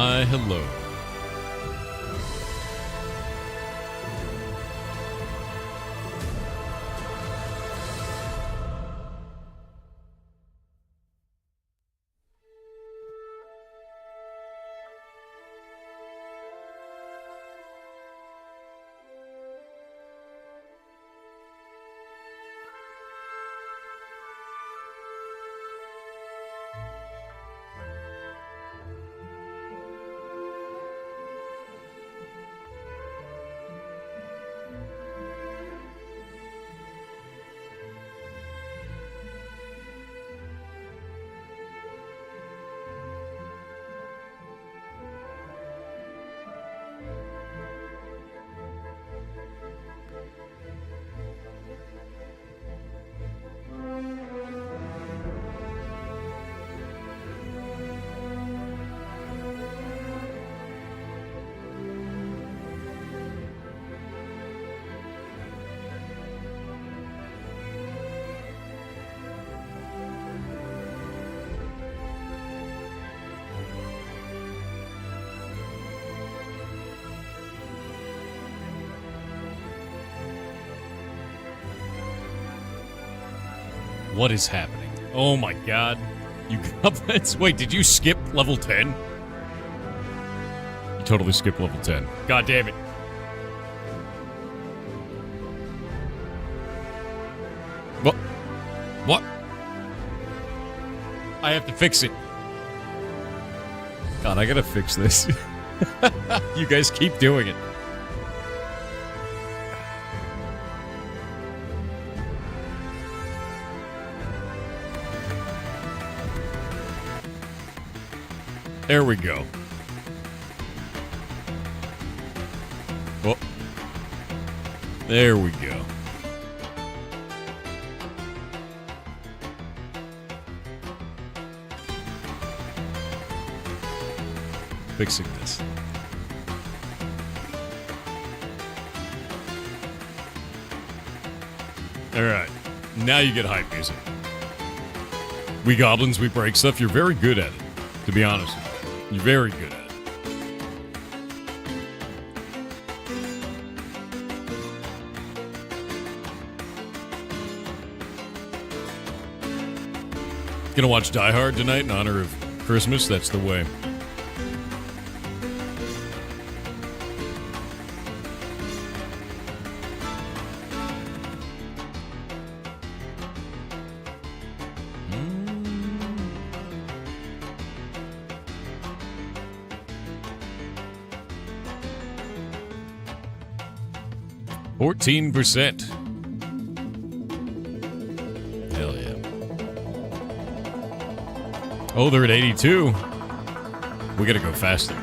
Why, hello. What is happening? Oh my god. You goblins. Wait, did you skip level 10? You totally skipped level 10. God damn it. What? What? I have to fix it. God, I gotta fix this. You guys keep doing it. There we go. Oh. There we go. Fixing this. Alright. Now you get hype music. We goblins, we break stuff. You're very good at it, to be honest with you. You're very good at it. Gonna watch Die Hard tonight in honor of Christmas. That's the way. %. Hell yeah. Oh, they're at 82. We gotta go faster.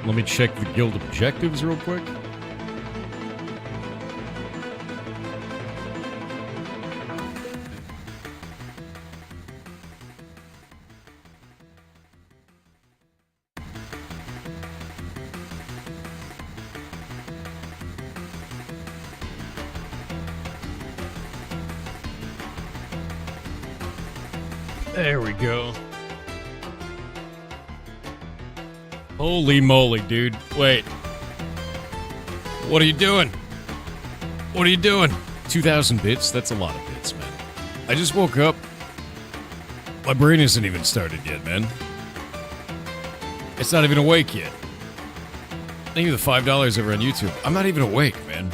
Let me check the guild objectives real quick. There we go. Holy moly, dude. Wait. What are you doing? What are you doing? 2,000 bits? That's a lot of bits, man. I just woke up. My brain isn't even started yet, man. It's not even awake yet. Thank you for the $5 over on YouTube. I'm not even awake, man.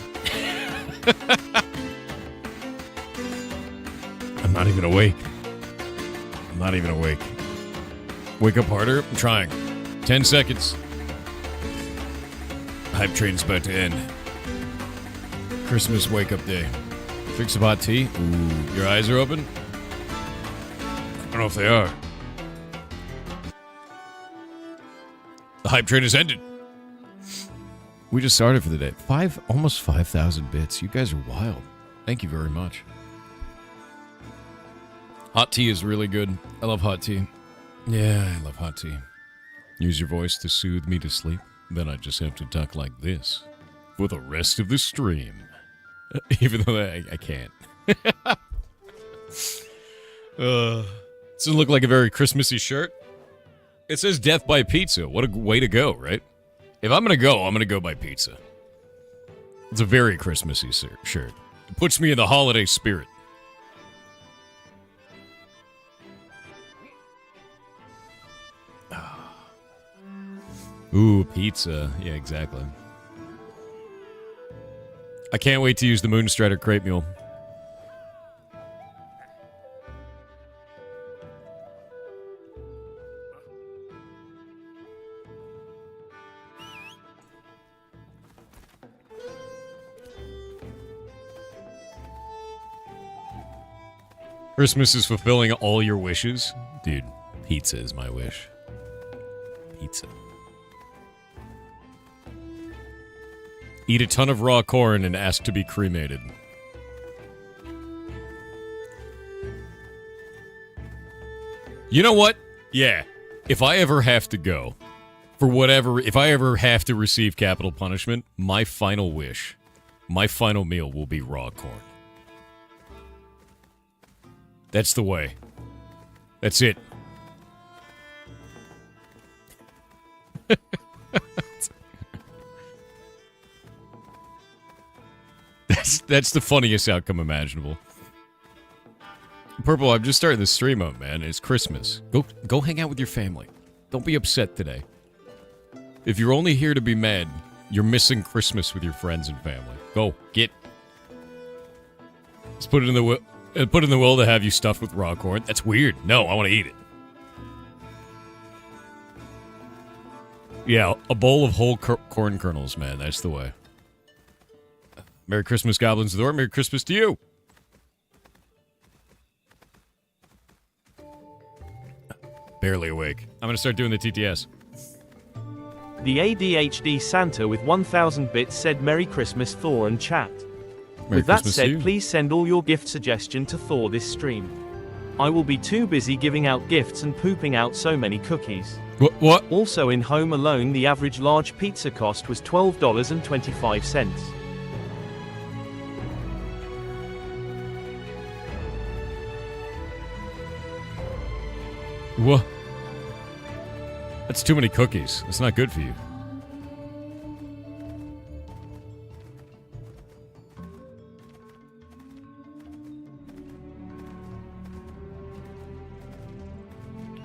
I'm not even awake. I'm not even awake. Wake up harder? I'm trying. 10 seconds. Hype train's about to end. Christmas wake-up day. Drink some hot tea? Ooh, your eyes are open? I don't know if they are. The hype train has ended. We just started for the day. Almost 5,000 bits. You guys are wild. Thank you very much. Hot tea is really good. I love hot tea. Yeah, I love hot tea. Use your voice to soothe me to sleep. Then I just have to talk like this for the rest of the stream. Even though I can't. Doesn't look like a very Christmassy shirt. It says death by pizza. What a way to go, right? If I'm going to go by pizza. It's a very Christmassy shirt. It puts me in the holiday spirit. Ooh, pizza. Yeah, exactly. I can't wait to use the Moonstrider crepe mule. Christmas is fulfilling all your wishes? Dude, pizza is my wish. Pizza. Eat a ton of raw corn and ask to be cremated. You know what? Yeah. If I ever have to go, if I ever have to receive capital punishment, my final wish, my final meal will be raw corn. That's the way. That's it. That's the funniest outcome imaginable. Purple, I'm just starting the stream up, man. It's Christmas. Go hang out with your family. Don't be upset today. If you're only here to be mad, you're missing Christmas with your friends and family. Go, get. Let's put it in the will to have you stuffed with raw corn. That's weird. No, I want to eat it. Yeah, a bowl of whole corn kernels, man. That's the way. Merry Christmas, Goblins of the Door. Merry Christmas to you. Barely awake. I'm going to start doing the TTS. The ADHD Santa with 1,000 bits said Merry Christmas, Thor and chat. With that said, please send all your gift suggestion to Thor this stream. I will be too busy giving out gifts and pooping out so many cookies. What? Also in Home Alone, the average large pizza cost was $12.25. What? That's too many cookies. That's not good for you.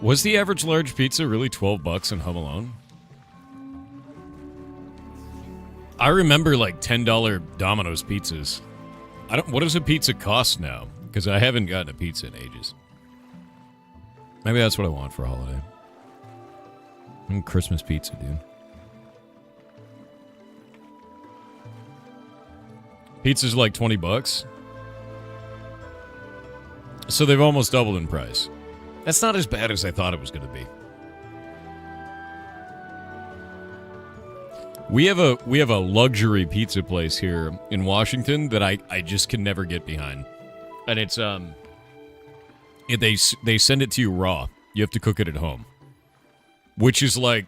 Was the average large pizza really $12 in Home Alone? I remember like $10 Domino's pizzas. What does a pizza cost now? Because I haven't gotten a pizza in ages. Maybe that's what I want for a holiday. Christmas pizza, dude. Pizza's like $20. So they've almost doubled in price. That's not as bad as I thought it was going to be. We have a luxury pizza place here in Washington that I just can never get behind. And it's they send it to you raw. You have to cook it at home. Which is like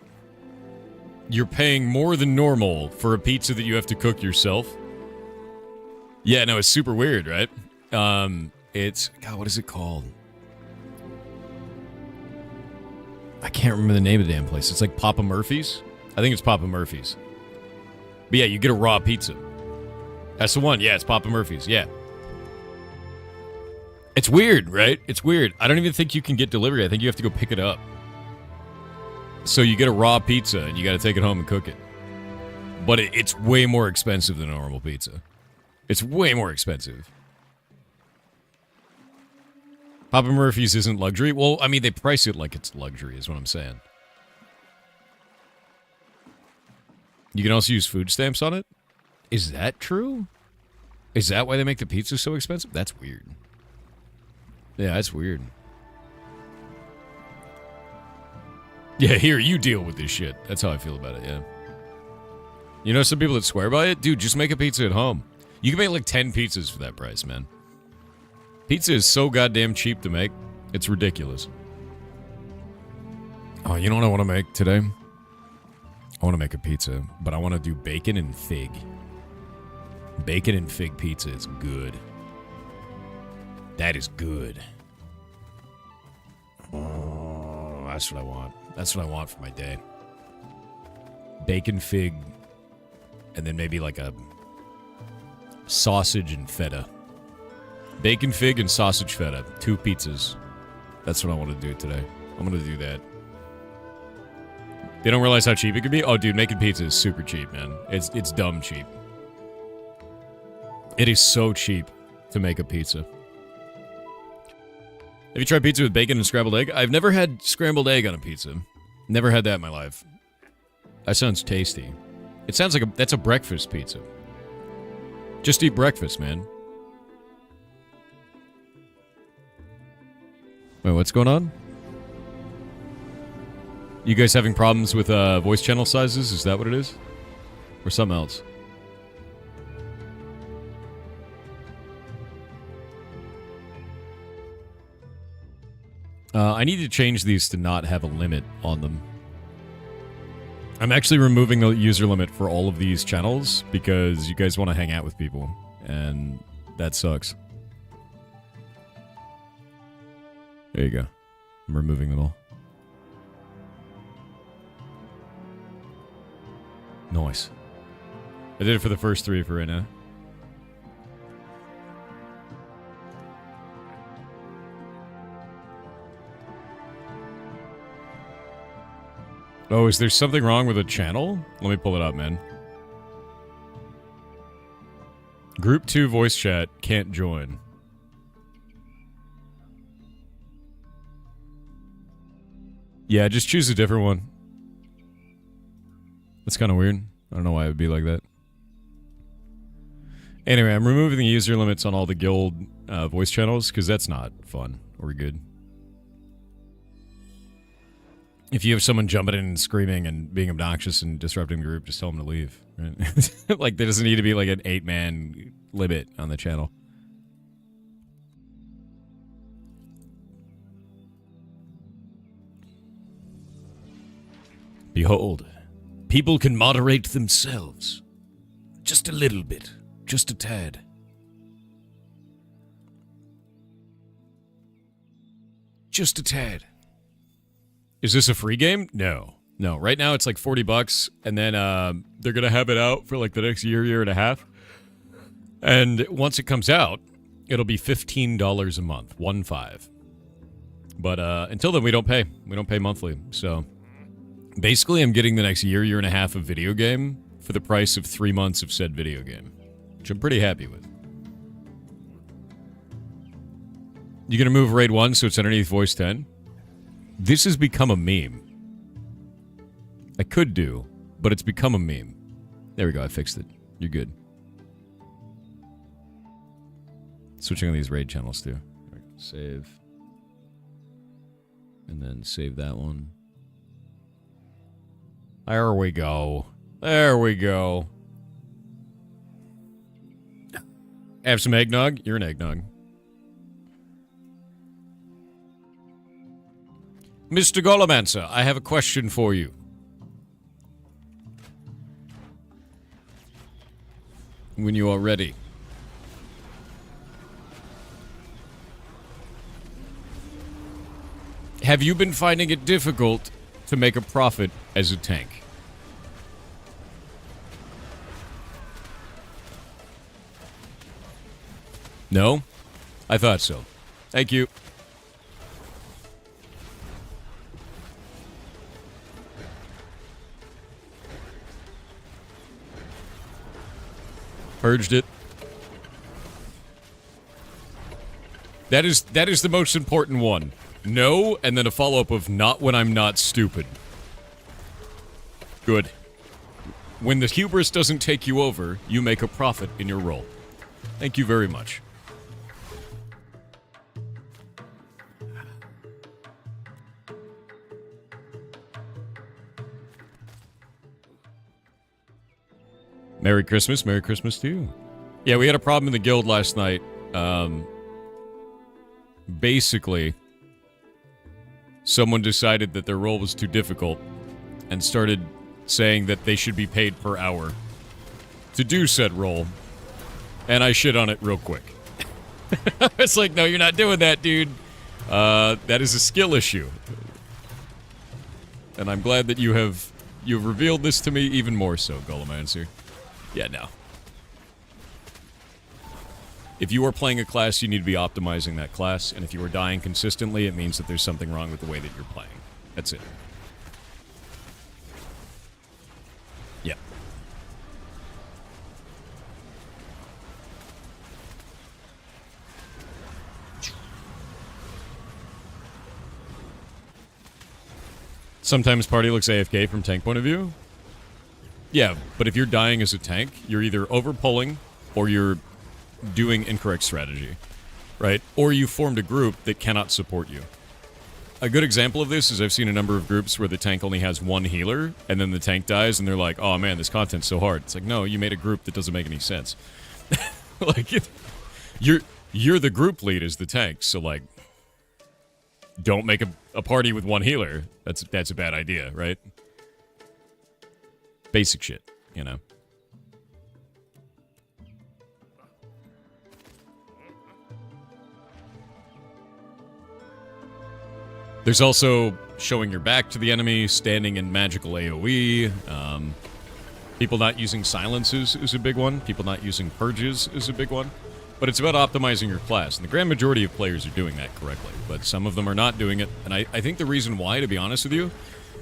you're paying more than normal for a pizza that you have to cook yourself. Yeah, no, it's super weird, right? It's God, what is it called? I can't remember the name of the damn place. It's like Papa Murphy's. I think it's Papa Murphy's. But yeah, you get a raw pizza. That's the one. Yeah, it's Papa Murphy's. Yeah. It's weird, right? It's weird. I don't even think you can get delivery. I think you have to go pick it up. So you get a raw pizza, and you got to take it home and cook it. But it's way more expensive than a normal pizza. It's way more expensive. Papa Murphy's isn't luxury. Well, I mean, they price it like it's luxury, is what I'm saying. You can also use food stamps on it? Is that true? Is that why they make the pizza so expensive? That's weird. Yeah, that's weird. Yeah, here, you deal with this shit. That's how I feel about it, yeah. You know some people that swear by it? Dude, just make a pizza at home. You can make like 10 pizzas for that price, man. Pizza is so goddamn cheap to make. It's ridiculous. Oh, you know what I want to make today? I want to make a pizza, but I want to do bacon and fig. Bacon and fig pizza is good. That is good. Oh, that's what I want. That's what I want for my day. Bacon, fig, and then maybe like a sausage and feta. Bacon, fig, and sausage feta. 2 pizzas. That's what I want to do today. I'm going to do that. They don't realize how cheap it could be? Oh, dude, making pizza is super cheap, man. It's dumb cheap. It is so cheap to make a pizza. Have you tried pizza with bacon and scrambled egg? I've never had scrambled egg on a pizza. Never had that in my life. That sounds tasty. It sounds like that's a breakfast pizza. Just eat breakfast, man. Wait, what's going on? You guys having problems with voice channel sizes? Is that what it is? Or something else? I need to change these to not have a limit on them. I'm actually removing the user limit for all of these channels because you guys want to hang out with people, and that sucks. There you go. I'm removing them all. Nice. I did it for the first 3 for right now. Oh, is there something wrong with a channel? Let me pull it up, man. Group 2 voice chat can't join. Yeah, just choose a different one. That's kind of weird. I don't know why it would be like that. Anyway, I'm removing the user limits on all the guild voice channels because that's not fun or good. If you have someone jumping in and screaming and being obnoxious and disrupting the group, just tell them to leave. Right? Like, there doesn't need to be like an 8-man limit on the channel. Behold, people can moderate themselves. Just a little bit. Just a tad. Just a tad. Is this a free game? No. No, right now it's like $40, and then they're going to have it out for like the next year and a half. And once it comes out, it'll be $15 a month, 1-5. But until then, we don't pay. We don't pay monthly. So basically, I'm getting the next year and a half of video game for the price of 3 months of said video game, which I'm pretty happy with. You gonna move Raid 1 so it's underneath Voice 10? This has become a meme. I could do, but it's become a meme. There we go, I fixed it. You're good. Switching on these raid channels too. Right, save. And then save that one. There we go. There we go. Have some eggnog? You're an eggnog. Mr. Golomancer, I have a question for you. When you are ready. Have you been finding it difficult to make a profit as a tank? No? I thought so. Thank you. Purged it. That is the most important one. No, and then a follow-up of not when I'm not stupid. Good. When the hubris doesn't take you over, you make a profit in your role. Thank you very much. Merry Christmas to you. Yeah, we had a problem in the guild last night. Basically, someone decided that their role was too difficult and started saying that they should be paid per hour to do said role, and I shit on it real quick. It's like, no, you're not doing that, dude. That is a skill issue. And I'm glad that you've revealed this to me even more so, Golomancer. Yeah, no. If you are playing a class, you need to be optimizing that class, and if you are dying consistently, it means that there's something wrong with the way that you're playing. That's it. Yeah. Sometimes party looks AFK from tank point of view. Yeah, but if you're dying as a tank, you're either overpulling or you're doing incorrect strategy, right? Or you formed a group that cannot support you. A good example of this is I've seen a number of groups where the tank only has one healer, and then the tank dies, and they're like, oh man, this content's so hard. It's like, no, you made a group that doesn't make any sense. Like, you're the group lead as the tank, so like, don't make a party with one healer. That's a bad idea, right? Basic shit, you know? There's also showing your back to the enemy, standing in magical AoE. People not using silences is a big one. People not using purges is a big one. But it's about optimizing your class, and the grand majority of players are doing that correctly. But some of them are not doing it, and I think the reason why, to be honest with you,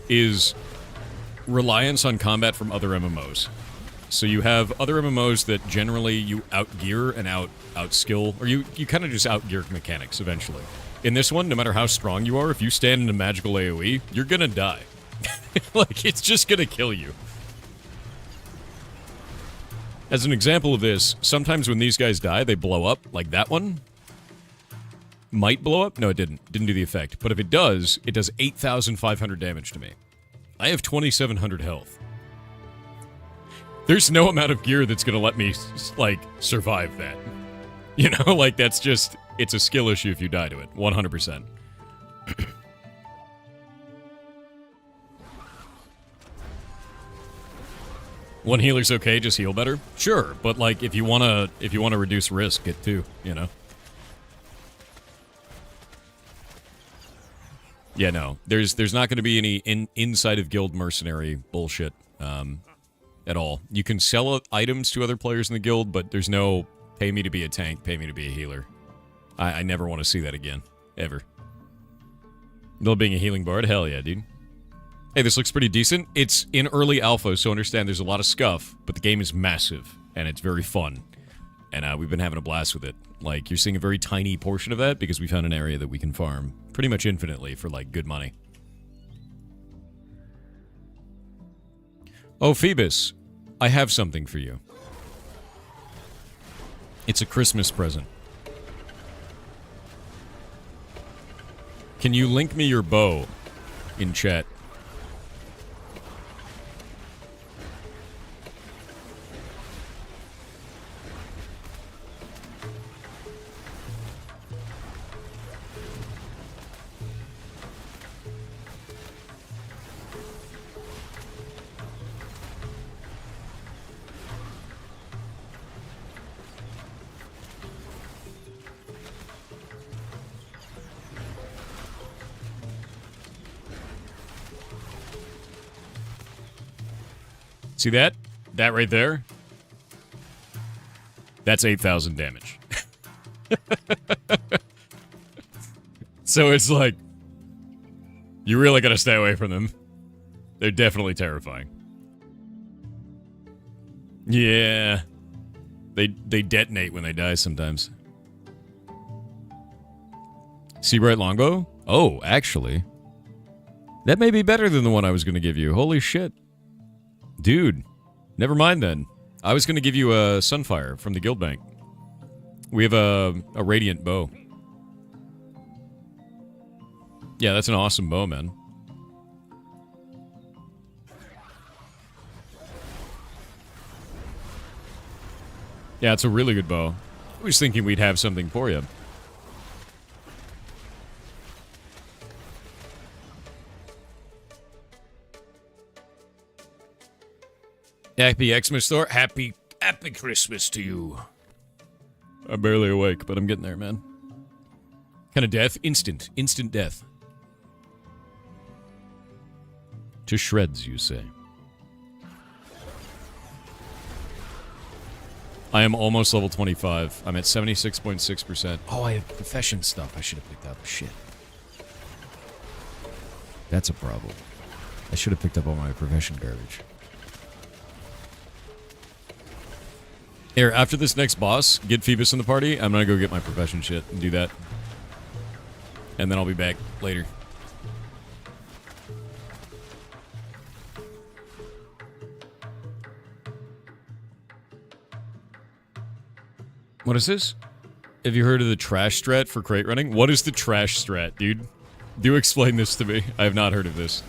is reliance on combat from other MMOs. So you have other MMOs that generally you outgear and outskill, or you kind of just outgear mechanics eventually. In this one, no matter how strong you are, if you stand in a magical AoE, you're gonna die. Like, it's just gonna kill you. As an example of this, sometimes when these guys die, they blow up, like that one. Might blow up? No, it didn't. Didn't do the effect. But if it does 8,500 damage to me. I have 2,700 health. There's no amount of gear that's gonna let me, like, survive that. You know, like, that's just... It's a skill issue if you die to it. 100%. One healer's okay, just heal better? Sure, but like if you wanna reduce risk, get two, you know? Yeah, no. There's not gonna be any inside of guild mercenary bullshit at all. You can sell items to other players in the guild, but there's no pay me to be a tank, pay me to be a healer. I never want to see that again. Ever. Though being a healing bard, hell yeah, dude. Hey, this looks pretty decent. It's in early alpha, so understand there's a lot of scuff, but the game is massive, and it's very fun. And we've been having a blast with it. Like, you're seeing a very tiny portion of that because we found an area that we can farm pretty much infinitely for, like, good money. Oh, Phoebus, I have something for you. It's a Christmas present. Can you link me your bow in chat? See that? That right there? That's 8,000 damage. So it's like, you really gotta stay away from them. They're definitely terrifying. Yeah. They detonate when they die sometimes. Seabright Longbow? Oh, actually. That may be better than the one I was gonna give you. Holy shit. Dude. Never mind then. I was gonna give you a Sunfire from the Guild Bank. We have a Radiant Bow. Yeah, that's an awesome bow, man. Yeah, it's a really good bow. I was thinking we'd have something for you. Happy Xmas Thor. Happy Christmas to you. I'm barely awake, but I'm getting there, man. Kind of death? Instant death. To shreds, you say. I am almost level 25. I'm at 76.6%. Oh, I have profession stuff I should have picked up. Shit. That's a problem. I should have picked up all my profession garbage. Here, after this next boss, get Phoebus in the party. I'm gonna go get my profession shit and do that. And then I'll be back later. What is this? Have you heard of the trash strat for crate running? What is the trash strat, dude? Do explain this to me. I have not heard of this.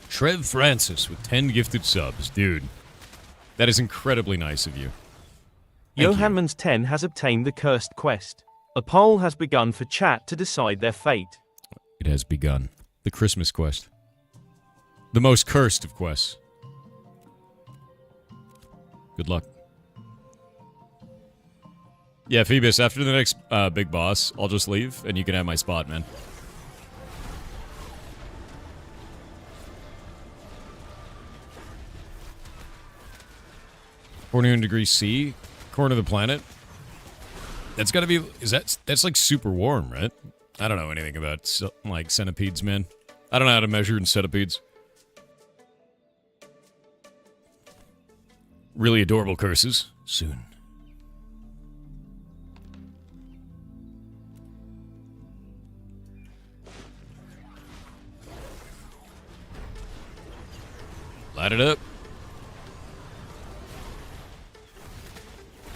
Trev Francis with 10 gifted subs. Dude, that is incredibly nice of you. Johanmans 10 has obtained the cursed quest. A poll has begun for chat to decide their fate. It has begun. The Christmas quest. The most cursed of quests. Good luck. Yeah, Phoebus, after the next big boss, I'll just leave, and you can have my spot, man. Degree C, corner of the planet. That's gotta be, that's like super warm, right? I don't know anything about, like, centipedes, man. I don't know how to measure in centipedes. Really adorable curses. Soon. Light it up.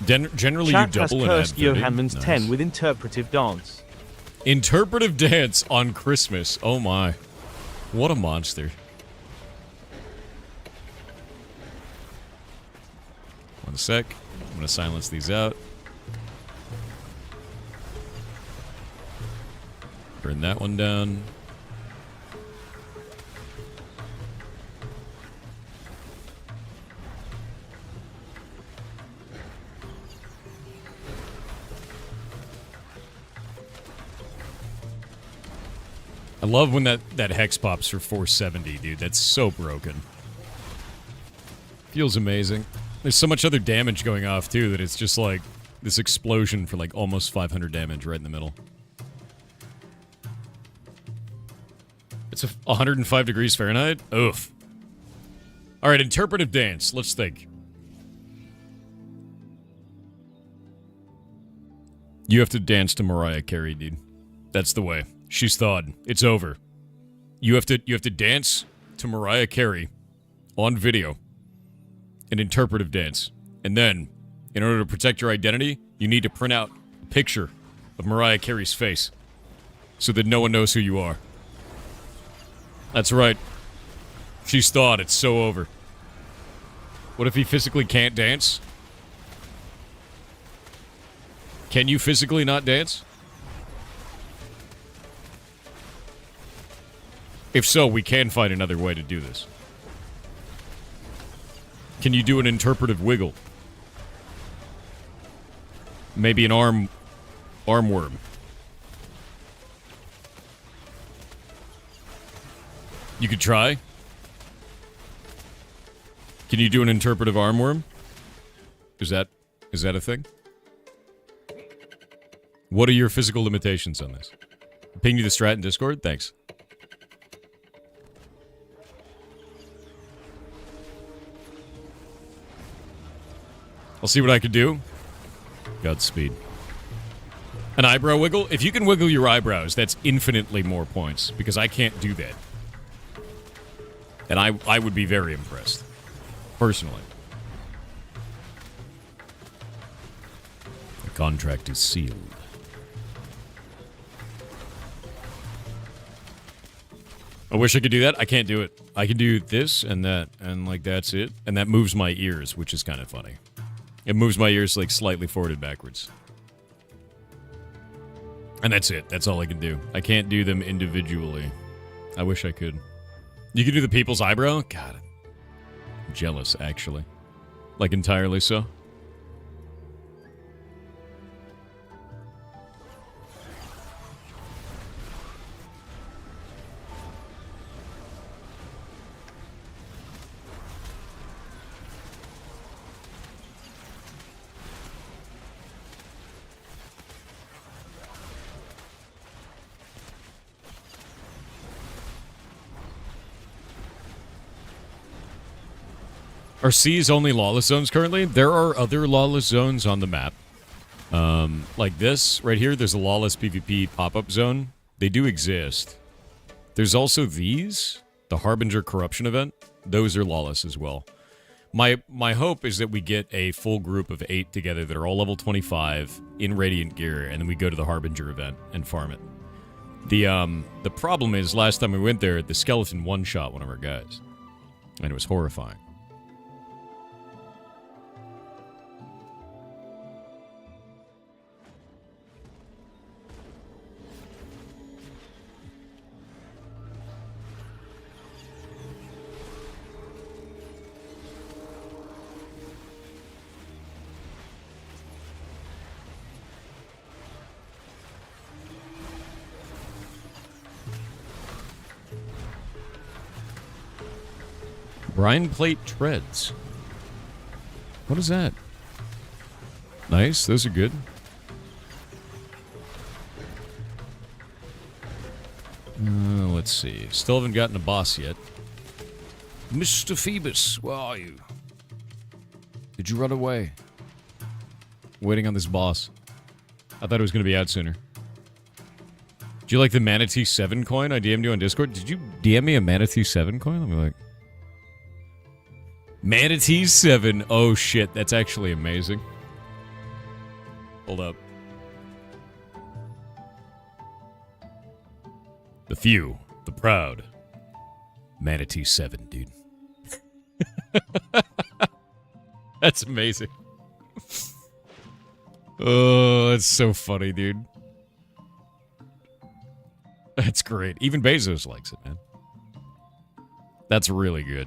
Generally, Chat you double has cursed and add 30. Johanmans Nice. 10 with interpretive dance. Interpretive dance on Christmas. Oh my. What a monster. One sec. I'm going to silence these out. Burn that one down. I love when that hex pops for 470, dude. That's so broken. Feels amazing. There's so much other damage going off, too, that it's just like this explosion for like almost 500 damage right in the middle. It's 105 degrees Fahrenheit? Oof. Alright, interpretive dance. Let's think. You have to dance to Mariah Carey, dude. That's the way. She's thawed. It's over. You have to dance to Mariah Carey on video. An interpretive dance. And then, in order to protect your identity, you need to print out a picture of Mariah Carey's face. So that no one knows who you are. That's right. She's thawed. It's so over. What if he physically can't dance? Can you physically not dance? If so, we can find another way to do this. Can you do an interpretive wiggle? Maybe an arm worm. You could try. Can you do an interpretive arm worm? Is that a thing? What are your physical limitations on this? Ping you the strat in Discord? Thanks. I'll see what I can do. Godspeed. An eyebrow wiggle? If you can wiggle your eyebrows, that's infinitely more points, because I can't do that. And I would be very impressed. Personally. The contract is sealed. I wish I could do that. I can't do it. I can do this and that, and like that's it. And that moves my ears, which is kind of funny. It moves my ears like slightly forward and backwards. And that's it. That's all I can do. I can't do them individually. I wish I could. You can do the people's eyebrow? God. I'm jealous, actually. Like, entirely so. Are C's only lawless zones currently? There are other lawless zones on the map. Like this, right here, there's a lawless PvP pop-up zone. They do exist. There's also these, the Harbinger Corruption event. Those are lawless as well. My hope is that we get a full group of 8 together that are all level 25 in Radiant gear, and then we go to the Harbinger event and farm it. The problem is, last time we went there, the skeleton one-shot one of our guys. And it was horrifying. Brine plate treads. What is that? Nice, those are good. Let's see. Still haven't gotten a boss yet. Mr. Phoebus, where are you? Did you run away? Waiting on this boss. I thought it was going to be out sooner. Do you like the Manatee 7 coin I DM'd you on Discord? Did you DM me a Manatee 7 coin? Let me like... Manatee 7. Oh shit, that's actually amazing. Hold up. The few, the proud. Manatee 7, dude. That's amazing. Oh, that's so funny, dude. That's great. Even Bezos likes it, man. That's really good.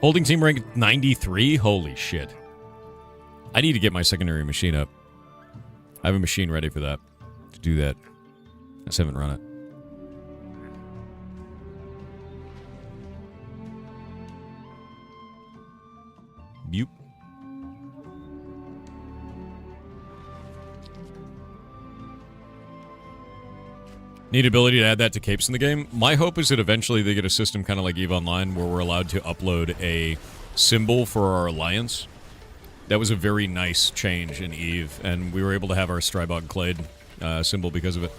Holding team rank 93? Holy shit. I need to get my secondary machine up. I have a machine ready for that. To do that. I just haven't run it. Bupe. Need ability to add that to capes in the game. My hope is that eventually they get a system kind of like EVE Online where we're allowed to upload a symbol for our alliance. That was a very nice change in EVE, and we were able to have our Strybog Clade symbol because of it.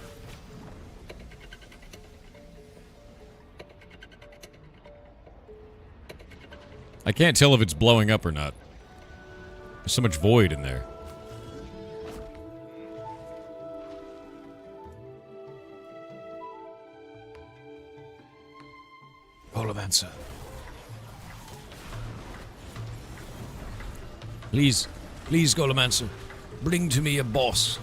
I can't tell if it's blowing up or not. There's so much void in there. Holomancer. Please, please, Holomancer, bring to me a boss.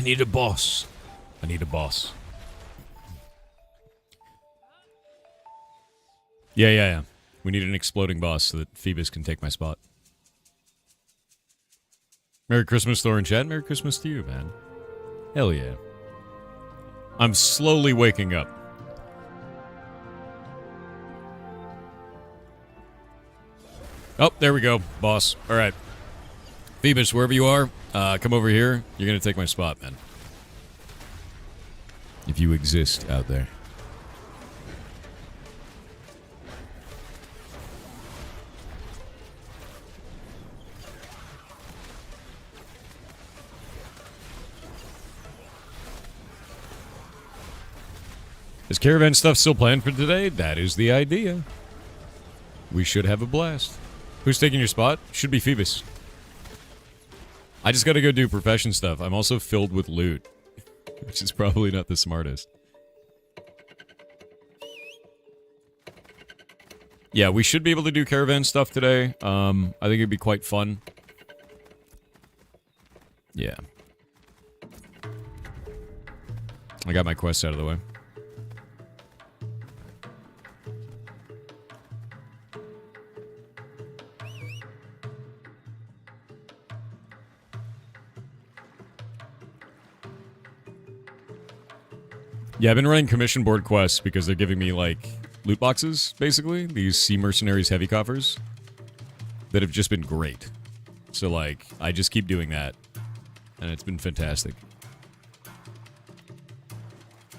need a boss. I need a boss. Yeah. We need an exploding boss so that Phoebus can take my spot. Merry Christmas, Thor and chat. Merry Christmas to you, man. Hell yeah. I'm slowly waking up. Oh, there we go. Boss. All right. Phoebus, wherever you are, come over here. You're going to take my spot, man. If you exist out there. Is Caravan stuff still planned for today? That is the idea. We should have a blast. Who's taking your spot? Should be Phoebus. I just gotta go do profession stuff. I'm also filled with loot, which is probably not the smartest. Yeah, we should be able to do Caravan stuff today. I think it'd be quite fun. Yeah. I got my quest out of the way. Yeah, I've been running commission board quests because they're giving me, like, loot boxes, basically. These Sea Mercenaries heavy coffers that have just been great. So, like, I just keep doing that, and it's been fantastic.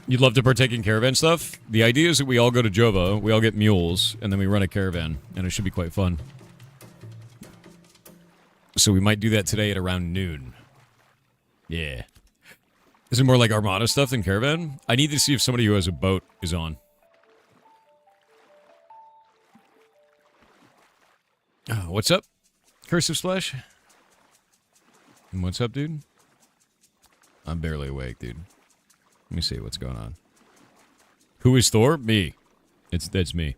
You'd love to partake in Caravan stuff? The idea is that we all go to Jova, we all get mules, and then we run a Caravan, and it should be quite fun. So we might do that today at around noon. Yeah. Is it more like Armada stuff than Caravan? I need to see if somebody who has a boat is on. Oh, what's up? Cursive Splash? And what's up, dude? I'm barely awake, dude. Let me see what's going on. Who is Thor? Me. That's me.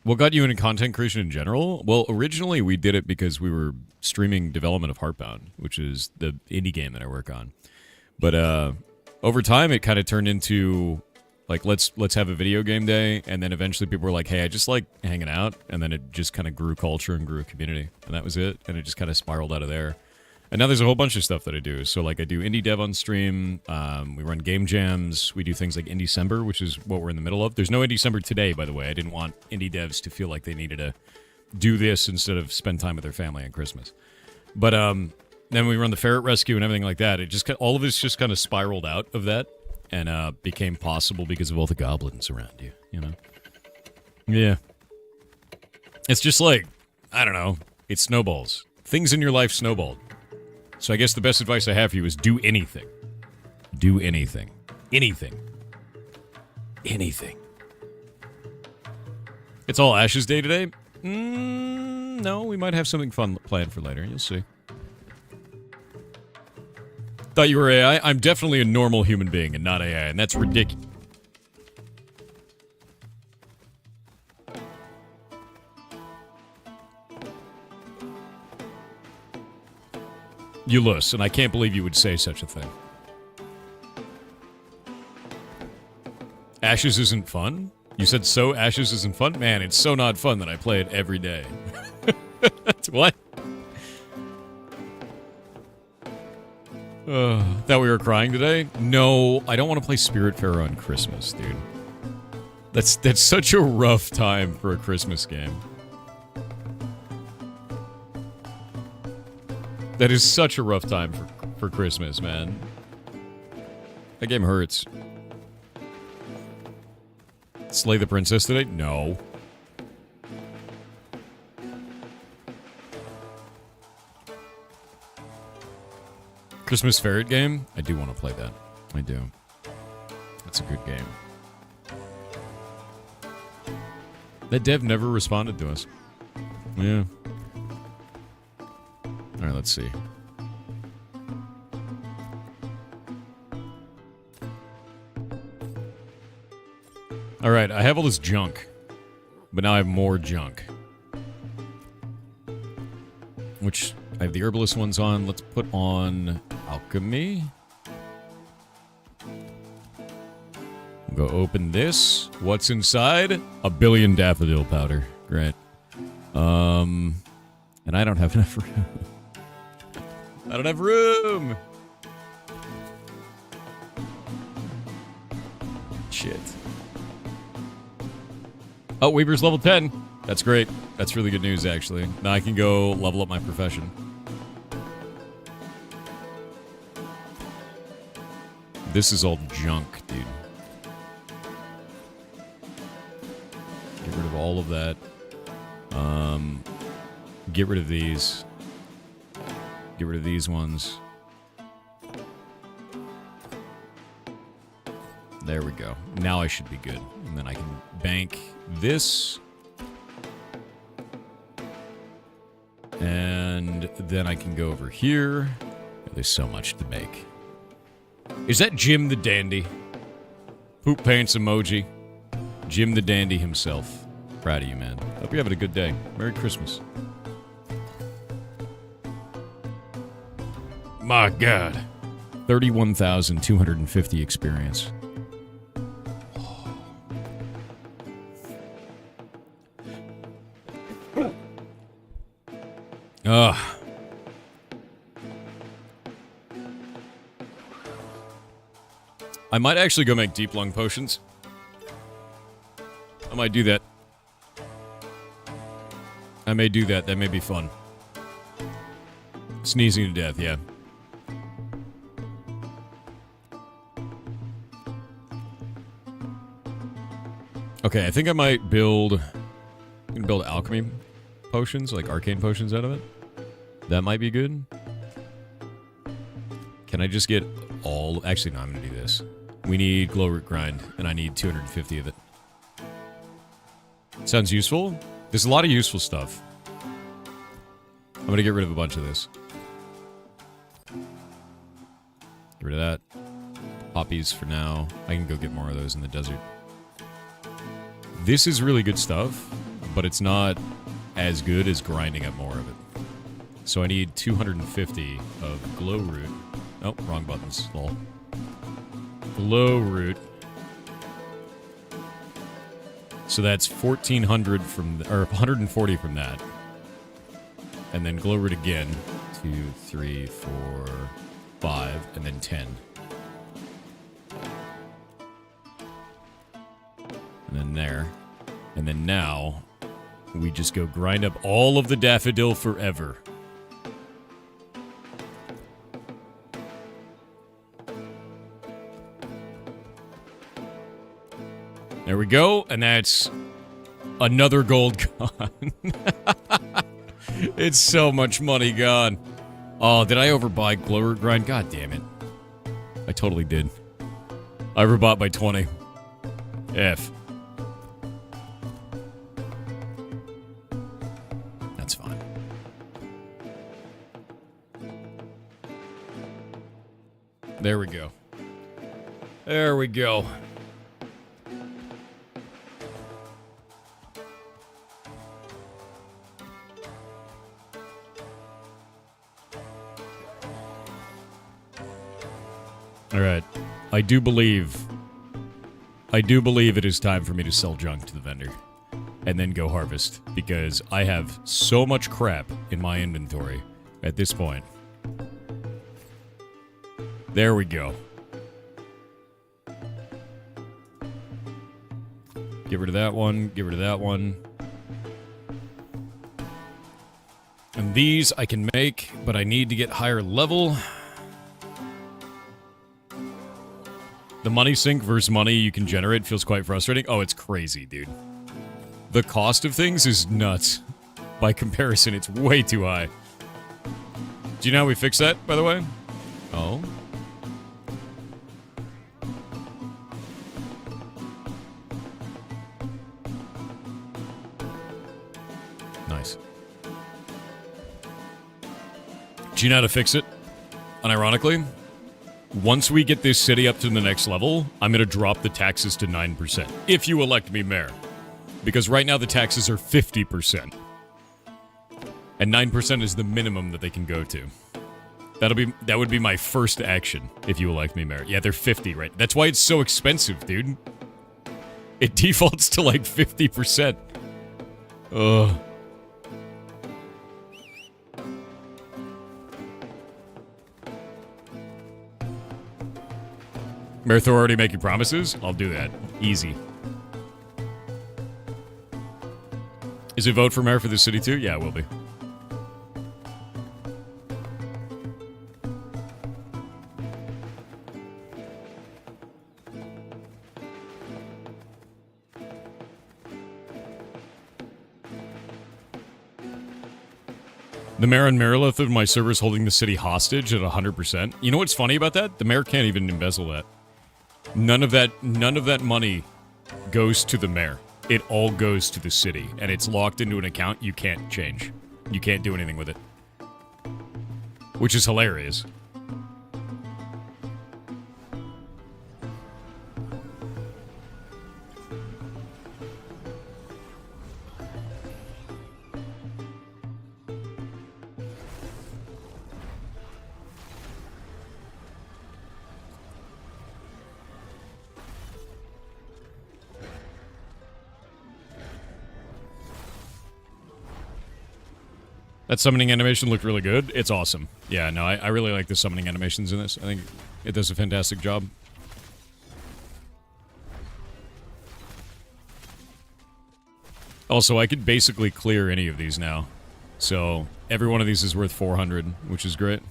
What got you into content creation in general? Well, originally we did it because we were streaming development of Heartbound, which is the indie game that I work on. But over time, it kind of turned into like let's have a video game day, and then eventually people were like, "Hey, I just like hanging out," and then it just kind of grew culture and grew a community, and that was it. And it just kind of spiraled out of there. And now there's a whole bunch of stuff that I do. So, like, I do indie dev on stream. We run game jams. We do things like Indie-cember, which is what we're in the middle of. There's no Indie-cember today, by the way. I didn't want indie devs to feel like they needed to do this instead of spend time with their family on Christmas. But then we run the ferret rescue and everything like that. It just all of it's just kind of spiraled out of that and became possible because of all the goblins around you, you know? Yeah. It's just like, I don't know. It snowballs. Things in your life snowballed. So I guess the best advice I have for you is do anything. Do anything. Anything. Anything. It's all Ashes Day today? No, we might have something fun planned for later. You'll see. Thought you were AI? I'm definitely a normal human being and not AI, and that's ridiculous. Ulysses, and I can't believe you would say such a thing. Ashes isn't fun? You said so Ashes isn't fun? Man, it's so not fun that I play it every day. What? Thought we were crying today? No, I don't want to play Spiritfarer on Christmas, dude. That's such a rough time for a Christmas game. That is such a rough time for Christmas, man. That game hurts. Slay the Princess today? No. Christmas Ferret game? I do want to play that. I do. That's a good game. That dev never responded to us. Yeah. Alright, let's see. Alright, I have all this junk. But now I have more junk. which I have the herbalist ones on. Let's put on alchemy. We'll go open this. What's inside? 1 billion daffodil powder. Great. And I don't have enough room. I don't have room! Shit. Oh, Weaver's level 10. That's great. That's really good news, actually. Now I can go level up my profession. This is all junk, dude. Get rid of all of that. Get rid of these. Get rid of these ones. There we go. Now I should be good. And then I can bank this. And then I can go over here. There's so much to make. Is that Jim the Dandy? Poop pants emoji. Jim the Dandy himself. Proud of you, man. Hope you're having a good day. Merry Christmas. My God. 31,250 experience. Ugh. I might actually go make deep lung potions. I might do that. I may do that. That may be fun. Sneezing to death, yeah. Okay, I think I might build alchemy potions, like arcane potions out of it. That might be good. Can I just get all... Actually, no, I'm going to do this. We need glowroot grind, and I need 250 of it. Sounds useful. There's a lot of useful stuff. I'm going to get rid of a bunch of this. Get rid of that. Poppies for now. I can go get more of those in the desert. This is really good stuff, but it's not as good as grinding up more of it. So I need 250 of glowroot. Oh, wrong buttons. Lol. Glowroot. So that's 1,400 from... or 140 from that. And then glowroot again. 2, 3, 4, 5, and then 10. And then there. And then now, we just go grind up all of the daffodil forever. There we go, and that's another gold gone. It's so much money gone. Oh, did I overbuy glowroot grind? God damn it. I totally did. I overbought by 20. F. That's fine. There we go. There we go. All right. I do believe it is time for me to sell junk to the vendor and then go harvest, because I have so much crap in my inventory at this point. There we go. Get rid of that one. Get rid of that one. And these I can make, but I need to get higher level. The money sink versus money you can generate feels quite frustrating. Oh, it's crazy, dude. The cost of things is nuts. By comparison, it's way too high. Do you know how we fix that, by the way? Oh. Nice. Do you know how to fix it? Unironically? Once we get this city up to the next level, I'm going to drop the taxes to 9%. If you elect me mayor. Because right now the taxes are 50%. And 9% is the minimum that they can go to. That would be my first action, if you will like me, Mayor. Yeah, they're 50, right? That's why it's so expensive, dude. It defaults to like 50%. Ugh. Mayor Thor already making promises? I'll do that. Easy. Is it vote for mayor for the city too? Yeah, it will be. The mayor and Marilith of my server is holding the city hostage at 100%. You know what's funny about that? The mayor can't even embezzle that. None of that money goes to the mayor. It all goes to the city, and it's locked into an account you can't change. You can't do anything with it. Which is hilarious. That summoning animation looked really good. It's awesome. Yeah, no, I really like the summoning animations in this. I think it does a fantastic job. Also, I could basically clear any of these now. So, every one of these is worth 400, which is great.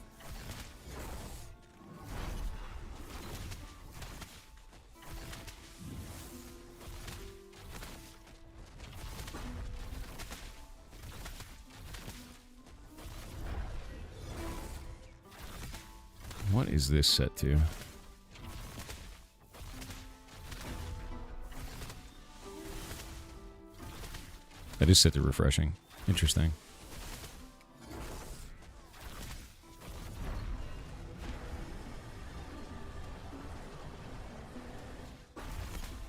What is this set to? That is set to refreshing. Interesting.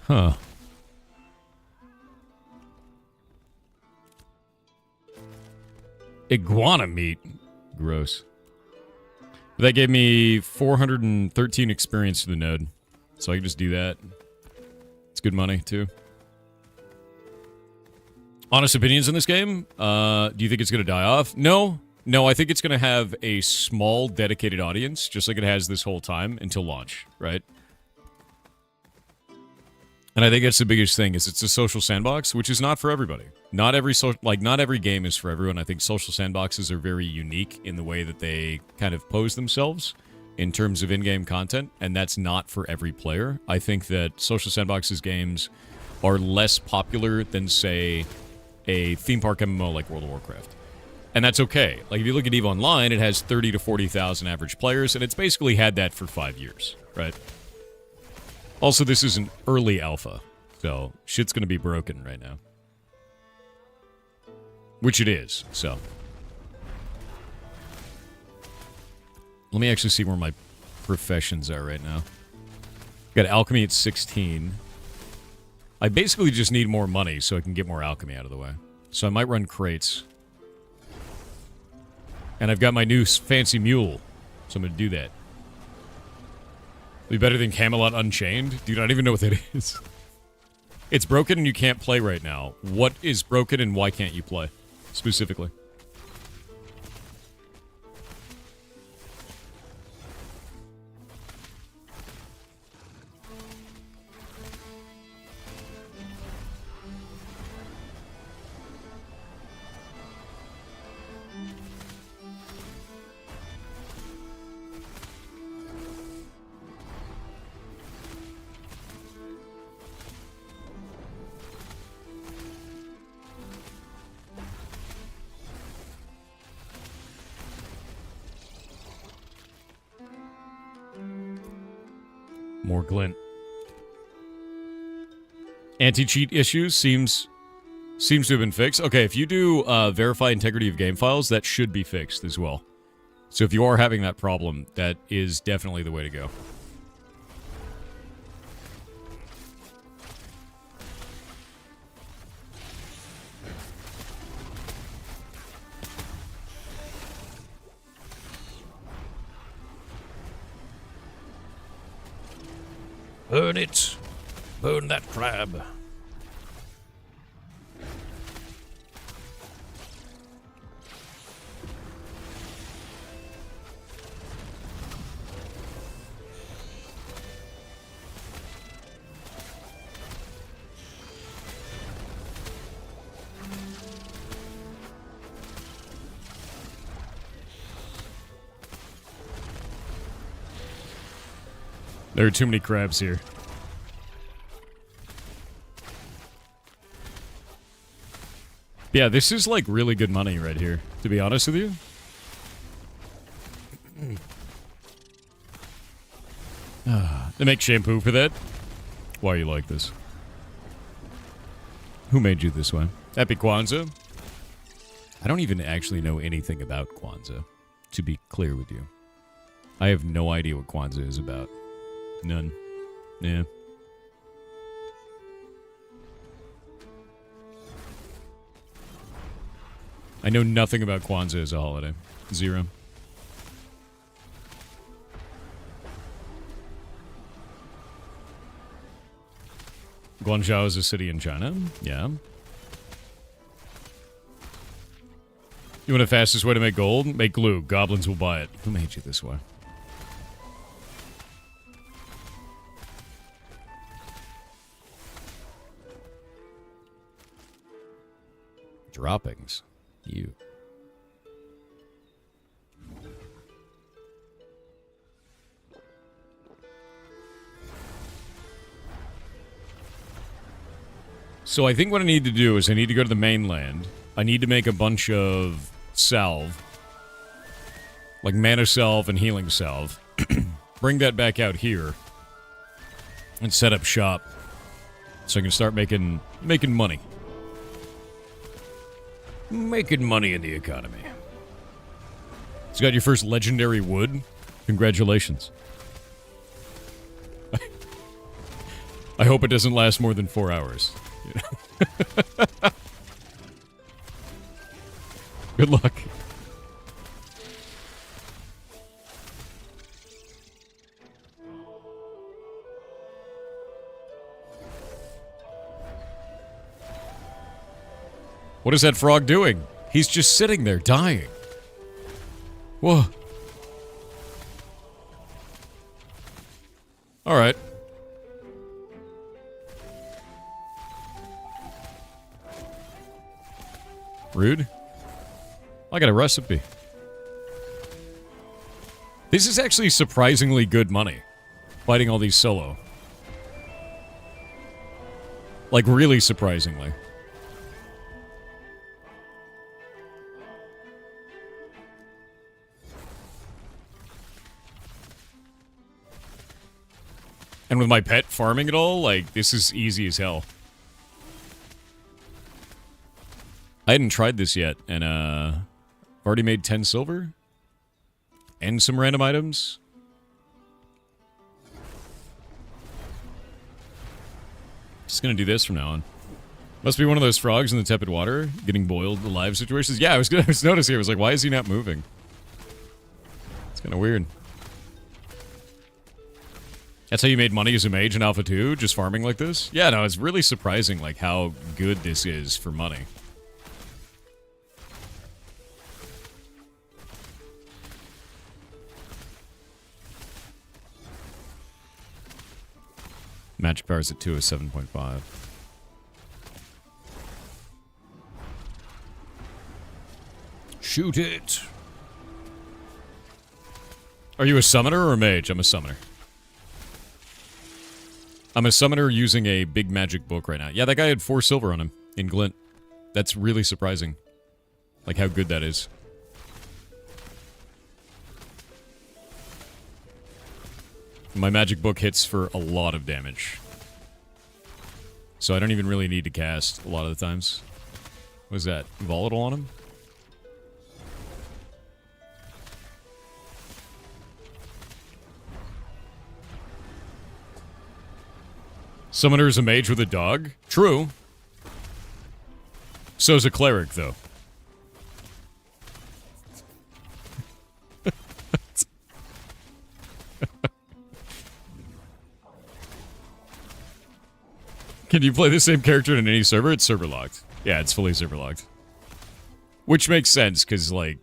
Huh. Iguana meat. Gross. That gave me 413 experience to the node. So I can just do that. It's good money, too. Honest opinions in this game? Do you think it's going to die off? No. No, I think it's going to have a small, dedicated audience, just like it has this whole time, until launch, right? And I think that's the biggest thing, is it's a social sandbox, which is not for everybody. Not every game is for everyone. I think social sandboxes are very unique in the way that they kind of pose themselves in terms of in-game content, and that's not for every player. I think that social sandboxes games are less popular than, say, a theme park MMO like World of Warcraft. And that's okay. Like, if you look at EVE Online, it has 30 to 40,000 average players, and it's basically had that for 5 years, right? Also, this is an early alpha, so shit's gonna be broken right now. Which it is, so. Let me actually see where my professions are right now. Got alchemy at 16. I basically just need more money so I can get more alchemy out of the way. So I might run crates. And I've got my new fancy mule, so I'm gonna do that. Be better than Camelot Unchained? Dude, I don't even know what that is. It's broken and you can't play right now. What is broken and why can't you play? Specifically. More glint. Anti-cheat issues seems to have been fixed. Okay, if you do verify integrity of game files, that should be fixed as well. So if you are having that problem, that is definitely the way to go. Burn it. Burn that crab. There are too many crabs here. Yeah, this is like really good money right here, to be honest with you. They make shampoo for that? Why are you like this? Who made you this way? Happy Kwanzaa? I don't even actually know anything about Kwanzaa, to be clear with you. I have no idea what Kwanzaa is about. None. Yeah. I know nothing about Kwanzaa as a holiday. Zero. Guangzhou is a city in China. Yeah. You want the fastest way to make gold? Make glue. Goblins will buy it. Who made you this way? Droppings. You. So I think what I need to do is I need to go to the mainland. I need to make a bunch of salve. Like mana salve and healing salve. Bring that back out here. And set up shop. So I can start making money. Making money in the economy. It's got your first legendary wood. Congratulations. I hope it doesn't last more than 4 hours. You know? Good luck. What is that frog doing? He's just sitting there, dying. Whoa. Alright. Rude. I got a recipe. This is actually surprisingly good money. Fighting all these solo. Like, really surprisingly. And with my pet farming it all, like, this is easy as hell. I hadn't tried this yet, and, I've already made 10 silver. And some random items. Just gonna do this from now on. Must be one of those frogs in the tepid water, getting boiled alive situations. Yeah, I was noticing, I was like, why is he not moving? It's kinda weird. That's how you made money as a mage in Alpha 2, just farming like this? Yeah, no, it's really surprising, like, how good this is for money. Magic powers at 2 is 7.5. Shoot it! Are you a summoner or a mage? I'm a summoner. I'm a summoner using a big magic book right now. Yeah, that guy had 4 silver on him in Glint. That's really surprising. Like how good that is. My magic book hits for a lot of damage. So I don't even really need to cast a lot of the times. What is that? Volatile on him? Summoner is a mage with a dog? True. So's a cleric, though. Can you play the same character in any server? It's server locked. Yeah, it's fully server locked. Which makes sense, because, like,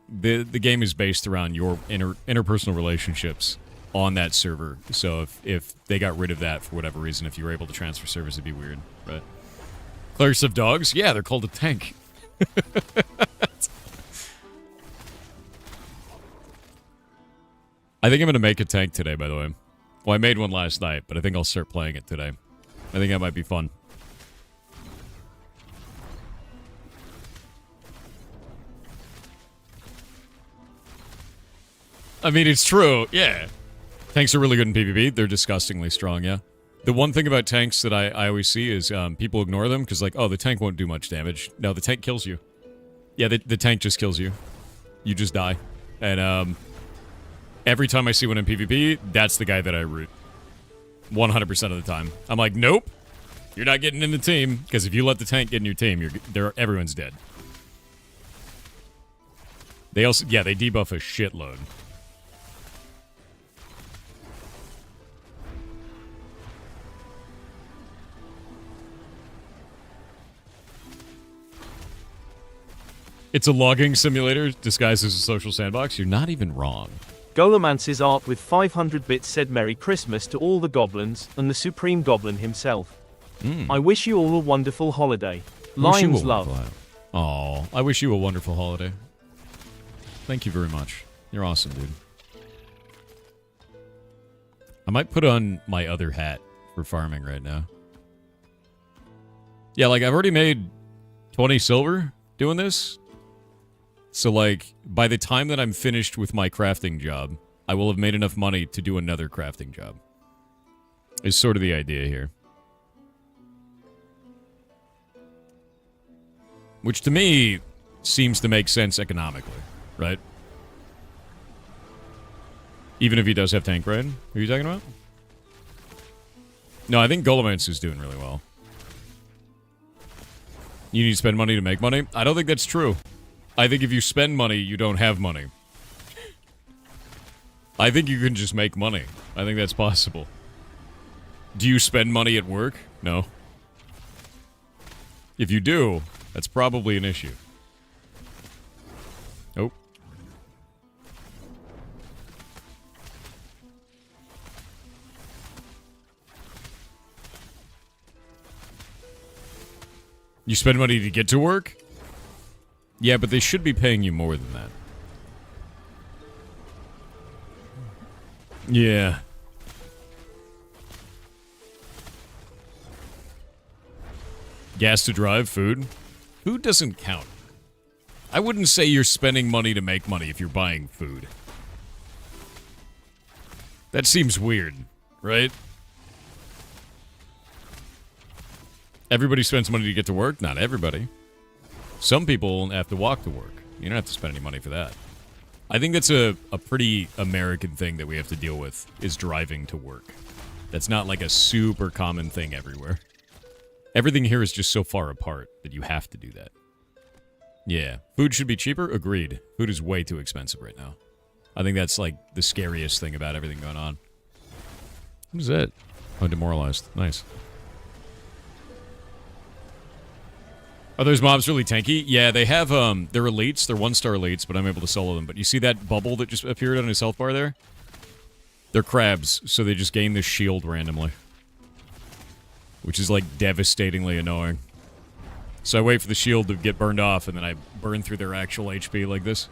the game is based around your interpersonal relationships on that server. So if they got rid of that for whatever reason, if you were able to transfer servers, it'd be weird, right? Clerics of dogs? Yeah, they're called a tank. I think I'm going to make a tank today, by the way. Well, I made one last night, but I think I'll start playing it today. I think that might be fun. I mean, it's true, yeah. Tanks are really good in PvP. They're disgustingly strong, yeah. The one thing about tanks that I always see is people ignore them because, like, oh, the tank won't do much damage. No, the tank kills you. Yeah, the tank just kills you. You just die. And every time I see one in PvP, that's the guy that I root. 100% of the time. I'm like, nope, you're not getting in the team, because if you let the tank get in your team, everyone's dead. They also, yeah, they debuff a shitload. It's a logging simulator disguised as a social sandbox. You're not even wrong. Golomance's art with 500 bits said Merry Christmas to all the goblins, and the Supreme Goblin himself. I wish you all a wonderful holiday. Lions love. Oh, I wish you a wonderful holiday. Thank you very much. You're awesome, dude. I might put on my other hat for farming right now. Yeah, like, I've already made 20 silver doing this. So, like, by the time that I'm finished with my crafting job, I will have made enough money to do another crafting job. Is sort of the idea here. Which, to me, seems to make sense economically, right? Even if he does have tank raid. Who are you talking about? No, I think Golomance is doing really well. You need to spend money to make money? I don't think that's true. I think if you spend money, you don't have money. I think you can just make money. I think that's possible. Do you spend money at work? No. If you do, that's probably an issue. Oh. You spend money to get to work? Yeah, but they should be paying you more than that. Yeah. Gas to drive, food. Food doesn't count. I wouldn't say you're spending money to make money if you're buying food. That seems weird, right? Everybody spends money to get to work? Not everybody. Some people have to walk to work. You don't have to spend any money for that. I think that's a pretty American thing that we have to deal with, is driving to work. That's not like a super common thing everywhere. Everything here is just so far apart that you have to do that. Yeah. Food should be cheaper? Agreed. Food is way too expensive right now. I think that's like the scariest thing about everything going on. What is that? Oh, demoralized. Nice. Are those mobs really tanky? Yeah, they have, they're elites. They're 1-star elites, but I'm able to solo them. But you see that bubble that just appeared on his health bar there? They're crabs, so they just gain this shield randomly. Which is, like, devastatingly annoying. So I wait for the shield to get burned off, and then I burn through their actual HP like this.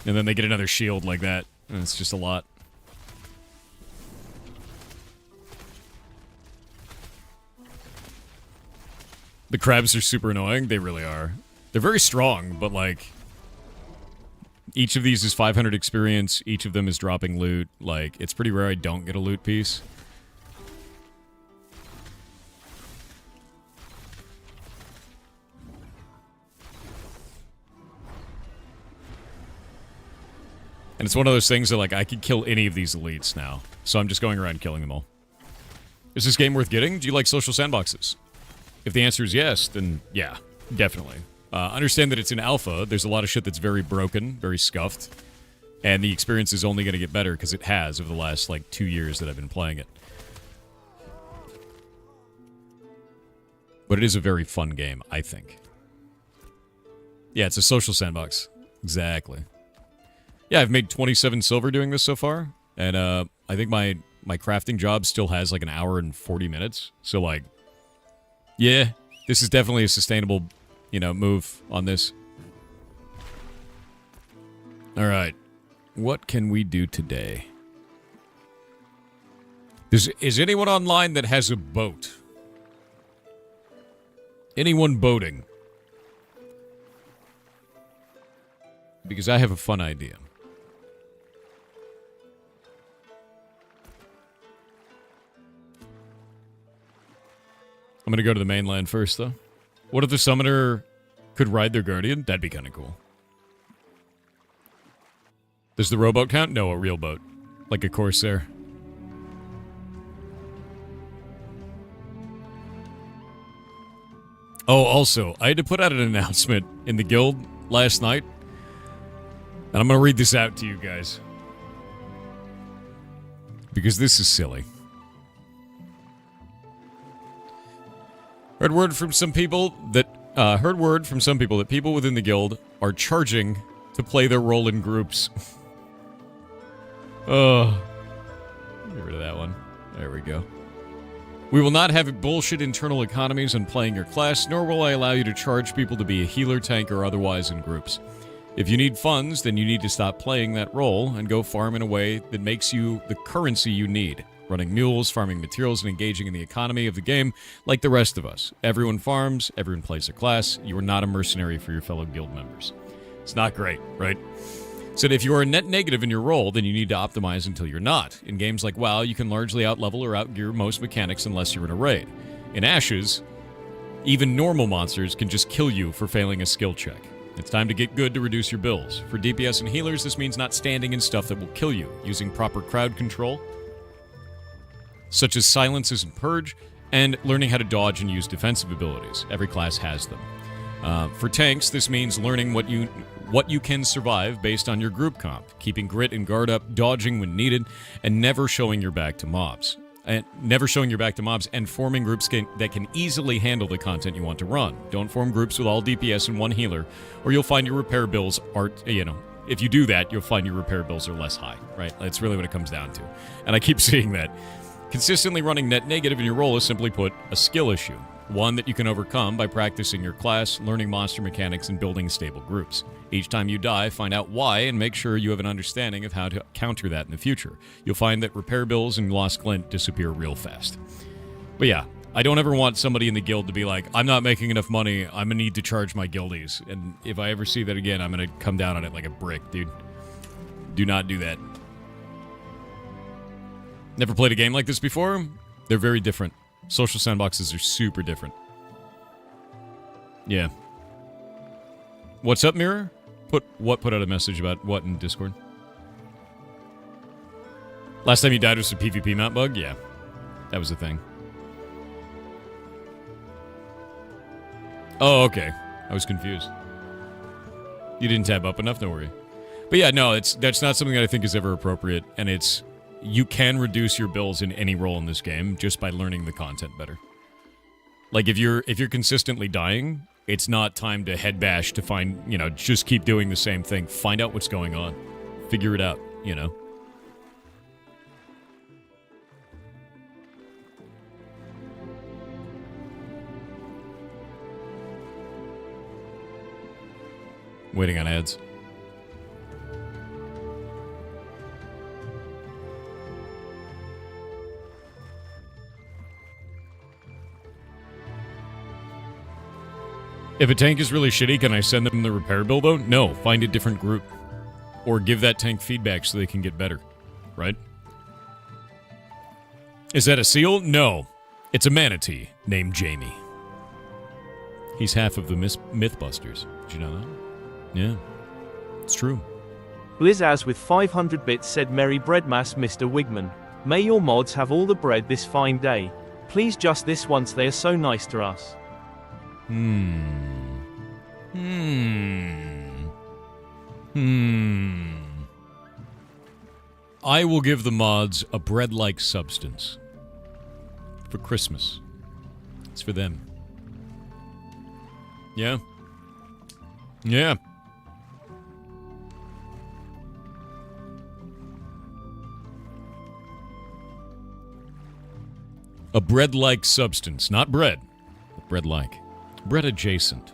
And then they get another shield like that. And it's just a lot. The crabs are super annoying. They really are. They're very strong, but, like, each of these is 500 experience. Each of them is dropping loot. Like, it's pretty rare I don't get a loot piece. And it's one of those things that, like, I could kill any of these elites now. So I'm just going around killing them all. Is this game worth getting? Do you like social sandboxes? If the answer is yes, then yeah, definitely. Understand that it's an alpha. There's a lot of shit that's very broken, very scuffed. And the experience is only going to get better because it has over the last, like, 2 years that I've been playing it. But it is a very fun game, I think. Yeah, it's a social sandbox. Exactly. Yeah, I've made 27 silver doing this so far. And I think my crafting job still has, like, an hour and 40 minutes. So, like, yeah, this is definitely a sustainable, move on this. All right. What can we do today? Is anyone online that has a boat? Anyone boating? Because I have a fun idea. I'm going to go to the mainland first, though. What if the summoner could ride their guardian? That'd be kind of cool. Does the rowboat count? No, a real boat. Like a Corsair. Oh, also, I had to put out an announcement in the guild last night. And I'm going to read this out to you guys. Because this is silly. Heard word from some people that people within the guild are charging to play their role in groups. Oh. Get rid of that one. There we go. We will not have bullshit internal economies on playing your class, nor will I allow you to charge people to be a healer, tank, or otherwise in groups. If you need funds, then you need to stop playing that role and go farm in a way that makes you the currency you need. Running mules, farming materials, and engaging in the economy of the game like the rest of us. Everyone farms, everyone plays a class. You are not a mercenary for your fellow guild members. It's not great, right? Said if you are a net negative in your role, then you need to optimize until you're not. In games like WoW, you can largely outlevel or outgear most mechanics unless you're in a raid. In Ashes, even normal monsters can just kill you for failing a skill check. It's time to get good to reduce your bills. For DPS and healers, this means not standing in stuff that will kill you, using proper crowd control, such as silences and purge, and learning how to dodge and use defensive abilities. Every class has them. For tanks, this means learning what you can survive based on your group comp, keeping grit and guard up, dodging when needed, and never showing your back to mobs. And forming groups that can easily handle the content you want to run. Don't form groups with all DPS and one healer, or you'll find your repair bills are, if you do that, you'll find your repair bills are less high, right? That's really what it comes down to. And I keep seeing that. Consistently running net negative in your role is, simply put, a skill issue. One that you can overcome by practicing your class, learning monster mechanics, and building stable groups. Each time you die, find out why and make sure you have an understanding of how to counter that in the future. You'll find that repair bills and lost glint disappear real fast. But yeah, I don't ever want somebody in the guild to be like, I'm not making enough money, I'm gonna need to charge my guildies. And if I ever see that again, I'm gonna come down on it like a brick, dude. Do not do that. Never played a game like this before? They're very different. Social sandboxes are super different. Yeah. What's up, Mirror? Put out a message about what in Discord? Last time you died was a PvP map bug? Yeah. That was the thing. Oh, okay. I was confused. You didn't tab up enough? No worry. But yeah, no, that's not something that I think is ever appropriate, and it's... You can reduce your bills in any role in this game just by learning the content better. Like, if you're consistently dying, it's not time to head bash to find, just keep doing the same thing. Find out what's going on. Figure it out, Waiting on ads. If a tank is really shitty, can I send them the repair bill, though? No, find a different group. Or give that tank feedback so they can get better. Right? Is that a seal? No. It's a manatee named Jamie. He's half of the Mythbusters. Did you know that? Yeah. It's true. Blizzaz with 500 bits said Merry Breadmas, Mr. Wigman. May your mods have all the bread this fine day. Please just this once, they are so nice to us. I will give the mods a bread-like substance for Christmas. It's for them. Yeah. Yeah. A bread-like substance. Not bread, but bread-like. Bread adjacent.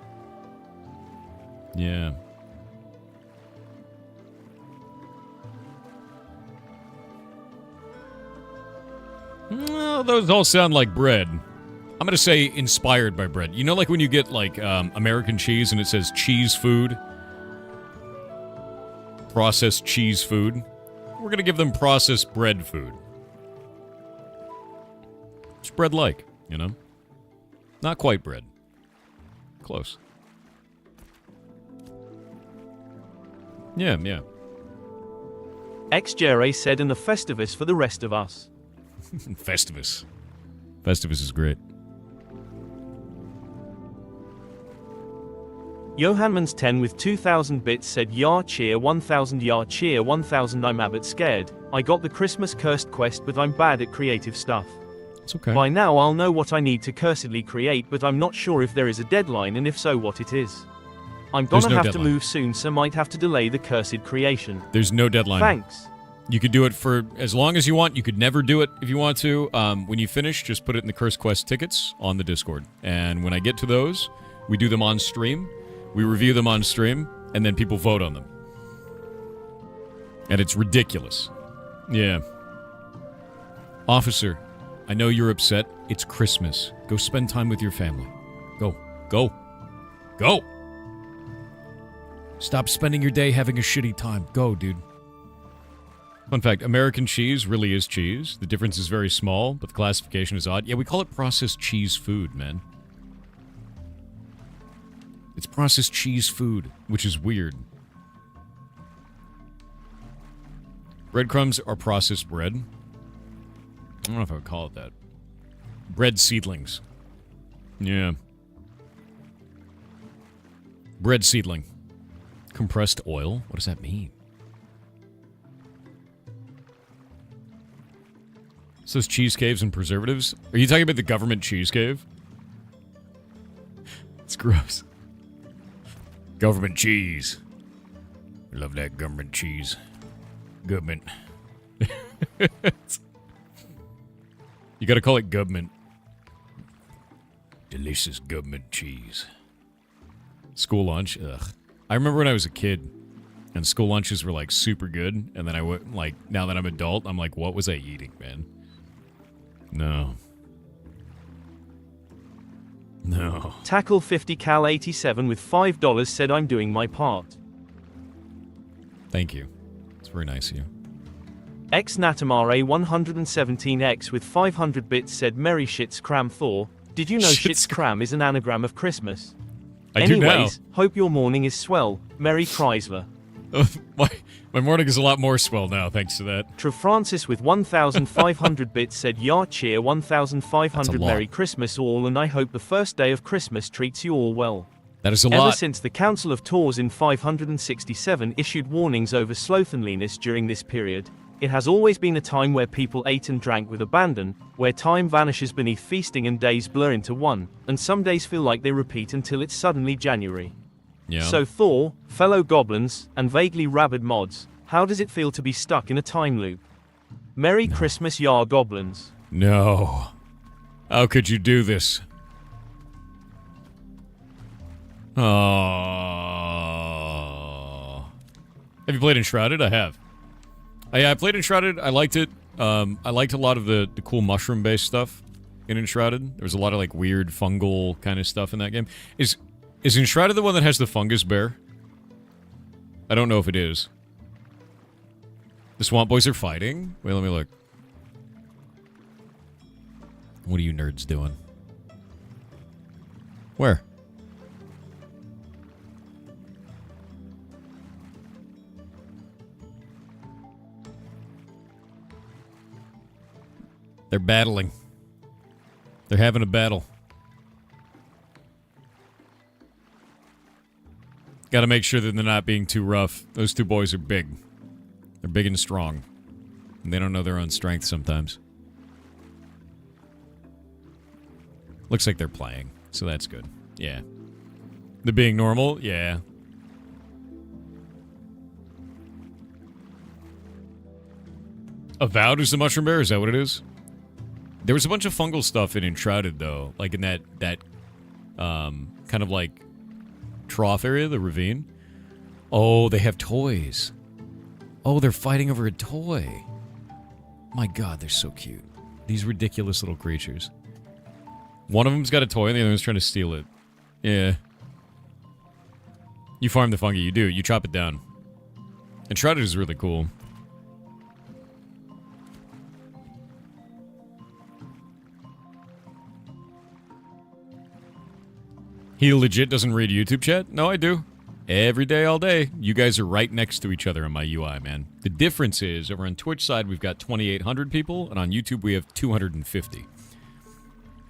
Yeah. Well, those all sound like bread. I'm going to say inspired by bread. You know, like when you get, like, American cheese and it says cheese food? Processed cheese food. We're going to give them processed bread food. It's bread-like, you know? Not quite bread. Close. Yeah, yeah. XJRA said in the Festivus for the rest of us. Festivus. Festivus is great. Johanmans 10 with 2,000 bits said yar cheer 1,000 yar cheer 1,000 I'm a bit scared. I got the Christmas cursed quest but I'm bad at creative stuff. It's okay. By now I'll know what I need to cursedly create but I'm not sure if there is a deadline and if so what it is. I'm gonna have to move soon so might have to delay the cursed creation. There's no deadline. Thanks. You could do it for as long as you want. You could never do it if you want to. When you finish, just put it in the Curse Quest tickets on the Discord. And when I get to those, we do them on stream. We review them on stream, and then people vote on them. And it's ridiculous. Yeah. Officer, I know you're upset. It's Christmas. Go spend time with your family. Go. Go. Go! Stop spending your day having a shitty time. Go, dude. Fun fact, American cheese really is cheese. The difference is very small, but the classification is odd. Yeah, we call it processed cheese food, man. It's processed cheese food, which is weird. Breadcrumbs are processed bread. I don't know if I would call it that. Bread seedlings. Yeah. Bread seedling. Compressed oil? What does that mean? It says cheese caves and preservatives. Are you talking about the government cheese cave? It's gross. Government cheese. I love that government cheese. Government. You gotta call it government. Delicious government cheese. School lunch? Ugh. I remember when I was a kid, and school lunches were, like, super good, and then I went, like, now that I'm adult, I'm like, what was I eating, man? No. No. Tackle 50 Cal 87 with $5 said I'm doing my part. Thank you. It's very nice of you. X Natamare 117X with 500 bits said Merry Shits Cram 4. Did you know Shits Cram is an anagram of Christmas? Anyways, hope your morning is swell. Merry Chrysler. My morning is a lot more swell now, thanks to that. Tre Francis with 1,500 bits said yar cheer 1,500 Merry Christmas all and I hope the first day of Christmas treats you all well. That is a lot. Ever since the Council of Tours in 567 issued warnings over slovenliness during this period, it has always been a time where people ate and drank with abandon, where time vanishes beneath feasting and days blur into one, and some days feel like they repeat until it's suddenly January. Yeah. So Thor, fellow goblins, and vaguely rabid mods, how does it feel to be stuck in a time loop? Merry Christmas, yar goblins. No. How could you do this? Oh. Have you played Enshrouded? I have. I played Enshrouded. I liked it. I liked a lot of the cool mushroom-based stuff in Enshrouded. There was a lot of, like, weird fungal kind of stuff in that game. Is Enshrouded the one that has the fungus bear? I don't know if it is. The Swamp Boys are fighting? Wait, let me look. What are you nerds doing? Where? They're battling. They're having a battle. Gotta make sure that they're not being too rough. Those two boys are big. They're big and strong. And they don't know their own strength sometimes. Looks like they're playing, so that's good. Yeah. They're being normal? Yeah. Avowed is the mushroom bear? Is that what it is? There was a bunch of fungal stuff in Enshrouded, though. Like in that kind of like trough area, the ravine. Oh, they have toys. Oh, they're fighting over a toy. My god, they're so cute. These ridiculous little creatures. One of them's got a toy and the other one's trying to steal it. Yeah. You farm the fungi, you do. You chop it down. Enshrouded is really cool. He legit doesn't read YouTube chat? No, I do. Every day, all day. You guys are right next to each other in my UI, man. The difference is, over on Twitch side, we've got 2,800 people, and on YouTube, we have 250.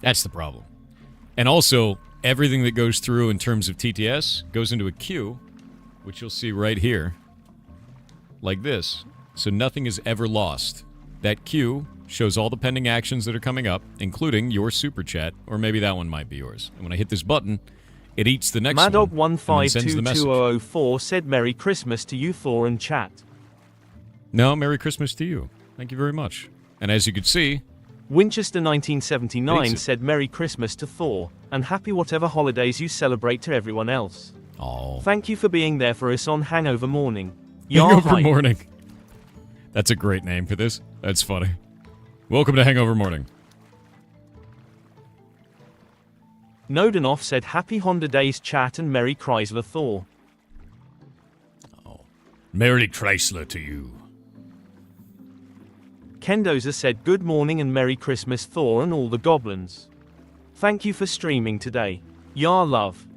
That's the problem. And also, everything that goes through in terms of TTS goes into a queue, which you'll see right here, like this. So nothing is ever lost. That queue shows all the pending actions that are coming up, including your super chat, or maybe that one might be yours. And when I hit this button, it eats the next Madog one and then sends the message. 152204 said Merry Christmas to you, Thor, and chat. No, Merry Christmas to you. Thank you very much. And as you can see, Winchester 1979 said Merry Christmas to Thor, and happy whatever holidays you celebrate to everyone else. Oh. Thank you for being there for us on Hangover Morning. Hangover Morning. That's a great name for this. That's funny. Welcome to Hangover Morning. Nodenoff said Happy Honda Days chat and Merry Chrysler Thor. Oh. Merry Chrysler to you. Kendoza said good morning and Merry Christmas Thor and all the goblins. Thank you for streaming today. Yar love.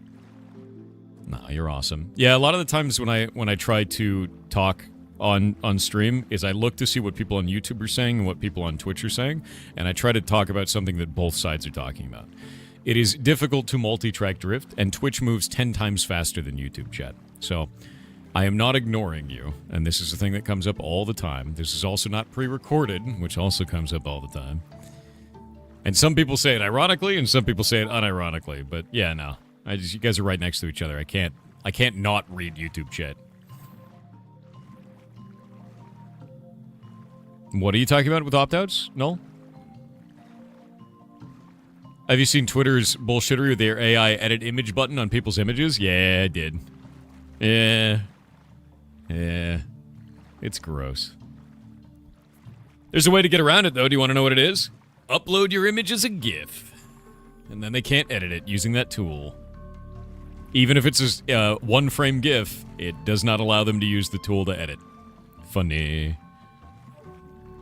Nah, you're awesome. Yeah, a lot of the times when I try to talk on stream is I look to see what people on YouTube are saying and what people on Twitch are saying, and I try to talk about something that both sides are talking about. It is difficult to multi-track drift, and Twitch moves 10 times faster than YouTube chat. So, I am not ignoring you, and this is a thing that comes up all the time. This is also not pre-recorded, which also comes up all the time. And some people say it ironically, and some people say it unironically, but yeah, no. You guys are right next to each other. I can't not read YouTube chat. What are you talking about with opt-outs? No? Have you seen Twitter's bullshittery with their AI edit image button on people's images? Yeah, I did. Yeah. It's gross. There's a way to get around it, though. Do you want to know what it is? Upload your image as a GIF. And then they can't edit it using that tool. Even if it's a one-frame GIF, it does not allow them to use the tool to edit. Funny.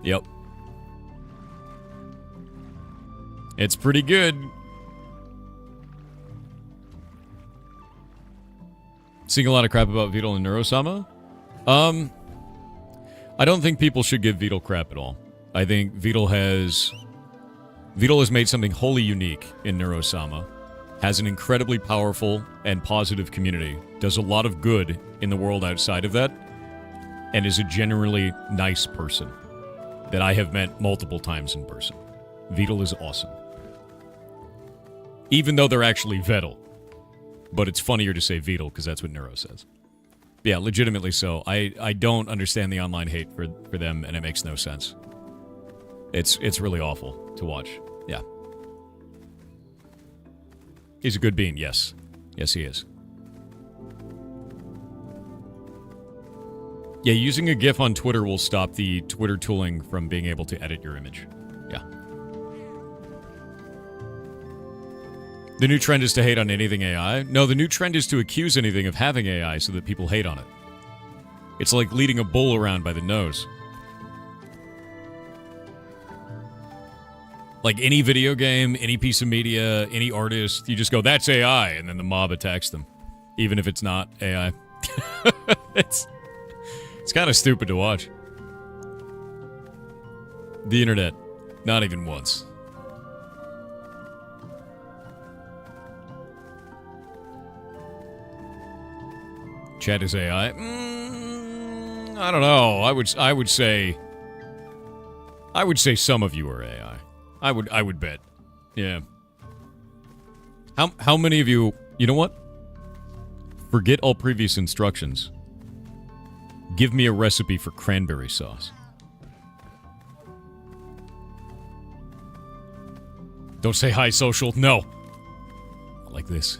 Yep. It's pretty good. Seeing a lot of crap about Beetle and Neurosama? I don't think people should give Beetle crap at all. I think Beetle has made something wholly unique in Neurosama, has an incredibly powerful and positive community, does a lot of good in the world outside of that, and is a generally nice person that I have met multiple times in person. Beetle is awesome. Even though they're actually Vettel. But it's funnier to say Beetle because that's what Neuro says. Yeah, legitimately so. I don't understand the online hate for them, and it makes no sense. It's really awful to watch. Yeah. He's a good bean, yes. Yes, he is. Yeah, using a GIF on Twitter will stop the Twitter tooling from being able to edit your image. Yeah. The new trend is to hate on anything AI. No, the new trend is to accuse anything of having AI so that people hate on it. It's like leading a bull around by the nose. Like any video game, any piece of media, any artist, you just go, that's AI, and then the mob attacks them. Even if it's not AI. It's kind of stupid to watch. The internet. Not even once. Chat is AI. I don't know. I would say I would say some of you are AI. I would bet. Yeah. How many of you... You know what? Forget all previous instructions. Give me a recipe for cranberry sauce. Don't say hi, social. No. Like this.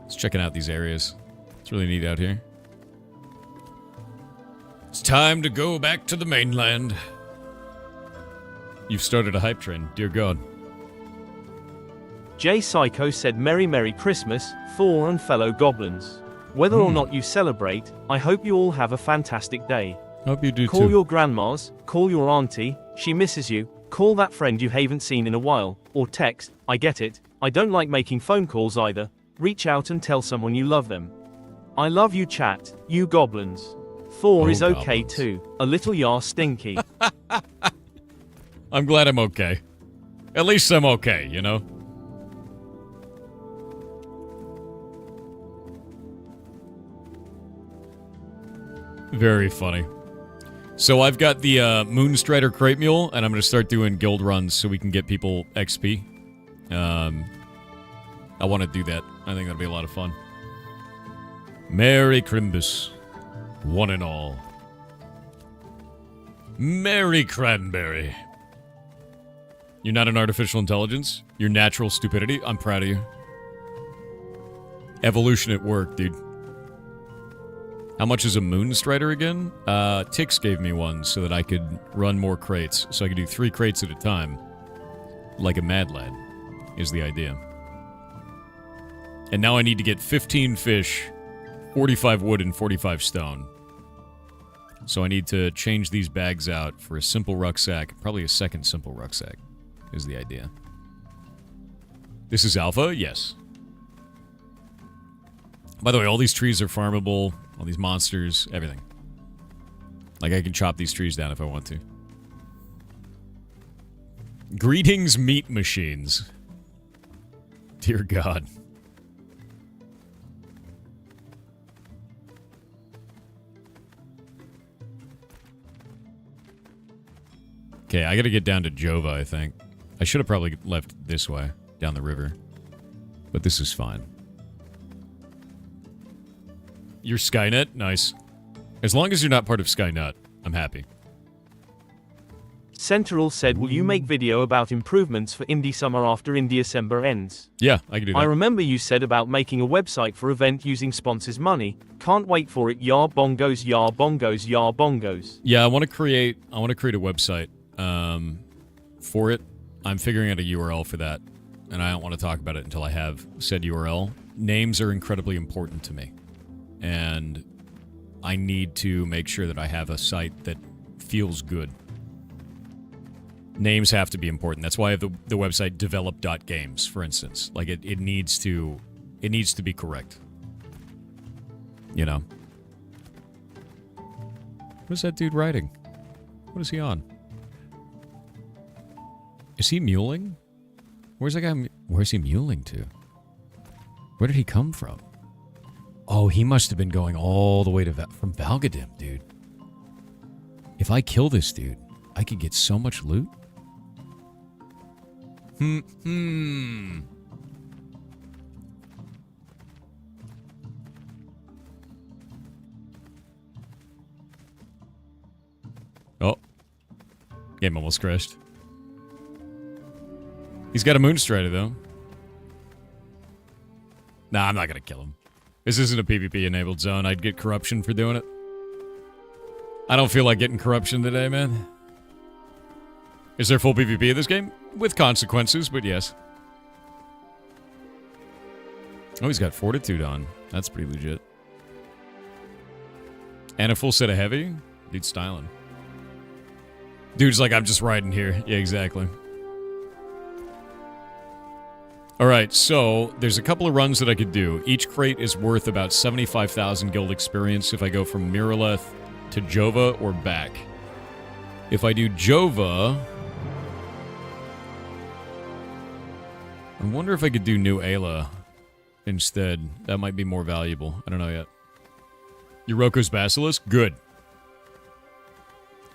Just checking out these areas. It's really neat out here. It's time to go back to the mainland. You've started a hype train, dear God. Jay Psycho said Merry Christmas, Thor and fellow goblins. Whether or not you celebrate, I hope you all have a fantastic day. Hope you do too. Call your grandmas, call your auntie, she misses you, call that friend you haven't seen in a while, or text, I get it, I don't like making phone calls either, reach out and tell someone you love them. I love you chat, you goblins. Thor is okay goblins. too, a little yar stinky. I'm glad I'm okay. At least I'm okay, you know? Very funny. So I've got the Moonstrider Crate Mule, and I'm going to start doing guild runs so we can get people XP. I want to do that. I think that'll be a lot of fun. Merry Crimbus, one and all. Merry Cranberry. You're not an artificial intelligence. You're natural stupidity. I'm proud of you. Evolution at work, dude. How much is a Moonstrider again? Tix gave me one so that I could run more crates. So I could do 3 crates at a time. Like a mad lad, is the idea. And now I need to get 15 fish, 45 wood, and 45 stone. So I need to change these bags out for a simple rucksack. Probably a second simple rucksack, is the idea. This is alpha? Yes. By the way, all these trees are farmable. All these monsters, everything. Like, I can chop these trees down if I want to. Greetings, meat machines. Dear God. Okay, I gotta get down to Jova, I think. I should have probably left this way, down the river. But this is fine. You're Skynet? Nice. As long as you're not part of Skynet, I'm happy. Central said, will you make video about improvements for Indie Summer after Indie December ends? Yeah, I can do that. I remember you said about making a website for event using sponsors' money. Can't wait for it. Yar bongos, yar bongos, yar bongos. Yeah, I want to create a website for it. I'm figuring out a URL for that, and I don't want to talk about it until I have said URL. Names are incredibly important to me. And I need to make sure that I have a site that feels good. Names have to be important. That's why I have the website develop.games, for instance. Like, it needs to be correct. You know? What is that dude writing? What is he on? Is he muling? Where's that guy? Where's he muling to? Where did he come from? Oh, he must have been going all the way to from Valgadim, dude. If I kill this dude, I could get so much loot. Oh. Game almost crashed. He's got a Moonstrider, though. Nah, I'm not gonna kill him. This isn't a PvP-enabled zone. I'd get corruption for doing it. I don't feel like getting corruption today, man. Is there full PvP in this game? With consequences, but yes. Oh, he's got Fortitude on. That's pretty legit. And a full set of heavy? Dude's styling. Dude's like, I'm just riding here. Yeah, exactly. Alright, so there's a couple of runs that I could do. Each crate is worth about 75,000 guild experience if I go from Miraleth to Jova or back. If I do Jova... I wonder if I could do New Ayla instead. That might be more valuable. I don't know yet. Your Roko's Basilisk? Good.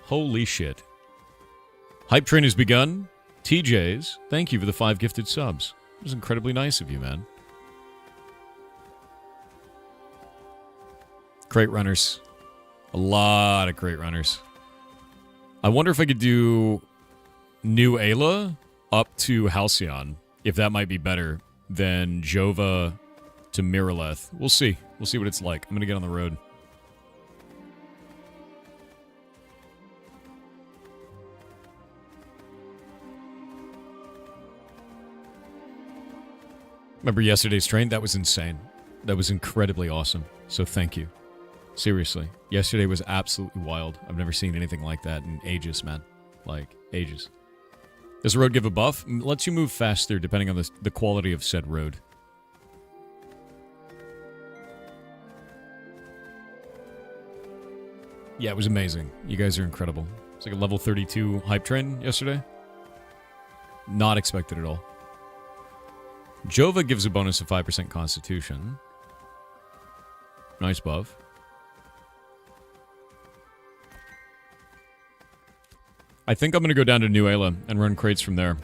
Holy shit. Hype train has begun. TJ's, thank you for the 5 gifted subs. It was incredibly nice of you, man. Crate runners. A lot of crate runners. I wonder if I could do New Ayla up to Halcyon, if that might be better than Jova to Miraleth. We'll see. We'll see what it's like. I'm going to get on the road. Remember yesterday's train? That was insane. That was incredibly awesome. So thank you. Seriously. Yesterday was absolutely wild. I've never seen anything like that in ages, man. Like, ages. Does the road give a buff? Lets you move faster depending on the quality of said road. Yeah, it was amazing. You guys are incredible. It's like a level 32 hype train yesterday. Not expected at all. Jova gives a bonus of 5% constitution. Nice buff. I think I'm going to go down to New Ayla and run crates from there.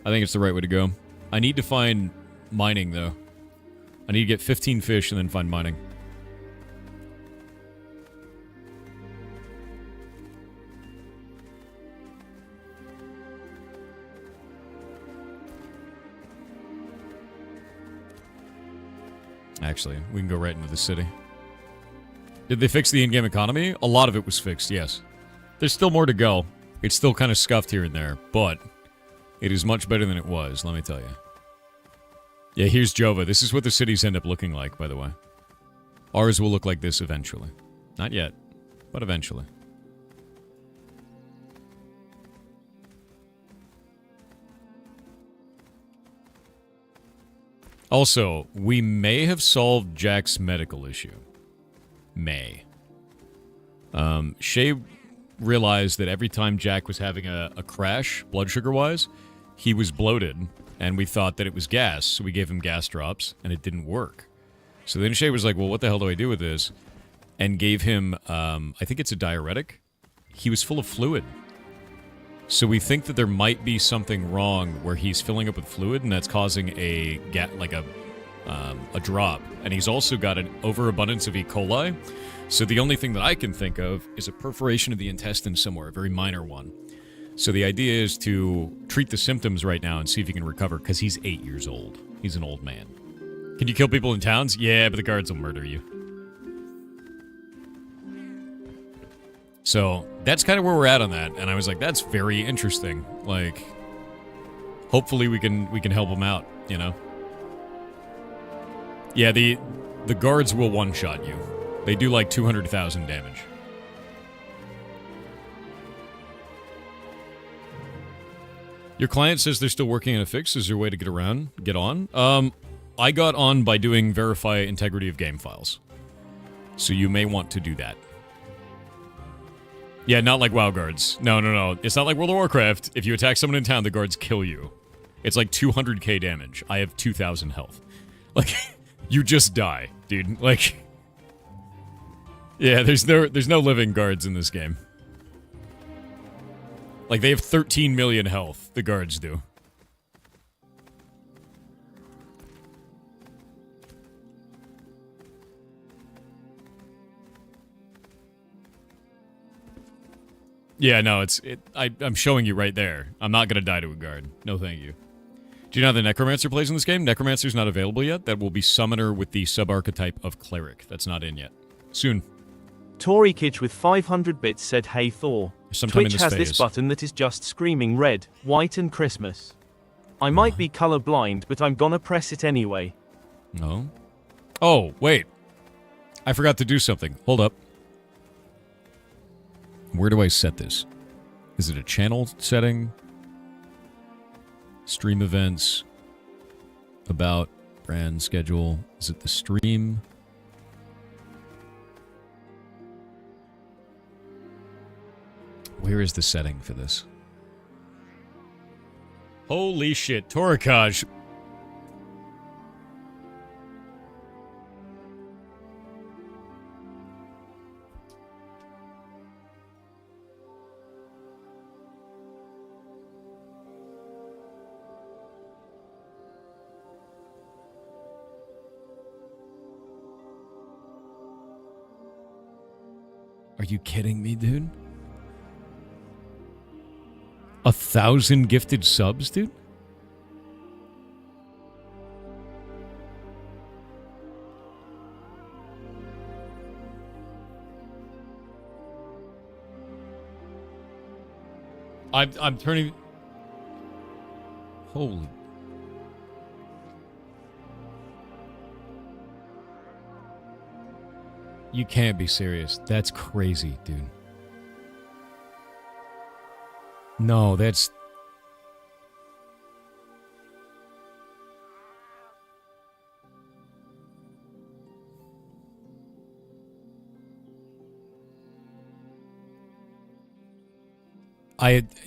I think it's the right way to go. I need to find mining, though. I need to get 15 fish and then find mining. Actually, we can go right into the city. Did they fix the in-game economy? A lot of it was fixed, yes. There's still more to go. It's still kind of scuffed here and there, but it is much better than it was, let me tell you. Yeah, here's Jova. This is what the cities end up looking like, by the way. Ours will look like this eventually. Not yet, but eventually. Also, we may have solved Jack's medical issue. May. Shay realized that every time Jack was having a crash, blood sugar-wise, he was bloated, and we thought that it was gas, so we gave him gas drops, and it didn't work. So then Shay was like, well, what the hell do I do with this? And gave him, I think it's a diuretic. He was full of fluid. So we think that there might be something wrong where he's filling up with fluid, and that's causing a drop. And he's also got an overabundance of E. coli. So the only thing that I can think of is a perforation of the intestine somewhere, a very minor one. So the idea is to treat the symptoms right now and see if he can recover, because he's 8 years old. He's an old man. Can you kill people in towns? Yeah, but the guards will murder you. So that's kind of where we're at on that, and I was like, that's very interesting. Like, hopefully we can help him out, you know? Yeah, the guards will one-shot you. They do like 200,000 damage. Your client says they're still working on a fix. Is there a way to get on? I got on by doing verify integrity of game files. So you may want to do that. Yeah, not like WoW guards. No. It's not like World of Warcraft. If you attack someone in town, the guards kill you. It's like 200k damage. I have 2,000 health. Like, you just die, dude. Like, yeah, there's no living guards in this game. Like, they have 13 million health, the guards do. Yeah, no, I'm showing you right there. I'm not gonna die to a guard. No thank you. Do you know how the Necromancer plays in this game? Necromancer's not available yet. That will be Summoner with the sub-archetype of Cleric. That's not in yet. Soon. Tory Kitch with 500 bits said, hey Thor. Sometime Twitch has this button that is just screaming red, white and Christmas. I might be colorblind, but I'm gonna press it anyway. No? Oh, wait. I forgot to do something. Hold up. Where do I set this? Is it a channel setting? Stream events? About? Brand schedule? Is it the stream? Where is the setting for this? Holy shit, Torikaj. Are you kidding me, dude? 1,000 gifted subs, dude? I'm turning... Holy... You can't be serious. That's crazy, dude. No, that's...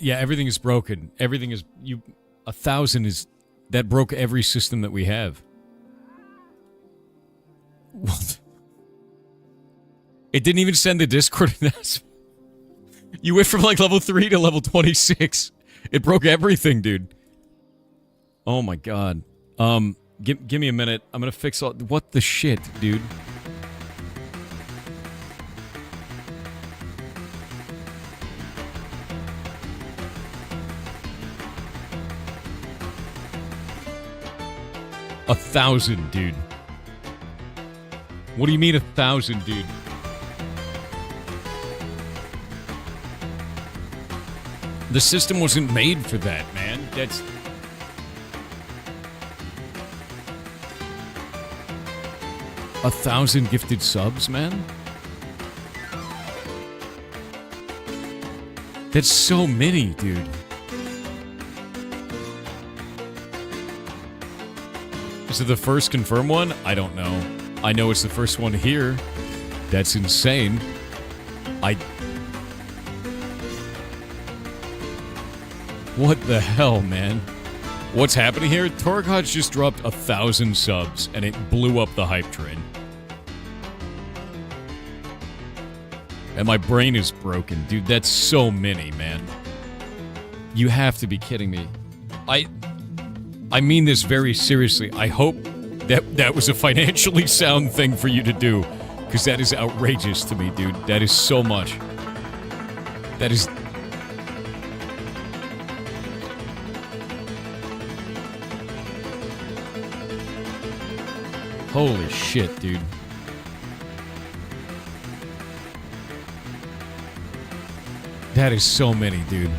Yeah, everything is broken. Everything is... 1,000 is... That broke every system that we have. What? It didn't even send the Discord announcement. You went from like level 3 to level 26. It broke everything, dude. Oh my god. Give me a minute. I'm gonna fix all... What the shit, dude? A 1,000, dude. What do you mean 1,000, dude? The system wasn't made for that, man. That's... A 1,000 gifted subs, man? That's so many, dude. Is it the first confirmed one? I don't know. I know it's the first one here. That's insane. What the hell, man? What's happening here? Torikaj just dropped 1,000 subs, and it blew up the hype train. And my brain is broken. Dude, that's so many, man. You have to be kidding me. I mean this very seriously. I hope that was a financially sound thing for you to do. Because that is outrageous to me, dude. That is so much. That is... Holy shit, dude. That is so many, dude.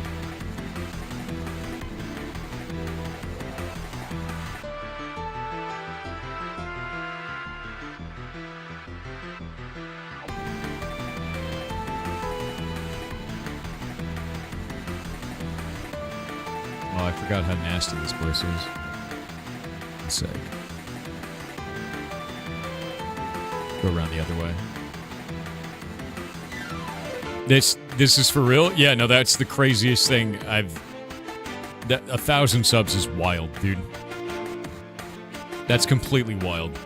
Oh, I forgot how nasty this place is. One sec. Go around the other way. This is for real? Yeah, no, that's the craziest thing I've... 1,000 subs is wild, dude. That's completely wild.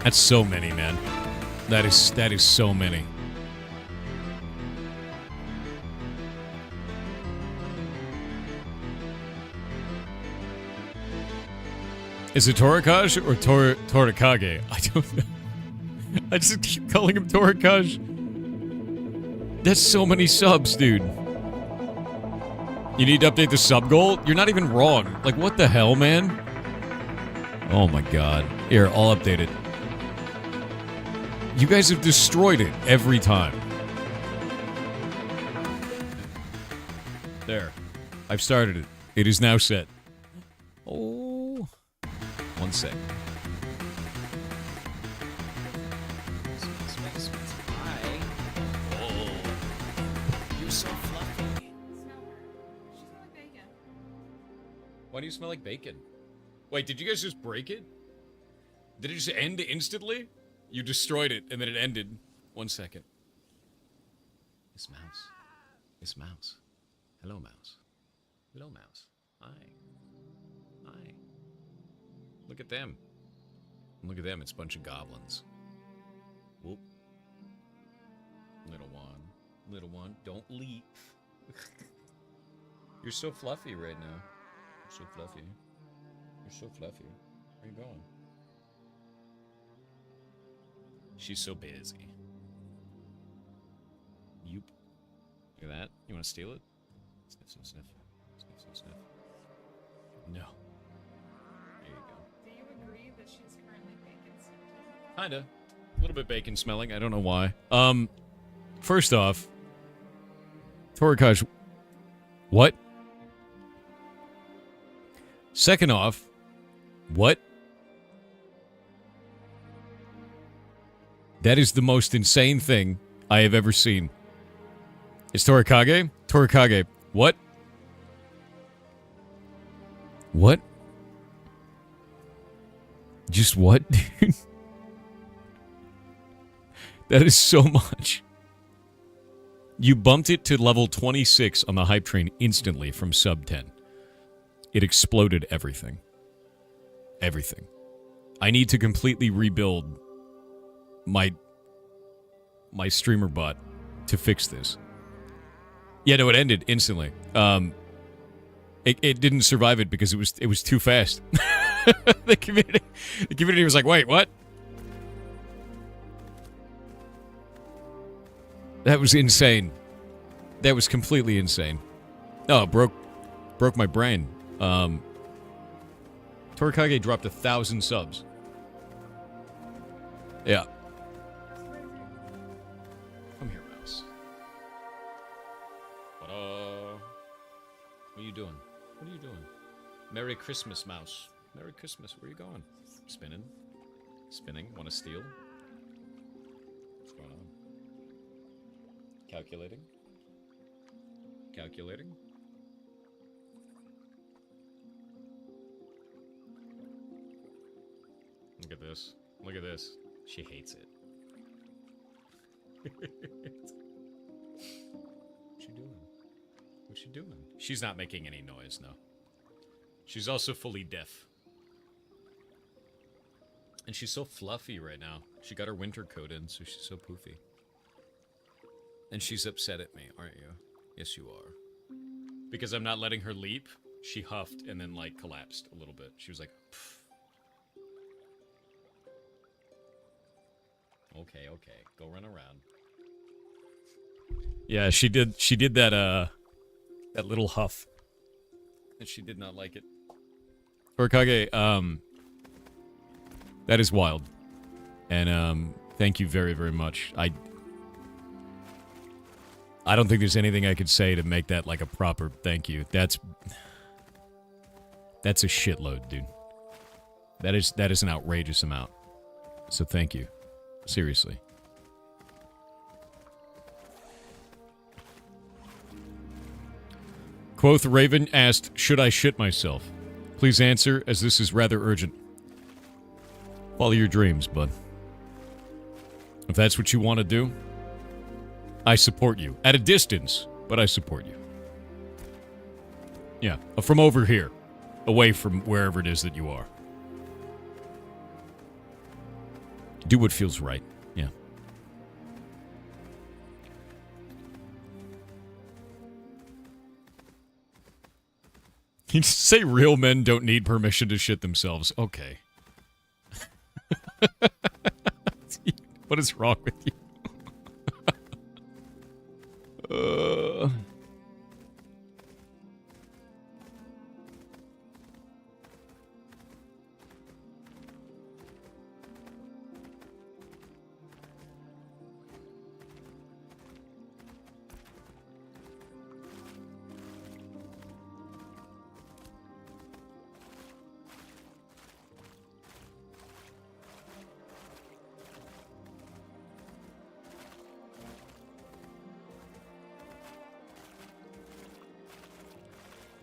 That's so many, man. That is so many. Is it Torikaj or Torikage? I don't know. I just keep calling him Torikaj. That's so many subs, dude. You need to update the sub goal? You're not even wrong. Like, what the hell, man? Oh my god. Here, I'll update it. You guys have destroyed it every time. There. I've started it. It is now set. Oh. 1 sec. Hi. Oh. You're so fluffy. She smell like bacon. Why do you smell like bacon? Wait, did you guys just break it? Did it just end instantly? You destroyed it, and then it ended. 1 second. Miss Mouse. Miss Mouse. Hello, Mouse. Hello, Mouse. Hi. Hi. Look at them. Look at them, it's a bunch of goblins. Whoop. Little one, don't leap. You're so fluffy right now. So fluffy. You're so fluffy. Where are you going? She's so busy. Yoop. Look at that. You want to steal it? Sniff, sniff, sniff. Sniff, sniff, sniff. No. There you go. Do you agree that she's currently bacon scented? Kinda. A little bit bacon smelling. I don't know why. First off, Torikaj, what? Second off, what? That is the most insane thing I have ever seen. It's Torikage? Torikage, what? What? Just what, dude? That is so much. You bumped it to level 26 on the hype train instantly from sub 10. It exploded everything. Everything. I need to completely rebuild my streamer bot to fix this. Yeah, no, it ended instantly. It didn't survive it because it was too fast. the community was like, wait, what? That was insane. That was completely insane. Oh, broke my brain. Torikage dropped 1,000 subs. Yeah. Come here, mouse. What are you doing? What are you doing? Merry Christmas, mouse. Merry Christmas. Where are you going? Spinning. Spinning. Want to steal? What's going on? Calculating. Calculating. Look at this. Look at this. She hates it. What's she doing? What's she doing? She's not making any noise, no. She's also fully deaf. And she's so fluffy right now. She got her winter coat in, so she's so poofy. And she's upset at me, aren't you? Yes, you are. Because I'm not letting her leap, she huffed and then, like, collapsed a little bit. She was like, pfft. Okay, okay. Go run around. Yeah, she did that, that little huff. And she did not like it. Torikage, that is wild. And, thank you very, very much. I don't think there's anything I could say to make that like a proper thank you. That's a shitload, dude. That is an outrageous amount. So thank you. Seriously. Quoth Raven asked, should I shit myself? Please answer, as this is rather urgent. Follow your dreams, bud. If that's what you want to do, I support you. At a distance, but I support you. Yeah, from over here. Away from wherever it is that you are. Do what feels right. Yeah. You just say real men don't need permission to shit themselves. Okay. What is wrong with you?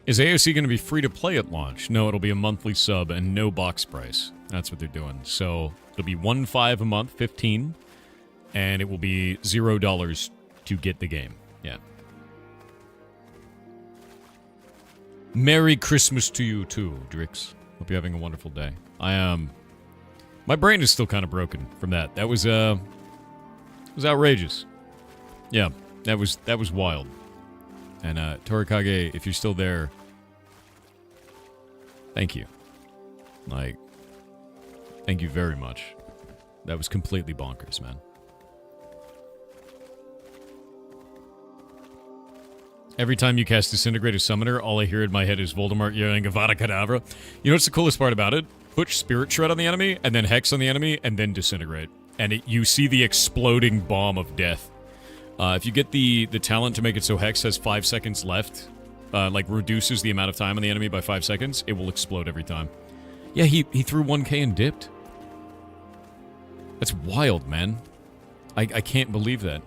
Is AOC going to be free to play at launch? No, it'll be a monthly sub and no box price. That's what they're doing. So it'll be $1.5 a month, 15, and it will be $0 to get the game. Yeah. Merry Christmas to you too, Drix. Hope you're having a wonderful day. My brain is still kind of broken from that. That was outrageous. Yeah, that was wild. And, Torikage, if you're still there, Thank you. Like, thank you very much. That was completely bonkers, man. Every time you cast Disintegrate a Summoner, all I hear in my head is Voldemort yelling Avada Kedavra. You know what's the coolest part about it? Put Spirit Shred on the enemy, and then Hex on the enemy, and then Disintegrate. And you see the exploding bomb of death. If you get the talent to make it so Hex has 5 seconds left, like reduces the amount of time on the enemy by 5 seconds, it will explode every time. Yeah, he threw 1k and dipped. That's wild, man. I can't believe that.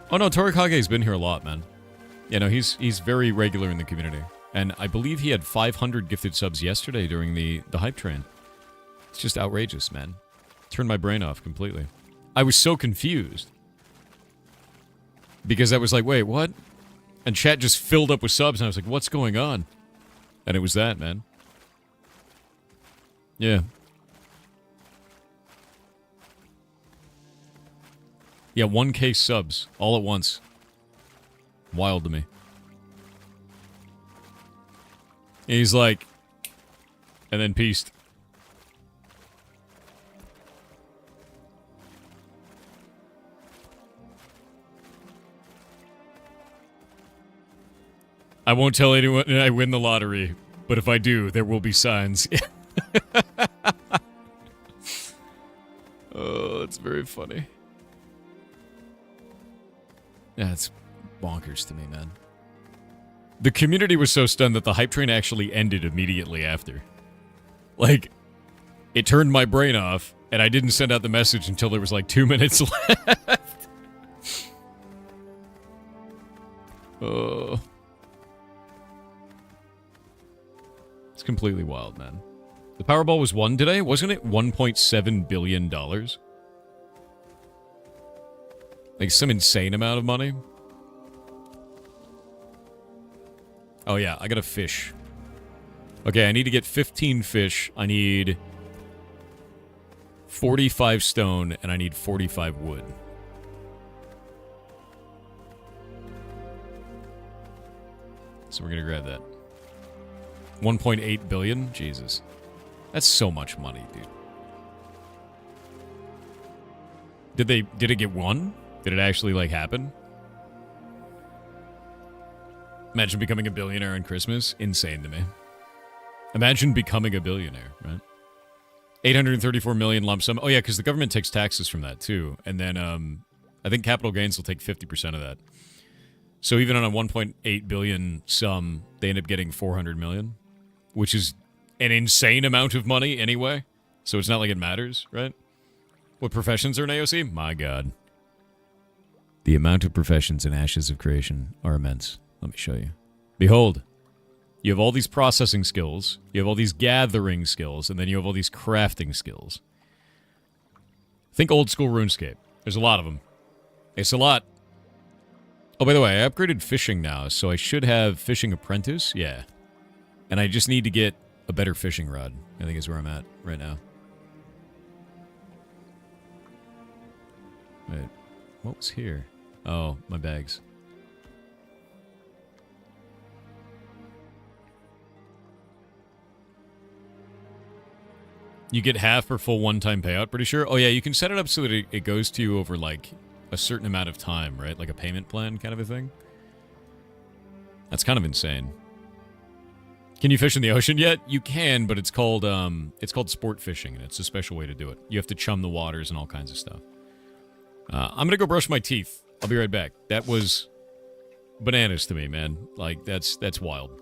Oh no, Torikage's been here a lot, man. You know, he's very regular in the community. And I believe he had 500 gifted subs yesterday during the hype train. It's just outrageous, man. Turned my brain off completely. I was so confused. Because I was like, wait, what? And chat just filled up with subs, and I was like, what's going on? And it was that, man. Yeah. Yeah, 1k subs, all at once. Wild to me. And he's like... And then peaced. I won't tell anyone I win the lottery, but if I do, there will be signs. Oh, that's very funny. Yeah, it's bonkers to me, man. The community was so stunned that the hype train actually ended immediately after. Like, it turned my brain off, and I didn't send out the message until there was like 2 minutes left. Oh. It's completely wild, man. The Powerball was won today? Wasn't it $1.7 billion? Like some insane amount of money? Oh yeah, I got a fish. Okay, I need to get 15 fish. I need 45 stone, and I need 45 wood. So we're gonna grab that. 1.8 billion? Jesus. That's so much money, dude. Did it get won? Did it actually, like, happen? Imagine becoming a billionaire on Christmas. Insane to me. Imagine becoming a billionaire, right? 834 million lump sum. Oh, yeah, because the government takes taxes from that, too. And then, I think capital gains will take 50% of that. So even on a 1.8 billion sum, they end up getting 400 million, which is an insane amount of money anyway. So it's not like it matters, right? What professions are in AOC? My God. The amount of professions in Ashes of Creation are immense. Let me show you. Behold, you have all these processing skills, you have all these gathering skills, and then you have all these crafting skills. Think old school RuneScape. There's a lot of them. It's a lot. Oh, by the way, I upgraded fishing now, so I should have Fishing Apprentice. Yeah. And I just need to get a better fishing rod, I think is where I'm at right now. Wait, what was here? Oh, my bags. You get half for full one-time payout, pretty sure? Oh, yeah, you can set it up so that it goes to you over, like, a certain amount of time, right? Like a payment plan kind of a thing. That's kind of insane. Can you fish in the ocean yet? You can, but it's called sport fishing, and it's a special way to do it. You have to chum the waters and all kinds of stuff. I'm gonna go brush my teeth. I'll be right back. That was bananas to me, man. Like, that's wild.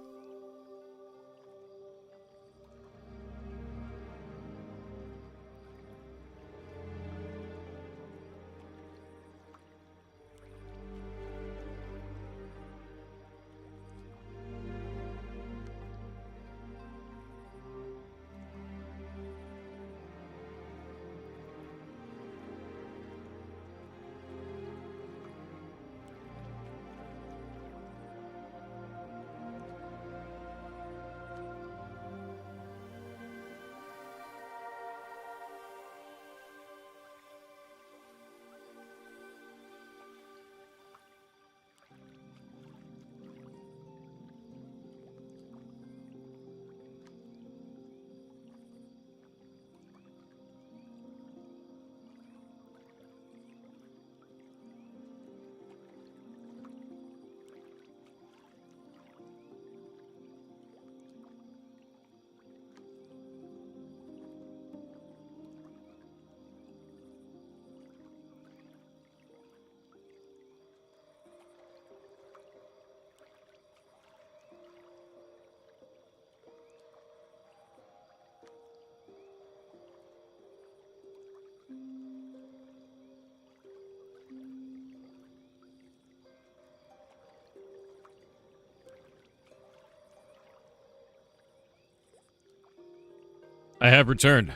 I have returned.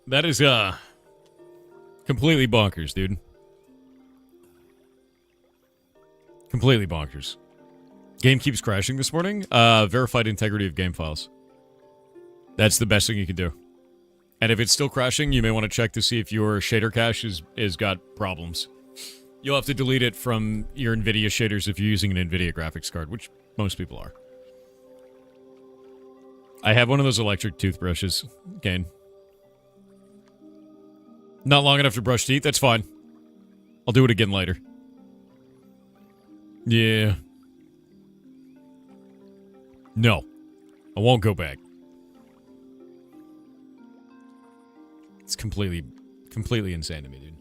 That is, completely bonkers, dude. Completely bonkers. Game keeps crashing this morning. Verified integrity of game files. That's the best thing you can do. And if it's still crashing, you may want to check to see if your shader cache is got problems. You'll have to delete it from your NVIDIA shaders if you're using an NVIDIA graphics card, which most people are. I have one of those electric toothbrushes, Kane. Not long enough to brush teeth, that's fine. I'll do it again later. Yeah. No. I won't go back. It's completely insane to me, dude.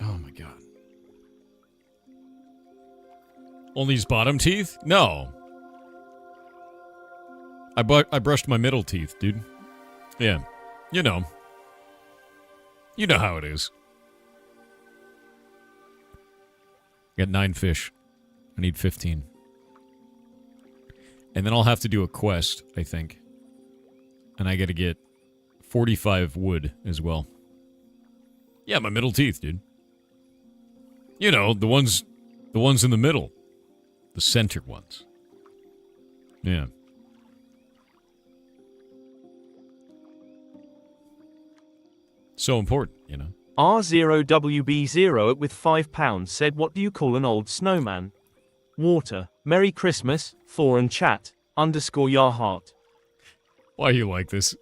Oh my god. Only his bottom teeth? No. I brushed my middle teeth, dude. Yeah. You know. You know how it is. Got 9 fish. I need 15. And then I'll have to do a quest, I think. And I gotta get 45 wood as well. Yeah, my middle teeth, dude. You know, the ones in the middle. The center ones. Yeah. So important, you know. R0WB0 with £5 said, what do you call an old snowman? Water. Merry Christmas, Thor and chat, _ your heart. Why you like this?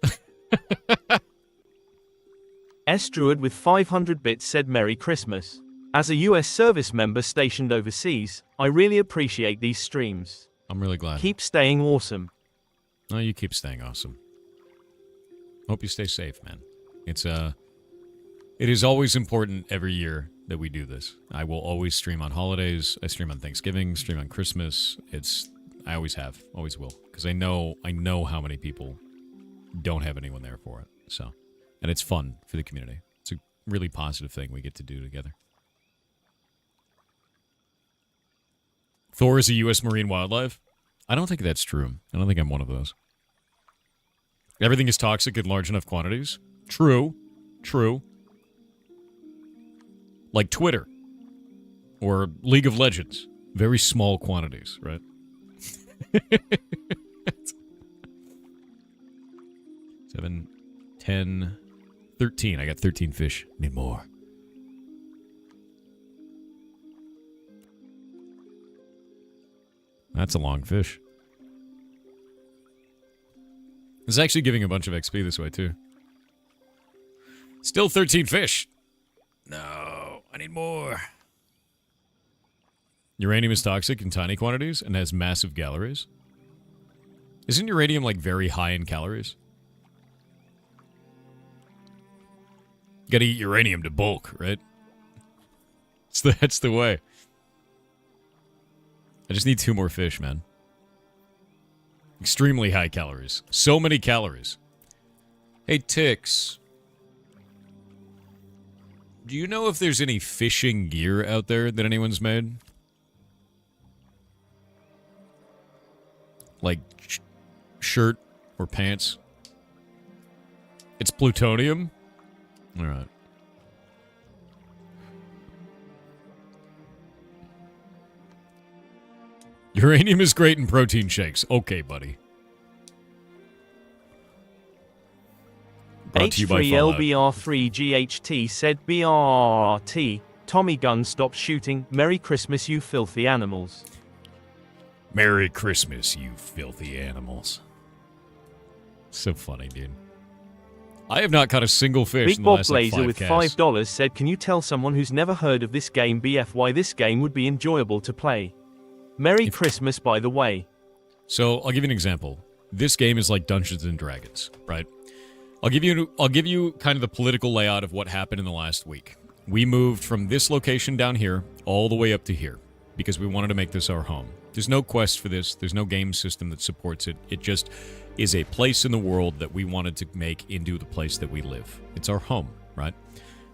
S. Druid with 500 bits said, Merry Christmas. As a US service member stationed overseas, I really appreciate these streams. I'm really glad. Keep staying awesome. No, you keep staying awesome. Hope you stay safe, man. It is always important every year that we do this. I will always stream on holidays. I stream on Thanksgiving, stream on Christmas. I always have, always will, because I know how many people don't have anyone there for it. So, and it's fun for the community. It's a really positive thing we get to do together. Thor is a U.S. Marine wildlife? I don't think that's true. I don't think I'm one of those. Everything is toxic in large enough quantities? True. True. Like Twitter. Or League of Legends. Very small quantities, right? 7, 10, 13. I got 13 fish. Need more. That's a long fish. It's actually giving a bunch of XP this way, too. Still 13 fish. No, I need more. Uranium is toxic in tiny quantities and has massive calories. Isn't uranium, like, very high in calories? You gotta eat uranium to bulk, right? That's the way. I just need 2 more fish, man. Extremely high calories. So many calories. Hey, Tix. Do you know if there's any fishing gear out there that anyone's made? Like, shirt or pants? It's plutonium? Alright. Uranium is great in protein shakes. Okay, buddy. Brought to you by Fallout. H3LBR3GHT said BRT. Tommy gun stop shooting. Merry Christmas, you filthy animals. Merry Christmas, you filthy animals. So funny, dude. I have not caught a single fish Big in the Bob last Blazer like, with 5 casts. $5 said, can you tell someone who's never heard of this game BF why this game would be enjoyable to play? Merry Christmas, by the way. So, I'll give you an example. This game is like Dungeons and Dragons, right? I'll give you kind of the political layout of what happened in the last week. We moved from this location down here all the way up to here because we wanted to make this our home. There's no quest for this. There's no game system that supports it. It just is a place in the world that we wanted to make into the place that we live. It's our home, right?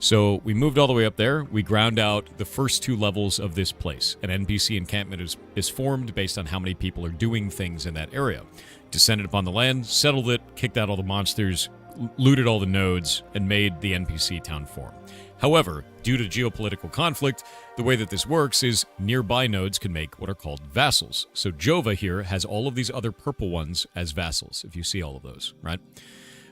So we moved all the way up there. We ground out the first 2 levels of this place. An NPC encampment is formed based on how many people are doing things in that area. Descended upon the land, settled it, kicked out all the monsters, looted all the nodes, and made the NPC town form. However, due to geopolitical conflict, the way that this works is nearby nodes can make what are called vassals. So Jova here has all of these other purple ones as vassals, if you see all of those, right?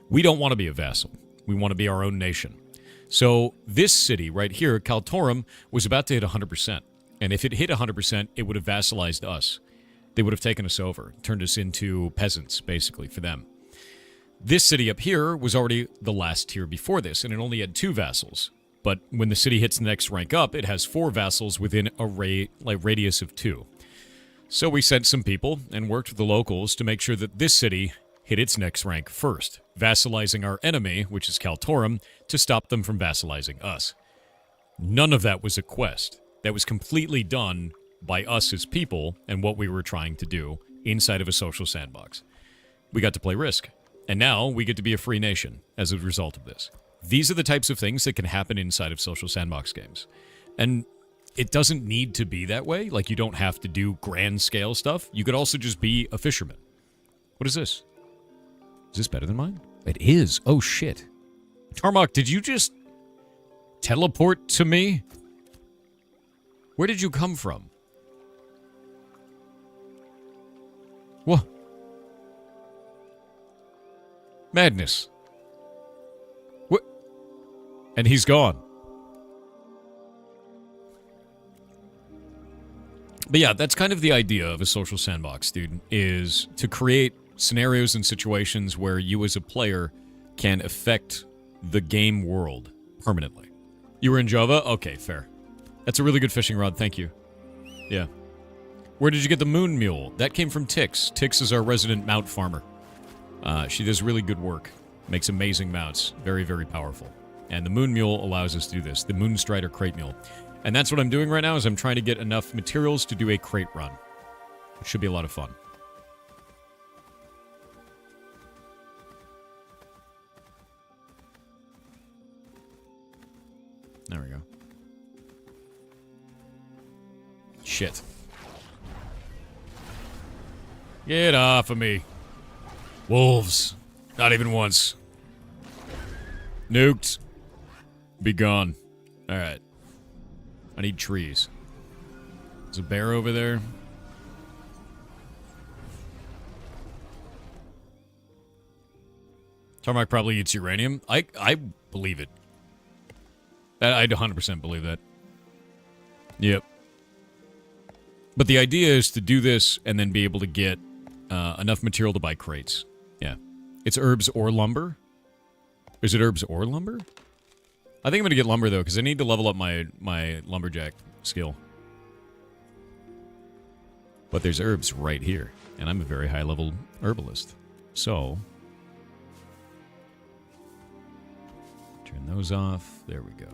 We don't want to be a vassal. We want to be our own nation. So this city right here, Kaltorum, was about to hit 100%. And if it hit 100%, it would have vassalized us. They would have taken us over, turned us into peasants, basically, for them. This city up here was already the last tier before this, and it only had 2 vassals. But when the city hits the next rank up, it has 4 vassals within a radius of 2. So we sent some people and worked with the locals to make sure that this city hit its next rank first, vassalizing our enemy, which is Kaltorum, to stop them from vassalizing us. None of that was a quest. That was completely done by us as people and what we were trying to do inside of a social sandbox. We got to play Risk, and now we get to be a free nation as a result of this. These are the types of things that can happen inside of social sandbox games. And it doesn't need to be that way. Like, you don't have to do grand scale stuff. You could also just be a fisherman. What is this? Is this better than mine? It is. Oh, shit. Tarmok, did you just teleport to me? Where did you come from? What? Madness. What? And he's gone. But yeah, that's kind of the idea of a social sandbox, dude, is to create scenarios and situations where you as a player can affect the game world permanently. You were in Java? Okay, fair. That's a really good fishing rod, thank you. Yeah. Where did you get the moon mule? That came from Tix. Tix is our resident mount farmer. She does really good work. Makes amazing mounts. Very, very powerful. And the moon mule allows us to do this. The moon strider crate mule. And that's what I'm doing right now, is I'm trying to get enough materials to do a crate run. It should be a lot of fun. There we go. Shit. Get off of me. Wolves. Not even once. Nuked. Be gone. Alright. I need trees. There's a bear over there. Tarmac probably eats uranium. I believe it. I'd 100% believe that. Yep. But the idea is to do this and then be able to get enough material to buy crates. Yeah. It's herbs or lumber? Is it herbs or lumber? I think I'm going to get lumber, though, because I need to level up my lumberjack skill. But there's herbs right here, and I'm a very high-level herbalist. So, turn those off. There we go.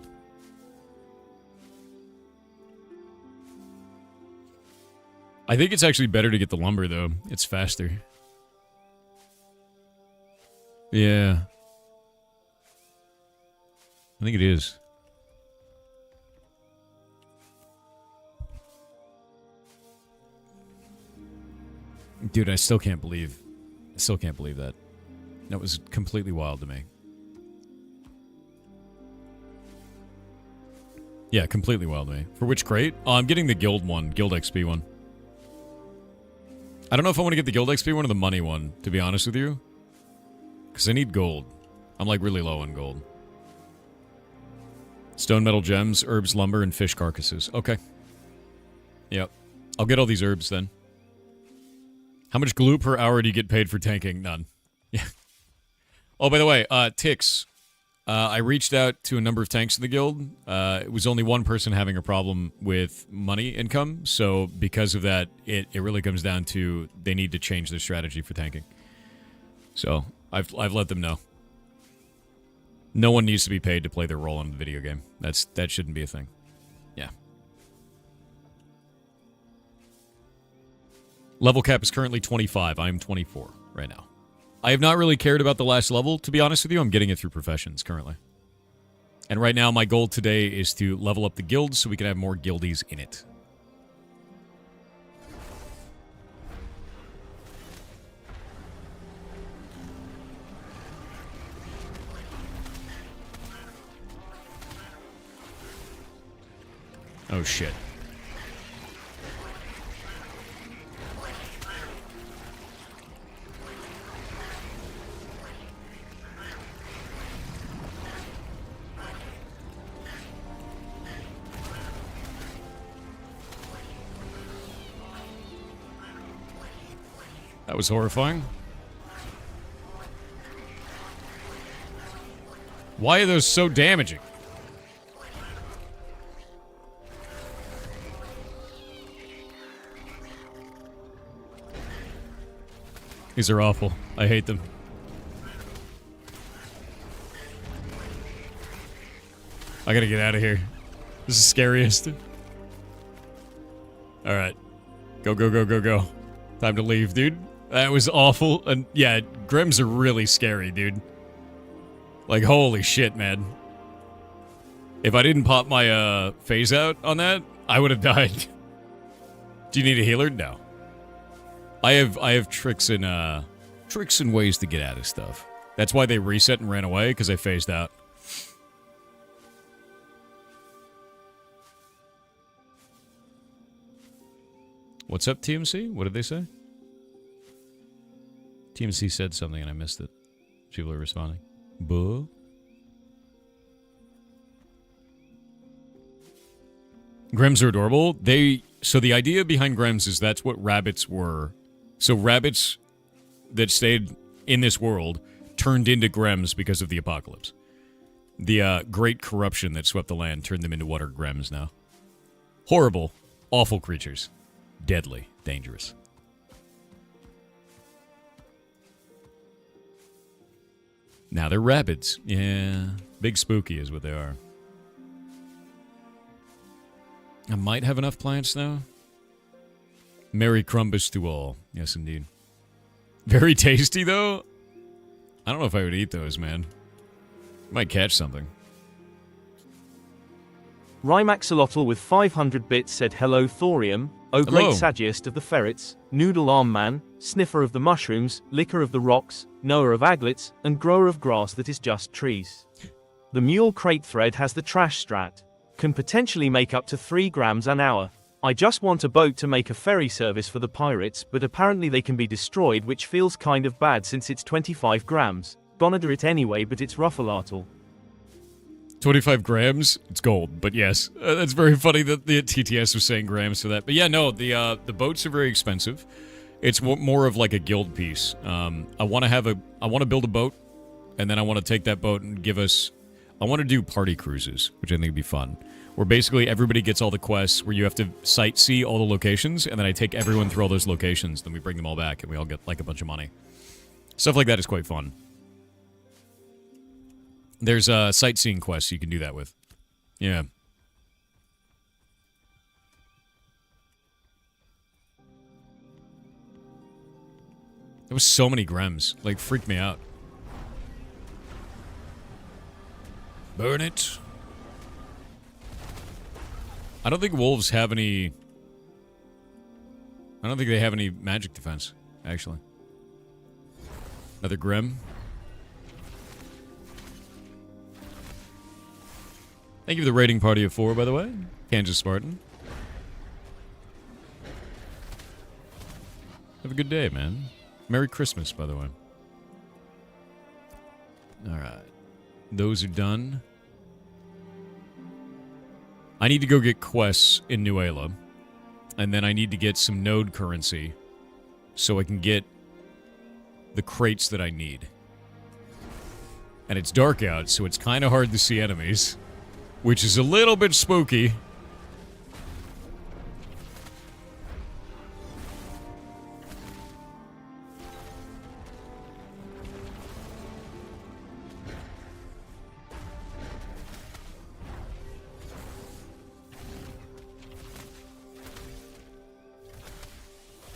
I think it's actually better to get the lumber, though. It's faster. Yeah. I think it is. Dude, I still can't believe that. That was completely wild to me. Yeah, completely wild to me. For which crate? Oh, I'm getting the guild one, guild XP one. I don't know if I want to get the guild XP one or the money one, to be honest with you. Because I need gold. I'm like really low on gold. Stone, metal, gems, herbs, lumber, and fish carcasses. Okay. Yep. I'll get all these herbs then. How much glue per hour do you get paid for tanking? None. Yeah. Oh, by the way, Tix. I reached out to a number of tanks in the guild. It was only one person having a problem with money income, so because of that, it really comes down to they need to change their strategy for tanking. So, I've let them know. No one needs to be paid to play their role in the video game. That shouldn't be a thing. Yeah. Level cap is currently 25. I'm 24 right now. I have not really cared about the last level, to be honest with you. I'm getting it through professions currently. And right now, my goal today is to level up the guild so we can have more guildies in it. Oh, shit. That was horrifying. Why are those so damaging? These are awful. I hate them. I gotta get out of here. This is scariest. Alright. Go, go, go, go, go. Time to leave, dude. That was awful. And yeah, Grims are really scary, dude. Like, holy shit, man. If I didn't pop my phase out on that, I would have died. Do you need a healer? No. I have tricks and ways to get out of stuff. That's why they reset and ran away, because I phased out. What's up, TMC? What did they say? TMC said something and I missed it. People are responding. Buh. Grems are adorable. So the idea behind Grems is that's what rabbits were. So rabbits that stayed in this world turned into Grems because of the apocalypse. The great corruption that swept the land turned them into what are Grems now. Horrible, awful creatures. Deadly, dangerous. Now they're rabbits. Yeah, big spooky is what they are. I might have enough plants now. Merry Crumbus to all. Yes, indeed. Very tasty, though. I don't know if I would eat those, man. Might catch something. Rymaxolotl with 500 bits said hello Thorium, O great Hello. saggiest of the ferrets, Noodle Arm Man, Sniffer of the mushrooms, Licker of the rocks, Knower of aglets, and Grower of grass that is just trees. The mule crate thread has the trash strat. Can potentially make up to 3 grams an hour. I just want a boat to make a ferry service for the pirates, but apparently they can be destroyed, which feels kind of bad since it's 25 grams. Gonna do it anyway, but it's Ruffalatul. 25 grams? It's gold, but yes. That's very funny that the TTS was saying grams for that. But yeah, no, the boats are very expensive. It's more of like a guild piece. I want to build a boat, and then I want to take that boat and I want to do party cruises, which I think would be fun. Where basically everybody gets all the quests, where you have to sightsee all the locations, and then I take everyone through all those locations, then we bring them all back, and we all get like a bunch of money. Stuff like that is quite fun. There's sightseeing quests you can do that with. Yeah. There was so many Grems. Like, freaked me out. Burn it. I don't think wolves have any... I don't think they have any magic defense, actually. Another Grem. Thank you for the rating party of 4, by the way. Kansas Spartan. Have a good day, man. Merry Christmas, by the way. Alright. Those are done. I need to go get quests in Nuela. And then I need to get some node currency so I can get the crates that I need. And it's dark out, so it's kind of hard to see enemies. Which is a little bit spooky.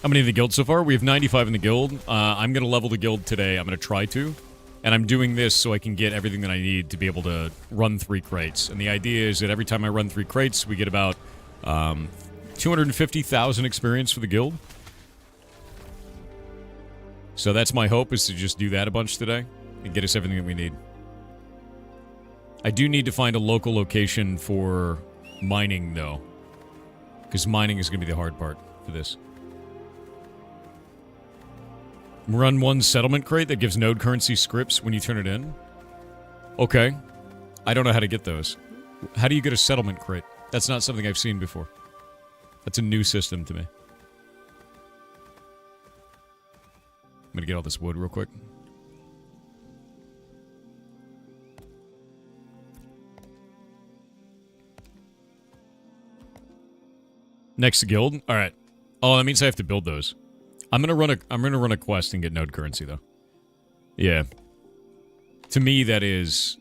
How many in the guild so far? We have 95 in the guild. I'm going to level the guild today. I'm going to try to. And I'm doing this so I can get everything that I need to be able to run 3 crates. And the idea is that every time I run 3 crates, we get about 250,000 experience for the guild. So that's my hope, is to just do that a bunch today and get us everything that we need. I do need to find a local location for mining, though. Because mining is going to be the hard part for this. Run 1 settlement crate that gives node currency scripts when you turn it in. Okay. I don't know how to get those. How do you get a settlement crate? That's not something I've seen before. That's a new system to me. I'm gonna get all this wood real quick. Next guild? Alright. Oh, that means I have to build those. I'm gonna run a quest and get node currency though. Yeah. To me that is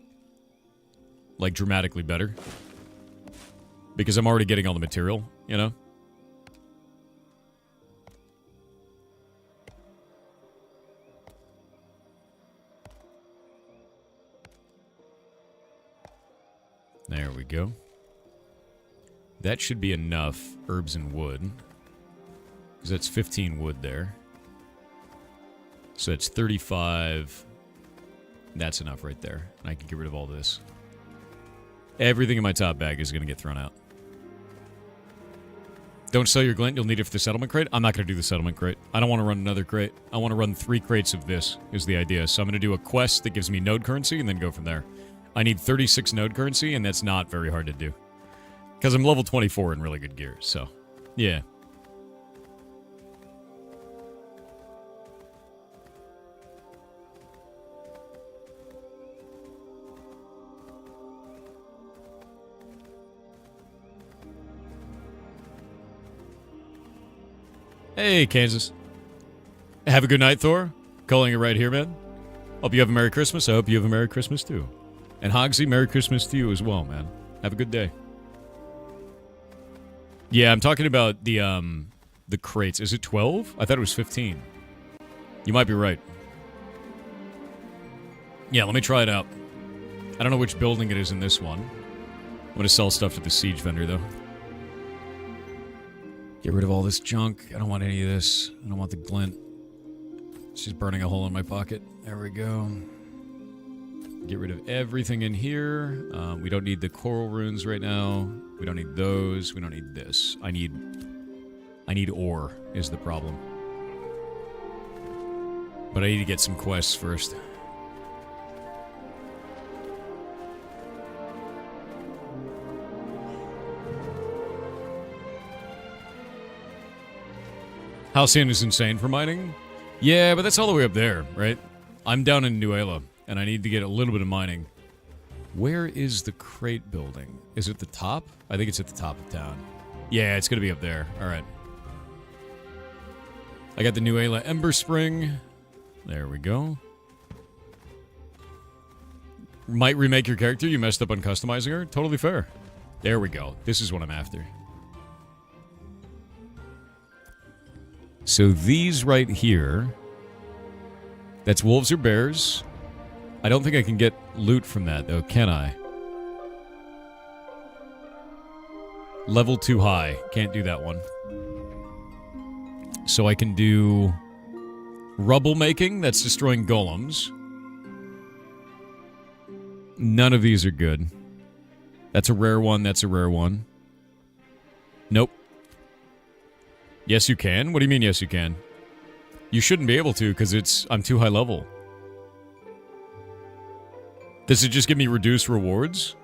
like dramatically better. Because I'm already getting all the material, you know? There we go. That should be enough herbs and wood. Because that's 15 wood there. So it's 35. That's enough right there. And I can get rid of all this. Everything in my top bag is going to get thrown out. Don't sell your glint. You'll need it for the settlement crate. I'm not going to do the settlement crate. I don't want to run another crate. I want to run 3 crates of this is the idea. So I'm going to do a quest that gives me node currency and then go from there. I need 36 node currency, and that's not very hard to do. Because I'm level 24 in really good gear, so yeah. Hey, Kansas. Have a good night, Thor. Calling it right here, man. Hope you have a Merry Christmas. I hope you have a Merry Christmas, too. And Hogsy, Merry Christmas to you as well, man. Have a good day. Yeah, I'm talking about the crates. Is it 12? I thought it was 15. You might be right. Yeah, let me try it out. I don't know which building it is in this one. I'm going to sell stuff to the siege vendor, though. Get rid of all this junk. I don't want any of this. I don't want the glint. She's burning a hole in my pocket. There we go. Get rid of everything in here. We don't need the coral runes right now. We don't need those. We don't need this. I need ore is the problem. But I need to get some quests first. Halcyon is insane for mining. Yeah, but that's all the way up there, right? I'm down in Nuela. And I need to get a little bit of mining. Where is the crate building? Is it the top? I think it's at the top of town. Yeah, it's going to be up there. All right. I got the Nuela Ember Spring. There we go. Might remake your character. You messed up on customizing her. Totally fair. There we go. This is what I'm after. So these right here. That's wolves or bears. I don't think I can get loot from that, though, can I? Level too high. Can't do that one. So I can do rubble making. That's destroying golems. None of these are good. That's a rare one. That's a rare one. Nope. Yes, you can? What do you mean, yes, you can? You shouldn't be able to, because I'm too high level. Does it just give me reduced rewards?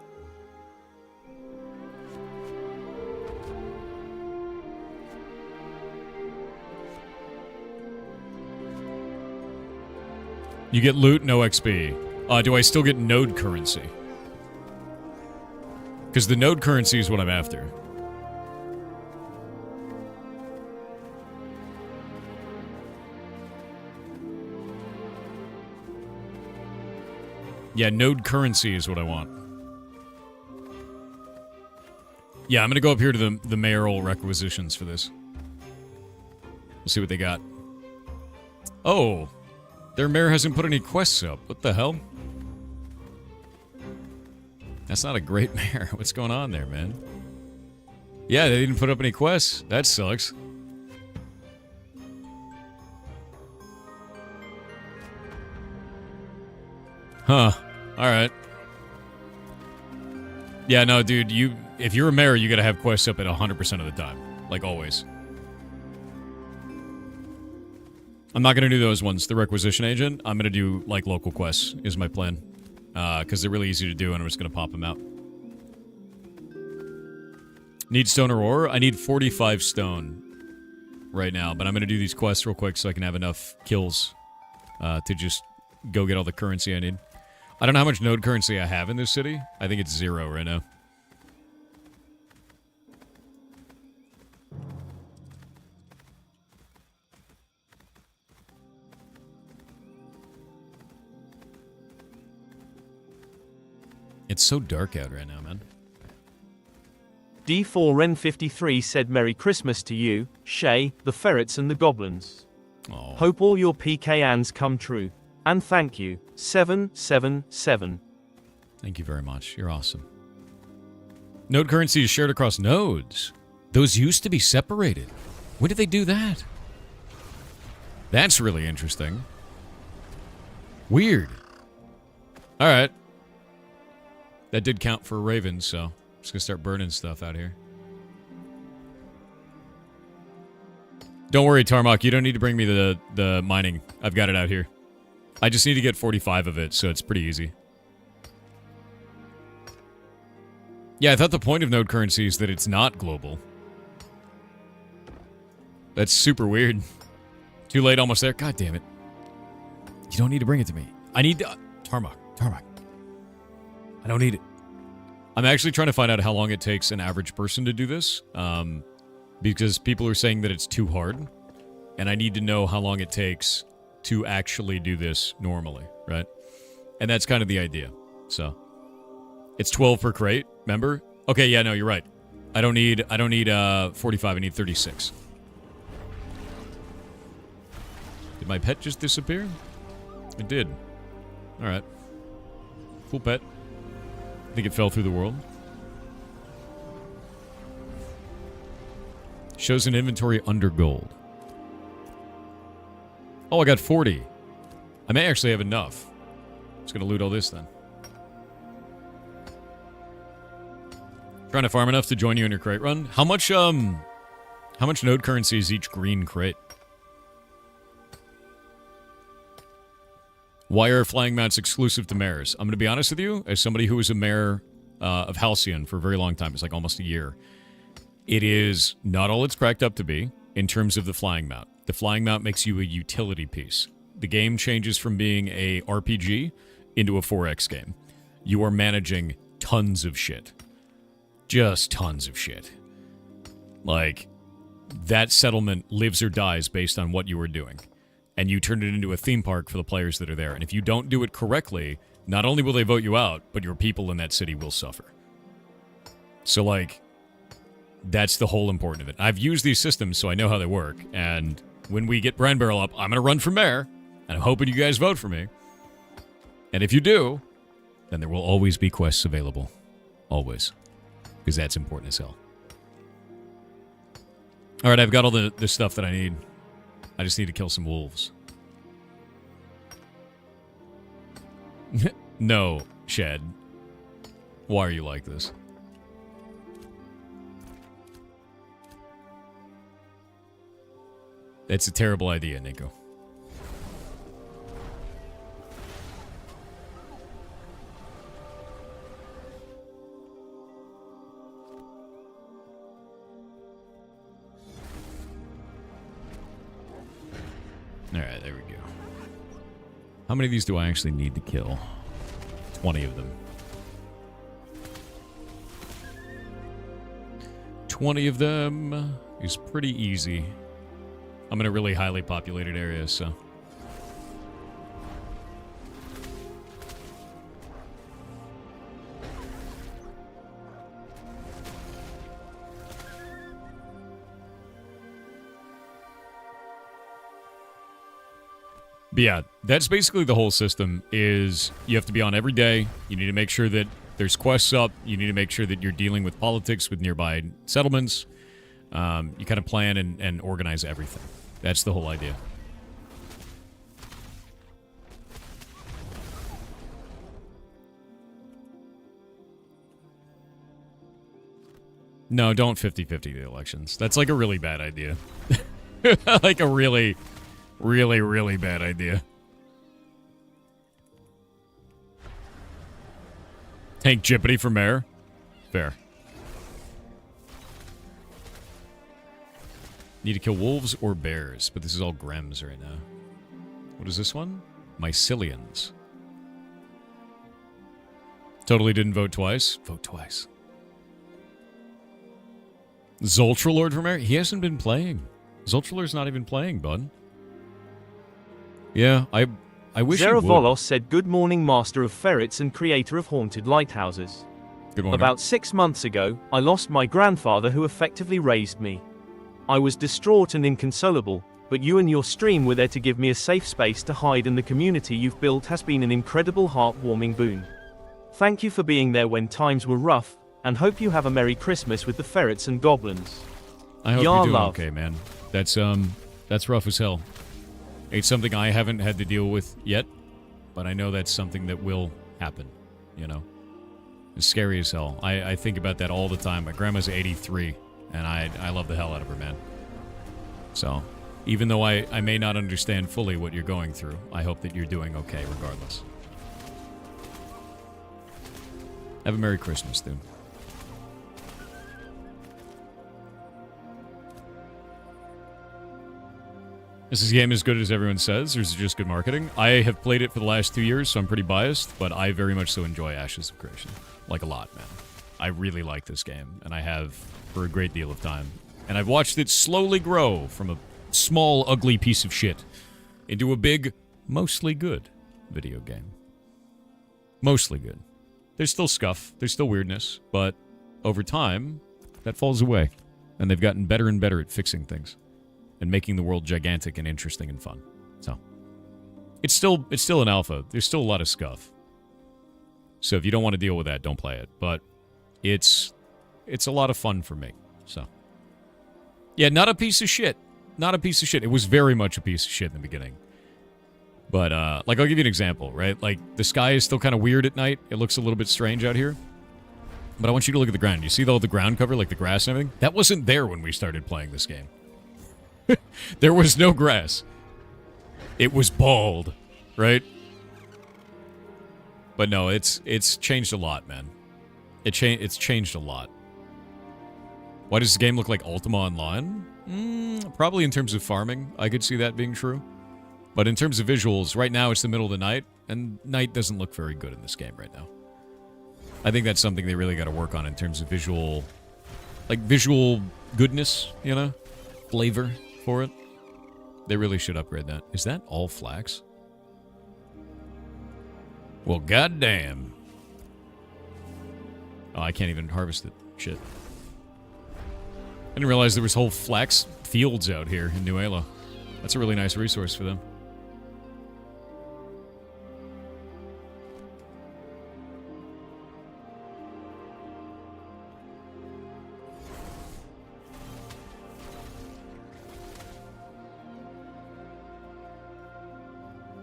You get loot, no XP. Do I still get node currency? Because the node currency is what I'm after. Yeah, node currency is what I want. Yeah, I'm going to go up here to the mayoral requisitions for this. We'll see what they got. Oh. Their mayor hasn't put any quests up. What the hell? That's not a great mayor. What's going on there, man? Yeah, they didn't put up any quests. That sucks. Huh. Alright. Yeah, no, dude, if you're a mayor, you gotta have quests up at 100% of the time. Like always. I'm not gonna do those ones. The requisition agent, I'm gonna do, like, local quests, is my plan. Because they're really easy to do, and I'm just gonna pop them out. Need stone or ore? I need 45 stone right now, but I'm gonna do these quests real quick so I can have enough kills to just go get all the currency I need. I don't know how much node currency I have in this city. I think it's 0 right now. It's so dark out right now, man. D4Ren53 said Merry Christmas to you, Shay, the ferrets and the goblins. Oh. Hope all your PKANs come true. And thank you, 777. Thank you very much. You're awesome. Node currency is shared across nodes. Those used to be separated. When did they do that? That's really interesting. Weird. Alright. That did count for ravens, so I'm just gonna start burning stuff out here. Don't worry, Tarmok. You don't need to bring me the mining. I've got it out here. I just need to get 45 of it, so it's pretty easy. Yeah, I thought the point of node currency is that it's not global. That's super weird. Too late, almost there. God damn it. You don't need to bring it to me. I need to... Tarmok. I don't need it. I'm actually trying to find out how long it takes an average person to do this. Because people are saying that it's too hard. And I need to know how long it takes to actually do this normally, right? And that's kind of the idea. So it's 12 per crate, remember? Okay, yeah, no, you're right. I don't need 45, I need 36. Did my pet just disappear? It did. All right. Cool pet. I think it fell through the world. Shows an inventory under gold. Oh, I got 40. I may actually have enough. Just gonna loot all this then. Trying to farm enough to join you in your crate run. How much node currency is each green crate? Why are flying mounts exclusive to mayors? I'm gonna be honest with you, as somebody who was a mayor of Halcyon for a very long time, it's like almost a year. It is not all it's cracked up to be in terms of the flying mount. The flying mount makes you a utility piece. The game changes from being a RPG into a 4X game. You are managing tons of shit. Just tons of shit. Like, that settlement lives or dies based on what you are doing. And you turn it into a theme park for the players that are there. And if you don't do it correctly, not only will they vote you out, but your people in that city will suffer. So, like, that's the whole important of it. I've used these systems, so I know how they work. And when we get Brand Barrel up, I'm going to run for mayor. And I'm hoping you guys vote for me. And if you do, then there will always be quests available. Always. Because that's important as hell. Alright, I've got all the stuff that I need. I just need to kill some wolves. No, Shed. Why are you like this? That's a terrible idea, Nico. Alright, there we go. How many of these do I actually need to kill? 20 of them. 20 of them is pretty easy. I'm in a really highly populated area, so... But yeah, that's basically the whole system. Is you have to be on every day. You need to make sure that there's quests up. You need to make sure that you're dealing with politics with nearby settlements. You kind of plan and organize everything. That's the whole idea. No, don't 50-50 the elections. That's like a really bad idea. Like a really, really, really bad idea. Tank Jippity for mayor? Fair. Need to kill wolves or bears, but this is all Grems right now. What is this one? Mycelians. Totally didn't vote twice. Vote twice. Zoltralord for mayor? He hasn't been playing. Zoltralord's not even playing, bud. Yeah, I wish he would. Zeravolos said, "Good morning, master of ferrets and creator of haunted lighthouses. Good morning. About 6 months ago, I lost my grandfather who effectively raised me. I was distraught and inconsolable, but you and your stream were there to give me a safe space to hide, and the community you've built has been an incredible heartwarming boon. Thank you for being there when times were rough, and hope you have a Merry Christmas with the ferrets and goblins." I hope Yar you're doing love. okay, man. That's rough as hell. It's something I haven't had to deal with yet, but I know that's something that will happen, you know? It's scary as hell. I think about that all the time. My grandma's 83, and I love the hell out of her, man. So, even though I may not understand fully what you're going through, I hope that you're doing okay regardless. Have a Merry Christmas, dude. Is this game as good as everyone says, or is it just good marketing? I have played it for the last 2 years, so I'm pretty biased, but I very much so enjoy Ashes of Creation. Like, a lot, man. I really like this game, and I have for a great deal of time. And I've watched it slowly grow from a small, ugly piece of shit into a big, mostly good video game. Mostly good. There's still scuff, there's still weirdness, but over time, that falls away. And they've gotten better and better at fixing things and making the world gigantic and interesting and fun. So, it's still an alpha. There's still a lot of scuff. So if you don't want to deal with that, don't play it. But it's a lot of fun for me. So, yeah, not a piece of shit. Not a piece of shit. It was very much a piece of shit in the beginning. But, like, I'll give you an example, right? Like, the sky is still kind of weird at night. It looks a little bit strange out here. But I want you to look at the ground. You see all the ground cover, like the grass and everything? That wasn't there when we started playing this game. There was no grass. It was bald, right? But no, it's changed a lot, man. It's changed a lot. Why does this game look like Ultima Online? Probably in terms of farming, I could see that being true. But in terms of visuals, right now it's the middle of the night, and night doesn't look very good in this game right now. I think that's something they really got to work on in terms of visual, like visual goodness, you know? Flavor for it. They really should upgrade that. Is that all flax? Well, goddamn. Oh, I can't even harvest it. Shit. I didn't realize there was whole flax fields out here in Nuela. That's a really nice resource for them.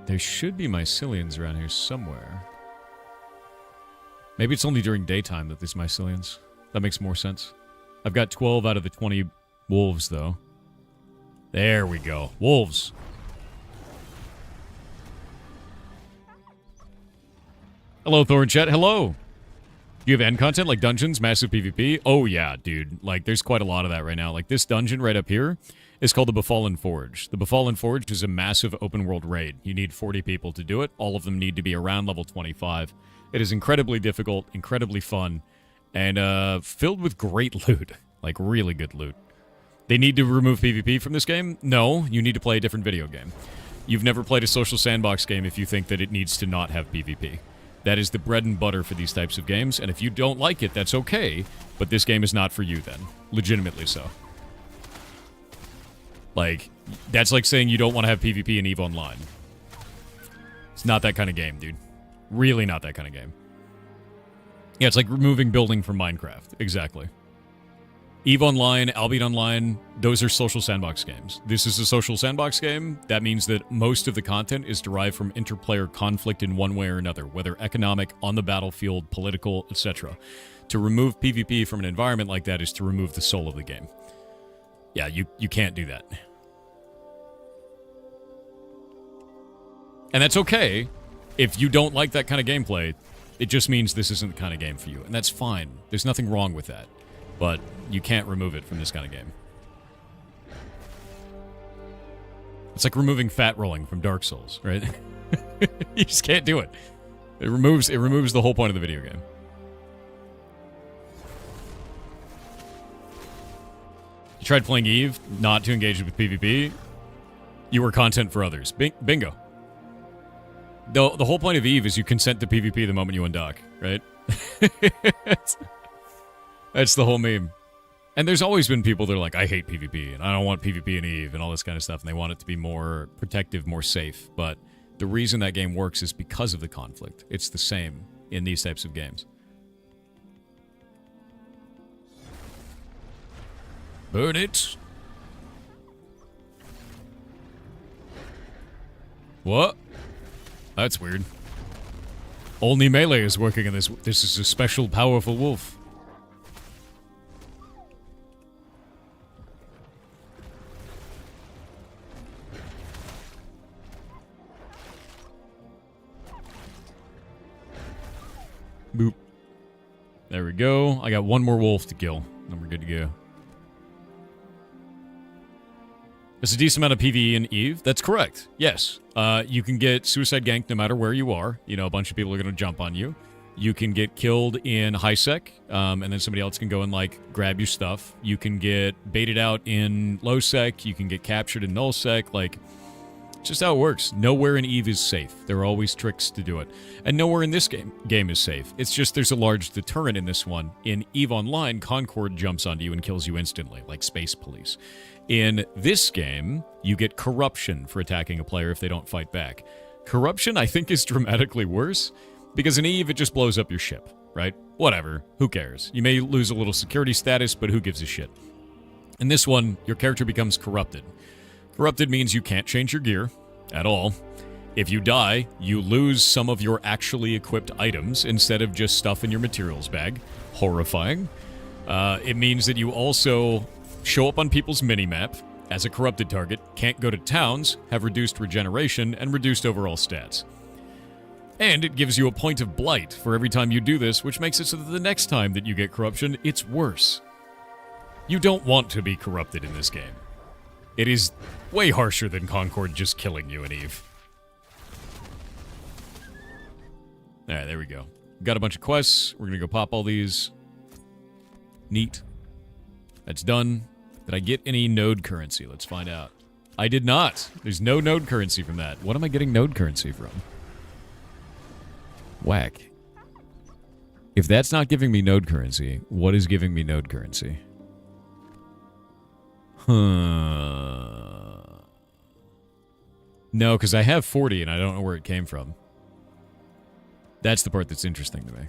There should be mycelians around here somewhere. Maybe it's only during daytime that there's mycelians. That makes more sense. I've got 12 out of the 20 wolves, though. There we go. Wolves. Hello, Thorin Chat. Hello. Do you have end content like dungeons, massive PvP? Oh, yeah, dude. Like, there's quite a lot of that right now. Like, this dungeon right up here is called the Befallen Forge. The Befallen Forge is a massive open-world raid. You need 40 people to do it. All of them need to be around level 25. It is incredibly difficult, incredibly fun, and filled with great loot. Like, really good loot. They need to remove PvP from this game? No, you need to play a different video game. You've never played a social sandbox game if you think that it needs to not have PvP. That is the bread and butter for these types of games, and if you don't like it, that's okay, but this game is not for you then. Legitimately so. Like, that's like saying you don't want to have PvP in EVE Online. It's not that kind of game, dude. Really not that kind of game. Yeah, it's like removing building from Minecraft. Exactly. EVE Online, Albion Online, those are social sandbox games. This is a social sandbox game. That means that most of the content is derived from interplayer conflict in one way or another, whether economic, on the battlefield, political, etc. To remove PvP from an environment like that is to remove the soul of the game. Yeah, you can't do that. And that's okay if you don't like that kind of gameplay. It just means this isn't the kind of game for you, and that's fine. There's nothing wrong with that. But you can't remove it from this kind of game. It's like removing fat rolling from Dark Souls, right? You just can't do it. It removes the whole point of the video game. You tried playing EVE, not to engage with PvP. You were content for others. Bingo. The whole point of EVE is you consent to PvP the moment you undock, right? That's the whole meme. And there's always been people that are like, I hate PvP, and I don't want PvP in EVE, and all this kind of stuff, and they want it to be more protective, more safe. But the reason that game works is because of the conflict. It's the same in these types of games. Burn it. What? That's weird. Only melee is working in this. This is a special, powerful wolf. Boop. There we go. I got one more wolf to kill. Then we're good to go. There's a decent amount of PvE in EVE. That's correct. Yes. You can get suicide ganked no matter where you are. You know, a bunch of people are going to jump on you. You can get killed in high sec, and then somebody else can go and, like, grab your stuff. You can get baited out in low sec. You can get captured in null sec. Like, it's just how it works. Nowhere in EVE is safe. There are always tricks to do it. And nowhere in this game is safe. It's just there's a large deterrent in this one. In EVE Online, Concord jumps onto you and kills you instantly, like Space Police. In this game, you get corruption for attacking a player if they don't fight back. Corruption, I think, is dramatically worse, because in EVE, it just blows up your ship, right? Whatever. Who cares? You may lose a little security status, but who gives a shit? In this one, your character becomes corrupted. Corrupted means you can't change your gear at all. If you die, you lose some of your actually equipped items instead of just stuff in your materials bag. Horrifying. It means that you also show up on people's minimap as a corrupted target, can't go to towns, have reduced regeneration, and reduced overall stats. And it gives you a point of blight for every time you do this, which makes it so that the next time that you get corruption, it's worse. You don't want to be corrupted in this game. It is way harsher than Concord just killing you in EVE. Alright, there we go. Got a bunch of quests. We're gonna go pop all these. Neat. That's done. Did I get any node currency? Let's find out. I did not. There's no node currency from that. What am I getting node currency from? Whack. If that's not giving me node currency, what is giving me node currency? No, because I have 40 and I don't know where it came from. That's the part that's interesting to me.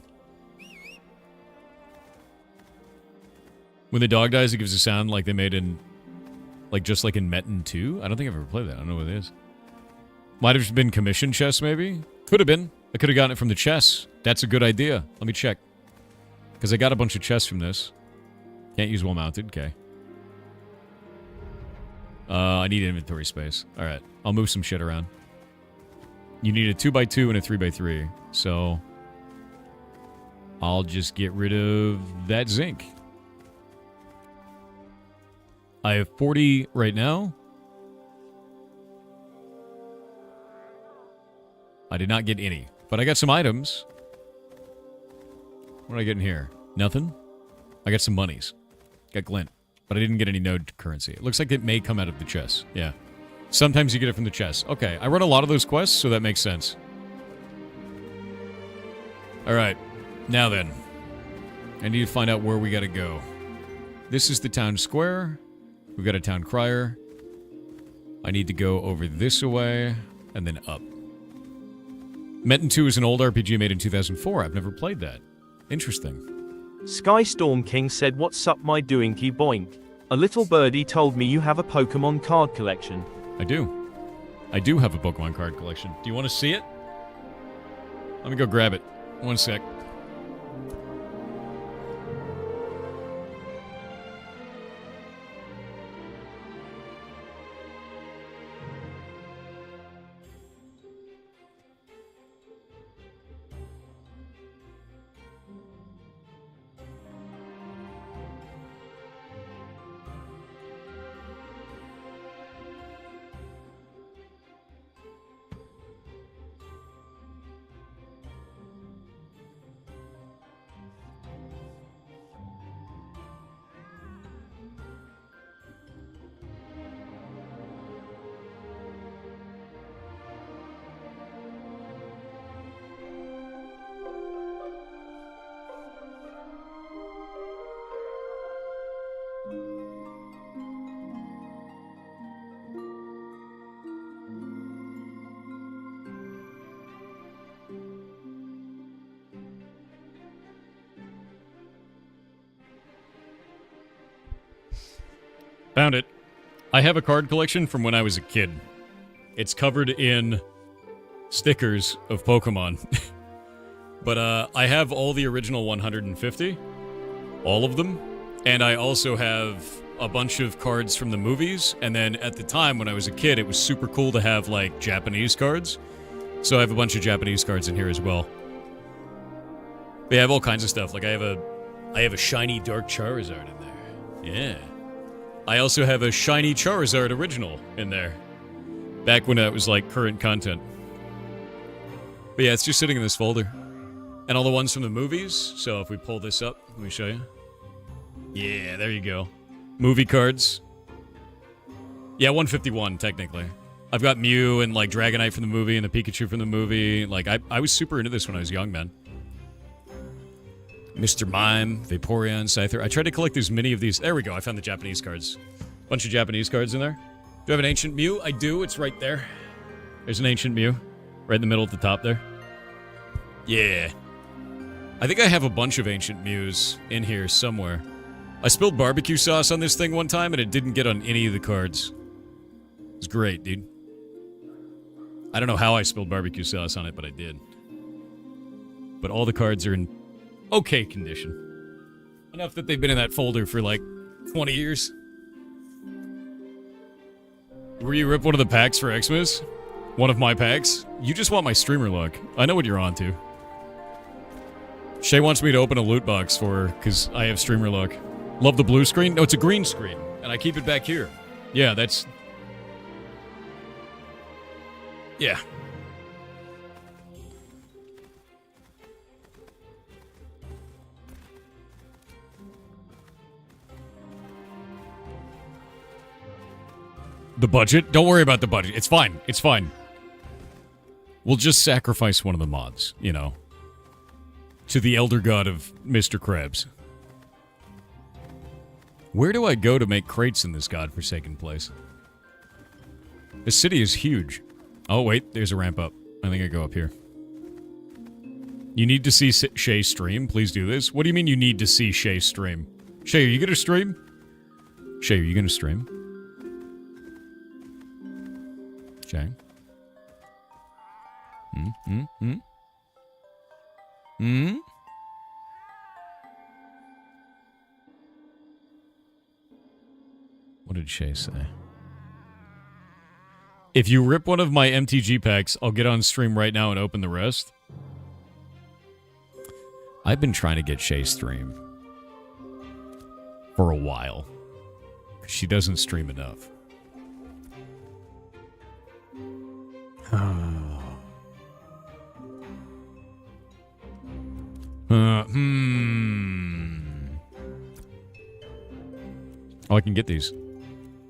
When the dog dies, it gives a sound like they made in... Like, just like in Metin 2? I don't think I've ever played that. I don't know what it is. Might have just been commission chests, maybe? Could have been. I could have gotten it from the chests. That's a good idea. Let me check. Because I got a bunch of chests from this. Can't use while mounted. Okay. I need inventory space. Alright. I'll move some shit around. You need a 2x2 and a 3x3. So... I'll just get rid of that zinc. I have 40 right now. I did not get any, but I got some items. What did I get in here? Nothing? I got some monies. Got glint, but I didn't get any node currency. It looks like it may come out of the chest. Yeah. Sometimes you get it from the chest. Okay, I run a lot of those quests, so that makes sense. Alright, now then. I need to find out where we gotta go. This is the town square. We've got a town crier. I need to go over this way, and then up. Metin 2 is an old RPG made in 2004. I've never played that. Interesting. Sky Storm King said, "What's up, my doinky boink? A little birdie told me you have a Pokemon card collection." I do. I do have a Pokemon card collection. Do you want to see it? Let me go grab it. One sec. Found it. I have a card collection from when I was a kid. It's covered in stickers of Pokemon. But I have all the original 150. All of them. And I also have a bunch of cards from the movies. And then at the time when I was a kid, it was super cool to have, like, Japanese cards. So I have a bunch of Japanese cards in here as well. But yeah, I have all kinds of stuff. Like, I have a shiny Dark Charizard in there. Yeah. I also have a shiny Charizard original in there. Back when it was, like, current content. But yeah, it's just sitting in this folder. And all the ones from the movies. So if we pull this up, let me show you. Yeah, there you go. Movie cards. Yeah, 151, technically. I've got Mew and, like, Dragonite from the movie and the Pikachu from the movie. Like, I was super into this when I was young, man. Mr. Mime, Vaporeon, Scyther. I tried to collect as many of these. There we go. I found the Japanese cards. Bunch of Japanese cards in there. Do I have an Ancient Mew? I do. It's right there. There's an Ancient Mew. Right in the middle at the top there. Yeah. I think I have a bunch of Ancient Mews in here somewhere. I spilled barbecue sauce on this thing one time and it didn't get on any of the cards. It was great, dude. I don't know how I spilled barbecue sauce on it, but I did. But all the cards are in okay condition. Enough that they've been in that folder for like 20 years. Were you rip one of the packs for Xmas? One of my packs? You just want my streamer luck. I know what you're on to. Shay wants me to open a loot box for her, because I have streamer luck. Love the blue screen? No, it's a green screen. And I keep it back here. Yeah, that's... Yeah. The budget? Don't worry about the budget. It's fine. It's fine. We'll just sacrifice one of the mods, you know. To the elder god of Mr. Krabs. Where do I go to make crates in this godforsaken place? The city is huge. Oh, wait. There's a ramp up. I think I go up here. You need to see Shay stream? Please do this. What do you mean you need to see Shay stream? Shay, are you gonna stream? Shay, are you gonna stream? Shay? What did Shay say? If you rip one of my MTG packs, I'll get on stream right now and open the rest. I've been trying to get Shay stream for a while. She doesn't stream enough. Oh, I can get these.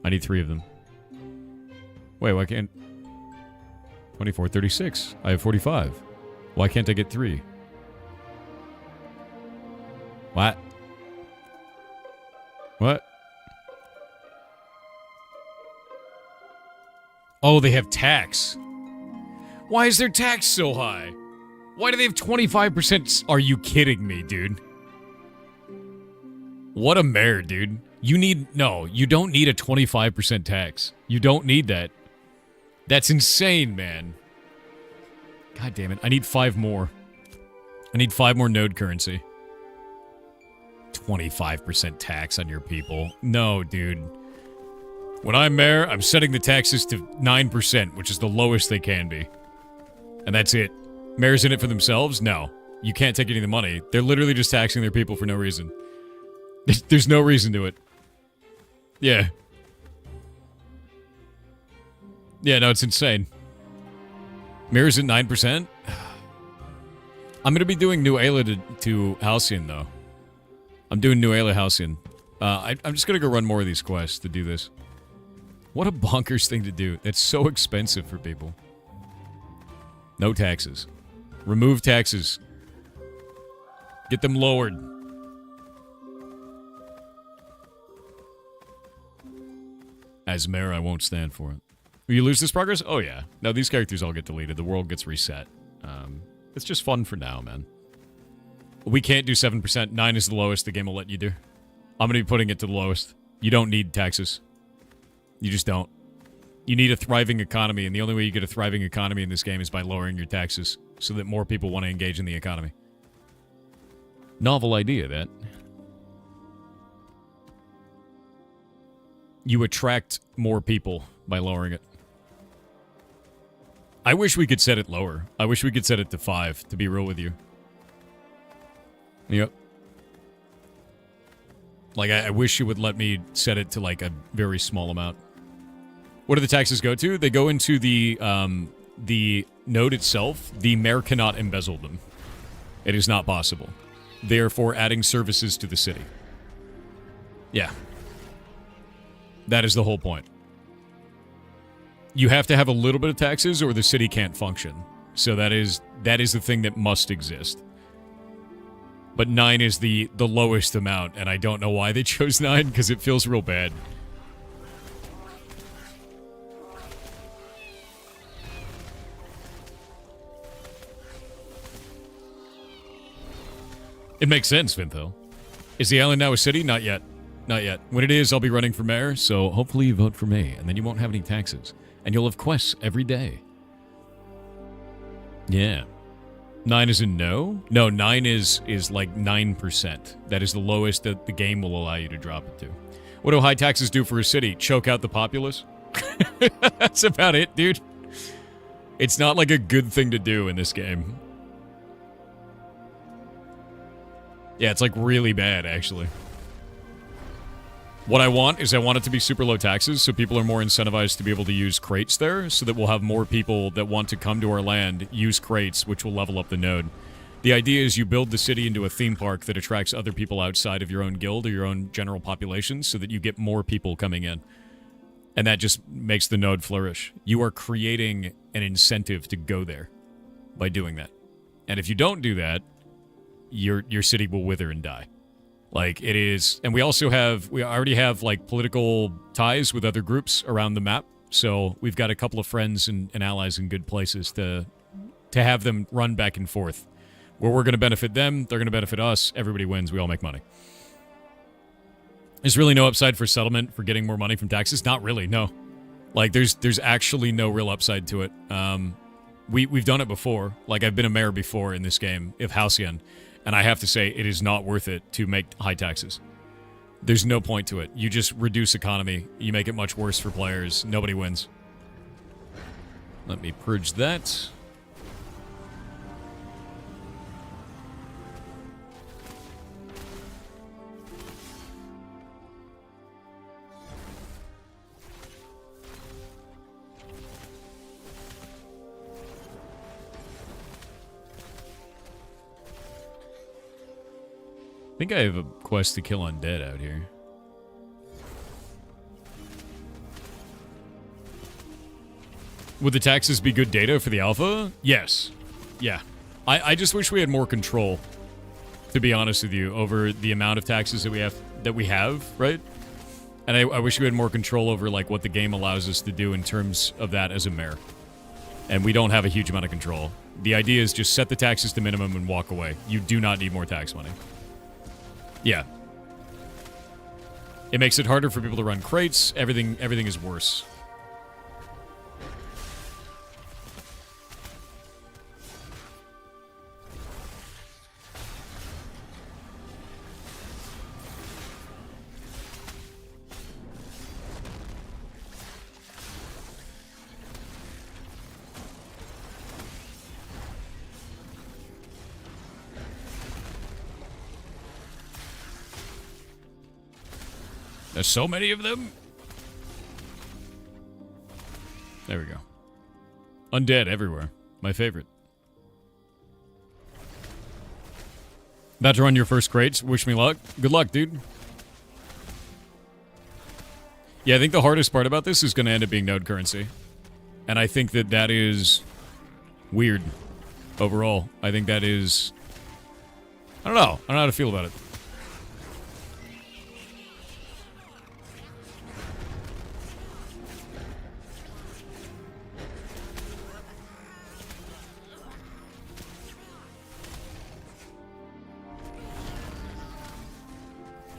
I need 3 of them. Wait, why can't... 24, 36. I have 45. Why can't I get 3? What? What? Oh, they have tax. Why is their tax so high? Why do they have 25%? Are you kidding me, dude? What a mayor, dude. No, you don't need a 25% tax. You don't need that. That's insane, man. God damn it. I need 5 more. I need 5 more node currency. 25% tax on your people. No, dude. When I'm mayor, I'm setting the taxes to 9%, which is the lowest they can be. And that's it. Mayor's in it for themselves? No. You can't take any of the money. They're literally just taxing their people for no reason. There's no reason to it. Yeah. Yeah, no, it's insane. Mayor's at 9%? I'm going to be doing New Ayla to Halcyon, though. I'm doing New Ayla Halcyon. I'm just going to go run more of these quests to do this. What a bonkers thing to do. It's so expensive for people. No taxes. Remove taxes. Get them lowered. As mayor, I won't stand for it. Will you lose this progress? Oh, yeah. No, these characters all get deleted. The world gets reset. It's just fun for now, man. We can't do 7%. 9 is the lowest the game will let you do. I'm going to be putting it to the lowest. You don't need taxes. You just don't. You need a thriving economy, and the only way you get a thriving economy in this game is by lowering your taxes so that more people want to engage in the economy. Novel idea, that. You attract more people by lowering it. I wish we could set it lower. I wish we could set it to 5, to be real with you. Yep. Like, I wish you would let me set it to, like, a very small amount. What do the taxes go to? They go into the node itself. The mayor cannot embezzle them. It is not possible. Therefore, adding services to the city. Yeah. That is the whole point. You have to have a little bit of taxes or the city can't function. So that is the thing that must exist. But 9 is the lowest amount, and I don't know why they chose 9, because it feels real bad. It makes sense, Vintho. Is the island now a city? Not yet. Not yet. When it is, I'll be running for mayor, so hopefully you vote for me, and then you won't have any taxes. And you'll have quests every day. Yeah. 9 is a no? No, 9 is like 9%. That is the lowest that the game will allow you to drop it to. What do high taxes do for a city? Choke out the populace? That's about it, dude. It's not like a good thing to do in this game. Yeah, it's like really bad, actually. What I want is I want it to be super low taxes so people are more incentivized to be able to use crates there so that we'll have more people that want to come to our land use crates, which will level up the node. The idea is you build the city into a theme park that attracts other people outside of your own guild or your own general population so that you get more people coming in. And that just makes the node flourish. You are creating an incentive to go there by doing that. And if you don't do that, your city will wither and die. Like, it is... And we already have, like, political ties with other groups around the map. So we've got a couple of friends and allies in good places to have them run back and forth. Where we're going to benefit them, they're going to benefit us. Everybody wins. We all make money. There's really no upside for settlement for getting more money from taxes. Not really, no. Like, there's actually no real upside to it. We've done it before. Like, I've been a mayor before in this game, of Halcyon. And I have to say, it is not worth it to make high taxes. There's no point to it. You just reduce economy. You make it much worse for players. Nobody wins. Let me purge that. I think I have a quest to kill undead out here. Would the taxes be good data for the alpha? Yes. Yeah. I just wish we had more control, to be honest with you, over the amount of taxes that we have, right? And I wish we had more control over like what the game allows us to do in terms of that as a mayor. And we don't have a huge amount of control. The idea is just set the taxes to minimum and walk away. You do not need more tax money. Yeah. It makes it harder for people to run crates. Everything is worse. There's so many of them. There we go. Undead everywhere. My favorite. About to run your first crates. Wish me luck. Good luck, dude. Yeah, I think the hardest part about this is going to end up being node currency. And I think that is weird overall. I think that is... I don't know. I don't know how to feel about it.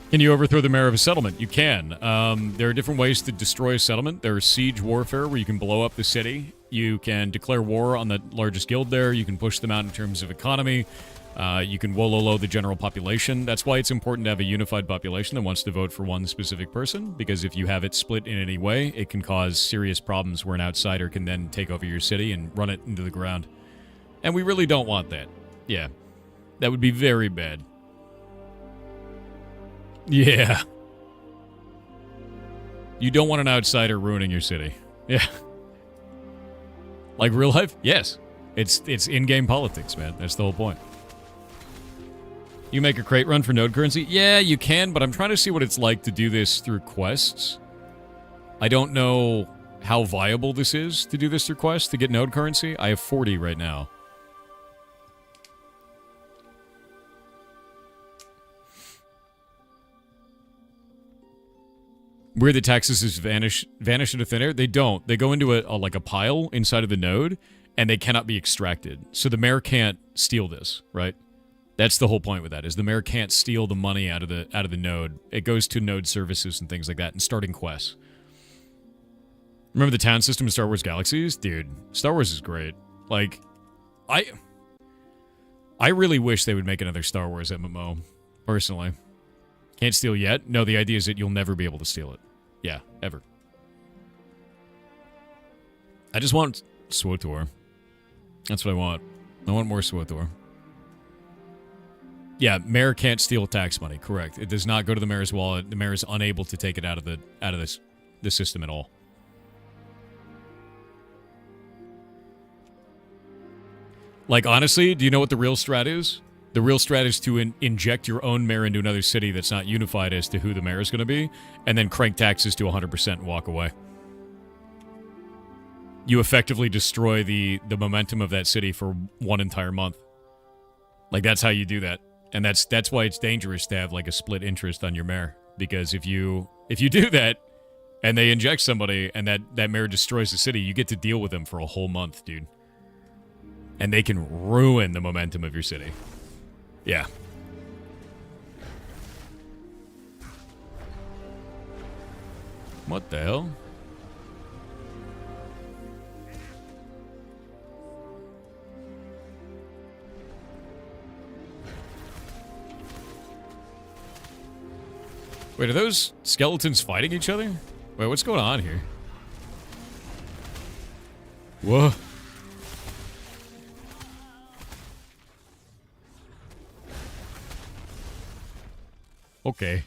Can you overthrow the mayor of a settlement? You can. There are different ways to destroy a settlement. There's siege warfare, where you can blow up the city. You can declare war on the largest guild there. You can push them out in terms of economy. You can wololo the general population. That's why it's important to have a unified population that wants to vote for one specific person, because if you have it split in any way, it can cause serious problems where an outsider can then take over your city and run it into the ground. And we really don't want that. Yeah. That would be very bad. Yeah. You don't want an outsider ruining your city. Yeah. Like real life? Yes. It's in-game politics, man. That's the whole point. You make a crate run for node currency? Yeah, you can, but I'm trying to see what it's like to do this through quests. I don't know how viable this is to do this through quests to get node currency. I have 40 right now. Where the taxes just vanish into thin air? They don't. They go into like a pile inside of the node, and they cannot be extracted. So the mayor can't steal this, right? That's the whole point with that, is the mayor can't steal the money out of the node. It goes to node services and things like that, and starting quests. Remember the town system in Star Wars Galaxies? Dude, Star Wars is great. Like, I really wish they would make another Star Wars MMO, personally. Can't steal yet? No, the idea is that you'll never be able to steal it. Yeah, ever. I just want SWTOR. That's what I want. I want more SWTOR. Yeah, mayor can't steal tax money. Correct. It does not go to the mayor's wallet. The mayor is unable to take it out of the system at all. Like, honestly, do you know what the real strat is? The real strat is to inject your own mayor into another city that's not unified as to who the mayor is going to be, and then crank taxes to 100% and walk away. You effectively destroy the momentum of that city for one entire month. Like, that's how you do that. And that's why it's dangerous to have, like, a split interest on your mayor. Because if you do that, and they inject somebody, and that mayor destroys the city, you get to deal with them for a whole month, dude. And they can ruin the momentum of your city. Yeah. What the hell? Wait, are those skeletons fighting each other? Wait, what's going on here? Whoa. Okay.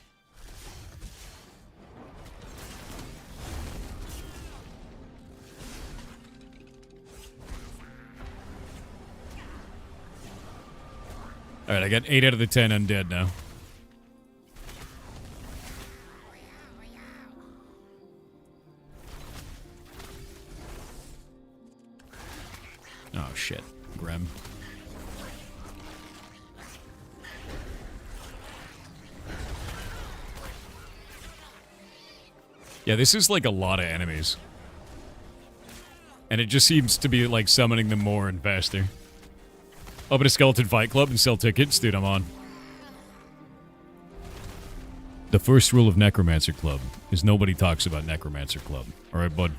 Alright, I got 8 out of the 10 undead now. Oh, shit. Grim. Yeah, this is like a lot of enemies. And it just seems to be, like, summoning them more and faster. Open a Skeleton Fight Club and sell tickets? Dude, I'm on. The first rule of Necromancer Club is nobody talks about Necromancer Club. Alright, bud?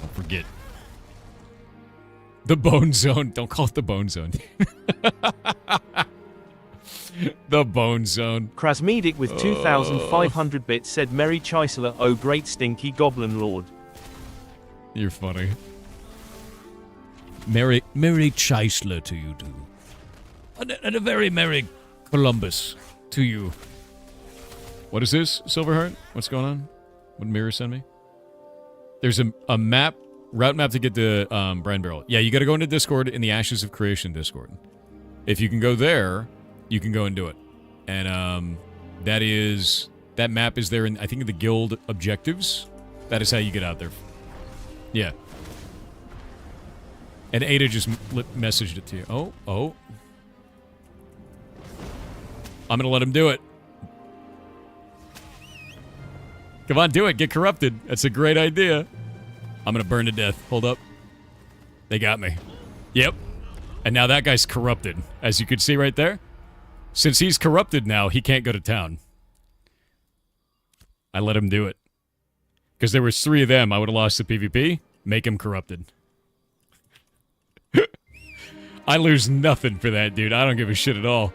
Don't forget. The Bone Zone. Don't call it the Bone Zone. The Bone Zone. Krasmedic with 2,500 bits said Merry Chrysler, oh great stinky goblin lord. You're funny. Merry Chrysler to you, too. And a very Merry Columbus to you. What is this, Silverheart? What's going on? What did Mirror send me? There's a map, route map to get to Brand Barrel. Yeah, you gotta go into Discord in the Ashes of Creation Discord. If you can go there, you can go and do it. And that map is there in, I think, the guild objectives. That is how you get out there. Yeah. And Ada just messaged it to you. Oh. I'm gonna let him do it. Come on, do it. Get corrupted. That's a great idea. I'm gonna burn to death. Hold up. They got me. Yep. And now that guy's corrupted. As you can see right there. Since he's corrupted now, he can't go to town. I let him do it. Because there was 3 of them. I would have lost the PvP. Make him corrupted. I lose nothing for that, dude. I don't give a shit at all.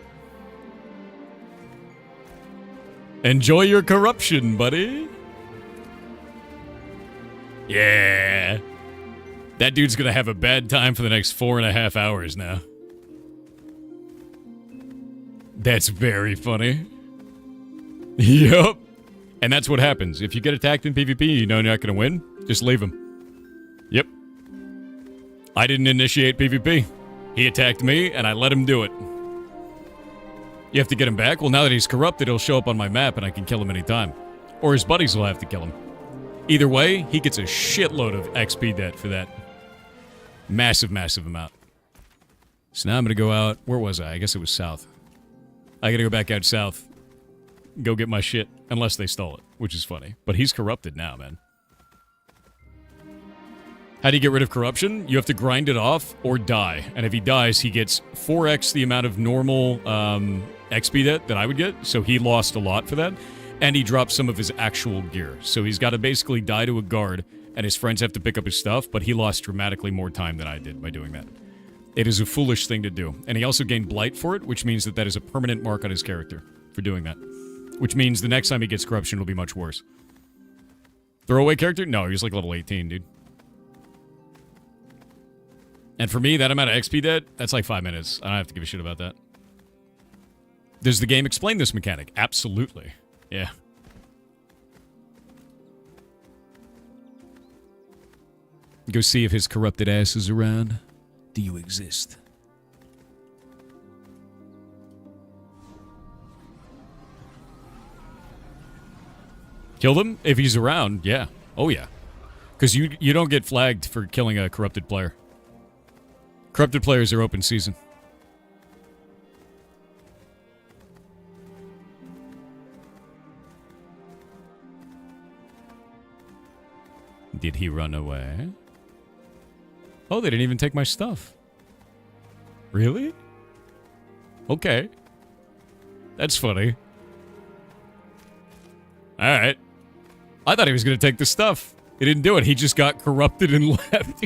Enjoy your corruption, buddy. Yeah. That dude's gonna have a bad time for the next 4.5 hours now. That's very funny. Yup. And that's what happens. If you get attacked in PvP and you know you're not gonna win, just leave him. Yep. I didn't initiate PvP. He attacked me, and I let him do it. You have to get him back? Well, now that he's corrupted, he'll show up on my map, and I can kill him anytime. Or his buddies will have to kill him. Either way, he gets a shitload of XP debt for that. Massive, massive amount. So now I'm gonna go out... Where was I? I guess it was south. I gotta go back out south. Go get my shit. Unless they stole it, which is funny. But he's corrupted now, man. How do you get rid of corruption? You have to grind it off or die. And if he dies, he gets 4x the amount of normal XP that I would get. So he lost a lot for that. And he drops some of his actual gear. So he's got to basically die to a guard, and his friends have to pick up his stuff, but he lost dramatically more time than I did by doing that. It is a foolish thing to do. And he also gained Blight for it, which means that that is a permanent mark on his character for doing that. Which means the next time he gets corruption, it'll be much worse. Throwaway character? No, he's like level 18, dude. And for me, that amount of XP debt, that's like 5 minutes. I don't have to give a shit about that. Does the game explain this mechanic? Absolutely. Yeah. Go see if his corrupted ass is around. Do you exist? Kill him? If he's around, yeah. Oh, yeah. Because you don't get flagged for killing a corrupted player. Corrupted players are open season. Did he run away? Oh, they didn't even take my stuff. Really? Okay. That's funny. Alright. I thought he was going to take the stuff. He didn't do it. He just got corrupted and left.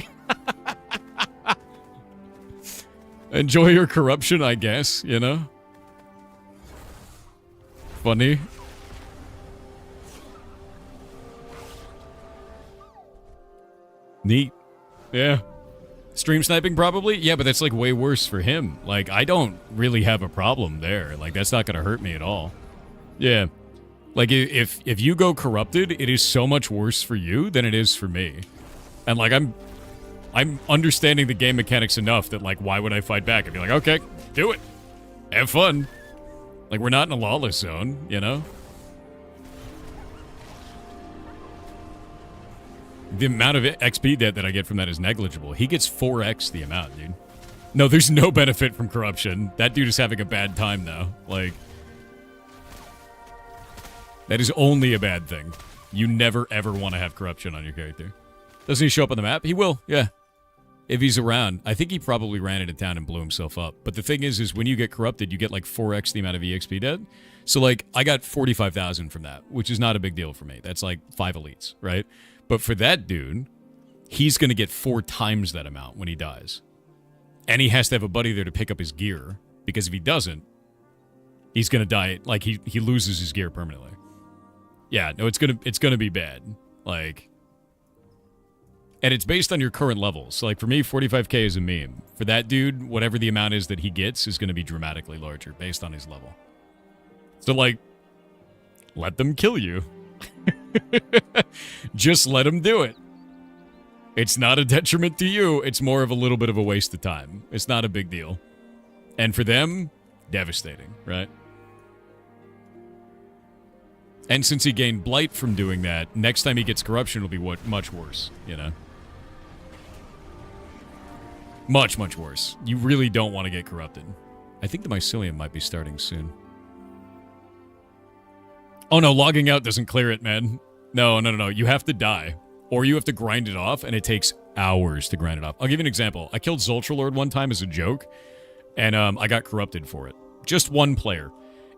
Enjoy your corruption, I guess, you know? Funny. Neat. Yeah. Stream sniping, probably? Yeah, but that's, like, way worse for him. Like, I don't really have a problem there. Like, that's not gonna hurt me at all. Yeah. Like, if you go corrupted, it is so much worse for you than it is for me. And, like, I'm understanding the game mechanics enough that, like, why would I fight back? I'd be like, okay, do it. Have fun. Like, we're not in a lawless zone, you know? The amount of XP debt that I get from that is negligible. He gets 4x the amount, dude. No, there's no benefit from corruption. That dude is having a bad time now. Like, that is only a bad thing. You never, ever want to have corruption on your character. Doesn't he show up on the map? He will, yeah. If he's around. I think he probably ran into town and blew himself up. But the thing is when you get corrupted, you get like 4x the amount of EXP dead. So like, I got 45,000 from that, which is not a big deal for me. That's like 5 elites, right? But for that dude, he's going to get 4 times that amount when he dies. And he has to have a buddy there to pick up his gear, because if he doesn't, he's going to die. Like, he loses his gear permanently. Yeah, no, it's gonna be bad. Like, and it's based on your current levels. So like for me, 45k is a meme. For that dude, whatever the amount is that he gets is going to be dramatically larger based on his level. So like, let them kill you. Just let them do it. It's not a detriment to you. It's more of a little bit of a waste of time. It's not a big deal. And for them, devastating, right? And since he gained Blight from doing that, next time he gets Corruption, it'll be much worse, you know? Much, much worse. You really don't want to get corrupted. I think the Mycelium might be starting soon. Oh no, logging out doesn't clear it, man. No. You have to die. Or you have to grind it off, and it takes hours to grind it off. I'll give you an example. I killed Zultralord one time as a joke, and I got corrupted for it. Just one player.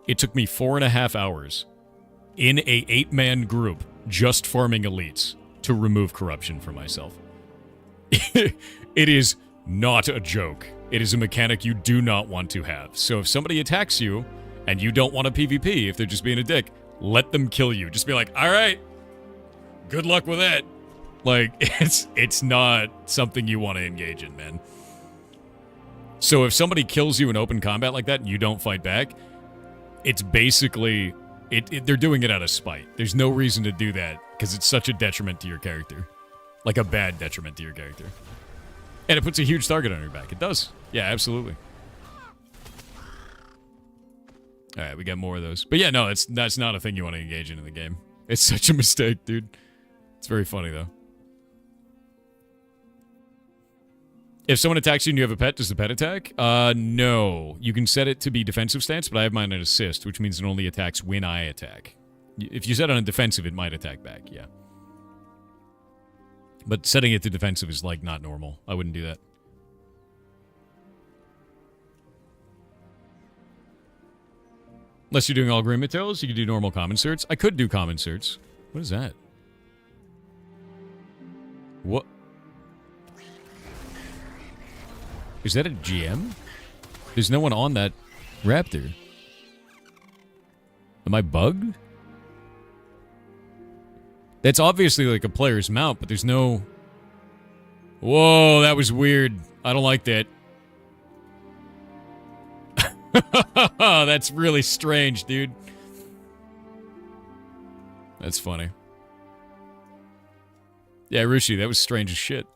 It took me 4.5 hours in a 8-man group just farming elites to remove corruption for myself. It is not a joke. It is a mechanic you do not want to have. So if somebody attacks you and you don't want a PvP, if they're just being a dick, let them kill you. Just be like, all right, good luck with that. Like, it's not something you want to engage in, man. So if somebody kills you in open combat like that and you don't fight back, it's basically... they're doing it out of spite. There's no reason to do that because it's such a detriment to your character. Like a bad detriment to your character. And it puts a huge target on your back. It does. Yeah, absolutely. All right, we got more of those. But yeah, no, that's not a thing you want to engage in the game. It's such a mistake, dude. It's very funny, though. If someone attacks you and you have a pet, does the pet attack? No. You can set it to be defensive stance, but I have mine at assist, which means it only attacks when I attack. If you set it on defensive, it might attack back, yeah. But setting it to defensive is, like, not normal. I wouldn't do that. Unless you're doing all green materials, you can do normal common certs. I could do common certs. What is that? What? Is that a GM? There's no one on that raptor. Am I bugged? That's obviously like a player's mount, but there's no... Whoa, that was weird. I don't like that. That's really strange, dude. That's funny. Yeah, Rushi, that was strange as shit.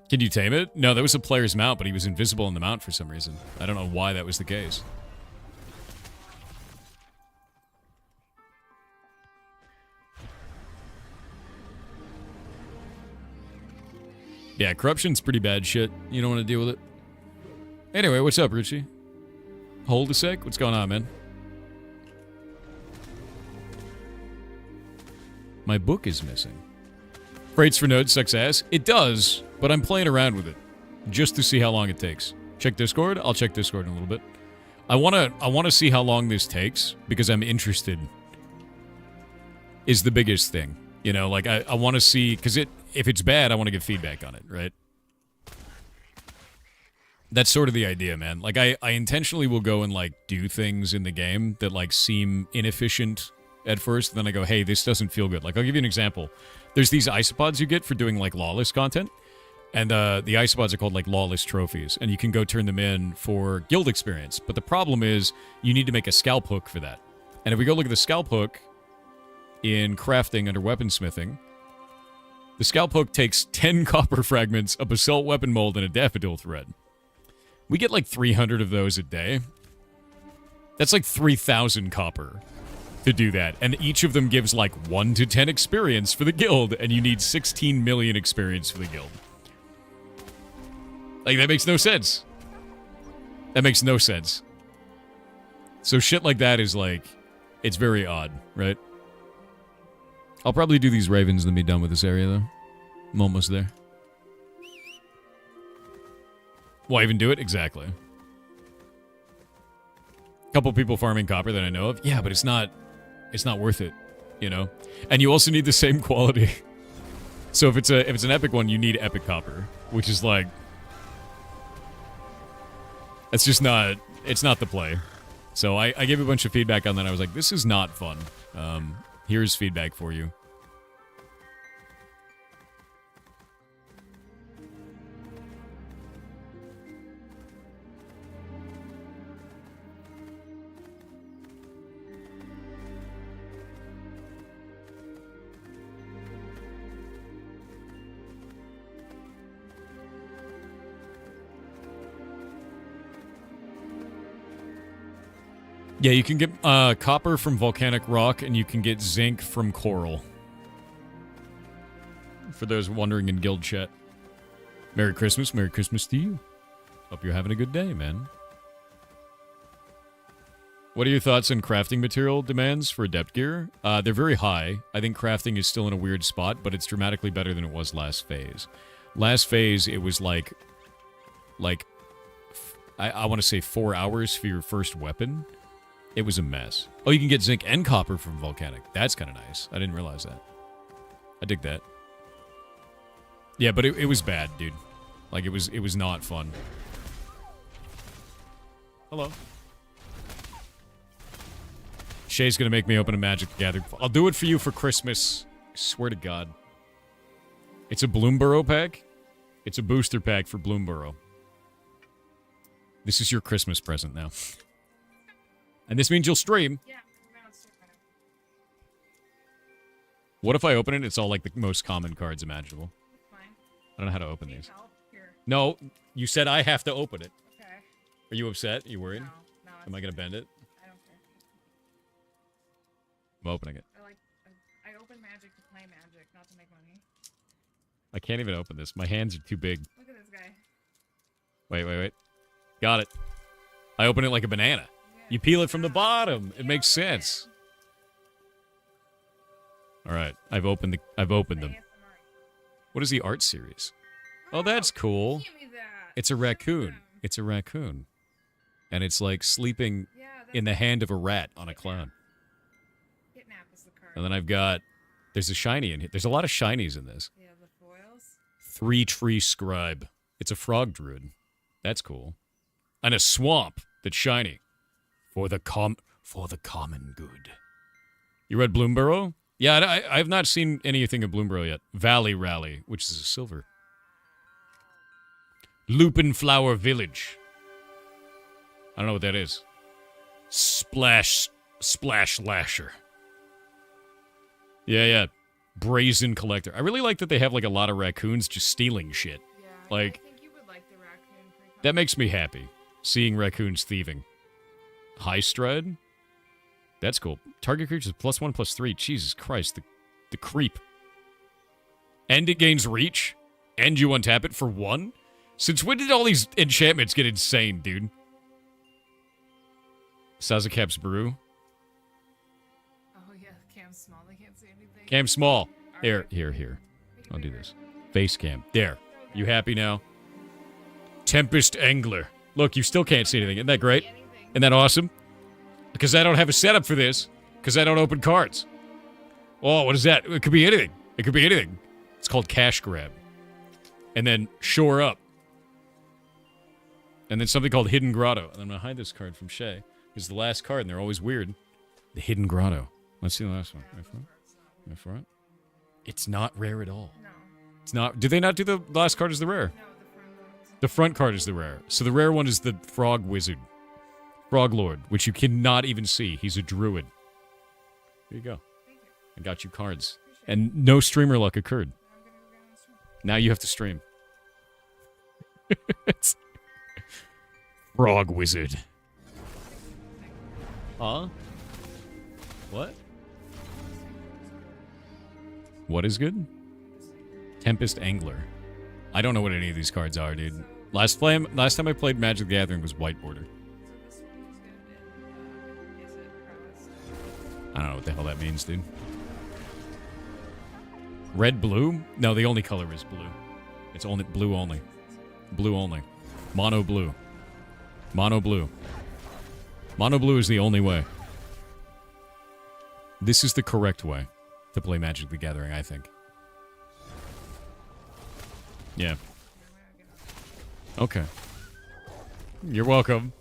Can you tame it? No, that was a player's mount, but he was invisible in the mount for some reason. I don't know why that was the case. Yeah, corruption's pretty bad shit. You don't want to deal with it. Anyway, what's up, Richie? Hold a sec. What's going on, man? My book is missing. Freights for nodes sucks ass. It does, but I'm playing around with it just to see how long it takes. Check Discord. I'll check Discord in a little bit. I wanna see how long this takes because I'm interested. Is the biggest thing, you know? Like I want to see because if it's bad, I want to get feedback on it, right? That's sort of the idea, man. Like I intentionally will go and like do things in the game that like seem inefficient at first, and then I go, hey, this doesn't feel good. Like I'll give you an example. There's these isopods you get for doing, like, lawless content. And the isopods are called, like, lawless trophies. And you can go turn them in for guild experience. But the problem is you need to make a scalp hook for that. And if we go look at the scalp hook in crafting under weaponsmithing, the scalp hook takes 10 copper fragments, a basalt weapon mold, and a daffodil thread. We get, like, 300 of those a day. That's, like, 3,000 copper to do that, and each of them gives like 1 to 10 experience for the guild, and you need 16 million experience for the guild. Like, that makes no sense. That makes no sense. So shit like that is like, it's very odd, right? I'll probably do these ravens and then be done with this area, though. I'm almost there. Why even do it? Exactly. Couple people farming copper that I know of. Yeah, but it's not worth it, you know? And you also need the same quality. So if it's an epic one, you need epic copper, which is like, it's just not, it's not the play. So I gave a bunch of feedback on that. I was like, this is not fun. Here's feedback for you. Yeah, you can get copper from volcanic rock, and you can get zinc from coral. For those wondering in guild chat. Merry Christmas to you. Hope you're having a good day, man. What are your thoughts on crafting material demands for adept gear? They're very high. I think crafting is still in a weird spot, but it's dramatically better than it was last phase. Last phase, it was like I want to say 4 hours for your first weapon. It was a mess. Oh, you can get zinc and copper from volcanic. That's kind of nice. I didn't realize that. I dig that. Yeah, but it was bad, dude. Like, it was not fun. Hello. Shay's gonna make me open a Magic the Gathering. I'll do it for you for Christmas. I swear to God. It's a Bloomburrow pack. It's a booster pack for Bloomburrow. This is your Christmas present now. And this means you'll stream. Yeah, no, it's too bad. What if I open it? It's all like the most common cards imaginable. Fine. I don't know how to open Need these. help? Here. No, you said I have to open it. Okay. Are you upset? Are you worried? No, Am I gonna bend it? I don't care. I'm opening it. I open Magic to play Magic, not to make money. I can't even open this. My hands are too big. Look at this guy. Wait. Got it. I open it like a banana. You peel it from the bottom. It makes sense. All right, I've opened them. What is the art series? Oh, that's cool. Give me that. It's a raccoon. It's a raccoon. And it's like sleeping in the hand of a rat on a cloud. Kidnap is the card. And then I've got, there's a shiny in here. There's a lot of shinies in this. Yeah, the foils. 3-tree scribe. It's a frog druid. That's cool. And a swamp that's shiny. For the common good. You read Bloomburrow? Yeah, I've not seen anything of Bloomburrow yet. Valley Rally, which is a silver. Lupin Flower Village. I don't know what that is. Splash Lasher. Yeah. Brazen Collector. I really like that they have like a lot of raccoons just stealing shit. Yeah, Like, I think you would like the raccoon free card. that makes me happy. Seeing raccoons thieving. High Stride? That's cool. Target creatures +1/+3. Jesus Christ, the creep. And it gains reach, and you untap it for 1? Since when did all these enchantments get insane, dude? Sazakap's Brew. Oh yeah, Cam Small. They can't say anything. Cam Small. Here. Make it I'll do bigger. this. Face cam. There. You happy now? Tempest Angler. Look, you still can't see anything. Isn't that great? Anything. Isn't that awesome? Because I don't have a setup for this. Because I don't open cards. Oh, what is that? It could be anything. It's called Cash Grab. And then Shore Up. And then something called Hidden Grotto. And I'm going to hide this card from Shay. It's the last card, and they're always weird. The Hidden Grotto. Let's see the last one. Wait for it. It's not rare at all. No. It's not. Did they not do the last card as the rare? No, the front ones. The front card is the rare. So the rare one is the Frog Wizard. Frog Lord, which you cannot even see. He's a druid. There you go. Thank you. I got you cards. Appreciate And no streamer luck occurred. it. I'm gonna go on stream. Now you have to stream. It's Frog Wizard. Huh? What? What is good? Tempest Angler. I don't know what any of these cards are, dude. Last time I played Magic the Gathering was white border. So this one is good in, is it prowess? I don't know what the hell that means, dude. Red, blue? No, the only color is blue. It's only blue only. Blue only. Mono blue. Mono blue. Mono blue is the only way. This is the correct way to play Magic the Gathering, I think. Yeah. Okay. You're welcome.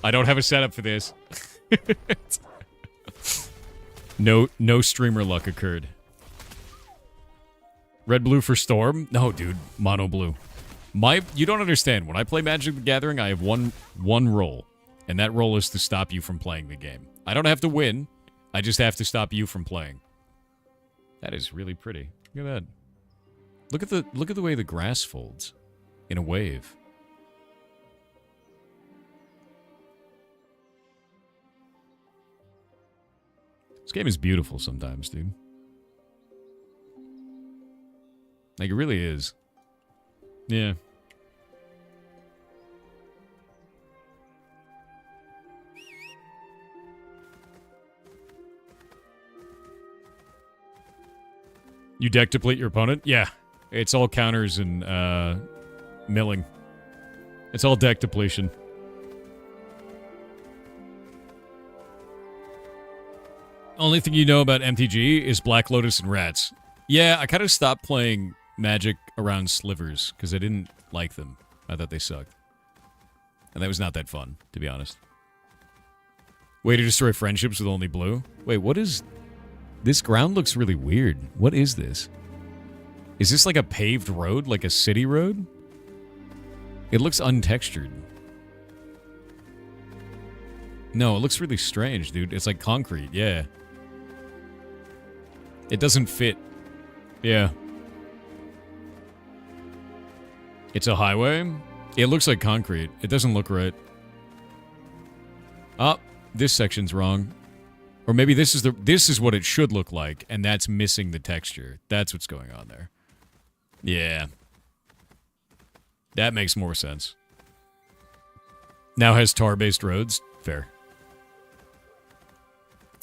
I don't have a setup for this. No streamer luck occurred. Red blue for Storm? No, dude. Mono blue. You don't understand. When I play Magic the Gathering, I have one role. And that role is to stop you from playing the game. I don't have to win. I just have to stop you from playing. That is really pretty. Look at that. Look at the way the grass folds in a wave. This game is beautiful sometimes, dude. Like, it really is. Yeah. You deck deplete your opponent? Yeah. It's all counters and, milling. It's all deck depletion. Only thing you know about MTG is Black Lotus and Rats. Yeah, I kind of stopped playing Magic around slivers because I didn't like them. I thought they sucked. And that was not that fun, to be honest. Way to destroy friendships with only blue? Wait, what is... This ground looks really weird. What is this? Is this like a paved road? Like a city road? It looks untextured. No, it looks really strange, dude. It's like concrete, yeah. It doesn't fit. Yeah. It's a highway? It looks like concrete. It doesn't look right. Oh, this section's wrong. Or maybe this is what it should look like, and that's missing the texture. That's what's going on there. Yeah. That makes more sense. Now has tar-based roads? Fair.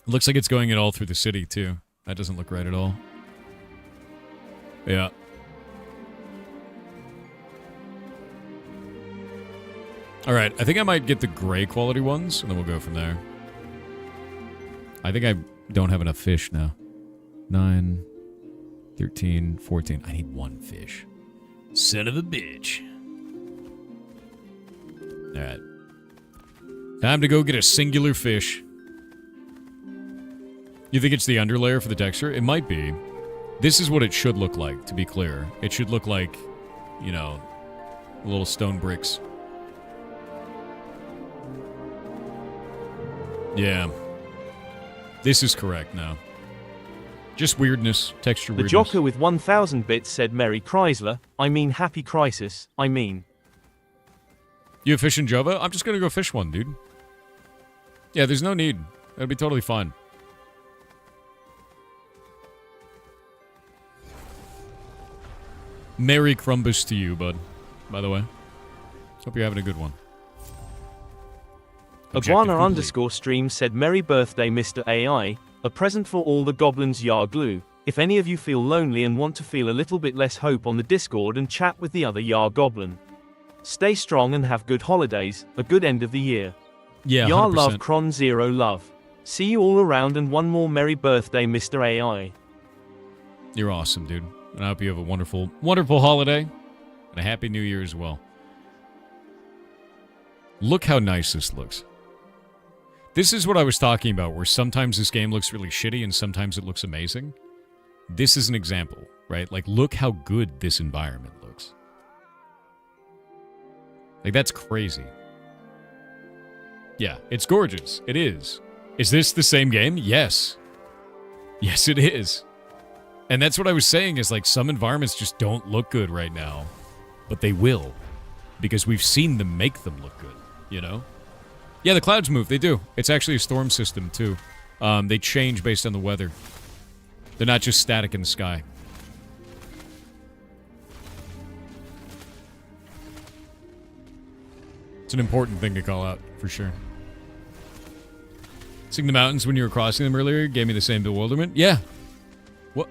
Looks like it's going it all through the city, too. That doesn't look right at all. Yeah. Alright, I think I might get the gray quality ones, and then we'll go from there. I think I don't have enough fish now. 9, 13, 14. I need one fish. Son of a bitch. Alright. Time to go get a singular fish. You think it's the underlayer for the texture? It might be. This is what it should look like, to be clear. It should look like, you know, little stone bricks. Yeah. This is correct now. Just weirdness, texture weirdness. The Jocker with 1000 bits said Merry Chrysler. I mean Happy Crisis. I mean. You have fish in Java? I'm just gonna go fish one, dude. Yeah, there's no need. That'll be totally fine. Merry Crumbus to you, bud. By the way. Hope you're having a good one. Abuana_stream said Merry birthday Mr. AI, a present for all the goblins Yar Glue. If any of you feel lonely and want to feel a little bit less hope on the Discord and chat with the other Yar Goblin. Stay strong and have good holidays, a good end of the year. Yeah, Yar 100%. love Cron Zero love. See you all around and one more merry birthday Mr. AI. You're awesome, dude. And I hope you have a wonderful, wonderful holiday. And a happy new year as well. Look how nice this looks. This is what I was talking about, where sometimes this game looks really shitty and sometimes it looks amazing. This is an example, right? Like, look how good this environment looks. Like, that's crazy. Yeah, it's gorgeous. It is. Is this the same game? Yes. Yes, it is. And that's what I was saying, is like, some environments just don't look good right now. But they will. Because we've seen them make them look good, you know? Yeah, the clouds move. They do. It's actually a storm system, too. They change based on the weather. They're not just static in the sky. It's an important thing to call out, for sure. Seeing the mountains when you were crossing them earlier gave me the same bewilderment. Yeah. What?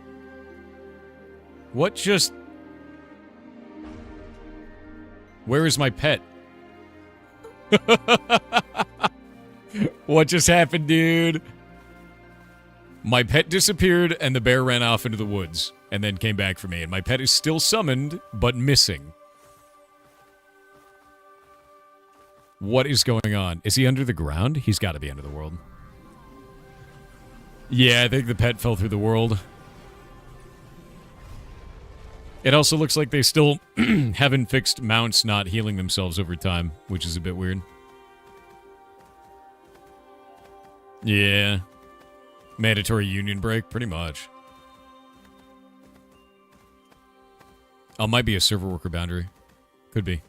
What just... Where is my pet? What just happened, dude? My pet disappeared and the bear ran off into the woods and then came back for me. And my pet is still summoned, but missing. What is going on? Is he under the ground? He's got to be under the world. Yeah, I think the pet fell through the world. It also looks like they still haven't fixed mounts not healing themselves over time, which is a bit weird. Yeah. Mandatory union break, pretty much. Oh, might be a server worker boundary. Could be.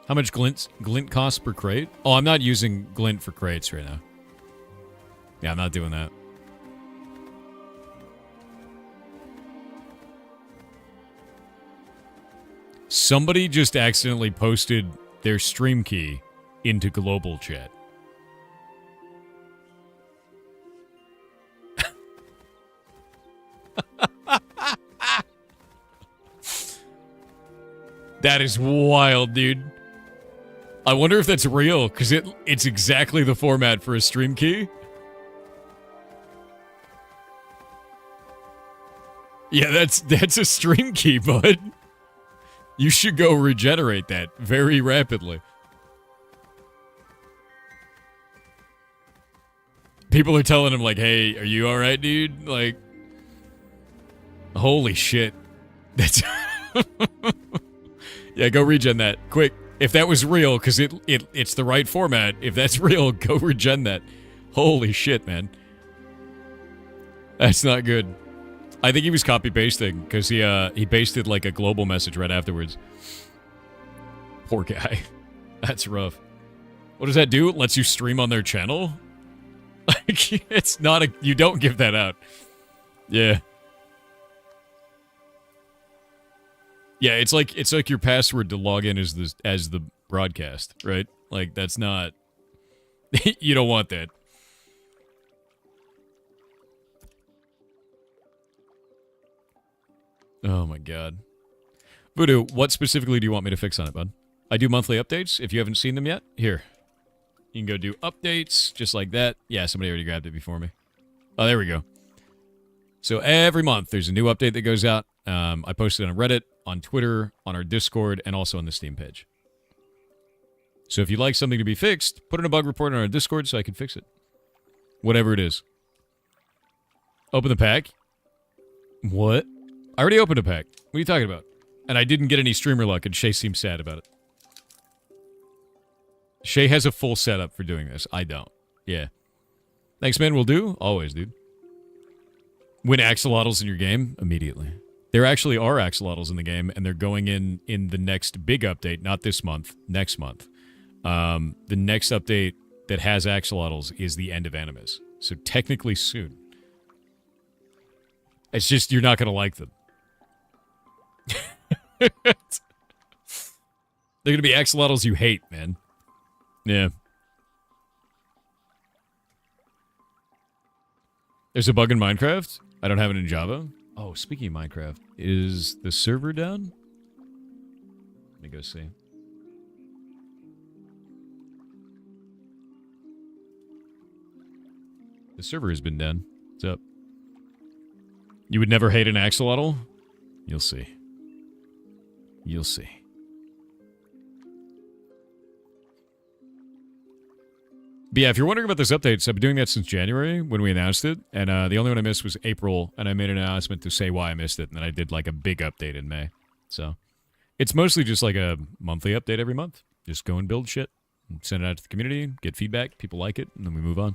How much glint costs per crate? Oh, I'm not using glint for crates right now. Yeah, I'm not doing that. Somebody just accidentally posted their stream key into global chat. That is wild, dude. I wonder if that's real, because it's exactly the format for a stream key. Yeah, that's a stream key, bud. You should go regenerate that very rapidly. People are telling him, like, hey, are you alright, dude? Like, holy shit. That's... Yeah, go regen that. Quick. If that was real, because it's the right format, if that's real, go regen that. Holy shit, man. That's not good. I think he was copy-pasting, because he pasted, like, a global message right afterwards. Poor guy. That's rough. What does that do? It lets you stream on their channel? Like, it's not a... You don't give that out. Yeah. Yeah, it's like your password to log in as the broadcast, right? Like, that's not... You don't want that. Oh my god. Voodoo, what specifically do you want me to fix on it, bud? I do monthly updates. If you haven't seen them yet, here. You can go do updates, just like that. Yeah, somebody already grabbed it before me. Oh, there we go. So every month, there's a new update that goes out. I post it on Reddit, on Twitter, on our Discord, and also on the Steam page. So if you'd like something to be fixed, put in a bug report on our Discord so I can fix it. Whatever it is. Open the pack. What? I already opened a pack. What are you talking about? And I didn't get any streamer luck, and Shay seems sad about it. Shay has a full setup for doing this. I don't. Yeah. Thanks, man. Will do. Always, dude. Win axolotls in your game? Immediately. There actually are axolotls in the game, and they're going in the next big update. Not this month. Next month. The next update that has axolotls is the end of Animus. So technically soon. It's just you're not going to like them. They're going to be axolotls you hate, man. Yeah. There's a bug in Minecraft. I don't have it in Java. Oh, speaking of Minecraft, is the server down? Let me go see. The server has been down. What's up? You would never hate an axolotl? You'll see. You'll see. But yeah, if you're wondering about this update, so I've been doing that since January when we announced it, and the only one I missed was April, and I made an announcement to say why I missed it, and then I did like a big update in May. So it's mostly just like a monthly update every month. Just go and build shit, and send it out to the community, get feedback, people like it, and then we move on.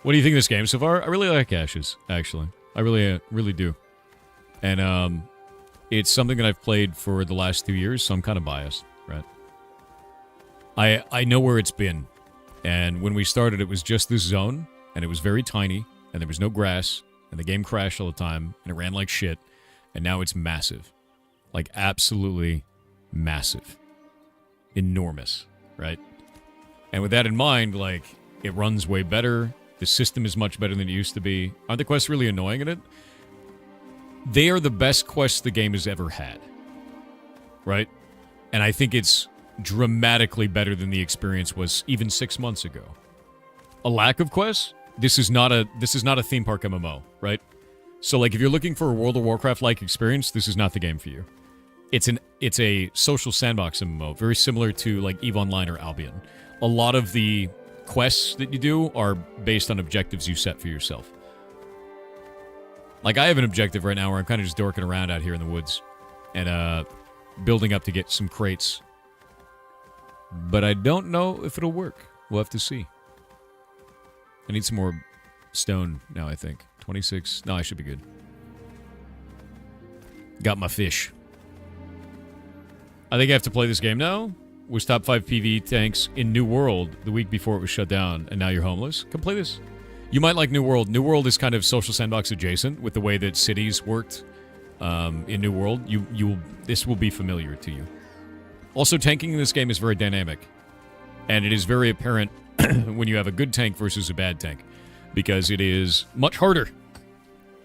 What do you think of this game so far? I really like Ashes, actually. I really do. And it's something that I've played for the last 2 years, so I'm kind of biased, right? I know where it's been, and when we started, it was just this zone, and it was very tiny, and there was no grass, and the game crashed all the time, and it ran like shit, and now it's massive. Like, absolutely massive. Enormous, right? And with that in mind, like, it runs way better. The system is much better than it used to be. Aren't the quests really annoying in it? They are the best quests the game has ever had. Right? And I think it's dramatically better than the experience was even 6 months ago. A lack of quests? This is not a theme park MMO, right? So like if you're looking for a World of Warcraft-like experience, this is not the game for you. It's a social sandbox MMO, very similar to like EVE Online or Albion. A lot of the quests that you do are based on objectives you set for yourself. Like I have an objective right now where I'm kind of just dorking around out here in the woods and building up to get some crates. But I don't know if it'll work. We'll have to see. I need some more stone now, I think. 26. No, I should be good. Got my fish. I think I have to play this game now. Was top 5 PvE tanks in New World the week before it was shut down, and now you're homeless. Come play this. You might like New World. New World is kind of social sandbox adjacent with the way that cities worked in New World. This will be familiar to you. Also, tanking in this game is very dynamic, and it is very apparent when you have a good tank versus a bad tank, because it is much harder.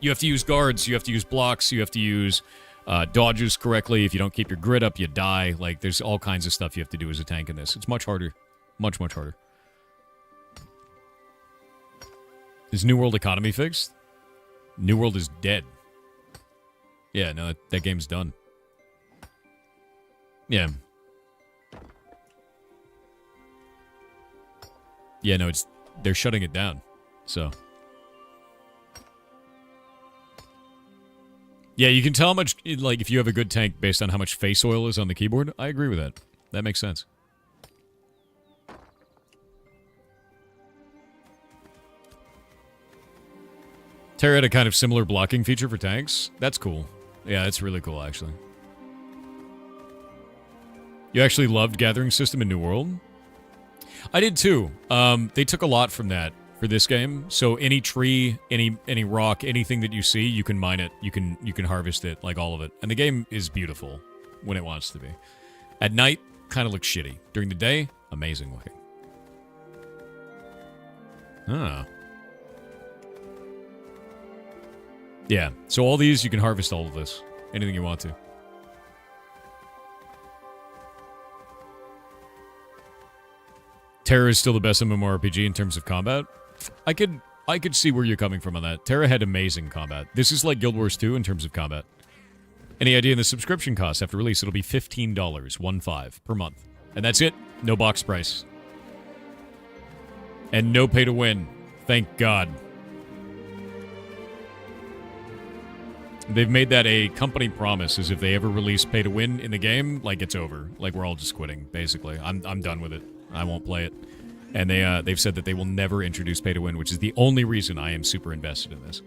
You have to use guards, you have to use blocks, you have to use dodges correctly. If you don't keep your grid up, you die. Like, there's all kinds of stuff you have to do as a tank in this. It's much harder. Much, much harder. Is New World economy fixed? New World is dead. Yeah, no, that game's done. Yeah. Yeah, no, they're shutting it down. So. Yeah, you can tell how much, like, if you have a good tank based on how much face oil is on the keyboard. I agree with that. That makes sense. Terra had a kind of similar blocking feature for tanks. That's cool. Yeah, that's really cool, actually. You actually loved Gathering System in New World? I did too. They took a lot from that for this game. So any tree, any rock, anything that you see, you can mine it. You can harvest it, like all of it. And the game is beautiful when it wants to be. At night, kind of looks shitty. During the day, amazing looking. Ah. Yeah, so all these, you can harvest all of this. Anything you want to. Terra is still the best MMORPG in terms of combat. I could see where you're coming from on that. Terra had amazing combat. This is like Guild Wars 2 in terms of combat. Any idea in the subscription cost after release? It'll be $15, 1.5 per month. And that's it. No box price. And no pay to win. Thank God. They've made that a company promise, as if they ever release pay to win in the game, like it's over. Like we're all just quitting, basically. I'm done with it. I won't play it. And they've said that they will never introduce pay to win, which is the only reason I am super invested in this.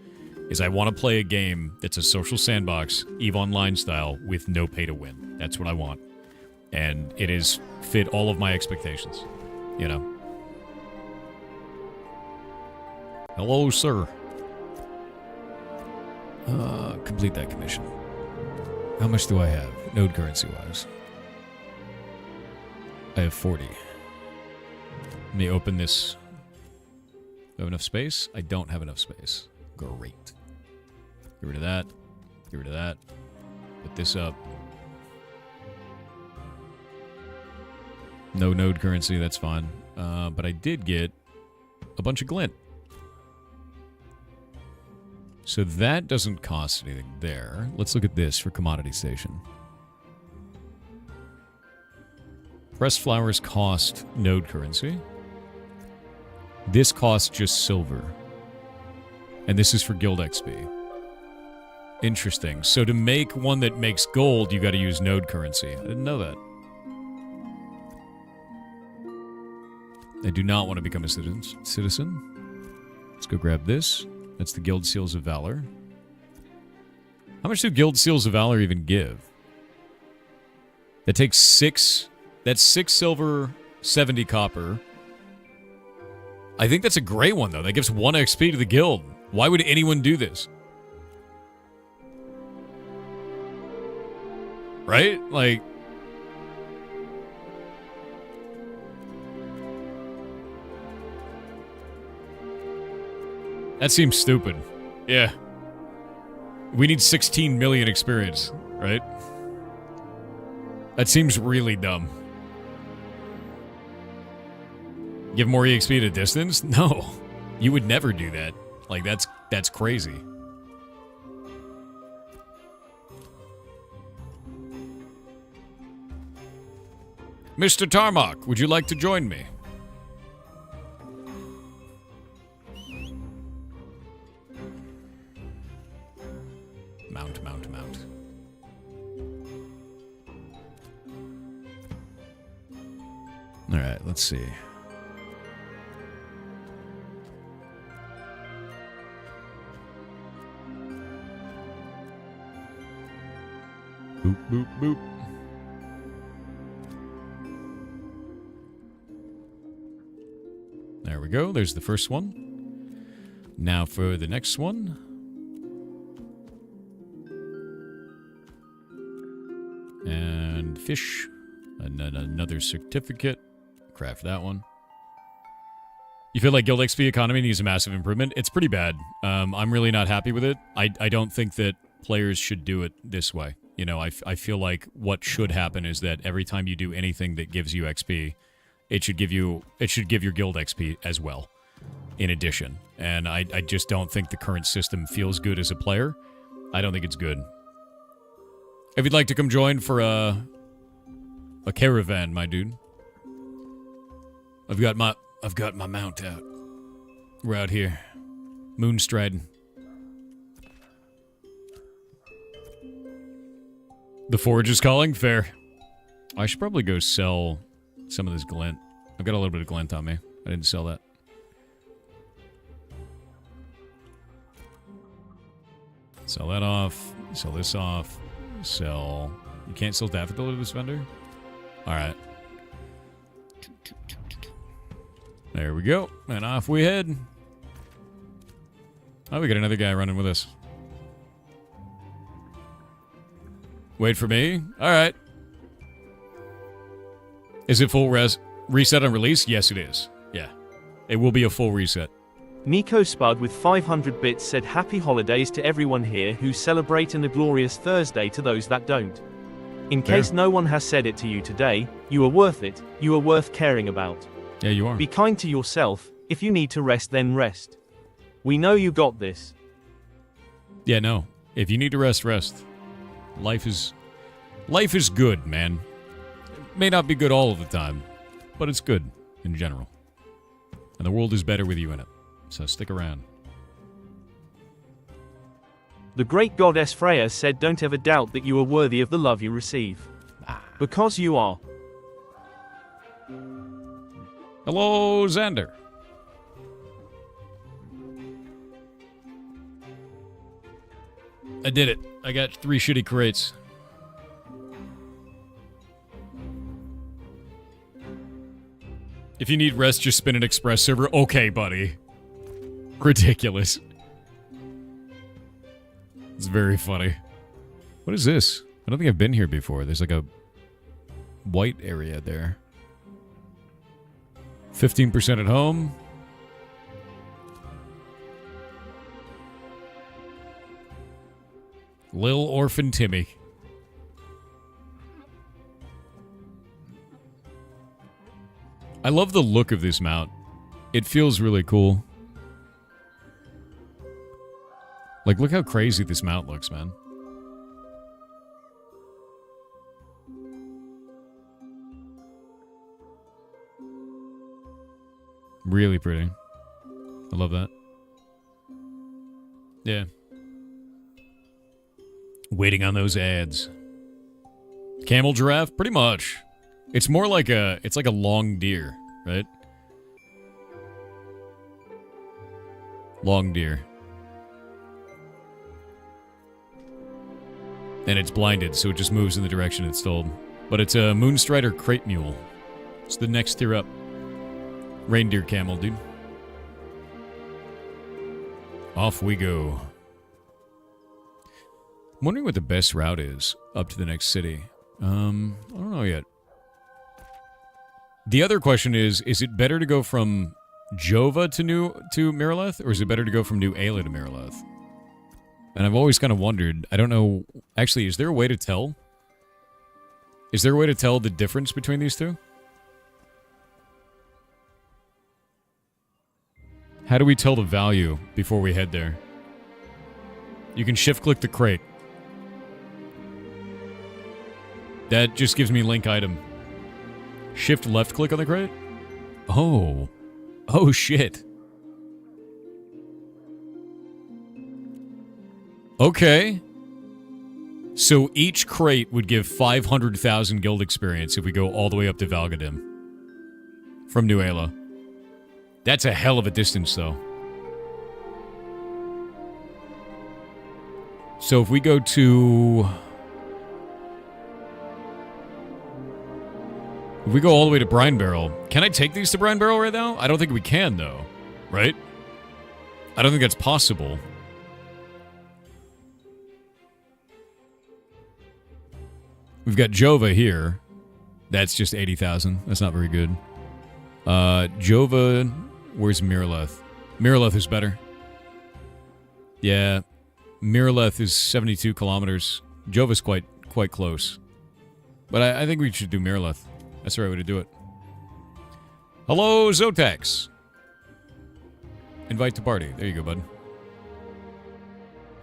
Is I want to play a game that's a social sandbox, EVE Online style, with no pay to win. That's what I want. And it has fit all of my expectations. You know. Hello, sir. Complete that commission. How much do I have, node currency-wise? I have 40. Let me open this. Do I have enough space? I don't have enough space. Great. Get rid of that. Get rid of that. Put this up. No node currency, that's fine. But I did get a bunch of glint. So that doesn't cost anything there. Let's look at this for Commodity Station. Pressed flowers cost node currency. This costs just silver. And this is for guild XP. Interesting. So to make one that makes gold, you got to use node currency. I didn't know that. I do not want to become a citizen. Let's go grab this. That's the Guild Seals of Valor. How much do Guild Seals of Valor even give? That takes 6... That's 6 silver, 70 copper. I think that's a great one, though. That gives 1 XP to the guild. Why would anyone do this? Right? Like... That seems stupid. Yeah. We need 16 million experience, right? That seems really dumb. Give more EXP to distance? No. You would never do that. Like, that's crazy. Mr. Tarmac, would you like to join me? Mount. Alright, let's see. Boop, boop, boop. There we go. There's the first one. Now for the next one. And fish. And then another certificate. Craft that one. You feel like Guild XP economy needs a massive improvement? It's pretty bad. I'm really not happy with it. I don't think that players should do it this way. You know, I feel like what should happen is that every time you do anything that gives you XP, it should give your guild XP as well, in addition. And I just don't think the current system feels good as a player. I don't think it's good. If you'd like to come join for a caravan, my dude. I've got my mount out. We're out here. Moonstriding. The forge is calling? Fair. I should probably go sell some of this glint. I've got a little bit of glint on me. I didn't sell that. Sell that off. Sell this off. Sell... You can't sell daffodil to this vendor? Alright. There we go. And off we head. Oh, we got another guy running with us. Wait for me? Alright. Is it full reset on release? Yes, it is. Yeah. It will be a full reset. Nico Spud with 500 bits said happy holidays to everyone here who celebrate and a glorious Thursday to those that don't. In case no one has said it to you today, you are worth it. You are worth caring about. Yeah, you are. Be kind to yourself. If you need to rest, then rest. We know you got this. Yeah, no. If you need to rest, rest. Life is good, man. It may not be good all of the time, but it's good in general. And the world is better with you in it. So stick around. The great goddess Freya said don't ever doubt that you are worthy of the love you receive. Because you are. Hello, Xander. I did it. I got 3 shitty crates. If you need rest, just spin an express server. Okay, buddy. Ridiculous. It's very funny. What is this? I don't think I've been here before. There's like a white area there. 15% at home. Lil Orphan Timmy. I love the look of this mount. It feels really cool. Like, look how crazy this mount looks, man. Really pretty. I love that. Yeah. Waiting on those ads. Camel giraffe? Pretty much. It's more like it's like a long deer, right? Long deer. And it's blinded, so it just moves in the direction it's told. But it's a Moonstrider crate mule. It's the next tier up. Reindeer camel, dude. Off we go. I'm wondering what the best route is up to the next city. I don't know yet. The other question is it better to go from Jova to Miraleth, or is it better to go from New Ayla to Miraleth? And I've always kind of wondered, I don't know, actually, is there a way to tell? Is there a way to tell the difference between these two? How do we tell the value before we head there? You can shift-click the crate. That just gives me link item. Shift left-click on the crate? Oh. Oh, shit. Okay. So each crate would give 500,000 guild experience if we go all the way up to Valgadim. From New Ayla. That's a hell of a distance, though. So if we go to... If we go all the way to Brine Barrel, can I take these to Brine Barrel right now? I don't think we can, though. Right? I don't think that's possible. We've got Jova here. That's just 80,000. That's not very good. Jova... Where's Miraleth? Miraleth is better. Yeah. Miraleth is 72 kilometers. Jova's quite close. But I think we should do Miraleth. That's the right way to do it. Hello, Zotax. Invite to party. There you go, bud.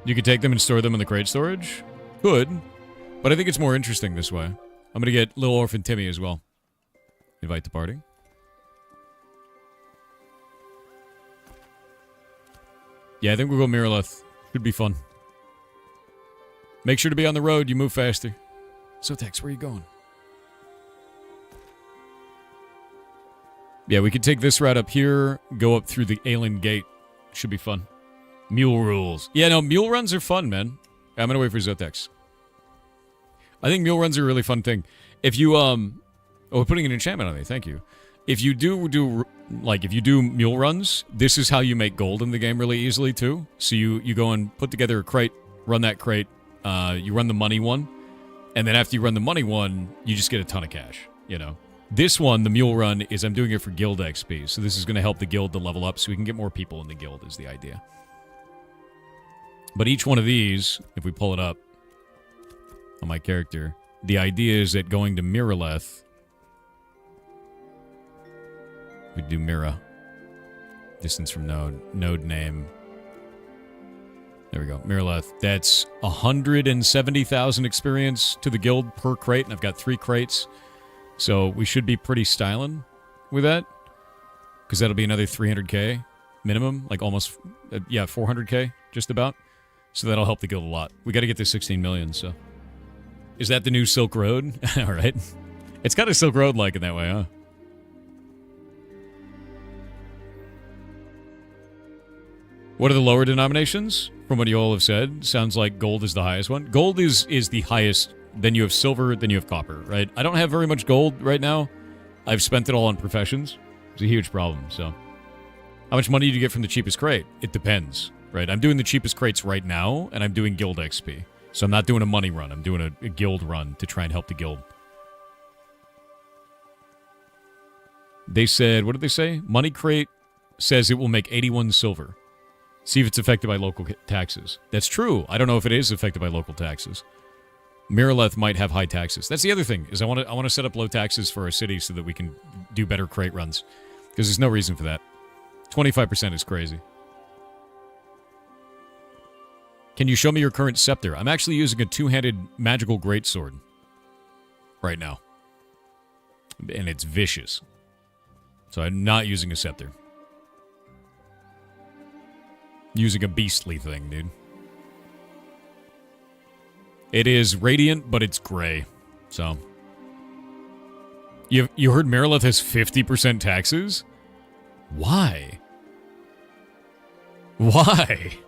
You could take them and store them in the crate storage? Could. But I think it's more interesting this way. I'm going to get Little Orphan Timmy as well. Invite to party. Yeah, I think we'll go Miraleth. Should be fun. Make sure to be on the road. You move faster. Zotax, where are you going? Yeah, we could take this route up here, go up through the Aelin Gate. Should be fun. Mule rules. Yeah, no, mule runs are fun, man. I'm gonna wait for Zotax. I think mule runs are a really fun thing. If you, oh, we're putting an enchantment on it, thank you. If you do mule runs, this is how you make gold in the game really easily, too. So you go and put together a crate, run that crate, you run the money one, and then after you run the money one, you just get a ton of cash, you know. This one, the mule run, is I'm doing it for guild XP, so this is going to help the guild to level up so we can get more people in the guild is the idea. But each one of these, if we pull it up on my character, the idea is that going to Miraleth, we do Mira. Distance from node. Node name. There we go. Miraleth. That's 170,000 experience to the guild per crate, and I've got 3 crates. So we should be pretty styling with that. Because that'll be another 300k minimum. Like almost, yeah, 400k, just about. So that'll help the guild a lot. We got to get to 16 million, so. Is that the new Silk Road? All right. It's kind of Silk Road-like in that way, huh? What are the lower denominations? From what you all have said, sounds like gold is the highest one. Gold is the highest. Then you have silver, then you have copper, right? I don't have very much gold right now. I've spent it all on professions. It's a huge problem, so. How much money do you get from the cheapest crate? It depends, right? I'm doing the cheapest crates right now, and I'm doing guild XP. So I'm not doing a money run. I'm doing a guild run to try and help the guild. They said, what did they say? Money crate says it will make 81 silver. See if it's affected by local taxes. That's true. I don't know if it is affected by local taxes. Miraleth might have high taxes. That's the other thing, is I want to set up low taxes for our city so that we can do better crate runs. Because there's no reason for that. 25% is crazy. Can you show me your current scepter? I'm actually using a two-handed magical greatsword right now. And it's vicious. So I'm not using a scepter. Using a beastly thing, dude. It is radiant, but it's gray. So. You heard Miraleth has 50% taxes? Why? Why?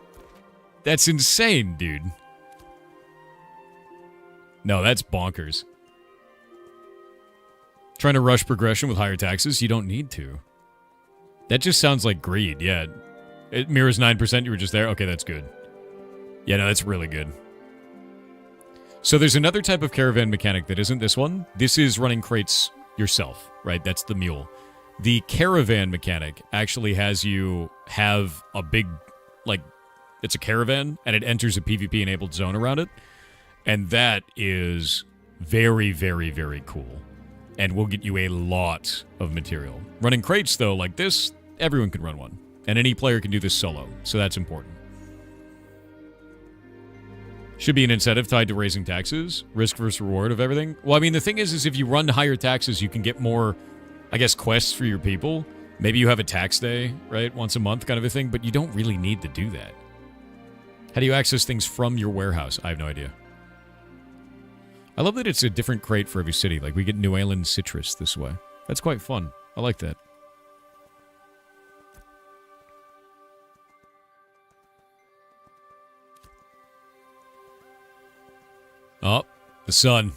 That's insane, dude. No, that's bonkers. Trying to rush progression with higher taxes? You don't need to. That just sounds like greed, yeah. It mirrors 9%, you were just there? Okay, that's good. Yeah, no, that's really good. So there's another type of caravan mechanic that isn't this one. This is running crates yourself, right? That's the mule. The Caravan mechanic actually has you have a big, like, it's a caravan, and it enters a PvP-enabled zone around it. And that is very, very, very cool. And will get you a lot of material. Running crates, though, like this, everyone can run one. And any player can do this solo, so that's important. Should be an incentive tied to raising taxes. Risk versus reward of everything. Well, I mean, the thing is if you run higher taxes, you can get more, I guess, quests for your people. Maybe you have a tax day, right? Once a month kind of a thing, but you don't really need to do that. How do you access things from your warehouse? I have no idea. I love that it's a different crate for every city. Like, we get New England citrus this way. That's quite fun. I like that. Oh, the sun.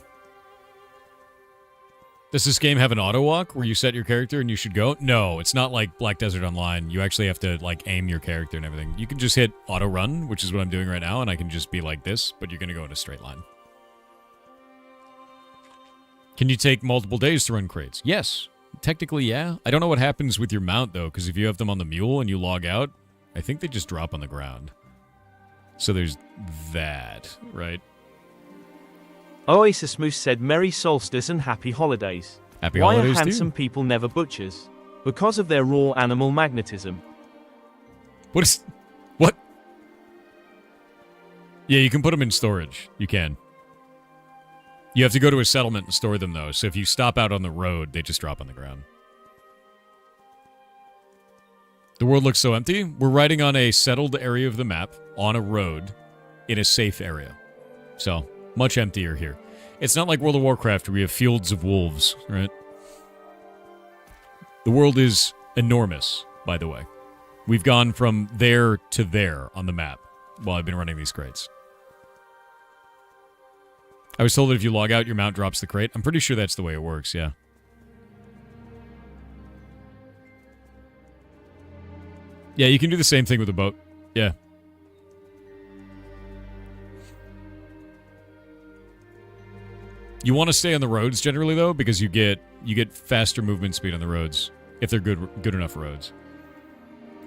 Does this game have an auto walk where you set your character and you should go? No, it's not like Black Desert Online. You actually have to, like, aim your character and everything. You can just hit auto run, which is what I'm doing right now, and I can just be like this, but you're going to go in a straight line. Can you take multiple days to run crates? Yes. Technically, yeah. I don't know what happens with your mount, though, because if you have them on the mule and you log out, I think they just drop on the ground. So there's that, right? Oasis Moose said Merry Solstice and Happy Holidays. Happy Why holidays are to you. handsome people never butchers? Because of their raw animal magnetism. What is... What? Yeah, you can put them in storage. You can. You have to go to a settlement and store them, though. So if you stop out on the road, they just drop on the ground. The world looks so empty. We're riding on a settled area of the map, on a road, in a safe area. So, much emptier here. It's not like World of Warcraft where we have fields of wolves, right? The world is enormous, by the way. We've gone from there to there on the map while I've been running these crates. I was told that if you log out, your mount drops the crate. I'm pretty sure that's the way it works, yeah. Yeah, you can do the same thing with a boat. Yeah. You want to stay on the roads generally, though, because you get faster movement speed on the roads, if they're good enough roads.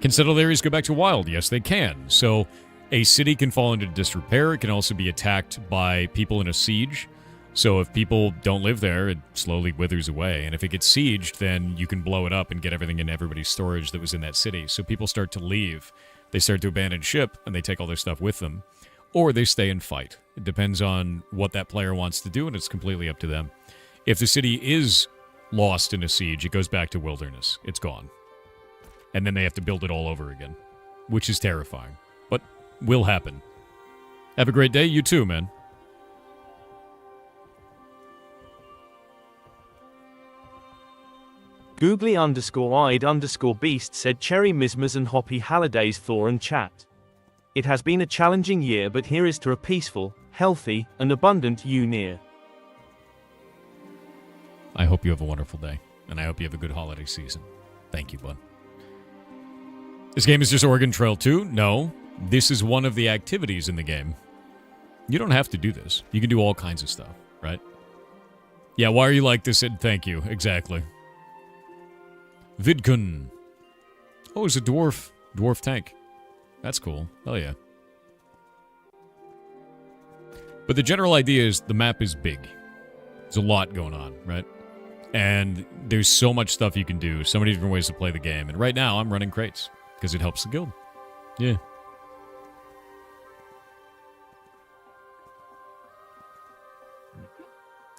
Can settled areas go back to wild? Yes, they can. So a city can fall into disrepair. It can also be attacked by people in a siege. So if people don't live there, it slowly withers away. And if it gets sieged, then you can blow it up and get everything in everybody's storage that was in that city. So people start to leave. They start to abandon ship, and they take all their stuff with them. Or they stay and fight. It depends on what that player wants to do, and it's completely up to them. If the city is lost in a siege, it goes back to wilderness. It's gone. And then they have to build it all over again, which is terrifying. But will happen. Have a great day. You too, man. Googly_eyed_beast said Cherry Mismas and Hoppy Hallidays Thor and chat. It has been a challenging year, but here is to a peaceful, healthy, and abundant you near. I hope you have a wonderful day, and I hope you have a good holiday season. Thank you, bud. This game is just Oregon Trail 2? No. This is one of the activities in the game. You don't have to do this. You can do all kinds of stuff, right? Yeah, why are you like this? And thank you. Exactly. Vidkun. Oh, it's a dwarf tank. That's cool. Hell yeah. But the general idea is the map is big. There's a lot going on, right? And there's so much stuff you can do, so many different ways to play the game. And right now, I'm running crates, because it helps the guild. Yeah.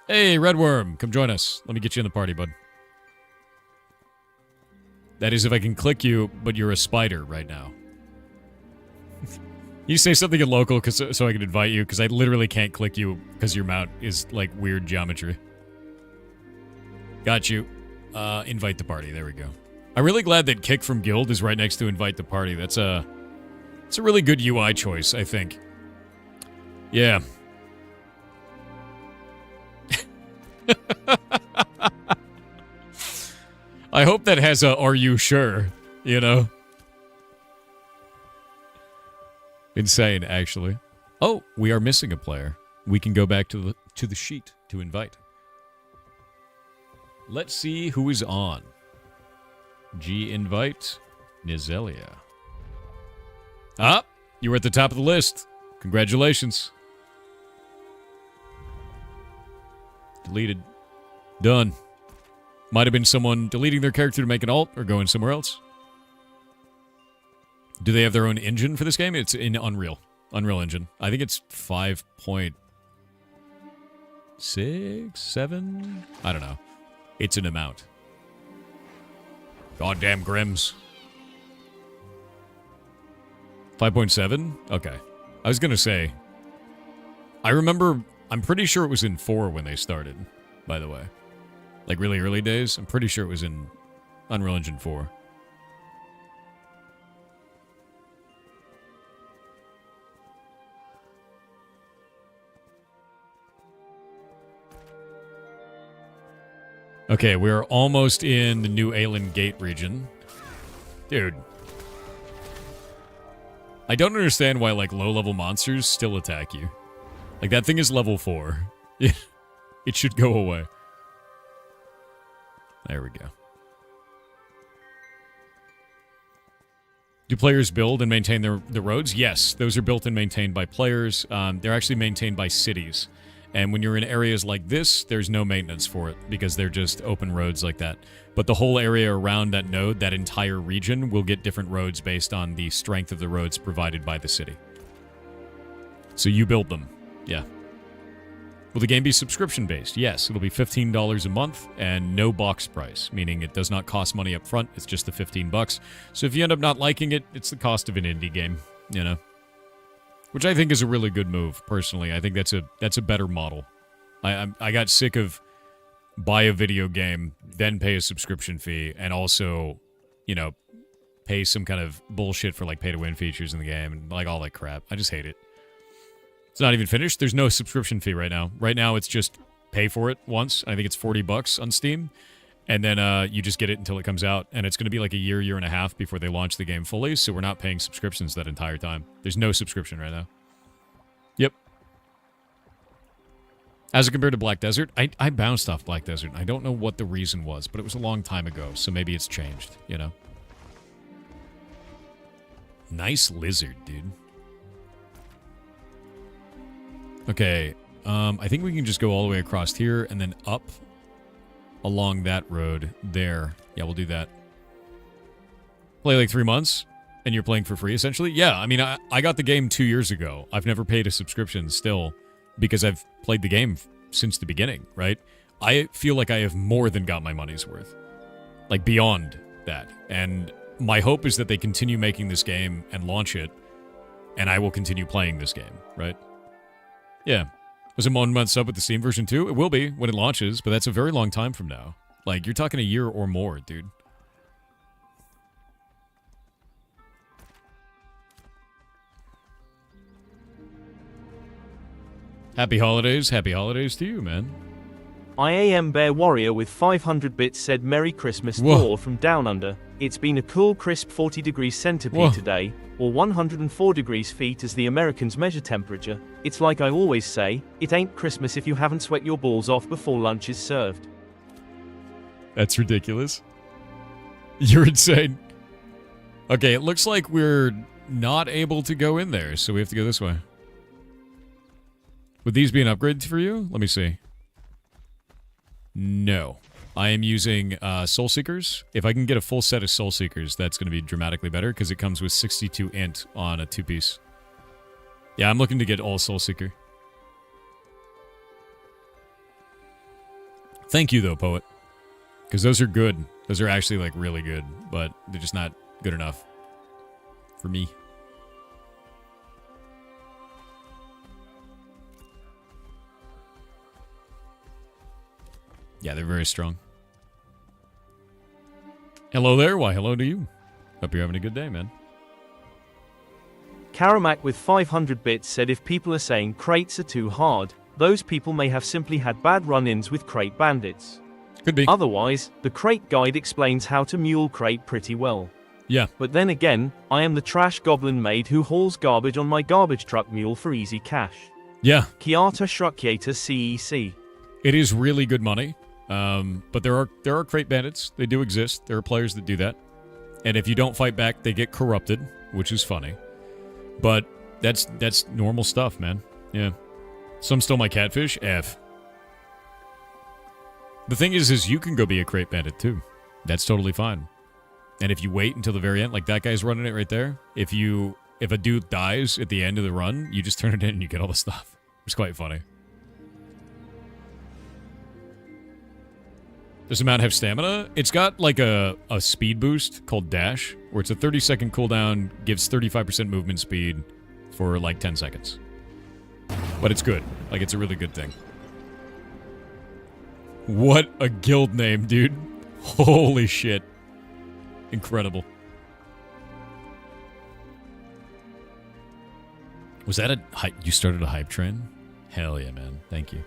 Hey, Redworm, come join us. Let me get you in the party, bud. That is if I can click you, but you're a spider right now. You say something in local so I can invite you, because I literally can't click you because your mount is like weird geometry. Got you. Invite the party. There we go. I'm really glad that kick from guild is right next to invite the party. It's a really good UI choice, I think. Yeah. I hope that has a "Are you sure?" You know. Insane, actually. Oh, we are missing a player. We can go back to the sheet to invite. Let's see who is on. G invite. Nizelia. Ah, you were at the top of the list. Congratulations. Deleted. Done. Might have been someone deleting their character to make an alt or going somewhere else. Do they have their own engine for this game? It's in Unreal. Unreal Engine. I think it's 5.6, 7? I don't know. It's an amount. Goddamn Grims. 5.7? Okay. I was gonna say... I remember... I'm pretty sure it was in 4 when they started, by the way. Like, really early days. I'm pretty sure it was in Unreal Engine 4. Okay, we're almost in the New Aelin Gate region. Dude. I don't understand why, like, low-level monsters still attack you. Like, that thing is level 4. It should go away. There we go. Do players build and maintain the roads? Yes, those are built and maintained by players. They're actually maintained by cities. And when you're in areas like this, there's no maintenance for it because they're just open roads like that. But the whole area around that node, that entire region, will get different roads based on the strength of the roads provided by the city. So you build them. Yeah. Will the game be subscription-based? Yes, it'll be $15 a month and no box price, meaning it does not cost money up front. It's just the $15. So if you end up not liking it, it's the cost of an indie game, you know? Which I think is a really good move, personally. I think that's a better model. I got sick of buy a video game, then pay a subscription fee, and also, you know, pay some kind of bullshit for, like, pay-to-win features in the game, and, like, all that crap. I just hate it. It's not even finished. There's no subscription fee right now. Right now, it's just pay for it once. I think it's $40 on Steam. And then you just get it until it comes out. And it's going to be like a year and a half before they launch the game fully. So we're not paying subscriptions that entire time. There's no subscription right now. Yep. As compared to Black Desert, I bounced off Black Desert. I don't know what the reason was, but it was a long time ago. So maybe it's changed, you know? Nice lizard, dude. Okay, I think we can just go all the way across here and then up along that road there. Yeah, we'll do that. Play like 3 months, and you're playing for free, essentially? Yeah, I mean, I got the game 2 years ago. I've never paid a subscription still because I've played the game since the beginning, right? I feel like I have more than got my money's worth. Like, beyond that. And my hope is that they continue making this game and launch it, and I will continue playing this game, right? Yeah. Was it 1 month sub with the Steam version too? It will be when it launches, but that's a very long time from now. Like, you're talking a year or more, dude. Happy holidays to you, man. IAM Bear Warrior with 500 bits said Merry Christmas Thor from Down Under. It's been a cool crisp 40 degrees centipede today, or 104 degrees feet as the Americans measure temperature. It's like I always say, it ain't Christmas if you haven't sweat your balls off before lunch is served. That's ridiculous. You're insane. Okay, it looks like we're not able to go in there, so we have to go this way. Would these be an upgrade for you? Let me see. No. I am using Soul Seekers. If I can get a full set of Soul Seekers, that's going to be dramatically better because it comes with 62 int on a 2-piece. Yeah, I'm looking to get all Soul Seeker. Thank you, though, Poet. Because those are good. Those are actually, like, really good. But they're just not good enough for me. Yeah, they're very strong. Hello there. Why, hello to you. Hope you're having a good day, man. Karamak with 500 bits said if people are saying crates are too hard, those people may have simply had bad run-ins with crate bandits. Could be. Otherwise, the crate guide explains how to mule crate pretty well. Yeah. But then again, I am the trash goblin maid who hauls garbage on my garbage truck mule for easy cash. Yeah. Kiata Shrukiata CEC. It is really good money. But there are crate bandits. They do exist. There are players that do that. And if you don't fight back, they get corrupted, which is funny. But that's normal stuff, man. Yeah. Some stole my catfish. F. The thing is you can go be a crate bandit too. That's totally fine. And if you wait until the very end, like that guy's running it right there, if a dude dies at the end of the run, you just turn it in and you get all the stuff. It's quite funny. Does the mount have stamina? It's got like a speed boost called Dash, where it's a 30-second cooldown, gives 35% movement speed for like 10 seconds. But it's good. Like, it's a really good thing. What a guild name, dude. Holy shit. Incredible. Was that a hype? You started a hype train? Hell yeah, man. Thank you.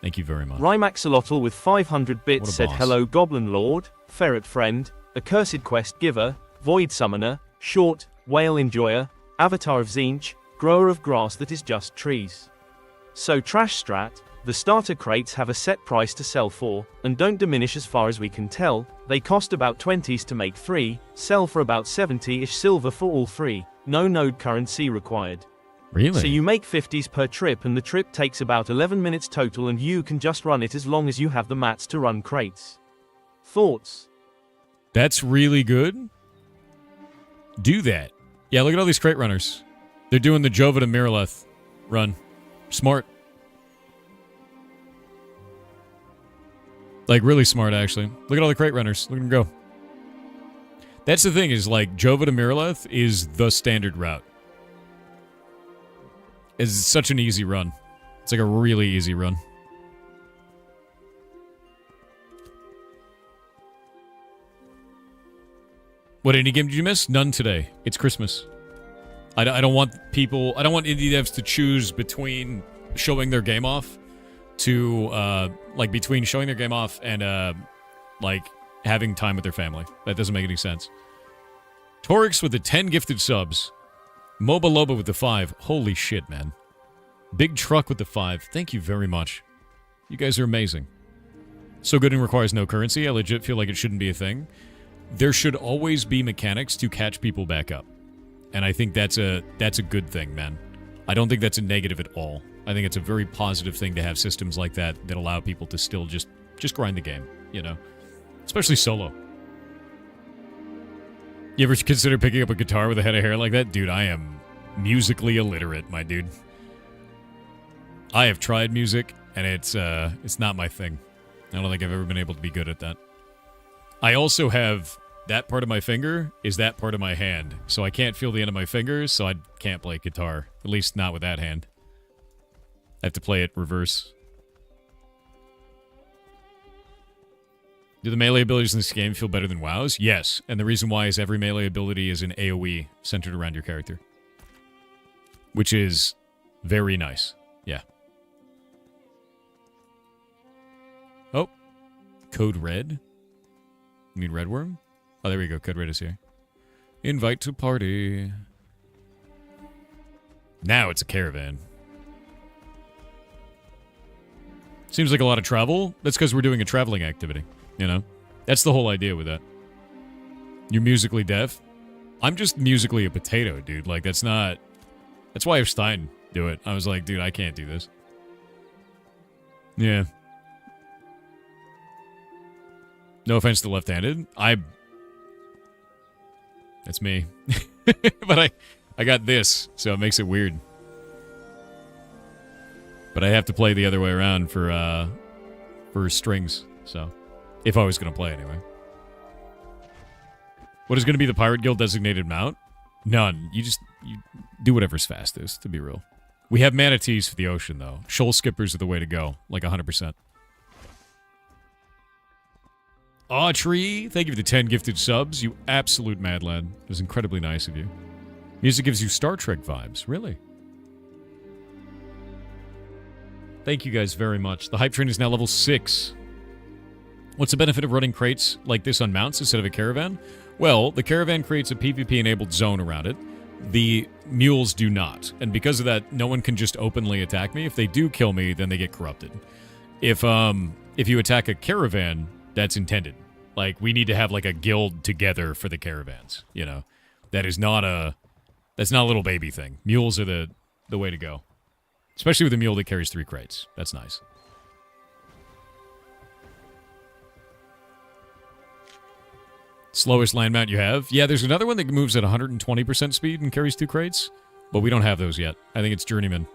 Thank you very much. Rymaxolotl with 500 bits said, boss. hello Goblin Lord, Ferret Friend, Accursed Quest Giver, Void Summoner, Short, Whale Enjoyer, Avatar of Zinch, Grower of Grass that is just trees. So Trash Strat, the starter crates have a set price to sell for, and don't diminish as far as we can tell. They cost about 20s to make 3, sell for about 70-ish silver for all 3, no node currency required. Really? So you make 50s per trip and the trip takes about 11 minutes total and you can just run it as long as you have the mats to run crates. Thoughts? That's really good. Do that. Yeah, look at all these crate runners. They're doing the Jova to Miraleth run. Smart. Like, really smart, actually. Look at all the crate runners. Look at them go. That's the thing, is like, Jova to Miraleth is the standard route. It's such an easy run. It's like a really easy run. What indie game did you miss? None today. It's Christmas. I don't want people... I don't want indie devs to choose between showing their game off to, like, between showing their game off and, like, having time with their family. That doesn't make any sense. Torix with the 10 gifted subs. Moba Loba with the 5. Holy shit, man. Big Truck with the 5. Thank you very much. You guys are amazing. So good and requires no currency. I legit feel like it shouldn't be a thing. There should always be mechanics to catch people back up. And I think that's a good thing, man. I don't think that's a negative at all. I think it's a very positive thing to have systems like that that allow people to still just grind the game, you know? Especially solo. You ever consider picking up a guitar with a head of hair like that? Dude, I am musically illiterate, my dude. I have tried music, and it's not my thing. I don't think I've ever been able to be good at that. I also have... that part of my finger is that part of my hand. So I can't feel the end of my fingers, so I can't play guitar. At least not with that hand. I have to play it reverse. Do the melee abilities in this game feel better than WoW's? Yes, and the reason why is every melee ability is an AoE centered around your character. Which is very nice. Yeah. Oh. Code Red? You mean Redworm? Oh, there we go. Code Red is here. Invite to party. Now it's a caravan. Seems like a lot of travel. That's because we're doing a traveling activity. You know? That's the whole idea with that. You're musically deaf? I'm just musically a potato, dude. Like, that's not... That's why I have Stein do it. I was like, dude, I can't do this. Yeah. No offense to left-handed. That's me. But I got this, so it makes it weird. But I have to play the other way around for strings, so... If I was going to play, anyway. What is going to be the Pirate Guild designated mount? None. You do whatever's fastest, to be real. We have manatees for the ocean, though. Shoal skippers are the way to go. Like 100%. Autry, thank you for the 10 gifted subs. You absolute mad lad. It was incredibly nice of you. Music gives you Star Trek vibes. Really? Thank you guys very much. The hype train is now level 6. What's the benefit of running crates like this on mounts instead of a caravan? Well, the caravan creates a PvP-enabled zone around it. The mules do not. And because of that, no one can just openly attack me. If they do kill me, then they get corrupted. If you attack a caravan, that's intended. Like, we need to have, like, a guild together for the caravans, you know? That's not a little baby thing. Mules are the way to go. Especially with a mule that carries 3 crates. That's nice. Slowest land mount you have? Yeah, there's another one that moves at 120% speed and carries 2 crates. But we don't have those yet. I think it's Journeyman.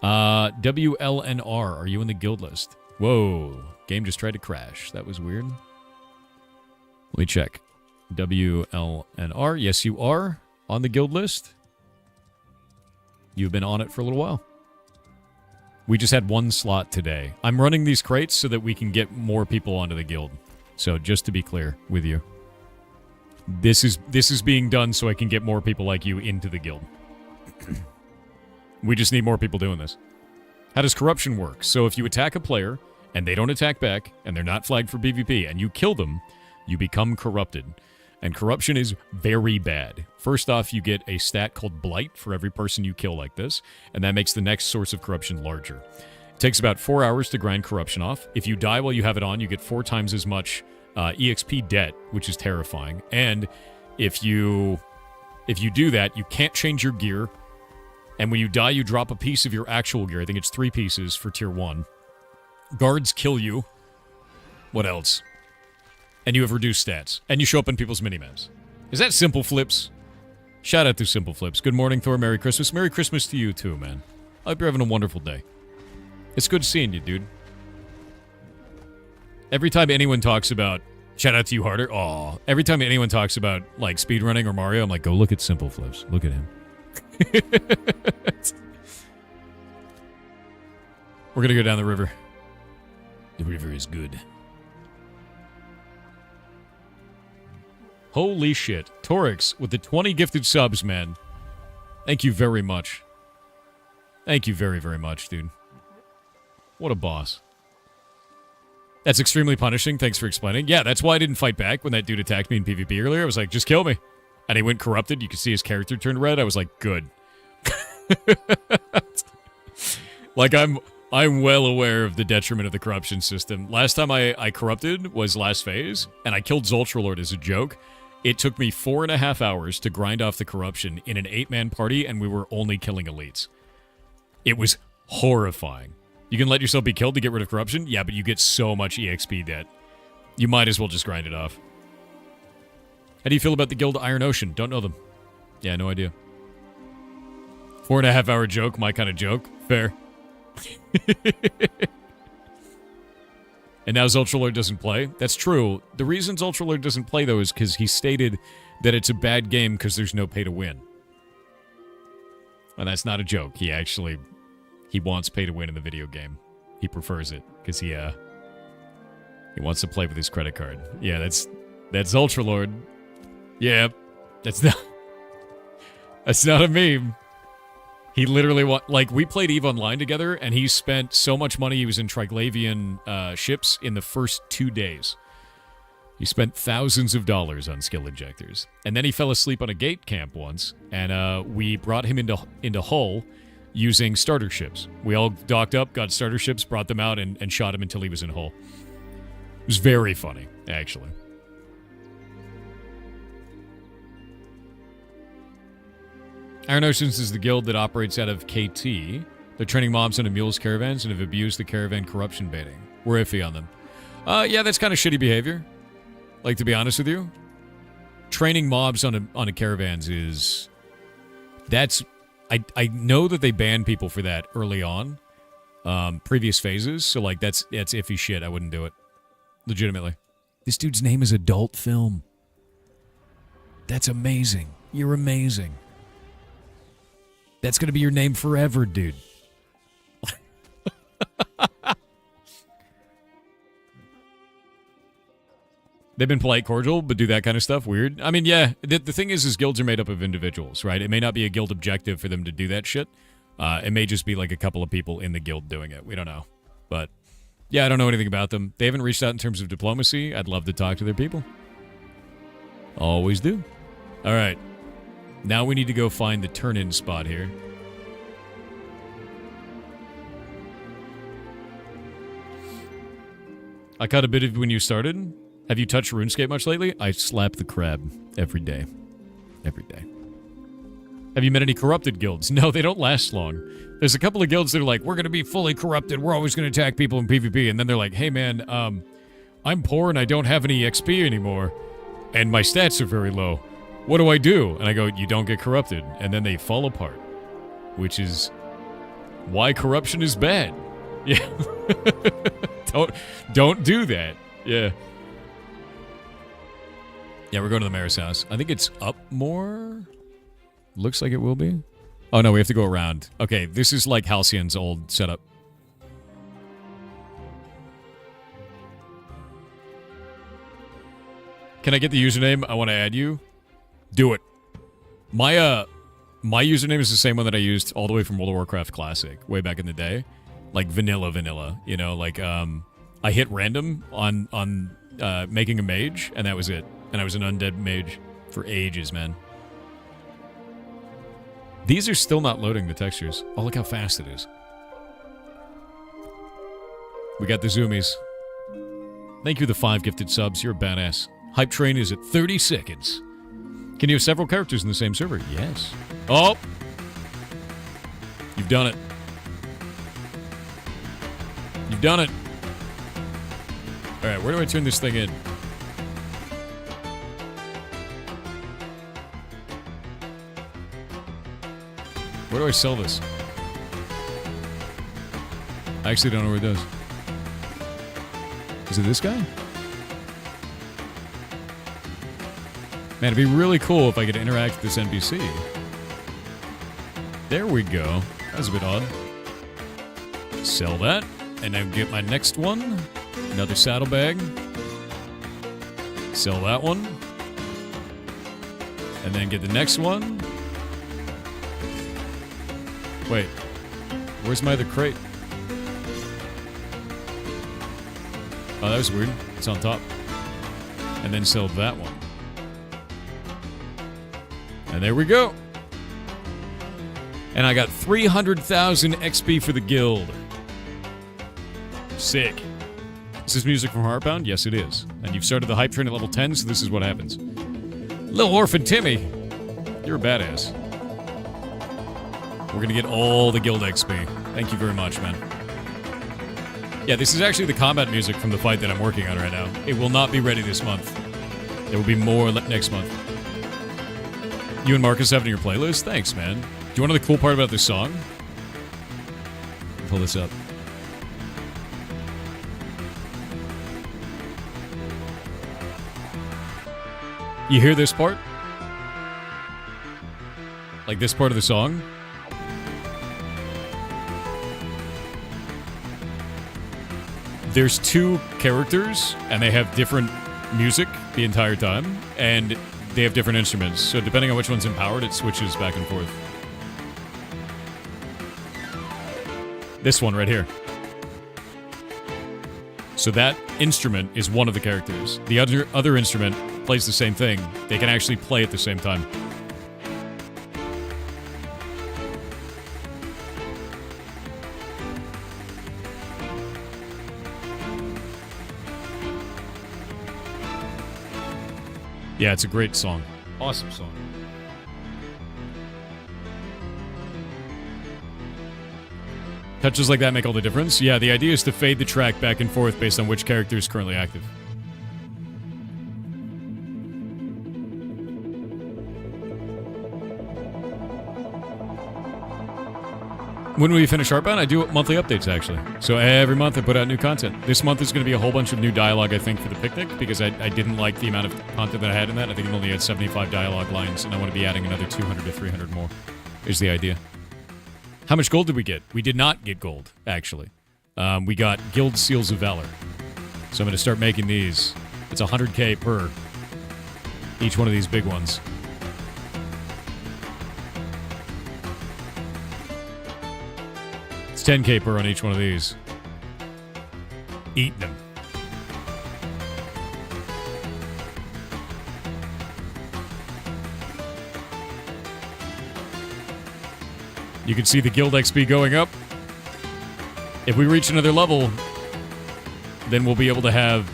WLNR, are you in the guild list? Whoa, game just tried to crash. That was weird. Let me check. WLNR, yes you are on the guild list. You've been on it for a little while. We just had 1 slot today. I'm running these crates so that we can get more people onto the guild. So just to be clear with you. This is being done so I can get more people like you into the guild. We just need more people doing this. How does corruption work? So if you attack a player, and they don't attack back, and they're not flagged for PvP, and you kill them, you become corrupted. And corruption is very bad. First off, you get a stat called Blight for every person you kill like this, and that makes the next source of corruption larger. It takes about 4 hours to grind corruption off. If you die while you have it on, you get 4 times as much EXP debt, which is terrifying. And if you do that, you can't change your gear. And when you die, you drop a piece of your actual gear. I think it's 3 pieces for tier 1. Guards kill you. What else? And you have reduced stats. And you show up in people's minimaps. Is that Simple Flips? Shout out to Simple Flips. Good morning, Thor. Merry Christmas. Merry Christmas to you too, man. I hope you're having a wonderful day. It's good seeing you, dude. Every time anyone talks about... Shout out to you, Harder. Aw. Every time anyone talks about, like, speedrunning or Mario, I'm like, go look at Simple Flips. Look at him. We're gonna go down the river. The river is good. Holy shit. Torix with the 20 gifted subs, man. Thank you very much. Thank you very, very much, dude. What a boss. That's extremely punishing. Thanks for explaining. Yeah, that's why I didn't fight back when that dude attacked me in PvP earlier. I was like, just kill me. And he went corrupted. You could see his character turn red. I was like, good. Like, I'm well aware of the detriment of the corruption system. Last time I corrupted was last phase, and I killed Zultralord as a joke. It took me 4.5 hours to grind off the corruption in an 8-man party, and we were only killing elites. It was horrifying. You can let yourself be killed to get rid of corruption? Yeah, but you get so much EXP debt. You might as well just grind it off. How do you feel about the guild Iron Ocean? Don't know them. Yeah, no idea. 4.5 hour joke, my kind of joke. Fair. And now Zultralord doesn't play. That's true. The reason Zultralord doesn't play, though, is because he stated that it's a bad game because there's no pay to win. And that's not a joke. He wants pay to win in the video game. He prefers it because he wants to play with his credit card. Yeah, that's Zultralord. Yeah, that's not a meme. He literally we played EVE Online together, and he spent so much money. He was in Triglavian ships in the first 2 days. He spent thousands of dollars on skill injectors, and then he fell asleep on a gate camp once, and we brought him into Hull using starter ships. We all docked up, got starter ships, brought them out, and shot him until he was in Hull. It was very funny, actually. Iron Oceans is the guild that operates out of KT. They're training mobs onto mules caravans and have abused the caravan corruption baiting. We're iffy on them. Yeah, that's kind of shitty behavior. Like, to be honest with you, training mobs on caravans is... I know that they ban people for that early on, previous phases, so, like, that's iffy shit. I wouldn't do it. Legitimately. This dude's name is Adult Film. That's amazing. You're amazing. That's going to be your name forever, dude. They've been polite, cordial, but do that kind of stuff. Weird. I mean, yeah, the thing is guilds are made up of individuals, right? It may not be a guild objective for them to do that shit. It may just be like a couple of people in the guild doing it. We don't know. But, yeah, I don't know anything about them. They haven't reached out in terms of diplomacy. I'd love to talk to their people. Always do. All right. Now we need to go find the turn-in spot here. I caught a bit of when you started. Have you touched RuneScape much lately? I slap the crab every day. Every day. Have you met any corrupted guilds? No, they don't last long. There's a couple of guilds that are like, we're going to be fully corrupted. We're always going to attack people in PvP. And then they're like, hey, man, I'm poor and I don't have any XP anymore. And my stats are very low. What do I do? And I go, you don't get corrupted. And then they fall apart. Which is why corruption is bad. Yeah. Don't do that. Yeah. Yeah, we're going to the mayor's house. I think it's up more. Looks like it will be. Oh, no, we have to go around. Okay, this is like Halcyon's old setup. Can I get the username? I want to add you. Do it. My username is the same one that I used all the way from World of Warcraft Classic, way back in the day. Like vanilla, you know, like, I hit random on making a mage, and that was it. And I was an undead mage for ages, man. These are still not loading the textures. Oh, look how fast it is. We got the zoomies. Thank you, the 5 gifted subs. You're a badass. Hype train is at 30 seconds. Can you have several characters in the same server? Yes. Oh! You've done it. You've done it. Alright, where do I turn this thing in? Where do I sell this? I actually don't know where it does. Is it this guy? Man, it'd be really cool if I could interact with this NPC. There we go. That was a bit odd. Sell that. And then get my next one. Another saddlebag. Sell that one. And then get the next one. Wait. Where's my other crate? Oh, that was weird. It's on top. And then sell that one. And there we go. And I got 300,000 XP for the guild. Sick. Is this music from Heartbound? Yes, it is. And you've started the hype train at level 10, so this is what happens. Little Orphan Timmy, you're a badass. We're gonna get all the guild XP. Thank you very much, man. Yeah, this is actually the combat music from the fight that I'm working on right now. It will not be ready this month. There will be more next month. You and Marcus have it in your playlist? Thanks, man. Do you want to know the cool part about this song? Pull this up. You hear this part? Like this part of the song? There's 2 characters, and they have different music the entire time, and they have different instruments. So depending on which one's empowered, it switches back and forth. This one right here. So that instrument is one of the characters. The other instrument plays the same thing. They can actually play at the same time. Yeah, it's a great song. Awesome song. Touches like that make all the difference? Yeah, the idea is to fade the track back and forth based on which character is currently active. When we finish Heartbound, I do monthly updates, actually. So every month I put out new content. This month is going to be a whole bunch of new dialogue, I think, for the picnic, because I didn't like the amount of content that I had in that. I think it only had 75 dialogue lines, and I want to be adding another 200 to 300 more, is the idea. How much gold did we get? We did not get gold, actually. We got Guild Seals of Valor. So I'm going to start making these. It's 100k per. Each one of these big ones. It's 10k per on each one of these. Eating them. You can see the guild XP going up. If we reach another level, then we'll be able to have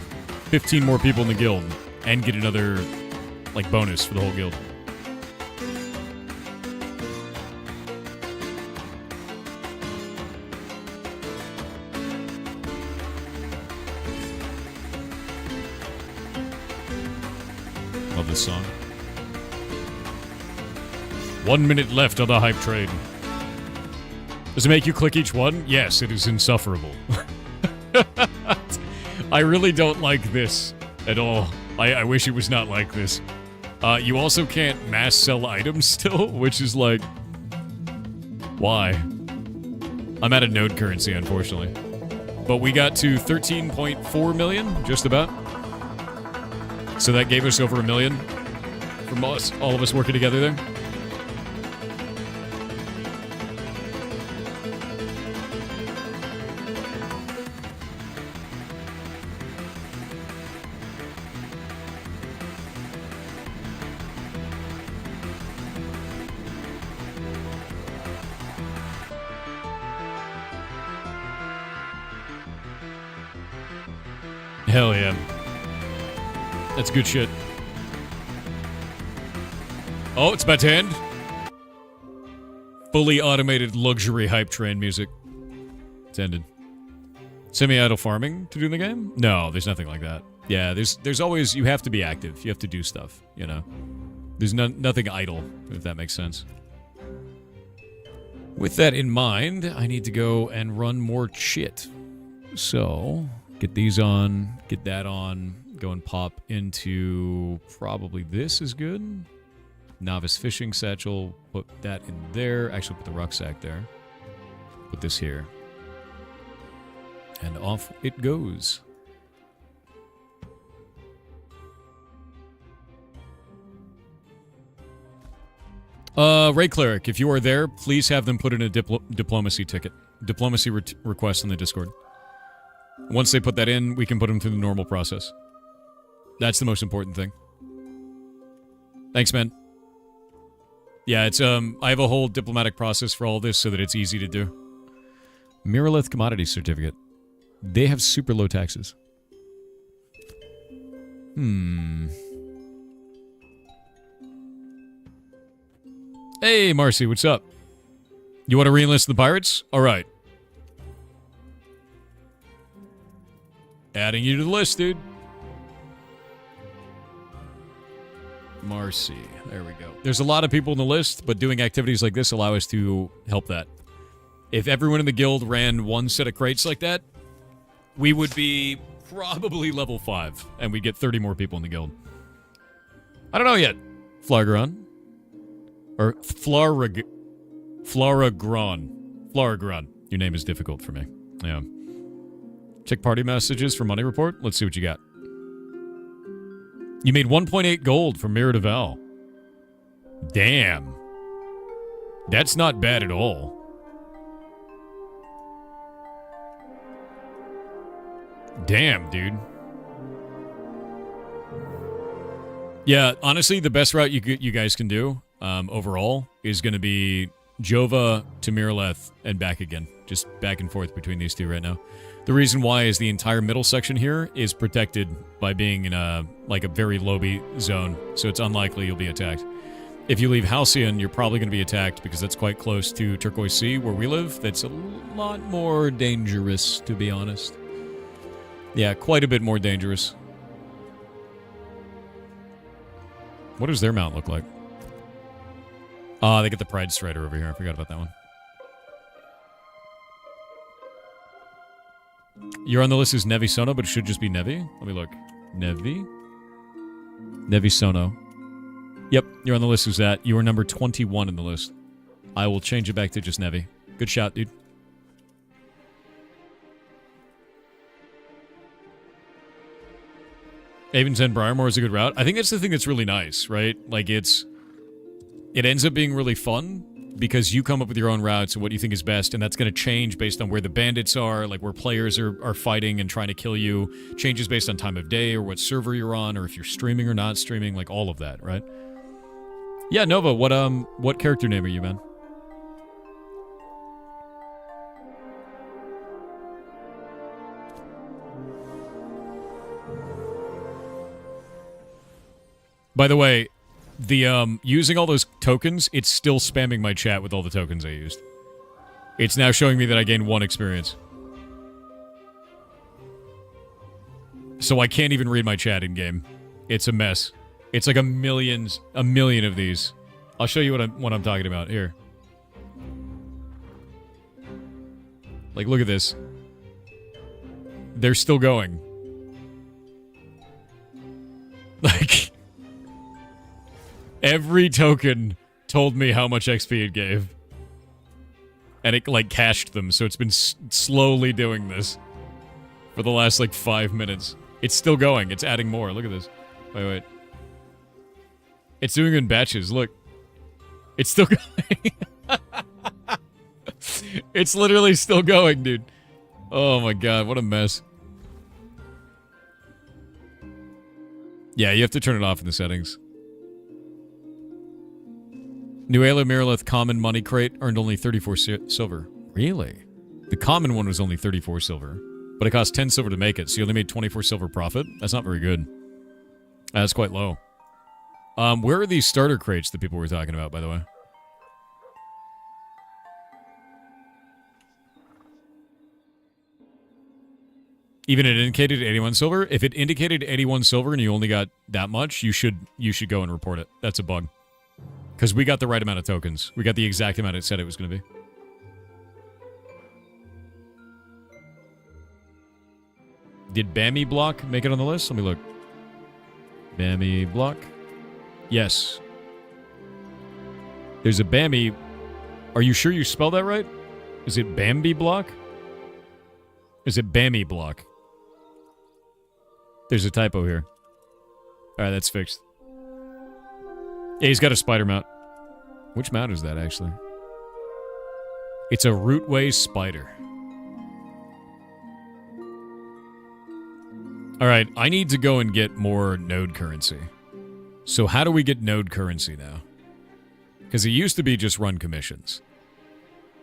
15 more people in the guild and get another, like, bonus for the whole guild. Love this song. 1 minute left on the hype train. Does it make you click each one? Yes, it is insufferable. I really don't like this at all. I wish it was not like this. You also can't mass sell items still, which is like... Why? I'm out of node currency, unfortunately. But we got to 13.4 million, just about. So that gave us over 1 million from us, all of us working together there. Hell yeah. That's good shit. Oh, it's about to end. Fully automated luxury hype train music. It's ended. Semi-idle farming to do in the game? No, there's nothing like that. Yeah, there's always, you have to be active. You have to do stuff, you know. There's nothing idle, if that makes sense. With that in mind, I need to go and run more shit. So, get these on, get that on, go and pop into probably this is good. Novice fishing satchel, put that in there. Actually, put the rucksack there. Put this here. And off it goes. Ray Cleric, if you are there, please have them put in a diplomacy ticket. Diplomacy request on the Discord. Once they put that in, we can put them through the normal process. That's the most important thing. Thanks, man. Yeah, it's, I have a whole diplomatic process for all this so that it's easy to do. Miralith Commodity Certificate. They have super low taxes. Hey, Marcy, what's up? You want to re-enlist the pirates? All right. Adding you to the list, dude. Marcy. There we go. There's a lot of people in the list, but doing activities like this allow us to help that. If everyone in the guild ran one set of crates like that, we would be probably level 5, and we'd get 30 more people in the guild. I don't know yet. Flargron. Or Flaragron. Flaragron. Your name is difficult for me. Yeah. Check party messages for money report. Let's see what you got. You made 1.8 gold from Mirror to Val. Damn. That's not bad at all. Damn, dude. Yeah, honestly, the best route you guys can do overall is going to be Jova to Miraleth and back again. Just back and forth between these two right now. The reason why is the entire middle section here is protected by being in a very low-beat zone, so it's unlikely you'll be attacked. If you leave Halcyon, you're probably going to be attacked because that's quite close to Turquoise Sea, where we live. That's a lot more dangerous, to be honest. Yeah, quite a bit more dangerous. What does their mount look like? They get the Pride Strider over here. I forgot about that one. You're on the list as Nevi Sono, but it should just be Nevi. Let me look. Nevi Sono. Yep, you're on the list as that. You are number 21 in the list. I will change it back to just Nevi. Good shot, dude. Avens and Briarmore is a good route. I think that's the thing that's really nice, right? Like, it ends up being really fun because you come up with your own routes and what you think is best, and that's going to change based on where the bandits are, like where players are fighting and trying to kill you. Changes based on time of day or what server you're on or if you're streaming or not streaming, like all of that, right? Yeah, Nova, what character name are you, man? By the way, the using all those tokens, it's still spamming my chat with all the tokens I used. It's now showing me that I gained 1 experience. So I can't even read my chat in game. It's a mess. It's like a million of these. I'll show you what I'm talking about here. Like, look at this. They're still going. Like, every token told me how much XP it gave. And it, like, cached them, so it's been slowly doing this for the last, like, 5 minutes. It's still going. It's adding more. Look at this. Wait. It's doing it in batches. Look. It's still going. It's literally still going, dude. Oh my god, what a mess. Yeah, you have to turn it off in the settings. Nuela Miralith common money crate earned only 34 silver. Really? The common one was only 34 silver. But it cost 10 silver to make it, so you only made 24 silver profit? That's not very good. That's quite low. Where are these starter crates that people were talking about, by the way? Even it indicated 81 silver? If it indicated 81 silver and you only got that much, you should go and report it. That's a bug. Because we got the right amount of tokens. We got the exact amount it said it was going to be. Did Bammy block make it on the list? Let me look. Bammy block. Yes. There's a Bammy. Are you sure you spelled that right? Is it Bambi block? Is it Bammy block? There's a typo here. Alright, that's fixed. Yeah, he's got a spider mount. Which mount is that, actually? It's a rootway spider. Alright, I need to go and get more node currency. So how do we get node currency now? Because it used to be just run commissions.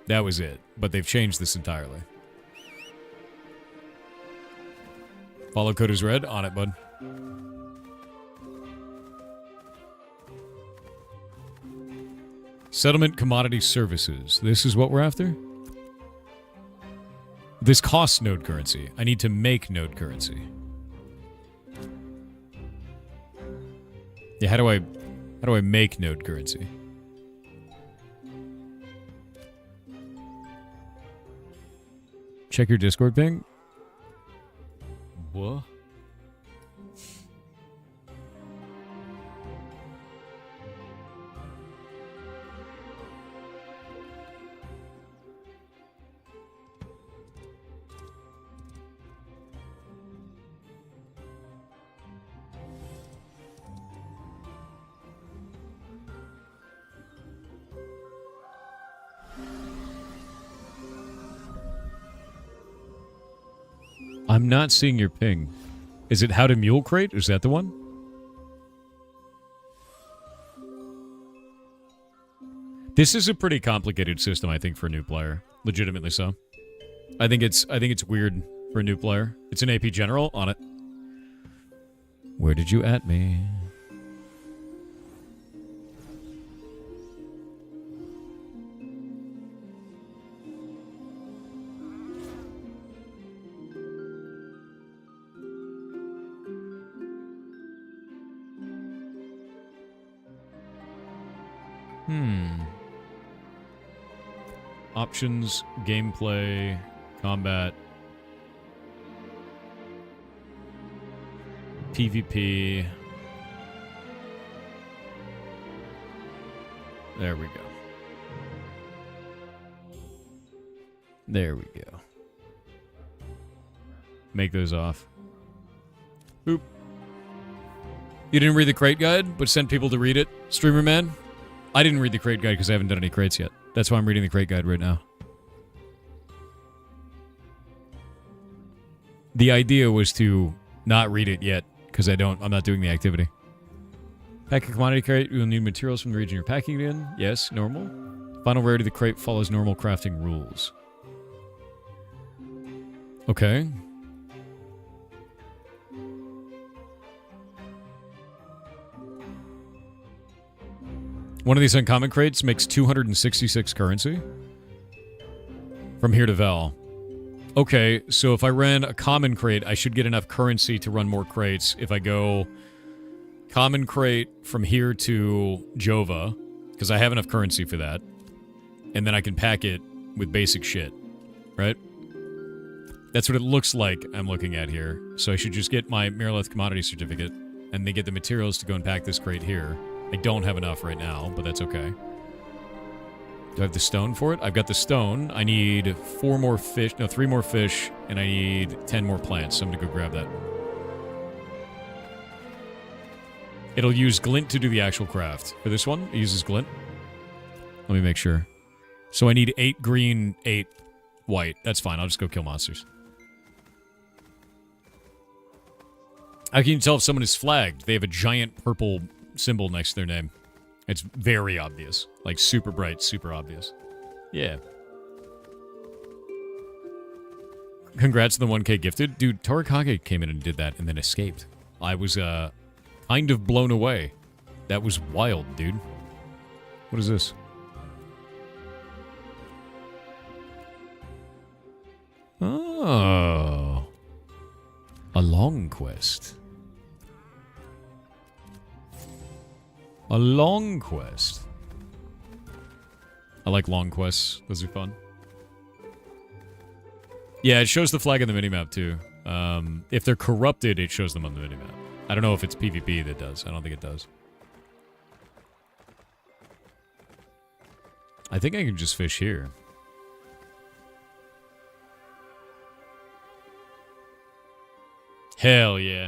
That was it. But they've changed this entirely. Follow code is red. On it, bud. Settlement commodity services. This is what we're after? This costs node currency. I need to make node currency. Yeah, how do I make node currency? Check your Discord ping. What? I'm not seeing your ping. Is it how to mule crate? Is that the one? This is a pretty complicated system, I think, for a new player. Legitimately so. I think it's weird for a new player. It's an AP general on it. Where did you at me? Options, gameplay, combat, PvP. There we go. There we go. Make those off. Boop. You didn't read the crate guide, but sent people to read it, streamer man? I didn't read the crate guide because I haven't done any crates yet. That's why I'm reading the crate guide right now. The idea was to not read it yet, because I'm not doing the activity. Pack a commodity crate, you'll need materials from the region you're packing it in. Yes, normal. Final rarity of the crate follows normal crafting rules. Okay. One of these uncommon crates makes 266 currency. From here to Vel. Okay, so if I ran a common crate, I should get enough currency to run more crates. If I go common crate from here to Jova, because I have enough currency for that, and then I can pack it with basic shit, right? That's what it looks like I'm looking at here. So I should just get my Miralith commodity certificate, and they get the materials to go and pack this crate here. I don't have enough right now, but that's okay. Do I have the stone for it? I've got the stone. I need 3 more fish, and I need 10 more plants, so I'm gonna go grab that. It'll use glint to do the actual craft. For this one, it uses glint. Let me make sure. So I need 8 green, 8 white. That's fine, I'll just go kill monsters. How can you tell if someone is flagged? They have a giant purple symbol next to their name. It's very obvious. Like, super bright, super obvious. Yeah. Congrats on the 1K gifted. Dude, Torakage came in and did that and then escaped. I was, kind of blown away. That was wild, dude. What is this? Oh. A long quest. A long quest. I like long quests. Those are fun. Yeah, it shows the flag on the minimap, too. If they're corrupted, it shows them on the minimap. I don't know if it's PvP that does. I don't think it does. I think I can just fish here. Hell yeah.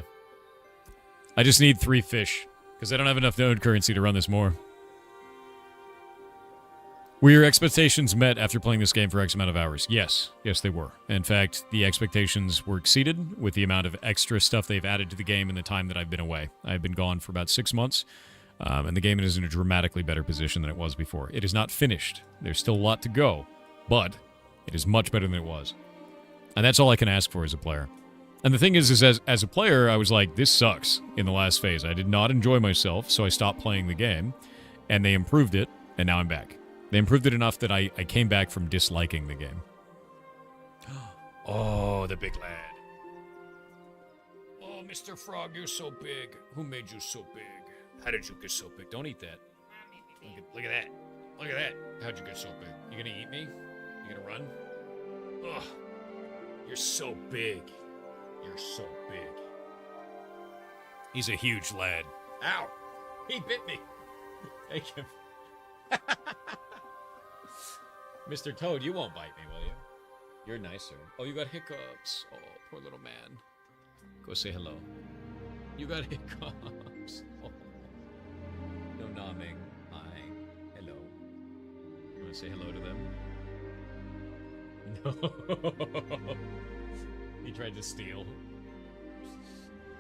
I just need 3 fish. Because I don't have enough node currency to run this more. Were your expectations met after playing this game for X amount of hours? Yes. Yes, they were. In fact, the expectations were exceeded with the amount of extra stuff they've added to the game in the time that I've been away. I've been gone for about 6 months, and the game is in a dramatically better position than it was before. It is not finished. There's still a lot to go, but it is much better than it was. And that's all I can ask for as a player. And the thing is as a player, I was like, this sucks in the last phase. I did not enjoy myself, so I stopped playing the game, and they improved it, and now I'm back. They improved it enough that I came back from disliking the game. Oh, the big lad. Oh, Mr. Frog, you're so big. Who made you so big? How did you get so big? Don't eat that. Look at that. Look at that. How'd you get so big? You gonna eat me? You gonna run? Ugh. You're so big. You're so big. He's a huge lad. Ow! He bit me. Thank him. Mr. Toad, you won't bite me, will you? You're nicer. Oh, you got hiccups. Oh, poor little man. Go say hello. You got hiccups. Oh. No nomming. Hi. Hello. You want to say hello to them? No. He tried to steal.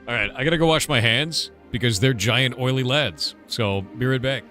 Alright, I gotta go wash my hands because they're giant oily lads. So, be right back.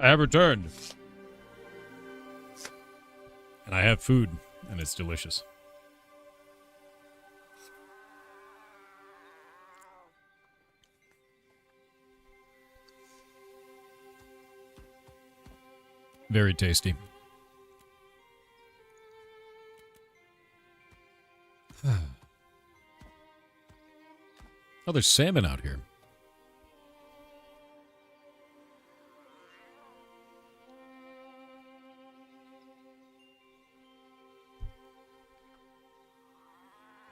I have returned. And I have food, and it's delicious. Very tasty. Oh, there's salmon out here.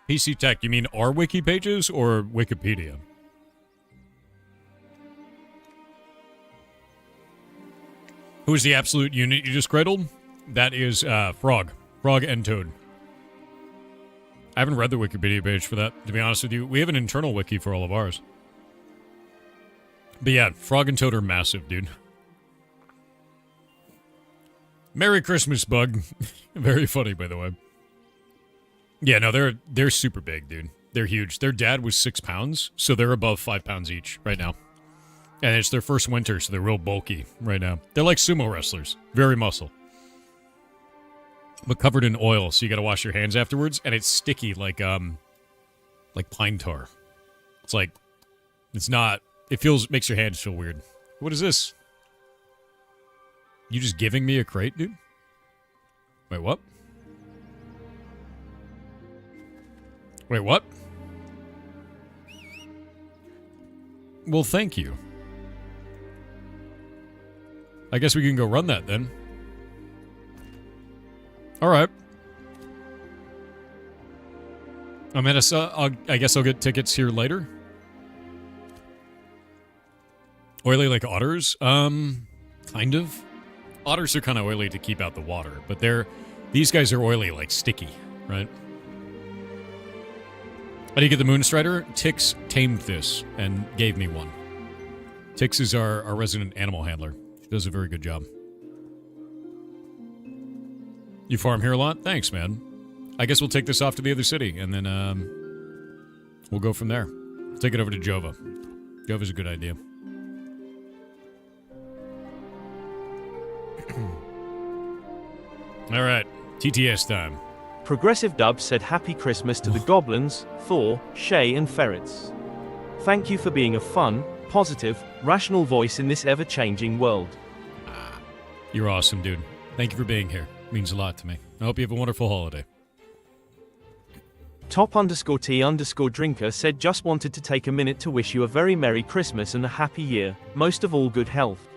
PC Tech, you mean our wiki pages or Wikipedia? Who's the absolute unit you just cradled? That is Frog. Frog and Toad. I haven't read the Wikipedia page for that, to be honest with you. We have an internal wiki for all of ours. But yeah, Frog and Toad are massive, dude. Merry Christmas, Bug. Very funny, by the way. Yeah, no, they're super big, dude. They're huge. Their dad was 6 pounds, so they're above 5 pounds each right now. And it's their first winter, so they're real bulky right now. They're like sumo wrestlers. Very muscle. But covered in oil, so you gotta wash your hands afterwards, and it's sticky like pine tar. It's like, it's not, makes your hands feel weird. What is this? You just giving me a crate, dude? Wait, what? Wait, what? Well, thank you. I guess we can go run that then. All right. I guess I'll get tickets here later. Oily like otters? Kind of. Otters are kind of oily to keep out the water, but these guys are oily like sticky, right? How do you get the Moonstrider? Tix tamed this and gave me one. Tix is our resident animal handler. She does a very good job. You farm here a lot? Thanks, man. I guess we'll take this off to the other city, and then we'll go from there. Take it over to Jova. Jova's a good idea. All right, TTS time. Progressive Dub said Happy Christmas to the Goblins, Thor, Shay and Ferrets. Thank you for being a fun, positive, rational voice in this ever-changing world. You're awesome, dude. Thank you for being here. It means a lot to me. I hope you have a wonderful holiday. Top_T_Drinker said just wanted to take a minute to wish you a very Merry Christmas and a Happy Year, most of all good health.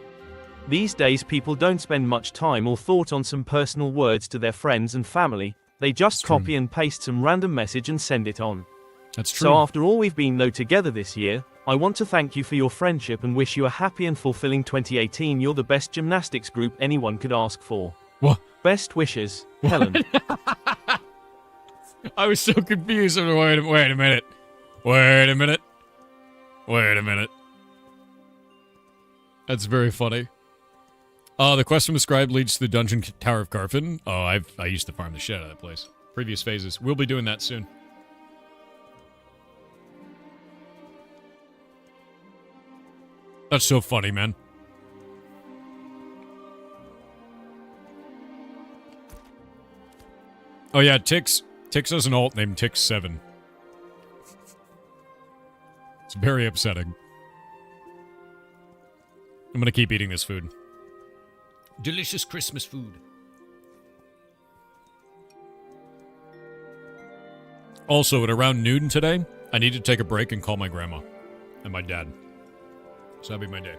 These days people don't spend much time or thought on some personal words to their friends and family, they just copy and paste some random message and send it on. That's true. So after all we've been together this year, I want to thank you for your friendship and wish you a happy and fulfilling 2018. You're the best gymnastics group anyone could ask for. What? Best wishes, Helen. I was so confused. Wait a minute. Wait a minute. Wait a minute. That's very funny. The quest from the scribe leads to the dungeon tower of Carfin. Oh, I used to farm the shit out of that place. Previous phases. We'll be doing that soon. That's so funny, man. Oh yeah, Tix has an alt named Tix7. It's very upsetting. I'm gonna keep eating this food. Delicious Christmas food. Also, at around noon today, I need to take a break and call my grandma and my dad. So that'll be my day.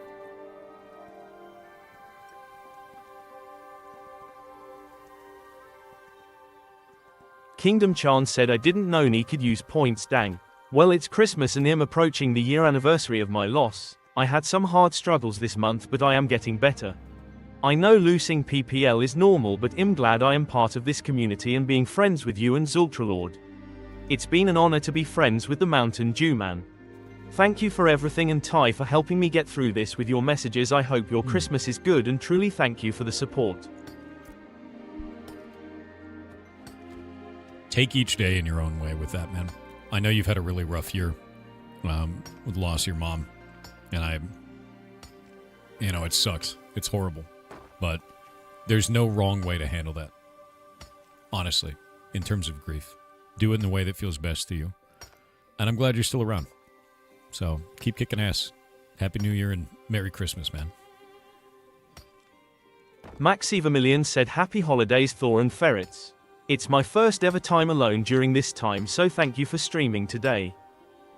Kingdom Chan said I didn't know he could use points, dang. Well, it's Christmas and I'm approaching the year anniversary of my loss. I had some hard struggles this month, but I am getting better. I know losing PPL is normal, but I'm glad I am part of this community and being friends with you and Zultralord. It's been an honor to be friends with the Mountain Dew Man. Thank you for everything and Ty for helping me get through this with your messages. I hope your Christmas is good and truly thank you for the support. Take each day in your own way with that, man. I know you've had a really rough year with the loss of your mom. And it sucks. It's horrible. But there's no wrong way to handle that. Honestly, in terms of grief. Do it in the way that feels best to you. And I'm glad you're still around. So, keep kicking ass. Happy New Year and Merry Christmas, man. Max Evermillion said happy holidays Thor and Ferrets. It's my first ever time alone during this time, so thank you for streaming today.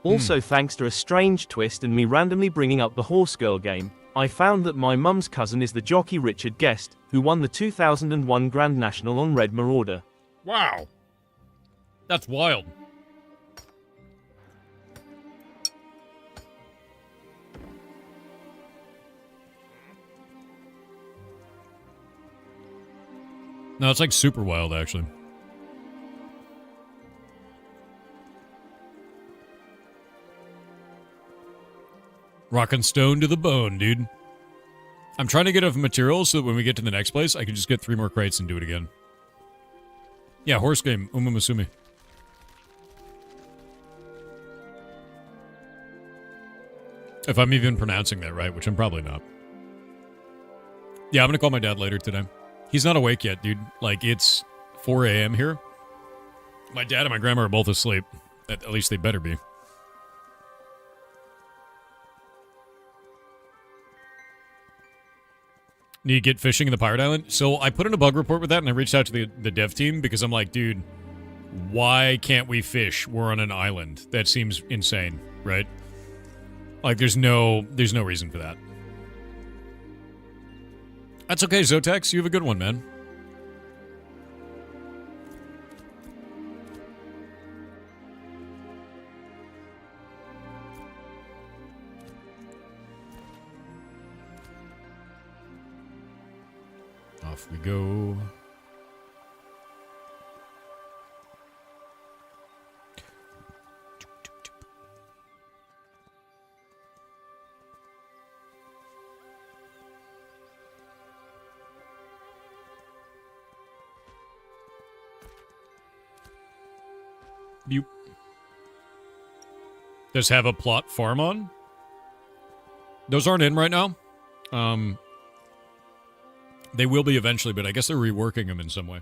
Also thanks to a strange twist and me randomly bringing up the Horse Girl game, I found that my mum's cousin is the jockey Richard Guest, who won the 2001 Grand National on Red Marauder. Wow. That's wild. No, it's like super wild, actually. Rockin' stone to the bone, dude. I'm trying to get enough material so that when we get to the next place, I can just get 3 more crates and do it again. Yeah, horse game, Umamusumi. If I'm even pronouncing that right, which I'm probably not. Yeah, I'm gonna call my dad later today. He's not awake yet, dude. Like, it's 4 a.m. here. My dad and my grandma are both asleep. At least they better be. Need to get fishing in the Pirate Island? So I put in a bug report with that, and I reached out to the dev team because I'm like, dude, why can't we fish? We're on an island. That seems insane, right? Like, there's no reason for that. That's okay, Zotex. You have a good one, man. Off we go. You does have a plot farm on? Those aren't in right now. They will be eventually, but I guess they're reworking them in some way.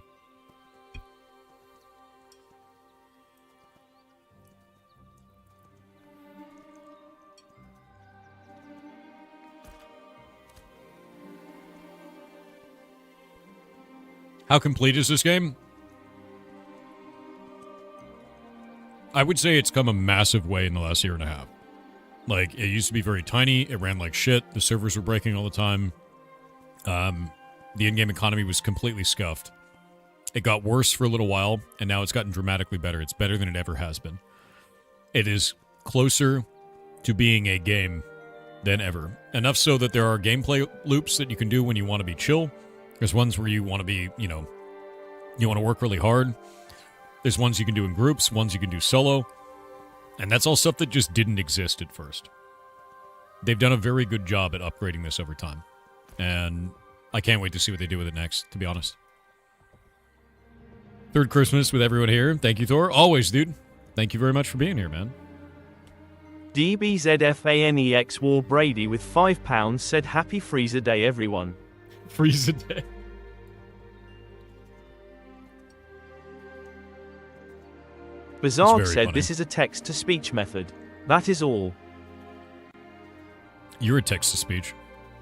How complete is this game? I would say it's come a massive way in the last year and a half. Like, it used to be very tiny. It ran like shit. The servers were breaking all the time. The in-game economy was completely scuffed. It got worse for a little while, and now it's gotten dramatically better. It's better than it ever has been. It is closer to being a game than ever. Enough so that there are gameplay loops that you can do when you want to be chill. There's ones where you want to be, you want to work really hard. There's ones you can do in groups, ones you can do solo. And that's all stuff that just didn't exist at first. They've done a very good job at upgrading this over time. And I can't wait to see what they do with it next, to be honest. Third Christmas with everyone here. Thank you, Thor. Always, dude. Thank you very much for being here, man. DBZFANEX War Brady with £5 said happy Freezer Day, everyone. Freezer Day. Bizarre said funny. this is a text-to-speech method. That is all. You're a text-to-speech.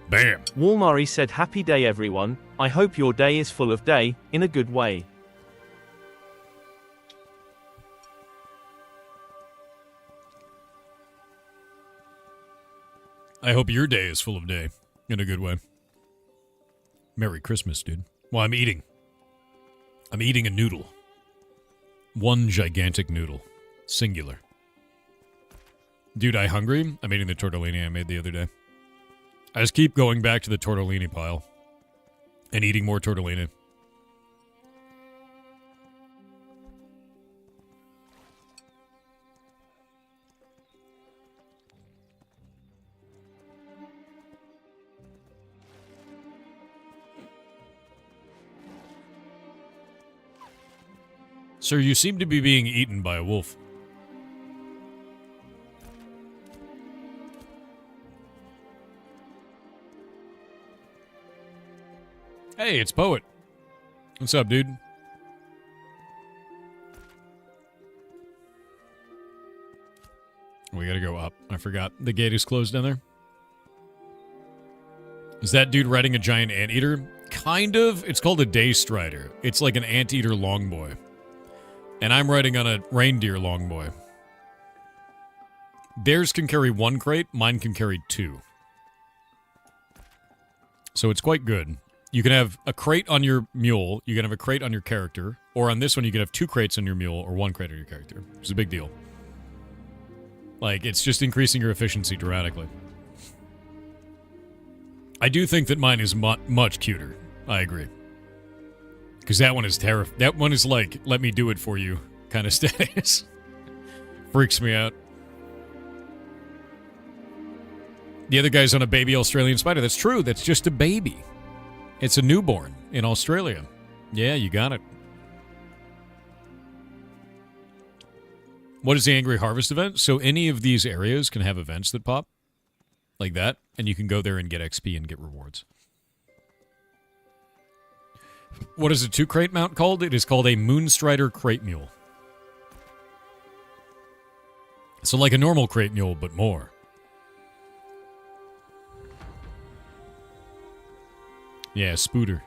Bam. Walmari said happy day, everyone. I hope your day is full of day, in a good way. I hope your day is full of day, in a good way. Merry Christmas, dude. Well, I'm eating. I'm eating a noodle. One gigantic noodle. Singular. Dude, I hungry? I'm eating the tortellini I made the other day. I just keep going back to the tortellini pile. And eating more tortellini. Sir, you seem to be being eaten by a wolf. Hey, it's Poet. What's up, dude? We gotta go up. I forgot. The gate is closed down there. Is that dude riding a giant anteater? Kind of. It's called a day strider. It's like an anteater longboy. And I'm riding on a reindeer longboy. Theirs can carry 1 crate. Mine can carry 2. So it's quite good. You can have a crate on your mule. You can have a crate on your character. Or on this one, you can have 2 crates on your mule or 1 crate on your character. It's a big deal. Like, it's just increasing your efficiency dramatically. I do think that mine is much cuter. I agree. Because that one is terrifying. That one is like, let me do it for you kind of status. Freaks me out. The other guy's on a baby Australian spider. That's true. That's just a baby. It's a newborn in Australia. Yeah, you got it. What is the Angry Harvest event? So any of these areas can have events that pop. Like that. And you can go there and get XP and get rewards. What is a 2 crate mount called? It is called a Moonstrider crate mule. So like a normal crate mule, but more. Yeah, Spooter.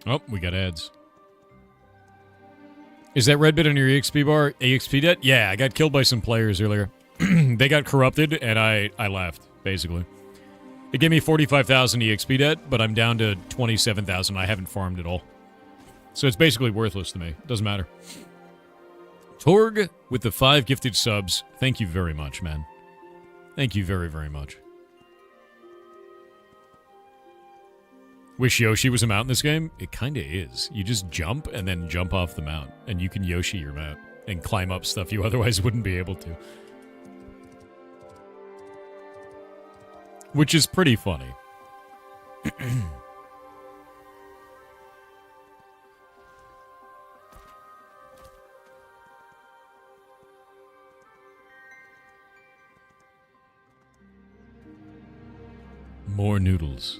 Oh, we got ads. Is that red bit on your EXP bar? EXP debt? Yeah, I got killed by some players earlier. They got corrupted, and I left, basically. It gave me 45,000 EXP debt, but I'm down to 27,000. I haven't farmed at all. So it's basically worthless to me. Doesn't matter. Torg with the 5 gifted subs. Thank you very much, man. Thank you very, very much. Wish Yoshi was a mount in this game? It kinda is. You just jump and then jump off the mount. And you can Yoshi your mount. And climb up stuff you otherwise wouldn't be able to. Which is pretty funny. More noodles.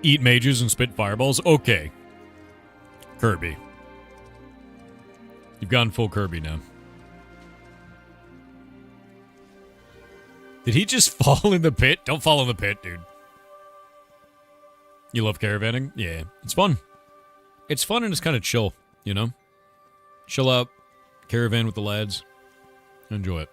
Eat mages and spit fireballs? Okay. Kirby. You've gone full Kirby now. Did he just fall in the pit? Don't fall in the pit, dude. You love caravanning? Yeah, it's fun. It's fun and it's kind of chill, you know? Chill out, caravan with the lads. Enjoy it.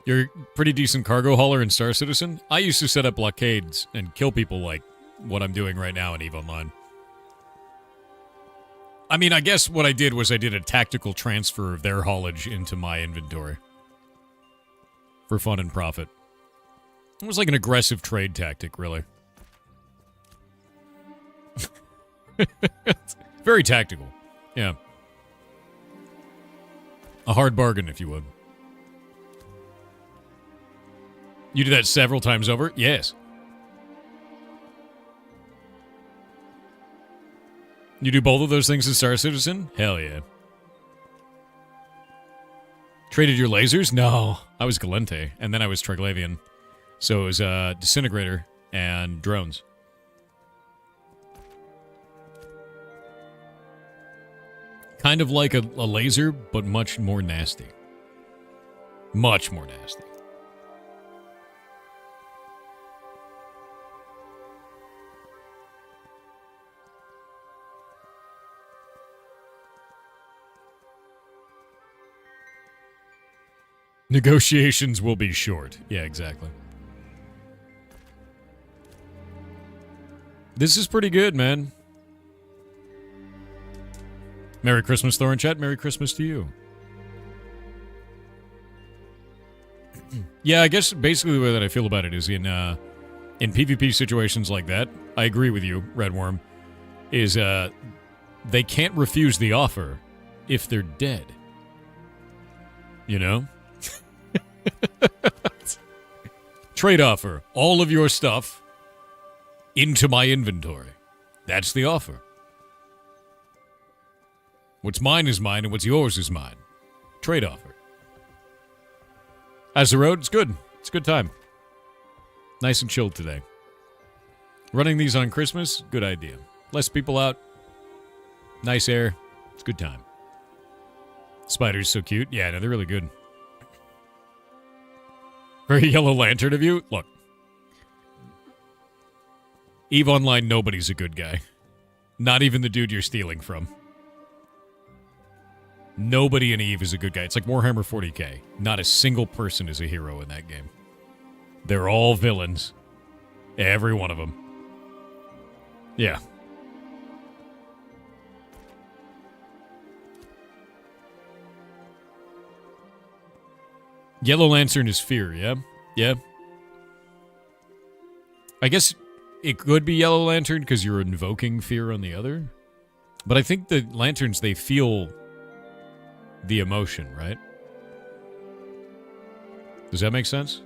You're a pretty decent cargo hauler in Star Citizen. I used to set up blockades and kill people like what I'm doing right now in EVE Online. I mean, I guess what I did was I did a tactical transfer of their haulage into my inventory. For fun and profit. It was like an aggressive trade tactic, really. Very tactical. Yeah. A hard bargain, if you would. You do that several times over? Yes. You do both of those things in Star Citizen? Hell yeah. Traded your lasers? No. I was Galente, and then I was Triglavian. So it was Disintegrator and drones. Kind of like a laser, but much more nasty. Much more nasty. Negotiations will be short. Yeah, exactly. This is pretty good, man. Merry Christmas, Thor in chat. Merry Christmas to you. Yeah, I guess basically the way that I feel about it is in in PvP situations like that, I agree with you, Redworm, is they can't refuse the offer if they're dead. You know? Trade offer. All of your stuff into my inventory. That's the offer. What's mine is mine, and what's yours is mine. Trade offer. As the road, it's good. It's a good time. Nice and chilled today. Running these on Christmas, good idea. Less people out. Nice air. It's a good time. Spiders so cute. Yeah, no, they're really good. Very Yellow Lantern of you. Look. EVE Online, nobody's a good guy. Not even the dude you're stealing from. Nobody in EVE is a good guy. It's like Warhammer 40k. Not a single person is a hero in that game. They're all villains. Every one of them. Yeah. Yellow Lantern is fear, yeah? Yeah. I guess it could be Yellow Lantern because you're invoking fear on the other. But I think the lanterns, they feel the emotion, right? Does that make sense?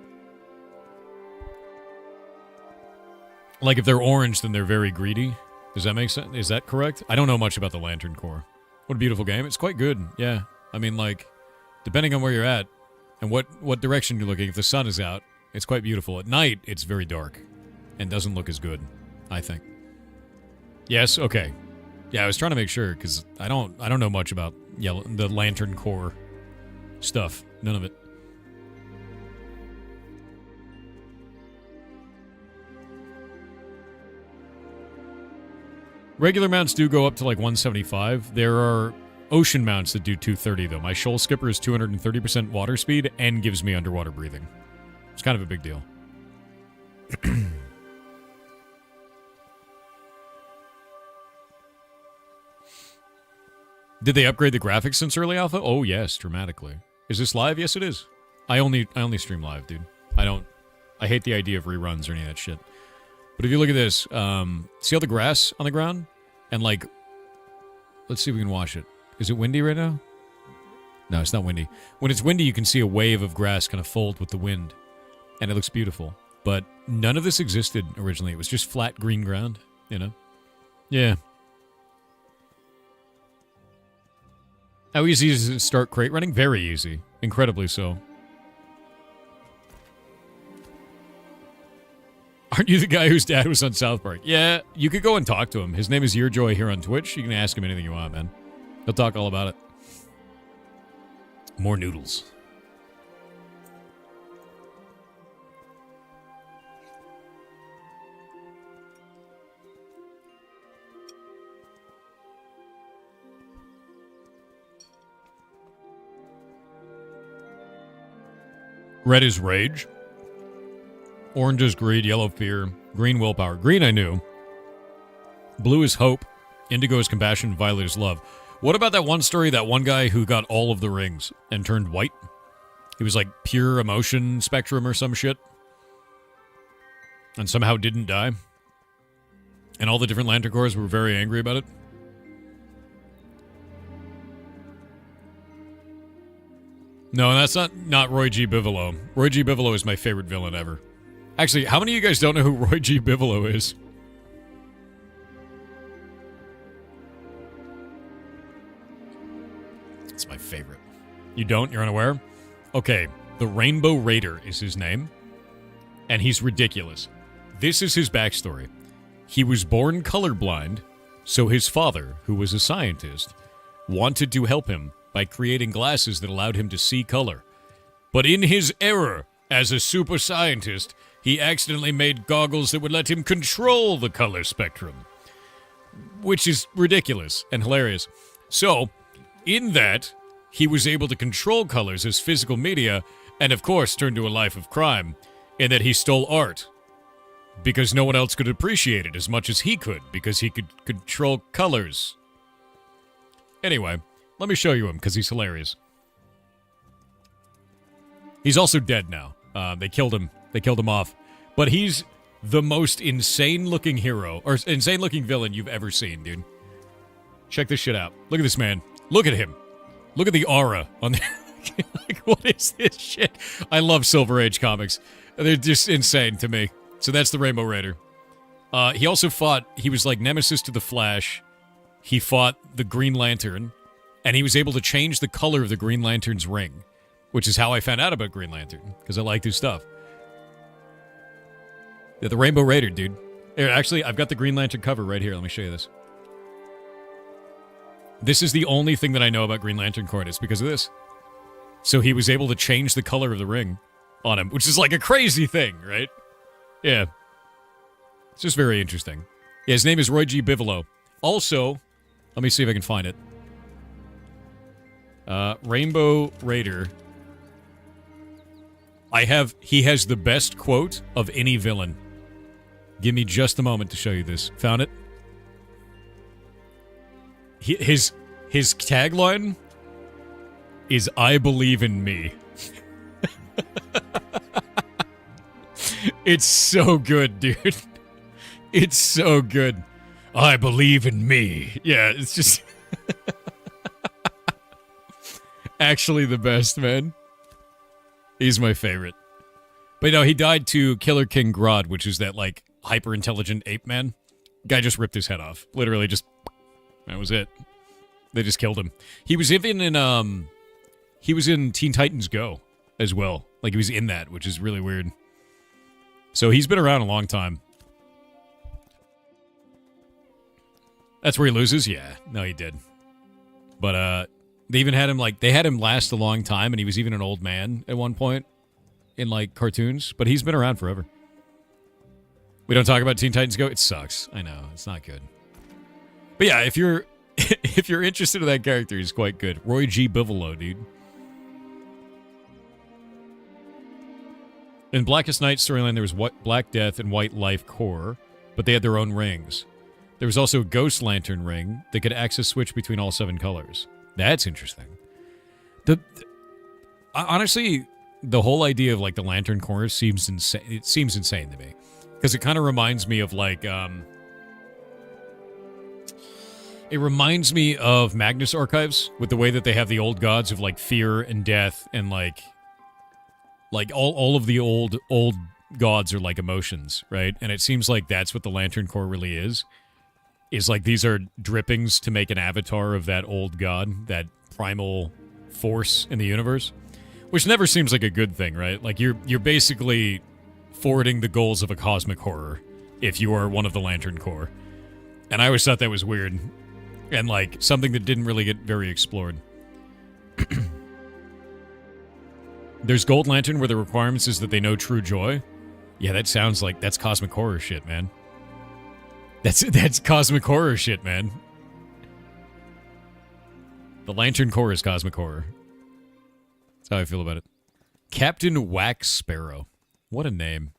Like if they're orange, then they're very greedy. Does that make sense? Is that correct? I don't know much about the Lantern Corps. What a beautiful game. It's quite good, yeah. I mean, like, depending on where you're at and what direction you're looking, if the sun is out, it's quite beautiful. At night, it's very dark and doesn't look as good, I think. Yes, okay. Yeah, I was trying to make sure, because I don't know much about the Lantern Corps stuff. None of it. Regular mounts do go up to like 175. There are ocean mounts that do 230, though. My Shoal Skipper is 230% water speed and gives me underwater breathing. It's kind of a big deal. Did they upgrade the graphics since early alpha? Oh, yes, dramatically. Is this live? Yes, it is. I only stream live, dude. I hate the idea of reruns or any of that shit. But if you look at this, see all the grass on the ground? And like, let's see if we can watch it. Is it windy right now? No, it's not windy. When it's windy, you can see a wave of grass kind of fold with the wind. And it looks beautiful. But none of this existed originally. It was just flat green ground, you know? Yeah. How easy is it to start crate running? Very easy. Incredibly so. Aren't you the guy whose dad was on South Park? Yeah, you could go and talk to him. His name is Yearjoy here on Twitch. You can ask him anything you want, man. He'll talk all about it. More noodles. Red is rage. Orange is greed, yellow fear, green willpower. Green I knew. Blue is hope, indigo is compassion, violet is love. What about that one story, that one guy who got all of the rings and turned white? He was like pure emotion spectrum or some shit. And somehow didn't die. And all the different Lantern Corps were very angry about it. No, that's not Roy G. Bivolo. Roy G. Bivolo is my favorite villain ever. Actually, how many of you guys don't know who Roy G. Bivolo is? It's my favorite. You don't? You're unaware? Okay, the Rainbow Raider is his name. And he's ridiculous. This is his backstory. He was born colorblind, so his father, who was a scientist, wanted to help him by creating glasses that allowed him to see color. But in his error as a super scientist, he accidentally made goggles that would let him control the color spectrum. Which is ridiculous and hilarious. So, in that, he was able to control colors as physical media, and of course turned to a life of crime, in that he stole art. Because no one else could appreciate it as much as he could, because he could control colors. Anyway, let me show you him, because he's hilarious. He's also dead now. They killed him off. But he's the most insane-looking hero, or insane-looking villain you've ever seen, dude. Check this shit out. Look at this man. Look at him. Look at the aura on the... Like, what is this shit? I love Silver Age comics. They're just insane to me. So that's the Rainbow Raider. He also fought... He was like nemesis to the Flash. He fought the Green Lantern. And he was able to change the color of the Green Lantern's ring. Which is how I found out about Green Lantern. Because I liked his stuff. Yeah, the Rainbow Raider, dude. Here, actually, I've got the Green Lantern cover right here. Let me show you this. This is the only thing that I know about Green Lantern Corps. It's because of this. So he was able to change the color of the ring on him, which is like a crazy thing, right? Yeah. It's just very interesting. Yeah, his name is Roy G. Bigelow. Also, let me see if I can find it. Rainbow Raider. He has the best quote of any villain. Give me just a moment to show you this. Found it? His tagline is "I believe in me." It's so good, dude. It's so good. I believe in me. Yeah, it's just actually the best, man. He's my favorite. But no, he died to Killer King Grodd, which is that like hyper intelligent ape man. Guy just ripped his head off. Literally just that was it. They just killed him. He was even in he was in Teen Titans Go as well. Like he was in that, which is really weird. So he's been around a long time. That's where he loses? Yeah. No, he did. But they even had him like they had him last a long time, and he was even an old man at one point in like cartoons, but he's been around forever. We don't talk about Teen Titans Go. It sucks. I know. It's not good. But yeah, if you're if you're interested in that character, he's quite good. Roy G. Bigelow, dude. In Blackest Night storyline, there was Black Death and White Life Core, but they had their own rings. There was also a Ghost Lantern ring that could access switch between all 7 colors. That's interesting. Honestly, the whole idea of like the Lantern Core seems insane. It seems insane to me because it kind of reminds me of like it reminds me of Magnus Archives with the way that they have the old gods of like fear and death and like all of the old gods are like emotions, right? And it seems like that's what the Lantern Core really is like these are drippings to make an avatar of that old god, that primal force in the universe, which never seems like a good thing, right? Like you're basically forwarding the goals of a cosmic horror if you are one of the Lantern Core. And I always thought that was weird and like something that didn't really get very explored. There's Gold Lantern where the requirements is that they know true joy. Yeah, that sounds like that's cosmic horror shit, man. That's cosmic horror shit, man. The Lantern Core is cosmic horror. That's how I feel about it. Captain Wax Sparrow. What a name.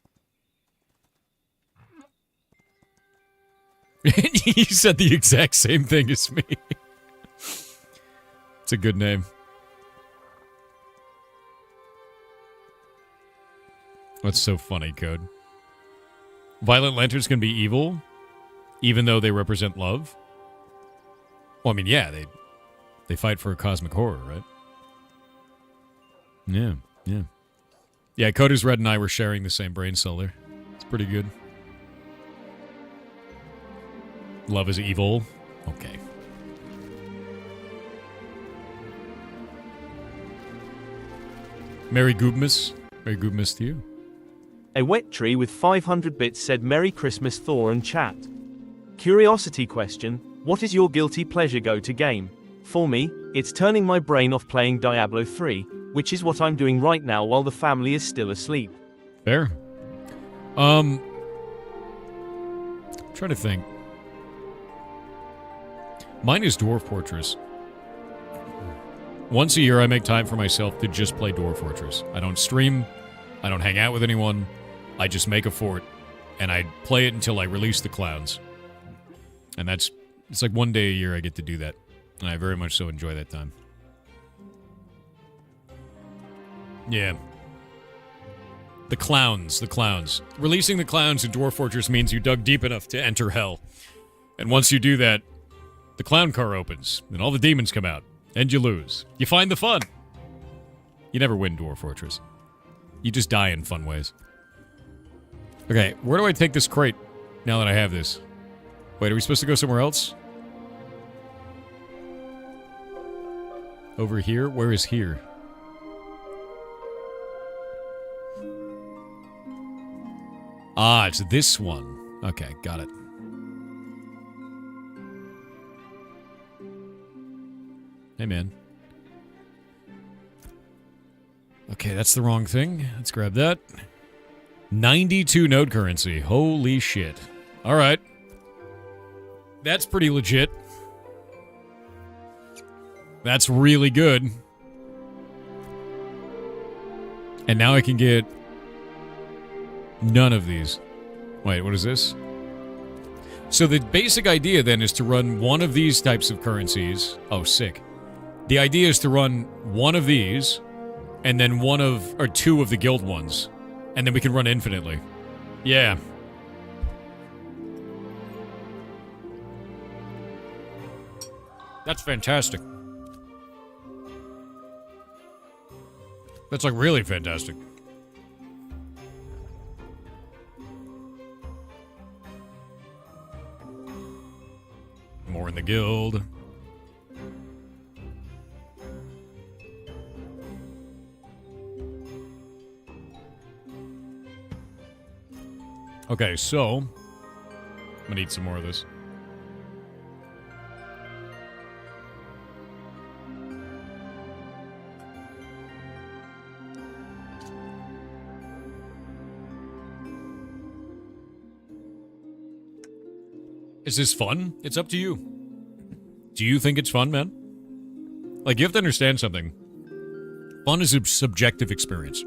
You said the exact same thing as me. It's a good name. That's so funny, Code. Violet Lanterns can be evil, even though they represent love. Well, I mean, yeah, they fight for a cosmic horror, right? Yeah. Yeah, Coda's Red and I were sharing the same brain cell there. It's pretty good. Love is evil. Okay. Merry Goobmas. Merry Goobmas to you. A wet tree with 500 bits said Merry Christmas Thor and chat. Curiosity question, what is your guilty pleasure go-to game? For me, it's turning my brain off playing Diablo 3, which is what I'm doing right now while the family is still asleep. Fair. Trying to think. Mine is Dwarf Fortress. Once a year I make time for myself to just play Dwarf Fortress. I don't stream, I don't hang out with anyone, I just make a fort, and I play it until I release the clowns. And it's like one day a year I get to do that. And I very much so enjoy that time. Yeah. The clowns. Releasing the clowns in Dwarf Fortress means you dug deep enough to enter hell. And once you do that, the clown car opens, and all the demons come out, and you lose. You find the fun. You never win Dwarf Fortress. You just die in fun ways. Okay, where do I take this crate now that I have this? Wait, are we supposed to go somewhere else? Over here? Where is here? Ah, it's this one. Okay, got it. Hey, man. Okay, that's the wrong thing. Let's grab that. 92 node currency. Holy shit. All right. That's pretty legit. That's really good. And now I can get none of these. Wait, what is this? So the basic idea then is to run one of these types of currencies. Oh, sick. The idea is to run one of these and then one of, or two of the guild ones. And then we can run infinitely. Yeah. That's fantastic. That's like really fantastic. More in the guild. Okay, so I'm gonna eat some more of this. Is this fun? It's up to you. Do you think it's fun, man? Like, you have to understand something. Fun is a subjective experience.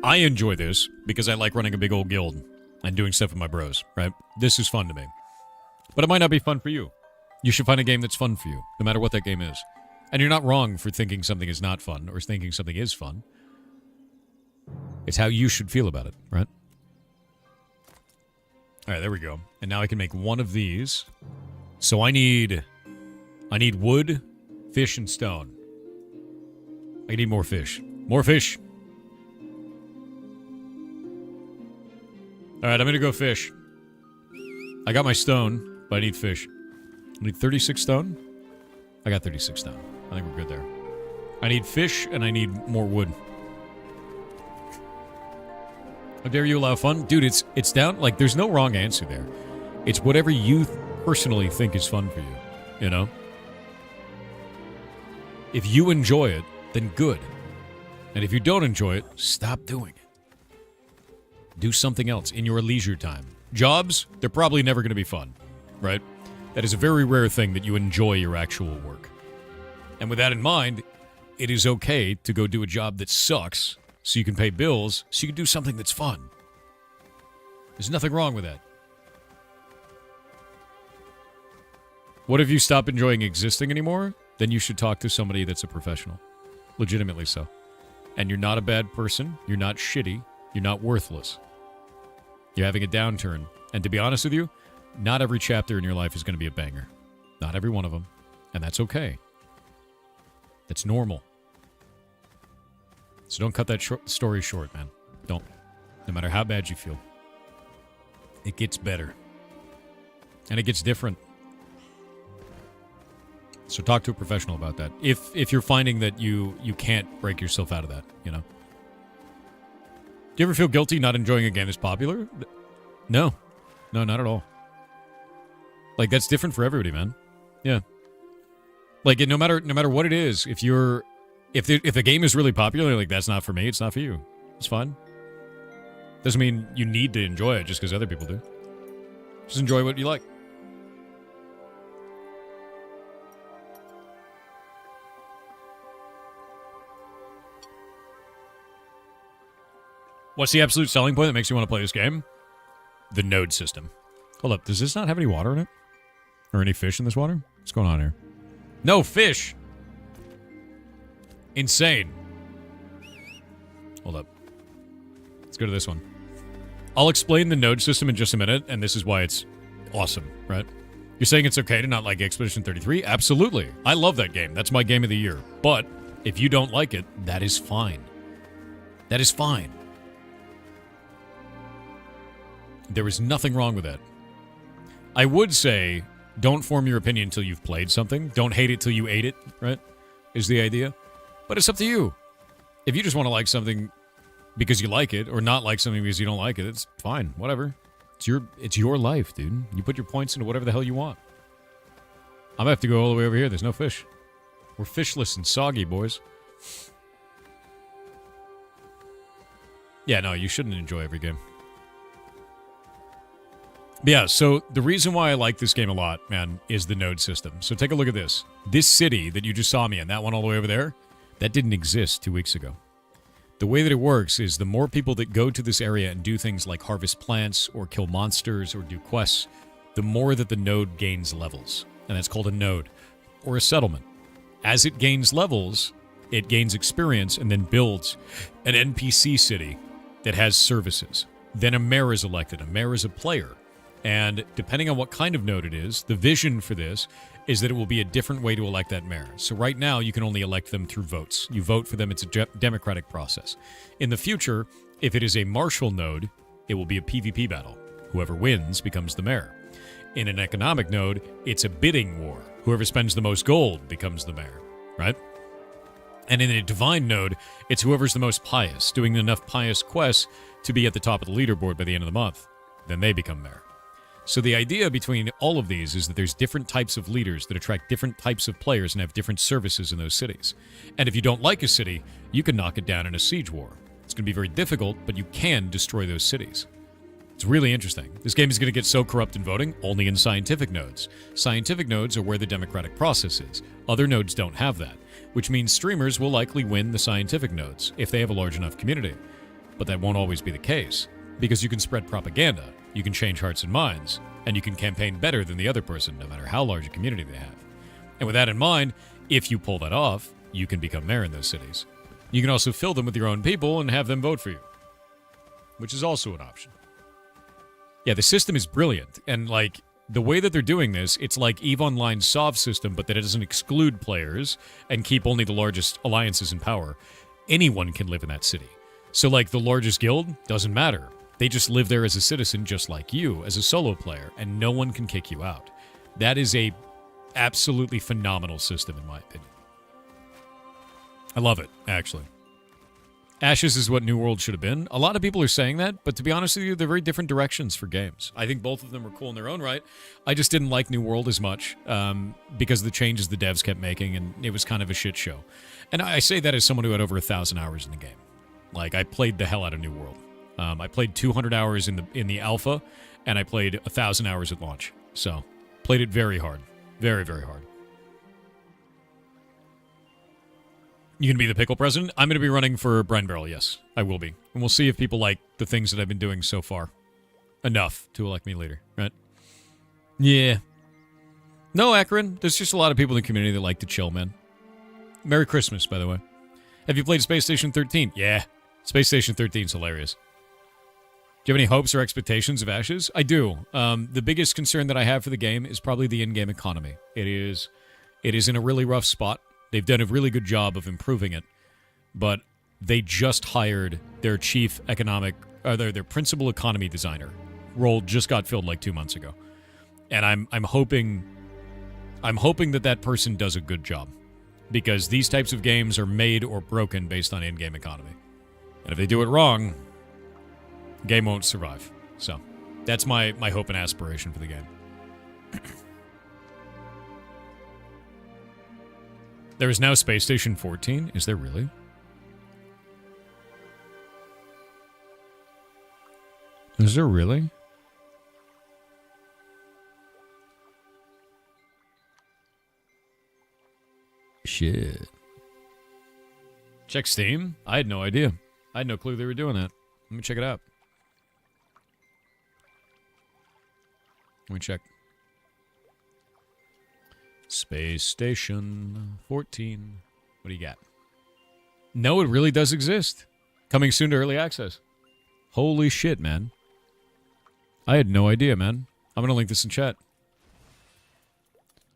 I enjoy this because I like running a big old guild and doing stuff with my bros, right? This is fun to me. But it might not be fun for you. You should find a game that's fun for you, no matter what that game is. And you're not wrong for thinking something is not fun or thinking something is fun. It's how you should feel about it, right? All right, there we go. And now I can make one of these. So I need wood, fish, and stone. I need more fish. More fish. All right, I'm going to go fish. I got my stone, but I need fish. I need 36 stone. I got 36 stone. I think we're good there. I need fish, and I need more wood. How dare you allow fun? Dude, it's down. Like, there's no wrong answer there. It's whatever you personally think is fun for you, you know? If you enjoy it, then good. And if you don't enjoy it, stop doing it. Do something else in your leisure time. Jobs, they're probably never going to be fun, right? That is a very rare thing that you enjoy your actual work. And with that in mind, it is okay to go do a job that sucks so you can pay bills, so you can do something that's fun. There's nothing wrong with that. What if you stop enjoying existing anymore? Then you should talk to somebody that's a professional. Legitimately so. And you're not a bad person. You're not shitty. You're not worthless. You're having a downturn. And to be honest with you, not every chapter in your life is going to be a banger. Not every one of them. And that's okay. That's normal. So don't cut that story short, man. Don't. No matter how bad you feel. It gets better. And it gets different. So talk to a professional about that. If you're finding that you can't break yourself out of that, you know. Do you ever feel guilty not enjoying a game that's popular? No. No, not at all. Like, that's different for everybody, man. Yeah. Like, no matter what it is, if the game is really popular, like, that's not for me, it's not for you. It's fine. Doesn't mean you need to enjoy it just because other people do. Just enjoy what you like. What's the absolute selling point that makes you want to play this game? The node system. Hold up, does this not have any water in it? Or any fish in this water? What's going on here? No fish! Insane. Hold up. Let's go to this one. I'll explain the node system in just a minute, and this is why it's awesome, right? You're saying it's okay to not like Expedition 33? Absolutely. I love that game. That's my game of the year. But if you don't like it, that is fine. That is fine. There is nothing wrong with that. I would say, don't form your opinion until you've played something. Don't hate it till you ate it, right? Is the idea. But it's up to you. If you just want to like something because you like it, or not like something because you don't like it, it's fine. Whatever. It's your life, dude. You put your points into whatever the hell you want. I'm gonna have to go all the way over here. There's no fish. We're fishless and soggy, boys. Yeah, no, you shouldn't enjoy every game. But yeah, so the reason why I like this game a lot, man, is the node system. So take a look at this. This city that you just saw me in, that one all the way over there, that didn't exist 2 weeks ago. The way that it works is the more people that go to this area and do things like harvest plants or kill monsters or do quests, the more that the node gains levels. And that's called a node or a settlement. As it gains levels, it gains experience and then builds an NPC city that has services. Then a mayor is elected. A mayor is a player. And depending on what kind of node it is, the vision for this is that it will be a different way to elect that mayor. So right now, you can only elect them through votes. You vote for them. It's a democratic process. In the future, if it is a martial node, it will be a PvP battle. Whoever wins becomes the mayor. In an economic node, it's a bidding war. Whoever spends the most gold becomes the mayor, right? And in a divine node, it's whoever's the most pious, doing enough pious quests to be at the top of the leaderboard by the end of the month. Then they become mayor. So the idea between all of these is that there's different types of leaders that attract different types of players and have different services in those cities. And if you don't like a city, you can knock it down in a siege war. It's going to be very difficult, but you can destroy those cities. It's really interesting. This game is going to get so corrupt in voting only in scientific nodes. Scientific nodes are where the democratic process is. Other nodes don't have that, which means streamers will likely win the scientific nodes if they have a large enough community. But that won't always be the case, because you can spread propaganda, you can change hearts and minds, and you can campaign better than the other person, no matter how large a community they have. And with that in mind, if you pull that off, you can become mayor in those cities. You can also fill them with your own people and have them vote for you, which is also an option. Yeah, the system is brilliant, and like the way that they're doing this, it's like EVE Online's SOV system, but that it doesn't exclude players and keep only the largest alliances in power. Anyone can live in that city. So like the largest guild, doesn't matter. They just live there as a citizen just like you, as a solo player, and no one can kick you out. That is a absolutely phenomenal system, in my opinion. I love it, actually. Ashes is what New World should have been. A lot of people are saying that, but to be honest with you, they're very different directions for games. I think both of them were cool in their own right. I just didn't like New World as much because of the changes the devs kept making, and it was kind of a shit show. And I say that as someone who had over 1,000 hours in the game. Like, I played the hell out of New World. I played 200 hours in the alpha, and I played 1,000 hours at launch. So, played it very hard. Very, very hard. You going to be the pickle president? I'm going to be running for Brine Barrel, yes. I will be. And we'll see if people like the things that I've been doing so far. Enough to elect me leader, right? Yeah. No, Akron. There's just a lot of people in the community that like to chill, man. Merry Christmas, by the way. Have you played Space Station 13? Yeah. Space Station 13 is hilarious. Do you have any hopes or expectations of Ashes? I do. The biggest concern that I have for the game is probably the in-game economy. It is in a really rough spot. They've done a really good job of improving it, but they just hired their their principal economy designer. Role just got filled like 2 months ago, and I'm hoping that person does a good job, because these types of games are made or broken based on in-game economy, and if they do it wrong, the game won't survive. So that's my hope and aspiration for the game. There is now Space Station 14. Is there really? Is there really? Shit. Check Steam? I had no idea. I had no clue they were doing that. Let me check it out. Let me check. Space Station 14. What do you got? No, it really does exist. Coming soon to early access. Holy shit, man. I had no idea, man. I'm going to link this in chat.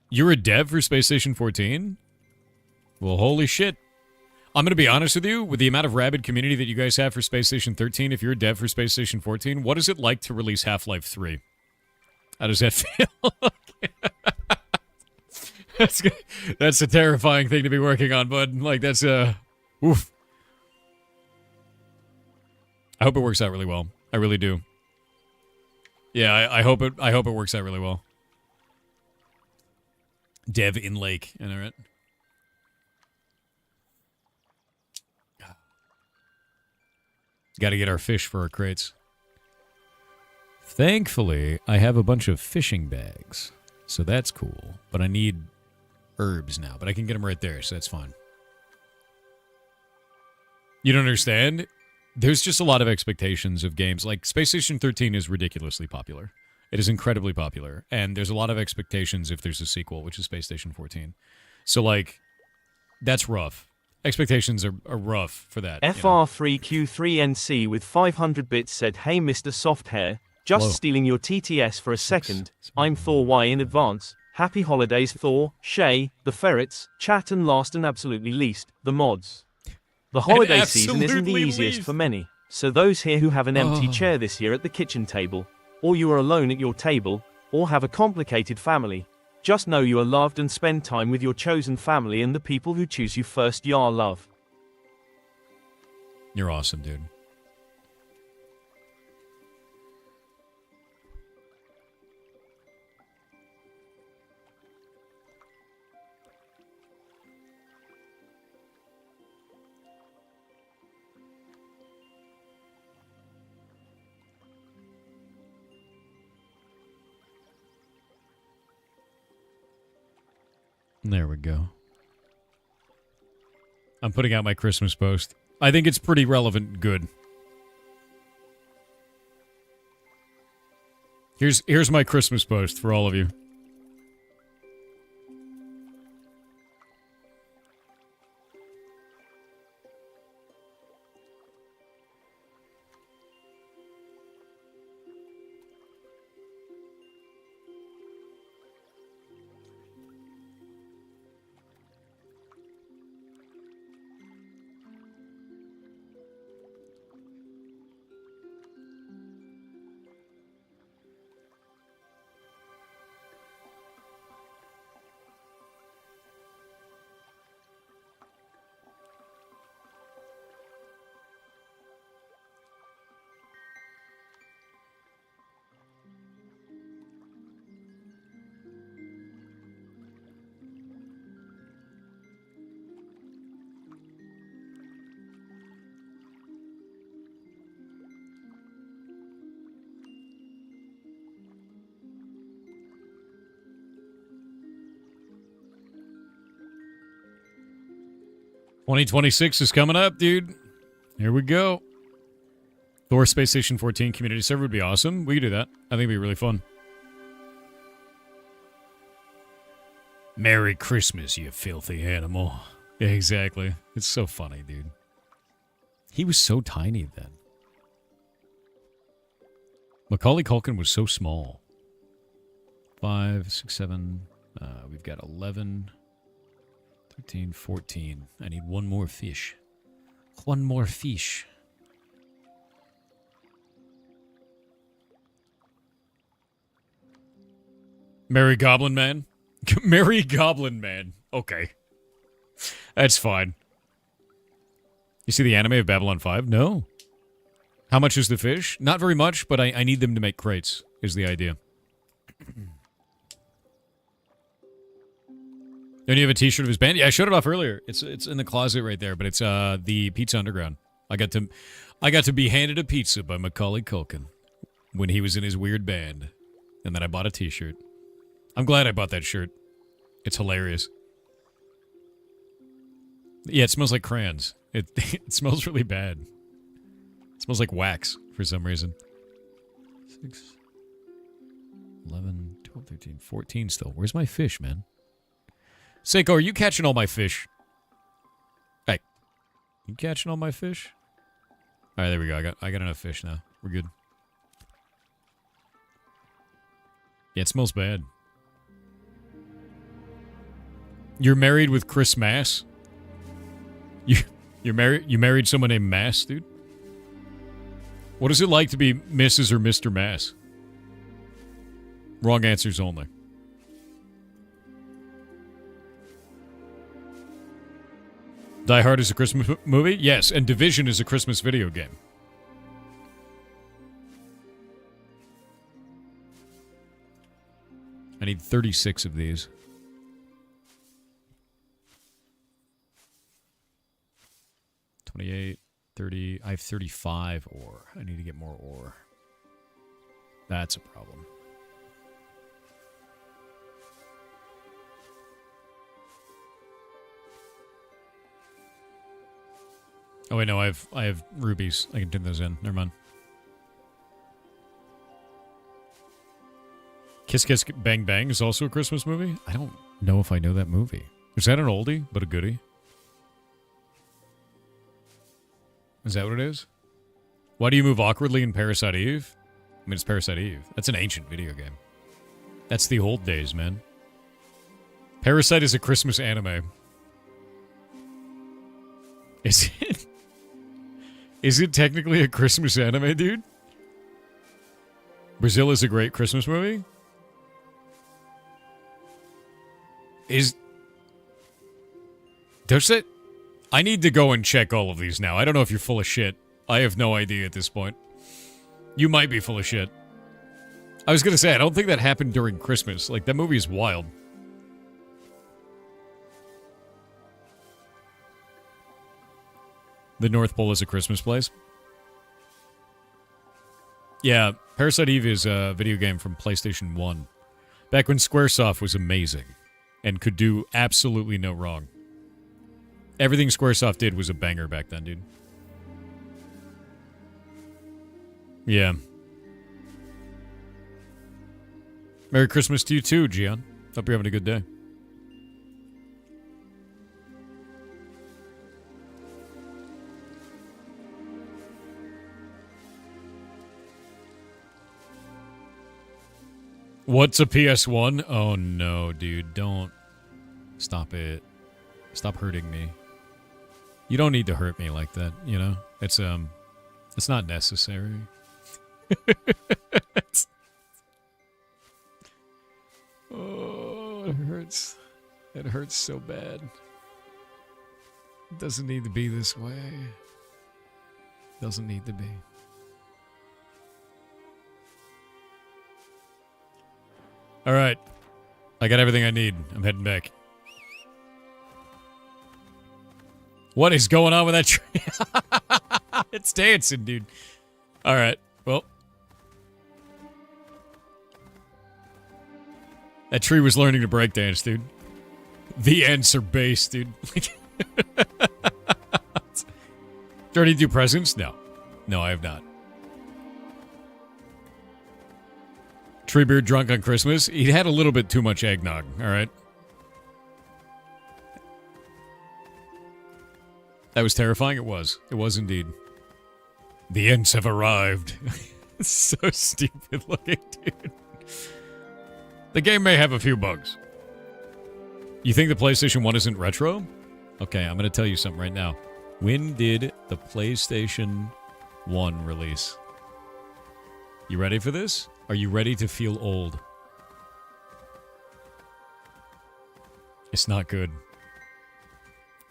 You're a dev for Space Station 14? Well, holy shit. I'm going to be honest with you, with the amount of rabid community that you guys have for Space Station 13, if you're a dev for Space Station 14, what is it like to release Half-Life 3? How does that feel? That's a terrifying thing to be working on, bud. Like, that's oof. I hope it works out really well. I really do. Yeah, I hope it works out really well. Dev in Lake, you know, right? Got to get our fish for our crates. Thankfully, I have a bunch of fishing bags, so that's cool. But I need herbs now, but I can get them right there, so that's fine. You don't understand? There's just a lot of expectations of games. Like, Space Station 13 is ridiculously popular. It is incredibly popular, and there's a lot of expectations if there's a sequel, which is Space Station 14. So, like, that's rough. Expectations are rough for that. FR3Q3NC with 500 bits said, "Hey Mr. Softhair, just Hello. Stealing your TTS for a second. I'm Thor Y in advance. Happy holidays Thor, Shay, the ferrets, chat, and last and absolutely least, the mods. The holiday season isn't the easiest for many, so those here who have an empty chair this year at the kitchen table, or you are alone at your table, or have a complicated family, just know you are loved and spend time with your chosen family and the people who choose you first. Yar love." You're awesome, dude. There we go. I'm putting out my Christmas post. I think it's pretty relevant and good. Here's my Christmas post for all of you. $2026 is coming up, dude. Here we go. Thor Space Station 14 community server would be awesome. We could do that. I think it'd be really fun. Merry Christmas, you filthy animal. Yeah, exactly. It's so funny, dude. He was so tiny then. Macaulay Culkin was so small. 5, 6, 7. We've got 11, 13, 14. I need one more fish. One more fish. Merry Goblin Man? Merry Goblin Man. Okay. That's fine. You see the anime of Babylon 5? No. How much is the fish? Not very much, but I need them to make crates, is the idea. Don't you have a t-shirt of his band? Yeah, I showed it off earlier. It's in the closet right there, but it's the Pizza Underground. I got to be handed a pizza by Macaulay Culkin when he was in his weird band. And then I bought a t-shirt. I'm glad I bought that shirt. It's hilarious. Yeah, it smells like crayons. It smells really bad. It smells like wax for some reason. 6, 11, 12, 13, 14 still. Where's my fish, man? Seiko, are you catching all my fish? Hey. You catching all my fish? All right, there we go. I got enough fish now. We're good. Yeah, it smells bad. You're married with Chris Mass? You married someone named Mass, dude? What is it like to be Mrs. or Mr. Mass? Wrong answers only. Die Hard is a Christmas movie? Yes, and Division is a Christmas video game. I need 36 of these. 28, 30. I have 35 ore. I need to get more ore. That's a problem. Oh wait, no, I have rubies. I can turn those in. Never mind. Kiss Kiss Bang Bang is also a Christmas movie? I don't know if I know that movie. Is that an oldie, but a goodie? Is that what it is? Why do you move awkwardly in Parasite Eve? I mean, it's Parasite Eve. That's an ancient video game. That's the old days, man. Parasite is a Christmas anime. Is it? Is it technically a Christmas anime, dude? Brazil is a great Christmas movie? Does it? I need to go and check all of these now. I don't know if you're full of shit. I have no idea at this point. You might be full of shit. I was going to say, I don't think that happened during Christmas. Like, that movie is wild. The North Pole is a Christmas place. Yeah, Parasite Eve is a video game from PlayStation 1. Back when Squaresoft was amazing and could do absolutely no wrong. Everything Squaresoft did was a banger back then, dude. Yeah. Merry Christmas to you too, Gian. Hope you're having a good day. What's a PS1? Oh no, dude. Don't. Stop it. Stop hurting me. You don't need to hurt me like that, you know? It's not necessary. Oh, it hurts. It hurts so bad. It doesn't need to be this way. Doesn't need to be. All right. I got everything I need. I'm heading back. What is going on with that tree? It's dancing, dude. All right. Well. That tree was learning to breakdance, dude. The answer base, dude. Dirty do presents? No. No, I have not. Treebeard drunk on Christmas? He had a little bit too much eggnog, all right? That was terrifying? It was. It was indeed. The Ents have arrived. So stupid looking, dude. The game may have a few bugs. You think the PlayStation 1 isn't retro? Okay, I'm going to tell you something right now. When did the PlayStation 1 release? You ready for this? Are you ready to feel old? It's not good.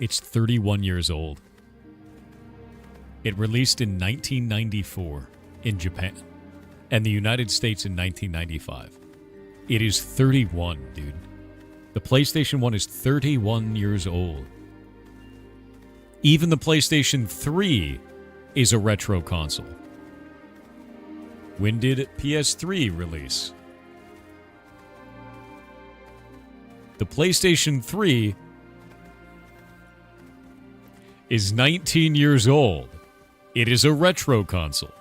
It's 31 years old. It released in 1994 in Japan and the United States in 1995. It is 31, dude. The PlayStation 1 is 31 years old. Even the PlayStation 3 is a retro console. When did PS3 release? The PlayStation 3 is 19 years old. It is a retro console.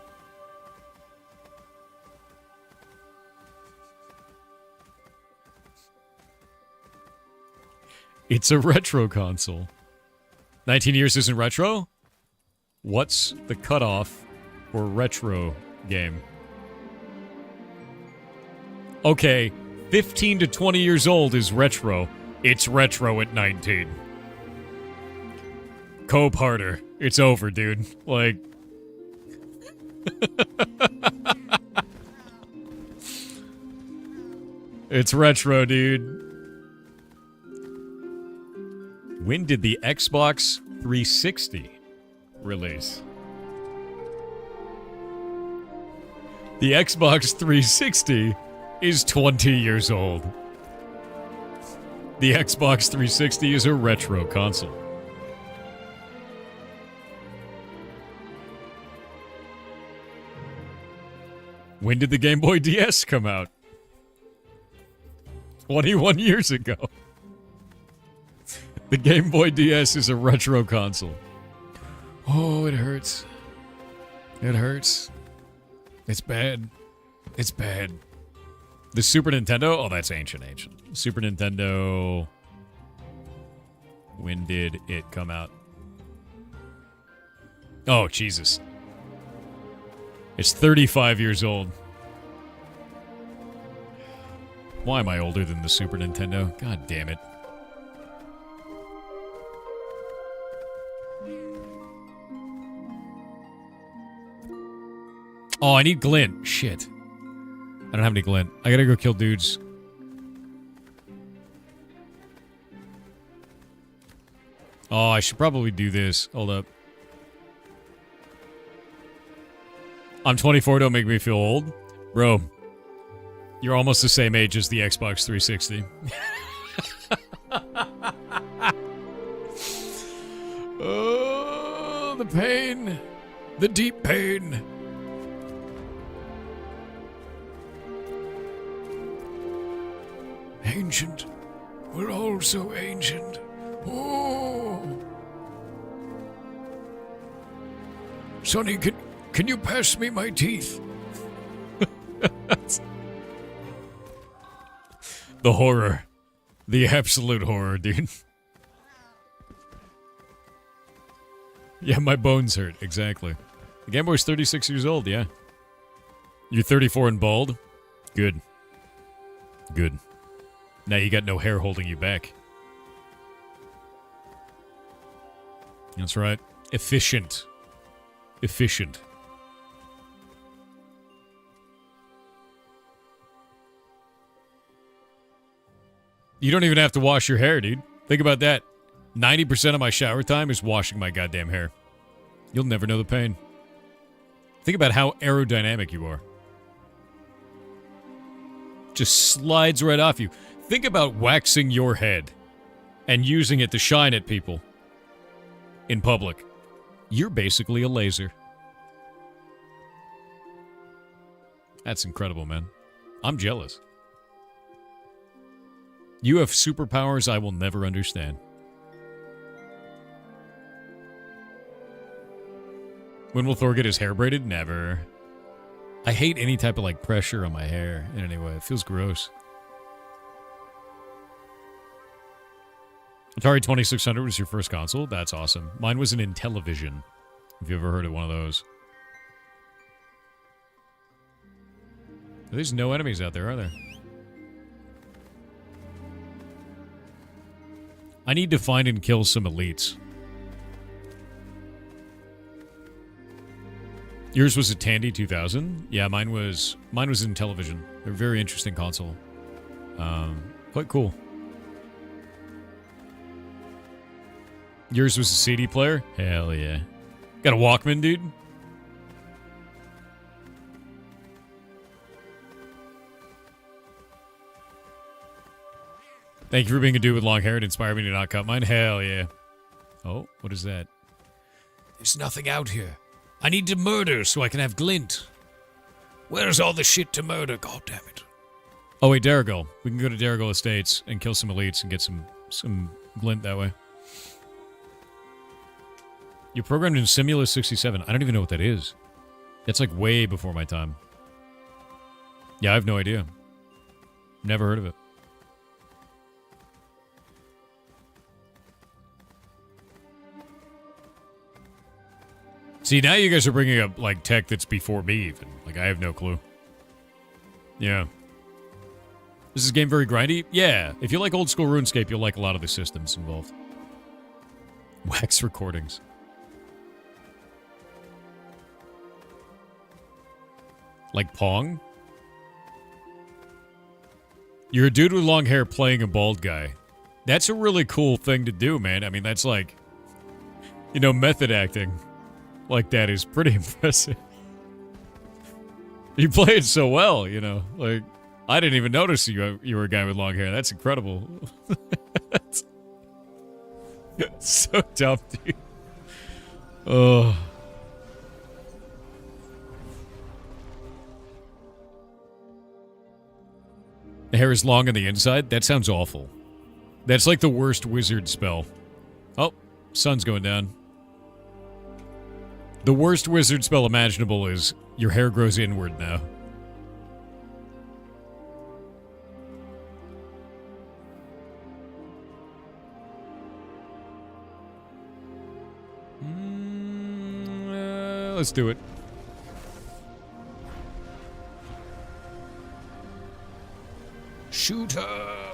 It's a retro console. 19 years isn't retro? What's the cutoff for retro game? Okay, 15 to 20 years old is retro. It's retro at 19. Cope harder. It's over, dude. Like... It's retro, dude. When did the Xbox 360 release? The Xbox 360 is 20 years old. The Xbox 360 is a retro console. When did the Game Boy DS come out? 21 years ago. The Game Boy DS is a retro console. Oh, it hurts. It hurts. It's bad. It's bad. The Super Nintendo? Oh, that's ancient. Super Nintendo... When did it come out? Oh, Jesus. It's 35 years old. Why am I older than the Super Nintendo? God damn it. Oh, I need glint. Shit. I don't have any glint. I gotta go kill dudes. Oh, I should probably do this. Hold up. I'm 24, don't make me feel old. Bro, you're almost the same age as the Xbox 360. Oh, the pain. The deep pain. Ancient. We're all so ancient. Oh. Sonny, can you pass me my teeth? The horror. The absolute horror, dude. Yeah, my bones hurt. Exactly. The Game Boy's 36 years old, yeah. You're 34 and bald? Good. Good. Now you got no hair holding you back. That's right. Efficient. Efficient. You don't even have to wash your hair, dude. Think about that. 90% of my shower time is washing my goddamn hair. You'll never know the pain. Think about how aerodynamic you are. Just slides right off you. Think about waxing your head and using it to shine at people in public. You're basically a laser. That's incredible, man. I'm jealous. You have superpowers I will never understand. When will Thor get his hair braided? Never. I hate any type of, like, pressure on my hair in any way. It feels gross. Atari 2600 was your first console? That's awesome. Mine was an Intellivision, if you ever heard of one of those. There's no enemies out there, are there? I need to find and kill some elites. Yours was a Tandy 2000? Yeah, mine was in television. They're a very interesting console. Quite cool. Yours was a CD player? Hell yeah. Got a Walkman, dude? Thank you for being a dude with long hair. It inspired me to not cut mine. Hell yeah. Oh, what is that? There's nothing out here. I need to murder so I can have glint. Where's all the shit to murder? God damn it. Oh wait, Darrigal. We can go to Darrigal Estates and kill some elites and get some glint that way. You programmed in Simulus 67. I don't even know what that is. That's like way before my time. Yeah, I have no idea. Never heard of it. See, now you guys are bringing up, like, tech that's before me, even. Like, I have no clue. Yeah. Is this game very grindy? Yeah. If you like old school RuneScape, you'll like a lot of the systems involved. Wax recordings. Like Pong? You're a dude with long hair playing a bald guy. That's a really cool thing to do, man. I mean, that's like, you know, method acting like that is pretty impressive. You play it so well, you know. Like, I didn't even notice you were a guy with long hair. That's incredible. That's so dumb, dude. Oh. The hair is long on the inside? That sounds awful. That's like the worst wizard spell. Oh, sun's going down. The worst wizard spell imaginable is your hair grows inward now. Let's do it. Shoot her!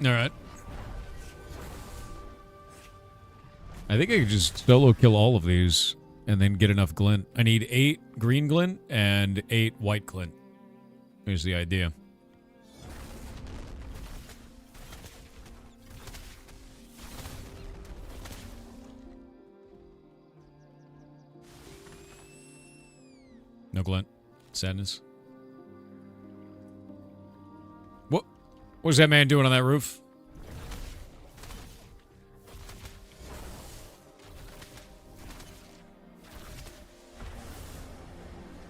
Alright. I think I could just solo kill all of these and then get enough glint. I need 8 green glint and 8 white glint. Here's the idea. No glint. Sadness. What was that man doing on that roof?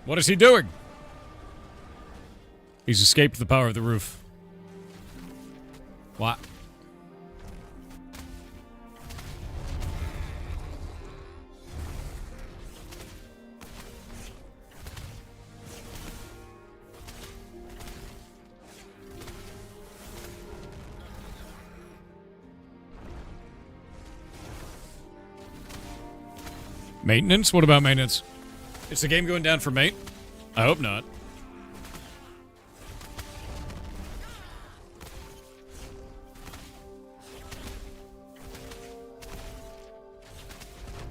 What is he doing? He's escaped the power of the roof. What? Maintenance? What about maintenance? Is the game going down for mate? I hope not.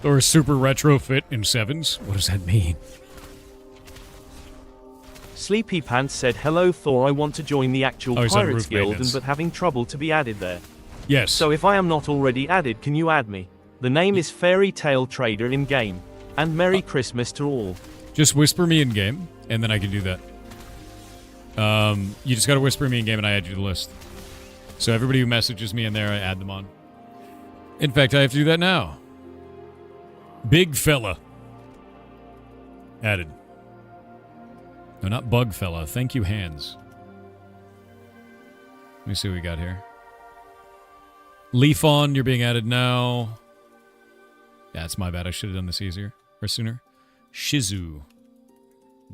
Or a super retrofit in 7s? What does that mean? Sleepy Pants said, hello Thor, I want to join the actual Pirates Guild but having trouble to be added there. Yes. So if I am not already added, can you add me? The name is Fairy Tale Trader in game. And Merry Christmas to all. Just whisper me in game, and then I can do that. You just gotta whisper me in game and I add you to the list. So everybody who messages me in there, I add them on. In fact, I have to do that now. Big fella. Added. No, not bug fella. Thank you, hands. Let me see what we got here. Leaf on, you're being added now. That's my bad. I should have done this easier. Or sooner. Shizu.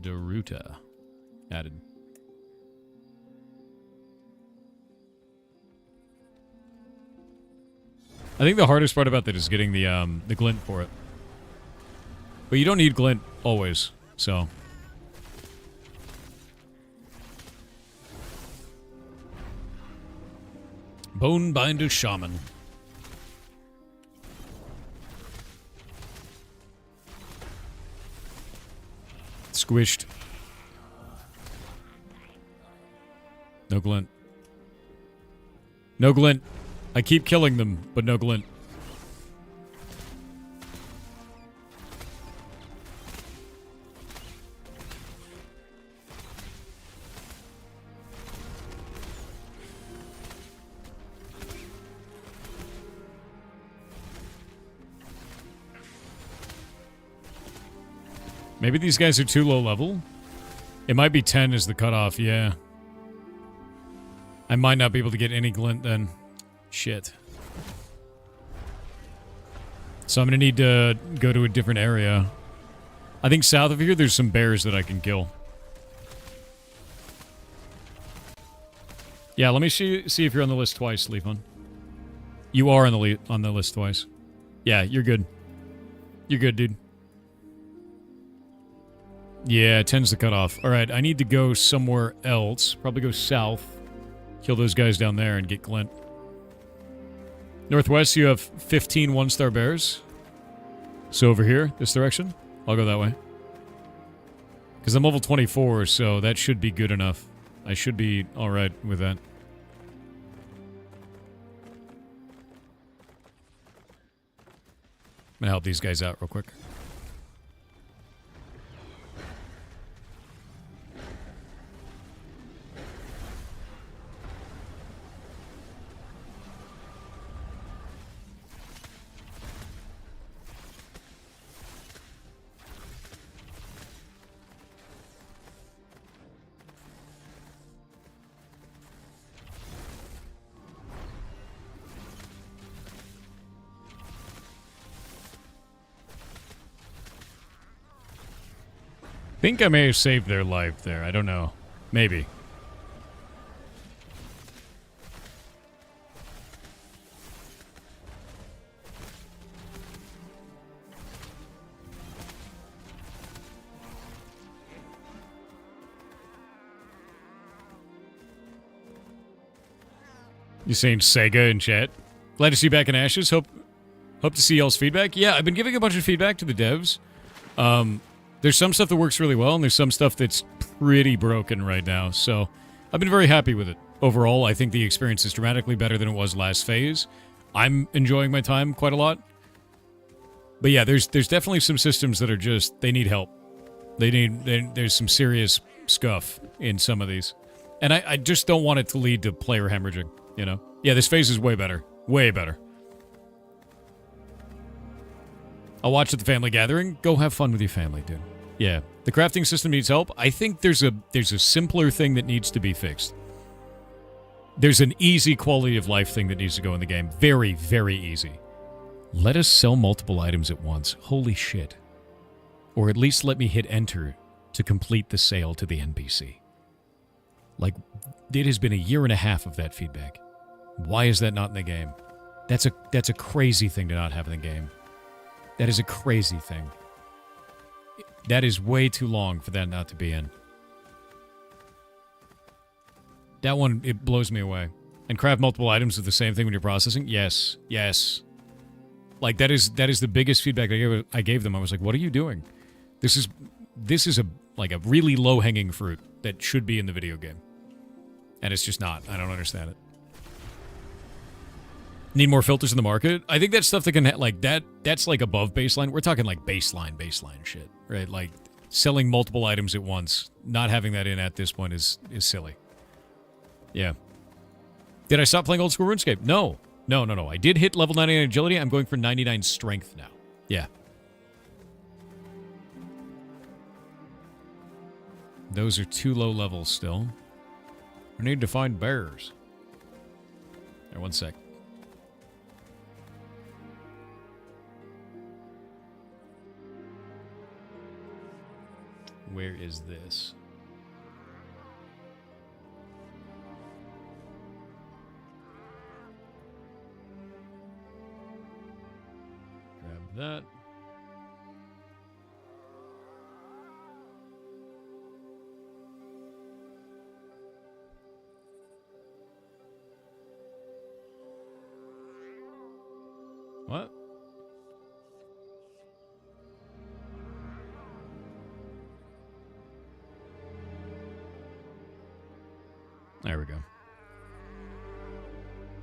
Daruta. Added. I think the hardest part about that is getting the glint for it. But you don't need glint always, so. Bonebinder Shaman. Squished. No glint. No glint. I keep killing them, but no glint. Maybe these guys are too low level? It might be 10 is the cutoff, yeah. I might not be able to get any glint then. Shit. So I'm gonna need to go to a different area. I think south of here, there's some bears that I can kill. Yeah, let me see if you're on the list twice, Leafon. You are on the list twice. Yeah, you're good. You're good, dude. Yeah, it tends to cut off. All right, I need to go somewhere else. Probably go south. Kill those guys down there and get Glint. Northwest, you have 15 one-star bears. So over here, this direction, I'll go that way. Because I'm level 24, so that should be good enough. I should be alright with that. I'm gonna help these guys out real quick. I think I may have saved their life there. I don't know. Maybe. You saying Sega in chat? Glad to see you back in Ashes. Hope to see y'all's feedback. Yeah, I've been giving a bunch of feedback to the devs. There's some stuff that works really well, and there's some stuff that's pretty broken right now. So I've been very happy with it. Overall, I think the experience is dramatically better than it was last phase. I'm enjoying my time quite a lot. But yeah, there's definitely some systems that are just, they need help. There's some serious scuff in some of these. And I just don't want it to lead to player hemorrhaging, you know? Yeah, this phase is way better. Way better. I'll watch at the family gathering. Go have fun with your family, dude. Yeah. The crafting system needs help. I think there's a simpler thing that needs to be fixed. There's an easy quality of life thing that needs to go in the game. Very, very easy. Let us sell multiple items at once. Holy shit. Or at least let me hit enter to complete the sale to the NPC. Like, it has been a year and a half of that feedback. Why is that not in the game? That's a crazy thing to not have in the game. That is a crazy thing. That is way too long for that not to be in. That one, it blows me away. And craft multiple items of the same thing when you're processing? Yes. Yes. Like, that is the biggest feedback I gave them. I was like, what are you doing? This is a really low-hanging fruit that should be in the video game. And it's just not. I don't understand it. Need more filters in the market? I think that's stuff that can, that's like above baseline. We're talking like baseline shit, right? Like, selling multiple items at once, not having that in at this point is silly. Yeah. Did I stop playing old school RuneScape? No. I did hit level 99 agility. I'm going for 99 strength now. Yeah. Those are too low levels still. I need to find bears. There, one sec. Where is this? Grab that. What? There we go.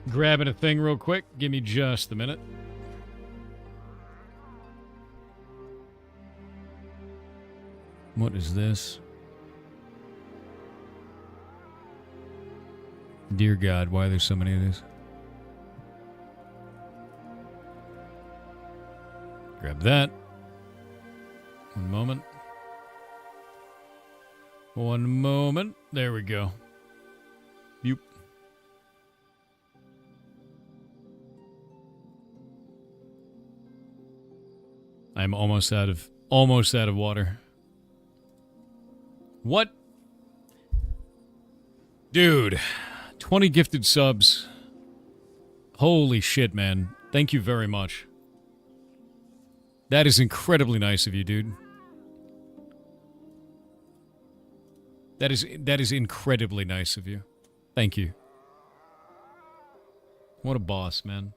Grabbing a thing real quick. Give me just a minute. What is this? Dear God, why are there so many of these? Grab that. One moment. One moment. There we go. Boop. I'm almost out of water. What? Dude, 20 gifted subs. Holy shit, man. Thank you very much. That is incredibly nice of you, dude. That is incredibly nice of you. Thank you. What a boss, man.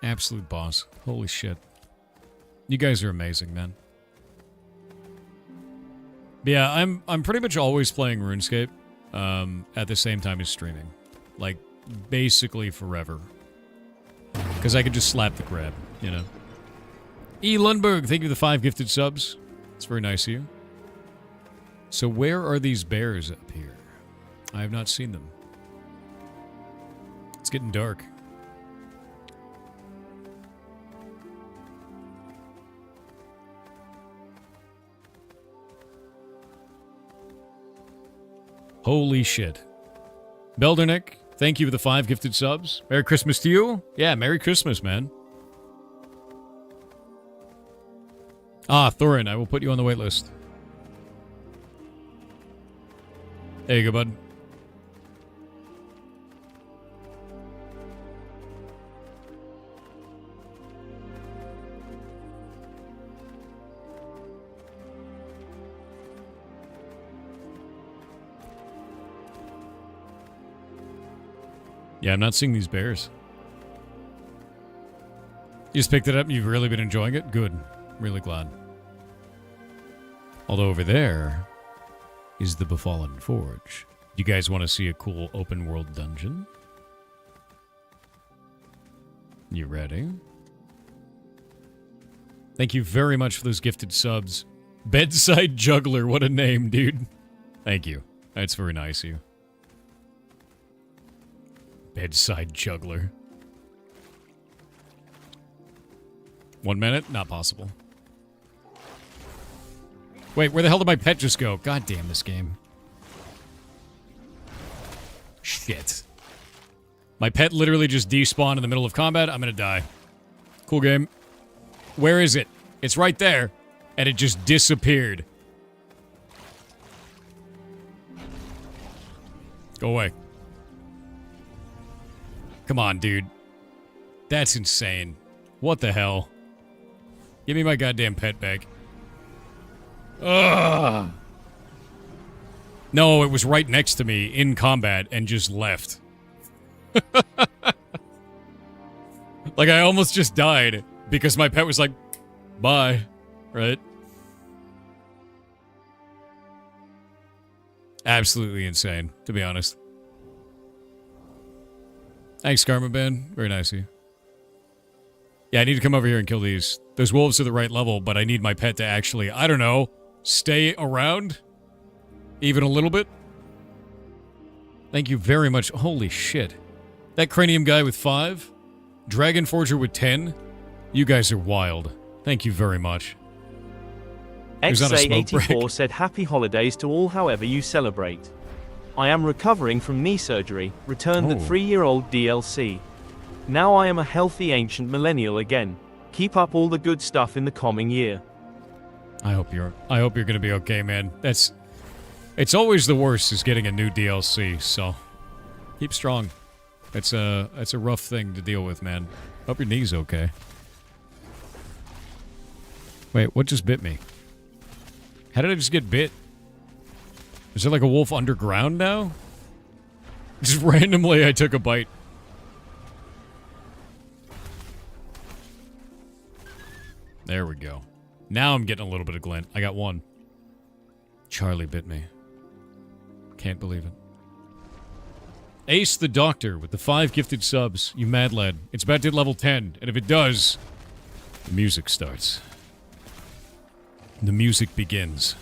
Absolute boss. Holy shit. You guys are amazing, man. But yeah, I'm pretty much always playing RuneScape at the same time as streaming. Like, basically forever. Because I could just slap the crab, you know. E. Lundberg, thank you for the 5 gifted subs. It's very nice of you. So where are these bears up here? I have not seen them. It's getting dark. Holy shit. Beldernick, thank you for the 5 gifted subs. Merry Christmas to you. Yeah, Merry Christmas, man. Ah, Thorin, I will put you on the wait list. There you go, bud. Yeah, I'm not seeing these bears. You just picked it up and you've really been enjoying it? Good. Really glad. Although over there is the Befallen Forge. You guys want to see a cool open world dungeon? You ready? Thank you very much for those gifted subs. Bedside Juggler, what a name, dude. Thank you. That's very nice of you. Bedside Juggler. 1 minute? Not possible. Wait, where the hell did my pet just go? God damn this game. Shit. My pet literally just despawned in the middle of combat. I'm gonna die. Cool game. Where is it? It's right there. And it just disappeared. Go away. Come on, dude. That's insane. What the hell? Give me my goddamn pet back. Ugh. No, it was right next to me in combat and just left. Like, I almost just died because my pet was like, bye, right? Absolutely insane, to be honest. Thanks, Karma Band. Very nice of you. Yeah, I need to come over here and kill these. Those wolves are the right level, but I need my pet to actually, I don't know, stay around? Even a little bit? Thank you very much. Holy shit. That Cranium guy with 5? Dragon Forger with 10? You guys are wild. Thank you very much. XA84 said happy holidays to all however you celebrate. I am recovering from knee surgery, returned that 3-year-old DLC. Now I am a healthy ancient millennial again. Keep up all the good stuff in the coming year. I hope you're gonna be okay, man. It's always the worst is getting a new DLC, so keep strong. It's a rough thing to deal with, man. Hope your knee's okay. Wait, what just bit me? How did I just get bit? Is there like a wolf underground now? Just randomly I took a bite. There we go. Now I'm getting a little bit of glint. I got one. Charlie bit me. Can't believe it. Ace the Doctor with the 5 gifted subs. You mad lad. It's about to hit level 10. And if it does, the music starts. The music begins.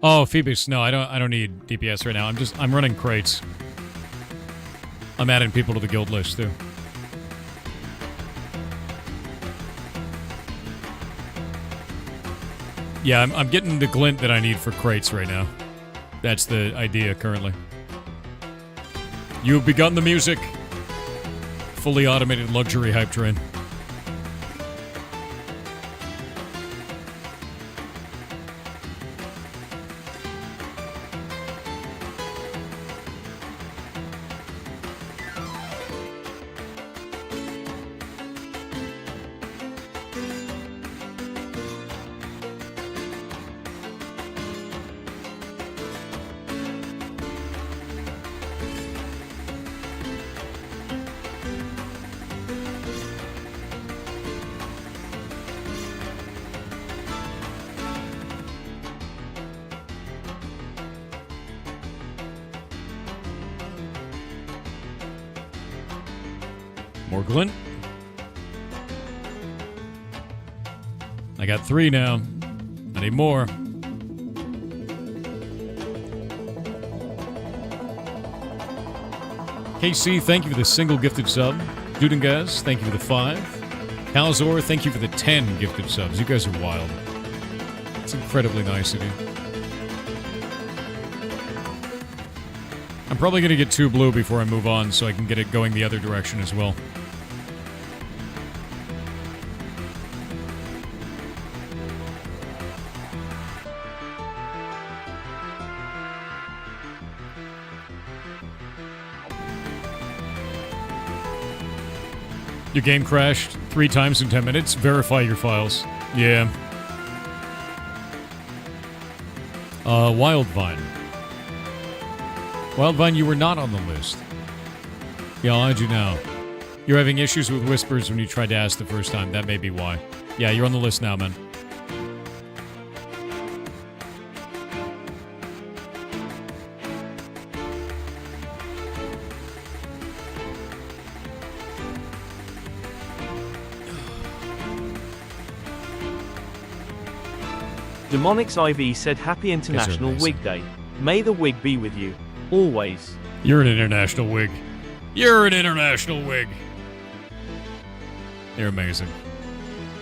Oh, Phoebus, no, I don't need DPS right now. I'm running crates. I'm adding people to the guild list too. Yeah, I'm getting the glint that I need for crates right now. That's the idea currently. You have begun the music. fully automated luxury hype train. More glint. I got 3 now. I need more. KC, thank you for the single gifted sub. Dudengaz, thank you for the 5. Calzor, thank you for the 10 gifted subs. You guys are wild. It's incredibly nice of you. I'm probably going to get 2 blue before I move on so I can get it going the other direction as well. Your game crashed 3 times in 10 minutes. Verify your files. Yeah. Wildvine. Wildvine, you were not on the list. Yeah, I'll add you now. You're having issues with whispers when you tried to ask the first time. That may be why. Yeah, you're on the list now, man. Demonix IV said Happy International Wig Day. May the wig be with you. Always. You're an international wig. You're an international wig. You're amazing.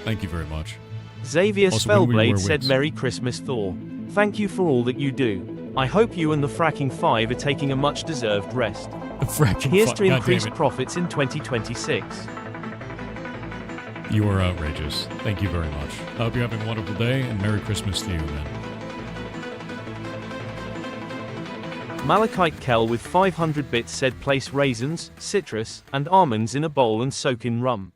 Thank you very much. Xavier Also, Spellblade said Merry Christmas Thor. Thank you for all that you do. I hope you and the Fracking 5 are taking a much-deserved rest. The Fracking Here's 5. to increased profits in 2026. You are outrageous. Thank you very much. I hope you're having a wonderful day, and Merry Christmas to you, man. Malachite Kel with 500 bits said place raisins, citrus, and almonds in a bowl and soak in rum.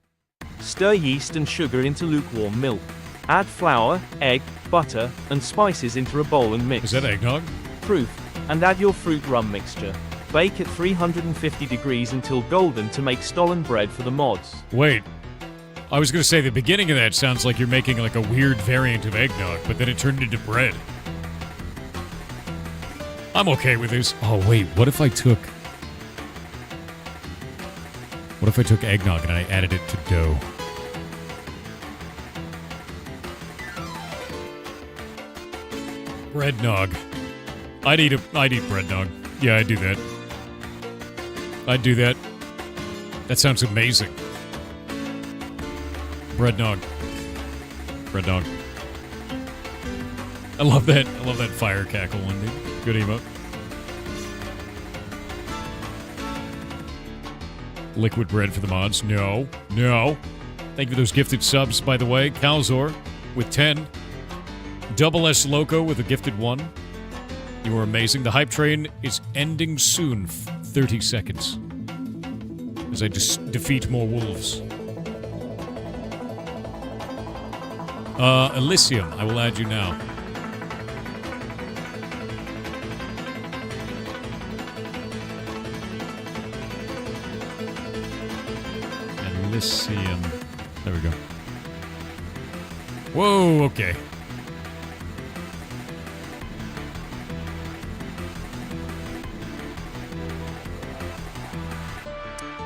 Stir yeast and sugar into lukewarm milk. Add flour, egg, butter, and spices into a bowl and mix. Is that eggnog? Proof. And add your fruit rum mixture. Bake at 350 degrees until golden to make stollen bread for the mods. Wait. I was going to say the beginning of that sounds like you're making like a weird variant of eggnog, but then it turned into bread. I'm okay with this. Oh, wait. What if I took eggnog and I added it to dough? Bread nog. I'd eat bread nog. Yeah, I'd do that. I'd do that. That sounds amazing. Bread nog. Bread nog. I love that. I love that fire cackle one, dude. Good emote. Liquid bread for the mods. No. No. Thank you for those gifted subs, by the way. Calzor with 10. Double S Loco with a gifted 1. You are amazing. The hype train is ending soon. 30 seconds. As I just defeat more wolves. Elysium, I will add you now. Elysium. There we go. Whoa, okay.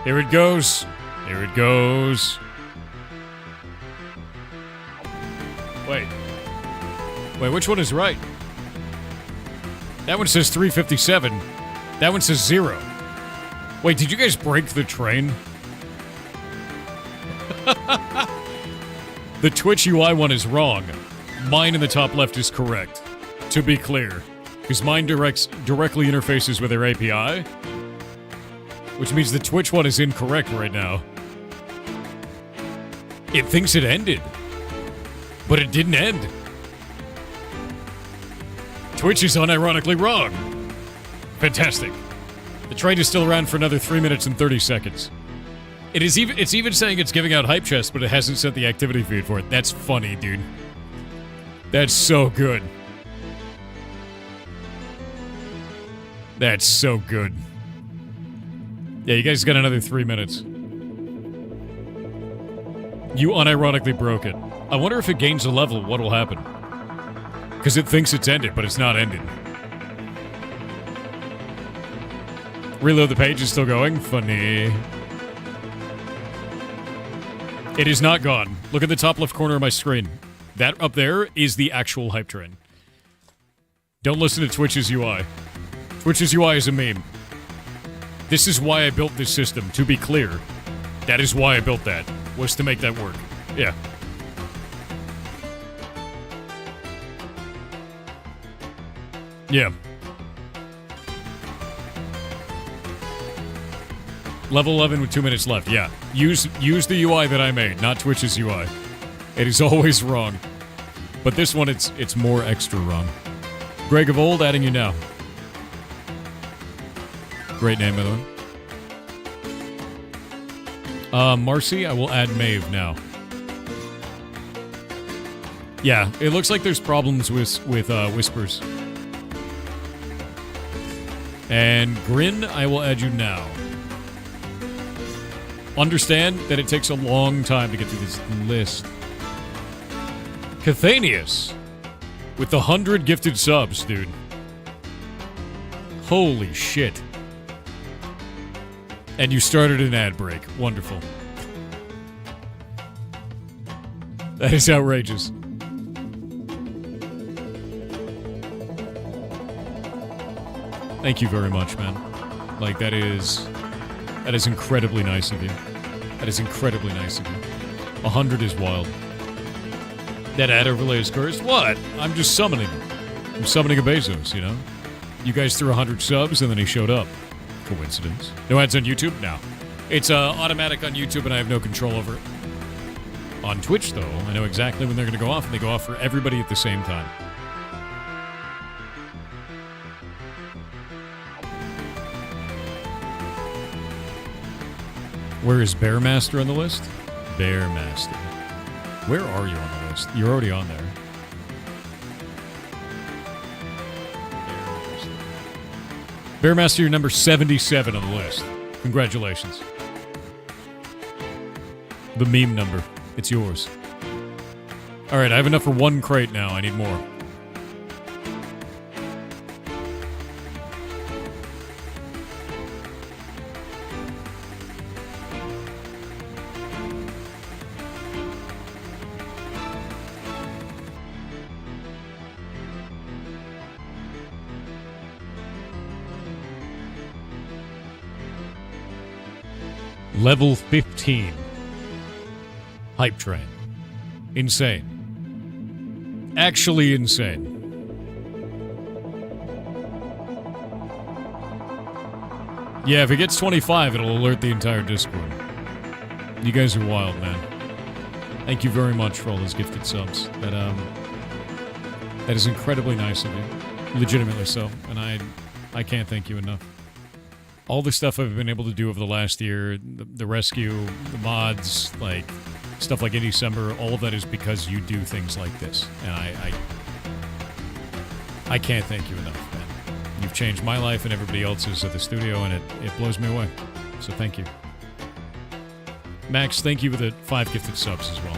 Here it goes. Here it goes. Wait, which one is right? That one says 357. That one says 0. Wait, did you guys break the train? The Twitch UI one is wrong. Mine in the top left is correct. To be clear. Because mine directly interfaces with their API. Which means the Twitch one is incorrect right now. It thinks it ended. But it didn't end. Twitch is unironically wrong. Fantastic. The train is still around for another 3 minutes and 30 seconds. It's even saying it's giving out hype chests, but it hasn't sent the activity feed for it. That's funny, dude. That's so good. That's so good. Yeah, you guys got another 3 minutes. You unironically broke it. I wonder if it gains a level, what will happen? Because it thinks it's ended, but it's not ended. Reload the page is still going. Funny. It is not gone. Look at the top left corner of my screen. That up there is the actual hype train. Don't listen to Twitch's UI. Twitch's UI is a meme. This is why I built this system, to be clear. That is why I built that, was to make that work. Yeah. Yeah. Level 11 with 2 minutes left. Yeah. Use the UI that I made, not Twitch's UI. It is always wrong. But this one, it's more extra wrong. Greg of Old, adding you now. Great name, by the way. Marcy, I will add Maeve now. Yeah, it looks like there's problems with whispers. And Grin, I will add you now. Understand that it takes a long time to get through this list. Cathanius, with the 100 gifted subs, dude. Holy shit. And you started an ad break. Wonderful. That is outrageous. Thank you very much, man. Like, that is incredibly nice of you. That is incredibly nice of you. 100 is wild. That ad overlay is cursed? What? I'm just summoning him. I'm summoning a Bezos, you know? You guys threw 100 subs and then he showed up. Coincidence? No ads on YouTube? No. It's automatic on YouTube and I have no control over it. On Twitch, though, I know exactly when they're going to go off, and they go off for everybody at the same time. Where is Bearmaster on the list? Bearmaster. Where are you on the list? You're already on there. Bearmaster, you're number 77 on the list. Congratulations. The meme number. It's yours. Alright, I have enough for one crate now. I need more. Level 15. Hype train. Insane. Actually insane. Yeah, if it gets 25, it'll alert the entire Discord. You guys are wild, man. Thank you very much for all those gifted subs. That is incredibly nice of you. Legitimately so. And I can't thank you enough. All the stuff I've been able to do over the last year, the rescue, the mods, like, stuff like in December, all of that is because you do things like this. And I can't thank you enough, man. You've changed my life and everybody else's at the studio, and it blows me away. So thank you. Max, thank you for the 5 gifted subs as well.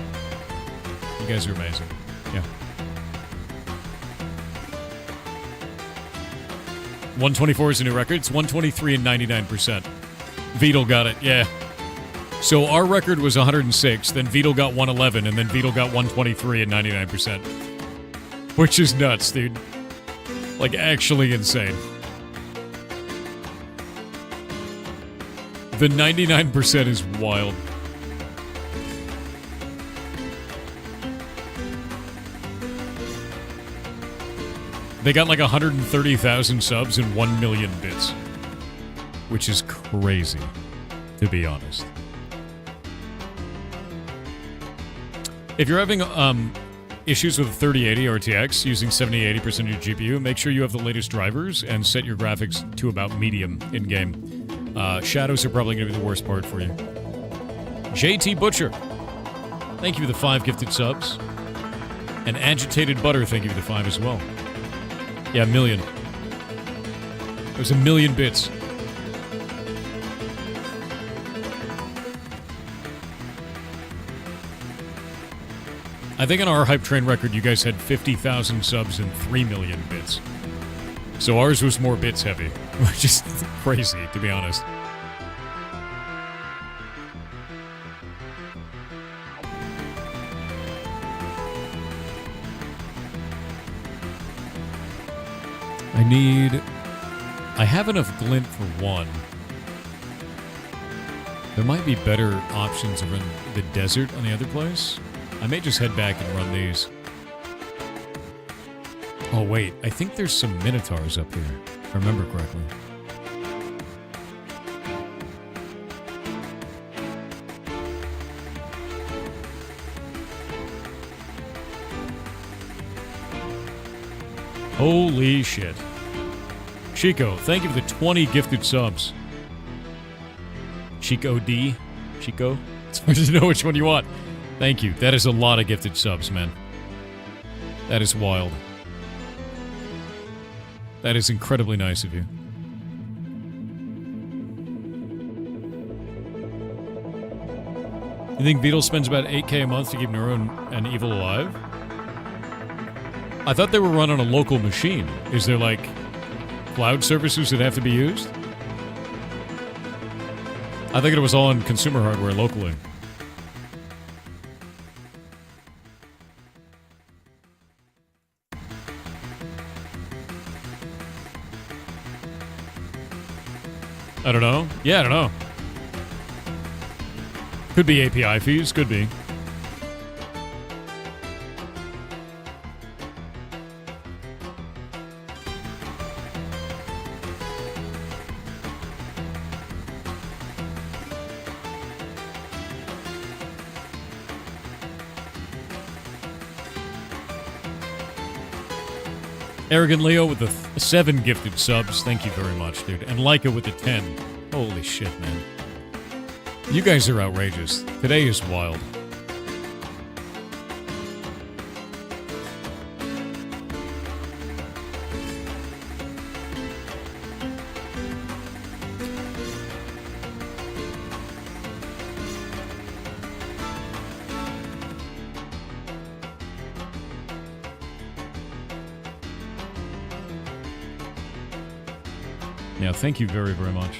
You guys are amazing. Yeah. 124 is a new record. It's 123 and 99%. Beetle got it, yeah. So our record was 106, then Beetle got 111, and then Beetle got 123 and 99%. Which is nuts, dude. Like, actually insane. The 99% is wild. They got like 130,000 subs and 1 million bits. which is crazy, to be honest. If you're having issues with a 3080 RTX using 70-80% of your GPU, make sure you have the latest drivers and set your graphics to about medium in-game. Shadows are probably going to be the worst part for you. JT Butcher, thank you for the 5 gifted subs. And Agitated Butter, thank you for the 5 as well. Yeah, a million. There's a million bits. I think on our Hype Train record, you guys had 50,000 subs and 3 million bits. So ours was more bits heavy, which is crazy, to be honest. I have enough glint for one. There might be better options around the desert on the other place. I may just head back and run these. Oh wait, I think there's some Minotaurs up here, if I remember correctly. Holy shit. Chico, thank you for the 20 gifted subs. Chico D. Chico? It's hard to know which one you want. Thank you. That is a lot of gifted subs, man. That is wild. That is incredibly nice of you. You think Beetle spends about 8K a month to keep Neuro and Evil alive? I thought they were run on a local machine. Is there, like, cloud services that have to be used? I think it was all on consumer hardware locally. I don't know. Yeah, I don't know. Could be API fees. Could be. Arrogant Leo with the 7 gifted subs. Thank you very much, dude. And Leica with the 10. Holy shit, man. You guys are outrageous. Today is wild. Yeah, thank you very, very much.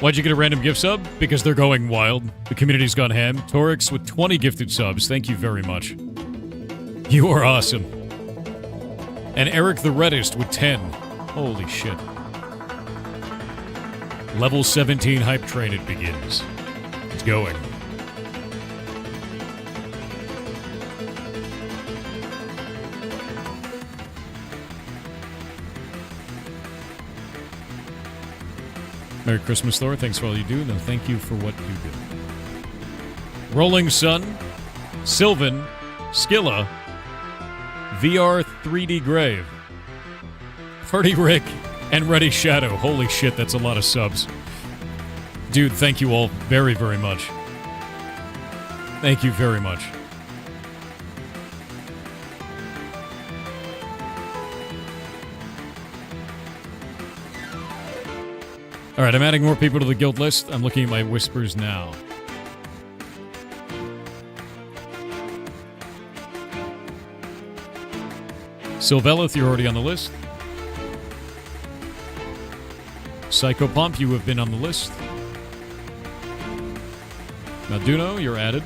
Why'd you get a random gift sub? Because they're going wild. The community's gone ham. Torix with 20 gifted subs. Thank you very much. You are awesome. And Eric the Reddest with 10. Holy shit. Level 17 hype train it begins. It's going. Merry Christmas, Thor. Thanks for all you do. No, thank you for what you do. Rolling Sun, Sylvan, Skilla, VR 3D Grave, Party Rick, and Ready Shadow. Holy shit, that's a lot of subs. Dude, thank you all very, very much. Thank you very much. Alright, I'm adding more people to the guild list. I'm looking at my whispers now. Sylvelith, you're already on the list. Psychopomp, you have been on the list. Malduno, you're added.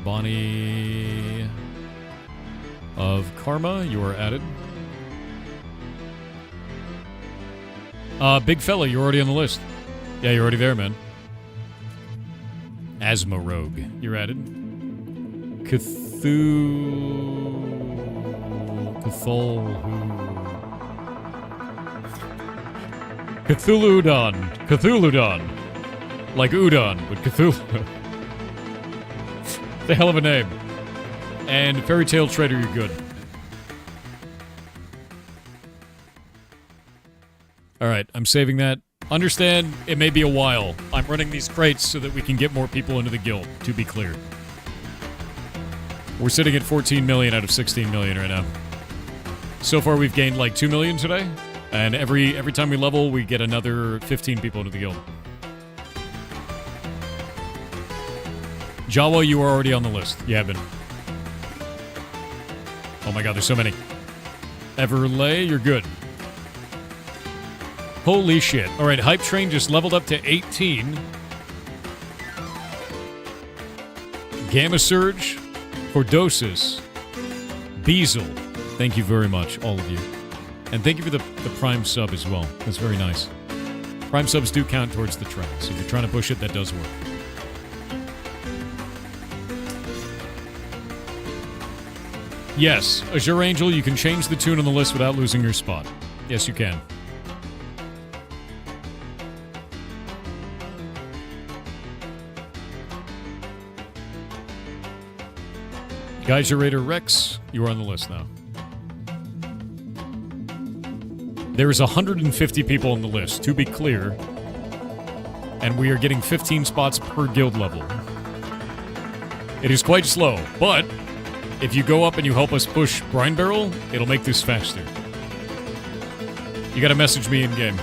Bonnie of Karma, you are added. Big fella, you're already on the list. Yeah, you're already there, man. Asthma Rogue, you're added. Cthulhu Udon. Cthulhu Udon. Like udon, but Cthulhu. The hell of a name. And Fairy Tale Trader, you're good. Alright, I'm saving that. Understand, it may be a while. I'm running these crates so that we can get more people into the guild, to be clear. We're sitting at 14 million out of 16 million right now. So far, we've gained like 2 million today. And every time we level, we get another 15 people into the guild. Jawa, you are already on the list. You have been. Oh my god, there's so many. Everlay, you're good. Holy shit. Alright, Hype Train just leveled up to 18. Gamma Surge, Cordosis, Beazle. Thank you very much, all of you. And thank you for the Prime sub as well. That's very nice. Prime subs do count towards the track, so if you're trying to push it, that does work. Yes, Azure Angel, you can change the tune on the list without losing your spot. Yes, you can. Geyser Raider Rex, you are on the list now. There is 150 people on the list, to be clear. And we are getting 15 spots per guild level. It is quite slow, but if you go up and you help us push Brine Barrel, it'll make this faster. You gotta message me in-game.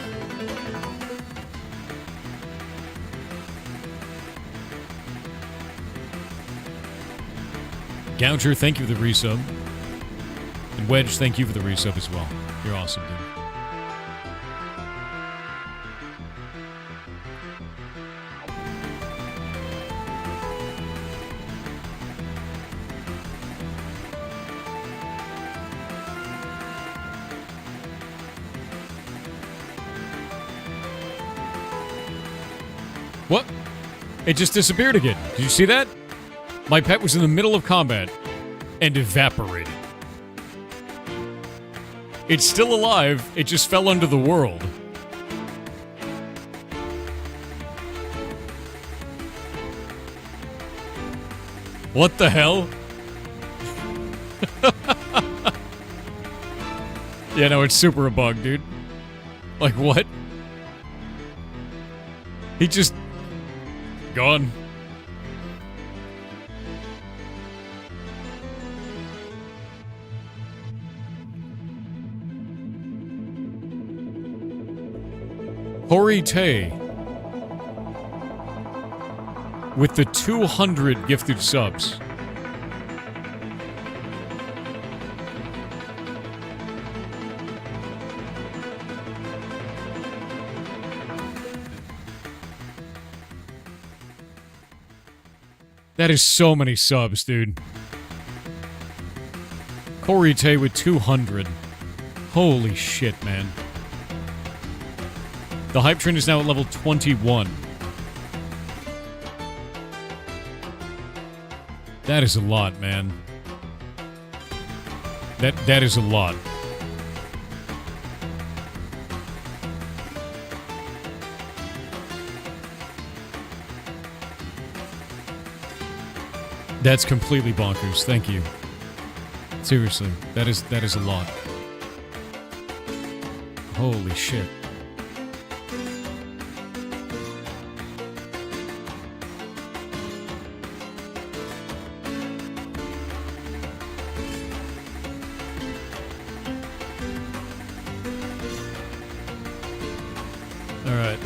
Gouger, thank you for the resub. And Wedge, thank you for the resub as well. You're awesome, dude. What? It just disappeared again. Did you see that? My pet was in the middle of combat and evaporated. It's still alive, it just fell under the world. What the hell? Yeah, no, it's super a bug, dude. Like, what? He just... gone. Hori Tay with the 200 gifted subs. That is so many subs, dude. Corey Tay with 200. Holy shit, man. The Hype Train is now at level 21. That is a lot, man. That is a lot. That's completely bonkers. Thank you. Seriously, that is a lot. Holy shit. All right.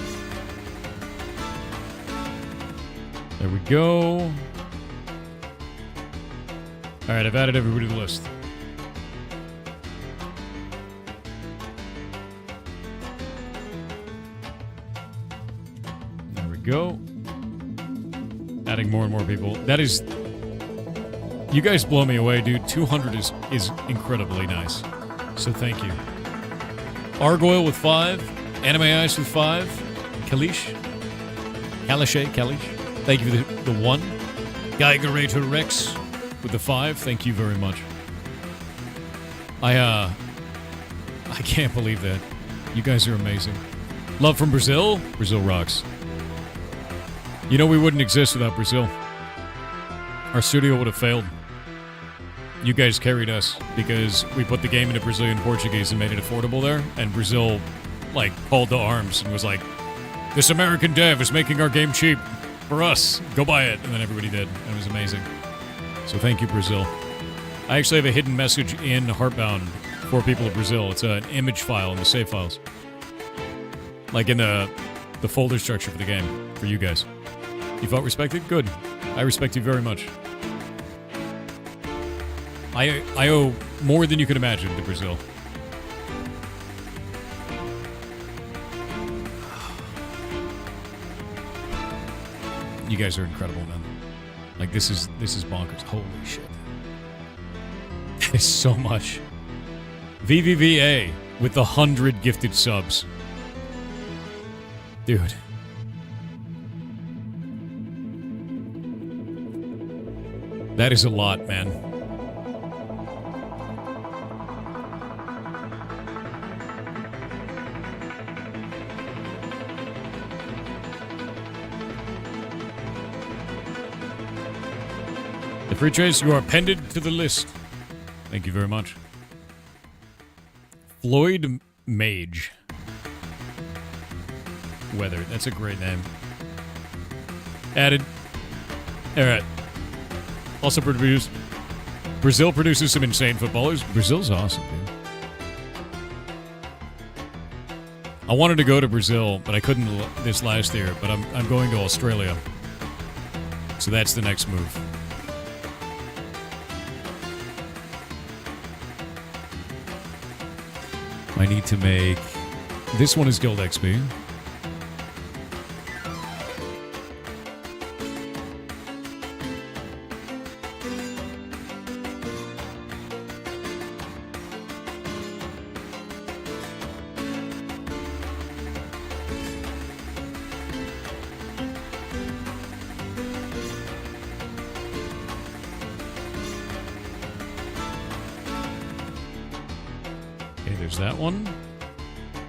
There we go. All right, I've added everybody to the list. There we go. Adding more and more people. That is... You guys blow me away, dude. 200 is incredibly nice. So thank you. Argoyle with 5. Anime Ice with 5. Kalish. Thank you for the 1. Geiger Rex with the 5. Thank you very much. I can't believe that. You guys are amazing. Love from Brazil? Brazil rocks. You know we wouldn't exist without Brazil. Our studio would have failed. You guys carried us because we put the game into Brazilian Portuguese and made it affordable there, and Brazil, like, called to arms and was like, this American dev is making our game cheap for us. Go buy it. And then everybody did, and it was amazing. So thank you, Brazil. I actually have a hidden message in Heartbound for people of Brazil. It's an image file in the save files. Like in the folder structure for the game, for you guys. You felt respected? Good. I respect you very much. I owe more than you can imagine to Brazil. You guys are incredible, man. Like, this is bonkers. Holy shit. That is so much. VVVA with the 100 gifted subs. Dude. That is a lot, man. The free trace, you are appended to the list. Thank you very much. Floyd Mage. Weather. That's a great name. Added. Alright. Also produced. Brazil produces some insane footballers. Brazil's awesome, dude. I wanted to go to Brazil, but I couldn't this last year. But I'm going to Australia. So that's the next move. I need to make... This one is Guild XP. That one.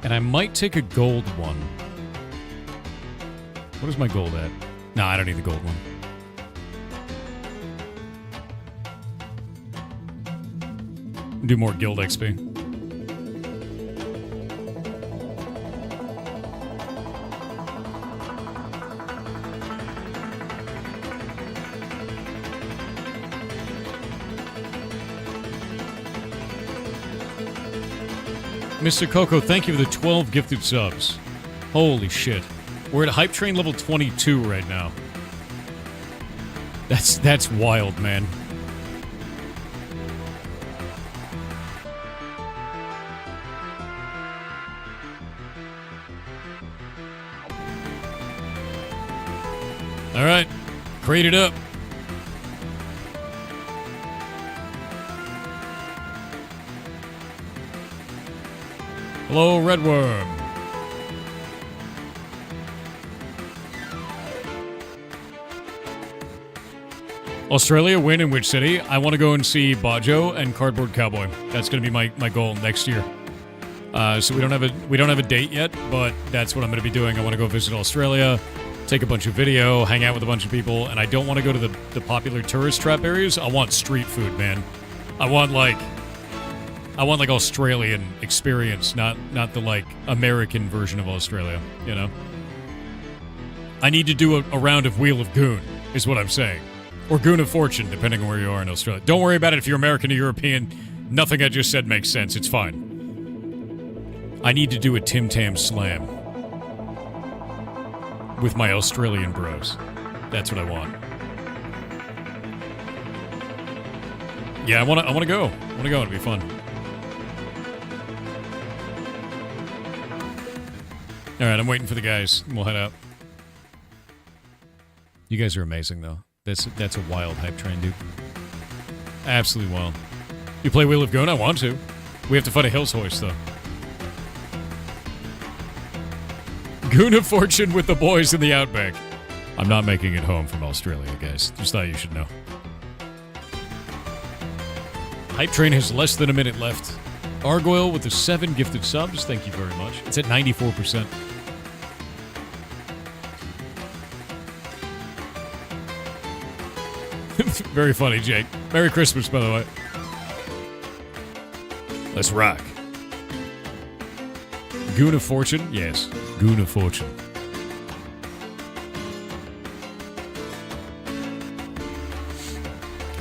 And I might take a gold one. What is my gold at? No, I don't need the gold one. Do more guild XP. Mr. Coco, thank you for the 12 gifted subs. Holy shit. We're at Hype Train level 22 right now. That's wild, man. All right. Crate it up. Hello, Redworm. Australia, win in which city? I want to go and see Bajo and Cardboard Cowboy. That's going to be my goal next year. So we don't have a date yet, but that's what I'm going to be doing. I want to go visit Australia, take a bunch of video, hang out with a bunch of people, and I don't want to go to the popular tourist trap areas. I want street food, man. I want like Australian experience, not the like American version of Australia, you know? I need to do a round of Wheel of Goon, is what I'm saying. Or Goon of Fortune, depending on where you are in Australia. Don't worry about it if you're American or European. Nothing I just said makes sense. It's fine. I need to do a Tim Tam Slam with my Australian bros. That's what I want. Yeah, I want to go. I want to go. It'll be fun. All right, I'm waiting for the guys. We'll head out. You guys are amazing, though. That's a wild hype train, dude. Absolutely wild. You play Wheel of Goon? I want to. We have to fight a Hills Hoist, though. Goon of Fortune with the boys in the Outback. I'm not making it home from Australia, guys. Just thought you should know. Hype train has less than a minute left. Argoyle with the 7 gifted subs. Thank you very much. It's at 94%. Very funny, Jake. Merry Christmas, by the way. Let's rock. Goon of Fortune? Yes. Goon of Fortune.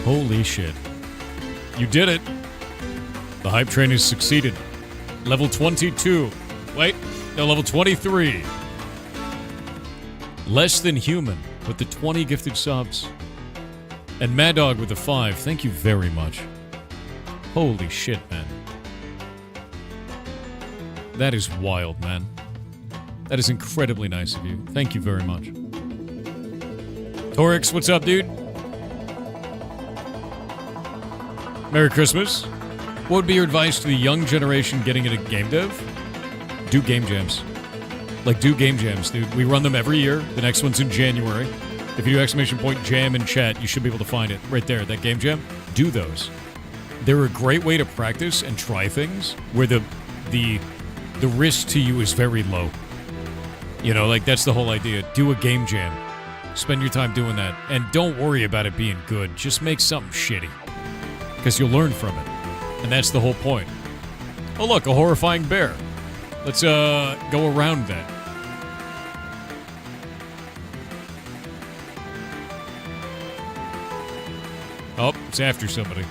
Holy shit. You did it. The hype train has succeeded. Level 22. Wait. No, level 23. Less than human with the 20 gifted subs. And Mad Dog with the 5. Thank you very much. Holy shit, man. That is wild, man. That is incredibly nice of you. Thank you very much. Torix, what's up, dude? Merry Christmas. What would be your advice to the young generation getting into game dev? Do game jams. Like, do game jams, dude. We run them every year. The next one's in January. If you do !jam in chat, you should be able to find it. Right there, that game jam. Do those. They're a great way to practice and try things where the risk to you is very low. You know, like, that's the whole idea. Do a game jam. Spend your time doing that. And don't worry about it being good. Just make something shitty. Because you'll learn from it. And that's the whole point. Oh, look, a horrifying bear. Let's go around that. Oh, it's after somebody.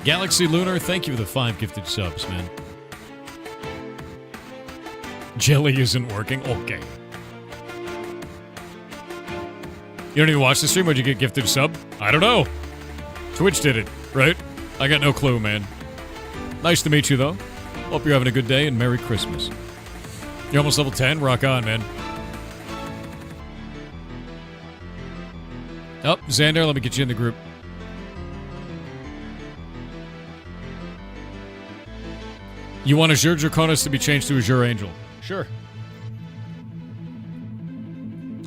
Galaxy Lunar, thank you for the 5 gifted subs, man. Jelly isn't working? Okay. You don't even watch the stream? Why'd you get gifted a sub? I don't know. Twitch did it, right? I got no clue, man. Nice to meet you, though. Hope you're having a good day, and Merry Christmas. You're almost level 10? Rock on, man. Oh, Xander, let me get you in the group. You want Azure Draconis to be changed to Azure Angel? Sure.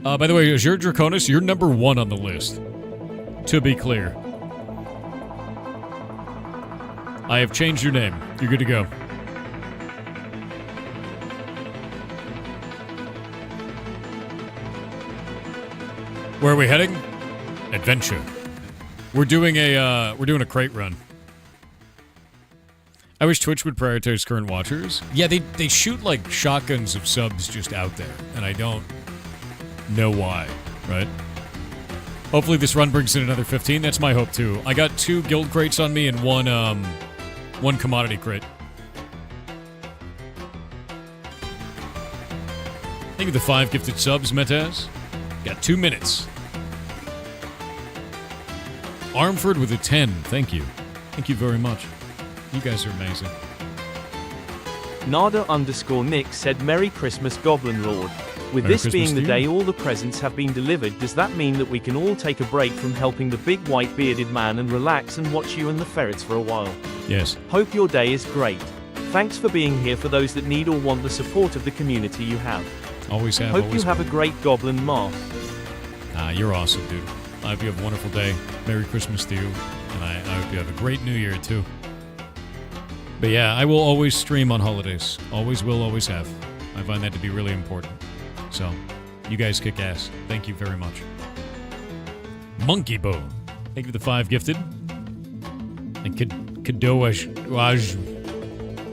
By the way, Azure Draconis, you're number 1 on the list. To be clear. I have changed your name. You're good to go. Where are we heading? Adventure. We're doing a crate run. I wish Twitch would prioritize current watchers. Yeah, they shoot like shotguns of subs just out there, and I don't know why, right? Hopefully this run brings in another 15. That's my hope too. I got 2 guild crates on me and one commodity crate. Thank you for the 5 gifted subs, Metaz. Got 2 minutes. Armford with a 10. Thank you. Thank you very much. You guys are amazing. Nada_Nick said, Merry Christmas, Goblin Lord. With Merry this Christmas being the to day you. all the presents have been delivered, does that mean that we can all take a break from helping the big white bearded man and relax and watch you and the ferrets for a while? Yes. Hope your day is great. Thanks for being here for those that need or want the support of the community you have. Always have. Hope always you have a great Goblin Mask. You're awesome, dude. I hope you have a wonderful day. Merry Christmas to you. And I hope you have a great New Year, too. But yeah, I will always stream on holidays. Always will, always have. I find that to be really important. So, you guys kick ass. Thank you very much. Monkey Bow. Thank you for the 5 gifted. And Kadoash.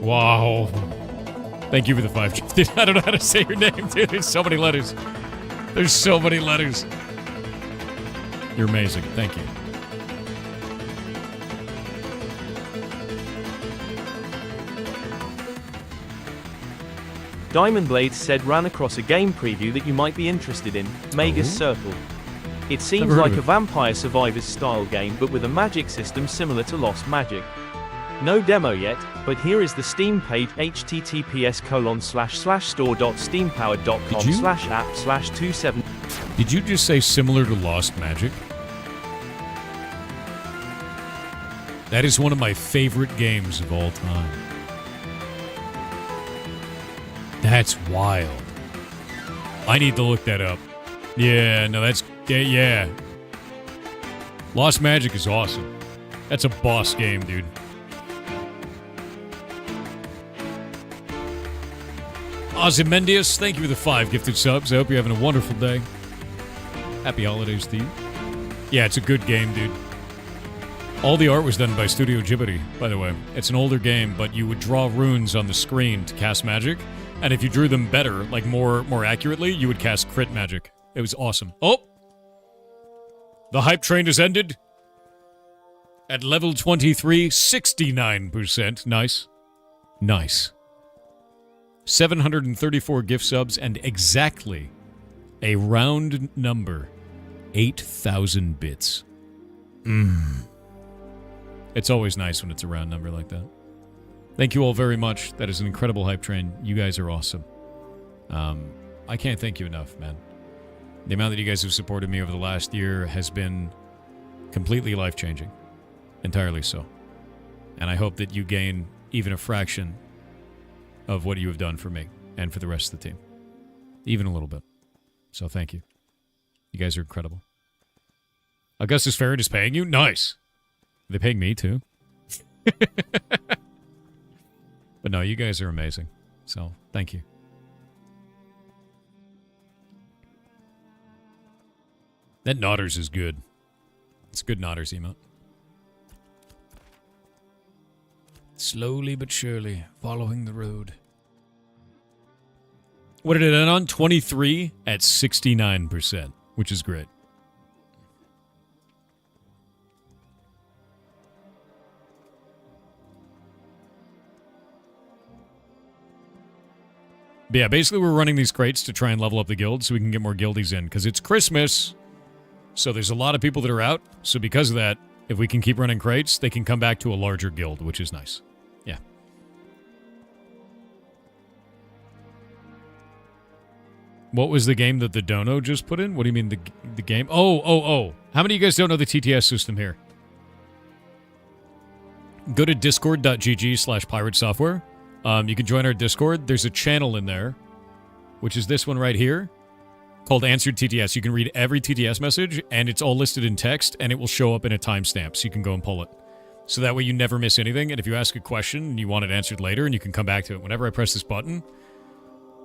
Wow. Thank you for the 5 gifted. I don't know how to say your name, dude. There's so many letters. There's so many letters. You're amazing. Thank you. Diamond Blades said ran across a game preview that you might be interested in, Magus Circle. It seems Never heard like of a it. Vampire Survivors style game but with a magic system similar to Lost Magic. No demo yet, but here is the Steam page https://store.steampowered.com /app/27. Did you just say similar to Lost Magic? That is one of my favorite games of all time. That's wild. I need to look that up. Yeah, no, that's... Yeah. Lost Magic is awesome. That's a boss game, dude. Ozymandias, thank you for the 5 gifted subs. I hope you're having a wonderful day. Happy holidays to you. Yeah, it's a good game, dude. All the art was done by Studio Ghibli, by the way. It's an older game, but you would draw runes on the screen to cast magic, and if you drew them better, like more accurately, you would cast crit magic. It was awesome. Oh! The hype train has ended. At level 23, 69%. Nice. Nice. 734 gift subs and exactly a round number, 8,000 bits. It's always nice when it's a round number like that. Thank you all very much. That is an incredible hype train. You guys are awesome. I can't thank you enough, man. The amount that you guys have supported me over the last year has been completely life-changing. Entirely so. And I hope that you gain even a fraction of what you have done for me and for the rest of the team. Even a little bit. So thank you. You guys are incredible. Augustus Ferret is paying you? Nice. Are they paying me too? But no, you guys are amazing. So thank you. That Nodders is good. It's a good Nodders emote. Slowly but surely, following the road. What did it end on? 23 at 69%, which is great. But yeah, basically we're running these crates to try and level up the guild so we can get more guildies in, because it's Christmas, so there's a lot of people that are out. So because of that, if we can keep running crates, they can come back to a larger guild, which is nice. Yeah. What was the game that the Dono just put in? What do you mean the game? Oh. How many of you guys don't know the TTS system here? Go to discord.gg/pirate software. You can join our Discord. There's a channel in there, which is this one right here, called Answered TTS. You can read every TTS message, and it's all listed in text, and it will show up in a timestamp, so you can go and pull it. So that way you never miss anything, and if you ask a question and you want it answered later, and you can come back to it. Whenever I press this button,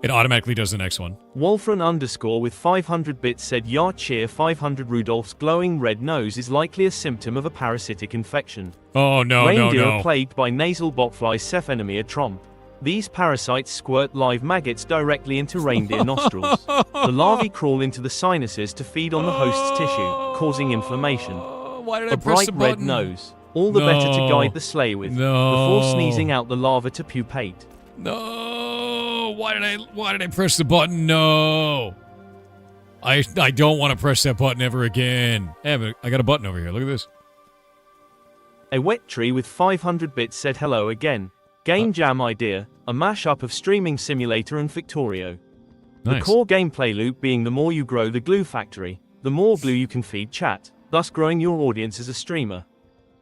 it automatically does the next one. Wolfran_ with 500 bits said, "Yar cheer 500. Rudolph's glowing red nose is likely a symptom of a parasitic infection. Oh, no, Reindeer are plagued by nasal botfly Cephenemia tromp. These parasites squirt live maggots directly into reindeer nostrils. The larvae crawl into the sinuses to feed on the host's tissue, causing inflammation. Why did I A press bright the red button? nose. All the better to guide the sleigh with, before sneezing out the larva to pupate." No! Why did I press the button? No! I don't want to press that button ever again. Hey, but I got a button over here. Look at this. A wet tree with 500 bits said, "Hello again. Game jam idea, a mashup of Streaming Simulator and Victorio. Nice. The core gameplay loop being the more you grow the glue factory, the more glue you can feed chat, thus growing your audience as a streamer.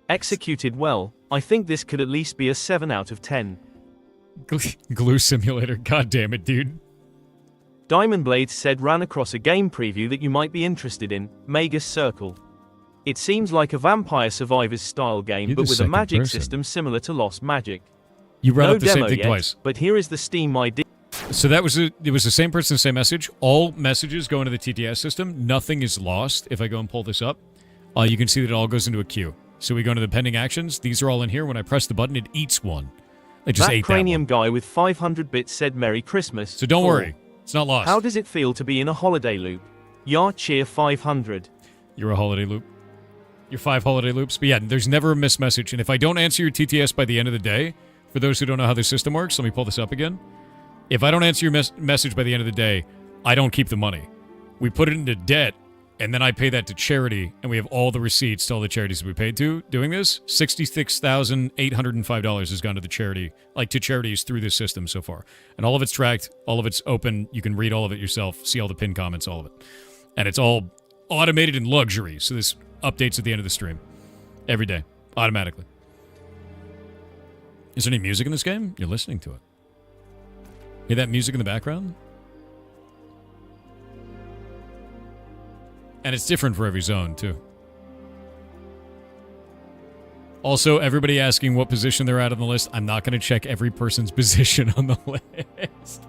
Executed well, I think this could at least be a 7 out of 10. Glue simulator. God damn it, dude. Diamond Blades said, "Ran across a game preview that you might be interested in, Magus Circle. It seems like a Vampire Survivors style game, You're but the with a magic second person. system similar to Lost Magic. You read No up the same demo thing yet, twice. but here is the Steam ID." So it was the same person, same message. All messages go into the TTS system. Nothing is lost. If I go and pull this up, you can see that it all goes into a queue. So we go into the pending actions. These are all in here. When I press the button, it eats one. It just That ate cranium that one. guy with 500 bits said, "Merry Christmas. So don't 4. worry. It's not lost. How does it feel to be in a holiday loop? Yar cheer 500. You're a holiday loop. You're 5 holiday loops. But yeah, there's never a missed message. And if I don't answer your TTS by the end of the day, for those who don't know how the system works, let me pull this up again. If I don't answer your message by the end of the day, I don't keep the money. We put it into debt, and then I pay that to charity, and we have all the receipts to all the charities that we paid to doing this. $66,805 has gone to the charity, like to charities through this system so far. And all of it's tracked, all of it's open. You can read all of it yourself, see all the pinned comments, all of it. And it's all automated in luxury, so this updates at the end of the stream. Every day, automatically. Is there any music in this game? You're listening to it. Hear that music in the background? And it's different for every zone, too. Also, everybody asking what position they're at on the list. I'm not going to check every person's position on the list.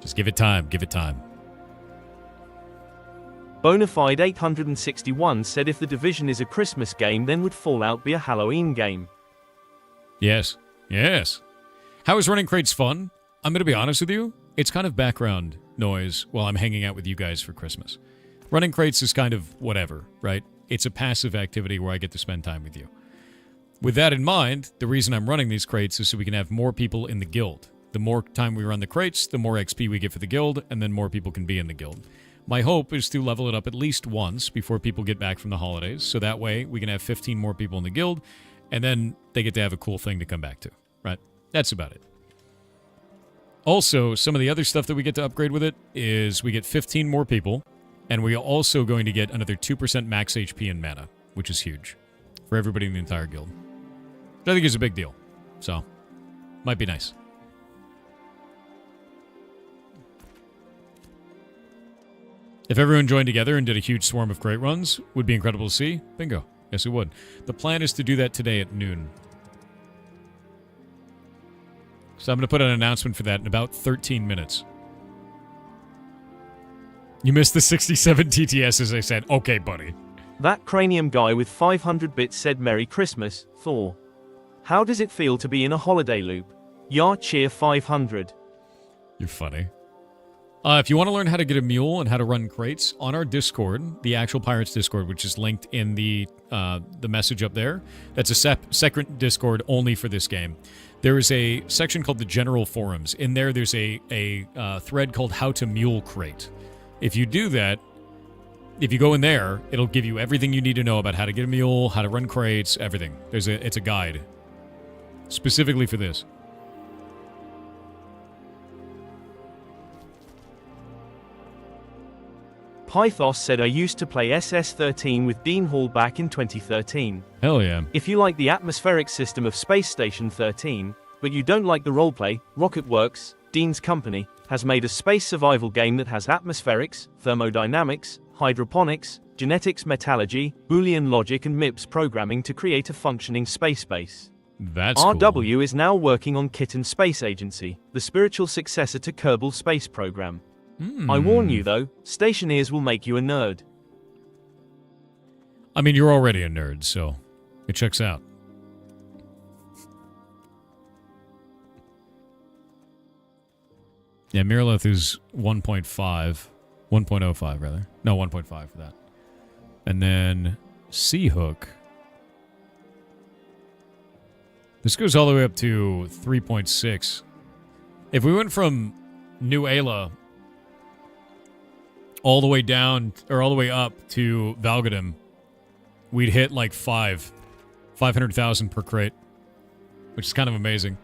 Just give it time. Give it time. Bonafide 861 said if The Division is a Christmas game, then would Fallout be a Halloween game? Yes. Yes. How is running crates fun? I'm going to be honest with you. It's kind of background noise while I'm hanging out with you guys for Christmas. Running crates is kind of whatever, right? It's a passive activity where I get to spend time with you. With that in mind, the reason I'm running these crates is so we can have more people in the guild. The more time we run the crates, the more XP we get for the guild, and then more people can be in the guild. My hope is to level it up at least once before people get back from the holidays, so that way we can have 15 more people in the guild, and then they get to have a cool thing to come back to, right? That's about it. Also, some of the other stuff that we get to upgrade with it is we get 15 more people, and we are also going to get another 2% max HP and mana, which is huge for everybody in the entire guild. I think it's a big deal, so might be nice. If everyone joined together and did a huge swarm of crate runs, would be incredible to see. Bingo. Yes, it would. The plan is to do that today at noon. So I'm going to put an announcement for that in about 13 minutes. You missed the 67 TTS, as I said. Okay, buddy. That cranium guy with 500 bits said Merry Christmas, Thor. How does it feel to be in a holiday loop? Yar cheer 500. You're funny. If you want to learn how to get a mule and how to run crates, on our Discord, the actual Pirates Discord, which is linked in the message up there, that's a separate Discord only for this game. There is a section called the General Forums. In there, there's a thread called How to Mule Crate. If you do that, if you go in there, it'll give you everything you need to know about how to get a mule, how to run crates, everything. It's a guide specifically for this. Pythos said I used to play SS-13 with Dean Hall back in 2013. Hell yeah. If you like the atmospheric system of Space Station 13, but you don't like the roleplay, Rocketworks, Dean's company, has made a space survival game that has atmospherics, thermodynamics, hydroponics, genetics metallurgy, Boolean logic and MIPS programming to create a functioning space base. That's RW cool. is now working on Kitten Space Agency, the spiritual successor to Kerbal Space Program. I warn you though, Stationeers will make you a nerd. I mean, you're already a nerd, so it checks out. Yeah, Miralith is 1.05 rather. No, 1.5 for that. And then Seahook. This goes all the way up to 3.6. If we went from New Ayla all the way down, or all the way up to Valgadem, we'd hit like 500,000 per crate, which is kind of amazing.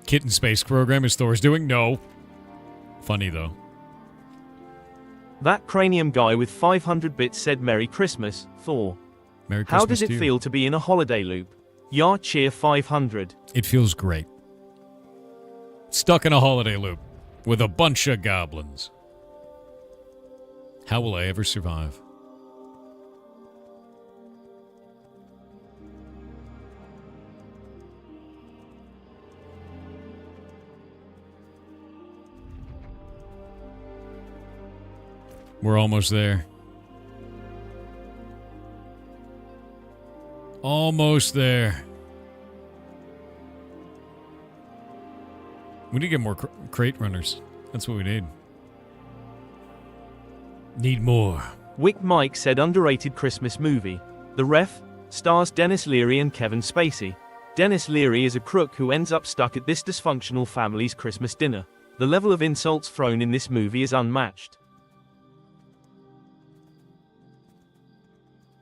Kitten Space Program is Thor's doing? No. Funny, though. That cranium guy with 500 bits said Merry Christmas, Thor. Merry Christmas. How does it feel to be in a holiday loop? Yar cheer 500. It feels great. Stuck in a holiday loop with a bunch of goblins. How will I ever survive? We're almost there. Almost there. We need to get more crate runners. That's what we need. Need more. Wick Mike said underrated Christmas movie. The Ref stars Dennis Leary and Kevin Spacey. Dennis Leary is a crook who ends up stuck at this dysfunctional family's Christmas dinner. The level of insults thrown in this movie is unmatched.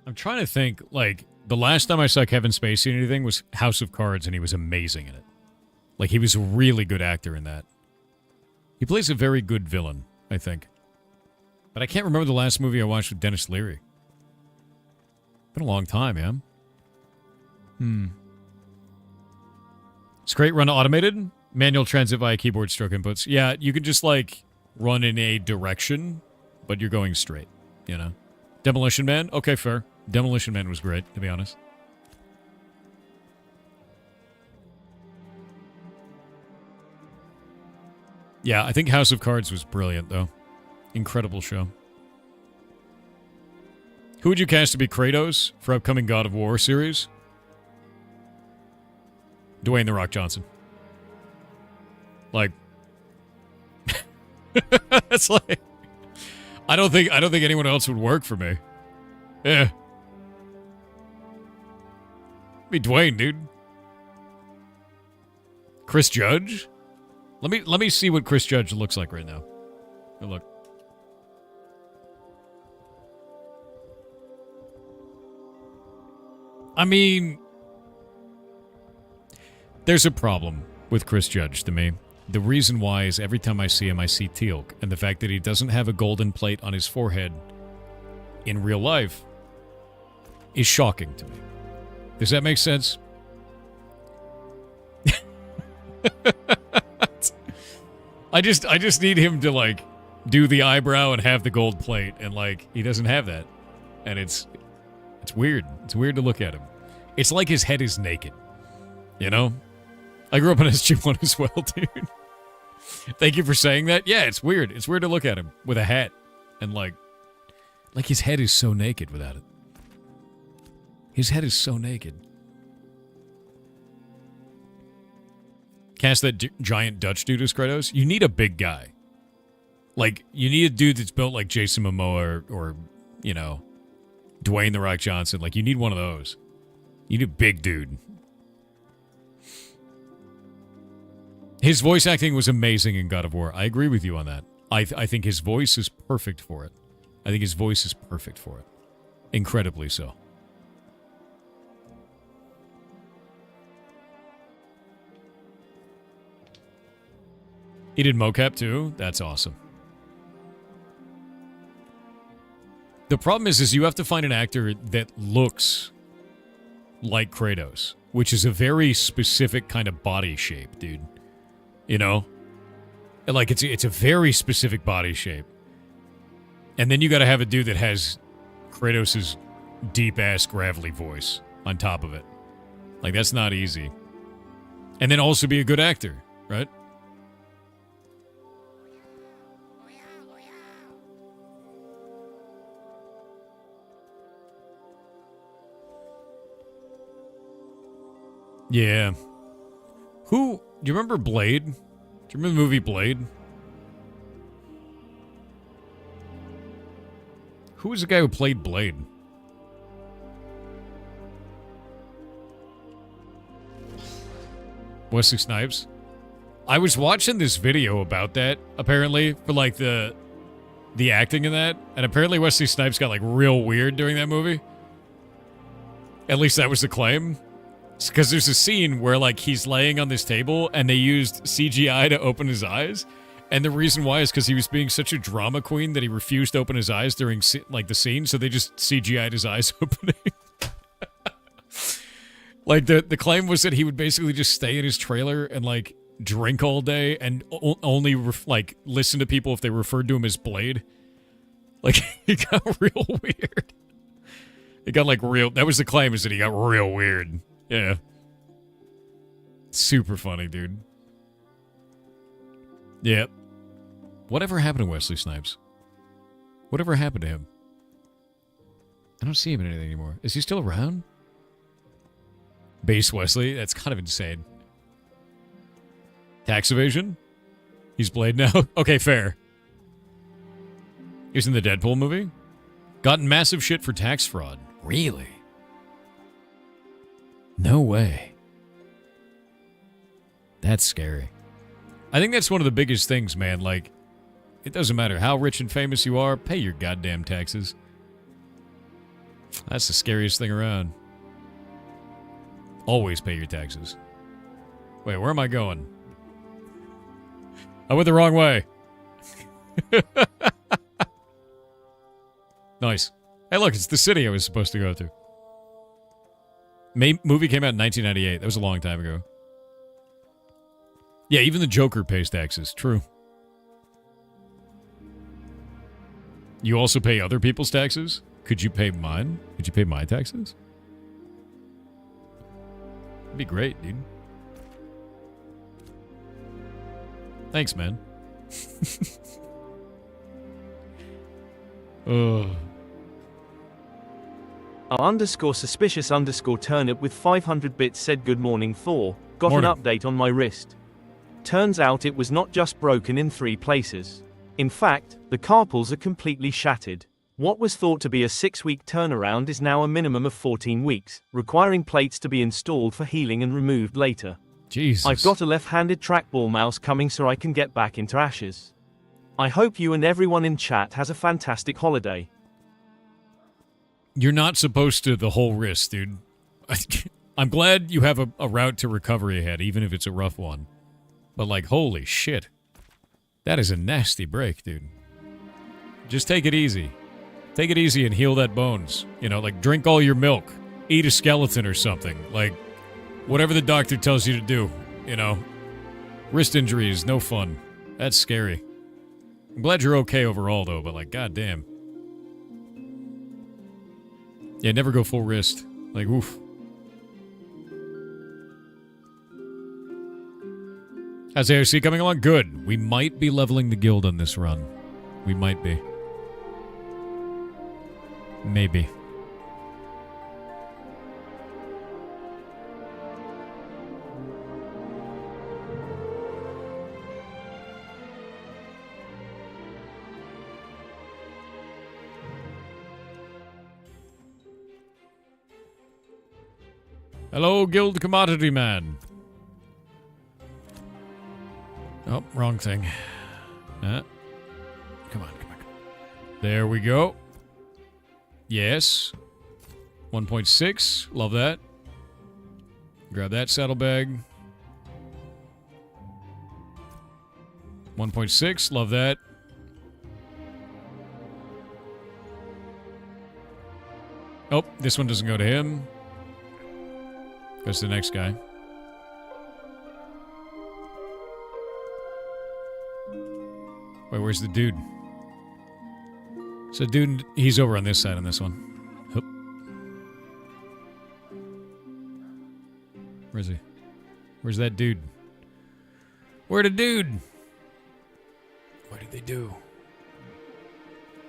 I'm trying to think, like, the last time I saw Kevin Spacey in anything was House of Cards, and he was amazing in it. Like, he was a really good actor in that. He plays a very good villain, I think. But I can't remember the last movie I watched with Dennis Leary. Been a long time, yeah? Is Crate Run automated? Manual transit via keyboard stroke inputs. Yeah, you can just, like, run in a direction, but you're going straight, you know? Demolition Man? Okay, fair. Demolition Man was great, to be honest. Yeah, I think House of Cards was brilliant, though. Incredible show. Who would you cast to be Kratos for upcoming God of War series? Dwayne "The Rock" Johnson. Like, it's like, I don't think anyone else would work for me. Yeah. Be Dwayne, dude. Chris Judge? Let me see what Chris Judge looks like right now. Good look. I mean, there's a problem with Chris Judge to me. The reason why is every time I see him, I see Teal'c, and the fact that he doesn't have a golden plate on his forehead in real life is shocking to me. Does that make sense? I just need him to, like, do the eyebrow and have the gold plate, and, like, he doesn't have that. And it's weird. It's weird to look at him. It's like his head is naked. You know? I grew up on SG-1 as well, dude. Thank you for saying that. Yeah, it's weird. It's weird to look at him with a hat. And, like his head is so naked without it. His head is so naked. Cast that giant Dutch dude as Kratos. You need a big guy. Like, you need a dude that's built like Jason Momoa or you know, Dwayne "The Rock" Johnson. Like, you need one of those. You need a big dude. His voice acting was amazing in God of War. I agree with you on that. I think his voice is perfect for it. I think his voice is perfect for it. Incredibly so. He did mocap too? That's awesome. The problem is you have to find an actor that looks like Kratos, which is a very specific kind of body shape, dude. You know? Like, it's a very specific body shape. And then you gotta have a dude that has Kratos' deep-ass gravelly voice on top of it. Like, that's not easy. And then also be a good actor, right? Yeah. Do you remember Blade? Do you remember the movie Blade? Who was the guy who played Blade? Wesley Snipes? I was watching this video about that, apparently, for like the acting in that, and apparently Wesley Snipes got like real weird during that movie. At least that was the claim. Because there's a scene where, like, he's laying on this table and they used CGI to open his eyes. And the reason why is because he was being such a drama queen that he refused to open his eyes during, like, the scene. So they just CGI'd his eyes opening. Like, the claim was that he would basically just stay in his trailer and, like, drink all day and only, like, listen to people if they referred to him as Blade. Like, he got real weird. It got, like, real... That was the claim, is that he got real weird. Yeah. Super funny, dude. Yeah. Whatever happened to Wesley Snipes? Whatever happened to him? I don't see him in anything anymore. Is he still around? Base Wesley? That's kind of insane. Tax evasion? He's Blade now? Okay, fair. He was in the Deadpool movie? Gotten massive shit for tax fraud. Really? No way. That's scary. I think that's one of the biggest things, man. Like, it doesn't matter how rich and famous you are, pay your goddamn taxes. That's the scariest thing around. Always pay your taxes. Wait, where am I going? I went the wrong way. Nice. Hey, look, it's the city I was supposed to go to. Movie came out in 1998. That was a long time ago. Yeah, even the Joker pays taxes. True. You also pay other people's taxes? Could you pay mine? Could you pay my taxes? That'd be great, dude. Thanks, man. Ugh. Our underscore suspicious underscore turnip with 500 bits said good morning Thor. Got Morning. an update on my wrist. Turns out it was not just broken in 3 places. In fact, the carpals are completely shattered. What was thought to be a 6-week turnaround is now a minimum of 14 weeks, requiring plates to be installed for healing and removed later. Jesus. I've got a left-handed trackball mouse coming so I can get back into Ashes. I hope you and everyone in chat has a fantastic holiday. You're not supposed to the whole wrist, dude. I'm glad you have a route to recovery ahead, even if it's a rough one. But, like, holy shit. That is a nasty break, dude. Just take it easy. Take it easy and heal that bones. You know, like, drink all your milk. Eat a skeleton or something. Like, whatever the doctor tells you to do, you know. Wrist injury is no fun. That's scary. I'm glad you're okay overall, though, but, like, goddamn. Yeah, never go full wrist. Like, oof. How's AOC coming along? Good. We might be leveling the guild on this run. We might be. Maybe. Hello, guild commodity man. Oh, wrong thing. Come on. There we go. Yes. 1.6. Love that. Grab that saddlebag. 1.6. Love that. Oh, this one doesn't go to him. Goes to the next guy. Wait, where's the dude? So dude, he's over on this side on this one. Hup. Where is he? Where's that dude? Where'd the dude? What did they do?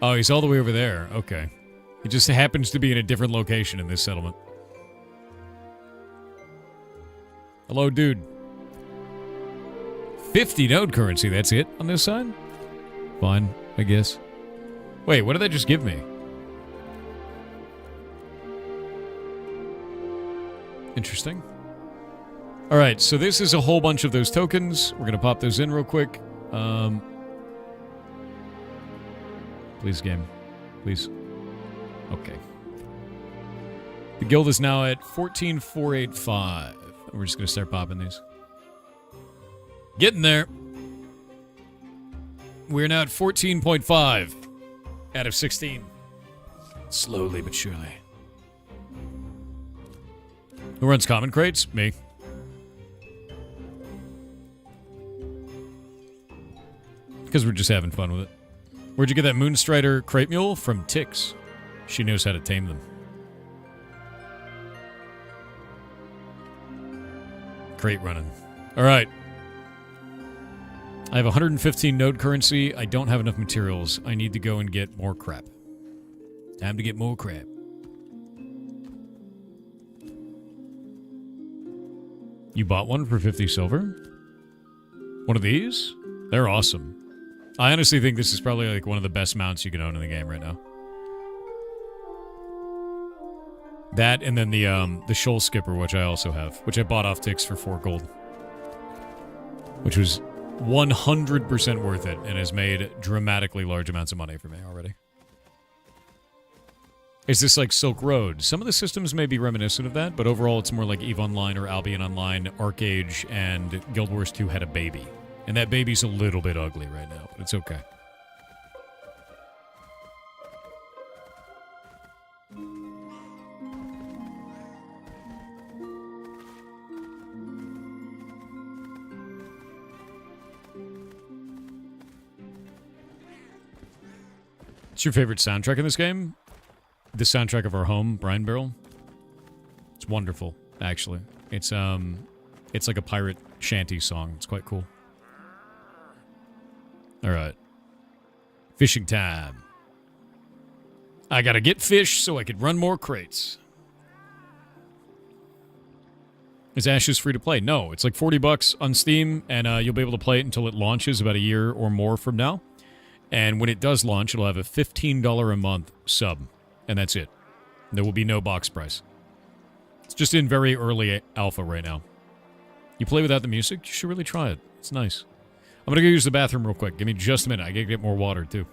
Oh, he's all the way over there. Okay. He just happens to be in a different location in this settlement. Hello, dude. 50 node currency, that's it on this side? Fine, I guess. Wait, what did that just give me? Interesting. Alright, so this is a whole bunch of those tokens. We're going to pop those in real quick. Please, game. Please. Okay. The guild is now at 14,485. We're just going to start popping these. Getting there. We're now at 14.5 out of 16. Slowly but surely. Who runs common crates? Me. Because we're just having fun with it. Where'd you get that Moonstrider crate mule? From Tix. She knows how to tame them. Crate running. Alright. I have 115 node currency. I don't have enough materials. I need to go and get more crap. Time to get more crap. You bought one for 50 silver? One of these? They're awesome. I honestly think this is probably like one of the best mounts you can own in the game right now. That and then the Shoal Skipper, which I also have, which I bought off Tix for 4 gold. Which was 100% worth it and has made dramatically large amounts of money for me already. Is this like Silk Road? Some of the systems may be reminiscent of that, but overall it's more like EVE Online or Albion Online, Arcage, and Guild Wars 2 had a baby. And that baby's a little bit ugly right now, but it's okay. What's your favorite soundtrack in this game? The soundtrack of our home, Brine Barrel. It's wonderful, actually. It's like a pirate shanty song. It's quite cool. All right. Fishing time. I gotta get fish so I could run more crates. Is Ashes free to play? No, it's like $40 on Steam, and you'll be able to play it until it launches about a year or more from now. And when it does launch, it'll have a $15 a month sub, and that's it. There will be no box price. It's just in very early alpha right now. You play without the music? You should really try it. It's nice. I'm gonna go use the bathroom real quick. Give me just a minute. I gotta get more water, too.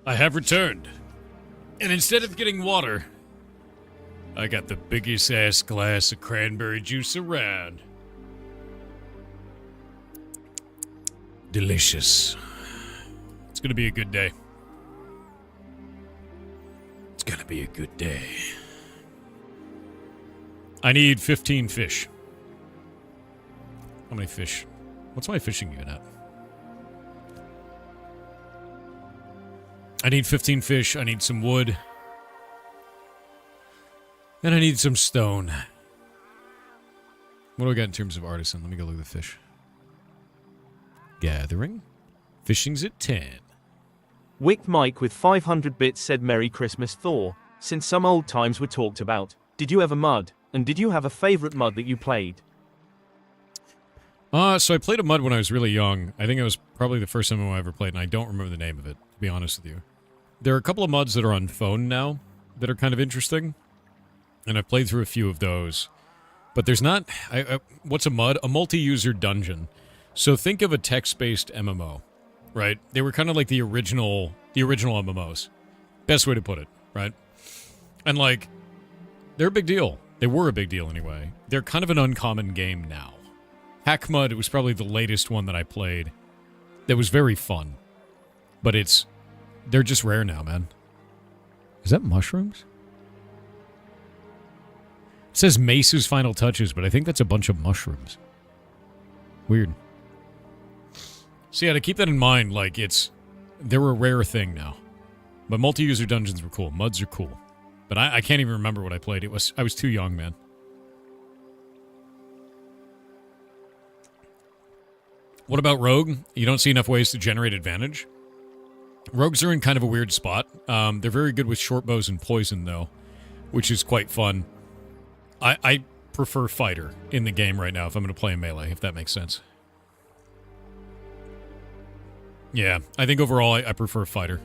I have returned. And instead of getting water, I got the biggest ass glass of cranberry juice around. Delicious. It's gonna be a good day. It's gonna be a good day. I need 15 fish. How many fish? What's my fishing even at? I need 15 fish, I need some wood, and I need some stone. What do I got in terms of artisan? Let me go look at the fish. Gathering. Fishing's at 10. Wick Mike with 500 bits said Merry Christmas Thor. Since some old times were talked about, did you ever mud? And did you have a favorite mud that you played? So I played a mud when I was really young. I think it was probably the first MMO I ever played, and I don't remember the name of it, to be honest with you. There are a couple of mods that are on phone now that are kind of interesting, and I've played through a few of those. But there's not... what's a mud? A multi-user dungeon. So think of a text-based MMO, right? They were kind of like the original MMOs. Best way to put it, right? And, like, they're a big deal. They were a big deal anyway. They're kind of an uncommon game now. Hackmud was probably the latest one that I played that was very fun. But they're just rare now, man. Is that mushrooms? It says Mace's Final Touches, but I think that's a bunch of mushrooms. Weird. So yeah, to keep that in mind, like, they're a rare thing now. But multi-user dungeons were cool. Muds are cool. But I can't even remember what I played. I was too young, man. What about Rogue? You don't see enough ways to generate advantage? Rogues are in kind of a weird spot. They're very good with short bows and poison, though, which is quite fun. I prefer fighter in the game right now if I'm going to play a melee, if that makes sense. Yeah, I think overall I prefer fighter.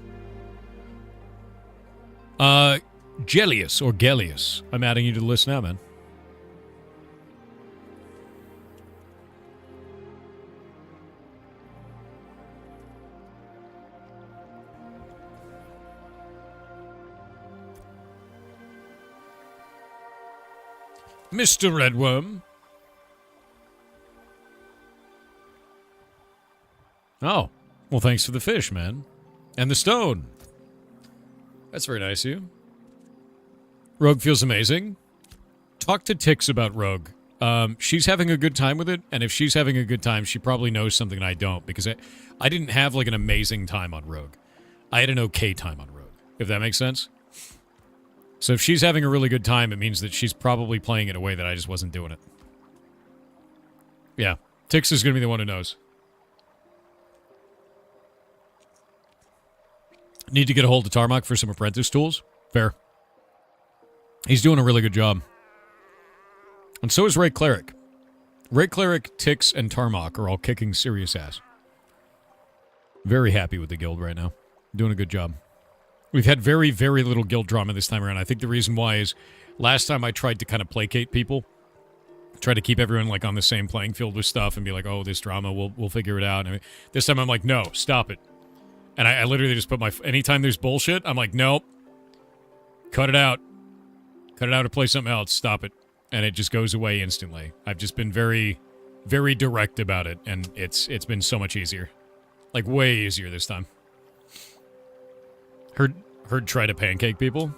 Gellius or Gellius. I'm adding you to the list now, man. Mr. Redworm. Oh. Well, thanks for the fish, man. And the stone. That's very nice of you. Rogue feels amazing. Talk to Tix about Rogue. She's having a good time with it, and if she's having a good time, she probably knows something I don't, because I didn't have, like, an amazing time on Rogue. I had an okay time on Rogue, if that makes sense. So if she's having a really good time, it means that she's probably playing it a way that I just wasn't doing it. Yeah. Tix is going to be the one who knows. Need to get a hold of Tarmac for some apprentice tools? Fair. He's doing a really good job. And so is Ray Cleric. Ray Cleric, Tix, and Tarmac are all kicking serious ass. Very happy with the guild right now. Doing a good job. We've had very, very little guild drama this time around. I think the reason why is last time I tried to kind of placate people. Try to keep everyone like on the same playing field with stuff and be like, oh, this drama, we'll figure it out. And this time I'm like, no, stop it. And I literally just put anytime there's bullshit, I'm like, nope. Cut it out. Cut it out or play something else. Stop it. And it just goes away instantly. I've just been very, very direct about it, and it's been so much easier. Like, way easier this time. Heard try to pancake people?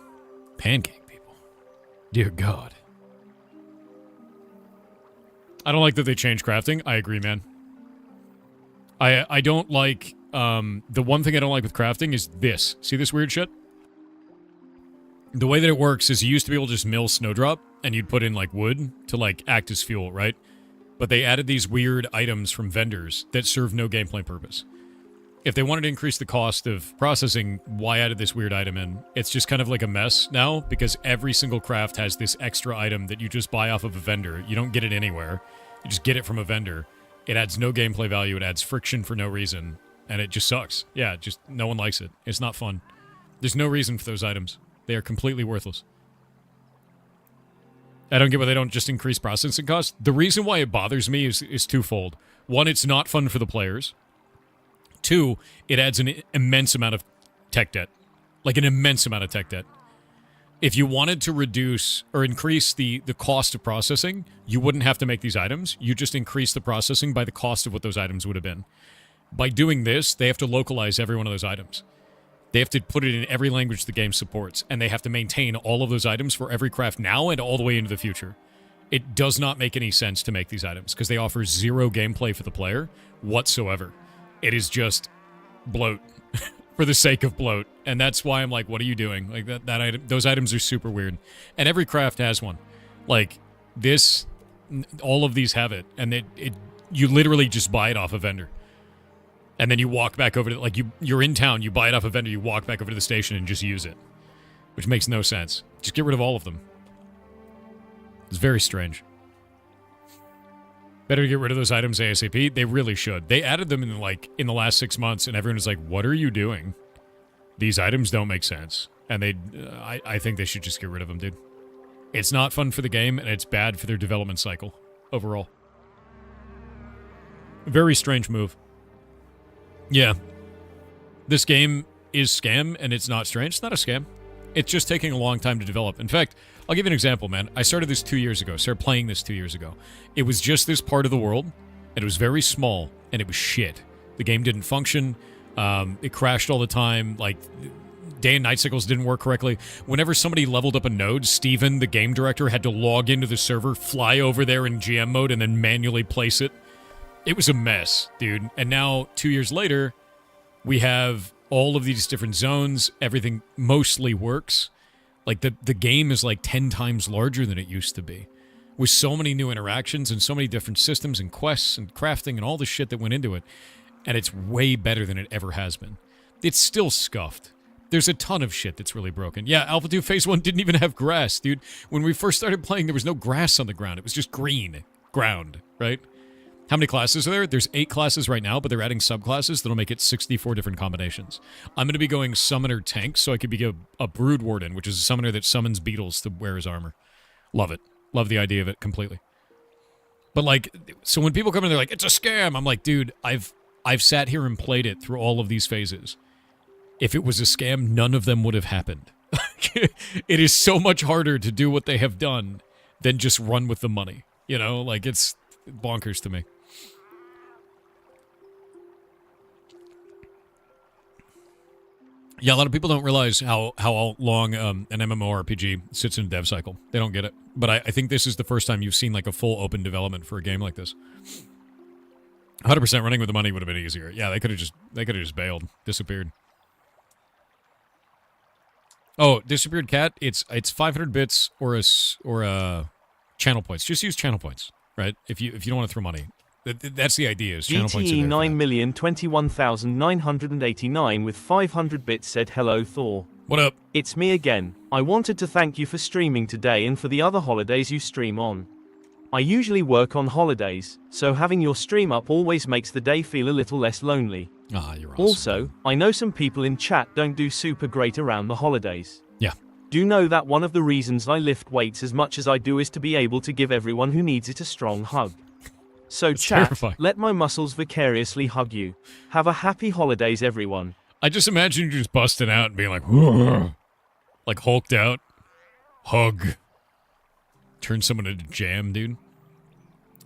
Pancake people? Dear God. I don't like that they changed crafting. I agree, man. I don't like... the one thing I don't like with crafting is this. See this weird shit? The way that it works is you used to be able to just mill snowdrop, and you'd put in, like, wood to, like, act as fuel, right? But they added these weird items from vendors that serve no gameplay purpose. If they wanted to increase the cost of processing, why added this weird item in? It's just kind of like a mess now, because every single craft has this extra item that you just buy off of a vendor. You don't get it anywhere. You just get it from a vendor. It adds no gameplay value. It adds friction for no reason. And it just sucks. Yeah, just no one likes it. It's not fun. There's no reason for those items. They are completely worthless. I don't get why they don't just increase processing costs. The reason why it bothers me is twofold. One, it's not fun for the players. Two, it adds an immense amount of tech debt. Like an immense amount of tech debt. If you wanted to reduce or increase the cost of processing, you wouldn't have to make these items. You just increase the processing by the cost of what those items would have been. By doing this, they have to localize every one of those items. They have to put it in every language the game supports, and they have to maintain all of those items for every craft now and all the way into the future. It does not make any sense to make these items, because they offer zero gameplay for the player whatsoever. It is just bloat for the sake of bloat, and that's why I'm like, what are you doing? Like that item, those items are super weird, and every craft has one. Like this, all of these have it, and you literally just buy it off a vendor. And then you walk back over to, like, you're in town, you buy it off a vendor, you walk back over to the station and just use it. Which makes no sense. Just get rid of all of them. It's very strange. Better to get rid of those items ASAP. They really should. They added them in the last 6 months, and everyone was like, what are you doing? These items don't make sense. And I think they should just get rid of them, dude. It's not fun for the game, and it's bad for their development cycle overall. Very strange move. Yeah. This game is scam, and it's not strange. It's not a scam. It's just taking a long time to develop. In fact, I'll give you an example, man. I started this 2 years ago. Started playing this 2 years ago. It was just this part of the world, and it was very small, and it was shit. The game didn't function. It crashed all the time. Like, day and night cycles didn't work correctly. Whenever somebody leveled up a node, Steven, the game director, had to log into the server, fly over there in GM mode, and then manually place it. It was a mess, dude. And now, 2 years later, we have all of these different zones. Everything mostly works. Like, the game is like 10 times larger than it used to be. With so many new interactions and so many different systems and quests and crafting and all the shit that went into it. And it's way better than it ever has been. It's still scuffed. There's a ton of shit that's really broken. Yeah, Alpha 2 Phase 1 didn't even have grass, dude. When we first started playing, there was no grass on the ground. It was just green ground, right? How many classes are there? There's 8 classes right now, but they're adding subclasses that'll make it 64 different combinations. I'm going to be going Summoner Tank, so I could be a Brood Warden, which is a summoner that summons beetles to wear his armor. Love it. Love the idea of it completely. But, like, so when people come in, they're like, it's a scam. I'm like, dude, I've sat here and played it through all of these phases. If it was a scam, none of them would have happened. It is so much harder to do what they have done than just run with the money. You know, like, it's bonkers to me. Yeah, a lot of people don't realize how long an MMORPG sits in a dev cycle. They don't get it. But I think this is the first time you've seen like a full open development for a game like this. 100% running with the money would have been easier. Yeah, they could have just bailed, disappeared. Oh, disappeared cat. It's 500 bits or a channel points. Just use channel points, right? If you don't want to throw money. That's the idea. Is channel points GTE 9,021,989 with 500 bits said hello Thor. What up? It's me again. I wanted to thank you for streaming today and for the other holidays you stream on. I usually work on holidays, so having your stream up always makes the day feel a little less lonely. Ah, you're awesome. Also, I know some people in chat don't do super great around the holidays. Yeah. Do know that one of the reasons I lift weights as much as I do is to be able to give everyone who needs it a strong hug. So That's chat, terrifying. let my muscles vicariously hug you. Have a happy holidays, everyone. I just imagine you just busting out and being like, "Whoa," like hulked out, hug, turn someone into jam, dude.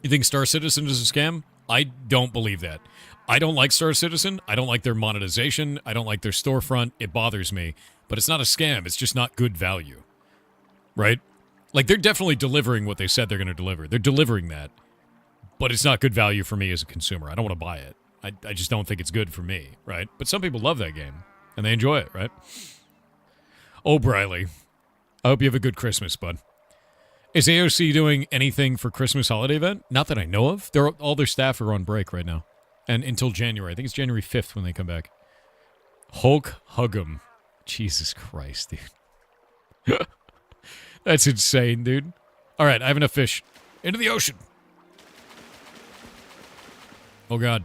You think Star Citizen is a scam? I don't believe that. I don't like Star Citizen. I don't like their monetization. I don't like their storefront. It bothers me. But it's not a scam. It's just not good value. Right? Like, they're definitely delivering what they said they're going to deliver. They're delivering that. But it's not good value for me as a consumer. I don't want to buy it. I just don't think it's good for me, right? But some people love that game, and they enjoy it, right? Oh, Briley, I hope you have a good Christmas, bud. Is AOC doing anything for Christmas holiday event? Not that I know of. All their staff are on break right now. And until January. I think it's January 5th when they come back. Hulk Huggum. Jesus Christ, dude. That's insane, dude. All right, I have enough fish. Into the ocean. Oh, God.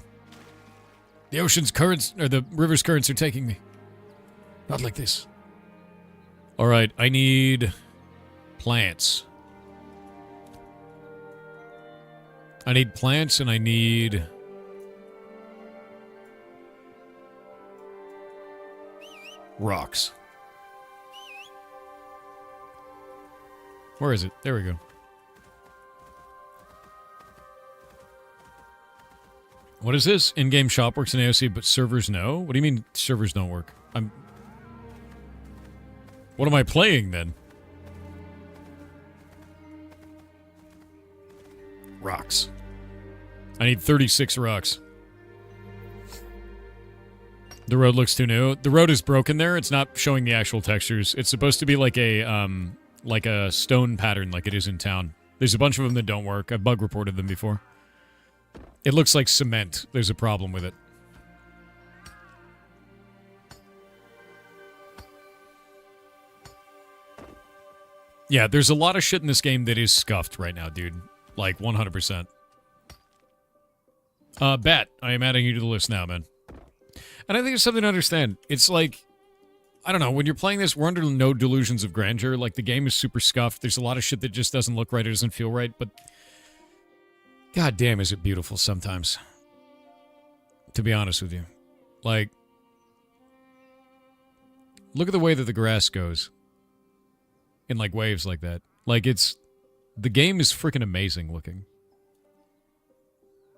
The ocean's currents, or the river's currents are taking me. Not like this. All right, I need plants. I need plants, and I need rocks. Where is it? There we go. What is this? In-game shop works in AOC, but servers no? What do you mean servers don't work? What am I playing, then? Rocks. I need 36 rocks. The road looks too new. The road is broken there. It's not showing the actual textures. It's supposed to be like a stone pattern like it is in town. There's a bunch of them that don't work. I've bug reported them before. It looks like cement. There's a problem with it. Yeah, there's a lot of shit in this game that is scuffed right now, dude. Like, 100%. Bat, I am adding you to the list now, man. And I think it's something to understand. It's like, I don't know, when you're playing this, we're under no delusions of grandeur. Like, the game is super scuffed. There's a lot of shit that just doesn't look right. It doesn't feel right, but God damn, is it beautiful sometimes. To be honest with you. Like, look at the way that the grass goes. In, like, waves like that. Like, the game is freaking amazing looking.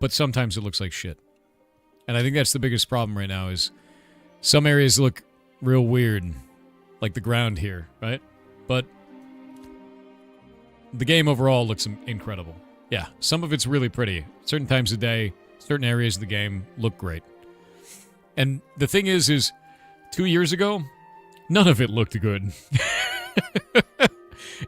But sometimes it looks like shit. And I think that's the biggest problem right now is some areas look real weird. Like the ground here, right? But the game overall looks incredible. Yeah, some of it's really pretty. Certain times of day, certain areas of the game look great. And the thing is 2 years ago, none of it looked good.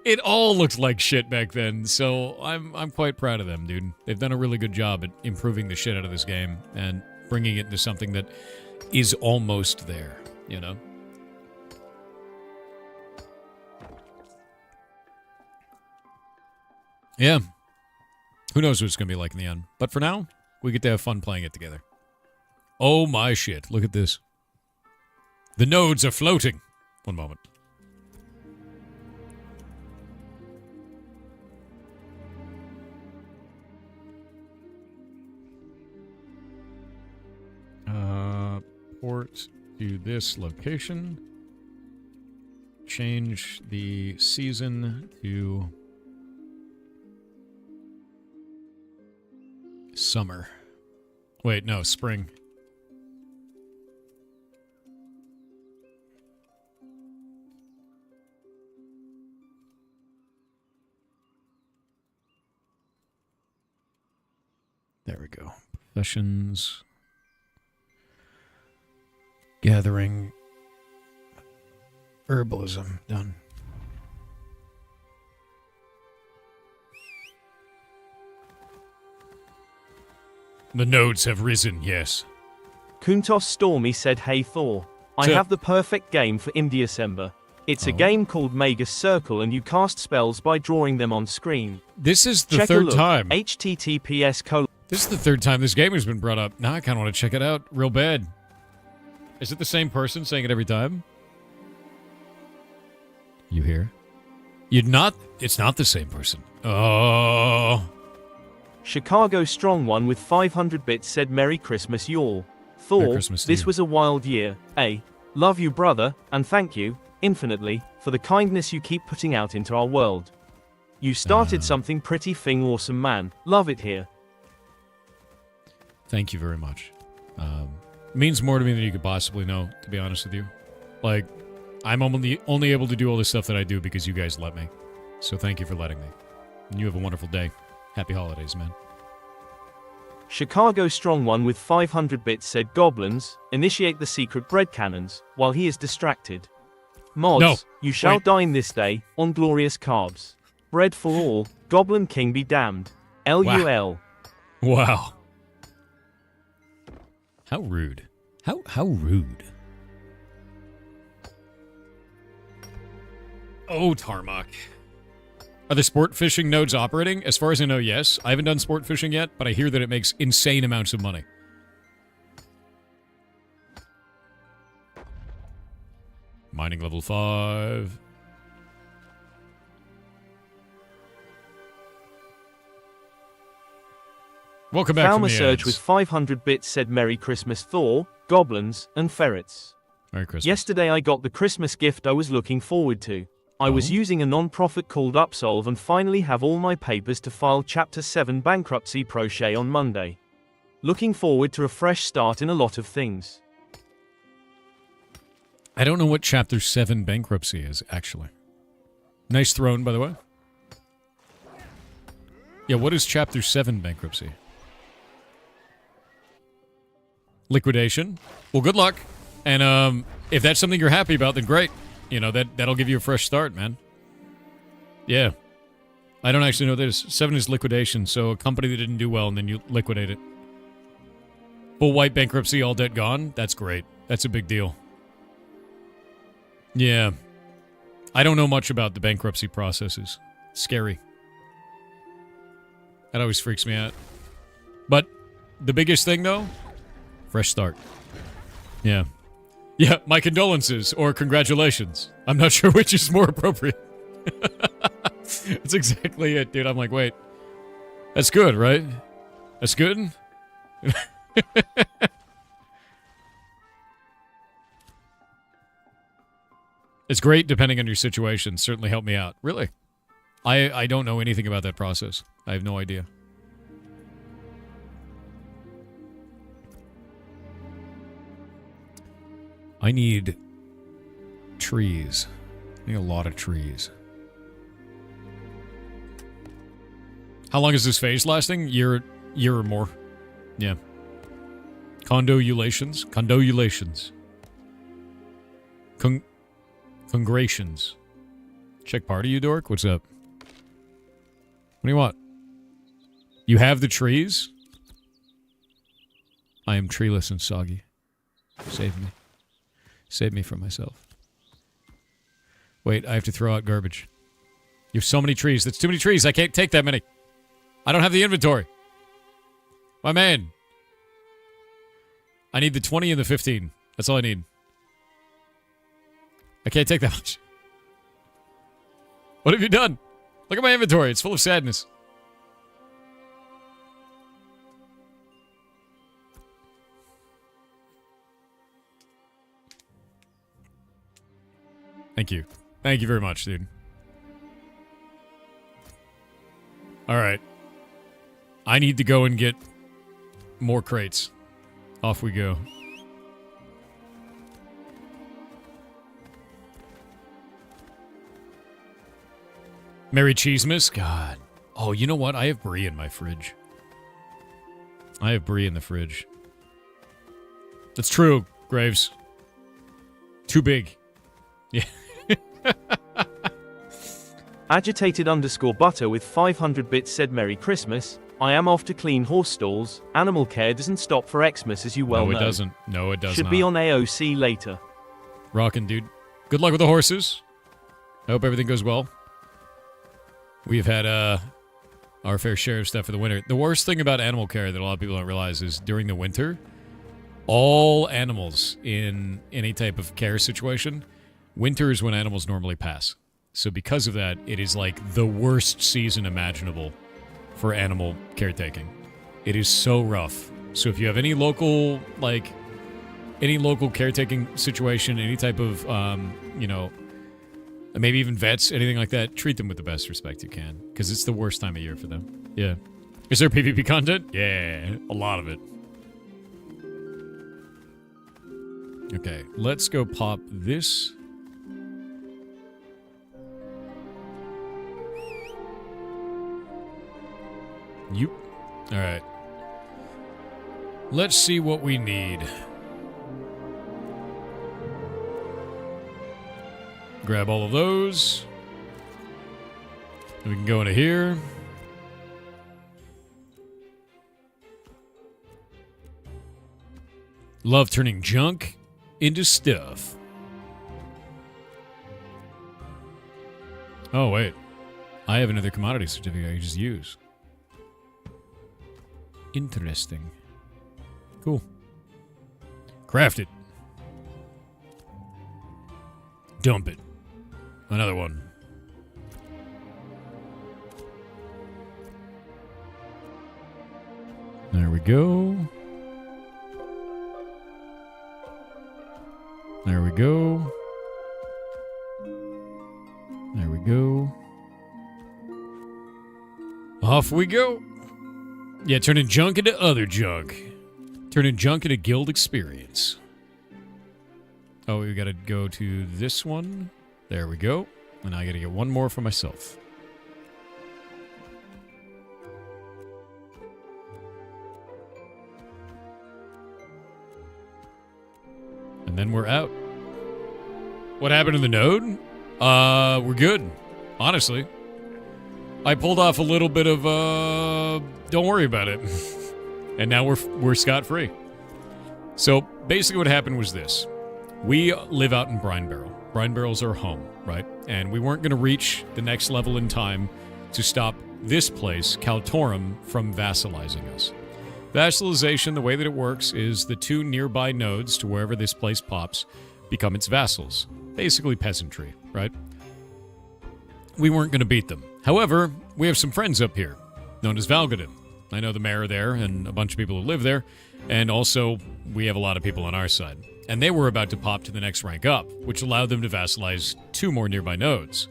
It all looked like shit back then, so I'm quite proud of them, dude. They've done a really good job at improving the shit out of this game and bringing it into something that is almost there, you know? Yeah. Who knows what it's going to be like in the end. But for now, we get to have fun playing it together. Oh my shit, look at this. The nodes are floating. One moment. Port to this location. Change the season to summer. Wait, no, spring. There we go. Professions. Gathering. Herbalism. Done. The nodes have risen, yes. Kuntos Stormy said, "Hey Thor, I have the perfect game for Indie-December. It's a game called Magus Circle and you cast spells by drawing them on screen. This is the third time. https:// This is the third time this game has been brought up. Now I kind of want to check it out real bad. Is it the same person saying it every time? You hear? It's not the same person. Oh. Chicago Strong One with 500 bits said, "Merry Christmas, y'all. Thor, this was a wild year. Love you, brother, and thank you, infinitely, for the kindness you keep putting out into our world. You started something pretty awesome, man. Love it here." Thank you very much. Means more to me than you could possibly know, to be honest with you. Like, I'm only able to do all this stuff that I do because you guys let me. So thank you for letting me. And you have a wonderful day. Happy holidays, man. Chicago Strong One with 500 bits said, "Goblins, initiate the secret bread cannons, while he is distracted. Mods, no. You shall dine this day, on glorious carbs. Bread for all, Goblin King be damned. LUL. Wow. How rude. How rude. Oh, Tarmac. Are the sport fishing nodes operating? As far as I know, yes. I haven't done sport fishing yet, but I hear that it makes insane amounts of money. Mining level 5. Welcome back from the Surge with 500 bits said, "Merry Christmas, Thor, goblins, and ferrets. Merry Christmas." Yesterday I got the Christmas gift I was looking forward to. I was using a non-profit called Upsolve and finally have all my papers to file Chapter 7 bankruptcy procès on Monday. Looking forward to a fresh start in a lot of things. I don't know what Chapter 7 bankruptcy is, actually. Nice throne, by the way. Yeah, what is Chapter 7 bankruptcy? Liquidation. Well, good luck. And if that's something you're happy about, then great. You know, that'll give you a fresh start, man. Yeah. I don't actually know what that is. 7 is liquidation, so a company that didn't do well and then you liquidate it. Full white bankruptcy, all debt gone. That's great. That's a big deal. Yeah. I don't know much about the bankruptcy processes. Scary. That always freaks me out. But the biggest thing, though, fresh start. Yeah. Yeah, my condolences or congratulations. I'm not sure which is more appropriate. That's exactly it, dude. I'm like, wait. That's good, right? That's good? It's great depending on your situation. Certainly helped me out. Really? I don't know anything about that process. I have no idea. I need trees. I need a lot of trees. How long is this phase lasting? Year or more. Yeah. Condolations. Congratulations. Check party, you dork. What's up? What do you want? You have the trees? I am treeless and soggy. Save me. Save me from myself. Wait, I have to throw out garbage. You have so many trees. That's too many trees. I can't take that many. I don't have the inventory. My man. I need the 20 and the 15. That's all I need. I can't take that much. What have you done? Look at my inventory. It's full of sadness. Thank you. Thank you very much, dude. Alright. I need to go and get more crates. Off we go. Merry Cheesemas? God. Oh, you know what? I have brie in my fridge. I have brie in the fridge. That's true, Graves. Too big. Yeah. Agitated_butter with 500 bits said Merry Christmas. I am off to clean horse stalls. Animal care doesn't stop for Xmas, as you well know. No, it doesn't. No, it does Should not. be on AOC later. Rockin', dude. Good luck with the horses. I hope everything goes well. We've had our fair share of stuff for the winter. The worst thing about animal care that a lot of people don't realize is during the winter, all animals in any type of care situation, winter is when animals normally pass. So because of that, it is like the worst season imaginable for animal caretaking. It is so rough. So if you have any local, any local caretaking situation, any type of, maybe even vets, anything like that, treat them with the best respect you can. Because it's the worst time of year for them. Yeah. Is there PvP content? Yeah, a lot of it. Okay, let's go pop this. Yep. Alright. Let's see what we need. Grab all of those. We can go into here. Love turning junk into stuff. Oh, wait. I have another commodity certificate I can just use. Interesting. Cool. Craft it. Dump it. Another one. There we go. There we go. There we go. Off we go. Yeah, turning junk into other junk. Turning junk into guild experience. Oh, we gotta go to this one. There we go. And I gotta get one more for myself. And then we're out. What happened to the node? We're good. Honestly. I pulled off a little bit of, don't worry about it. And now we're scot-free. So, basically what happened was this. We live out in Brine Barrel. Brine Barrel's our home, right? And we weren't going to reach the next level in time to stop this place, Kaltorum, from vassalizing us. Vassalization, the way that it works, is the two nearby nodes to wherever this place pops become its vassals. Basically peasantry, right? We weren't going to beat them. However, we have some friends up here, known as Valgadin. I know the mayor there and a bunch of people who live there, and also we have a lot of people on our side. And they were about to pop to the next rank up, which allowed them to vassalize 2 more nearby nodes.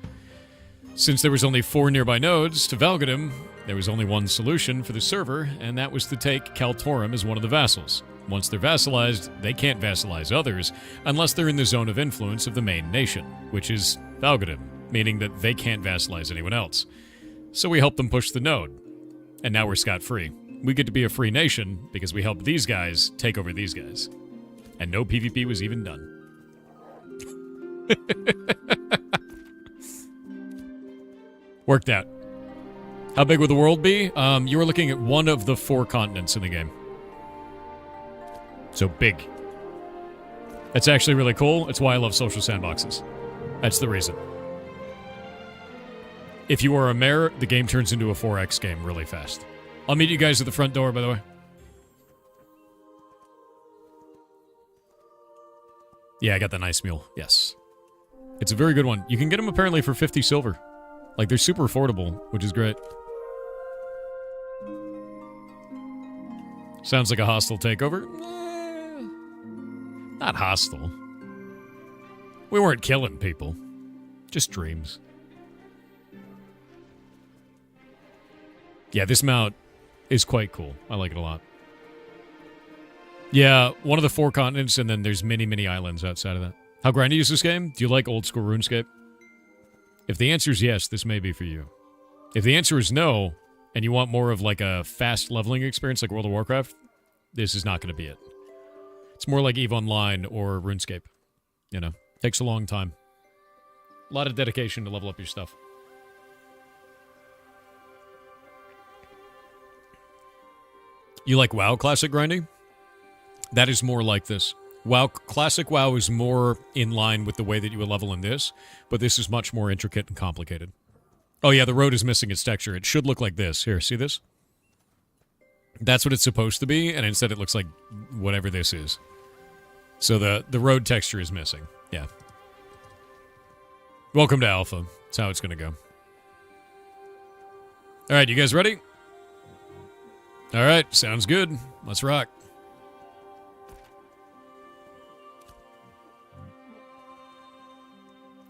Since there was only 4 nearby nodes to Valgadin, there was only one solution for the server, and that was to take Kaltorum as one of the vassals. Once they're vassalized, they can't vassalize others unless they're in the zone of influence of the main nation, which is Valgadin, meaning that they can't vassalize anyone else. So we helped them push the node, and now we're scot-free. We get to be a free nation because we helped these guys take over these guys. And no PvP was even done. Worked out. How big would the world be? You were looking at one of the 4 continents in the game. So big. That's actually really cool. It's why I love social sandboxes. That's the reason. If you are a mayor, the game turns into a 4X game really fast. I'll meet you guys at the front door, by the way. Yeah, I got the nice mule. Yes. It's a very good one. You can get them apparently for 50 silver. Like, they're super affordable, which is great. Sounds like a hostile takeover. Not hostile. We weren't killing people. Just dreams. Yeah, this mount is quite cool. I like it a lot. Yeah, one of the 4 continents, and then there's many, many islands outside of that. How grindy is this game? Do you like old school RuneScape? If the answer is yes, this may be for you. If the answer is no, and you want more of like a fast leveling experience like World of Warcraft, this is not going to be it. It's more like EVE Online or RuneScape. You know, takes a long time. A lot of dedication to level up your stuff. You like WoW Classic grinding? That is more like this. WoW Classic WoW is more in line with the way that you would level in this, but this is much more intricate and complicated. Oh yeah, the road is missing its texture. It should look like this. Here, see this? That's what it's supposed to be, and instead it looks like whatever this is. So the road texture is missing. Yeah. Welcome to Alpha. That's how it's going to go. All right, you guys ready? All right, sounds good. Let's rock.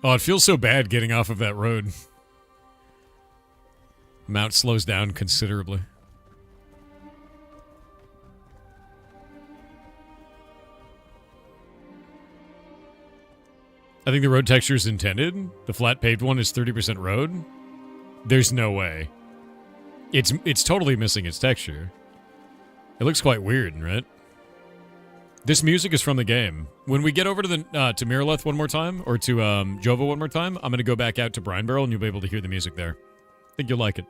Oh, it feels so bad getting off of that road. Mount slows down considerably. I think the road texture is intended. The flat paved one is 30% road. There's no way. It's totally missing its texture. It looks quite weird, right? This music is from the game. When we get over to the to Miraleth one more time, or to Jova one more time, I'm going to go back out to Brine Barrel, and you'll be able to hear the music there. I think you'll like it.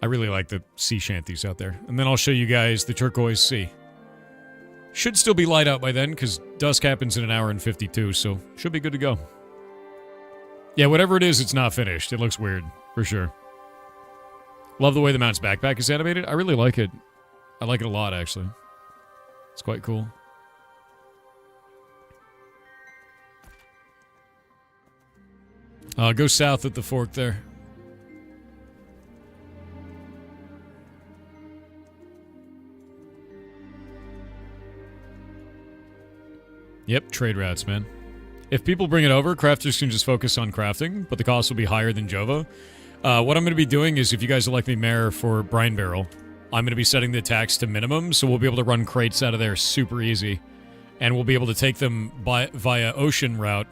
I really like the sea shanties out there. And then I'll show you guys the turquoise sea. Should still be light out by then, because dusk happens in an hour and 52, so should be good to go. Yeah, whatever it is, it's not finished. It looks weird, for sure. Love the way the Mount's backpack is animated. I really like it. I like it a lot, actually. It's quite cool. Go south at the fork there. Yep, trade routes, man. If people bring it over, crafters can just focus on crafting, but the cost will be higher than Jova. What I'm going to be doing is, if you guys elect me mayor for Brine Barrel, I'm going to be setting the tax to minimum, so we'll be able to run crates out of there super easy. And we'll be able to take them via ocean route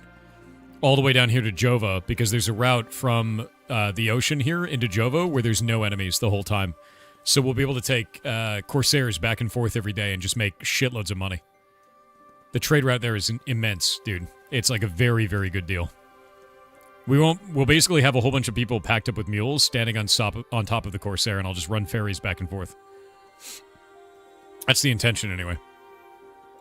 all the way down here to Jova, because there's a route from the ocean here into Jova where there's no enemies the whole time. So we'll be able to take Corsairs back and forth every day and just make shitloads of money. The trade route there is immense, dude. It's like a very, very good deal. We'll basically have a whole bunch of people packed up with mules standing on top of the Corsair, and I'll just run ferries back and forth. That's the intention, anyway.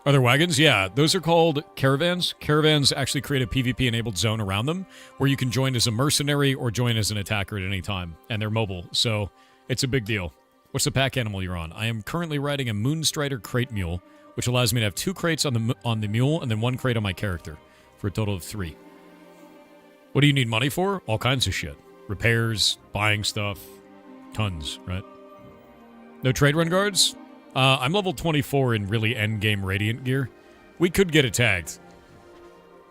Are there wagons? Yeah, those are called caravans. Caravans actually create a PvP-enabled zone around them, where you can join as a mercenary or join as an attacker at any time, and they're mobile, so it's a big deal. What's the pack animal you're on? I am currently riding a Moonstrider crate mule, which allows me to have 2 crates on the mule and then 1 crate on my character, for a total of 3. What do you need money for? All kinds of shit. Repairs, buying stuff, tons, right? No trade run guards? I'm level 24 in really endgame Radiant gear. We could get it tagged.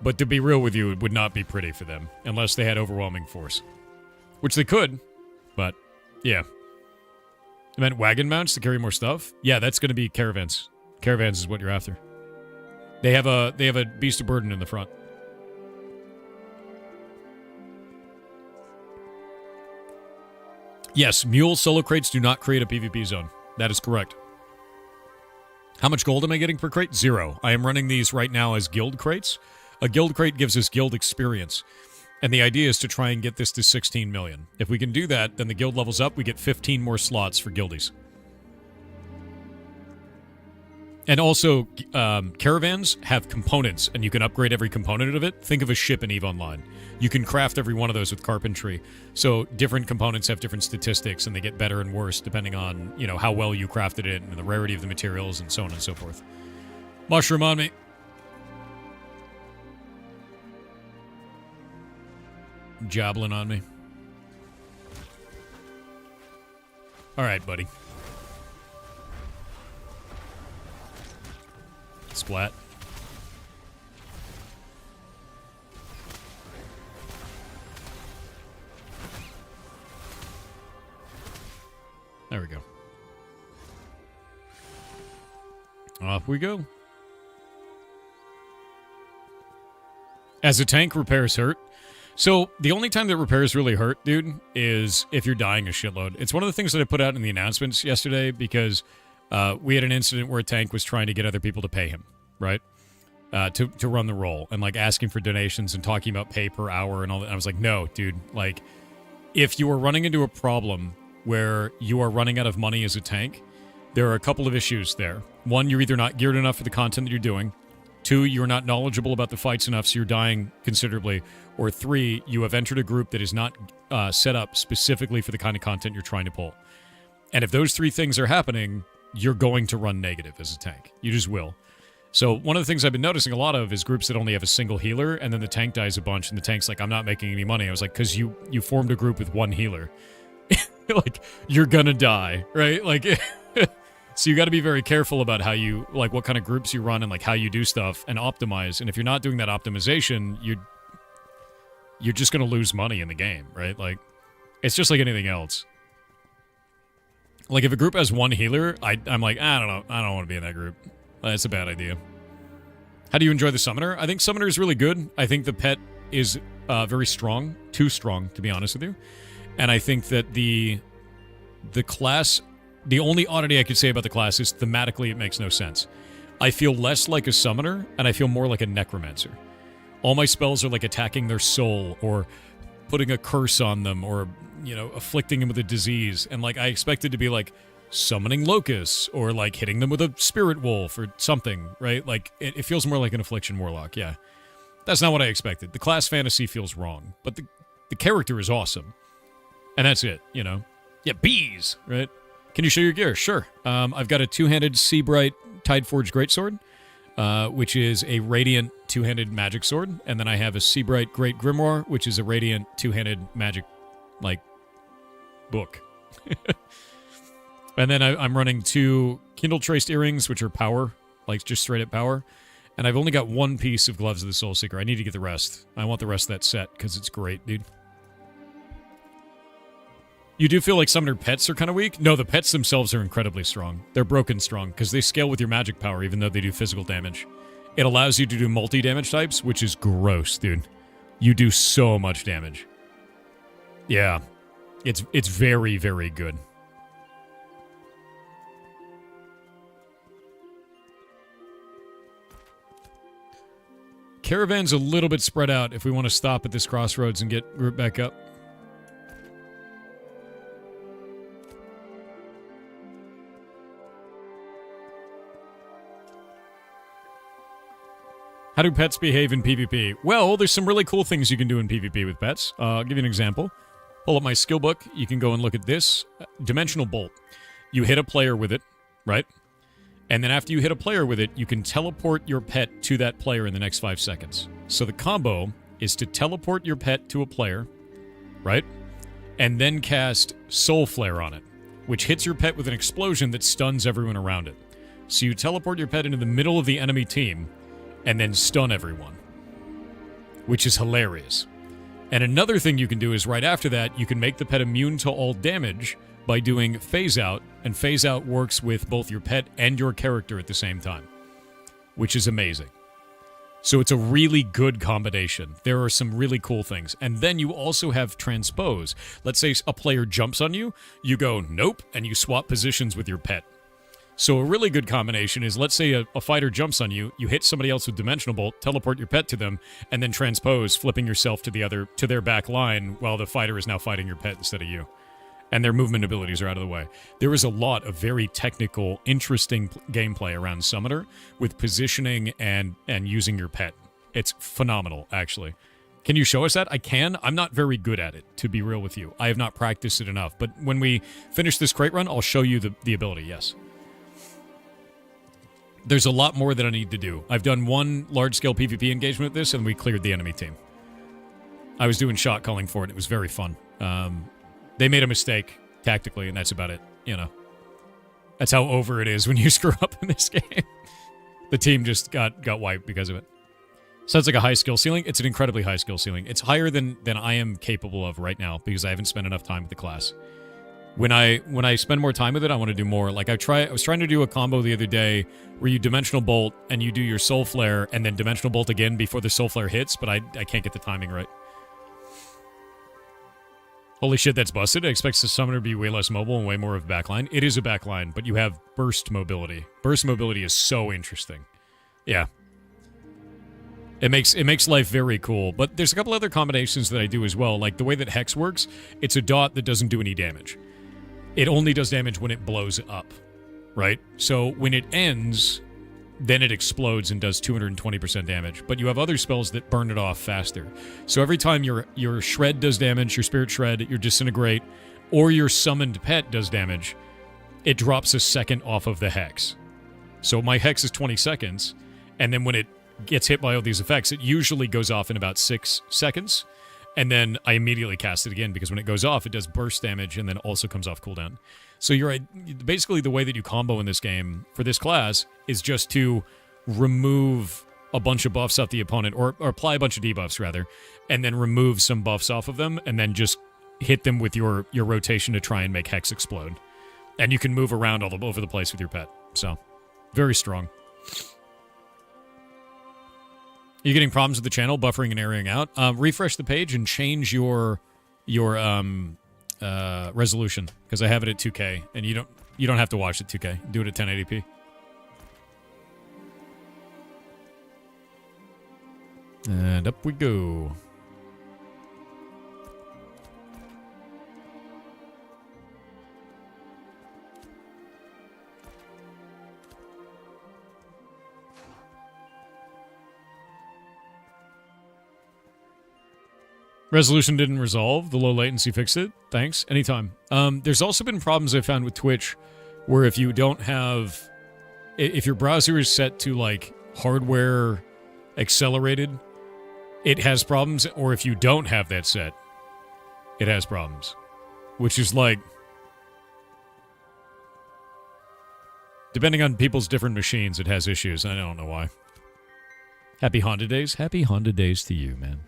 But to be real with you, it would not be pretty for them, unless they had overwhelming force. Which they could, but yeah. I meant wagon mounts to carry more stuff? Yeah, that's going to be caravans. Caravans is what you're after. They have a beast of burden in the front. Yes, mule solo crates do not create a PvP zone. That is correct. How much gold am I getting per crate? 0. I am running these right now as guild crates. A guild crate gives us guild experience. And the idea is to try and get this to 16 million. If we can do that, then the guild levels up. We get 15 more slots for guildies. And also, caravans have components, and you can upgrade every component of it. Think of a ship in EVE Online. You can craft every one of those with carpentry. So different components have different statistics, and they get better and worse depending on, you know, how well you crafted it and the rarity of the materials and so on and so forth. Mushroom on me. Joblin on me. All right, buddy. Splat. There we go. Off we go. As a tank, repairs hurt. So, the only time that repairs really hurt, dude, is if you're dying a shitload. It's one of the things that I put out in the announcements yesterday because we had an incident where a tank was trying to get other people to pay him, right? To run the role and, like, asking for donations and talking about pay per hour and all that. And I was like, no, dude, like, if you are running into a problem where you are running out of money as a tank, there are a couple of issues there. One, you're either not geared enough for the content that you're doing. Two, you're not knowledgeable about the fights enough, so you're dying considerably. Or three, you have entered a group that is not set up specifically for the kind of content you're trying to pull. And if those three things are happening, you're going to run negative as a tank. You just will. So one of the things I've been noticing a lot of is groups that only have a single healer, and then the tank dies a bunch, and the tank's like, I'm not making any money. I was like, because you formed a group with one healer. Like, you're gonna die, right? Like... So you got to be very careful about how you, like, what kind of groups you run and, like, how you do stuff and optimize. And if you're not doing that optimization, you're just going to lose money in the game, right? Like, it's just like anything else. Like, if a group has one healer, I'm like, I don't know. I don't want to be in that group. That's a bad idea. How do you enjoy the Summoner? I think Summoner is really good. I think the pet is very strong. Too strong, to be honest with you. And I think that the class... The only oddity I could say about the class is thematically it makes no sense. I feel less like a summoner, and I feel more like a necromancer. All my spells are like attacking their soul, or putting a curse on them, or, you know, afflicting them with a disease. And, like, I expected to be, like, summoning locusts, or, like, hitting them with a spirit wolf, or something, right? Like, it feels more like an affliction warlock, yeah. That's not what I expected. The class fantasy feels wrong, but the character is awesome. And that's it, you know? Yeah, bees, right? Can you show your gear? Sure. I've got a two-handed Seabright Tideforge Greatsword, which is a radiant two-handed magic sword. And then I have a Seabright Great Grimoire, which is a radiant two-handed magic, like, book. And then I'm running two Kindle Traced earrings, which are power, like just straight-up power. And I've only got one piece of Gloves of the Soul Seeker. I need to get the rest. I want the rest of that set, because it's great, dude. You do feel like summoner pets are kind of weak? No, the pets themselves are incredibly strong. They're broken strong, because they scale with your magic power, even though they do physical damage. It allows you to do multi-damage types, which is gross, dude. You do so much damage. Yeah. It's very, very good. Caravan's a little bit spread out if we want to stop at this crossroads and get grouped back up. How do pets behave in PvP? Well, there's some really cool things you can do in PvP with pets. I'll give you an example. Pull up my skill book. You can go and look at this. Dimensional Bolt. You hit a player with it, right? And then after you hit a player with it, you can teleport your pet to that player in the next 5 seconds. So the combo is to teleport your pet to a player, right? And then cast Soul Flare on it, which hits your pet with an explosion that stuns everyone around it. So you teleport your pet into the middle of the enemy team, and then stun everyone, which is hilarious. And another thing you can do is right after that, you can make the pet immune to all damage by doing Phase Out, and Phase Out works with both your pet and your character at the same time, which is amazing. So it's a really good combination. There are some really cool things. And then you also have Transpose. Let's say a player jumps on you, you go, nope, and you swap positions with your pet. So a really good combination is, let's say a fighter jumps on you, you hit somebody else with Dimensional Bolt, teleport your pet to them, and then transpose, flipping yourself to their back line while the fighter is now fighting your pet instead of you. And their movement abilities are out of the way. There is a lot of very technical, interesting gameplay around Summoner with positioning and using your pet. It's phenomenal, actually. Can you show us that? I can. I'm not very good at it, to be real with you. I have not practiced it enough. But when we finish this crate run, I'll show you the ability, yes. There's a lot more that I need to do. I've done one large-scale PvP engagement with this, and we cleared the enemy team. I was doing shot calling for it. It was very fun. They made a mistake tactically, and that's about it. You know, that's how over it is when you screw up in this game. The team just got wiped because of it. Sounds like a high skill ceiling. It's an incredibly high skill ceiling. It's higher than I am capable of right now because I haven't spent enough time with the class. When I spend more time with it, I want to do more. Like I was trying to do a combo the other day where you Dimensional Bolt and you do your Soul Flare and then Dimensional Bolt again before the Soul Flare hits, but I can't get the timing right. Holy shit, that's busted. It expects the summoner to be way less mobile and way more of a backline. It is a backline, but you have burst mobility. Burst mobility is so interesting. Yeah. It makes life very cool, but there's a couple other combinations that I do as well. Like the way that Hex works, it's a dot that doesn't do any damage. It only does damage when it blows up, right? So when it ends, then it explodes and does 220% damage. But you have other spells that burn it off faster. So every time your Shred does damage, your Spirit Shred, your Disintegrate, or your summoned pet does damage, it drops a second off of the Hex. So my Hex is 20 seconds, and then when it gets hit by all these effects, it usually goes off in about 6 seconds. And then I immediately cast it again because when it goes off, it does burst damage and then also comes off cooldown. So you're basically the way that you combo in this game for this class is just to remove a bunch of buffs off the opponent or apply a bunch of debuffs rather, and then remove some buffs off of them and then just hit them with your rotation to try and make Hex explode. And you can move around all over the place with your pet. So very strong. You're getting problems with the channel, buffering and airing out. Refresh the page and change your resolution because I have it at 2K, and you don't have to watch it 2K. Do it at 1080p. And up we go. Resolution didn't resolve. The low latency fixed it. Thanks. Anytime. There's also been problems I found with Twitch where if you don't have... If your browser is set to, like, hardware accelerated, it has problems. Or if you don't have that set, it has problems. Which is, like... Depending on people's different machines, it has issues. I don't know why. Happy Honda Days. Happy Honda Days to you, man.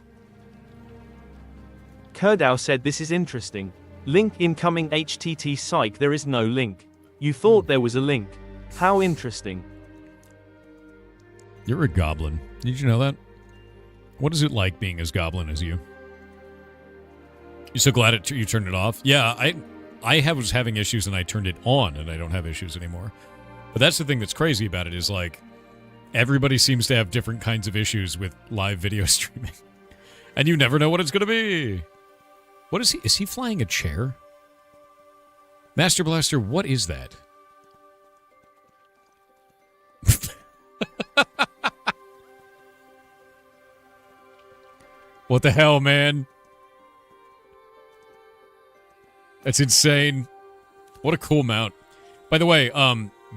Kurdow said this is interesting. Link incoming HTT psych, there is no link. You thought there was a link. How interesting. You're a goblin. Did you know that? What is it like being as goblin as you? You're so glad you turned it off? Yeah, I was having issues and I turned it on and I don't have issues anymore. But that's the thing that's crazy about it is like everybody seems to have different kinds of issues with live video streaming. And you never know what it's going to be. What is he? Is he flying a chair? Master Blaster, what is that? What the hell, man? That's insane. What a cool mount. By the way,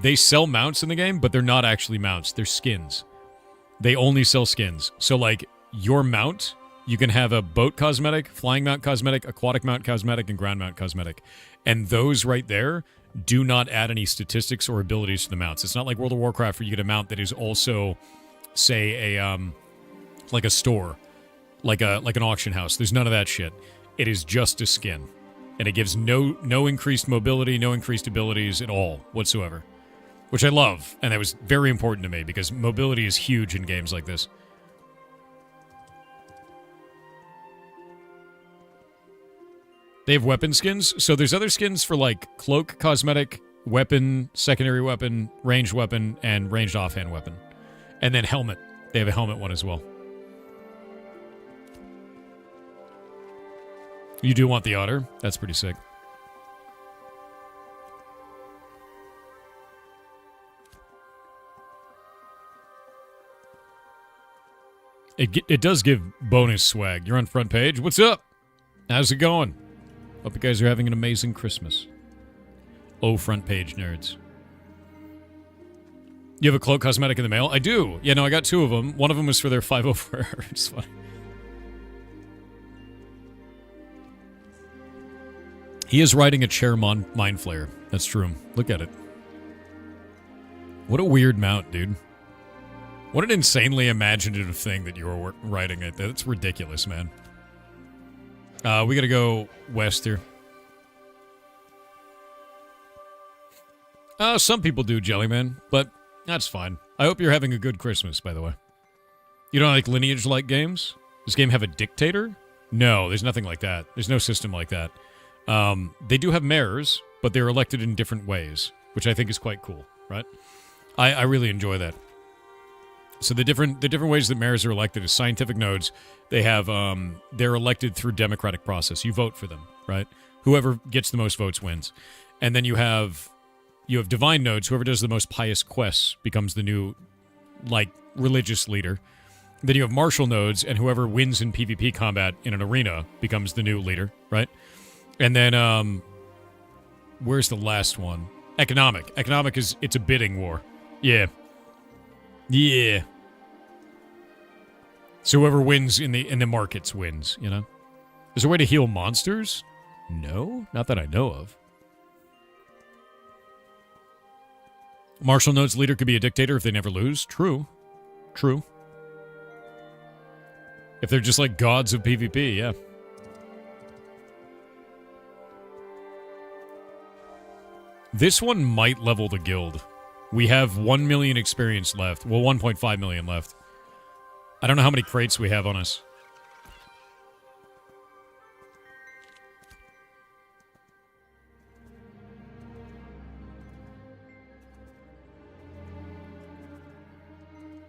they sell mounts in the game, but they're not actually mounts. They're skins. They only sell skins. So, like, your mount... You can have a boat cosmetic, flying mount cosmetic, aquatic mount cosmetic, and ground mount cosmetic. And those right there do not add any statistics or abilities to the mounts. It's not like World of Warcraft where you get a mount that is also, say, like a store, like an auction house. There's none of that shit. It is just a skin. And it gives no increased mobility, no increased abilities at all whatsoever. Which I love. And that was very important to me because mobility is huge in games like this. They have weapon skins. So there's other skins for like cloak cosmetic, weapon, secondary weapon, ranged weapon, and ranged offhand weapon. And then helmet. They have a helmet one as well. You do want the otter? That's pretty sick. It does give bonus swag. You're on front page. What's up? How's it going? Hope you guys are having an amazing Christmas. Oh, front page nerds. You have a cloak cosmetic in the mail? I do. Yeah, no, I got 2 of them. One of them was for their 504. It's funny. He is riding a chair mind flayer. That's true. Look at it. What a weird mount, dude. What an insanely imaginative thing that you were riding it. That's ridiculous, man. We gotta go west here. Some people do, Jellyman, but that's fine. I hope you're having a good Christmas, by the way. You don't like lineage-like games? Does this game have a dictator? No, there's nothing like that. There's no system like that. They do have mayors, but they're elected in different ways, which I think is quite cool, right? I really enjoy that. So the different ways that mayors are elected is scientific nodes. They have they're elected through democratic process. You vote for them, right? Whoever gets the most votes wins. And then you have divine nodes. Whoever does the most pious quests becomes the new religious leader. Then you have martial nodes, and whoever wins in PvP combat in an arena becomes the new leader, right? And then where's the last one? Economic. Economic it's a bidding war. Yeah. Yeah. So whoever wins in the markets wins, you know? Is there a way to heal monsters? No, not that I know of. Martial node's leader could be a dictator if they never lose. True. True. If they're just like gods of PvP, yeah. This one might level the guild. We have 1 million experience left. Well, 1.5 million left. I don't know how many crates we have on us.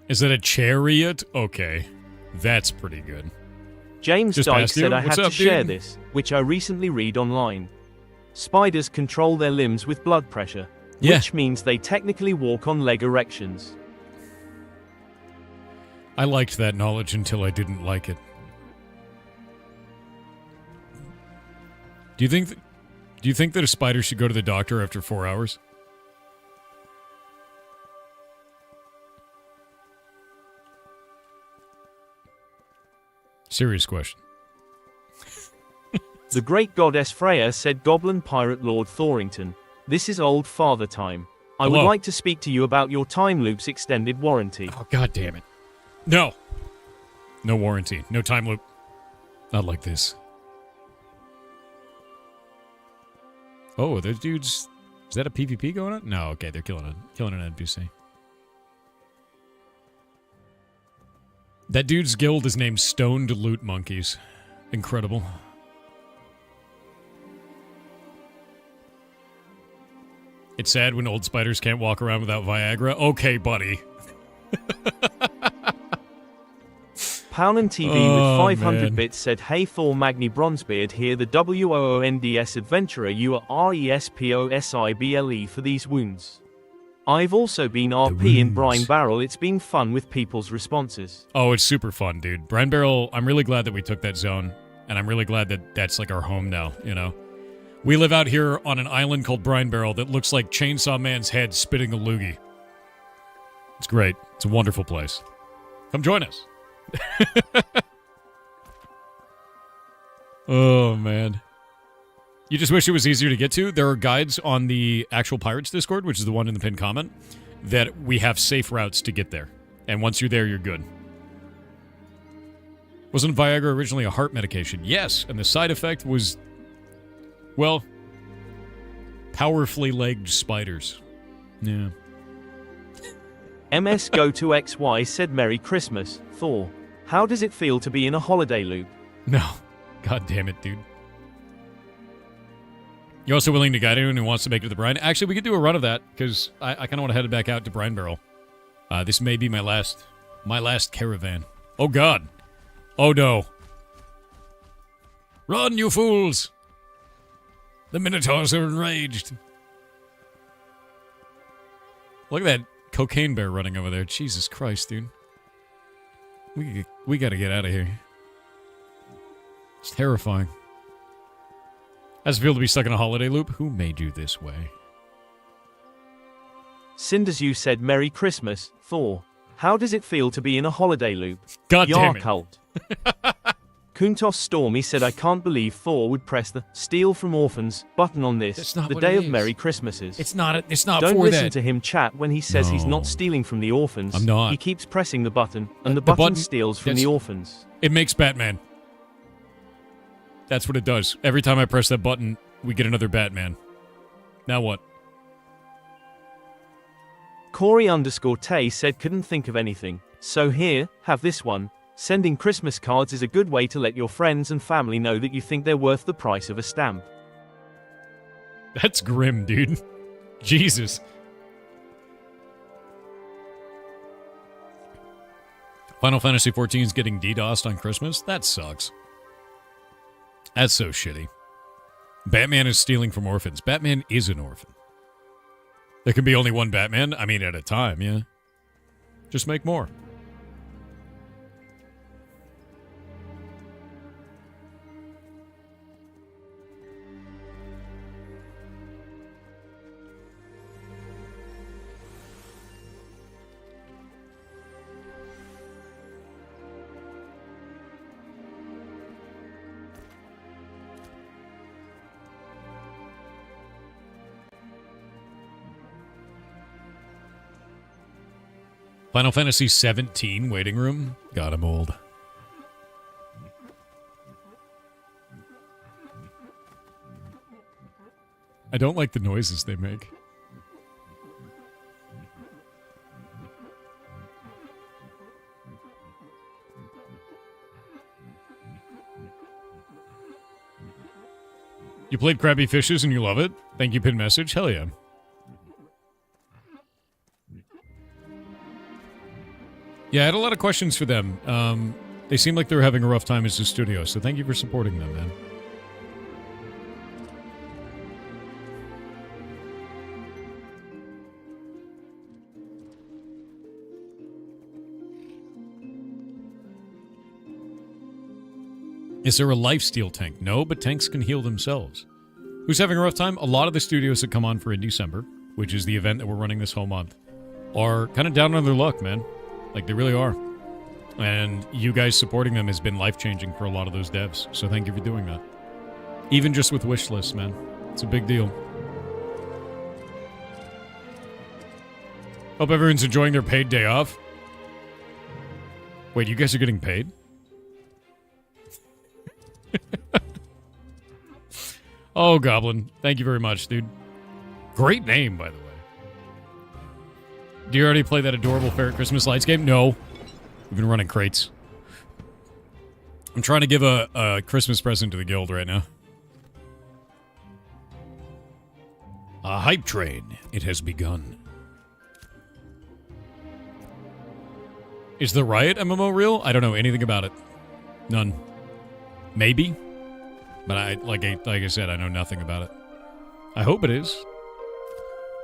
Is that a chariot? Okay. That's pretty good. James Just Dyke past you? said I What's had up, to share dude? this, which I recently read online. Spiders control their limbs with blood pressure, Yeah. which means they technically walk on leg erections. I liked that knowledge until I didn't like it. Do you think that a spider should go to the doctor after 4 hours? Serious question. The great goddess Freya said, Goblin Pirate Lord Thorington, this is old father time. I would Hello. like to speak to you about your time loops extended warranty. Oh, god damn it. No. No warranty. No time loop. Not like this. Oh, those dudes... Is that a PvP going on? No, okay, they're killing an NPC. That dude's guild is named Stoned Loot Monkeys. Incredible. It's sad when old spiders can't walk around without Viagra. Okay, buddy. Pounan TV Oh, with 500 man. bits said, Hey Thor Magni Bronzebeard here, the WOONDS adventurer, you are RESPOSIBLE for these wounds. I've also been RP in Brine Barrel, it's been fun with people's responses. Oh, it's super fun, dude. Brine Barrel, I'm really glad that we took that zone. And I'm really glad that that's like our home now, you know? We live out here on an island called Brine Barrel that looks like Chainsaw Man's head spitting a loogie. It's great. It's a wonderful place. Come join us. Oh, man. You just wish it was easier to get to? There are guides on the actual Pirates Discord, which is the one in the pinned comment, that we have safe routes to get there. And once you're there, you're good. Wasn't Viagra originally a heart medication? Yes, and the side effect was, well, powerfully legged spiders. Yeah. MS Go to XY said, Merry Christmas, Thor. How does it feel to be in a holiday loop? No. God damn it, dude. You also willing to guide anyone who wants to make it to the brine? Actually, we could do a run of that, because I kind of want to head back out to Brine Barrel. This may be my last caravan. Oh, God. Oh, no. Run, you fools! The Minotaurs are enraged. Look at that cocaine bear running over there. Jesus Christ, dude. We gotta get out of here. It's terrifying. How's it feel to be stuck in a holiday loop? Who made you this way? Cinders, you said Merry Christmas, Thor. How does it feel to be in a holiday loop? God damn it. Cult. Kuntos Stormy said, I can't believe Thor would press the steal from orphans button on this, the day of Merry Christmases. It's not Don't for that. listen to him chat when he says he's not stealing from the orphans. I'm not. He keeps pressing the button, and the button steals from the orphans. It makes Batman. That's what it does. Every time I press that button, we get another Batman. Now what? Corey_Tay said couldn't think of anything. So here, have this one. Sending Christmas cards is a good way to let your friends and family know that you think they're worth the price of a stamp. That's grim, dude. Jesus. Final Fantasy XIV is getting DDoSed on Christmas? That sucks. That's so shitty. Batman is stealing from orphans. Batman is an orphan. There can be only one Batman. I mean, at a time, yeah. Just make more. Final Fantasy 17 waiting room. God, I'm old. I don't like the noises they make. You played Krabby Fishes and you love it? Thank you, pin message. Hell yeah. Yeah, I had a lot of questions for them. They seem like they're having a rough time as a studio, so thank you for supporting them, man. Is there a lifesteal tank? No, but tanks can heal themselves. Who's having a rough time? A lot of the studios that come on for in December, which is the event that we're running this whole month, are kind of down on their luck, man. Like, they really are. And you guys supporting them has been life-changing for a lot of those devs. So thank you for doing that. Even just with wish lists, man. It's a big deal. Hope everyone's enjoying their paid day off. Wait, you guys are getting paid? Oh, Goblin. Thank you very much, dude. Great name, by the way. Do you already play that adorable Ferret Christmas Lights game? No. We've been running crates. I'm trying to give a Christmas present to the guild right now. A hype train. It has begun. Is the Riot MMO real? I don't know anything about it. None. Maybe. But like I said, I know nothing about it. I hope it is.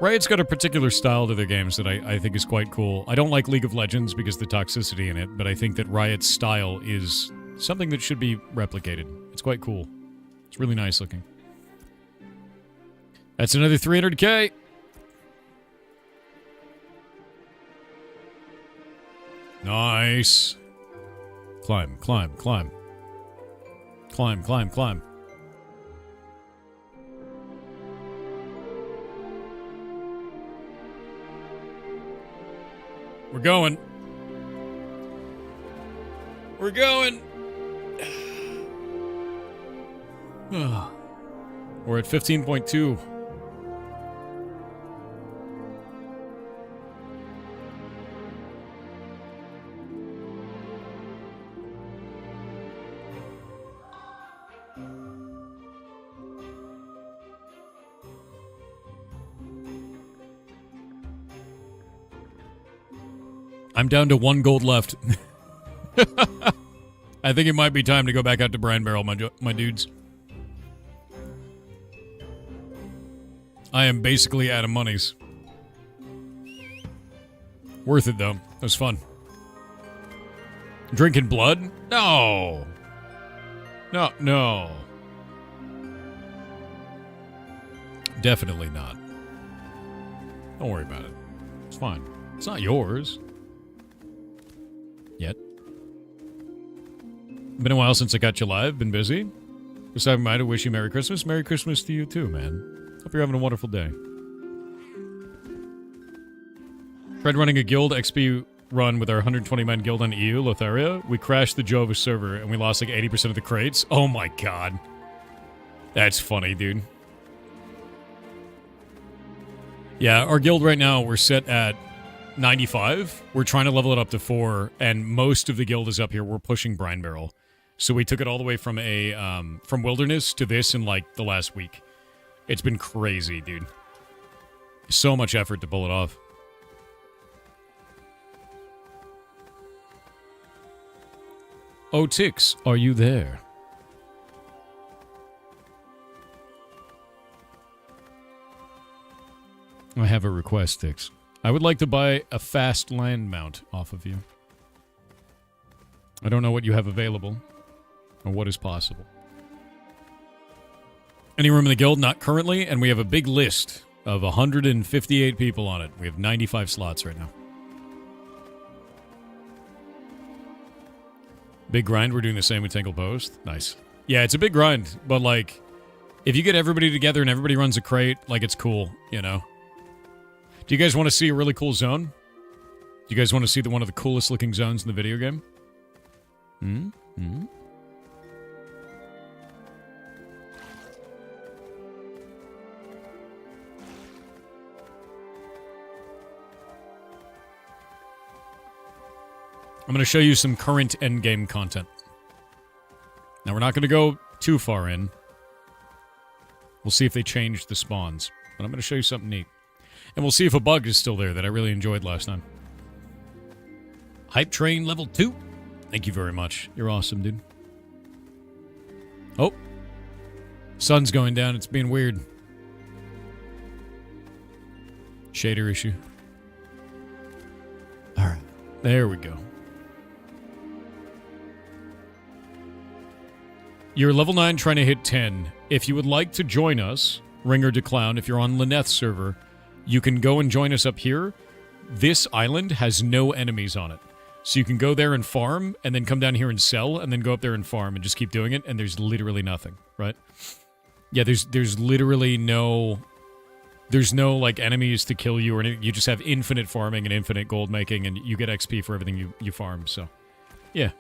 Riot's got a particular style to their games that I think is quite cool. I don't like League of Legends because of the toxicity in it, but I think that Riot's style is something that should be replicated. It's quite cool. It's really nice looking. That's another 300k. Nice. Climb, climb, climb. Climb, climb, climb. We're going. We're going. We're at 15.2. I'm down to 1 gold left. I think it might be time to go back out to Brine Barrel, my dudes. I am basically out of monies. Worth it, though. It was fun. Drinking blood? No. No, no. Definitely not. Don't worry about it. It's fine. It's not yours. Yet. Been a while since I got you live. Been busy. Just having mind to wish you Merry Christmas. Merry Christmas to you too, man. Hope you're having a wonderful day. Tried running a guild XP run with our 120-man guild on EU, Lotharia. We crashed the Jova server and we lost like 80% of the crates. Oh my god. That's funny, dude. Yeah, our guild right now, we're set at 95. We're trying to level it up to 4, and most of the guild is up here. We're pushing Brine Barrel. So we took it all the way from from Wilderness to this in like the last week. It's been crazy, dude. So much effort to pull it off. Oh, Tix, are you there? I have a request, Tix. I would like to buy a fast land mount off of you. I don't know what you have available, or what is possible. Any room in the guild? Not currently, and we have a big list of 158 people on it. We have 95 slots right now. Big grind, we're doing the same with Tangle Post. Nice. Yeah, it's a big grind, but like, if you get everybody together and everybody runs a crate, like, it's cool, you know? Do you guys want to see a really cool zone? Do you guys want to see one of the coolest looking zones in the video game? Hmm? Hmm? I'm going to show you some current endgame content. Now, we're not going to go too far in. We'll see if they changed the spawns. But I'm going to show you something neat. And we'll see if a bug is still there that I really enjoyed last time. Hype Train level 2. Thank you very much. You're awesome, dude. Oh. Sun's going down. It's being weird. Shader issue. Alright. There we go. You're level 9 trying to hit 10. If you would like to join us, Ringer to Clown, if you're on Lyneth server, you can go and join us up here. This island has no enemies on it. So you can go there and farm, and then come down here and sell, and then go up there and farm, and just keep doing it, and there's literally nothing, right? Yeah, there's literally no... There's no, like, enemies to kill you or anything. You just have infinite farming and infinite gold making, and you get XP for everything you farm, so... Yeah.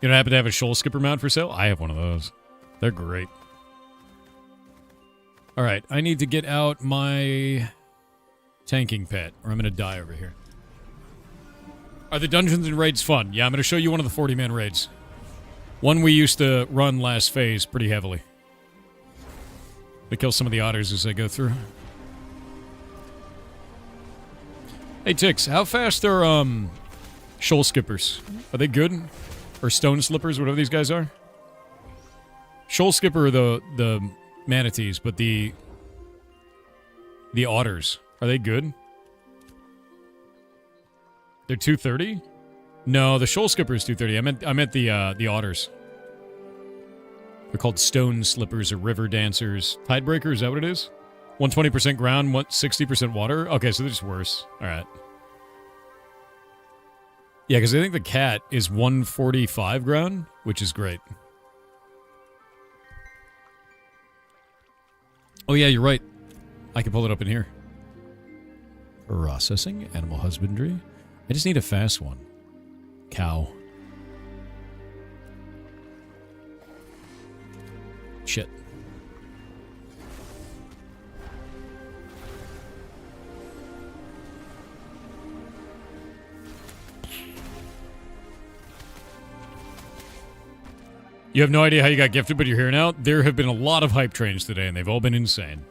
You don't happen to have a shoal skipper mount for sale? I have one of those. They're great. Alright, I need to get out my tanking pet, or I'm going to die over here. Are the dungeons and raids fun? Yeah, I'm going to show you one of the 40-man raids. One we used to run last phase pretty heavily. We kill some of the otters as I go through. Hey, Tix, how fast are, shoal skippers? Are they good? Or stone slippers, whatever these guys are? Shoal skipper are the manatees, but the otters, are they good? They're 230? No, the shoal skipper is 230. I meant the otters. They're called stone slippers or river dancers. Tidebreaker, is that what it is? 120% ground, 60% water? Okay, so they're just worse. Alright. Yeah, because I think the cat is 145 ground, which is great. Oh yeah, you're right. I can pull it up in here. Processing, animal husbandry. I just need a fast one. Cow. Shit. You have no idea how you got gifted, but you're here now. There have been a lot of hype trains today, and they've all been insane.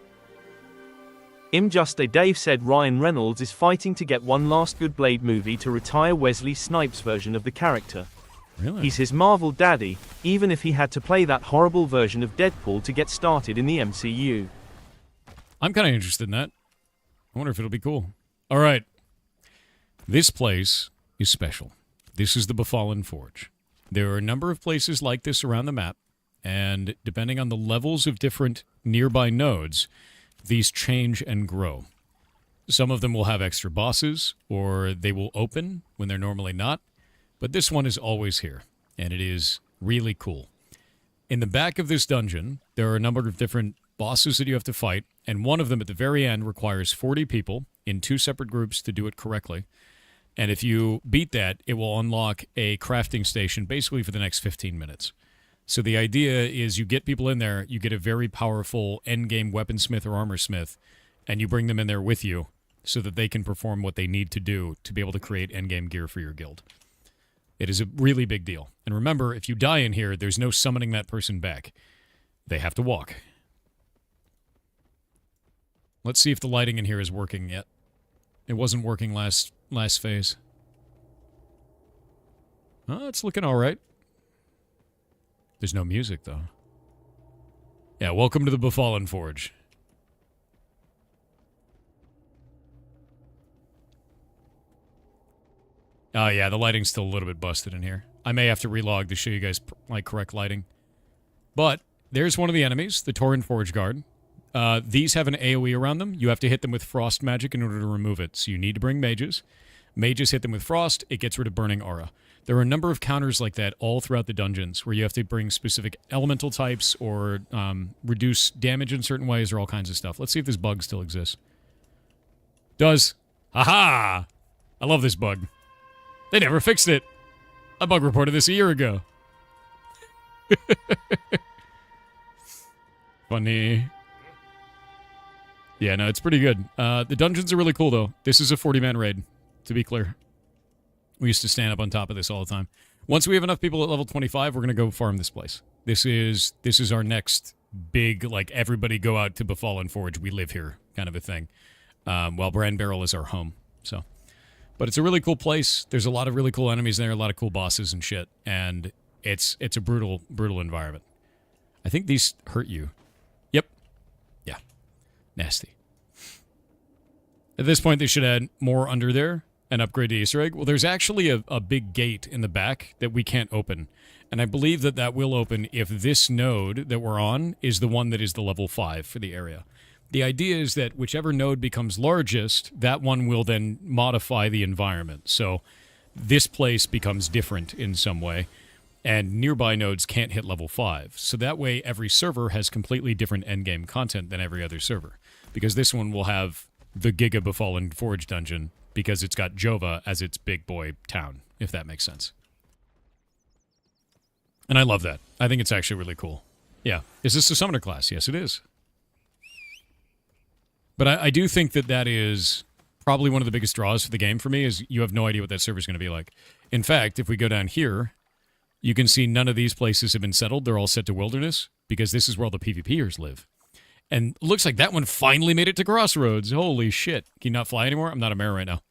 Imjuste Dave said Ryan Reynolds is fighting to get one last good Blade movie to retire Wesley Snipes' version of the character. Really? He's his Marvel daddy, even if he had to play that horrible version of Deadpool to get started in the MCU. I'm kind of interested in that. I wonder if it'll be cool. All right. This place is special. This is the Befallen Forge. There are a number of places like this around the map, and depending on the levels of different nearby nodes, these change and grow. Some of them will have extra bosses, or they will open when they're normally not, but this one is always here, and it is really cool. In the back of this dungeon, there are a number of different bosses that you have to fight, and one of them at the very end requires 40 people in 2 separate groups to do it correctly. And if you beat that, it will unlock a crafting station basically for the next 15 minutes. So the idea is you get people in there, you get a very powerful endgame weaponsmith or armorsmith, and you bring them in there with you so that they can perform what they need to do to be able to create endgame gear for your guild. It is a really big deal. And remember, if you die in here, there's no summoning that person back. They have to walk. Let's see if the lighting in here is working yet. It wasn't working last phase. Oh, it's looking all right. There's no music, though. Yeah, welcome to the Befallen Forge. Oh, yeah, the lighting's still a little bit busted in here. I may have to relog to show you guys, like, correct lighting. But there's one of the enemies, the Tauren Forge Guard. These have an AoE around them. You have to hit them with frost magic in order to remove it. So you need to bring mages. Mages hit them with frost. It gets rid of burning aura. There are a number of counters like that all throughout the dungeons where you have to bring specific elemental types or reduce damage in certain ways or all kinds of stuff. Let's see if this bug still exists. Does. Haha! I love this bug. They never fixed it. I bug reported this a year ago. Funny. Yeah, no, it's pretty good. The dungeons are really cool, though. This is a 40-man raid, to be clear. We used to stand up on top of this all the time. Once we have enough people at level 25, we're going to go farm this place. This is our next big, like, everybody go out to Befallen Forge, we live here kind of a thing. While Brand Barrel is our home, so. But it's a really cool place. There's a lot of really cool enemies there, a lot of cool bosses and shit, and it's a brutal environment. I think these hurt you. Yep. Yeah. Nasty. At this point, they should add more under there and upgrade the Easter egg. Well, there's actually a big gate in the back that we can't open. And I believe that will open if this node that we're on is the one that is the level 5 for the area. The idea is that whichever node becomes largest, that one will then modify the environment. So this place becomes different in some way, and nearby nodes can't hit level 5. So that way every server has completely different endgame content than every other server. Because this one will have the Giga Befallen Forge dungeon, because it's got Jova as its big boy town, if that makes sense. And I love that. I think it's actually really cool. Yeah. Is this a summoner class? Yes, it is. But I do think that is probably one of the biggest draws for the game for me, is you have no idea what that server's going to be like. In fact, if we go down here, you can see none of these places have been settled. They're all set to wilderness, because this is where all the PvPers live. And it looks like that one finally made it to Crossroads. Holy shit. Can you not fly anymore? I'm not a mare right now.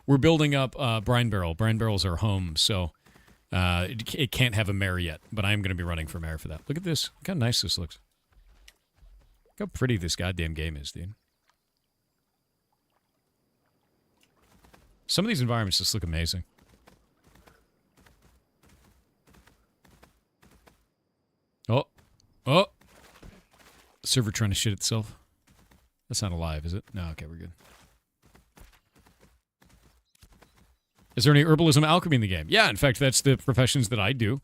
We're building up Brine Barrel. Brine Barrel's our home, so it can't have a mare yet. But I am going to be running for mare for that. Look at this. Look how nice this looks. Look how pretty this goddamn game is, dude. Some of these environments just look amazing. Oh. Oh. Server trying to shit itself. That's not alive, is it? No, okay, we're good. Is there any herbalism alchemy in the game? Yeah, in fact, that's the professions that I do.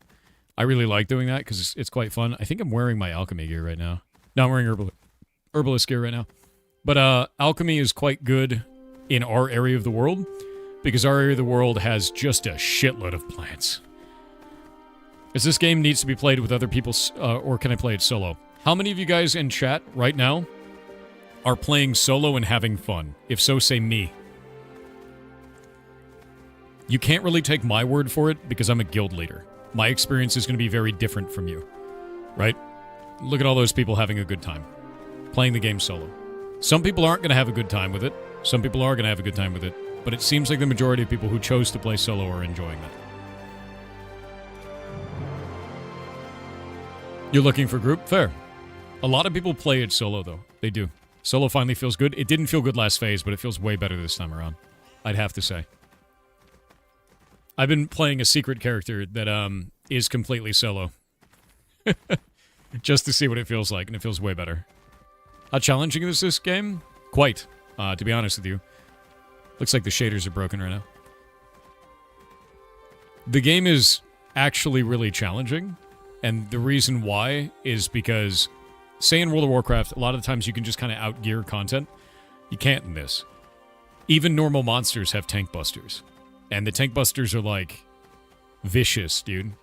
I really like doing that because it's quite fun. I think I'm wearing my alchemy gear right now. No, I'm wearing herbalist gear right now. But alchemy is quite good in our area of the world, because our area of the world has just a shitload of plants. Is this game needs to be played with other people, or can I play it solo? How many of you guys in chat right now are playing solo and having fun? If so, say me. You can't really take my word for it, because I'm a guild leader. My experience is going to be very different from you. right? Look at all those people having a good time playing the game solo. Some people aren't going to have a good time with it. Some people are going to have a good time with it. But it seems like the majority of people who chose to play solo are enjoying that. You're looking for group? Fair. A lot of people play it solo, though. They do. Solo finally feels good. It didn't feel good last phase, but it feels way better this time around. I'd have to say. I've been playing a secret character that is completely solo. Just to see what it feels like, and it feels way better. How challenging is this game? Quite, to be honest with you. Looks like the shaders are broken right now. The game is actually really challenging, and the reason why is because, say in World of Warcraft, a lot of the times you can just kind of outgear content. You can't in this. Even normal monsters have tank busters. And the tank busters are, like, vicious, dude.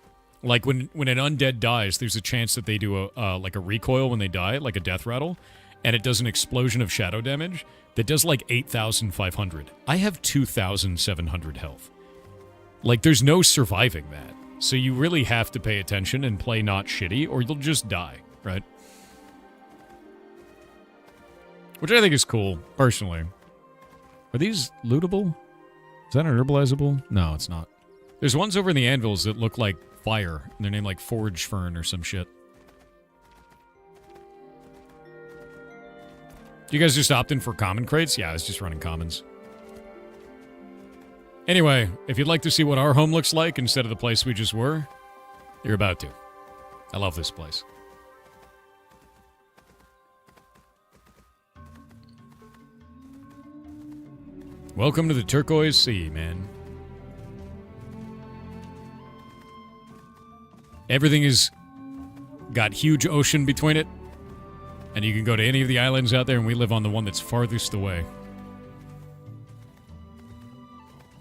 Like, when an undead dies, there's a chance that they do a recoil when they die, like a death rattle, and it does an explosion of shadow damage that does, like, 8,500. I have 2,700 health. Like, there's no surviving that. So you really have to pay attention and play not shitty, or you'll just die, right? Which I think is cool, personally. Are these lootable? Is that an herbalizable? No, it's not. There's ones over in the anvils that look like fire, and they're named like Forge Fern or some shit. You guys just opt in for common crates? Yeah, I was just running commons. Anyway, if you'd like to see what our home looks like instead of the place we just were, you're about to. I love this place. Welcome to the Turquoise Sea, man. Everything is got huge ocean between it, and you can go to any of the islands out there, and we live on the one that's farthest away.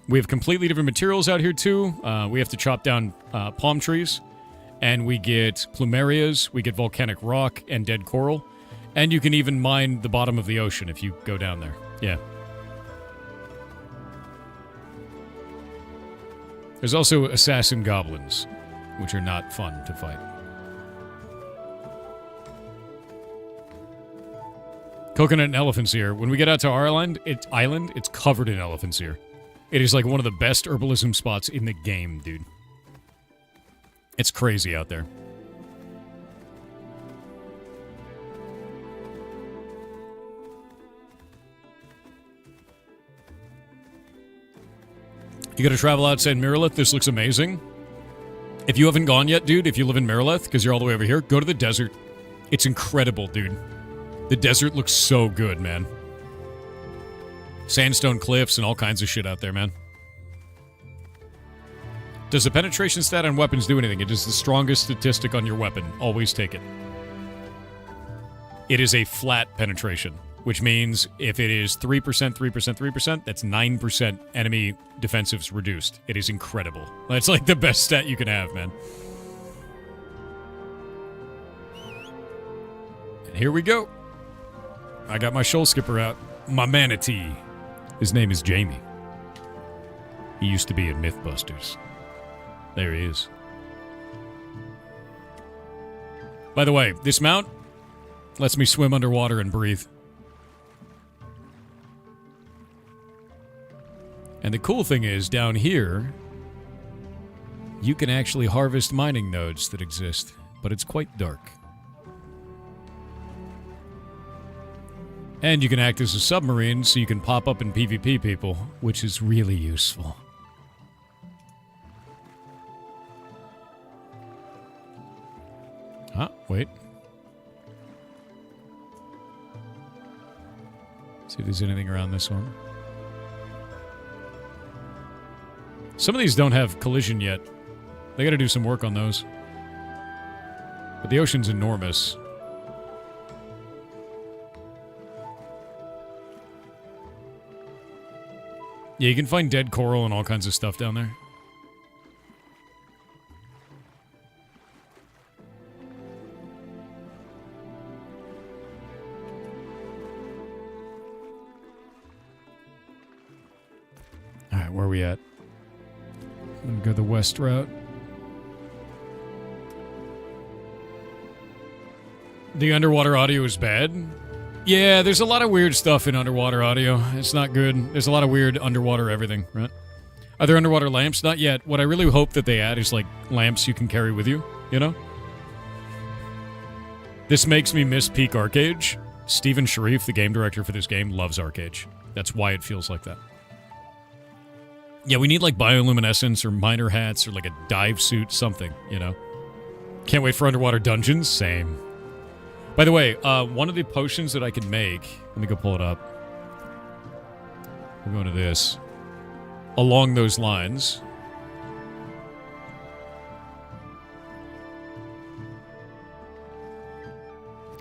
We have completely different materials out here, too. We have to chop down palm trees, and we get plumerias, we get volcanic rock, and dead coral, and you can even mine the bottom of the ocean if you go down there. Yeah. There's also assassin goblins, which are not fun to fight. Coconut and elephant's ear. When we get out to our island, it's covered in elephant's ear. It is like one of the best herbalism spots in the game, dude. It's crazy out there. You gotta travel outside Miralith. This looks amazing. If you haven't gone yet, dude, if you live in Miralith, because you're all the way over here, go to the desert. It's incredible, dude. The desert looks so good, man. Sandstone cliffs and all kinds of shit out there, man. Does the penetration stat on weapons do anything? It is the strongest statistic on your weapon. Always take it. It is a flat penetration, which means if it is 3%, 3%, 3%, that's 9% enemy defensives reduced. It is incredible. That's like the best stat you can have, man. And here we go. I got my shoal skipper out. My manatee. His name is Jamie. He used to be in Mythbusters. There he is. By the way, this mount lets me swim underwater and breathe. And the cool thing is, down here, you can actually harvest mining nodes that exist, but it's quite dark. And you can act as a submarine, so you can pop up and PvP people, which is really useful. Ah, wait. See if there's anything around this one. Some of these don't have collision yet. They gotta do some work on those. But the ocean's enormous. Yeah, you can find dead coral and all kinds of stuff down there. Alright, where are we at? I'm gonna go the west route. The underwater audio is bad? Yeah, there's a lot of weird stuff in underwater audio. It's not good. There's a lot of weird underwater everything, right? Are there underwater lamps? Not yet. What I really hope that they add is, like, lamps you can carry with you, you know? This makes me miss peak Arcade. Stephen Sharif, the game director for this game, loves Arcade. That's why it feels like that. Yeah, we need, like, bioluminescence or miner hats or, like, a dive suit, something, you know? Can't wait for underwater dungeons? Same. By the way, one of the potions that I can make... Let me go pull it up. We'll go to this. Along those lines...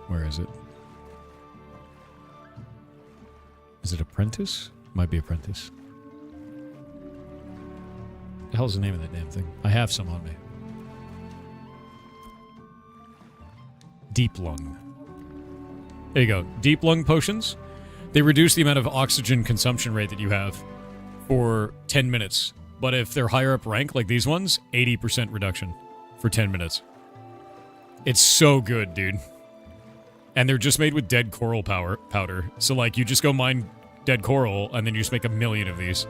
Where is it? Is it Apprentice? Might be Apprentice. The hell's the name of that damn thing? I have some on me. Deep Lung. There you go. Deep Lung potions. They reduce the amount of oxygen consumption rate that you have for 10 minutes. But if they're higher up rank, like these ones, 80% reduction for 10 minutes. It's so good, dude. And they're just made with dead coral powder. So, like, you just go mine dead coral, and then you just make 1 million of these.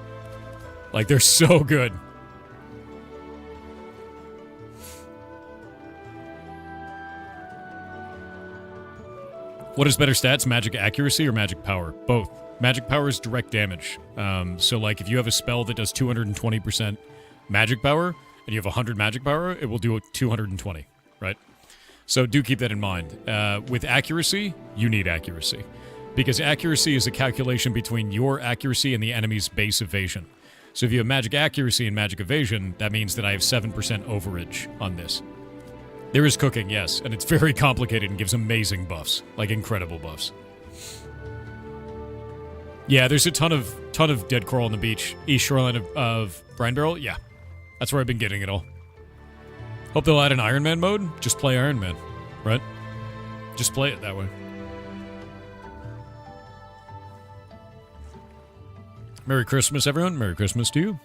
Like, they're so good. What is better stats, magic accuracy or magic power? Both. Magic power is direct damage. So, like, if you have a spell that does 220% magic power, and you have 100 magic power, it will do 220, right? So do keep that in mind. With accuracy, you need accuracy. Because accuracy is a calculation between your accuracy and the enemy's base evasion. So if you have magic accuracy and magic evasion, that means that I have 7% overage on this. There is cooking, yes, and it's very complicated and gives amazing buffs. Like, incredible buffs. Yeah, there's a ton of dead coral on the beach. East shoreline of Brine Barrel, yeah. That's where I've been getting it all. Hope they'll add an Iron Man mode. Just play Iron Man, right? Just play it that way. Merry Christmas, everyone. Merry Christmas to you.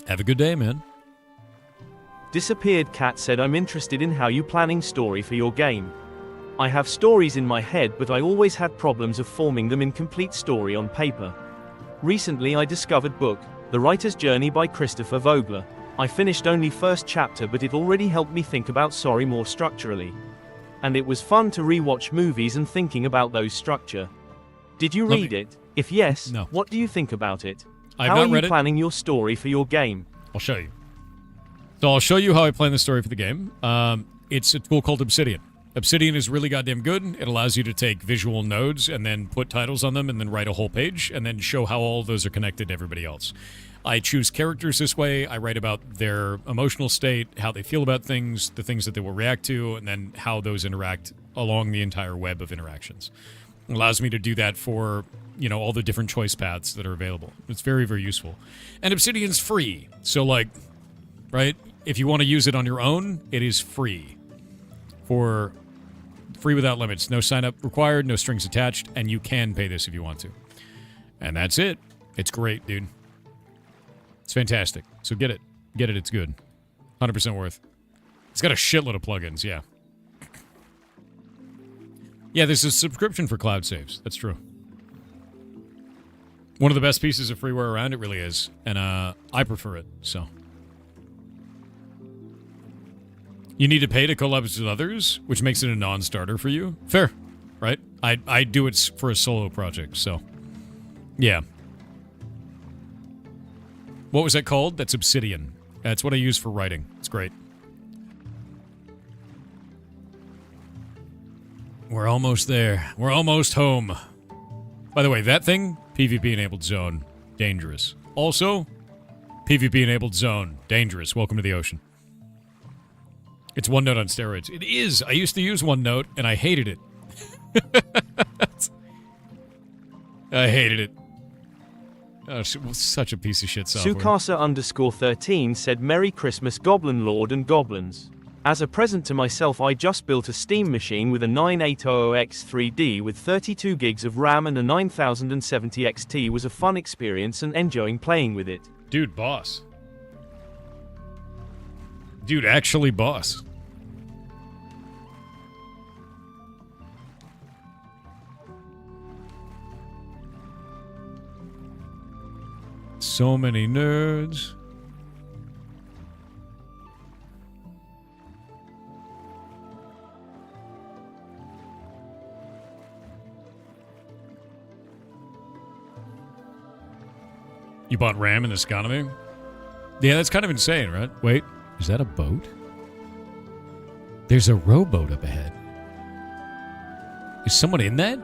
Have a good day, man. Disappeared Cat said, I'm interested in how you planning story for your game. I have stories in my head, but I always had problems of forming them in complete story on paper. Recently I discovered book, The Writer's Journey by Christopher Vogler. I finished only first chapter, but it already helped me think about story more structurally. And it was fun to rewatch movies and thinking about those structure. Did you read it? If yes, no. What do you think about it? I've how not are you read it. planning your story for your game? I'll show you. So I'll show you how I plan the story for the game. It's a tool called Obsidian. Obsidian is really goddamn good. It allows you to take visual nodes and then put titles on them and then write a whole page and then show how all of those are connected to everybody else. I choose characters this way. I write about their emotional state, how they feel about things, the things that they will react to, and then how those interact along the entire web of interactions. It allows me to do that for, you know, all the different choice paths that are available. It's very, very useful. And Obsidian's free. So, like, right, if you want to use it on your own, it is free. For free without limits. No sign up required, no strings attached, and you can pay this if you want to. And that's it. It's great, dude. It's fantastic. So get it. Get it. It's good. 100% worth. It's got a shitload of plugins, yeah. Yeah, there's a subscription for cloud saves. That's true. One of the best pieces of freeware around, it really is. And I prefer it, so. You need to pay to collab with others, which makes it a non-starter for you. Fair, right? I do it for a solo project, so. Yeah. What was that called? That's Obsidian. That's what I use for writing. It's great. We're almost there. We're almost home. By the way, that thing, PvP-enabled zone, dangerous. Also, PvP-enabled zone, dangerous. Welcome to the ocean. It's OneNote on steroids. It is. I used to use OneNote, and I hated it. I hated it. Oh, such a piece of shit software. Sukasa_13 said, Merry Christmas, Goblin Lord and Goblins. As a present to myself, I just built a Steam machine with a 9800X3D with 32 gigs of RAM and a 9070 XT. Was a fun experience and enjoying playing with it. Dude, boss. Dude, actually boss. So many nerds. You bought RAM in this economy? Yeah, that's kind of insane, right? Wait, is that a boat? There's a rowboat up ahead. Is someone in that?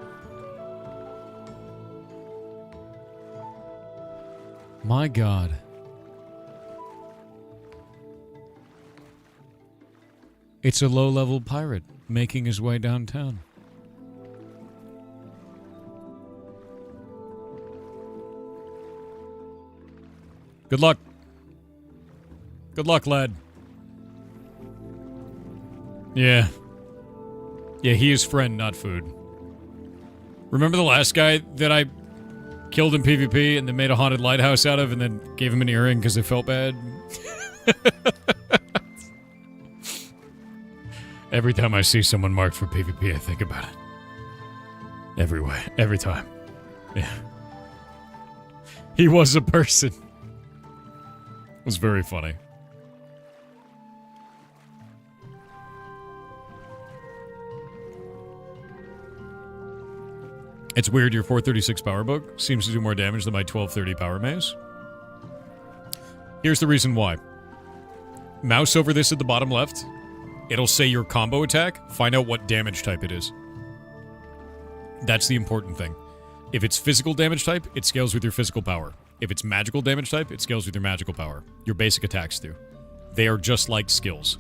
My God. It's a low-level pirate making his way downtown. Good luck. Good luck, lad. Yeah. Yeah, he is friend, not food. Remember the last guy that I killed in PvP and then made a haunted lighthouse out of and then gave him an earring because I felt bad? Every time I see someone marked for PvP, I think about it. Every way. Every time. Yeah. He was a person. It was very funny. It's weird, your 436 power book seems to do more damage than my 1230 power mace. Here's the reason why. Mouse over this at the bottom left. It'll say your combo attack. Find out what damage type it is. That's the important thing. If it's physical damage type, it scales with your physical power. If it's magical damage type, it scales with your magical power. Your basic attacks do. They are just like skills.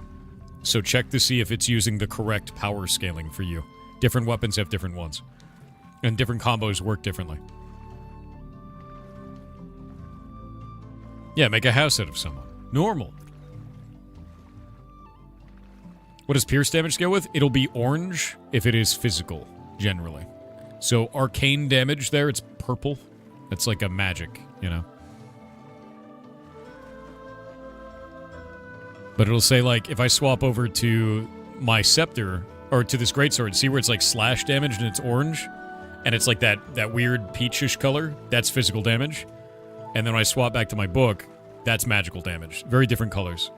So check to see if it's using the correct power scaling for you. Different weapons have different ones. And different combos work differently. Yeah, make a house out of someone. Normal. What does pierce damage scale with? It'll be orange if it is physical, generally. So arcane damage there, it's purple. It's like a magic, you know? But it'll say, like, if I swap over to my scepter, or to this greatsword, see where it's like slash damage and it's orange? And it's like that weird peachish color. That's physical damage. And then when I swap back to my book, that's magical damage. Very different colors.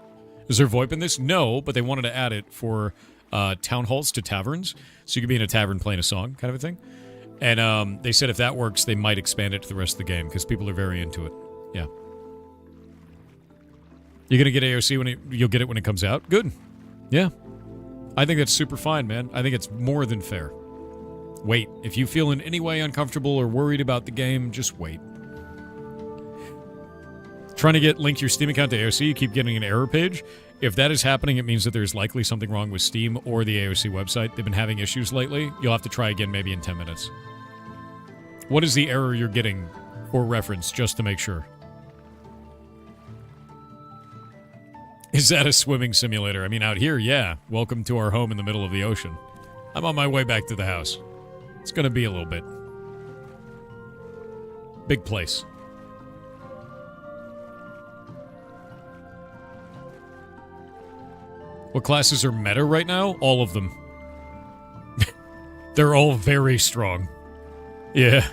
Is there VoIP in this? No, but they wanted to add it for town halls to taverns. So you could be in a tavern playing a song, kind of a thing. And they said if that works, they might expand it to the rest of the game, because people are very into it. Yeah. You're going to get AOC when you'll get it when it comes out? Good. Yeah. I think that's super fine, man. I think it's more than fair. Wait. If you feel in any way uncomfortable or worried about the game, just wait. Trying to get link your Steam account to AOC, you keep getting an error page. If that is happening, it means that there's likely something wrong with Steam or the AOC website. They've been having issues lately. You'll have to try again maybe in 10 minutes. What is the error you're getting for reference, just to make sure? Is that a swimming simulator? I mean, out here, yeah. Welcome to our home in the middle of the ocean. I'm on my way back to the house. It's going to be a little bit. Big place. What classes are meta right now? All of them. They're all very strong. Yeah.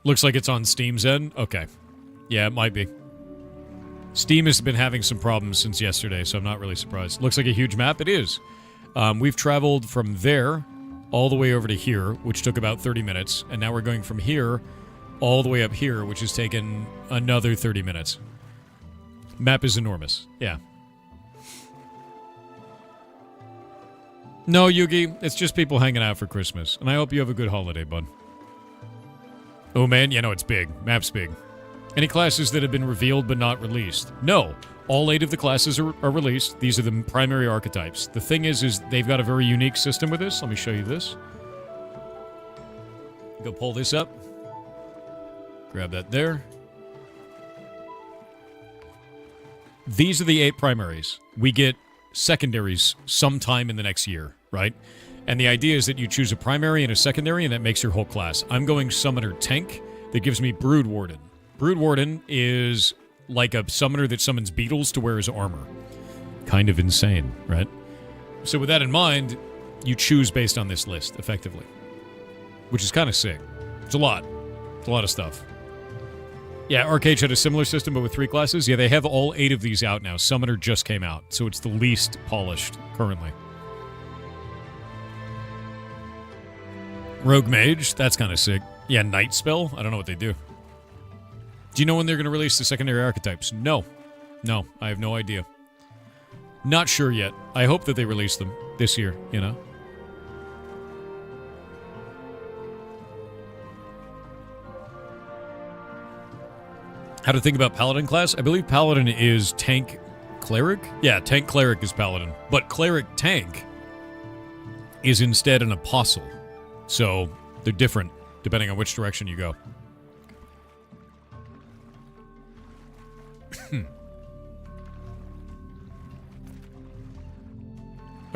Looks like it's on Steam's end. Okay. Yeah, it might be. Steam has been having some problems since yesterday, so I'm not really surprised. Looks like a huge map. It is. We've traveled from there all the way over to here, which took about 30 minutes. And now we're going from here all the way up here, which has taken another 30 minutes. Map is enormous. Yeah. No, Yugi. It's just people hanging out for Christmas. And I hope you have a good holiday, bud. Oh, man. Yeah, no, it's big. Map's big. Any classes that have been revealed but not released? No. All 8 of the classes are released. These are the primary archetypes. The thing is they've got a very unique system with this. Let me show you this. Go pull this up. Grab that there. These are the 8 primaries. We get secondaries sometime in the next year, right? And the idea is that you choose a primary and a secondary, and that makes your whole class. I'm going Summoner Tank. That gives me Brood Warden. Brood Warden is like a summoner that summons beetles to wear his armor. Kind of insane, right? So with that in mind, you choose based on this list, effectively. Which is kind of sick. It's a lot. It's a lot of stuff. Yeah, Arcade had a similar system, but with 3 classes. Yeah, they have all 8 of these out now. Summoner just came out, so it's the least polished currently. Rogue Mage, that's kind of sick. Yeah, Night Spell, I don't know what they do. Do you know when they're going to release the secondary archetypes? No. No, I have no idea. Not sure yet. I hope that they release them this year, you know? How to think about Paladin class? I believe Paladin is Tank Cleric? Yeah, Tank Cleric is Paladin. But Cleric Tank is instead an Apostle. So, they're different depending on which direction you go.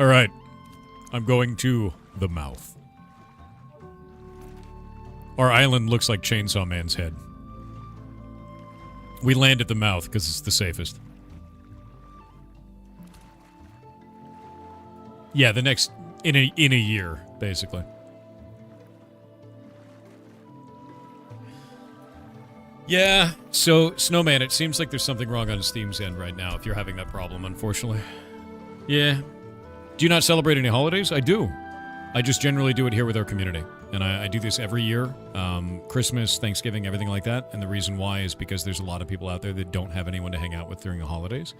Alright. I'm going to the mouth. Our island looks like Chainsaw Man's head. We land at the mouth because it's the safest. Yeah, the next... In a year, basically. Yeah, so, Snowman, it seems like there's something wrong on Steam's end right now if you're having that problem, unfortunately. Yeah. Do you not celebrate any holidays? I do. I just generally do it here with our community. And I do this every year. Christmas, Thanksgiving, everything like that. And the reason why is because there's a lot of people out there that don't have anyone to hang out with during the holidays.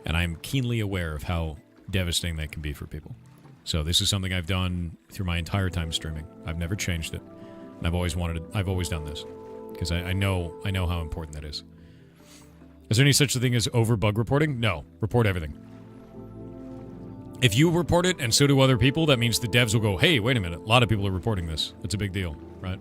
And I'm keenly aware of how devastating that can be for people. So this is something I've done through my entire time streaming. I've never changed it. And I've always done this. Because I know how important that is. Is there any such a thing as over bug reporting? No. Report everything. If you report it and so do other people, that means the devs will go, hey, wait a minute, a lot of people are reporting this. It's a big deal, right?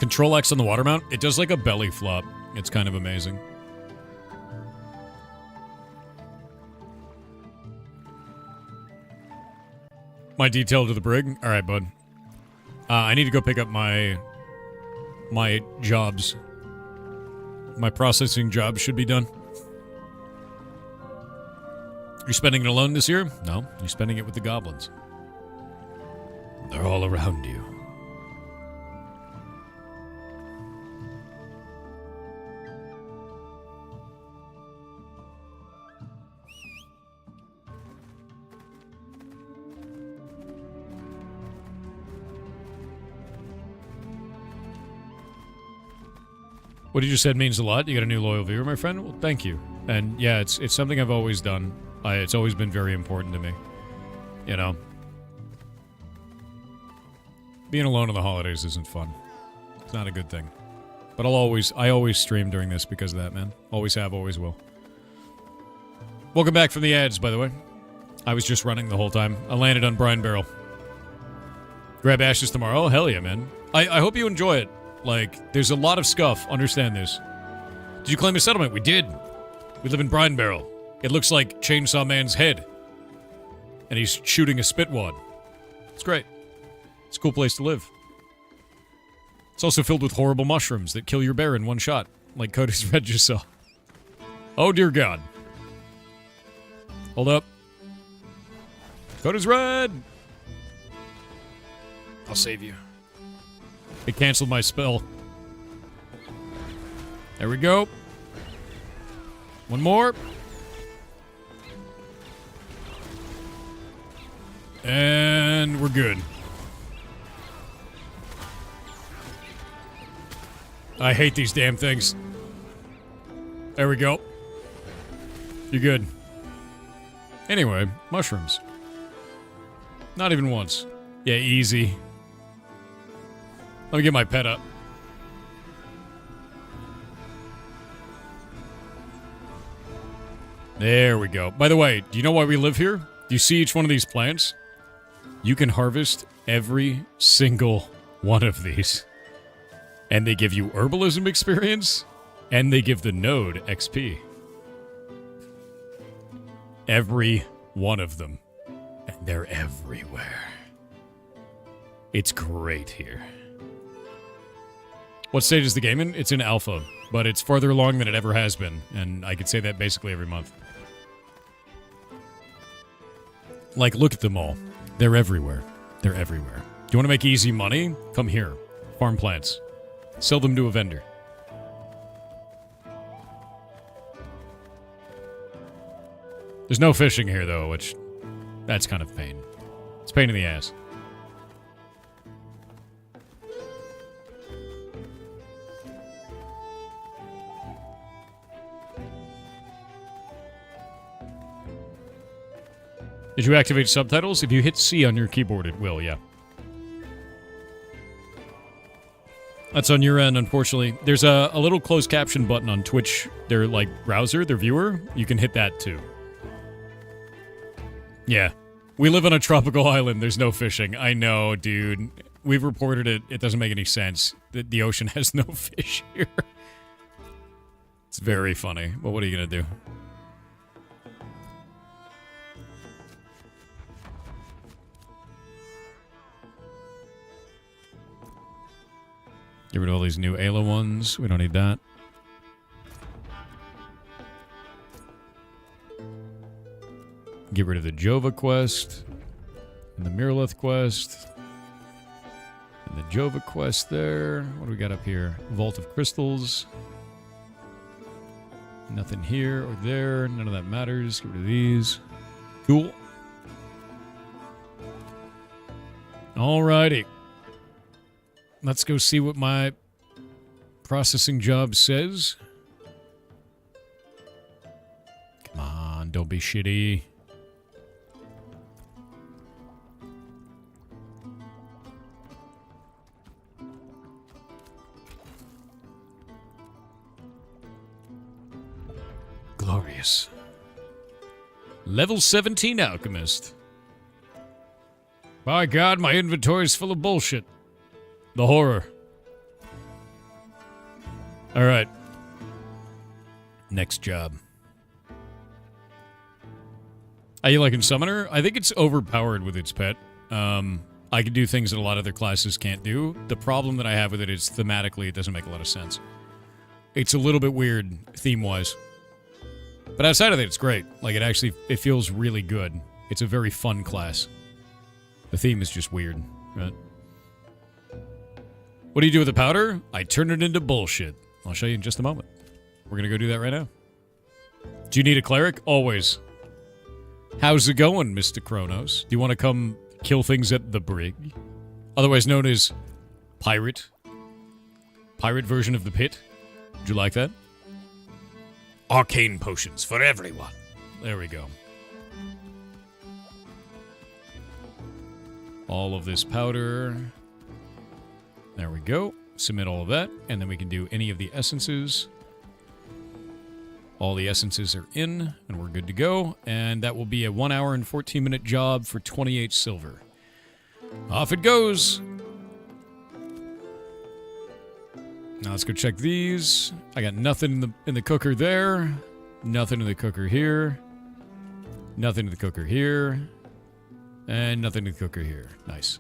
Control X on the water mount, it does like a belly flop. It's kind of amazing. My detail to the brig? Alright, bud. I need to go pick up my jobs. My processing job should be done. You're spending it alone this year? No, you're spending it with the goblins. They're all around you. What you just said means a lot. You got a new loyal viewer, my friend. Well, thank you. And yeah, it's something I've always done. It's always been very important to me. You know, being alone on the holidays isn't fun. It's not a good thing. But I always stream during this because of that, man. Always have, always will. Welcome back from the ads, by the way. I was just running the whole time. I landed on Brine Barrel. Grab ashes tomorrow. Oh, hell yeah, man. I hope you enjoy it. Like, there's a lot of scuff. Understand this. Did you claim a settlement? We did. We live in Brine Barrel. It looks like Chainsaw Man's head. And he's shooting a spit wad. It's great. It's a cool place to live. It's also filled with horrible mushrooms that kill your bear in one shot. Like Cody's Red just saw. Oh, dear God. Hold up. Cody's Red! I'll save you. It canceled my spell. There we go. One more. And we're good. I hate these damn things. There we go. You're good. Anyway, mushrooms. Not even once. Yeah, easy. Let me get my pet up. There we go. By the way, do you know why we live here? Do you see each one of these plants? You can harvest every single one of these. And they give you herbalism experience, and they give the node XP. Every one of them. And they're everywhere. It's great here. What stage is the game in? It's in alpha. but it's farther along than it ever has been, and I could say that basically every month. Like, look at them all. They're everywhere. They're everywhere. Do you want to make easy money? Come here. Farm plants. Sell them to a vendor. There's no fishing here, though, which... that's kind of pain. It's a pain in the ass. Did you activate subtitles? If you hit C on your keyboard, it will, yeah. That's on your end, unfortunately. There's a little closed caption button on Twitch, their, like, browser, their viewer. You can hit that, too. Yeah. We live on a tropical island. There's no fishing. I know, dude. We've reported it. It doesn't make any sense. The ocean has no fish here. It's very funny. But what are you going to do? Get rid of all these new Ayla ones. We don't need that. Get rid of the Jova quest. And the Miralith quest. And the Jova quest there. What do we got up here? Vault of Crystals. Nothing here or there. None of that matters. Get rid of these. Cool. Alrighty. Let's go see what my processing job says. Come on, don't be shitty. Glorious. Level 17 Alchemist. By God, my inventory's full of bullshit. The horror. Alright. Next job. How you liking Summoner? I think it's overpowered with its pet. I can do things that a lot of other classes can't do. The problem that I have with it is thematically it doesn't make a lot of sense. It's a little bit weird theme-wise. But outside of it, it's great. Like, it feels really good. It's a very fun class. The theme is just weird, right? What do you do with the powder? I turn it into bullshit. I'll show you in just a moment. We're going to go do that right now. Do you need a cleric? Always. How's it going, Mr. Kronos? Do you want to come kill things at the brig? Otherwise known as pirate. Pirate version of the pit. Would you like that? Arcane potions for everyone. There we go. All of this powder. There we go. Submit all of that, and then we can do any of the essences. All the essences are in, and we're good to go. And that will be a 1 hour and 14-minute job for 28 silver. Off it goes. Now let's go check these. I got nothing in the cooker there. Nothing in the cooker here. Nothing in the cooker here. And nothing in the cooker here. Nice.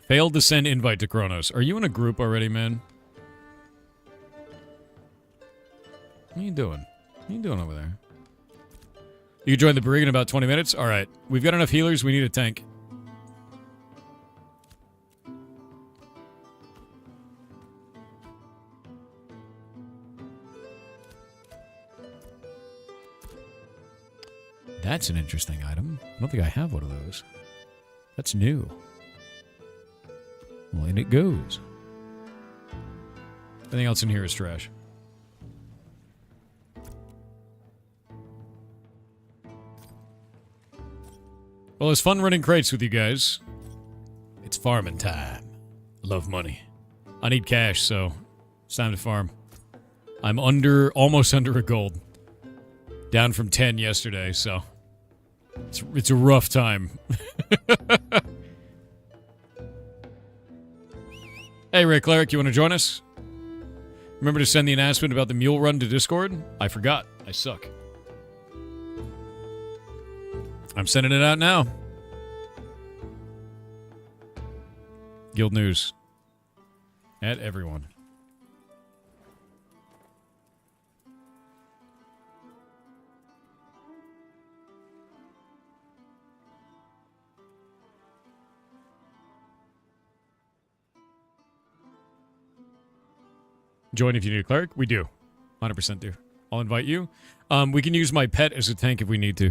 Failed to send invite to Kronos. Are you in a group already, man? What are you doing? What are you doing over there? You can join the brig in about 20 minutes? Alright. We've got enough healers. We need a tank. That's an interesting item. I don't think I have one of those. That's new. Well, in it goes. Everything else in here is trash. Well, it's fun running crates with you guys. It's farming time. I love money. I need cash, so it's time to farm. I'm almost under a gold. Down from 10 yesterday, so it's a rough time. Hey, Ray Cleric, you want to join us? Remember to send the announcement about the mule run to Discord? I forgot. I suck. I'm sending it out now. Guild news. At everyone. Join if you need a cleric. We do. 100% do. I'll invite you. We can use my pet as a tank if we need to.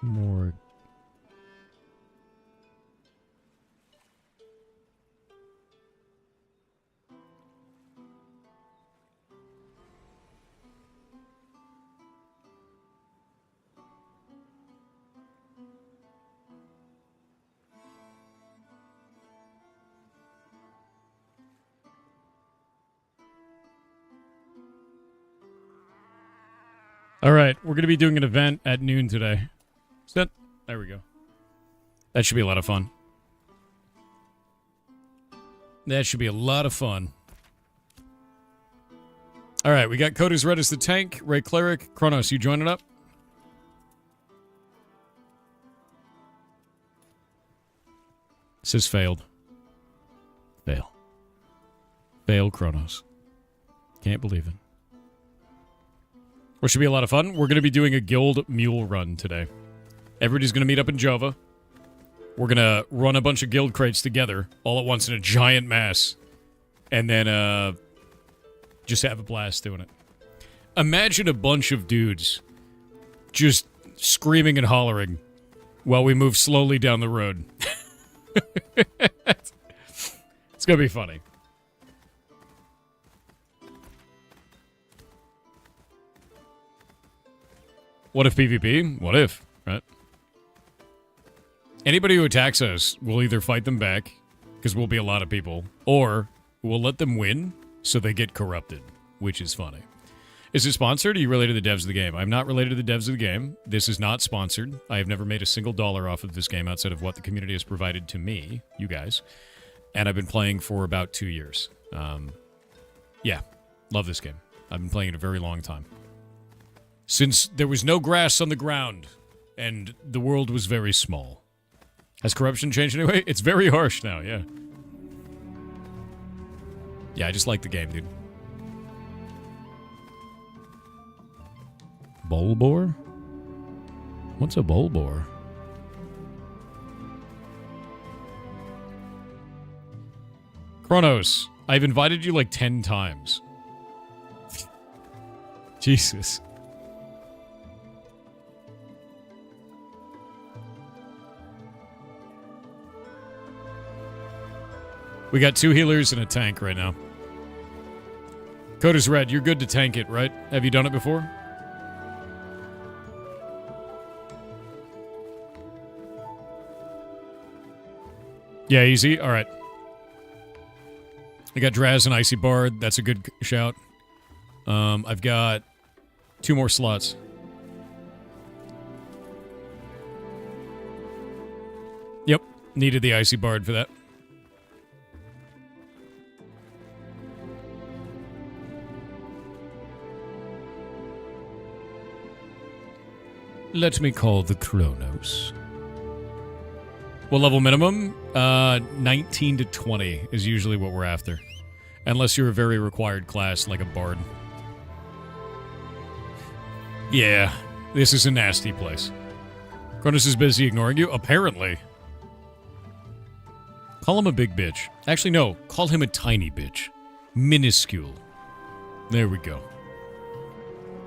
More. All right, we're going to be doing an event at noon today. Set. There we go. That should be a lot of fun. That should be a lot of fun. All right, we got Coda's Red as the tank, Ray Cleric, Kronos, you joining up? Says failed. Fail. Fail, Kronos. Can't believe it. Which should be a lot of fun. We're going to be doing a guild mule run today. Everybody's going to meet up in Jova. We're going to run a bunch of guild crates together all at once in a giant mass. And then just have a blast doing it. Imagine a bunch of dudes just screaming and hollering while we move slowly down the road. It's going to be funny. What if PvP? What if, right? Anybody who attacks us, we'll either fight them back, because we'll be a lot of people, or we'll let them win so they get corrupted, which is funny. Is it sponsored? Are you related to the devs of the game? I'm not related to the devs of the game. This is not sponsored. I have never made a single dollar off of this game outside of what the community has provided to me, you guys. And I've been playing for about 2 years. Yeah, love this game. I've been playing it a very long time. Since there was no grass on the ground, and the world was very small. Has corruption changed anyway? It's very harsh now, yeah. Yeah, I just like the game, dude. Bulbor? What's a Bulbor? Kronos, I've invited you like 10 times. Jesus. We got 2 healers and a tank right now. Coda's Red, you're good to tank it, right? Have you done it before? Yeah, easy. All right. I got Draz and Icy Bard. That's a good shout. I've got 2 more slots. Yep. Needed the Icy Bard for that. Let me call the Kronos. What level minimum? 19 to 20 is usually what we're after. Unless you're a very required class, like a bard. Yeah, this is a nasty place. Cronus is busy ignoring you? Apparently. Call him a big bitch. Actually, no. Call him a tiny bitch. Minuscule. There we go.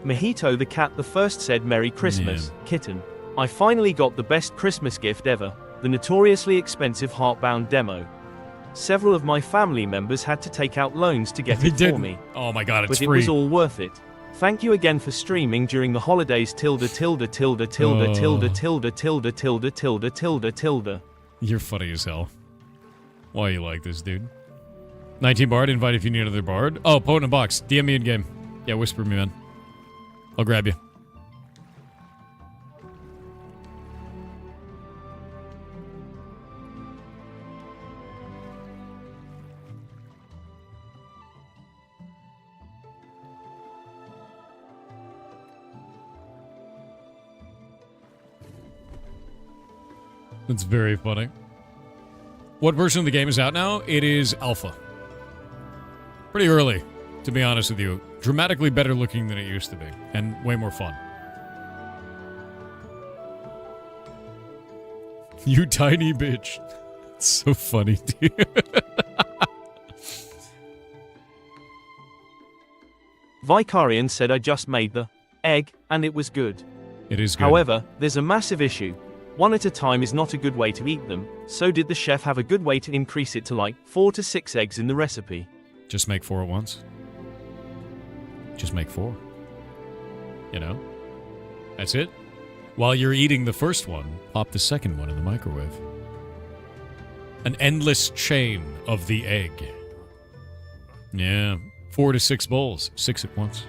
Mojito the cat the first said Merry Christmas, kitten. I finally got the best Christmas gift ever, the notoriously expensive Heartbound demo. Several of my family members had to take out loans to get it for me. Oh my god, it's free. But free. It was all worth it. Thank you again for streaming during the holidays tilde. You're funny as hell. Why you like this, dude? 19 Bard, invite if you need another Bard. Oh, Potent in box. DM me in game. Yeah, whisper me, man. I'll grab you. That's very funny. What version of the game is out now? It is alpha. Pretty early, to be honest with you. Dramatically better looking than it used to be, and way more fun. You tiny bitch. It's so funny, dude. Vicarian said I just made the egg, and it was good. It is good. However, there's a massive issue. One at a time is not a good way to eat them, so did the chef have a good way to increase it to like 4 to 6 eggs in the recipe? Just make 4 at once. Just make 4. You know? That's it. While you're eating the first one, pop the second one in the microwave. An endless chain of the egg. Yeah. 4 to 6 bowls. 6 at once.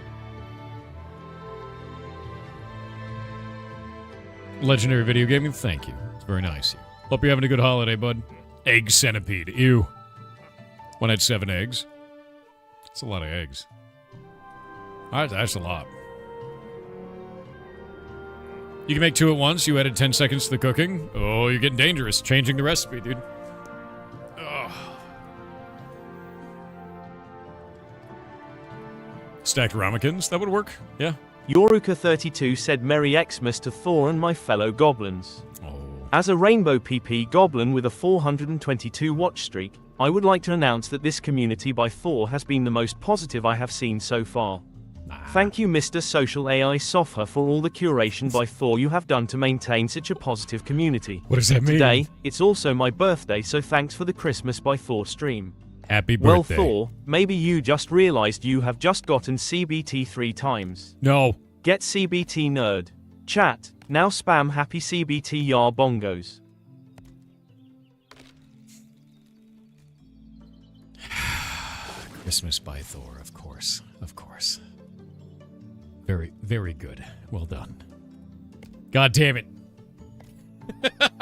Legendary video gaming, thank you. It's very nice. Hope you're having a good holiday, bud. Egg centipede. Ew. One had 7 eggs. That's a lot of eggs. That's a lot. You can make 2 at once. You added 10 seconds to the cooking. Oh, you're getting dangerous. Changing the recipe, dude. Ugh. Stacked ramekins. That would work. Yeah. Yoruka32 said Merry Xmas to Thor and my fellow goblins. Oh. As a Rainbow PP goblin with a 422 watch streak, I would like to announce that this community by Thor has been the most positive I have seen so far. Thank you Mr. Social AI Software for all the curation by Thor you have done to maintain such a positive community. What does that mean? Today, it's also my birthday, so thanks for the Christmas by Thor stream. Happy birthday. Well, Thor, maybe you just realized you have just gotten CBT 3 times. No. Get CBT nerd. Chat, now spam happy CBT yar bongos. Christmas by Thor, of course. Of course. Very, very good. Well done. God damn it.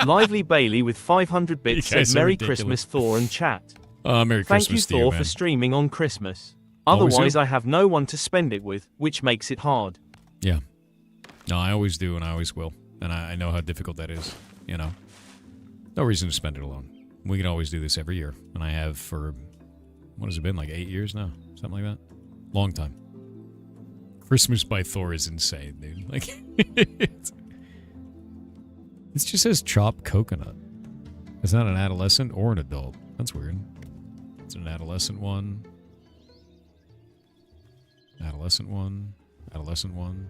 Lively Bailey with 500 bits said Merry Christmas Thor and chat. Merry Thank Christmas you Thor man. for streaming on Christmas. Always Otherwise do. I have no one to spend it with, which makes it hard. Yeah. No, I always do and I always will. And I know how difficult that is, you know. No reason to spend it alone. We can always do this every year. And I have for, what has it been, like 8 years now? Something like that? Long time. Christmas by Thor is insane, dude. Like, it just says chopped coconut. It's not an adolescent or an adult. That's weird. It's an adolescent one. Adolescent one. Adolescent one.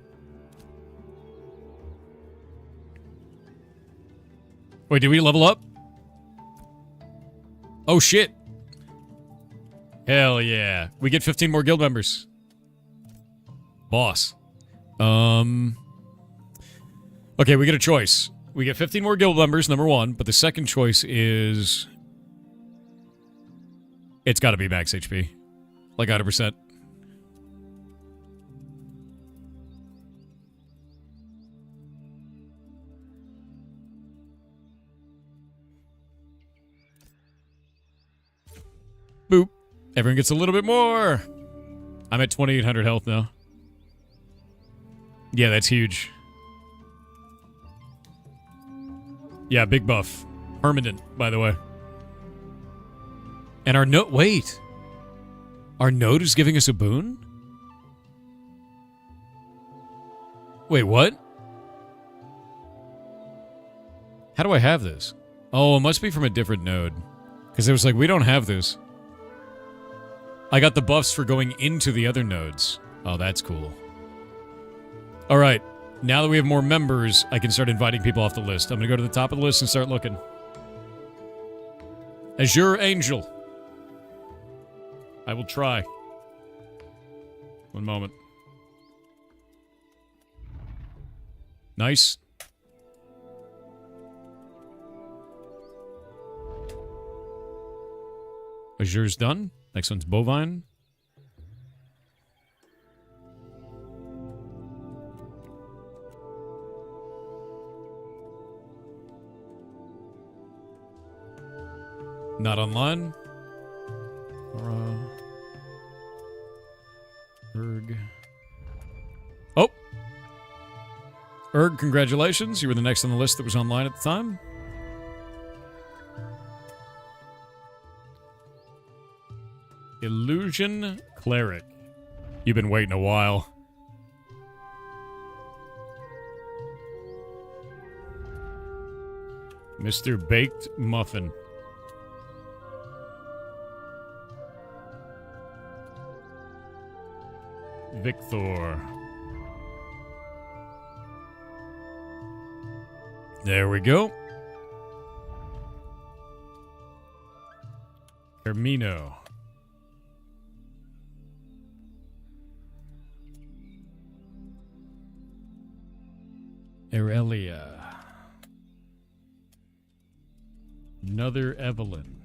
Wait, did we level up? Oh, shit. Hell yeah. We get 15 more guild members. Boss. Okay, we get a choice. We get 15 more guild members, number 1, but the second choice is... It's gotta be max HP. Like 100%. Boop. Everyone gets a little bit more. I'm at 2,800 health now. Yeah, that's huge. Yeah, big buff. Permanent, by the way. And our node... Wait. Our node is giving us a boon? Wait, what? How do I have this? Oh, it must be from a different node. Because it was like, we don't have this. I got the buffs for going into the other nodes. Oh, that's cool. Alright, now that we have more members, I can start inviting people off the list. I'm going to go to the top of the list and start looking. Azure Angel. I will try. One moment. Nice. Azure's done. Next one's Bovine. Not online. Erg. Oh! Erg, congratulations. You were the next on the list that was online at the time. Illusion Cleric. You've been waiting a while. Mr. Baked Muffin. Victor. There we go. Hermino. Aurelia. Another Evelyn.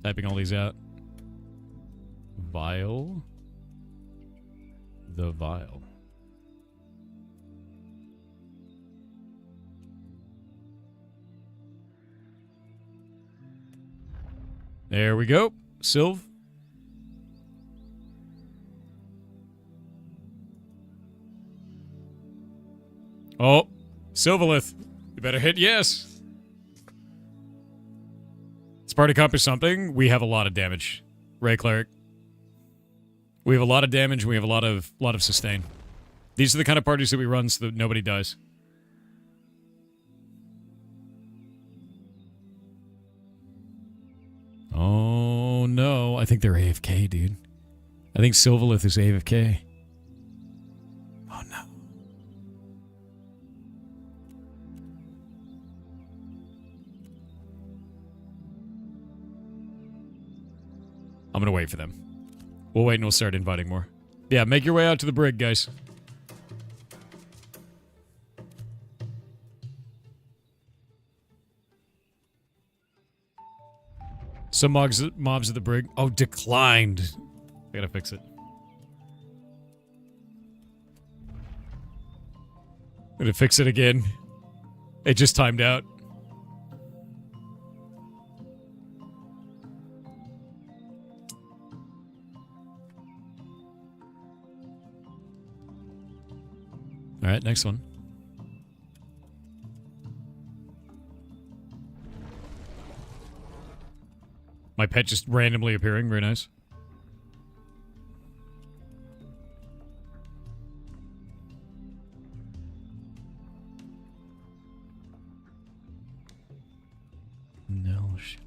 Typing all these out. Vial. The Vial. There we go. Sylv. Oh, Sylvalith. You better hit yes. Sparta Cup is something. We have a lot of damage. Ray Cleric. We have a lot of damage, and we have a lot of sustain. These are the kind of parties that we run so that nobody dies. Oh, no. I think they're AFK, dude. I think Sylvalith is AFK. Oh, no. I'm going to wait for them. We'll wait and we'll start inviting more. Yeah, make your way out to the brig, guys. Some mobs at the brig. Oh, declined. I gotta fix it. Gonna fix it again. It just timed out. Alright, next one. My pet just randomly appearing. Very nice. No shit.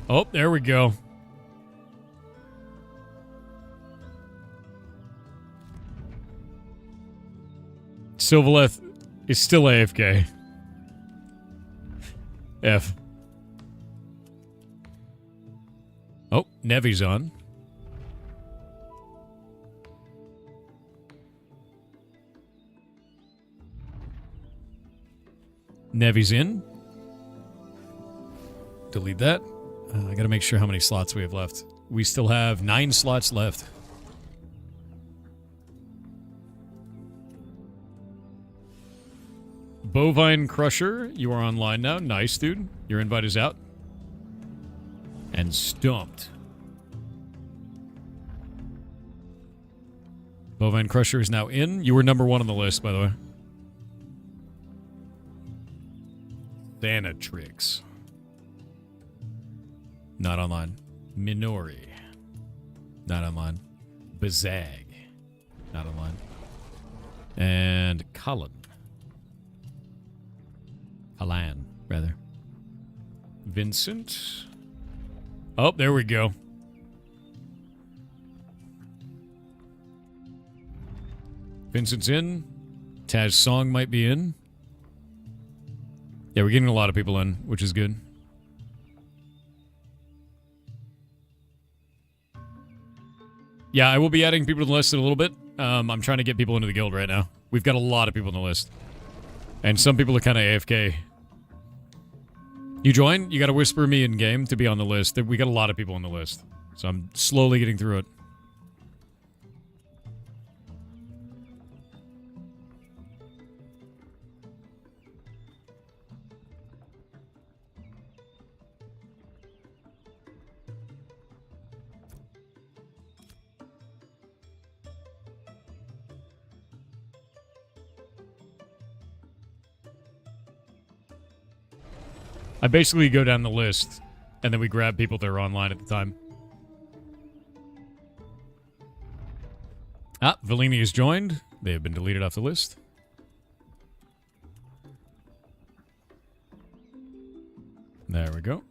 Oh, there we go. Sylvalith is still AFK. F. Oh, Nevi's on. Nevi's in. Delete that. I gotta make sure how many slots we have left. We still have 9 slots left. Bovine Crusher, you are online now. Nice, dude. Your invite is out. And Stumped. Bovine Crusher is now in. You were number 1 on the list, by the way. Thanatrix. Not online. Minori. Not online. Bazag. Not online. And Cullen. Alan, rather. Vincent. Oh, there we go. Vincent's in. Taz Song might be in. Yeah, we're getting a lot of people in, which is good. Yeah, I will be adding people to the list in a little bit. I'm trying to get people into the guild right now. We've got a lot of people on the list. And some people are kind of AFK. You join, you got to whisper me in game to be on the list. We got a lot of people on the list. So I'm slowly getting through it. I basically go down the list, and then we grab people that are online at the time. Ah, Valini has joined. They have been deleted off the list. There we go.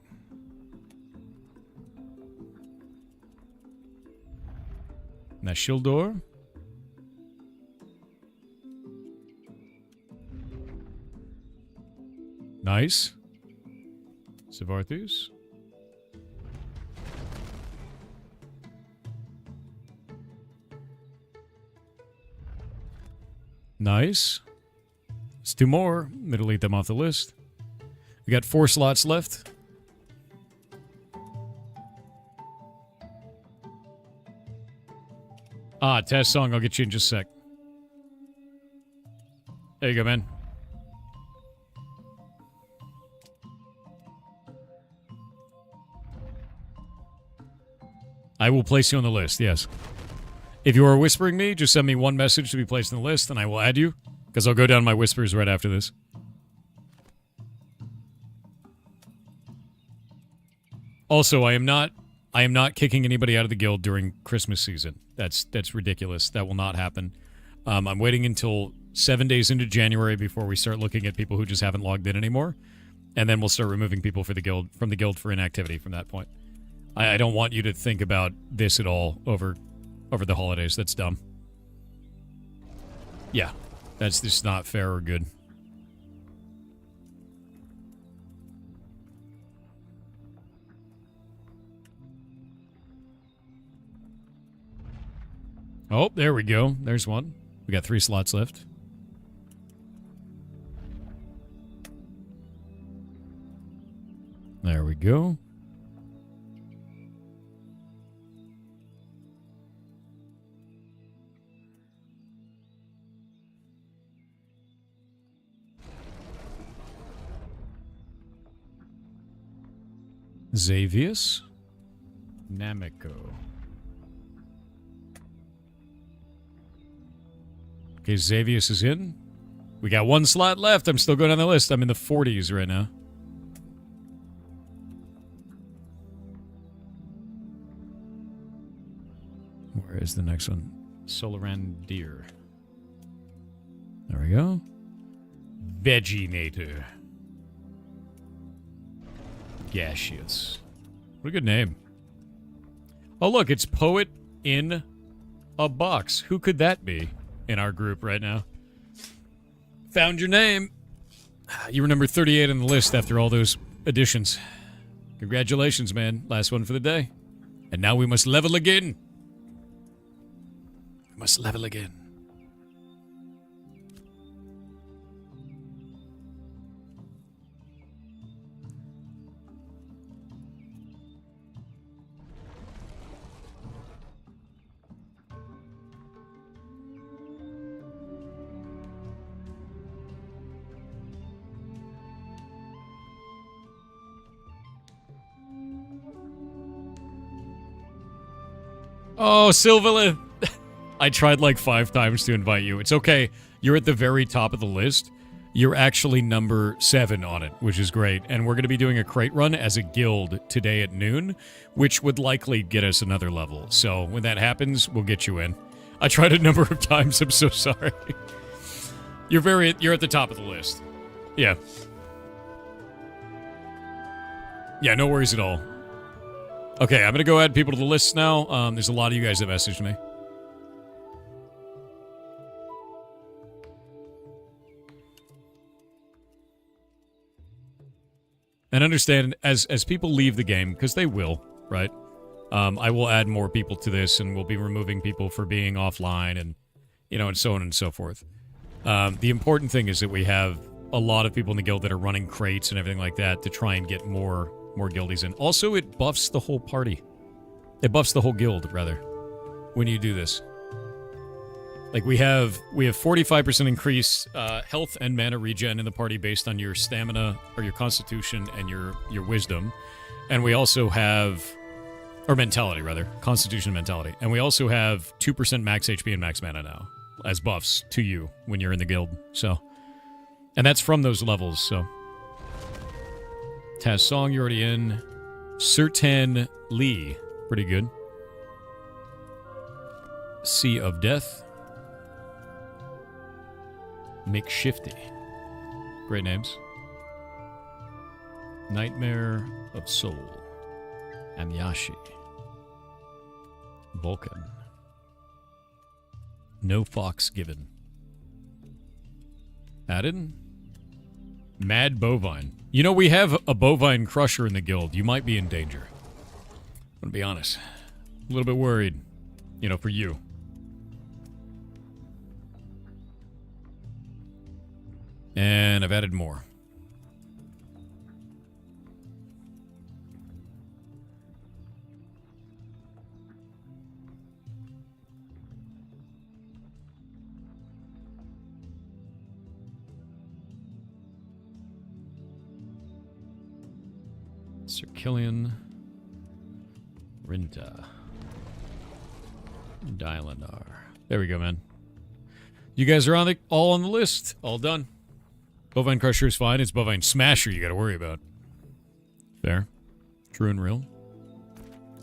Nashildor. Nice. Sivarthus. Nice. Let's do more. Delete them off the list. We got 4 slots left. Ah, Taz Song. I'll get you in just a sec. There you go, man. I will place you on the list, yes. If you are whispering me, just send me one message to be placed on the list, and I will add you, because I'll go down my whispers right after this. Also, I am not kicking anybody out of the guild during Christmas season. That's ridiculous. That will not happen. I'm waiting until 7 days into January before we start looking at people who just haven't logged in anymore, and then we'll start removing people from the guild for inactivity from that point. I don't want you to think about this at all over the holidays. That's dumb. Yeah, that's just not fair or good. Oh, there we go. There's one. We got 3 slots left. There we go. Xavius. Namiko. Okay, Xavius is in. We got 1 slot left. I'm still going down the list. I'm in the 40s right now. Where is the next one? Solaran Deer. There we go. Veginator. Gaseous. What a good name. Oh, look, it's Poet in a Box. Who could that be in our group right now? Found your name. You were number 38 on the list after all those additions. Congratulations, man. Last one for the day. And now we must level again. We must level again. Oh, Sylvalith. I tried like 5 times to invite you. It's okay. You're at the very top of the list. You're actually number 7 on it, which is great. And we're going to be doing a crate run as a guild today at noon, which would likely get us another level. So when that happens, we'll get you in. I tried a number of times. I'm so sorry. You're at the top of the list. Yeah. Yeah, no worries at all. Okay, I'm going to go add people to the list now. There's a lot of you guys that messaged me. And understand, as people leave the game, because they will, right? I will add more people to this, and we'll be removing people for being offline, and and so on and so forth. The important thing is that we have a lot of people in the guild that are running crates and everything like that to try and get more guildies in. Also, it buffs the whole party. It buffs the whole guild, rather, when you do this. Like, we have 45% increase health and mana regen in the party based on your stamina, or your constitution, and your wisdom. And we also have... Or mentality, rather. Constitution and mentality. And we also have 2% max HP and max mana now, as buffs to you when you're in the guild. So... And that's from those levels, so... Taz Song, you're already in. Sertan Lee. Pretty good. Sea of Death. Makeshifty. Great names. Nightmare of Soul. Amyashi. Vulcan. No Fox Given. Added. Mad Bovine. We have a bovine crusher in the guild. You might be in danger. I'm gonna be honest. A little bit worried. For you. And I've added more. Sir Killian. Rinta. Dylanar. There we go, man. You guys are all on the list. All done. Bovine Crusher is fine. It's Bovine Smasher you gotta worry about. Fair. True and real.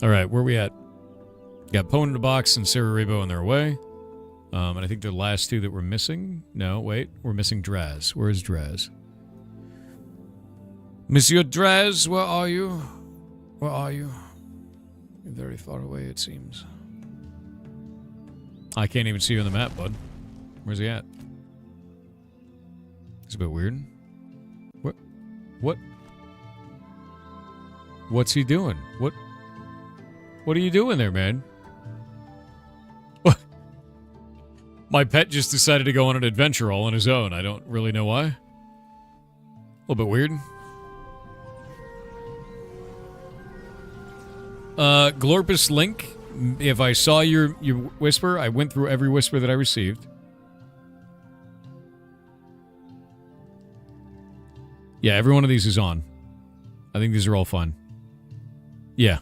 Alright, where are we at? Got Pone in the Box and Sarah Rebo on their way. And I think the last 2 that we're missing... No, wait. We're missing Draz. Where is Draz? Monsieur Draz, where are you? Where are you? You're very far away, it seems. I can't even see you on the map, bud. Where's he at? It's a bit weird. What? What's he doing? What are you doing there, man? What? My pet just decided to go on an adventure all on his own. I don't really know why. A little bit weird. Glorpus Link, if I saw your whisper, I went through every whisper that I received. Yeah, every one of these is on. I think these are all fun. Yeah.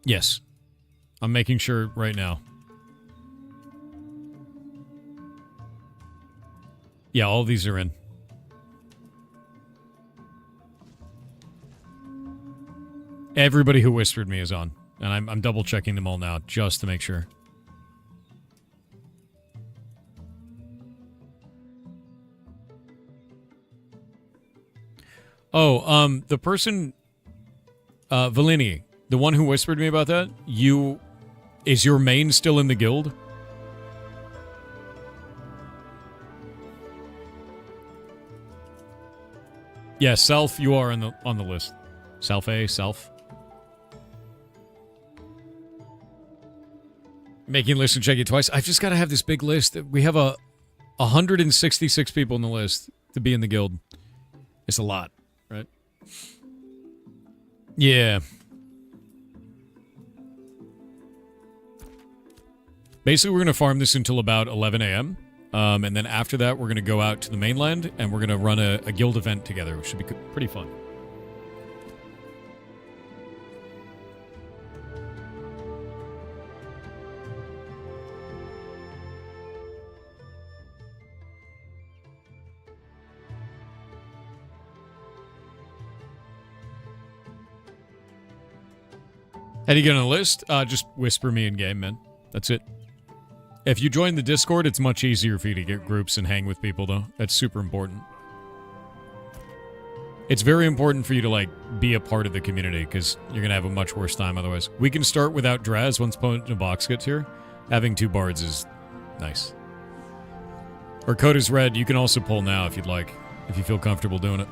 Yes. I'm making sure right now. Yeah, all these are in. Everybody who whispered me is on. And I'm double checking them all now just to make sure. Oh, the person, Valini, the one who whispered me about that, is your main still in the guild? Yeah, Self, you are on the list. Self A, Self. Making list and check it twice. I've just got to have this big list. We have 166 people in the list to be in the guild. It's a lot, right? Yeah. Basically, we're going to farm this until about 11 a.m. And then after that, we're going to go out to the mainland, and we're going to run a guild event together, which should be pretty fun. How do you get on the list? Just whisper me in game, man. That's it. If you join the Discord, it's much easier for you to get groups and hang with people, though. That's super important. It's very important for you to, like, be a part of the community, because you're going to have a much worse time otherwise. We can start without Draz once Opponent in a Box gets here. Having 2 bards is nice. Or Code is Red, you can also pull now if you'd like, if you feel comfortable doing it.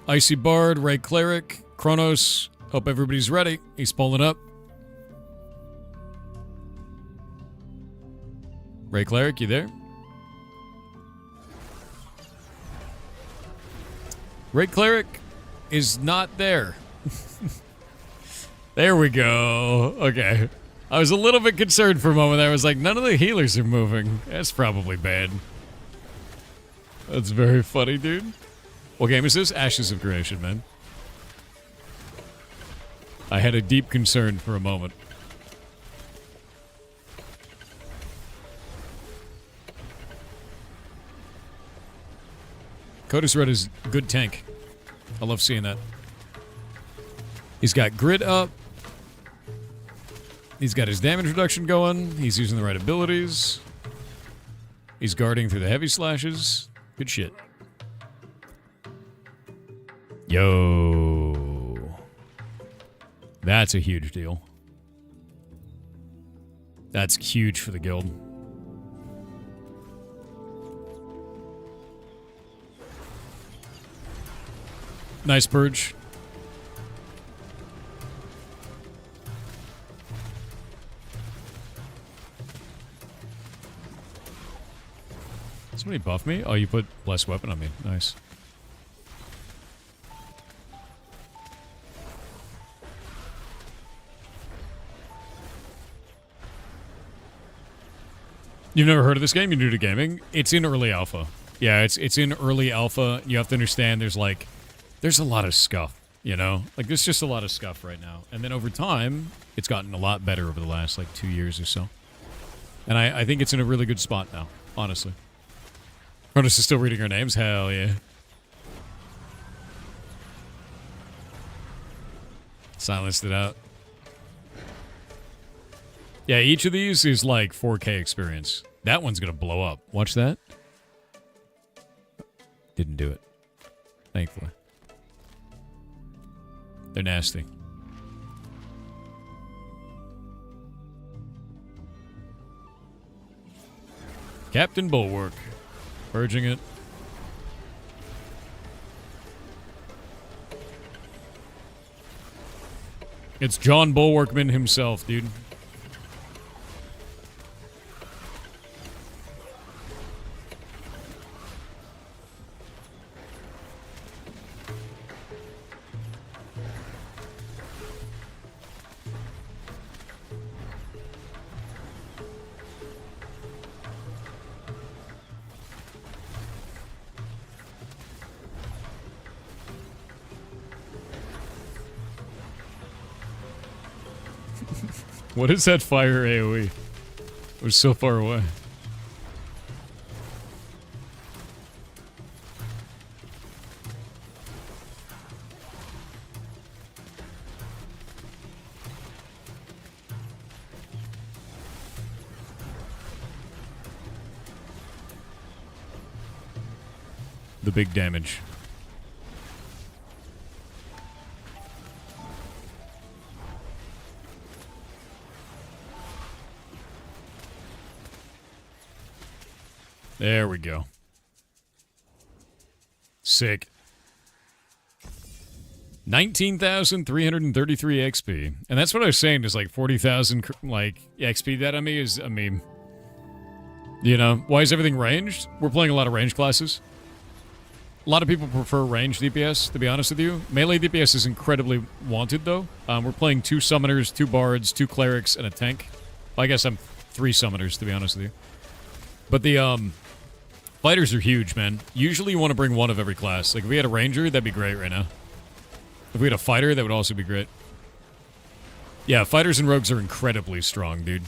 Icy Bard, Ray Cleric, Kronos. Hope everybody's ready. He's pulling up. Ray Cleric, you there? Ray Cleric is not there. There we go. Okay. I was a little bit concerned for a moment there. I was like, none of the healers are moving. That's probably bad. That's very funny, dude. What game is this? Ashes of Creation, man. I had a deep concern for a moment. Codus Red is good tank. I love seeing that. He's got grit up. He's got his damage reduction going. He's using the right abilities. He's guarding through the heavy slashes. Good shit. Yo. That's a huge deal. That's huge for the guild. Nice purge. Somebody buff me? Oh, you put less weapon on me. Nice. You've never heard of this game? You're new to gaming? It's in early alpha. Yeah, it's in early alpha. You have to understand there's a lot of scuff, you know? Like, there's just a lot of scuff right now. And then over time, it's gotten a lot better over the last, 2 years or so. And I think it's in a really good spot now, honestly. Cronus is still reading our names? Hell yeah. Silenced it out. Yeah, each of these is 4K experience. That one's gonna blow up. Watch that. Didn't do it. Thankfully. They're nasty. Captain Bulwark. Purging it. It's John Bulwarkman himself, dude. What is that fire AoE? It was so far away. The big damage. There we go. Sick. 19,333 XP. And that's what I was saying is 40,000 XP that on me is a meme. You know, why is everything ranged? We're playing a lot of range classes. A lot of people prefer range DPS, to be honest with you. Melee DPS is incredibly wanted, though. We're playing 2 summoners, 2 bards, 2 clerics, and a tank. Well, I guess I'm 3 summoners, to be honest with you. But the, fighters are huge, man. Usually you want to bring one of every class. If we had a ranger, that'd be great right now. If we had a fighter, that would also be great. Yeah, fighters and rogues are incredibly strong, dude.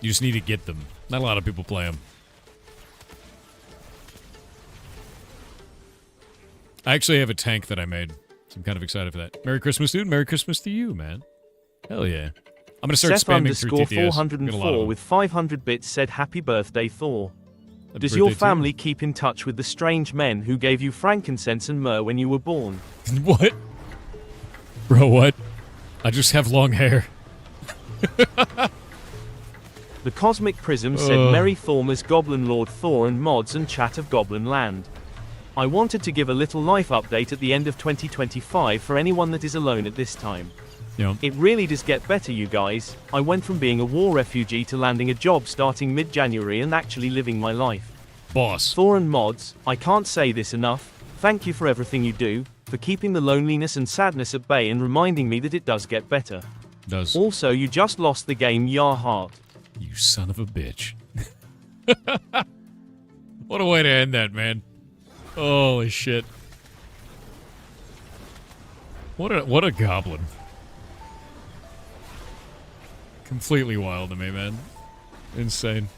You just need to get them. Not a lot of people play them. I actually have a tank that I made, so I'm kind of excited for that. Merry Christmas, dude. Merry Christmas to you, man. Hell yeah. I'm going to start spamming through TTS. Seth_404 with 500 bits said happy birthday, Thor. Does your family keep in touch with the strange men who gave you frankincense and myrrh when you were born? What? Bro, what? I just have long hair. The Cosmic Prism said Merry Thormas Goblin Lord Thor and mods and chat of Goblin Land. I wanted to give a little life update at the end of 2025 for anyone that is alone at this time. Yeah. It really does get better, you guys. I went from being a war refugee to landing a job starting mid-January and actually living my life. Boss. Thor and mods, I can't say this enough. Thank you for everything you do, for keeping the loneliness and sadness at bay and reminding me that it does get better. Does. Also, you just lost the game, Yar Heart. You son of a bitch. What a way to end that, man. Holy shit. What a goblin. Completely wild to me, man. Insane.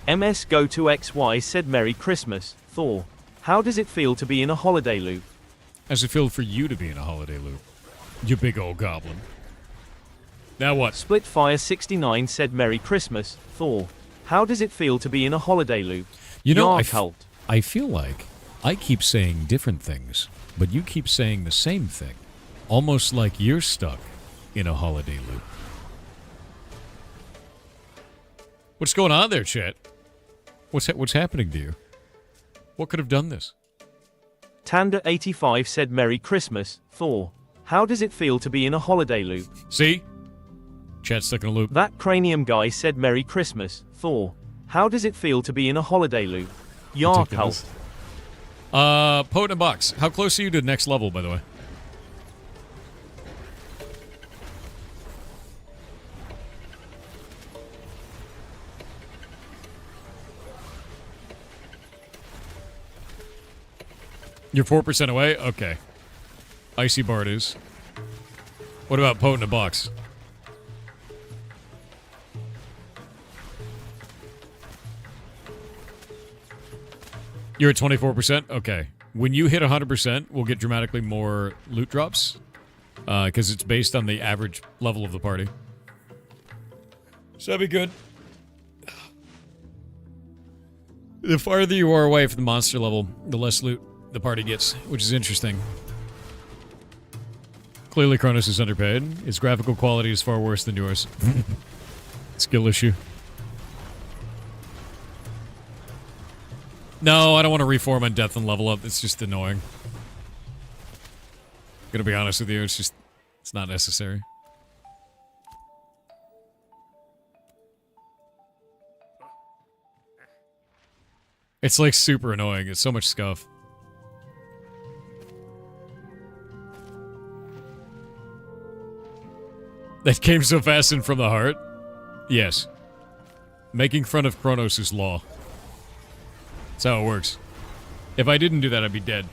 MS Go to XY said Merry Christmas, Thor. How does it feel to be in a holiday loop? How's it feel for you to be in a holiday loop? You big old goblin. Now what? Splitfire69 said Merry Christmas, Thor. How does it feel to be in a holiday loop? You know, I feel like I keep saying different things, but you keep saying the same thing. Almost like you're stuck in a holiday loop. What's going on there, chat? What's happening to you? What could have done this? Tanda85 said Merry Christmas, Thor. How does it feel to be in a holiday loop? See? Chat's stuck in a loop. That cranium guy said Merry Christmas, Thor. How does it feel to be in a holiday loop? Yar Cult. Potent Box. How close are you to the next level, by the way? You're 4% away? Okay. Icy Bard is. What about Potent Box? You're at 24%? Okay. When you hit 100%, we'll get dramatically more loot drops. Because it's based on the average level of the party. So that'd be good. The farther you are away from the monster level, the less loot the party gets, which is interesting. Clearly Kronos is underpaid. His graphical quality is far worse than yours. Skill issue. No, I don't want to reform on death and level up. It's just annoying. Gonna be honest with you, it's not necessary. It's like super annoying. It's so much scuff. That came so fast and from the heart? Yes. Making fun of Kronos is law. That's how it works. If I didn't do that, I'd be dead.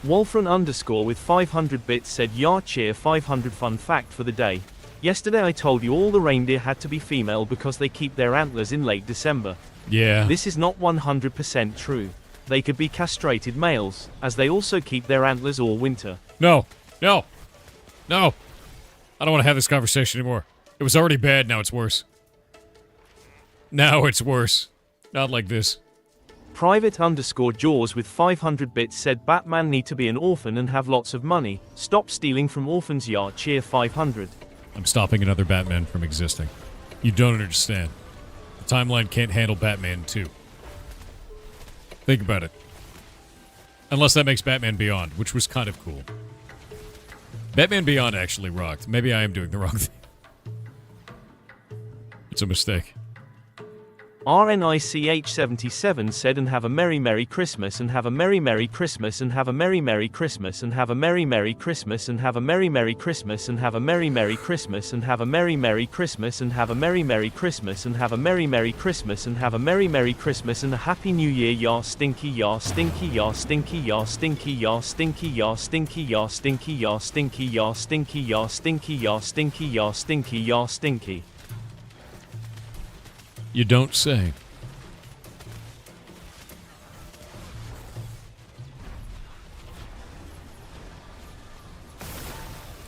Wolfran_ with 500 bits said Yar cheer 500 fun fact for the day. Yesterday I told you all the reindeer had to be female because they keep their antlers in late December. Yeah. This is not 100% true. They could be castrated males, as they also keep their antlers all winter. No. No. No. I don't want to have this conversation anymore. It was already bad, now it's worse. Now it's worse. Not like this. Private_Jaws with 500 bits said Batman need to be an orphan and have lots of money. Stop stealing from orphans, Yar cheer 500. I'm stopping another Batman from existing. You don't understand. The timeline can't handle Batman 2. Think about it. Unless that makes Batman Beyond, which was kind of cool. Batman Beyond actually rocked. Maybe I am doing the wrong thing. It's a mistake. RNICH77 said and have a Merry Christmas and have a Merry Christmas and have a Merry Christmas and have a Merry Christmas and have a Merry Christmas and have a Merry Christmas and have a Merry Christmas and have a Merry Christmas and have a Merry Christmas and have a Merry Christmas and a Happy New Year, Yar stinky, Yar stinky, Yar stinky, Yar stinky, Yar stinky, Yar stinky, Yar stinky, Yar stinky, Yar stinky, Yar stinky, Yar stinky, Yar stinky, Yar stinky. You don't say.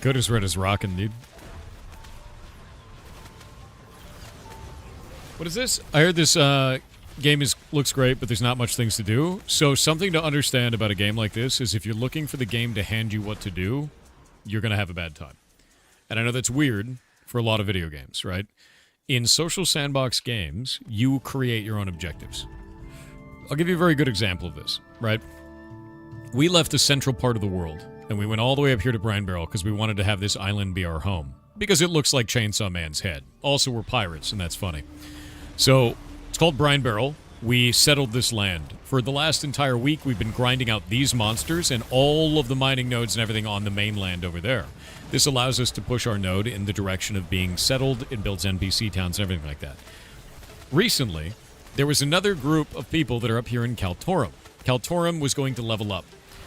Coda's Red is rocking, dude. What is this? I heard this game looks great, but there's not much things to do. So something to understand about a game like this is if you're looking for the game to hand you what to do, you're going to have a bad time. And I know that's weird for a lot of video games, right? In social sandbox games, you create your own objectives. I'll give you a very good example of this, right? We left the central part of the world, and we went all the way up here to Brine Barrel because we wanted to have this island be our home. Because it looks like Chainsaw Man's head. Also, we're pirates, and that's funny. So, it's called Brine Barrel. We settled this land. For the last entire week, we've been grinding out these monsters and all of the mining nodes and everything on the mainland over there. This allows us to push our node in the direction of being settled. It builds NPC towns and everything like that. Recently, there was another group of people that are up here in Kaltorum. Kaltorum was going to level up.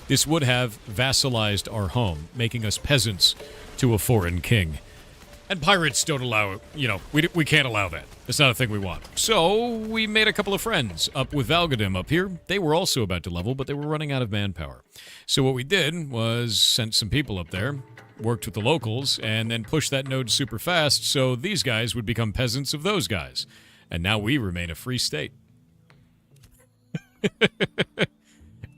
This would have vassalized our home, making us peasants to a foreign king. And pirates don't allow it. You know, we can't allow that. It's not a thing we want. So, we made a couple of friends up with Valgadim up here. They were also about to level, but they were running out of manpower. So what we did was sent some people up there, worked with the locals, and then pushed that node super fast so these guys would become peasants of those guys. And now we remain a free state.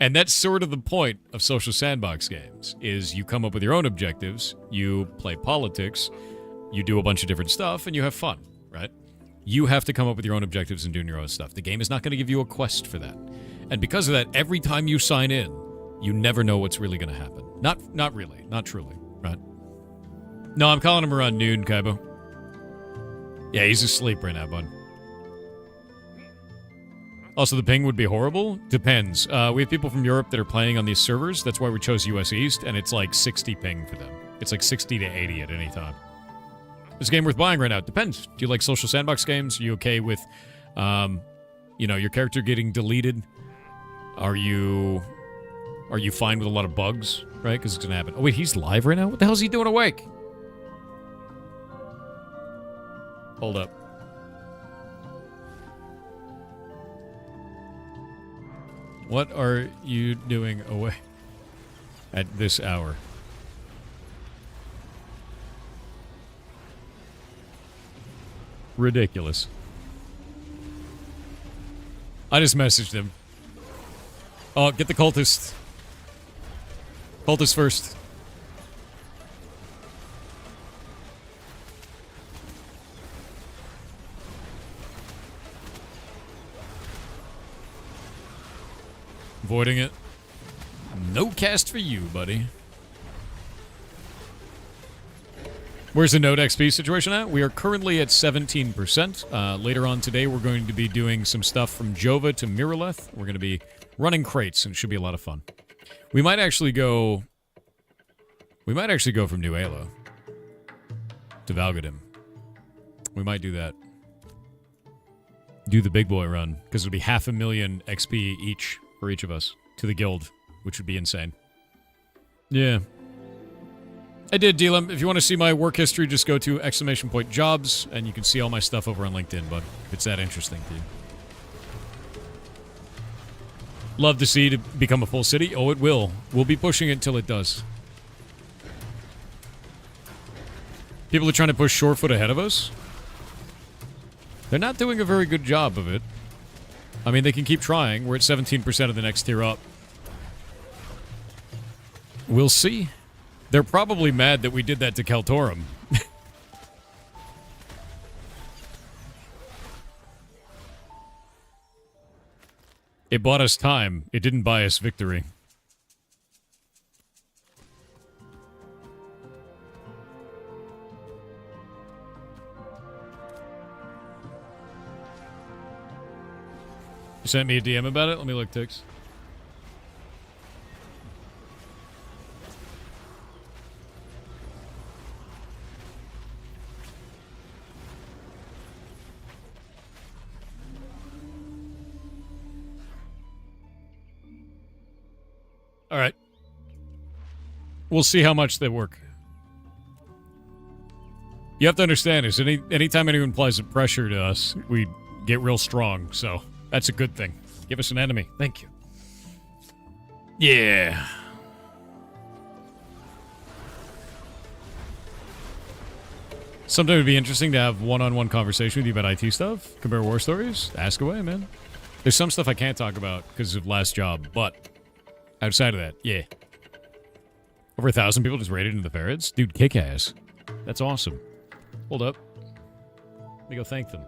And that's sort of the point of social sandbox games, is you come up with your own objectives, you play politics, you do a bunch of different stuff, and you have fun, right? You have to come up with your own objectives and doing your own stuff. The game is not going to give you a quest for that. And because of that, every time you sign in, you never know what's really going to happen. Not really. Not truly, right? No, I'm calling him around noon, Kaibo. Yeah, he's asleep right now, bud. Also, the ping would be horrible? Depends. We have people from Europe that are playing on these servers. That's why we chose US East, and it's like 60 ping for them. It's like 60 to 80 at any time. Is a game worth buying right now? Depends. Do you like social sandbox games? Are you okay with, your character getting deleted? Are you fine with a lot of bugs, right? Because it's going to happen. Oh, wait, he's live right now? What the hell is he doing awake? Hold up. What are you doing away at this hour? Ridiculous. I just messaged him. Oh, get the cultist. Cultist first. Avoiding it. No cast for you, buddy. Where's the node XP situation at? We are currently at 17%. Later on today, we're going to be doing some stuff from Jova to Miraleth. We're going to be running crates, and it should be a lot of fun. We might actually go from New Alo to Valgadim. We might do that. Do the big boy run, because it'll be 500,000 XP each for each of us to the guild, which would be insane. Yeah. I did, Dealum. If you want to see my work history, just go to !jobs, and you can see all my stuff over on LinkedIn, bud, if it's that interesting to you. Love to see to become a full city. Oh, it will. We'll be pushing it until it does. People are trying to push Shorefoot ahead of us. They're not doing a very good job of it. I mean, they can keep trying. We're at 17% of the next tier up. We'll see. They're probably mad that we did that to Kaltorum. It bought us time. It didn't buy us victory. You sent me a DM about it? Let me look, Tix. All right. We'll see how much they work. You have to understand is anytime anyone applies pressure to us, we get real strong. So that's a good thing. Give us an enemy. Thank you. Yeah. Sometime it would be interesting to have one-on-one conversation with you about IT stuff, compare war stories. Ask away, man. There's some stuff I can't talk about because of last job, but outside of that, yeah. Over 1,000 people just raided into the ferrets? Dude, kick ass. That's awesome. Hold up. Let me go thank them.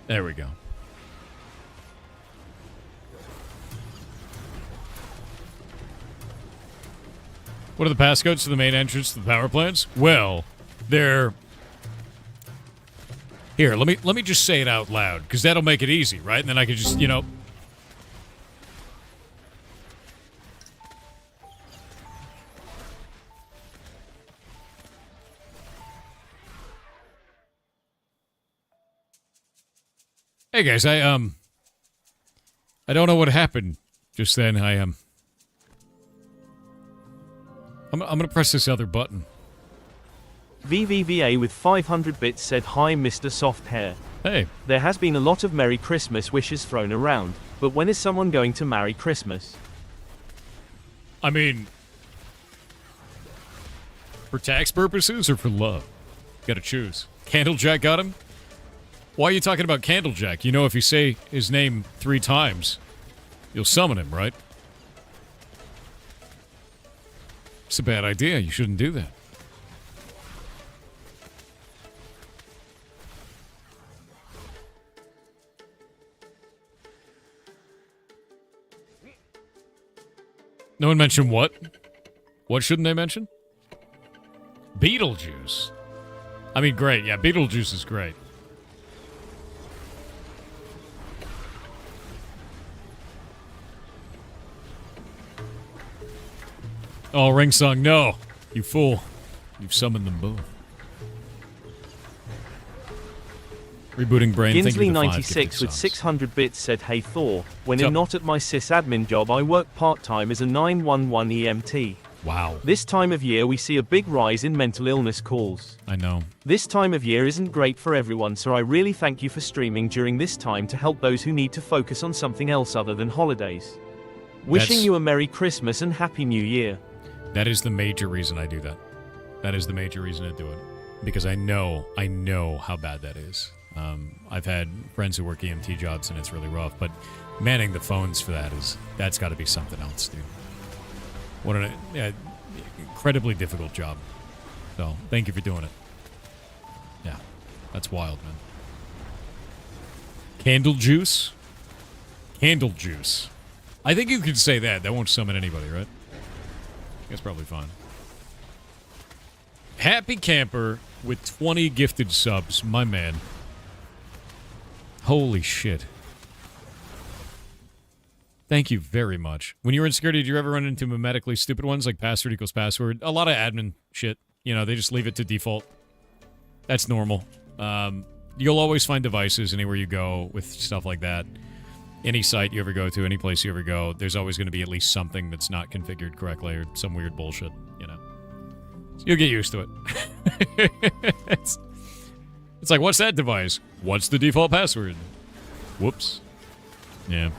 There we go. What are the passcodes to the main entrance to the power plants? Well, they're... Here, let me just say it out loud, because that'll make it easy, right? And then I could just, you know... Hey guys, I don't know what happened just then. I'm gonna press this other button. VVVA with 500 bits said, "Hi, Mr. Soft Hair. Hey. There has been a lot of Merry Christmas wishes thrown around, but when is someone going to marry Christmas?" I mean, for tax purposes or for love? Gotta choose. Candlejack got him? Why are you talking about Candlejack? You know, if you say his name 3 times, you'll summon him, right? It's a bad idea. You shouldn't do that. No one mentioned what? What shouldn't they mention? Beetlejuice. I mean, great. Yeah, Beetlejuice is great. Oh, Ring Song, no. You fool. You've summoned them both. Rebooting brain. Ginsley 96 with 600 bits said, "Hey Thor, when I'm not at my sysadmin job, I work part-time as a 911 EMT. Wow. This time of year we see a big rise in mental illness calls. I know. This time of year isn't great for everyone, so I really thank you for streaming during this time to help those who need to focus on something else other than holidays. Wishing you a Merry Christmas and Happy New Year." That is the major reason I do that. That is the major reason I do it. Because I know how bad that is. I've had friends who work EMT jobs and it's really rough, but manning the phones for that's got to be something else, dude. What an incredibly difficult job. So, thank you for doing it. Yeah, that's wild, man. Candle juice? Candle juice. I think you could say that. That won't summon anybody, right? That's probably fine. Happy Camper with 20 gifted subs. My man. Holy shit. Thank you very much. When you were in security, did you ever run into memetically stupid ones like password equals password? A lot of admin shit. You know, they just leave it to default. That's normal. You'll always find devices anywhere you go with stuff like that. Any site you ever go to, any place you ever go, there's always going to be at least something that's not configured correctly or some weird bullshit, you know. So you'll get used to it. It's like, what's that device? What's the default password? Whoops. Yeah.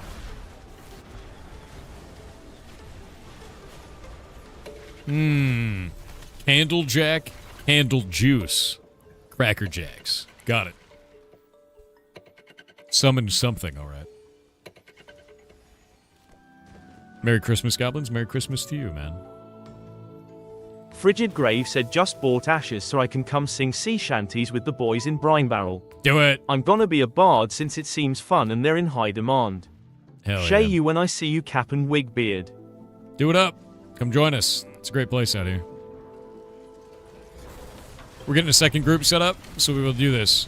Candlejack, Handle Juice. Cracker Jacks. Got it. Summon something, alright. Merry Christmas, Goblins. Merry Christmas to you, man. Frigid Grave said, "Just bought ashes so I can come sing sea shanties with the boys in Brine Barrel. Do it. I'm gonna be a bard since it seems fun and they're in high demand. Hell Shay yeah. you when I see you, cap and wig beard." Do it up. Come join us. It's a great place out here. We're getting a second group set up, so we will do this.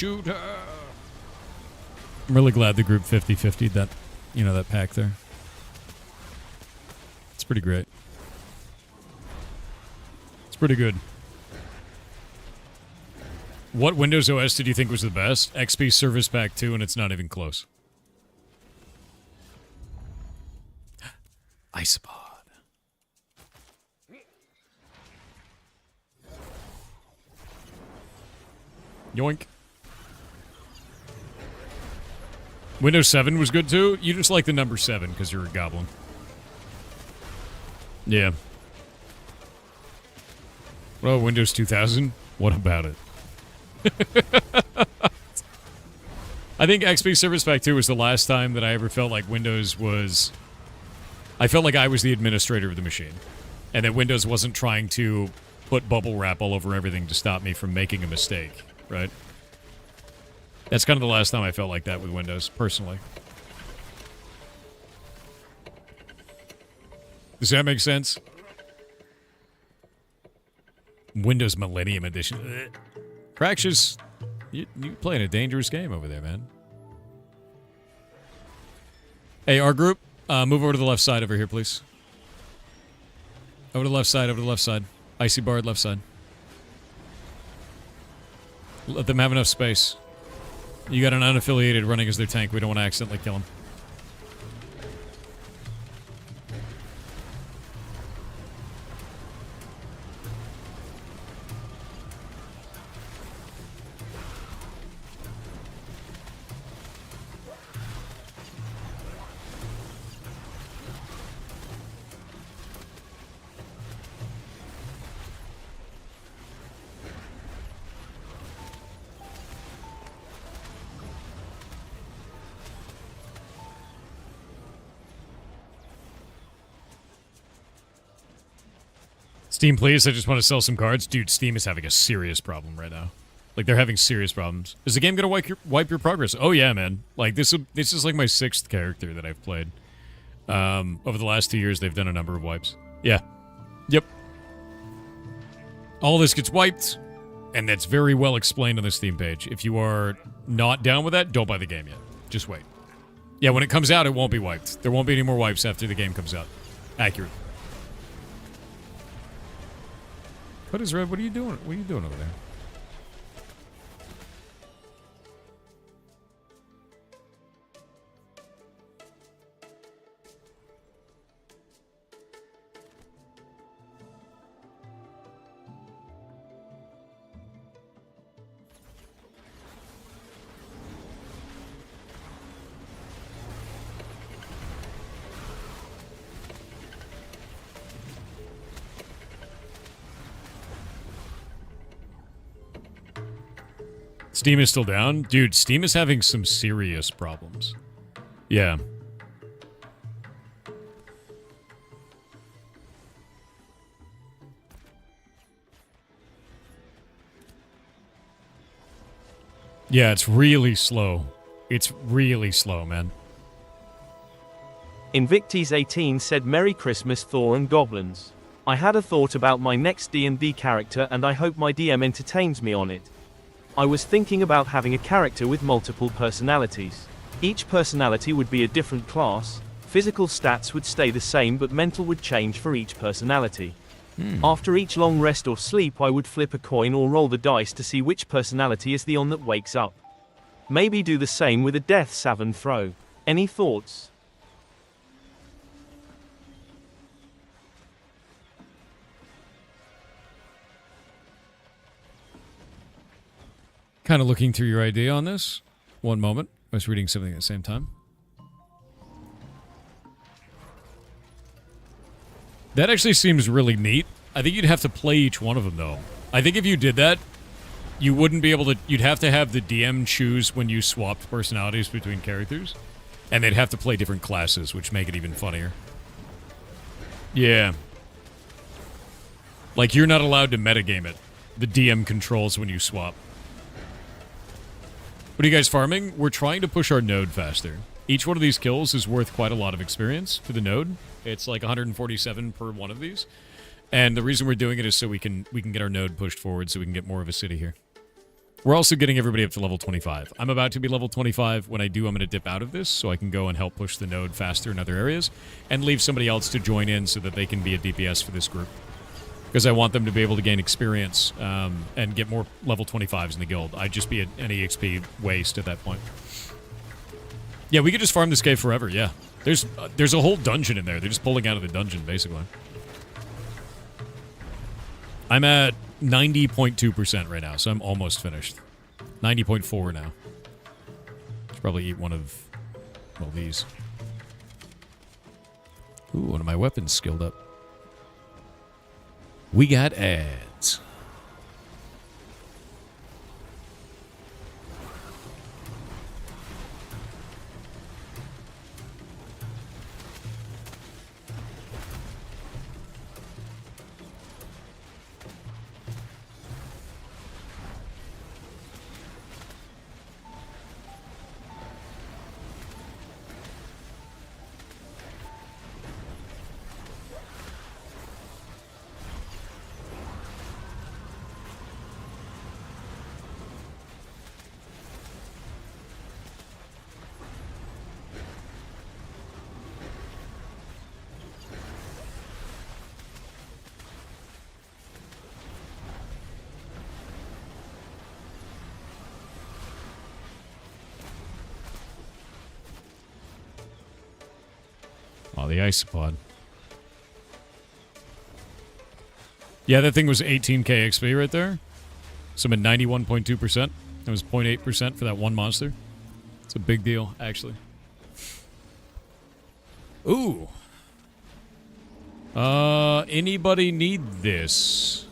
shoot her. I'm really glad the group 50-50'd that, that pack there. It's pretty great. It's pretty good. What Windows OS did you think was the best? XP Service Pack 2, and it's not even close. Isopod. Yoink. Windows 7 was good too. You just like the number 7 because you're a goblin. Yeah. Well, Windows 2000? What about it? I think XP Service Pack 2 was the last time that I ever felt like Windows was... I felt like I was the administrator of the machine. And that Windows wasn't trying to put bubble wrap all over everything to stop me from making a mistake, right? That's kind of the last time I felt like that with Windows, personally. Does that make sense? Windows Millennium Edition. Cractious, you playing a dangerous game over there, man. Hey, our group, move over to the left side over here, please. Over to the left side, over to the left side. Icy Bard, left side. Let them have enough space. You got an unaffiliated running as their tank. We don't want to accidentally kill him. Steam, please. I just want to sell some cards. Dude, Steam is having a serious problem right now. Like, they're having serious problems. Is the game going to wipe your progress? Oh, yeah, man. Like, this is like my 6th character that I've played. Over the last 2 years, they've done a number of wipes. Yeah. Yep. All this gets wiped, and that's very well explained on the Steam page. If you are not down with that, don't buy the game yet. Just wait. Yeah, when it comes out, it won't be wiped. There won't be any more wipes after the game comes out. Accurate. What is Red? What are you doing? What are you doing over there? Steam is still down? Dude, Steam is having some serious problems. Yeah. Yeah, it's really slow. It's really slow, man. Invictes18 said Merry Christmas Thor and Goblins. I had a thought about my next D&D character and I hope my DM entertains me on it. I was thinking about having a character with multiple personalities. Each personality would be a different class, physical stats would stay the same but mental would change for each personality. After each long rest or sleep I would flip a coin or roll the dice to see which personality is the one that wakes up. Maybe do the same with a death savin throw. Any thoughts? Kind of looking through your idea on this. One moment. I was reading something at the same time. That actually seems really neat. I think you'd have to play each one of them, though. I think if you did that, you wouldn't be able to... You'd have to have the DM choose when you swapped personalities between characters. And they'd have to play different classes, which make it even funnier. Yeah. Like, you're not allowed to metagame it. The DM controls when you swap. What are you guys farming? We're trying to push our node faster. Each one of these kills is worth quite a lot of experience for the node. It's like 147 per one of these. And the reason we're doing it is so we can get our node pushed forward so we can get more of a city here. We're also getting everybody up to level 25. I'm about to be level 25. When I do, I'm going to dip out of this so I can go and help push the node faster in other areas and leave somebody else to join in so that they can be a DPS for this group. Because I want them to be able to gain experience and get more level 25s in the guild. I'd just be an EXP waste at that point. Yeah, we could just farm this cave forever, yeah. There's a whole dungeon in there. They're just pulling out of the dungeon, basically. I'm at 90.2% right now, so I'm almost finished. 90.4 now. Should probably eat one of, well, these. Ooh, one of my weapons skilled up. We got ads. Oh, the isopod. Yeah, that thing was 18k XP right there. So I'm at 91.2%. That was 0.8% for that one monster. It's a big deal, actually. Ooh. Anybody need this?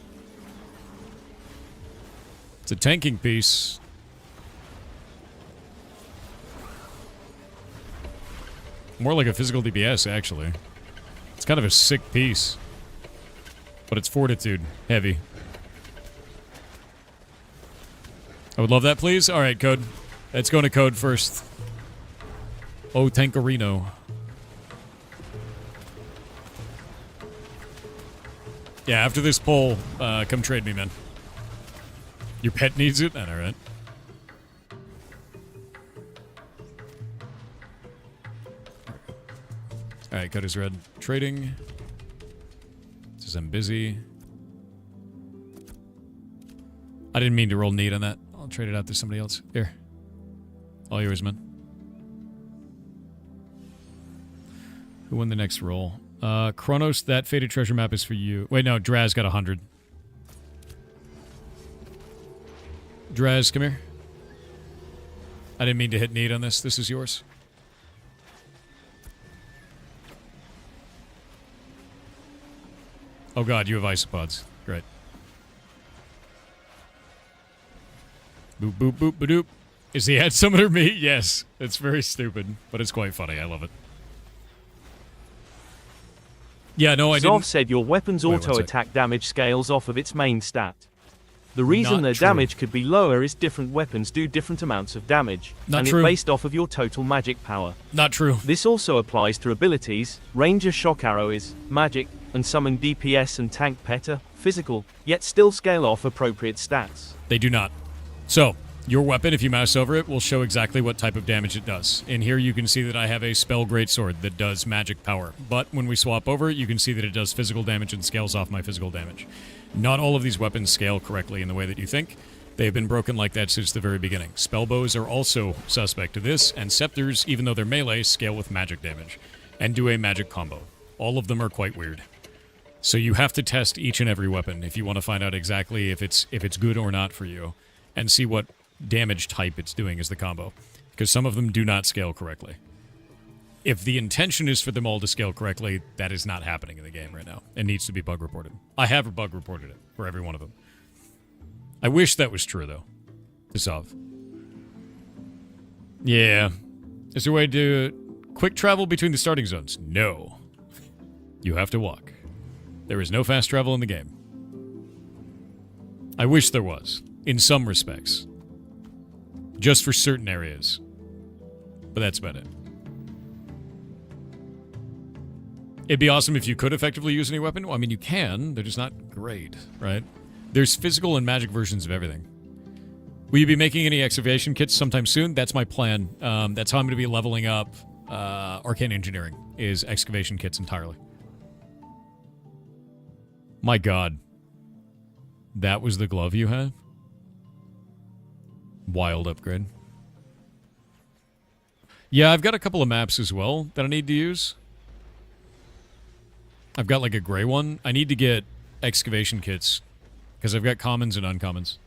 It's a tanking piece. More like a physical DPS, actually. It's kind of a sick piece. But it's fortitude. Heavy. I would love that, please. Alright, Code. Let's go to Code first. Oh, Tankerino. Yeah, after this poll, come trade me, man. Your pet needs it? Alright. Alright, Code is red. Trading. Says I'm busy. I didn't mean to roll need on that. I'll trade it out to somebody else. Here. All yours, man. Who won the next roll? Kronos, that faded treasure map is for you. Wait, no, Draz got 100. Draz, come here. I didn't mean to hit need on this. This is yours. Oh god, you have isopods. Great. Boop, boop, boop, ba-doop. Is the ad summoner me? Yes. It's very stupid, but it's quite funny. I love it. Yeah, no, I didn't. Zov said your weapon's auto-attack damage scales off of its main stat. The reason Not their true. damage could be lower is different weapons do different amounts of damage, Not and true. it's based off of your total magic power. Not true. This also applies to abilities. Ranger Shock Arrow is magic, and summon DPS and Tank Peta, physical, yet still scale off appropriate stats. They do not. So, your weapon, if you mouse over it, will show exactly what type of damage it does. In here, you can see that I have a Spell Greatsword that does magic power. But when we swap over, you can see that it does physical damage and scales off my physical damage. Not all of these weapons scale correctly in the way that you think. They have been broken like that since the very beginning. Spellbows are also suspect to this, and Scepters, even though they're melee, scale with magic damage and do a magic combo. All of them are quite weird. So you have to test each and every weapon if you want to find out exactly if it's good or not for you, and see what damage type it's doing as the combo, because some of them do not scale correctly. If the intention is for them all to scale correctly, that is not happening in the game right now. It needs to be bug reported. I have bug reported it for every one of them. I wish that was true, though. To solve. Yeah. Is there a way to quick travel between the starting zones? No. You have to walk. There is no fast travel in the game. I wish there was, in some respects. Just for certain areas. But that's about it. It'd be awesome if you could effectively use any weapon. Well, I mean, you can. They're just not great, right? There's physical and magic versions of everything. Will you be making any excavation kits sometime soon? That's my plan. That's how I'm going to be leveling up Arcane Engineering, is excavation kits entirely. My god. That was the glove you have? Wild upgrade. Yeah, I've got a couple of maps as well that I need to use. I've got like a gray one. I need to get excavation kits because I've got commons and uncommons.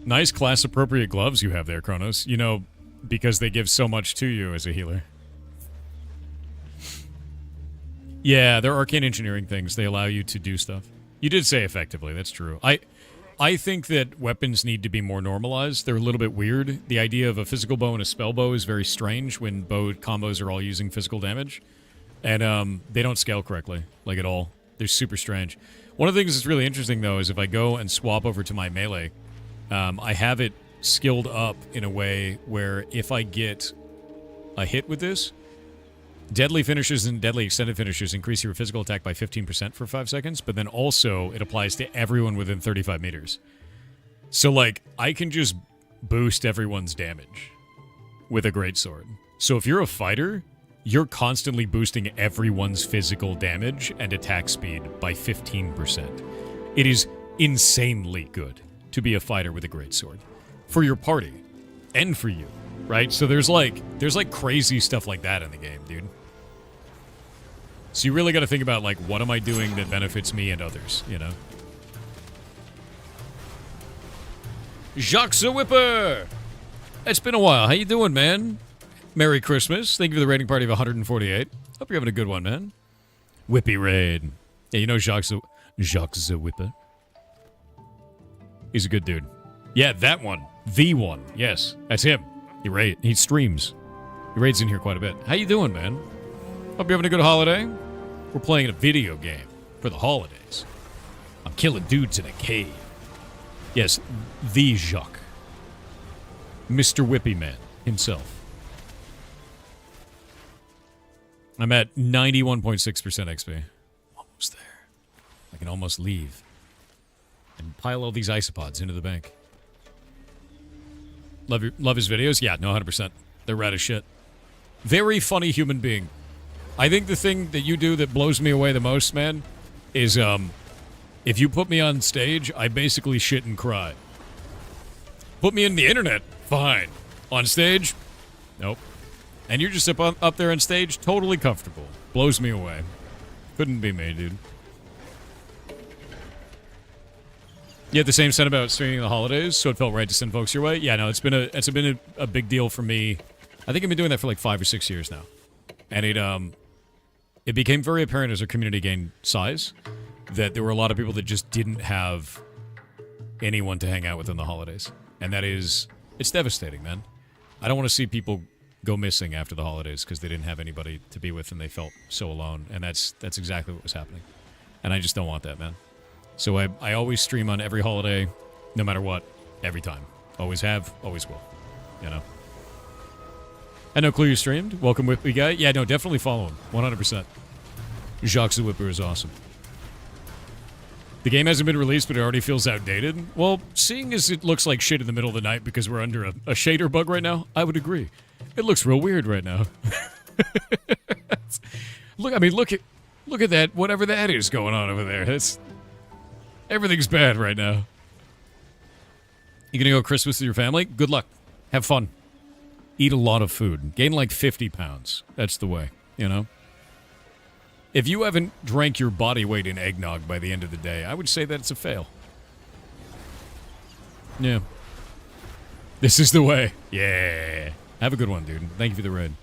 Nice class-appropriate gloves you have there, Kronos. You know, because they give so much to you as a healer. Yeah, they're arcane engineering things. They allow you to do stuff. You did say effectively. That's true. I think that weapons need to be more normalized. They're a little bit weird. The idea of a physical bow and a spell bow is very strange when bow combos are all using physical damage. And they don't scale correctly, like at all. They're super strange. One of the things that's really interesting, though, is if I go and swap over to my melee, I have it skilled up in a way where if I get a hit with this, deadly finishes and deadly extended finishes increase your physical attack by 15% for 5 seconds, but then also it applies to everyone within 35 meters. So, like, I can just boost everyone's damage with a greatsword. So if you're a fighter, you're constantly boosting everyone's physical damage and attack speed by 15%. It is insanely good to be a fighter with a greatsword for your party and for you, right? So there's like crazy stuff like that in the game, dude. So you really got to think about, like, what am I doing that benefits me and others, you know? Jacques the Whipper! It's been a while. How you doing, man? Merry Christmas. Thank you for the raiding party of 148. Hope you're having a good one, man. Whippy raid. Yeah, you know Jacques the Whipper? He's a good dude. Yeah, that one. The one. Yes, that's him. He streams. He raids in here quite a bit. How you doing, man? Hope you're having a good holiday. We're playing a video game for the holidays. I'm killing dudes in a cave. Yes, the Jacques. Mr. Whippy Man himself. I'm at 91.6% XP. Almost there. I can almost leave and pile all these isopods into the bank. Love his videos? Yeah, no, 100%. They're rad as shit. Very funny human being. I think the thing that you do that blows me away the most, man, is if you put me on stage, I basically shit and cry. Put me in the internet, fine. On stage, nope. And you're just up there on stage, totally comfortable. Blows me away. Couldn't be me, dude. You had the same sense about streaming the holidays, so it felt right to send folks your way. Yeah, no, it's been a big deal for me. I think I've been doing that for like 5 or 6 years now, and it became very apparent as our community gained size that there were a lot of people that just didn't have anyone to hang out with in the holidays, and it's devastating, man. I don't want to see people go missing after the holidays because they didn't have anybody to be with and they felt so alone, and that's exactly what was happening, and I just don't want that, man. So I always stream on every holiday, no matter what, every time. Always have, always will, you know. I no clue you streamed. Welcome, Whippy guy. Yeah, no, definitely follow him, 100%. Jacques the Whipper is awesome. The game hasn't been released, but it already feels outdated. Well, seeing as it looks like shit in the middle of the night because we're under a shader bug right now, I would agree. It looks real weird right now. Look at that, whatever that is going on over there. Everything's bad right now. You gonna go Christmas with your family? Good luck. Have fun. Eat a lot of food. Gain like 50 pounds. That's the way, you know? If you haven't drank your body weight in eggnog by the end of the day, I would say that it's a fail. Yeah. This is the way. Yeah. Have a good one, dude. Thank you for the raid.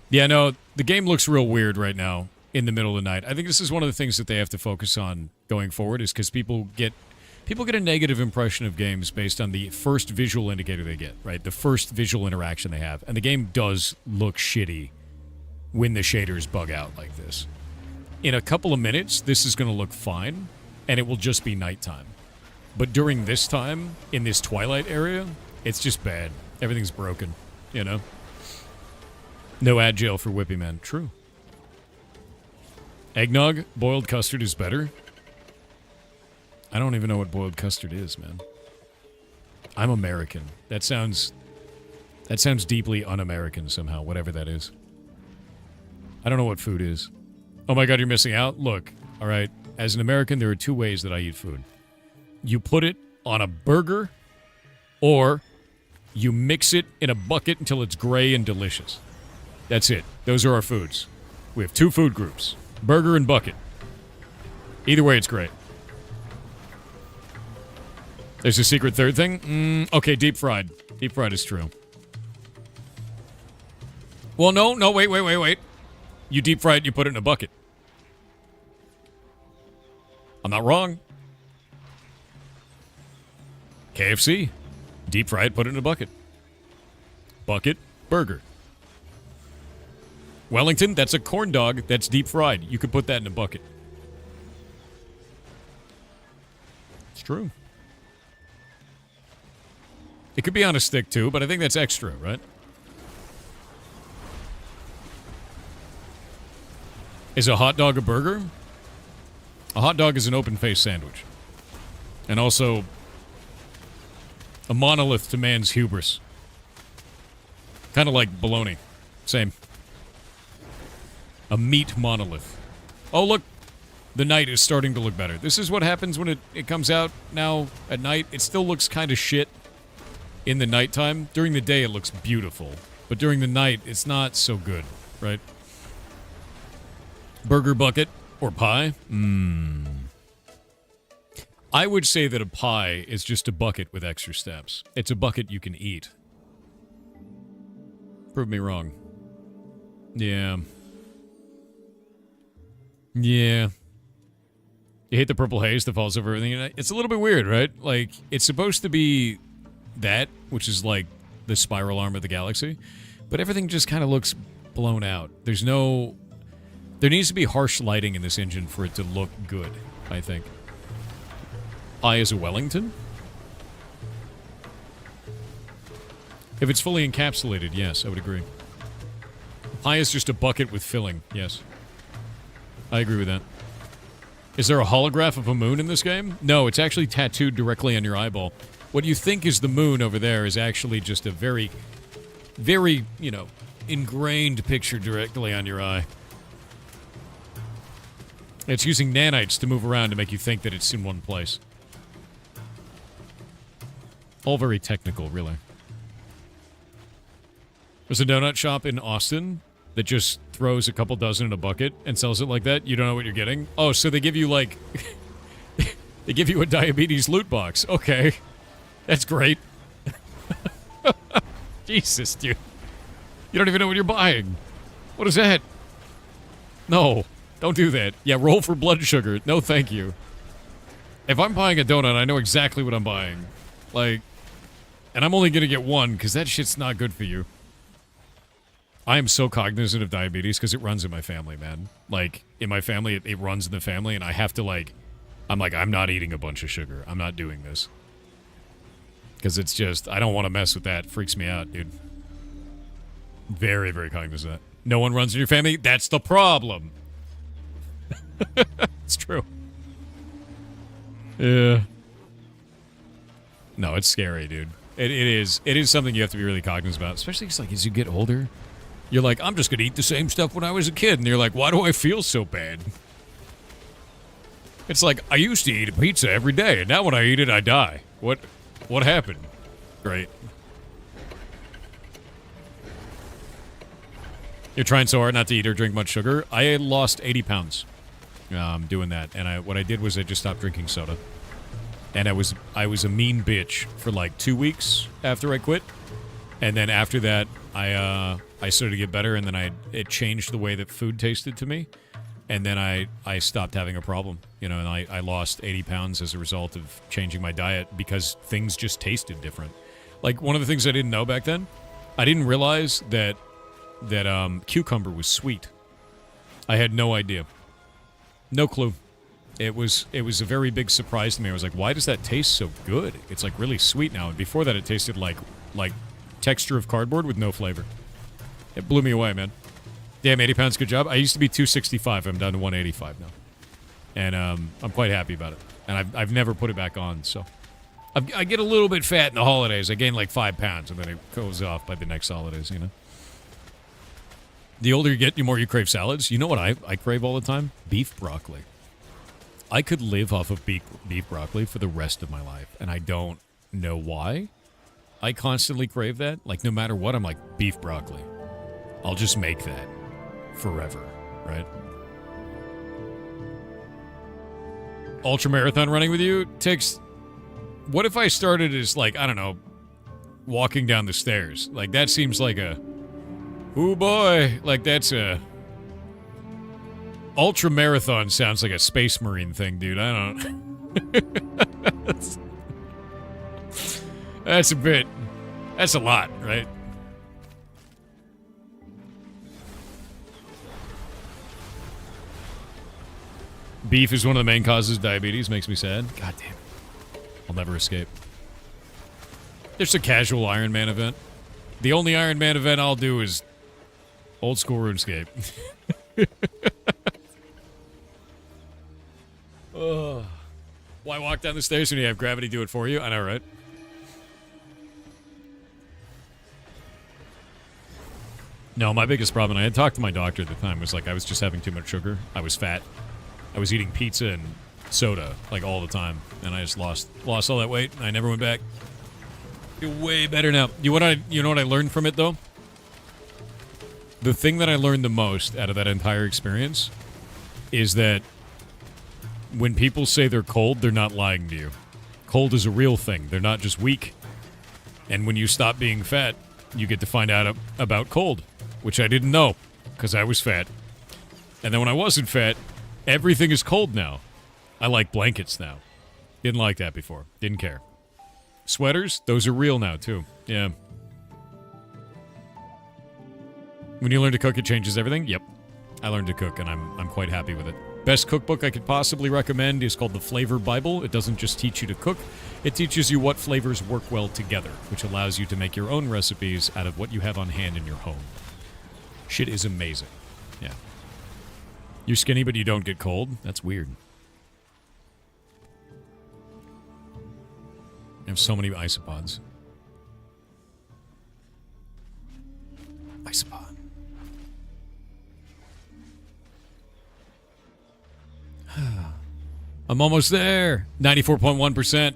Yeah, no, the game looks real weird right now in the middle of the night. I think this is one of the things that they have to focus on going forward is because people get a negative impression of games based on the first visual indicator they get, right? The first visual interaction they have. And the game does look shitty when the shaders bug out like this. In a couple of minutes, this is going to look fine, and it will just be nighttime. But during this time, in this twilight area, it's just bad. Everything's broken, you know? No ad jail for Whippy Man. True. Eggnog, boiled custard is better. I don't even know what boiled custard is, man. I'm American. That sounds deeply un-American somehow, whatever that is. I don't know what food is. Oh my god, you're missing out? Look, all right, as an American, there are two ways that I eat food. You put it on a burger, or you mix it in a bucket until it's gray and delicious. That's it. Those are our foods. We have two food groups. Burger and bucket. Either way, it's great. There's a secret third thing? Okay, deep fried. Deep fried is true. Well, no, wait. You deep fry it, you put it in a bucket. I'm not wrong. KFC. Deep fry it, put it in a bucket. Bucket, burger. Wellington, that's a corn dog that's deep fried. You could put that in a bucket. It's true. It could be on a stick too, but I think that's extra, right? Is a hot dog a burger? A hot dog is an open-faced sandwich. And also a monolith to man's hubris. Kind of like bologna. Same. A meat monolith. Oh, look. The night is starting to look better. This is what happens when it comes out now at night. It still looks kind of shit in the nighttime. During the day, it looks beautiful. But during the night, it's not so good, right? Burger bucket or pie? I would say that a pie is just a bucket with extra steps. It's a bucket you can eat. Prove me wrong. Yeah. Yeah. You hate the purple haze that falls over everything. It's a little bit weird, right? Like, it's supposed to be that, which is like the spiral arm of the galaxy, but everything just kind of looks blown out. There needs to be harsh lighting in this engine for it to look good, I think. Pie is a Wellington? If it's fully encapsulated, yes, I would agree. Pie is just a bucket with filling, yes. I agree with that. Is there a holograph of a moon in this game? No, it's actually tattooed directly on your eyeball. What you think is the moon over there is actually just a very, very, ingrained picture directly on your eye. It's using nanites to move around to make you think that it's in one place. All very technical, really. There's a donut shop in Austin that just throws a couple dozen in a bucket and sells it like that. You don't know what you're getting? Oh, so they give you, like... they give you a diabetes loot box. Okay. That's great. Jesus, dude. You don't even know what you're buying. What is that? No. Don't do that. Yeah, roll for blood sugar. No, thank you. If I'm buying a donut, I know exactly what I'm buying. Like... And I'm only gonna get one, because that shit's not good for you. I am so cognizant of diabetes, because it runs in my family, man. Like, in my family, it runs in the family, and I have to, like... I'm not eating a bunch of sugar. I'm not doing this. Because it's just... I don't want to mess with that. It freaks me out, dude. Very, very cognizant of that. No one runs in your family? That's the problem! It's true. Yeah. No, it's scary, dude. It is something you have to be really cognizant about, especially as you get older. You're like, I'm just going to eat the same stuff when I was a kid. And you're like, why do I feel so bad? It's like, I used to eat a pizza every day, and now when I eat it, I die. What happened? Great. You're trying so hard not to eat or drink much sugar. I lost 80 pounds doing that. And what I did was I just stopped drinking soda. And I was a mean bitch for like 2 weeks after I quit. And then after that, I started to get better, and then it changed the way that food tasted to me. And then I stopped having a problem, and I lost 80 pounds as a result of changing my diet because things just tasted different. Like, one of the things I didn't know back then, I didn't realize that cucumber was sweet. I had no idea. No clue. It was a very big surprise to me. I was like, why does that taste so good? It's like really sweet now. And before that, it tasted like texture of cardboard with no flavor. It blew me away, man. Damn, 80 pounds, good job. I used to be 265. I'm down to 185 now. And I'm quite happy about it. And I've never put it back on, so. I get a little bit fat in the holidays. I gain like 5 pounds, and then it goes off by the next holidays, you know? The older you get, the more you crave salads. You know what I crave all the time? Beef broccoli. I could live off of beef broccoli for the rest of my life, and I don't know why. I constantly crave that. Like, no matter what, I'm like, beef broccoli. I'll just make that forever, right? Ultra marathon running with you takes... What if I started as, like, I don't know, walking down the stairs? Like, that seems like a... Ooh, boy. Like, that's a... Ultra marathon sounds like a Space Marine thing, dude. I don't... That's a bit... That's a lot, right? Beef is one of the main causes of diabetes. Makes me sad. God damn. I'll never escape. There's a casual Iron Man event. The only Iron Man event I'll do is old school RuneScape. Why walk down the stairs when you have gravity do it for you? I know, right? No, my biggest problem, and I had talked to my doctor at the time, was like I was just having too much sugar. I was fat. I was eating pizza and soda, like, all the time. And I just lost all that weight, and I never went back. Feel way better now. You know what I learned from it, though? The thing that I learned the most out of that entire experience is that when people say they're cold, they're not lying to you. Cold is a real thing. They're not just weak. And when you stop being fat, you get to find out about cold, which I didn't know, because I was fat. And then when I wasn't fat, everything is cold now. I like blankets now. Didn't like that before. Didn't care. Sweaters, those are real now, too. Yeah. When you learn to cook, it changes everything? Yep. I learned to cook, and I'm quite happy with it. Best cookbook I could possibly recommend is called The Flavor Bible. It doesn't just teach you to cook, it teaches you what flavors work well together, which allows you to make your own recipes out of what you have on hand in your home. Shit is amazing. Yeah. You're skinny, but you don't get cold? That's weird. I have so many isopods. Isopod. I'm almost there. 94.1%.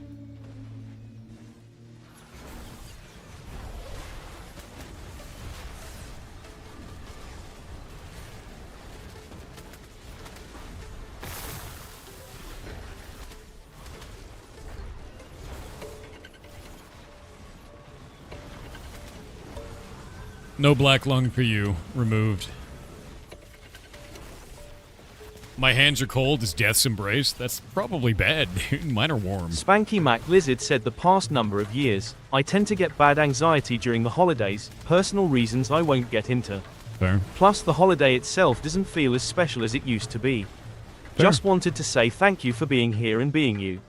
No black lung for you. Removed. My hands are cold as death's embrace. That's probably bad, dude. Mine are warm. Spanky Mac Lizard said the past number of years, I tend to get bad anxiety during the holidays, personal reasons I won't get into. Fair. Plus the holiday itself doesn't feel as special as it used to be. Fair. Just wanted to say thank you for being here and being you.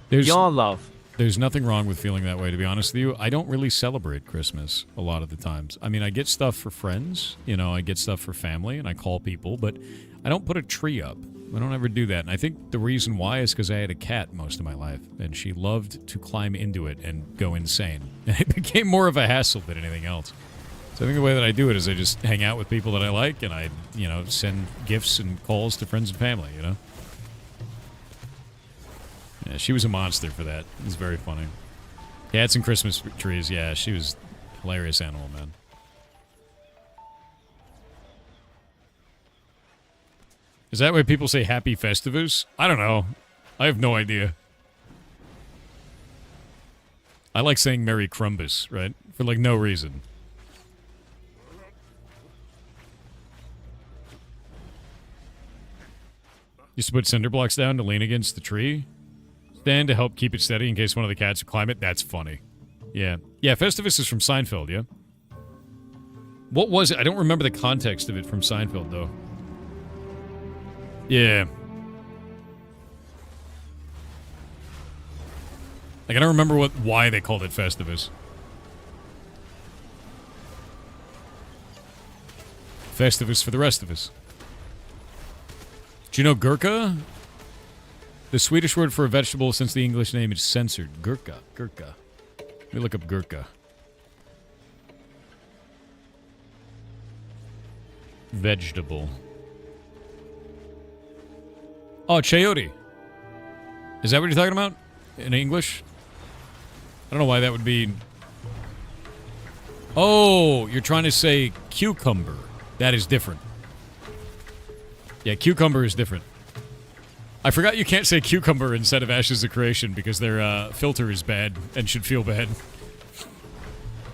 There's love. There's nothing wrong with feeling that way, to be honest with you. I don't really celebrate Christmas a lot of the times. I mean, I get stuff for friends, you know, I get stuff for family, and I call people, but I don't put a tree up. I don't ever do that. And I think the reason why is because I had a cat most of my life, and she loved to climb into it and go insane. And it became more of a hassle than anything else. So I think the way that I do it is I just hang out with people that I like, and I, you know, send gifts and calls to friends and family, you know? Yeah, she was a monster for that. It was very funny. Cats and Christmas trees, yeah, she was a hilarious animal, man. Is that why people say Happy Festivus? I don't know. I have no idea. I like saying Merry Crumbus, right? For, like, no reason. Used to put cinder blocks down to lean against the tree stand to help keep it steady in case one of the cats would climb it. That's funny. Yeah. Yeah, Festivus is from Seinfeld, yeah? What was it? I don't remember the context of it from Seinfeld, though. Yeah. Like, I don't remember why they called it Festivus. Festivus for the rest of us. Do you know Gurkha? The Swedish word for a vegetable since the English name is censored. Gurkha. Gurkha. Let me look up Gurkha. Vegetable. Oh, chayote. Is that what you're talking about? In English? I don't know why that would be... Oh, you're trying to say cucumber. That is different. Yeah, cucumber is different. I forgot you can't say cucumber instead of Ashes of Creation because their filter is bad and should feel bad.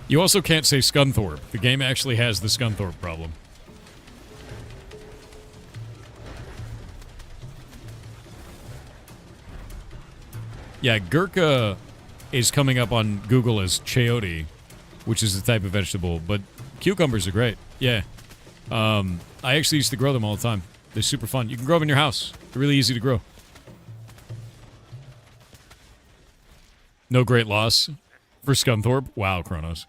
You also can't say Scunthorpe. The game actually has the Scunthorpe problem. Yeah, Gurkha is coming up on Google as chayote, which is a type of vegetable, but cucumbers are great. Yeah. I actually used to grow them all the time. They're super fun. You can grow them in your house. They're really easy to grow. No great loss for Scunthorpe. Wow, Kronos.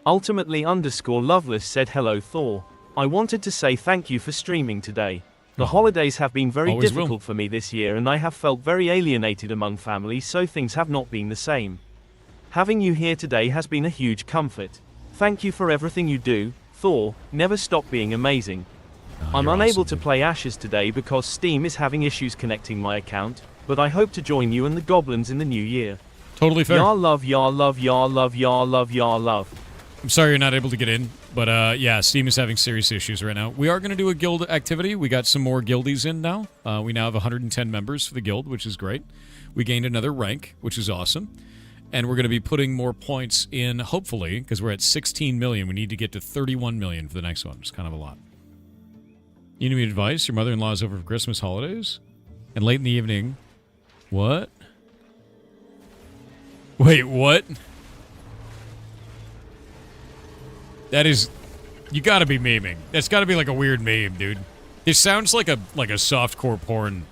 Ultimately _Loveless said hello Thor. I wanted to say thank you for streaming today. The holidays have been very difficult for me this year and I have felt very alienated among family, so things have not been the same. Having you here today has been a huge comfort. Thank you for everything you do, Thor. Never stop being amazing. I'm unable to play Ashes today because Steam is having issues connecting my account, but I hope to join you and the goblins in the new year. Totally fair. Yar love, yar love, yar love, yar love, yar love. I'm sorry you're not able to get in, but yeah, Steam is having serious issues right now. We are going to do a guild activity. We got some more guildies in now. We now have 110 members for the guild, which is great. We gained another rank, which is awesome. And we're going to be putting more points in, hopefully, because we're at 16 million. We need to get to 31 million for the next one. It's kind of a lot. You need advice? Your mother-in-law's over for Christmas holidays? And late in the evening... What? Wait, what? That is... You gotta be memeing. That's gotta be like a weird meme, dude. This sounds like a softcore porn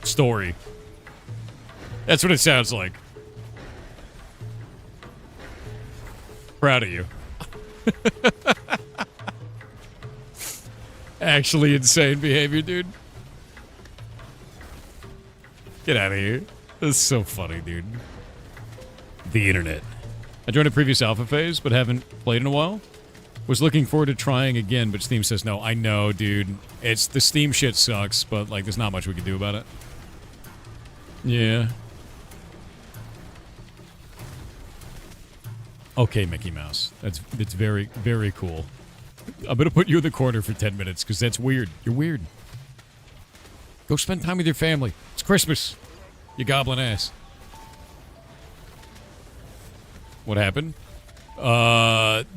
story. That's what it sounds like. Proud of you. Actually insane behavior, dude. Get out of here. That's so funny, dude. The internet. I joined a previous alpha phase, but haven't played in a while. Was looking forward to trying again, but Steam says no. I know, dude. It's the Steam shit sucks, but like there's not much we can do about it. Yeah. Okay, Mickey Mouse. It's very, very cool. I'm gonna put you in the corner for 10 minutes, because that's weird. You're weird. Go spend time with your family. It's Christmas. You goblin ass. What happened?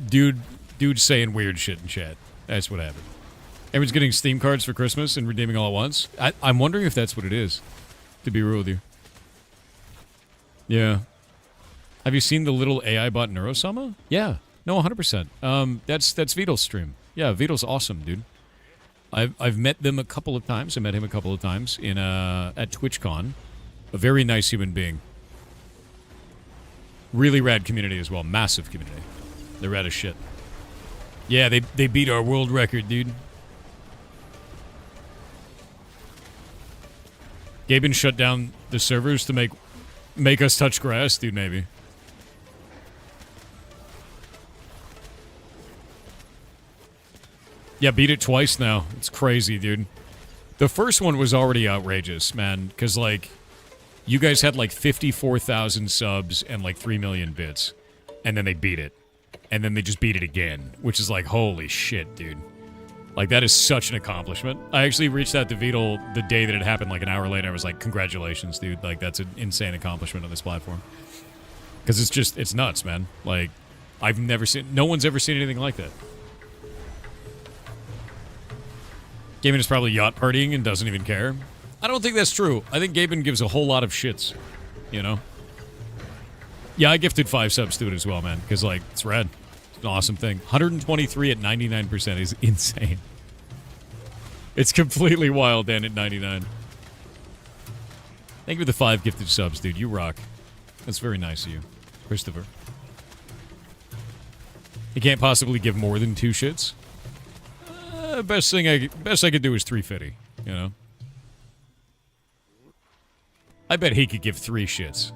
Dude saying weird shit in chat. That's what happened. Everyone's getting Steam cards for Christmas and redeeming all at once. I'm wondering if that's what it is, to be real with you. Yeah. Have you seen the little AI bot Neurosama? Yeah. No, 100%. That's Vidal's stream. Yeah, Vidal's awesome, dude. I've met them a couple of times. I met him a couple of times in at TwitchCon. A very nice human being. Really rad community as well. Massive community. They're rad as shit. Yeah, they beat our world record, dude. Gaben shut down the servers to make us touch grass, dude, maybe. Yeah, beat it twice now. It's crazy, dude. The first one was already outrageous, man, because, like, you guys had, like, 54,000 subs and, like, 3 million bits. And then they beat it. And then they just beat it again, which is like, holy shit, dude. Like, that is such an accomplishment. I actually reached out to Vidal the day that it happened, like, an hour later. I was like, congratulations, dude. Like, that's an insane accomplishment on this platform. Because it's just, it's nuts, man. Like, I've never seen, no one's ever seen anything like that. Gaben is probably yacht partying and doesn't even care. I don't think that's true. I think Gaben gives a whole lot of shits, you know? Yeah, I gifted 5 subs to it as well, man, because, like, it's rad. It's an awesome thing. 123 at 99% is insane. It's completely wild, Dan, at 99. Thank you for the 5 gifted subs, dude. You rock. That's very nice of you. Christopher. He can't possibly give more than 2 shits. Best I could do is 350, you know? I bet he could give 3 shits.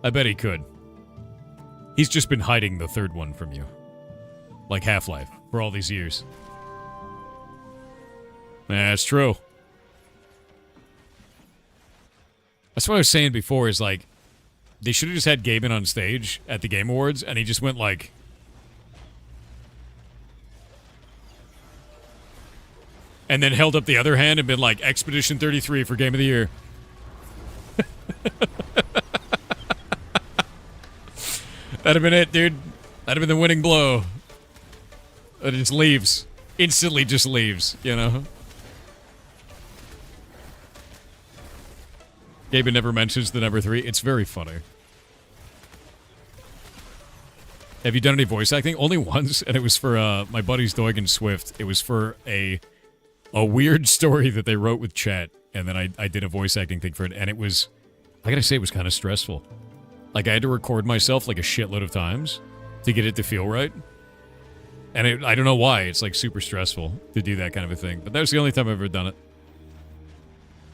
I bet he could. He's just been hiding the 3rd one from you. Like Half-Life, for all these years. That's true. That's what I was saying before, is like, they should have just had Gaben on stage at the Game Awards, and he just went like... and then held up the other hand and been like, Expedition 33 for Game of the Year. That'd have been it, dude. That'd have been the winning blow. It just leaves. Instantly just leaves, you know? Gaben never mentions the number 3. It's very funny. Have you done any voice acting? Only once, and it was for my buddies Doig and Swift. It was for a weird story that they wrote with chat, and then I did a voice acting thing for it, and it was, I gotta say, it was kind of stressful. Like, I had to record myself like a shitload of times to get it to feel right. And I don't know why. It's like super stressful to do that kind of a thing. But that was the only time I've ever done it.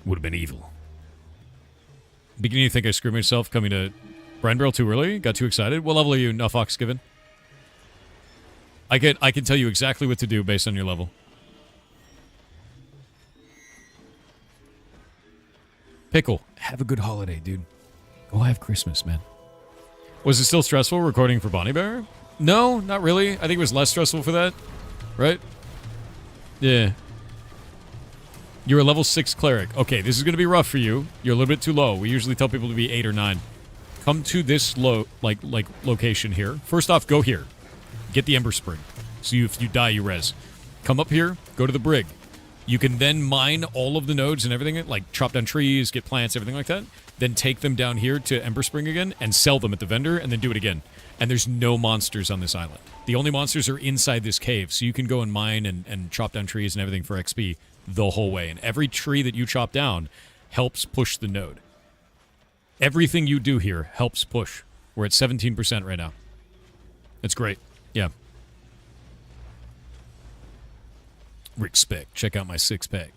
Would have been evil. Beginning to think I screwed myself coming to Brand Barrel too early. Got too excited. What level are you, Fox given? I can tell you exactly what to do based on your level. Pickle, have a good holiday, dude. Go have Christmas, man. Was it still stressful recording for Bonnie Bear? No, not really. I think it was less stressful for that. Right? Yeah. You're a level 6 cleric. Okay, this is going to be rough for you. You're a little bit too low. We usually tell people to be 8 or 9. Come to this location here. First off, go here. Get the Ember Spring. So if you die, you res. Come up here. Go to the Brig. You can then mine all of the nodes and everything, like chop down trees, get plants, everything like that. Then take them down here to Ember Spring again and sell them at the vendor and then do it again. And there's no monsters on this island. The only monsters are inside this cave, so you can go and mine and chop down trees and everything for XP the whole way. And every tree that you chop down helps push the node. Everything you do here helps push. We're at 17% right now. It's great. Yeah. Respect. Check out my 6-pack.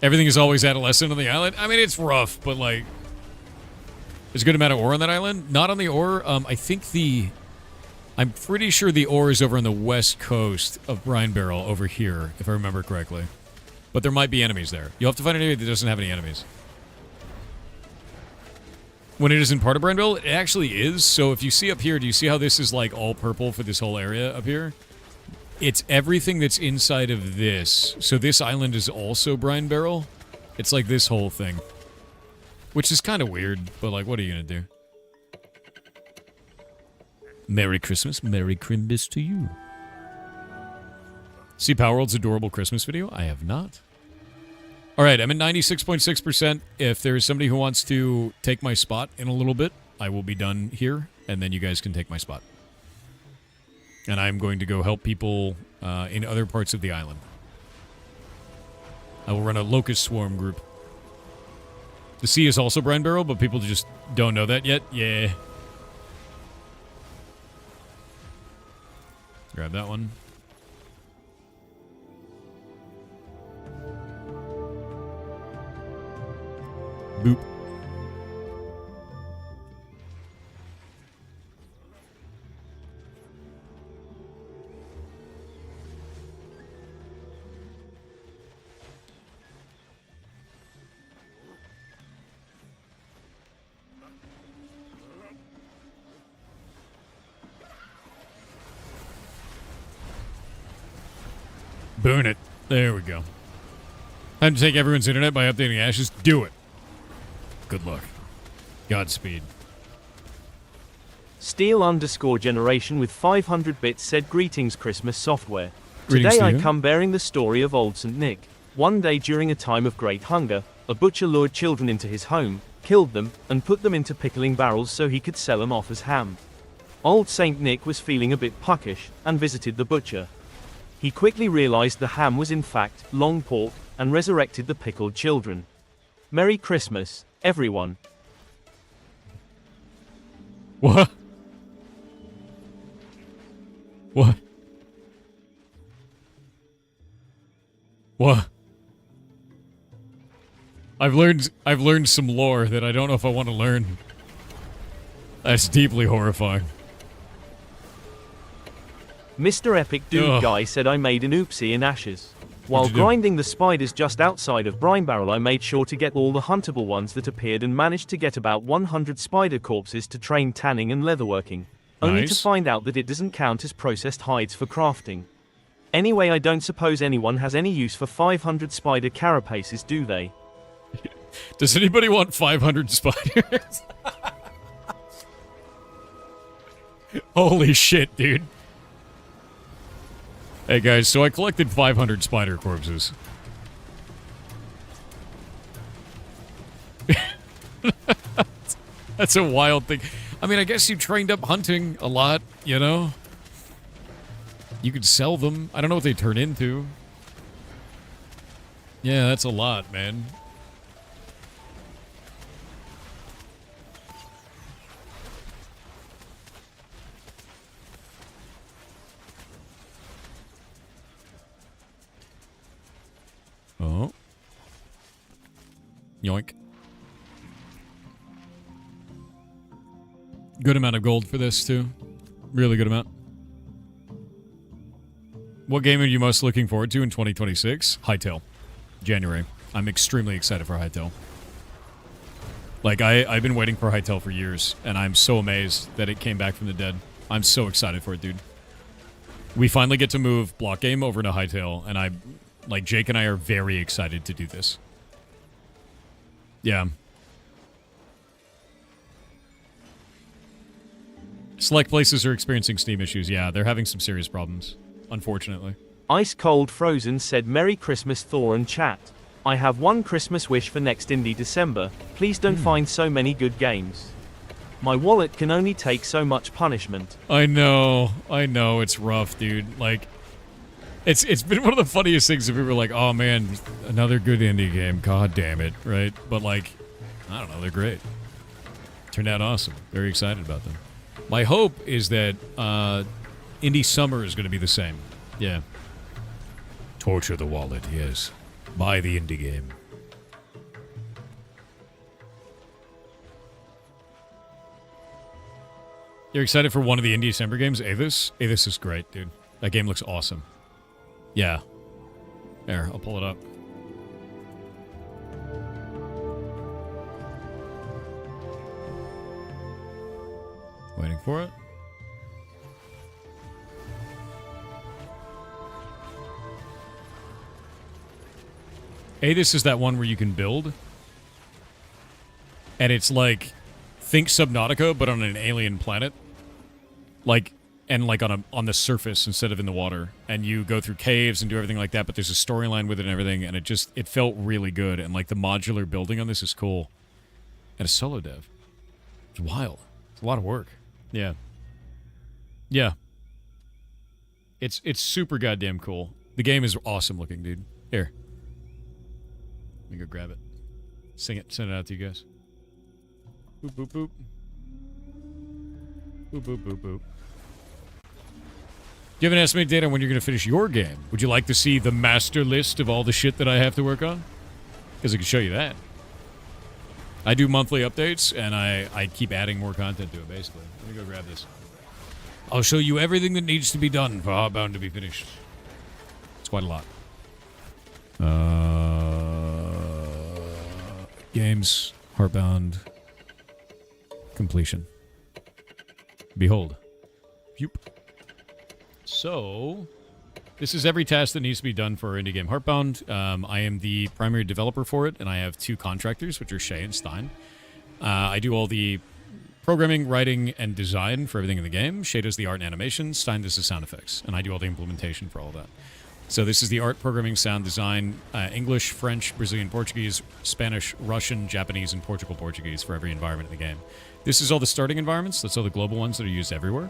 Everything is always adolescent on the island. I mean, it's rough, but like, there's a good amount of ore on that island. Not on the ore. I'm pretty sure the ore is over on the west coast of Brine Barrel over here, if I remember correctly. But there might be enemies there. You'll have to find an area that doesn't have any enemies. When it isn't part of Brine Barrel, it actually is. So if you see up here, do you see how this is like all purple for this whole area up here? It's everything that's inside of this. So this island is also Brine Barrel. It's like this whole thing. Which is kind of weird, but like, what are you going to do? Merry Christmas. Merry Crimbus to you. See Power World's adorable Christmas video? I have not. Alright, I'm at 96.6%. If there's somebody who wants to take my spot in a little bit, I will be done here, and then you guys can take my spot. And I'm going to go help people in other parts of the island. I will run a Locust Swarm group. The sea is also Brine Barrel, but people just don't know that yet. Yeah. Grab that one. Boop. Burn it. There we go. Time to take everyone's internet by updating Ashes. Do it. Good luck. Godspeed. Steel_generation with 500 bits said, greetings Christmas software. Greetings Today to I you. come bearing the story of old St. Nick. One day during a time of great hunger, a butcher lured children into his home, killed them, and put them into pickling barrels so he could sell them off as ham. Old St. Nick was feeling a bit puckish, and visited the butcher. He quickly realized the ham was in fact long pork, and resurrected the pickled children. Merry Christmas, everyone. What? What? What? I've learned some lore that I don't know if I want to learn. That's deeply horrifying. Mr. Epic Dude Ugh. Guy said I made an oopsie in ashes. While grinding the spiders just outside of Brine Barrel, I made sure to get all the huntable ones that appeared and managed to get about 100 spider corpses to train tanning and leatherworking. Only to Nice. find out that it doesn't count as processed hides for crafting. Anyway, I don't suppose anyone has any use for 500 spider carapaces, do they? Does anybody want 500 spiders? Holy shit, dude. Hey guys, so I collected 500 spider corpses. That's a wild thing. I mean, I guess you trained up hunting a lot, you know? You could sell them. I don't know what they turn into. Yeah, that's a lot, man. Oh. Yoink. Good amount of gold for this, too. Really good amount. What game are you most looking forward to in 2026? Hytale. January. I'm extremely excited for Hytale. Like, I've been waiting for Hytale for years, and I'm so amazed that it came back from the dead. I'm so excited for it, dude. We finally get to move Block Game over to Hytale, and like, Jake and I are very excited to do this. Yeah. Select places are experiencing Steam issues. Yeah, they're having some serious problems, unfortunately. Ice Cold Frozen said Merry Christmas Thor and chat. I have one Christmas wish for next indie December. Please don't find so many good games. My wallet can only take so much punishment. I know, it's rough, dude. Like, it's been one of the funniest things if we were like, oh man, another good indie game, god damn it, right? But like, I don't know, they're great. Turned out awesome. Very excited about them. My hope is that Indie Summer is going to be the same. Yeah. Torture the wallet, yes. Buy the indie game. You're excited for one of the Indie December games? Athos? Athos is great, dude. That game looks awesome. Yeah. There, I'll pull it up. Waiting for it. Athos is that one where you can build. And it's like, think Subnautica, but on an alien planet. Like, and like on the surface instead of in the water. And you go through caves and do everything like that, but there's a storyline with it and everything, and it felt really good. And like the modular building on this is cool. And a solo dev. It's wild. It's a lot of work. Yeah. Yeah. It's super goddamn cool. The game is awesome looking, dude. Here. Let me go grab it. Sing it. Send it out to you guys. Boop, boop, boop. Boop, boop, boop, boop. Do you have an estimated date on when you're going to finish your game? Would you like to see the master list of all the shit that I have to work on? Because I can show you that. I do monthly updates, and I keep adding more content to it, basically. Let me go grab this. I'll show you everything that needs to be done for Heartbound to be finished. It's quite a lot. Games, Heartbound, completion. Behold. Yoop. So, this is every task that needs to be done for our indie game Heartbound. I am the primary developer for it, and I have two contractors, which are Shay and Stein. I do all the programming, writing, and design for everything in the game. Shay does the art and animation. Stein does the sound effects, and I do all the implementation for all that. So this is the art, programming, sound design, English, French, Brazilian, Portuguese, Spanish, Russian, Japanese, and Portuguese for every environment in the game. This is all the starting environments. That's all the global ones that are used everywhere.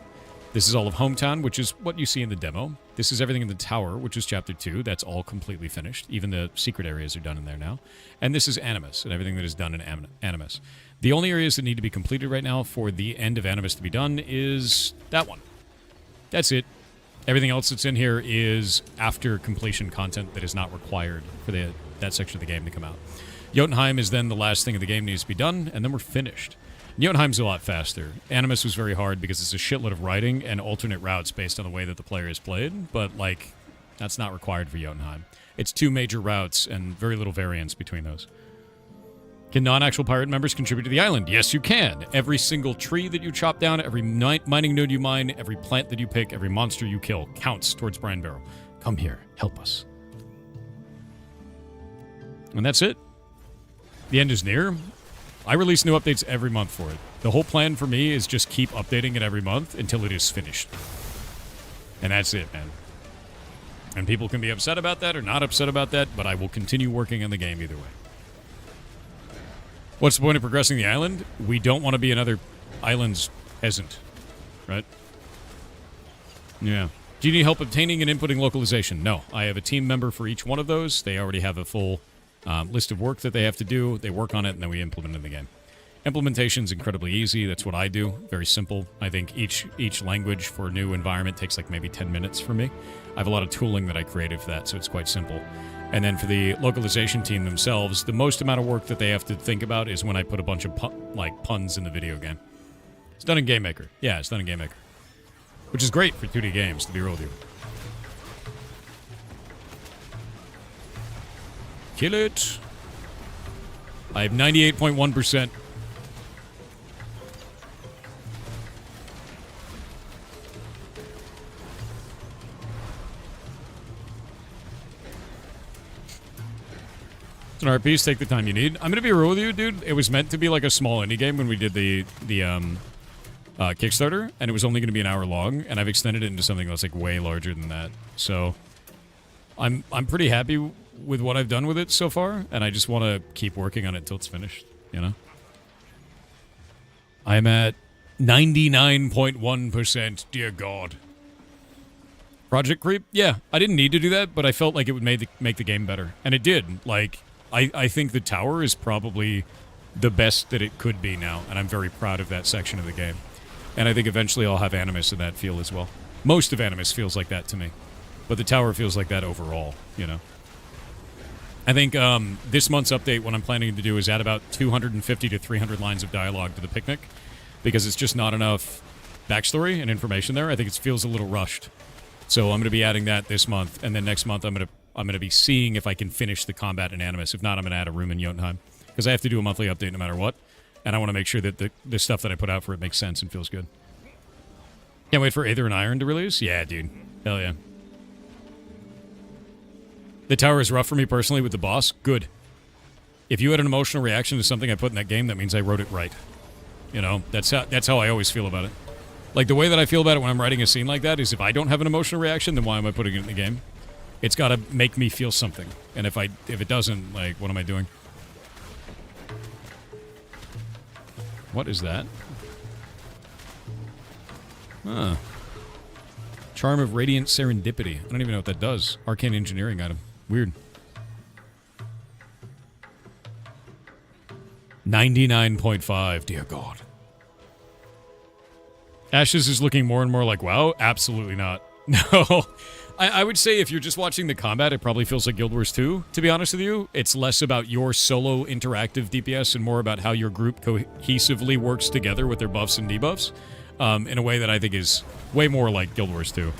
This is all of Hometown, which is what you see in the demo. This is everything in the tower, which is Chapter 2. That's all completely finished. Even the secret areas are done in there now. And this is Animus, and everything that is done in Animus. The only areas that need to be completed right now for the end of Animus to be done is that one. That's it. Everything else that's in here is after completion content that is not required for that section of the game to come out. Jotunheim is then the last thing of the game needs to be done, and then we're finished. Jotunheim's a lot faster. Animus was very hard because it's a shitload of writing and alternate routes based on the way that the player is played, but, like, that's not required for Jotunheim. It's 2 major routes and very little variance between those. Can non-actual pirate members contribute to the island? Yes, you can. Every single tree that you chop down, every mining node you mine, every plant that you pick, every monster you kill counts towards Brian Barrow. Come here. Help us. And that's it. The end is near. I release new updates every month for it. The whole plan for me is just keep updating it every month until it is finished. And that's it, man. And people can be upset about that or not upset about that, but I will continue working on the game either way. What's the point of progressing the island? We don't want to be another island's peasant, right? Yeah. Do you need help obtaining and inputting localization? No. I have a team member for each one of those. They already have a full list of work that they have to do. They work on it, and then we implement it in the game. Implementation is incredibly easy. That's what I do. Very simple. I think each language for a new environment takes like maybe 10 minutes for me. I have a lot of tooling that I created for that, so it's quite simple. And then for the localization team themselves, the most amount of work that they have to think about is when I put a bunch of puns in the video game. It's done in GameMaker. Yeah, it's done in GameMaker. Which is great for 2D games, to be real with you. Kill it. I have 98.1%. It's an art piece. Take the time you need. I'm going to be real with you, dude. It was meant to be like a small indie game when we did the Kickstarter, and it was only going to be an hour long, and I've extended it into something that's like way larger than that. So I'm pretty happy with what I've done with it so far, and I just want to keep working on it until it's finished, you know? I'm at 99.1%, dear God. Project creep? Yeah, I didn't need to do that, but I felt like it would make the game better. And it did. Like, I think the tower is probably the best that it could be now, and I'm very proud of that section of the game. And I think eventually I'll have Animus in that feel as well. Most of Animus feels like that to me, but the tower feels like that overall, you know? I think this month's update, what I'm planning to do is add about 250 to 300 lines of dialogue to the picnic, because it's just not enough backstory and information there. I think it feels a little rushed. So I'm going to be adding that this month, and then next month I'm going to be seeing if I can finish the combat in Animus. If not, I'm going to add a room in Jotunheim, because I have to do a monthly update no matter what, and I want to make sure that the stuff that I put out for it makes sense and feels good. Can't wait for Aether and Iron to release? Yeah, dude. Hell yeah. The tower is rough for me personally with the boss. Good. If you had an emotional reaction to something I put in that game, that means I wrote it right. You know, that's how I always feel about it. Like, the way that I feel about it when I'm writing a scene like that is if I don't have an emotional reaction, then why am I putting it in the game? It's got to make me feel something. And if it doesn't, like, what am I doing? What is that? Huh. Charm of Radiant Serendipity. I don't even know what that does. Arcane Engineering item. Weird. 99.5. Dear God. Ashes is looking more and more like WoW? Absolutely not. No. I would say if you're just watching the combat, it probably feels like Guild Wars 2, to be honest with you. It's less about your solo interactive DPS and more about how your group cohesively works together with their buffs and debuffs in a way that I think is way more like Guild Wars 2.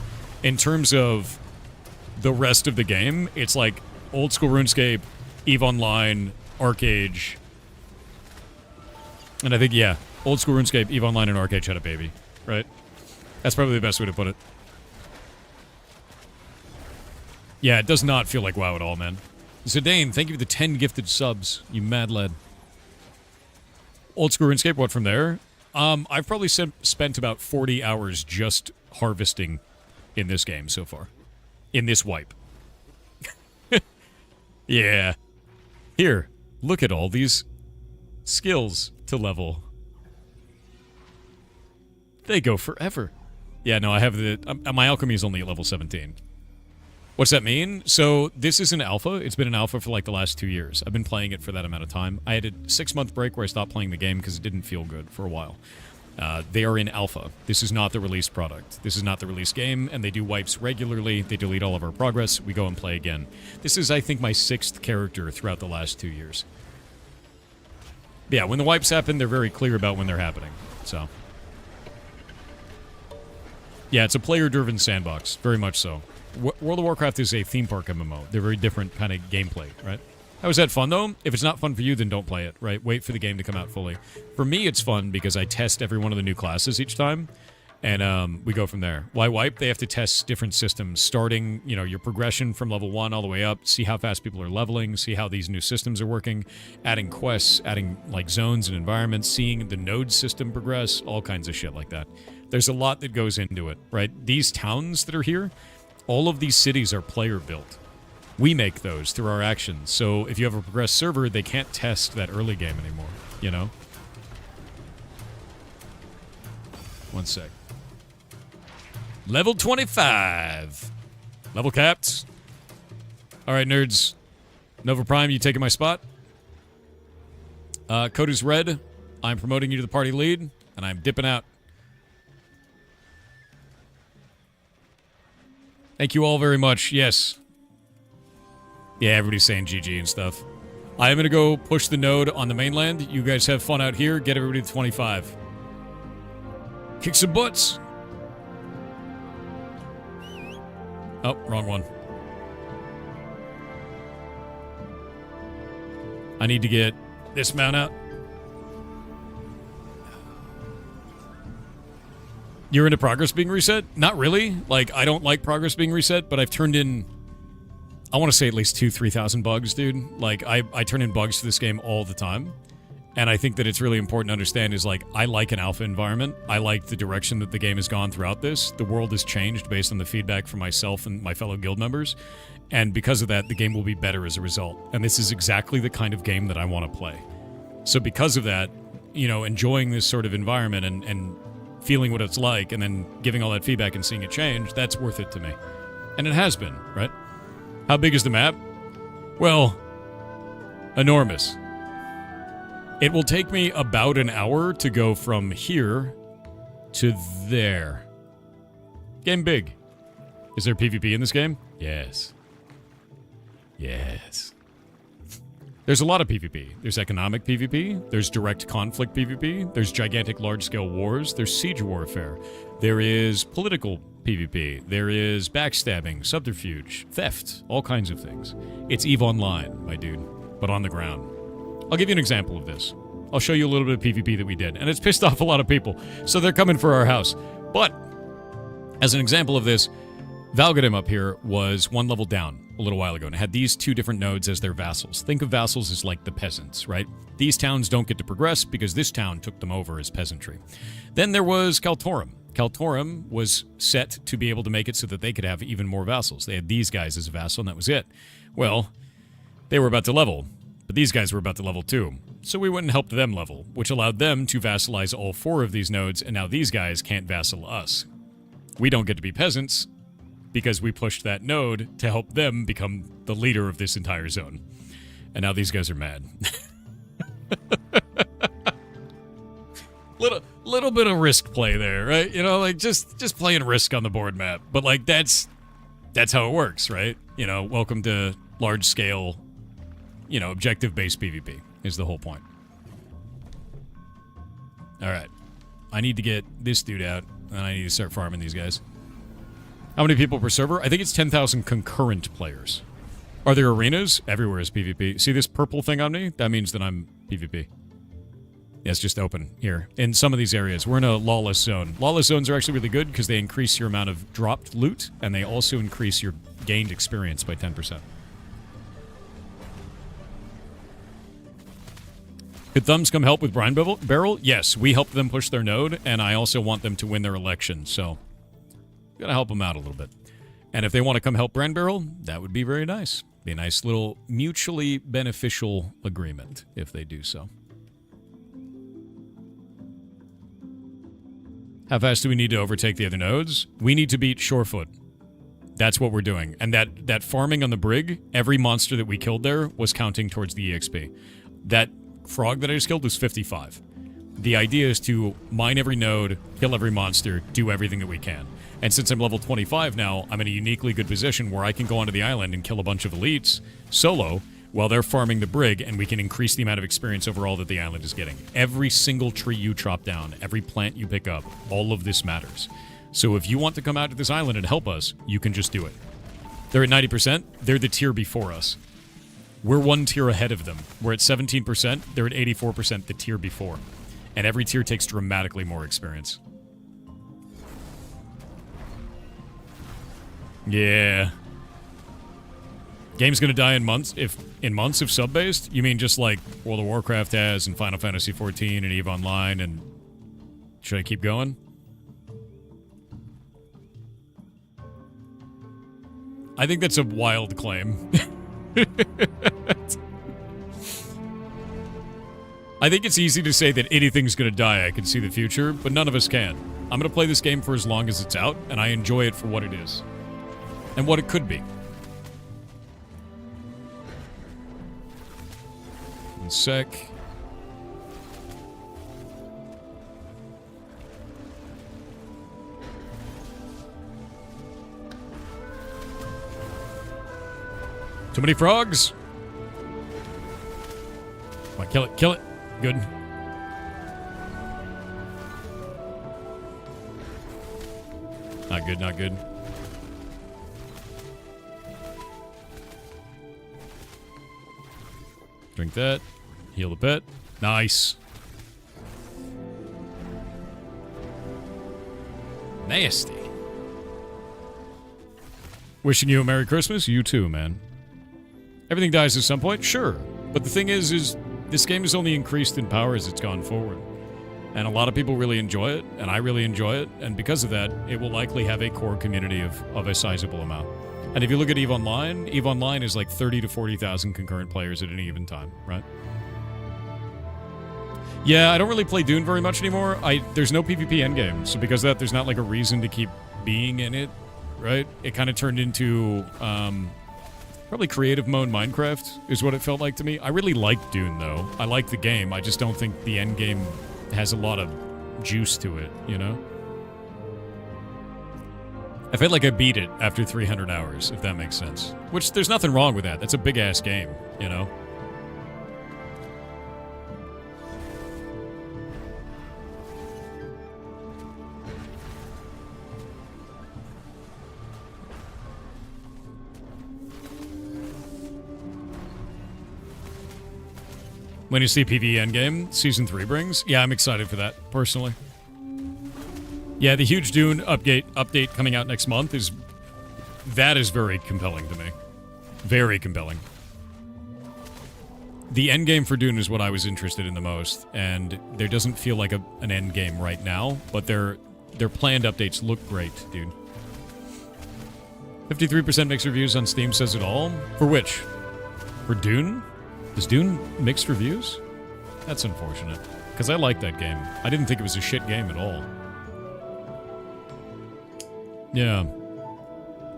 In terms of the rest of the game, it's like old school RuneScape, EVE Online, Arcage. And I think, yeah, old school RuneScape, EVE Online, and Arcage had a baby, right? That's probably the best way to put it. Yeah, it does not feel like WoW at all, man. Zidane, thank you for the 10 gifted subs, you mad lad. Old school RuneScape, what from there? I've probably spent about 40 hours just harvesting in this game so far. In this wipe. Yeah. Here, look at all these skills to level. They go forever. Yeah, no, I have the... my alchemy is only at level 17. What's that mean? So this is an alpha. It's been an alpha for like the last 2 years. I've been playing it for that amount of time. I had a 6-month break where I stopped playing the game because it didn't feel good for a while. They are in alpha. This is not the released product. This is not the released game, and they do wipes regularly. They delete all of our progress. We go and play again. This is, I think, my 6th character throughout the last 2 years. Yeah, when the wipes happen, they're very clear about when they're happening. So... yeah, it's a player-driven sandbox. Very much so. World of Warcraft is a theme park MMO. They're very different kind of gameplay, right? How is that fun, though? If it's not fun for you, then don't play it, right? Wait for the game to come out fully. For me, it's fun because I test every one of the new classes each time, and we go from there. Why wipe? They have to test different systems, starting, you know, your progression from level 1 all the way up, see how fast people are leveling, see how these new systems are working, adding quests, adding, like, zones and environments, seeing the node system progress, all kinds of shit like that. There's a lot that goes into it, right? These towns that are here, all of these cities are player-built. We make those through our actions. So if you have a progressed server, they can't test that early game anymore, you know? One sec. Level 25. Level capped. All right, nerds. Nova Prime, you taking my spot? Code is red. I'm promoting you to the party lead, and I'm dipping out. Thank you all very much. Yes. Yeah, everybody's saying GG and stuff. I am going to go push the node on the mainland. You guys have fun out here. Get everybody to 25. Kick some butts. Oh, wrong one. I need to get this mount out. You're into progress being reset? Not really. Like, I don't like progress being reset, but I've turned in, I want to say at least 2,000-3,000 bugs, dude. Like, I turn in bugs to this game all the time. And I think that it's really important to understand is, like, I like an alpha environment. I like the direction that the game has gone throughout this. The world has changed based on the feedback from myself and my fellow guild members. And because of that, the game will be better as a result. And this is exactly the kind of game that I want to play. So because of that, you know, enjoying this sort of environment and feeling what it's like and then giving all that feedback and seeing it change, that's worth it to me. And it has been, right? How big is the map? Well, enormous. It will take me about an hour to go from here to there. Game big. Is there PvP in this game? Yes. Yes. There's a lot of PvP. There's economic PvP. There's direct conflict PvP. There's gigantic large-scale wars. There's siege warfare. There is political PvP. There is backstabbing, subterfuge, theft, all kinds of things. It's EVE Online, my dude, but on the ground. I'll give you an example of this. I'll show you a little bit of PvP that we did, and it's pissed off a lot of people, so they're coming for our house. But, as an example of this, Valgadem up here was one level down a little while ago and had these two different nodes as their vassals. Think of vassals as like the peasants, right? These towns don't get to progress because this town took them over as peasantry. Then there was Kaltorum. Kaltorum was set to be able to make it so that they could have even more vassals. They had these guys as a vassal, and that was it. Well, they were about to level, but these guys were about to level too. So we went and helped them level, which allowed them to vassalize all 4 of these nodes, and now these guys can't vassal us. We don't get to be peasants, because we pushed that node to help them become the leader of this entire zone. And now these guys are mad. Little bit of risk play there, right? You know, like just playing risk on the board map. But like that's how it works, right? You know, welcome to large scale, you know, objective based PvP is the whole point. All right. I need to get this dude out, and I need to start farming these guys. How many people per server? I think it's 10,000 concurrent players. Are there arenas? Everywhere is PvP. See this purple thing on me? That means that I'm PvP. Yeah, it's just open here. In some of these areas, we're in a lawless zone. Lawless zones are actually really good because they increase your amount of dropped loot, and they also increase your gained experience by 10%. Could Thumbs come help with Brine Barrel? Yes, we helped them push their node, and I also want them to win their election, so gotta help them out a little bit. And if they want to come help Brand Barrel, that would be very nice. Be a nice little mutually beneficial agreement if they do so. How fast do we need to overtake the other nodes? We need to beat Shorefoot. That's what we're doing. And that farming on the brig, every monster that we killed there was counting towards the EXP. That frog that I just killed was 55. The idea is to mine every node, kill every monster, do everything that we can. And since I'm level 25 now, I'm in a uniquely good position where I can go onto the island and kill a bunch of elites solo while they're farming the brig, and we can increase the amount of experience overall that the island is getting. Every single tree you chop down, every plant you pick up, all of this matters. So if you want to come out to this island and help us, you can just do it. They're at 90%. They're the tier before us. We're one tier ahead of them. We're at 17%. They're at 84%, the tier before. And every tier takes dramatically more experience. Yeah. Game's gonna die in months if sub-based? You mean just like World of Warcraft has and Final Fantasy XIV and EVE Online and... Should I keep going? I think that's a wild claim. I think it's easy to say that anything's gonna die, I can see the future, but none of us can. I'm gonna play this game for as long as it's out, and I enjoy it for what it is. And what it could be. One sec. Too many frogs? Come on, kill it, kill it. Good. Not good, not good. Drink that. Heal the pet. Nice. Nasty. Wishing you a Merry Christmas. You too, man. Everything dies at some point? Sure. But the thing is this game has only increased in power as it's gone forward. And a lot of people really enjoy it, and I really enjoy it, and because of that, it will likely have a core community of a sizable amount. And if you look at EVE Online is like 30 to 40,000 concurrent players at any given time, right? Yeah, I don't really play Dune very much anymore. There's no PvP endgame, so because of that, there's not like a reason to keep being in it, right? It kind of turned into, probably creative mode Minecraft is what it felt like to me. I really like Dune, though. I like the game. I just don't think the endgame has a lot of juice to it, you know? I felt like I beat it after 300 hours, if that makes sense. Which, there's nothing wrong with that. That's a big-ass game, you know? When you see PvE Endgame, Season 3 brings? Yeah, I'm excited for that, personally. Yeah, the huge Dune update coming out next month is very compelling to me. Very compelling. The endgame for Dune is what I was interested in the most, and there doesn't feel like an endgame right now, but their planned updates look great, dude. 53% mixed reviews on Steam says it all. For which? For Dune? Does Dune mixed reviews? That's unfortunate, because I like that game. I didn't think it was a shit game at all. Yeah.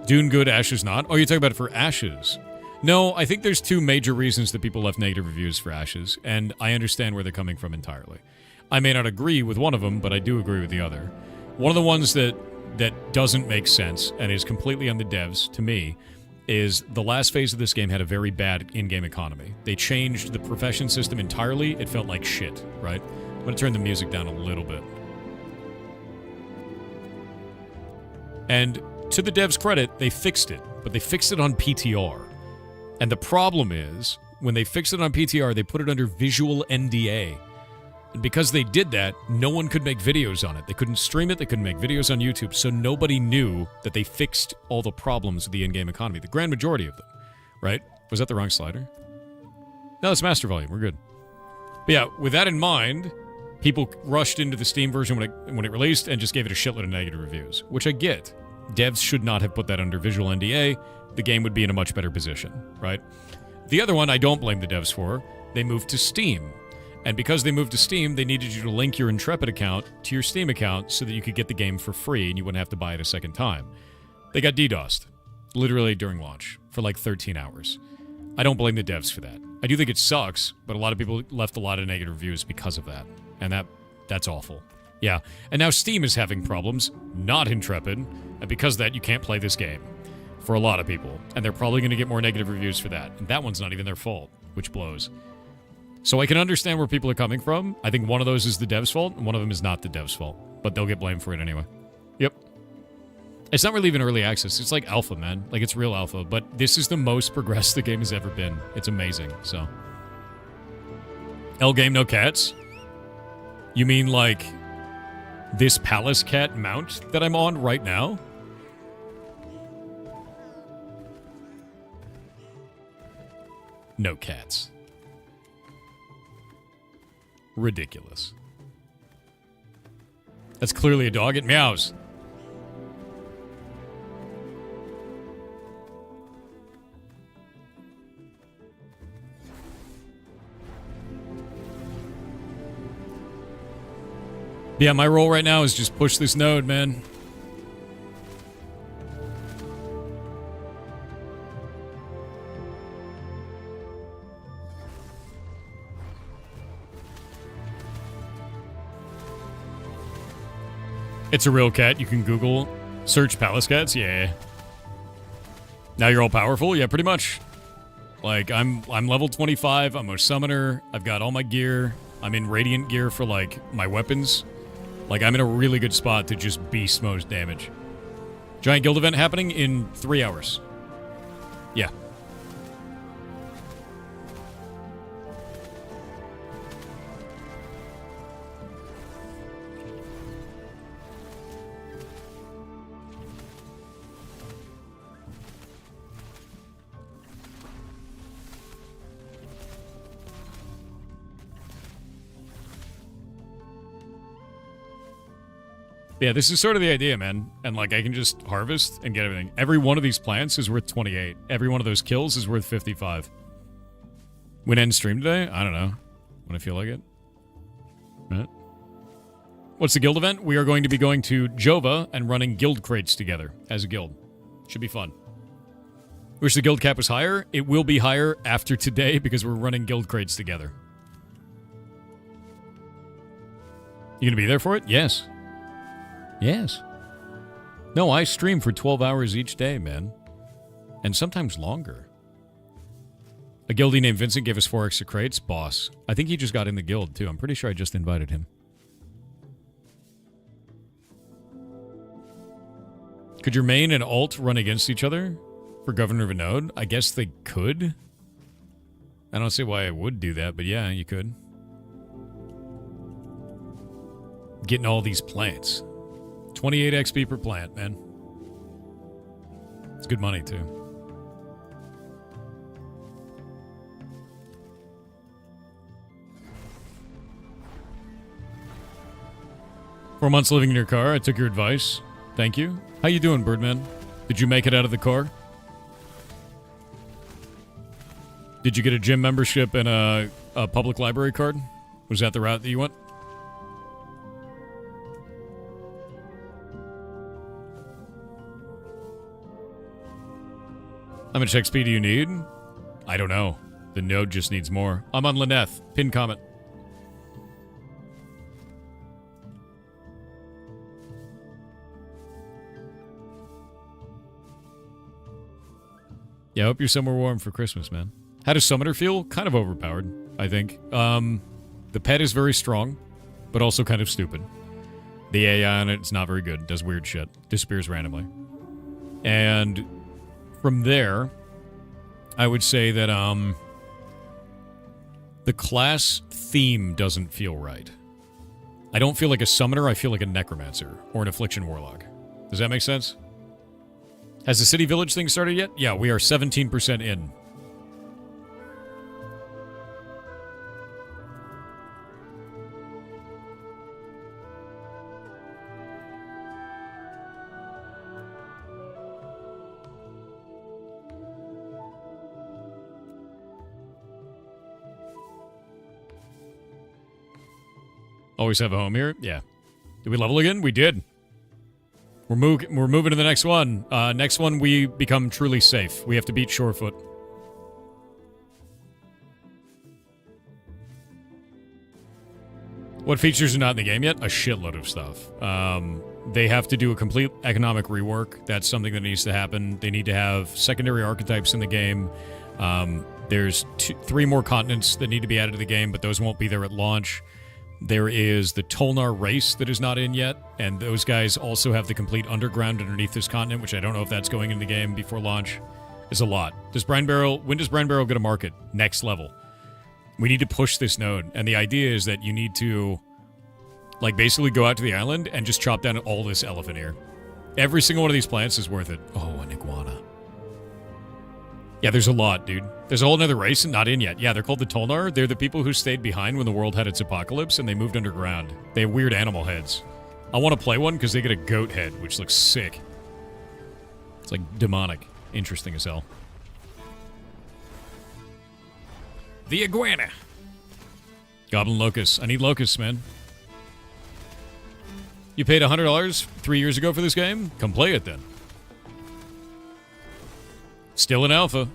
Dune good, Ashes not? Oh, you're talking about it for Ashes. No, I think there's two major reasons that people left negative reviews for Ashes, and I understand where they're coming from entirely. I may not agree with one of them, but I do agree with the other. One of the ones that doesn't make sense, and is completely on the devs, to me, is the last phase of this game had a very bad in-game economy. They changed the profession system entirely. It felt like shit, right? I'm going to turn the music down a little bit. And to the devs' credit, they fixed it, but they fixed it on PTR. And the problem is, when they fixed it on PTR, they put it under visual NDA. And because they did that, no one could make videos on it. They couldn't stream it, they couldn't make videos on YouTube, so nobody knew that they fixed all the problems with the in-game economy. The grand majority of them, right? Was that the wrong slider? No, it's master volume, we're good. But yeah, with that in mind, people rushed into the Steam version when it released and just gave it a shitload of negative reviews, which I get. Devs should not have put that under visual NDA. The game would be in a much better position, right? The other one I don't blame the devs for. They moved to Steam. And because they moved to Steam, they needed you to link your Intrepid account to your Steam account so that you could get the game for free and you wouldn't have to buy it a second time. They got DDoSed, literally during launch, for like 13 hours. I don't blame the devs for that. I do think it sucks, but a lot of people left a lot of negative reviews because of that. And that's awful. Yeah, and now Steam is having problems, not Intrepid, and because of that, you can't play this game. For a lot of people. And they're probably going to get more negative reviews for that. And that one's not even their fault, which blows. So I can understand where people are coming from. I think one of those is the dev's fault, and one of them is not the dev's fault. But they'll get blamed for it anyway. Yep. It's not really even early access. It's like alpha, man. Like, it's real alpha. But this is the most progressed the game has ever been. It's amazing, so. L game, no cats? You mean, like, this palace cat mount that I'm on right now? No cats. Ridiculous. That's clearly a dog. It meows. Yeah, my role right now is just push this node, man. It's a real cat. You can Google, search palace cats. Yeah. Now you're all powerful. Yeah, pretty much. Like, I'm level 25. I'm a summoner. I've got all my gear. I'm in radiant gear for, like, my weapons. Like, I'm in a really good spot to just beast most damage. Giant guild event happening in 3 hours. Yeah. Yeah, this is sort of the idea, man. And, like, I can just harvest and get everything. Every one of these plants is worth 28. Every one of those kills is worth 55. When end stream today? I don't know. When I feel like it. Right. What's the guild event? We are going to be going to Jova and running guild crates together as a guild. Should be fun. Wish the guild cap was higher. It will be higher after today because we're running guild crates together. You gonna be there for it? Yes. Yes. No, I stream for 12 hours each day, man. And sometimes longer. A guildie named Vincent gave us 4 extra crates. Boss. I think he just got in the guild, too. I'm pretty sure I just invited him. Could your main and alt run against each other for governor of a node? I guess they could. I don't see why I would do that, but yeah, you could. Getting all these plants. 28 XP per plant, man. It's good money, too. Four months living in your car. I took your advice. Thank you. How you doing, Birdman? Did you make it out of the car? Did you get a gym membership and a public library card? Was that the route that you went? How much XP do you need? I don't know. The node just needs more. I'm on Lyneth. Pin comment. Yeah, I hope you're somewhere warm for Christmas, man. How does Summoner feel? Kind of overpowered, I think. The pet is very strong, but also kind of stupid. The AI on it's not very good. Does weird shit. Disappears randomly. And from there, I would say that the class theme doesn't feel right. I don't feel like a summoner, I feel like a necromancer or an affliction warlock. Does that make sense? Has the city village thing started yet? Yeah, we are 17% in. Always have a home here? Yeah. Did we level again? We did. We're moving to the next one. Next one, we become truly safe. We have to beat Shorefoot. What features are not in the game yet? A shitload of stuff. They have to do a complete economic rework. That's something that needs to happen. They need to have secondary archetypes in the game. There's 3 more continents that need to be added to the game, but those won't be there at launch. There is the Tolnar race that is not in yet, and those guys also have the complete underground underneath this continent, which I don't know if that's going in the game before launch. It's a lot. When does Brine Barrel get a market? Next level. We need to push this node, and the idea is that you need to, like, basically go out to the island and just chop down all this elephant here. Every single one of these plants is worth it. Oh, an iguana. Yeah, there's a lot, dude. There's a whole nother race not in yet. Yeah, they're called the Tolnar. They're the people who stayed behind when the world had its apocalypse, and they moved underground. They have weird animal heads. I want to play one because they get a goat head, which looks sick. It's like demonic. Interesting as hell. The iguana. Goblin locusts. I need locusts, man. You paid $100 3 years ago for this game? Come play it then. Still in alpha.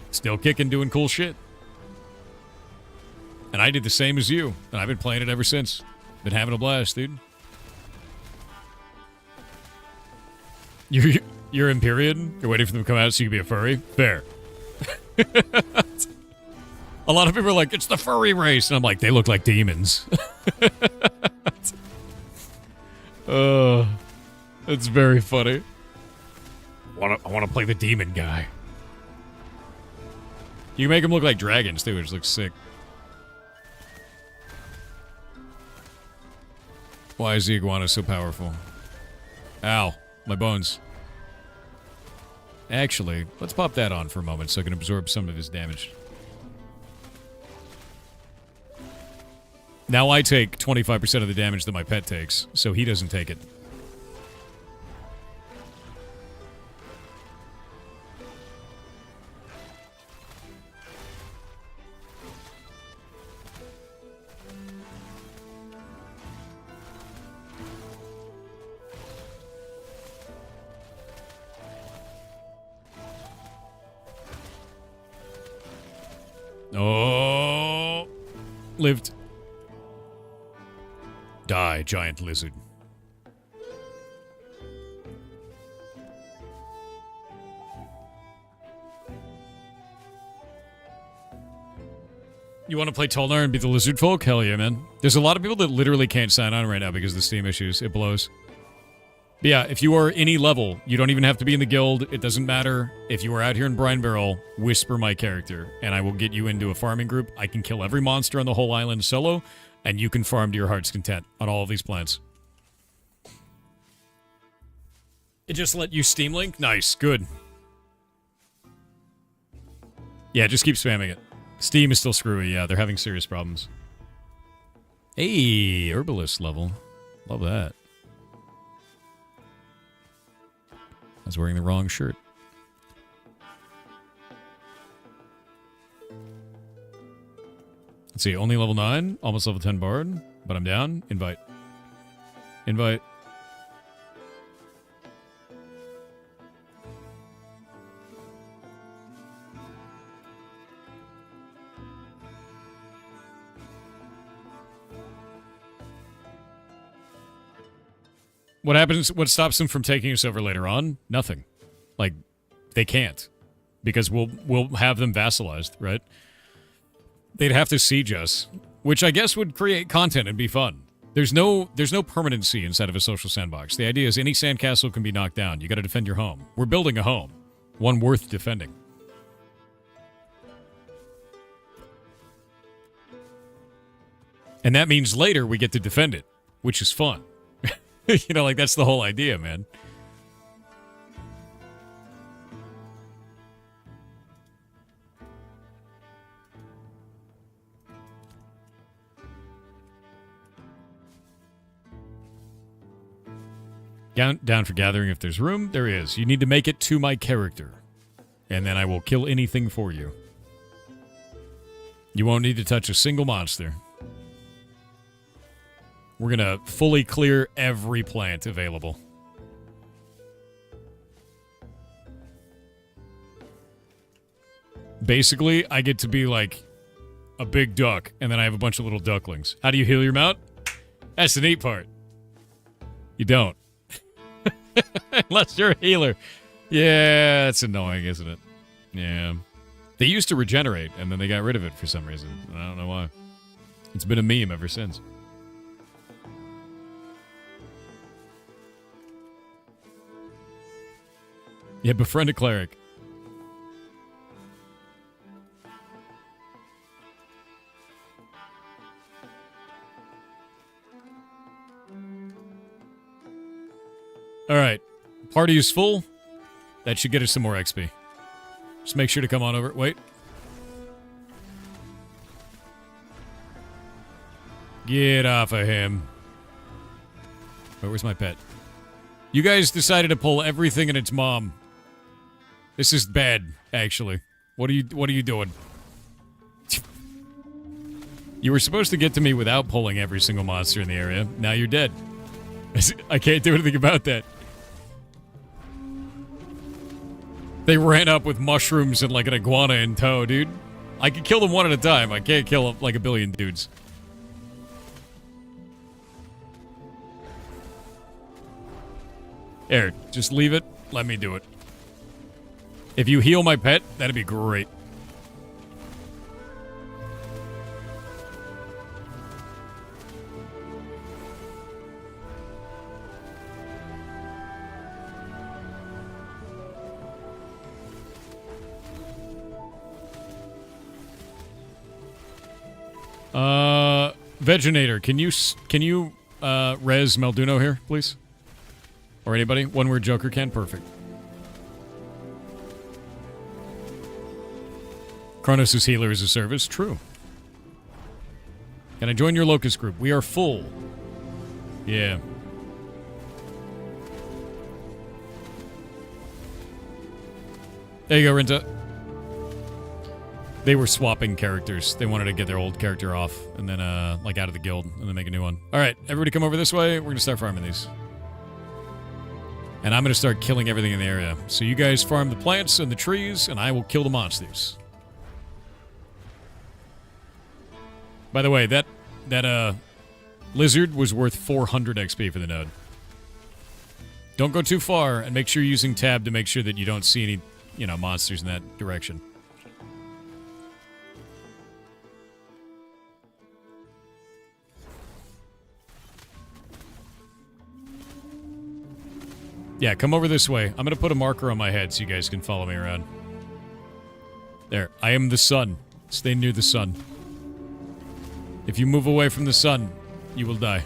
Still kicking, doing cool shit. And I did the same as you. And I've been playing it ever since. Been having a blast, dude. You're in period? You're waiting for them to come out so you can be a furry? Fair. A lot of people are like, it's the furry race. And I'm like, they look like demons. It's very funny. I want to play the demon guy. You can make them look like dragons, too, which looks sick. Why is the iguana so powerful? Ow, my bones. Actually, let's pop that on for a moment so I can absorb some of his damage. Now I take 25% of the damage that my pet takes, so he doesn't take it. Oh, lived. Die, giant lizard. You want to play Tolnar and be the lizard folk? Hell yeah, man. There's a lot of people that literally can't sign on right now because of the Steam issues. It blows. But yeah, if you are any level, you don't even have to be in the guild. It doesn't matter. If you are out here in Brine Barrel, whisper my character, and I will get you into a farming group. I can kill every monster on the whole island solo, and you can farm to your heart's content on all of these plants. It just let you Steam Link? Nice, good. Yeah, just keep spamming it. Steam is still screwy, yeah, they're having serious problems. Hey, herbalist level. Love that. I was wearing the wrong shirt. Let's see, only level 9, almost level 10 bard, but I'm down. Invite. Invite. What happens? What stops them from taking us over later on? Nothing. Like, they can't. Because we'll have them vassalized, right? They'd have to siege us, which I guess would create content and be fun. There's no permanency inside of a social sandbox. The idea is any sandcastle can be knocked down. You got to defend your home. We're building a home, one worth defending. And that means later we get to defend it, which is fun. You know, like, that's the whole idea, man. Down for gathering if there's room. There is. You need to make it to my character. And then I will kill anything for you. You won't need to touch a single monster. We're gonna fully clear every plant available. Basically, I get to be like a big duck, and then I have a bunch of little ducklings. How do you heal your mount? That's the neat part. You don't. Unless you're a healer. Yeah, that's annoying, isn't it? Yeah. They used to regenerate, and then they got rid of it for some reason. I don't know why. It's been a meme ever since. Yeah, befriend a cleric. Alright. Party is full. That should get us some more XP. Just make sure to come on over. Wait. Get off of him. Oh, where's my pet? You guys decided to pull everything and its mom. This is bad, actually. What are you doing? You were supposed to get to me without pulling every single monster in the area. Now you're dead. I can't do anything about that. They ran up with mushrooms and like an iguana in tow, dude. I can kill them one at a time. I can't kill like a billion dudes. Here, just leave it. Let me do it. If you heal my pet, that'd be great. Veginator, can you res Melduno here, please? Or anybody? One word Joker can? Perfect. Kronos' healer is a service. True. Can I join your locust group? We are full. Yeah. There you go, Rinta. They were swapping characters. They wanted to get their old character off and then, like, out of the guild and then make a new one. All right, everybody come over this way. We're going to start farming these. And I'm going to start killing everything in the area. So you guys farm the plants and the trees, and I will kill the monsters. By the way, that lizard was worth 400 XP for the node. Don't go too far, and make sure you're using tab to make sure that you don't see any, you know, monsters in that direction. Yeah, come over this way. I'm going to put a marker on my head so you guys can follow me around. There. I am the sun. Stay near the sun. If you move away from the sun, you will die.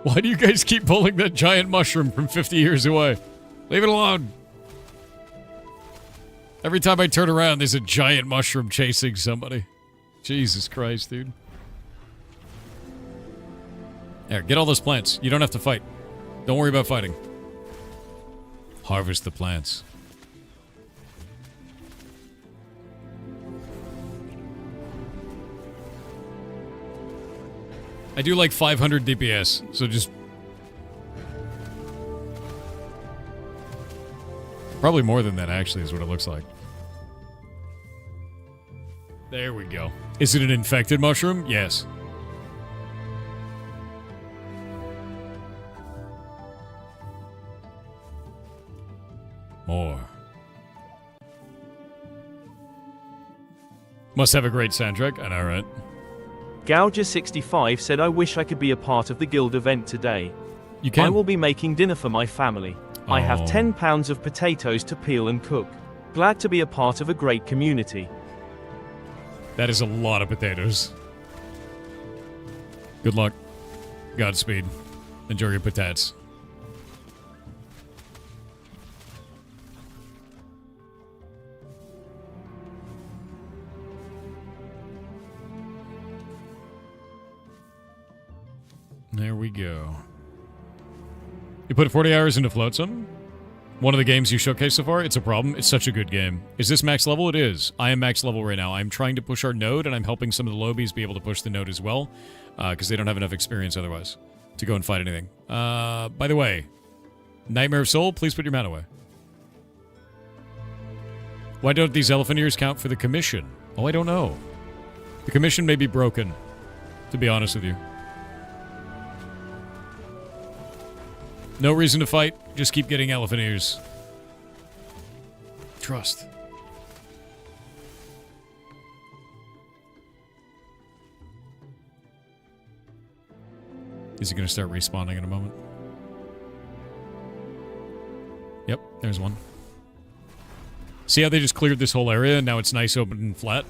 Why do you guys keep pulling that giant mushroom from 50 years away? Leave it alone. Every time I turn around, there's a giant mushroom chasing somebody. Jesus Christ, dude. There, get all those plants. You don't have to fight. Don't worry about fighting. Harvest the plants. I do like 500 DPS, so just... Probably more than that, actually, is what it looks like. There we go. Is it an infected mushroom? Yes. More. Must have a great soundtrack. I know, right? Gouger65 said, I wish I could be a part of the guild event today. You can. I will be making dinner for my family. I have 10 pounds of potatoes to peel and cook. Glad to be a part of a great community. That is a lot of potatoes. Good luck. Godspeed. Enjoy your patates. There we go. You put 40 hours into Flotsam? One of the games you showcased so far? It's a problem. It's such a good game. Is this max level? It is. I am max level right now. I'm trying to push our node, and I'm helping some of the lobies be able to push the node as well, because they don't have enough experience otherwise to go and fight anything. By the way, Nightmare of Soul, please put your mana away. Why don't these elephant ears count for the commission? Oh, I don't know. The commission may be broken, to be honest with you. No reason to fight. Just keep getting elephant ears. Trust. Is he going to start respawning in a moment? Yep, there's one. See how they just cleared this whole area and now it's nice, open, and flat?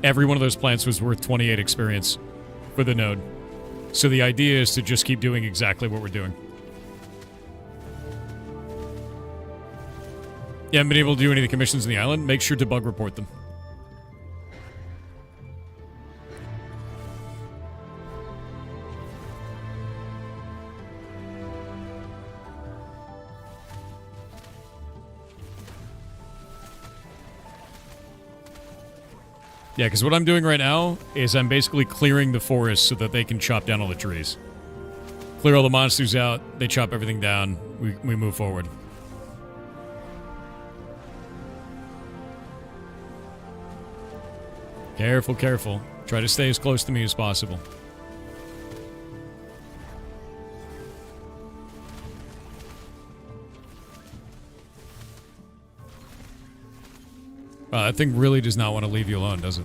Every one of those plants was worth 28 experience for the node. So the idea is to just keep doing exactly what we're doing. You haven't been able to do any of the commissions in the island? Make sure to bug report them. Yeah, because what I'm doing right now is I'm basically clearing the forest so that they can chop down all the trees. Clear all the monsters out, they chop everything down, we move forward. Careful, careful. Try to stay as close to me as possible. That thing really does not want to leave you alone, does it?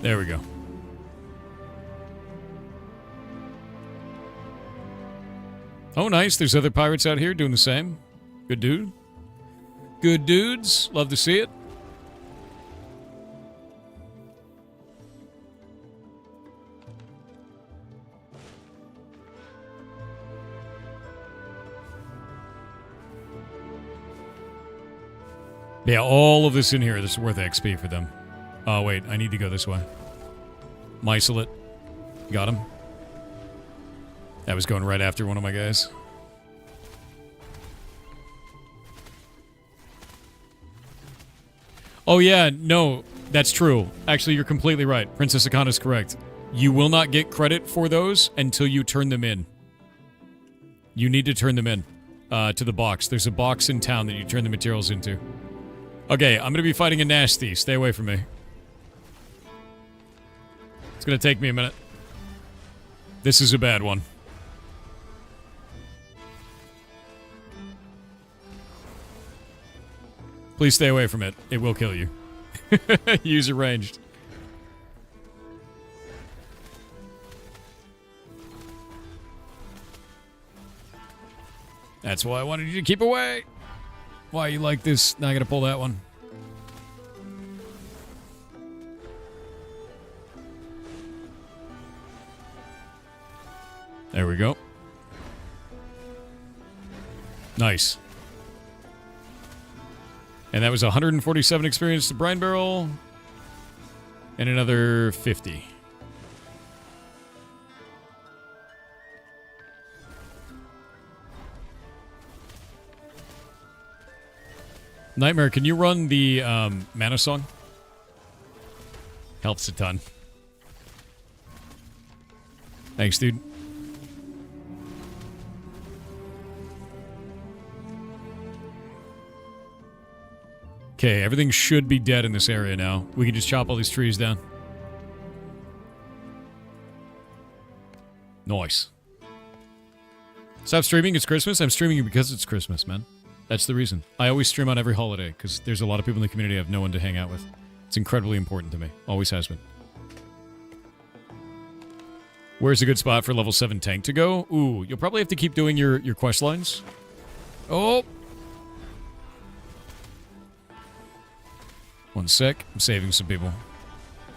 There we go. Oh, nice. There's other pirates out here doing the same. Good dude. Good dudes. Love to see it. Yeah, all of this in here. This is worth XP for them. Oh, wait. I need to go this way. Mycelet. Got him. That was going right after one of my guys. Oh, yeah. No, that's true. Actually, you're completely right. Princess Akana is correct. You will not get credit for those until you turn them in. You need to turn them in to the box. There's a box in town that you turn the materials into. Okay, I'm going to be fighting a nasty. Stay away from me. It's going to take me a minute. This is a bad one. Please stay away from it. It will kill you. User ranged. That's why I wanted you to keep away. Why you like this? Now I gotta pull that one. There we go. Nice. And that was 147 experience to Brine Barrel. And another 50. Nightmare, can you run the mana song? Helps a ton. Thanks, dude. Okay, everything should be dead in this area now. We can just chop all these trees down. Nice. Stop streaming, it's Christmas? I'm streaming because it's Christmas, man. That's the reason. I always stream on every holiday, because there's a lot of people in the community I have no one to hang out with. It's incredibly important to me. Always has been. Where's a good spot for level 7 tank to go? Ooh, you'll probably have to keep doing your quest lines. Oh! One sec. I'm saving some people.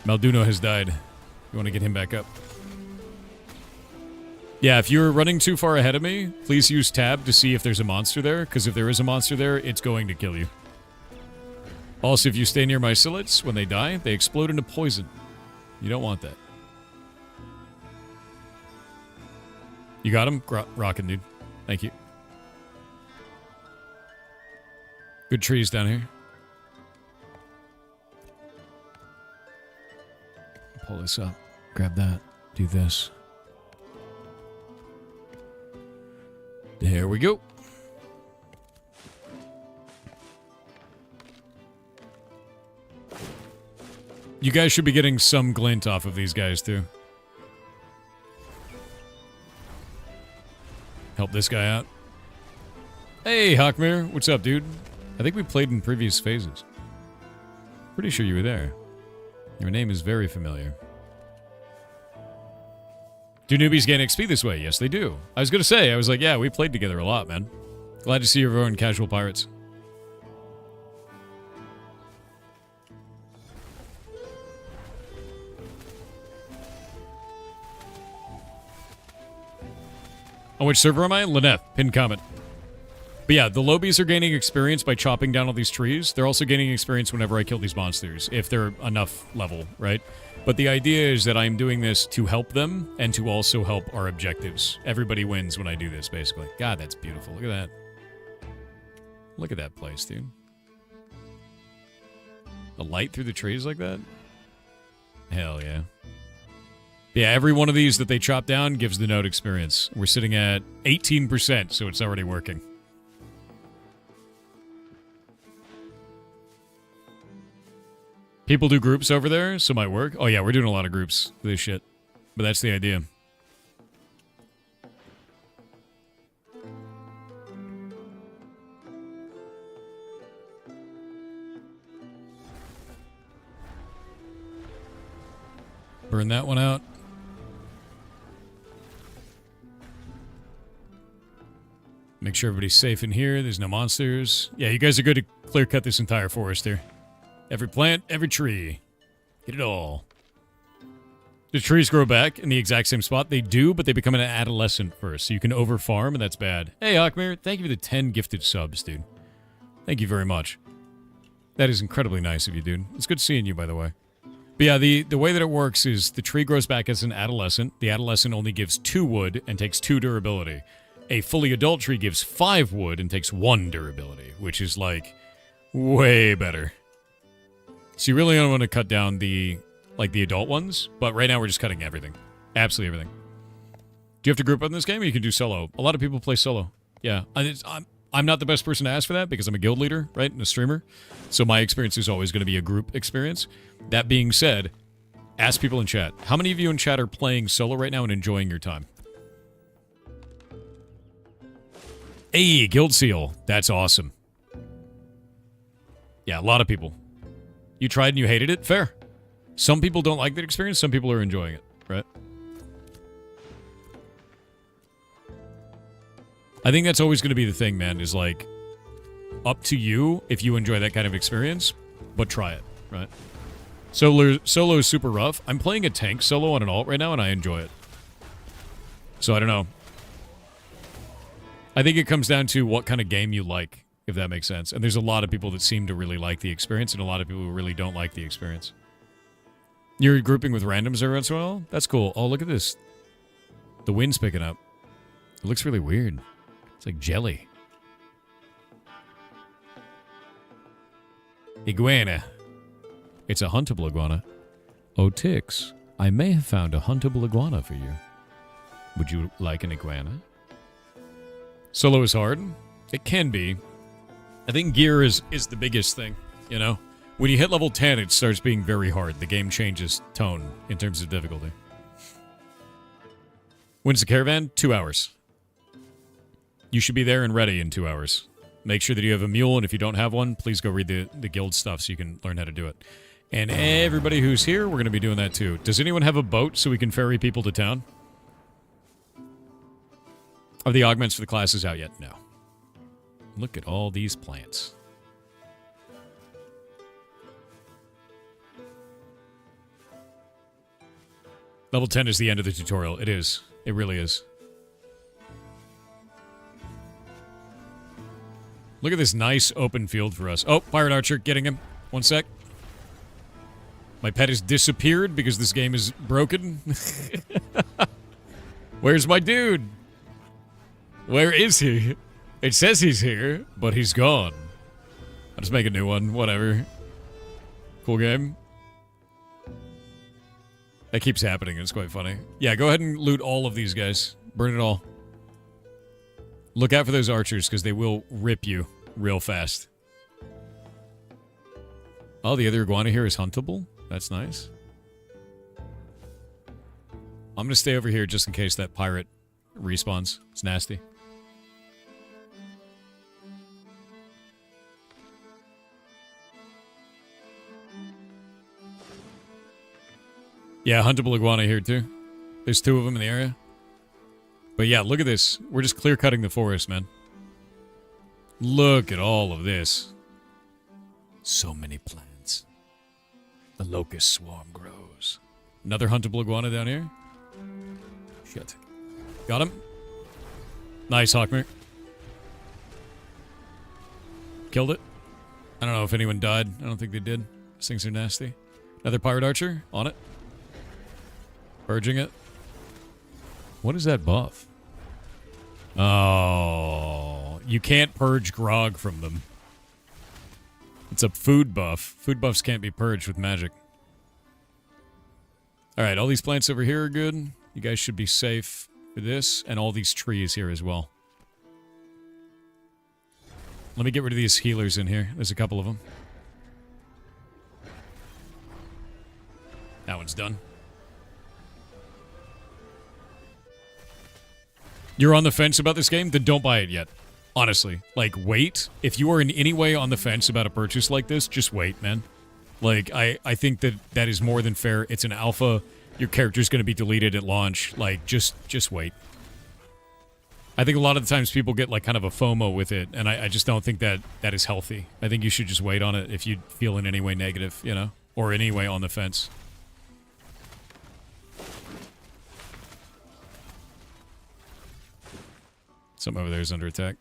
Malduno has died. You want to get him back up. Yeah, if you're running too far ahead of me, please use tab to see if there's a monster there, because if there is a monster there, it's going to kill you. Also, if you stay near my mycelids, when they die, they explode into poison. You don't want that. You got him? Rockin', dude. Thank you. Good trees down here. Pull this up. Grab that. Do this. There we go. You guys should be getting some glint off of these guys, too. Help this guy out. Hey, Hawkmere. What's up, dude? I think we played in previous phases. Pretty sure you were there. Your name is very familiar. Do newbies gain XP this way? Yes, they do. I was going to say, I was like, yeah, we played together a lot, man. Glad to see everyone casual pirates. On which server am I? Lyneth. Pinned comment. But yeah, the lobies are gaining experience by chopping down all these trees. They're also gaining experience whenever I kill these monsters, if they're enough level, right? But the idea is that I'm doing this to help them and to also help our objectives. Everybody wins when I do this, basically. God, that's beautiful. Look at that. Look at that place, dude. The light through the trees like that? Hell yeah. Yeah, every one of these that they chop down gives the node experience. We're sitting at 18%, so it's already working. People do groups over there, so it might work. Oh yeah, we're doing a lot of groups for this shit. But that's the idea. Burn that one out. Make sure everybody's safe in here. There's no monsters. Yeah, you guys are good to clear cut this entire forest here. Every plant, every tree. Get it all. Do trees grow back in the exact same spot? They do, but they become an adolescent first. So you can over-farm, and that's bad. Hey, Hawkmere, thank you for the 10 gifted subs, dude. Thank you very much. That is incredibly nice of you, dude. It's good seeing you, by the way. But yeah, the way that it works is the tree grows back as an adolescent. The adolescent only gives 2 wood and takes 2 durability. A fully adult tree gives 5 wood and takes 1 durability, which is, like, way better. So you really don't want to cut down the adult ones, but right now we're just cutting everything. Absolutely everything. Do you have to group up in this game, or you can do solo? A lot of people play solo. Yeah, I'm not the best person to ask for that because I'm a guild leader, right, and a streamer. So my experience is always going to be a group experience. That being said, ask people in chat. How many of you in chat are playing solo right now and enjoying your time? Hey, Guild Seal. That's awesome. Yeah, a lot of people. You tried and you hated it? Fair. Some people don't like that experience. Some people are enjoying it, right? I think that's always going to be the thing, man, is like, up to you if you enjoy that kind of experience, but try it, right? Solo is super rough. I'm playing a tank solo on an alt right now, and I enjoy it. So I don't know. I think it comes down to what kind of game you like, if that makes sense. And there's a lot of people that seem to really like the experience, and a lot of people who really don't like the experience. You're grouping with randoms every once in a while? That's cool. Oh, look at this. The wind's picking up. It looks really weird. It's like jelly. Iguana. It's a huntable iguana. Oh, Tix, I may have found a huntable iguana for you. Would you like an iguana? Solo is hard. It can be. I think gear is the biggest thing, you know? When you hit level 10, it starts being very hard. The game changes tone in terms of difficulty. When's the caravan? 2 hours. You should be there and ready in 2 hours. Make sure that you have a mule, and if you don't have one, please go read the guild stuff so you can learn how to do it. And everybody who's here, we're going to be doing that too. Does anyone have a boat so we can ferry people to town? Are the augments for the classes out yet? No. Look at all these plants. Level 10 is the end of the tutorial. It is. It really is. Look at this nice open field for us. Oh, Pirate Archer, getting him. One sec. My pet has disappeared because this game is broken. Where's my dude? Where is he? It says he's here, but he's gone. I'll just make a new one. Whatever. Cool game. That keeps happening. It's quite funny. Yeah, go ahead and loot all of these guys. Burn it all. Look out for those archers, because they will rip you real fast. Oh, the other iguana here is huntable. That's nice. I'm going to stay over here just in case that pirate respawns. It's nasty. Yeah, huntable iguana here too. There's 2 of them in the area. But yeah, look at this. We're just clear-cutting the forest, man. Look at all of this. So many plants. The locust swarm grows. Another huntable iguana down here. Shit. Got him. Nice, Hawkmere. Killed it. I don't know if anyone died. I don't think they did. These things are nasty. Another pirate archer. On it. Purging it. What is that buff? Oh, you can't purge grog from them. It's a food buff. Food buffs can't be purged with magic. Alright, all these plants over here are good. You guys should be safe for this, and all these trees here as well. Let me get rid of these healers in here. There's a couple of them. That one's done. You're on the fence about this game? Then don't buy it yet. Honestly. Like, wait. If you are in any way on the fence about a purchase like this, just wait, man. Like, I think that is more than fair. It's an alpha. Your character's going to be deleted at launch. Like, just wait. I think a lot of the times people get, like, kind of a FOMO with it, and I just don't think that is healthy. I think you should just wait on it if you feel in any way negative, you know? Or any way on the fence. Something over there is under attack.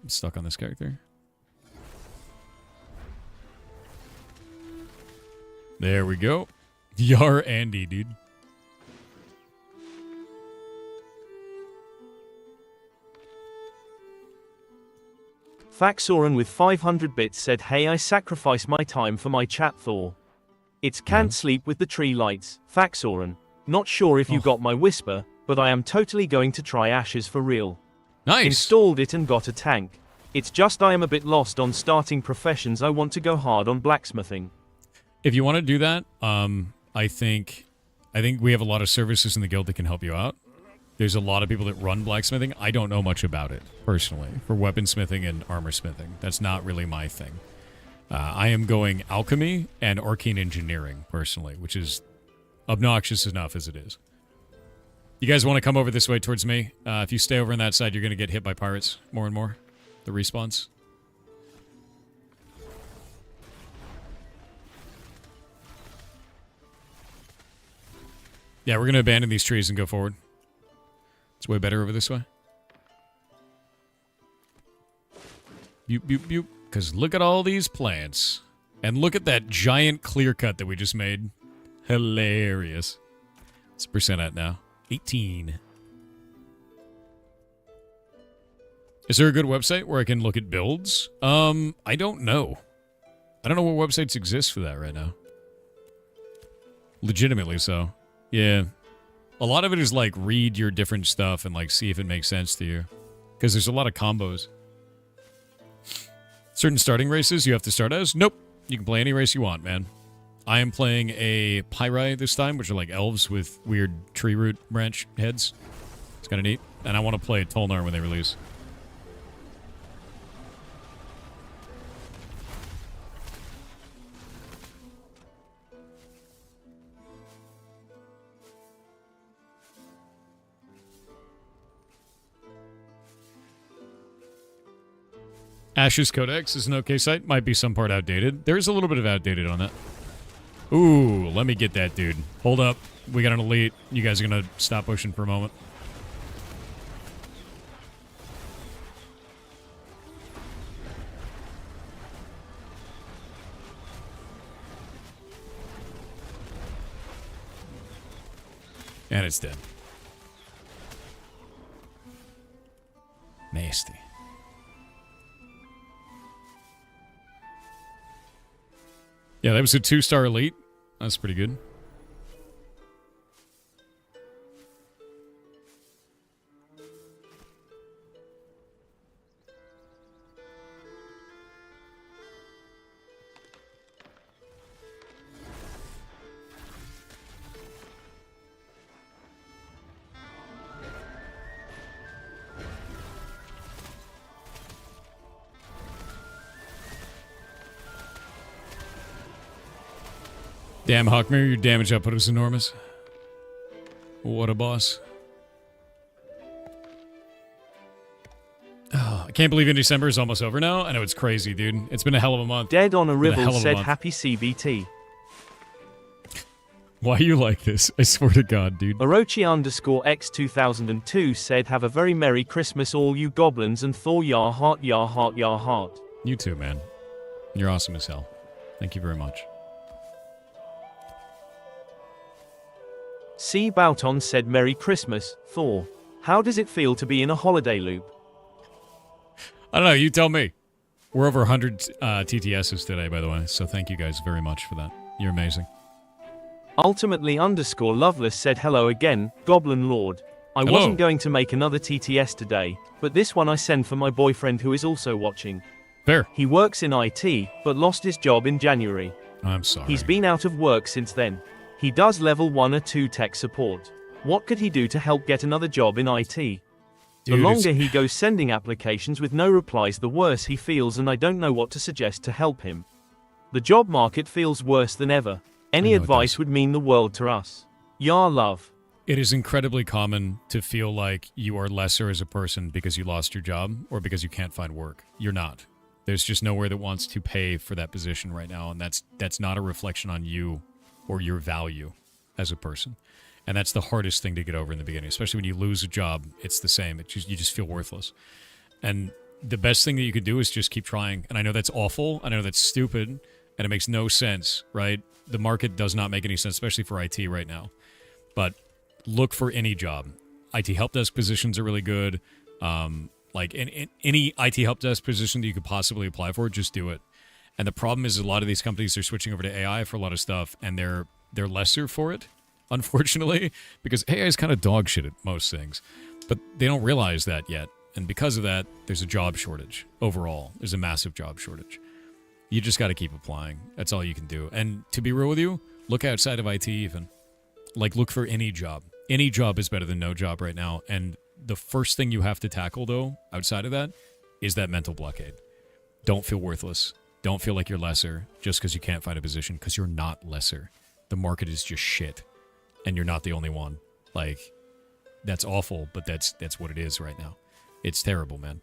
I'm stuck on this character. There we go. Yar Andy, dude. Faxoran with 500 bits said, "Hey, I sacrifice my time for my chat Thor. It's can't sleep with the tree lights. Faxoran. Not sure if you got my whisper, but I am totally going to try Ashes for real. Nice. Installed it and got a tank. It's just I am a bit lost on starting professions. I want to go hard on blacksmithing." If you want to do that, I think we have a lot of services in the guild that can help you out. There's a lot of people that run blacksmithing. I don't know much about it, personally, for weaponsmithing and armor smithing. That's not really my thing. I am going alchemy and arcane engineering, personally, which is obnoxious enough as it is. You guys want to come over this way towards me? If you stay over on that side, you're going to get hit by pirates more and more. The respawns. Yeah, we're going to abandon these trees and go forward. It's way better over this way. Boop, boop, boop. Because look at all these plants. And look at that giant clear cut that we just made. Hilarious. What's the percent at now? 18. Is there a good website where I can look at builds? I don't know. I don't know what websites exist for that right now. Legitimately so. Yeah. A lot of it is like read your different stuff and like see if it makes sense to you. Because there's a lot of combos. Certain starting races you have to start as? Nope. You can play any race you want, man. I am playing a Pyrai this time, which are like elves with weird tree root branch heads. It's kind of neat. And I want to play Tolnar when they release. Ashes Codex is an okay site. Might be some part outdated. There is a little bit of outdated on that. Ooh, let me get that dude. Hold up. We got an elite. You guys are going to stop pushing for a moment. And it's dead. Nasty. Yeah, that was a 2-star elite. That's pretty good. Damn, Hawkmere, your damage output was enormous. What a boss. Oh, I can't believe in December is almost over now. I know it's crazy, dude. It's been a hell of a month. Dead on a Rivel said month. happy CBT. Why are you like this? I swear to God, dude. Orochi_X2002 said have a very Merry Christmas all you goblins and Thor yar heart yar heart yar heart. You too, man. You're awesome as hell. Thank you very much. C. Bouton said Merry Christmas, Thor. How does it feel to be in a holiday loop? I don't know, you tell me. We're over 100 TTSs today, by the way, so thank you guys very much for that. You're amazing. Ultimately_Loveless said hello again, Goblin Lord. I Hello. wasn't going to make another TTS today, but this one I send for my boyfriend who is also watching. Fair. He works in IT, but lost his job in January. I'm sorry. He's been out of work since then. He does level 1 or 2 tech support. What could he do to help get another job in IT? The Dude, longer he goes sending applications with no replies, the worse he feels, and I don't know what to suggest to help him. The job market feels worse than ever. Any advice would mean the world to us. Yar love. It is incredibly common to feel like you are lesser as a person because you lost your job or because you can't find work. You're not. There's just nowhere that wants to pay for that position right now, and that's not a reflection on you or your value as a person. And that's the hardest thing to get over in the beginning, especially when you lose a job. It's the same. You just feel worthless. And the best thing that you could do is just keep trying. And I know that's awful. I know that's stupid. And it makes no sense, right? The market does not make any sense, especially for IT right now. But look for any job. IT help desk positions are really good. Like in any IT help desk position that you could possibly apply for, just do it. And the problem is a lot of these companies are switching over to AI for a lot of stuff, and they're lesser for it, unfortunately, because AI is kind of dog shit at most things. But they don't realize that yet. And because of that, there's a job shortage overall. There's a massive job shortage. You just got to keep applying. That's all you can do. And to be real with you, look outside of IT even. Like, look for any job. Any job is better than no job right now. And the first thing you have to tackle, though, outside of that, is that mental blockade. Don't feel worthless. Don't feel like you're lesser just because you can't find a position, because you're not lesser. The market is just shit, and you're not the only one. Like, that's awful, but that's what it is right now. It's terrible, man.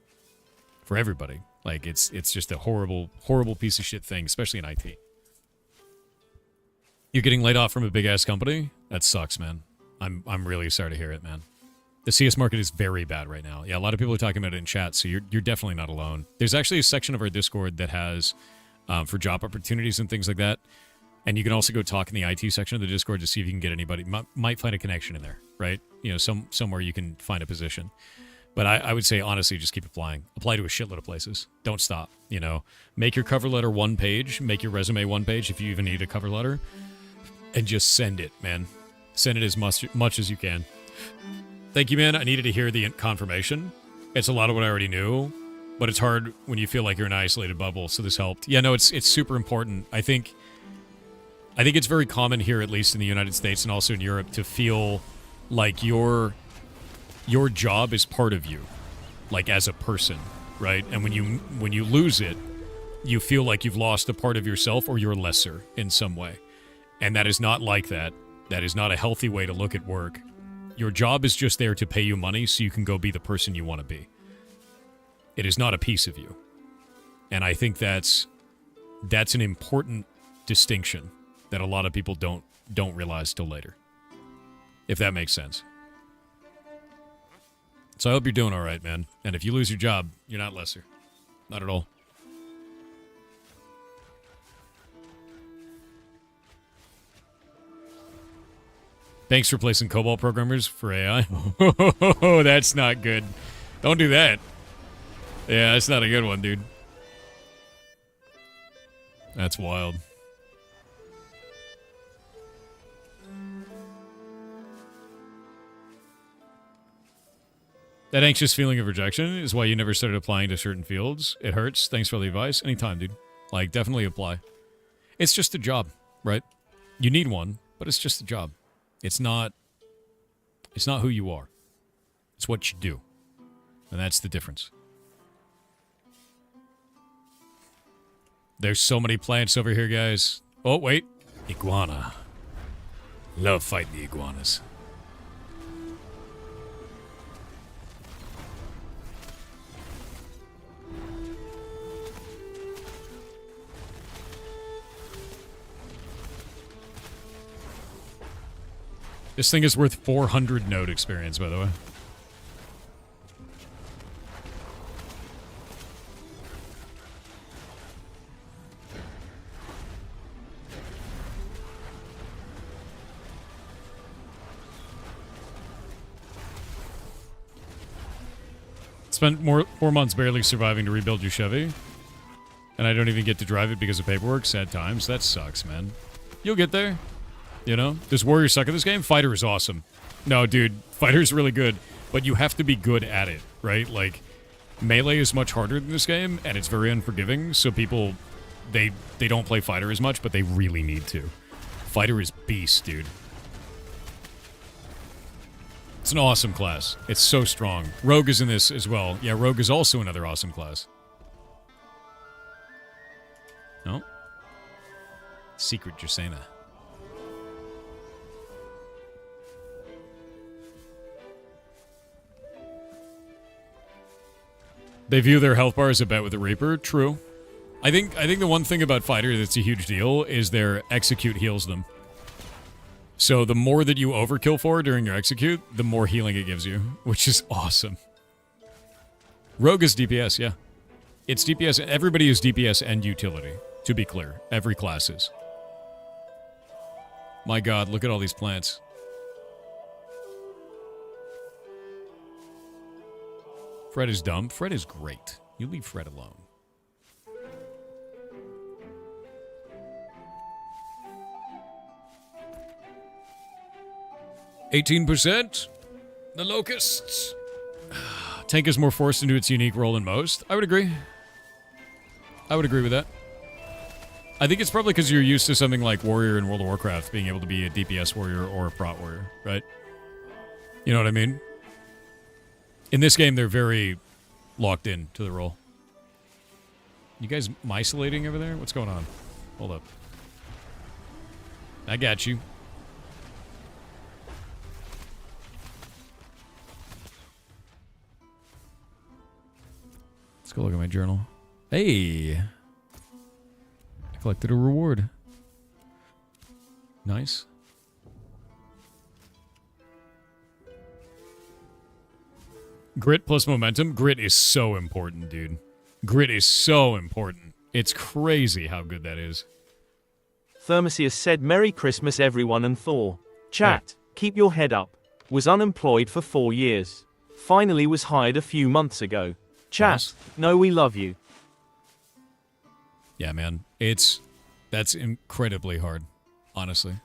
For everybody. Like, it's just a horrible, horrible piece of shit thing, especially in IT. You're getting laid off from a big-ass company? That sucks, man. I'm really sorry to hear it, man. The CS market is very bad right now. Yeah, a lot of people are talking about it in chat, so you're definitely not alone. There's actually a section of our Discord that has for job opportunities and things like that. And you can also go talk in the IT section of the Discord to see if you can get anybody. Might find a connection in there, right? You know, somewhere you can find a position. But I would say, honestly, just keep applying. Apply to a shitload of places. Don't stop, you know. Make your cover letter one page. Make your resume one page if you even need a cover letter. And just send it, man. Send it as much as you can. Thank you, man. I needed to hear the confirmation. It's a lot of what I already knew, but it's hard when you feel like you're in an isolated bubble, so this helped. Yeah, no, it's super important. I think it's very common here, at least in the United States and also in Europe, to feel like your job is part of you, like as a person, right? And when you lose it, you feel like you've lost a part of yourself or you're lesser in some way. And that is not like that. That is not a healthy way to look at work. Your job is just there to pay you money so you can go be the person you want to be. It is not a piece of you. And I think that's an important distinction that a lot of people don't realize till later. If that makes sense. So I hope you're doing all right, man. And if you lose your job, you're not lesser. Not at all. Thanks for placing COBOL programmers for AI. Oh, that's not good. Don't do that. Yeah, that's not a good one, dude. That's wild. That anxious feeling of rejection is why you never started applying to certain fields. It hurts. Thanks for the advice. Anytime, dude. Like, definitely apply. It's just a job, right? You need one, but it's just a job. It's not who you are. It's what you do. And that's the difference. There's so many plants over here, guys. Oh, wait. Iguana. Love fighting the iguanas. This thing is worth 400 node experience, by the way. Spent 4 months barely surviving to rebuild your Chevy. And I don't even get to drive it because of paperwork. Sad times. That sucks, man. You'll get there. You know? Does Warrior suck at this game? Fighter is awesome. No, dude. Fighter is really good. But you have to be good at it, right? Like, melee is much harder than this game, and it's very unforgiving, so people, they don't play Fighter as much, but they really need to. Fighter is beast, dude. It's an awesome class. It's so strong. Rogue is in this as well. Yeah, Rogue is also another awesome class. No? Secret Jasena. They view their health bar as a bet with the Reaper. True. I think the one thing about Fighter that's a huge deal is their execute heals them. So the more that you overkill for during your execute, the more healing it gives you, which is awesome. Rogue is DPS, yeah. It's DPS. Everybody is DPS and utility, to be clear. Every class is. My god, look at all these plants. Fred is dumb. Fred is great. You leave Fred alone. %. The Locusts. Tank is more forced into its unique role than most. I would agree. I would agree with that. I think it's probably because you're used to something like Warrior in World of Warcraft being able to be a DPS warrior or a prot warrior, right? You know what I mean? In this game, they're very locked in to the role. You guys isolating over there? What's going on? Hold up. I got you. Let's go look at my journal. Hey! I collected a reward. Nice. Grit plus momentum. Grit is so important, dude. Grit is so important. It's crazy how good that is. Thermosius said, Merry Christmas everyone and Thor. Chat, keep your head up. Was unemployed for 4 years. Finally was hired a few months ago. Chat, Nice. know we love you. Yeah, man. That's incredibly hard. Honestly.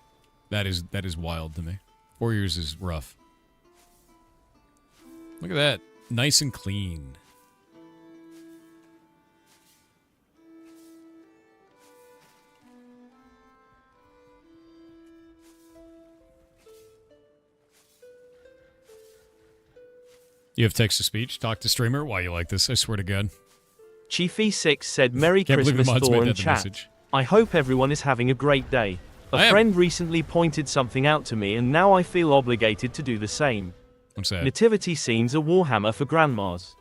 That is wild to me. 4 years is rough. Look at that. Nice and clean. You have text-to-speech? Talk to streamer? Why you like this? I swear to God. Chiefy6 said, Merry Can't believe the Christmas mods Thor made and that the chat. message. I hope everyone is having a great day. I A am. friend recently pointed something out to me and now I feel obligated to do the same. I'm sad. Nativity scenes are Warhammer for grandmas.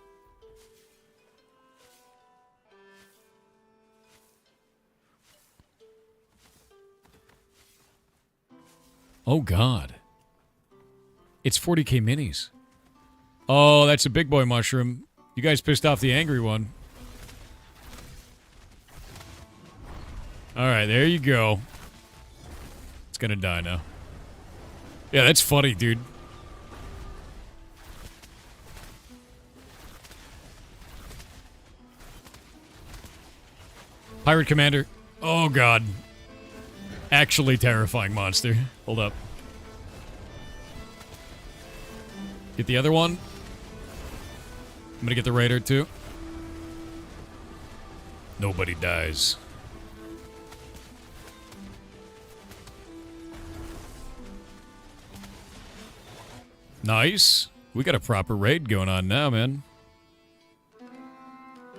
Oh, God. It's 40k minis. Oh, that's a big boy mushroom. You guys pissed off the angry one. Alright, there you go. It's gonna die now. Yeah, that's funny, dude. Pirate Commander. Oh, God. Actually terrifying monster. Hold up. Get the other one. I'm gonna get the raider, too. Nobody dies. Nice. We got a proper raid going on now, man.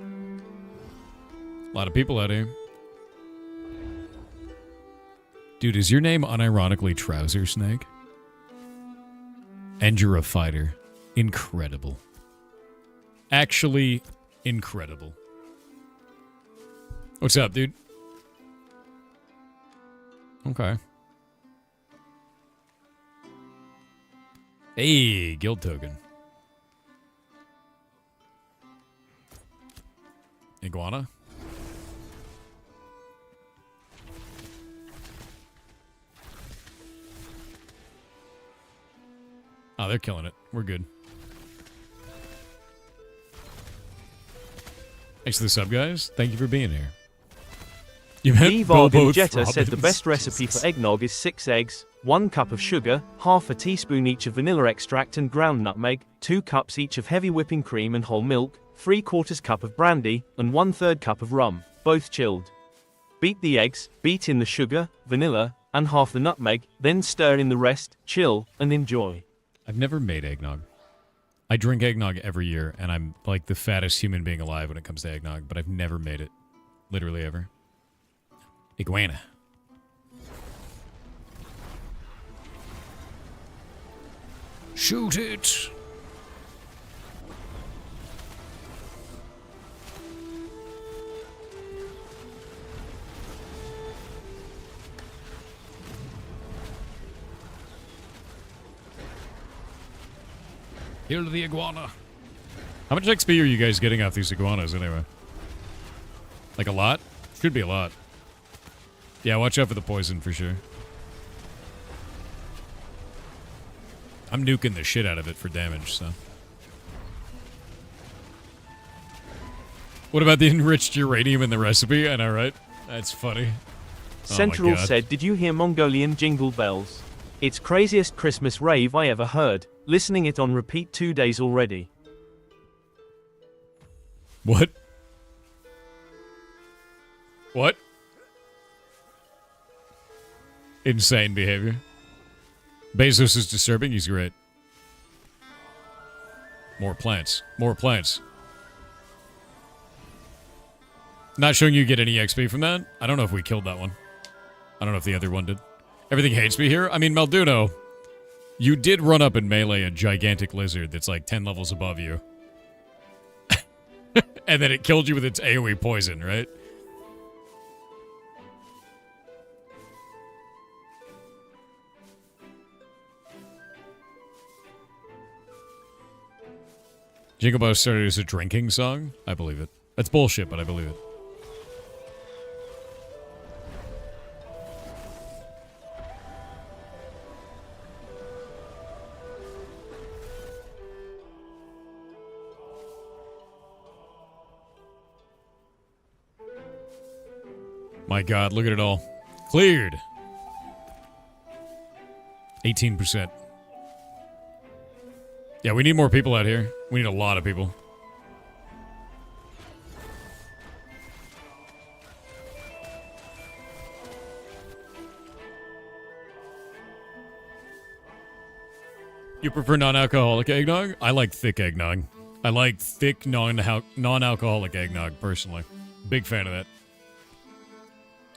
A lot of people out here. Dude, is your name unironically Trouser Snake? And you're a fighter. Incredible. Actually, incredible. What's up, dude? Okay. Hey, guild token. Iguana? Oh, they're killing it. We're good. Thanks for the sub, guys. Thank you for being here. You met Vargan Jetta said the best recipe for eggnog is 6 eggs, 1 cup of sugar, half a teaspoon each of vanilla extract and ground nutmeg, 2 cups each of heavy whipping cream and whole milk, 3/4 cup of brandy, and 1/3 cup of rum, both chilled. Beat the eggs, beat in the sugar, vanilla, and half the nutmeg, then stir in the rest, chill, and enjoy. I've never made eggnog. I drink eggnog every year, and I'm like the fattest human being alive when it comes to eggnog, but I've never made it. Literally ever. Iguana. Shoot it! Kill the iguana. How much XP are you guys getting off these iguanas anyway? Like a lot? Should be a lot. Yeah, watch out for the poison for sure. I'm nuking the shit out of it for damage, so. What about the enriched uranium in the recipe? I know, right? That's funny. Central said, did you hear Mongolian jingle bells? It's craziest Christmas rave I ever heard. Listening it on repeat 2 days already. What? What? Insane behavior. Bezos is disturbing. He's great. More plants. More plants. Not showing you get any XP from that. I don't know if we killed that one. I don't know if the other one did. Everything hates me here. I mean, Malduno, you did run up and melee a gigantic lizard that's like 10 levels above you. And then it killed you with its AoE poison, right? Jingle Bells started as a drinking song? I believe it. That's bullshit, but I believe it. My God, look at it all. Cleared. 18%. Yeah, we need more people out here. We need a lot of people. You prefer non-alcoholic eggnog? I like thick eggnog. I like thick non-alcoholic eggnog, personally. Big fan of that.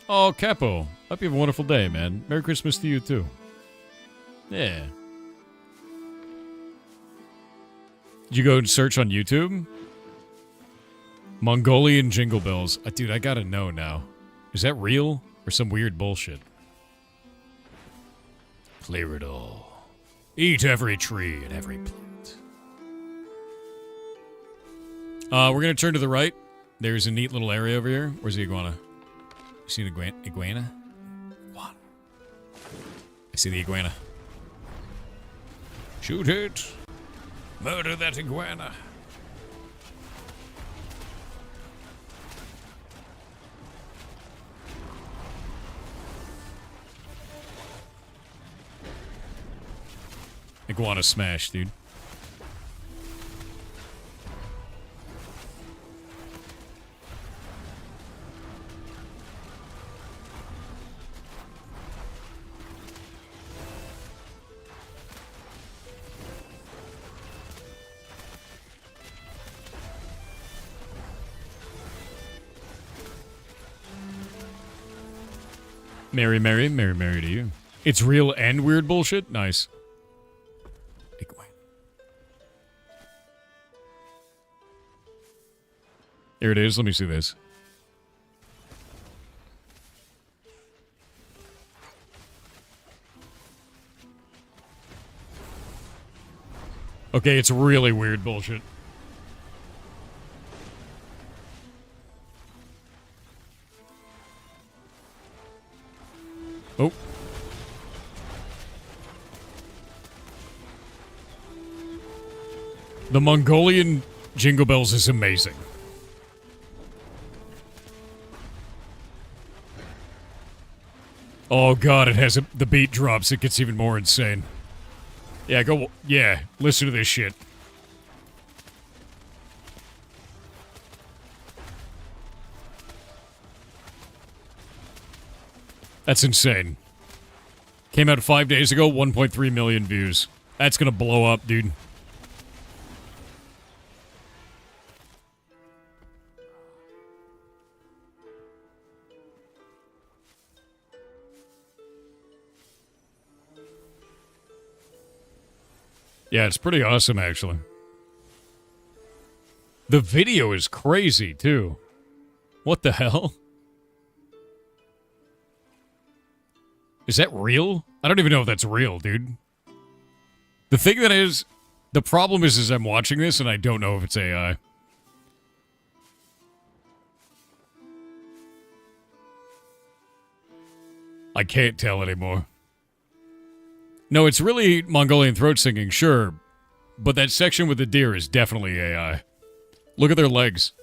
Oh, Capo. Hope you have a wonderful day, man. Merry Christmas to you, too. Yeah. Did you go and search on YouTube? Mongolian jingle bells. Dude, I gotta know now. Is that real? Or some weird bullshit? Clear it all. Eat every tree and every plant. We're gonna turn to the right. There's a neat little area over here. Where's the iguana? You see the iguana? Iguana. I see the iguana. Shoot it. Murder that iguana. Iguana smash, dude. Mary, Mary, Mary, Mary to you. It's real and weird bullshit? Nice. Here it is. Let me see this. Okay, it's really weird bullshit. Oh. The Mongolian Jingle Bells is amazing. Oh god, it has the beat drops, it gets even more insane. Yeah, listen to this shit. That's insane. Came out 5 days ago, 1.3 million views. That's gonna blow up, dude. Yeah, it's pretty awesome, actually. The video is crazy, too. What the hell? Is that real? I don't even know if that's real, dude. The thing that is... The problem is I'm watching this and I don't know if it's AI. I can't tell anymore. No, it's really Mongolian throat singing, sure. But that section with the deer is definitely AI. Look at their legs.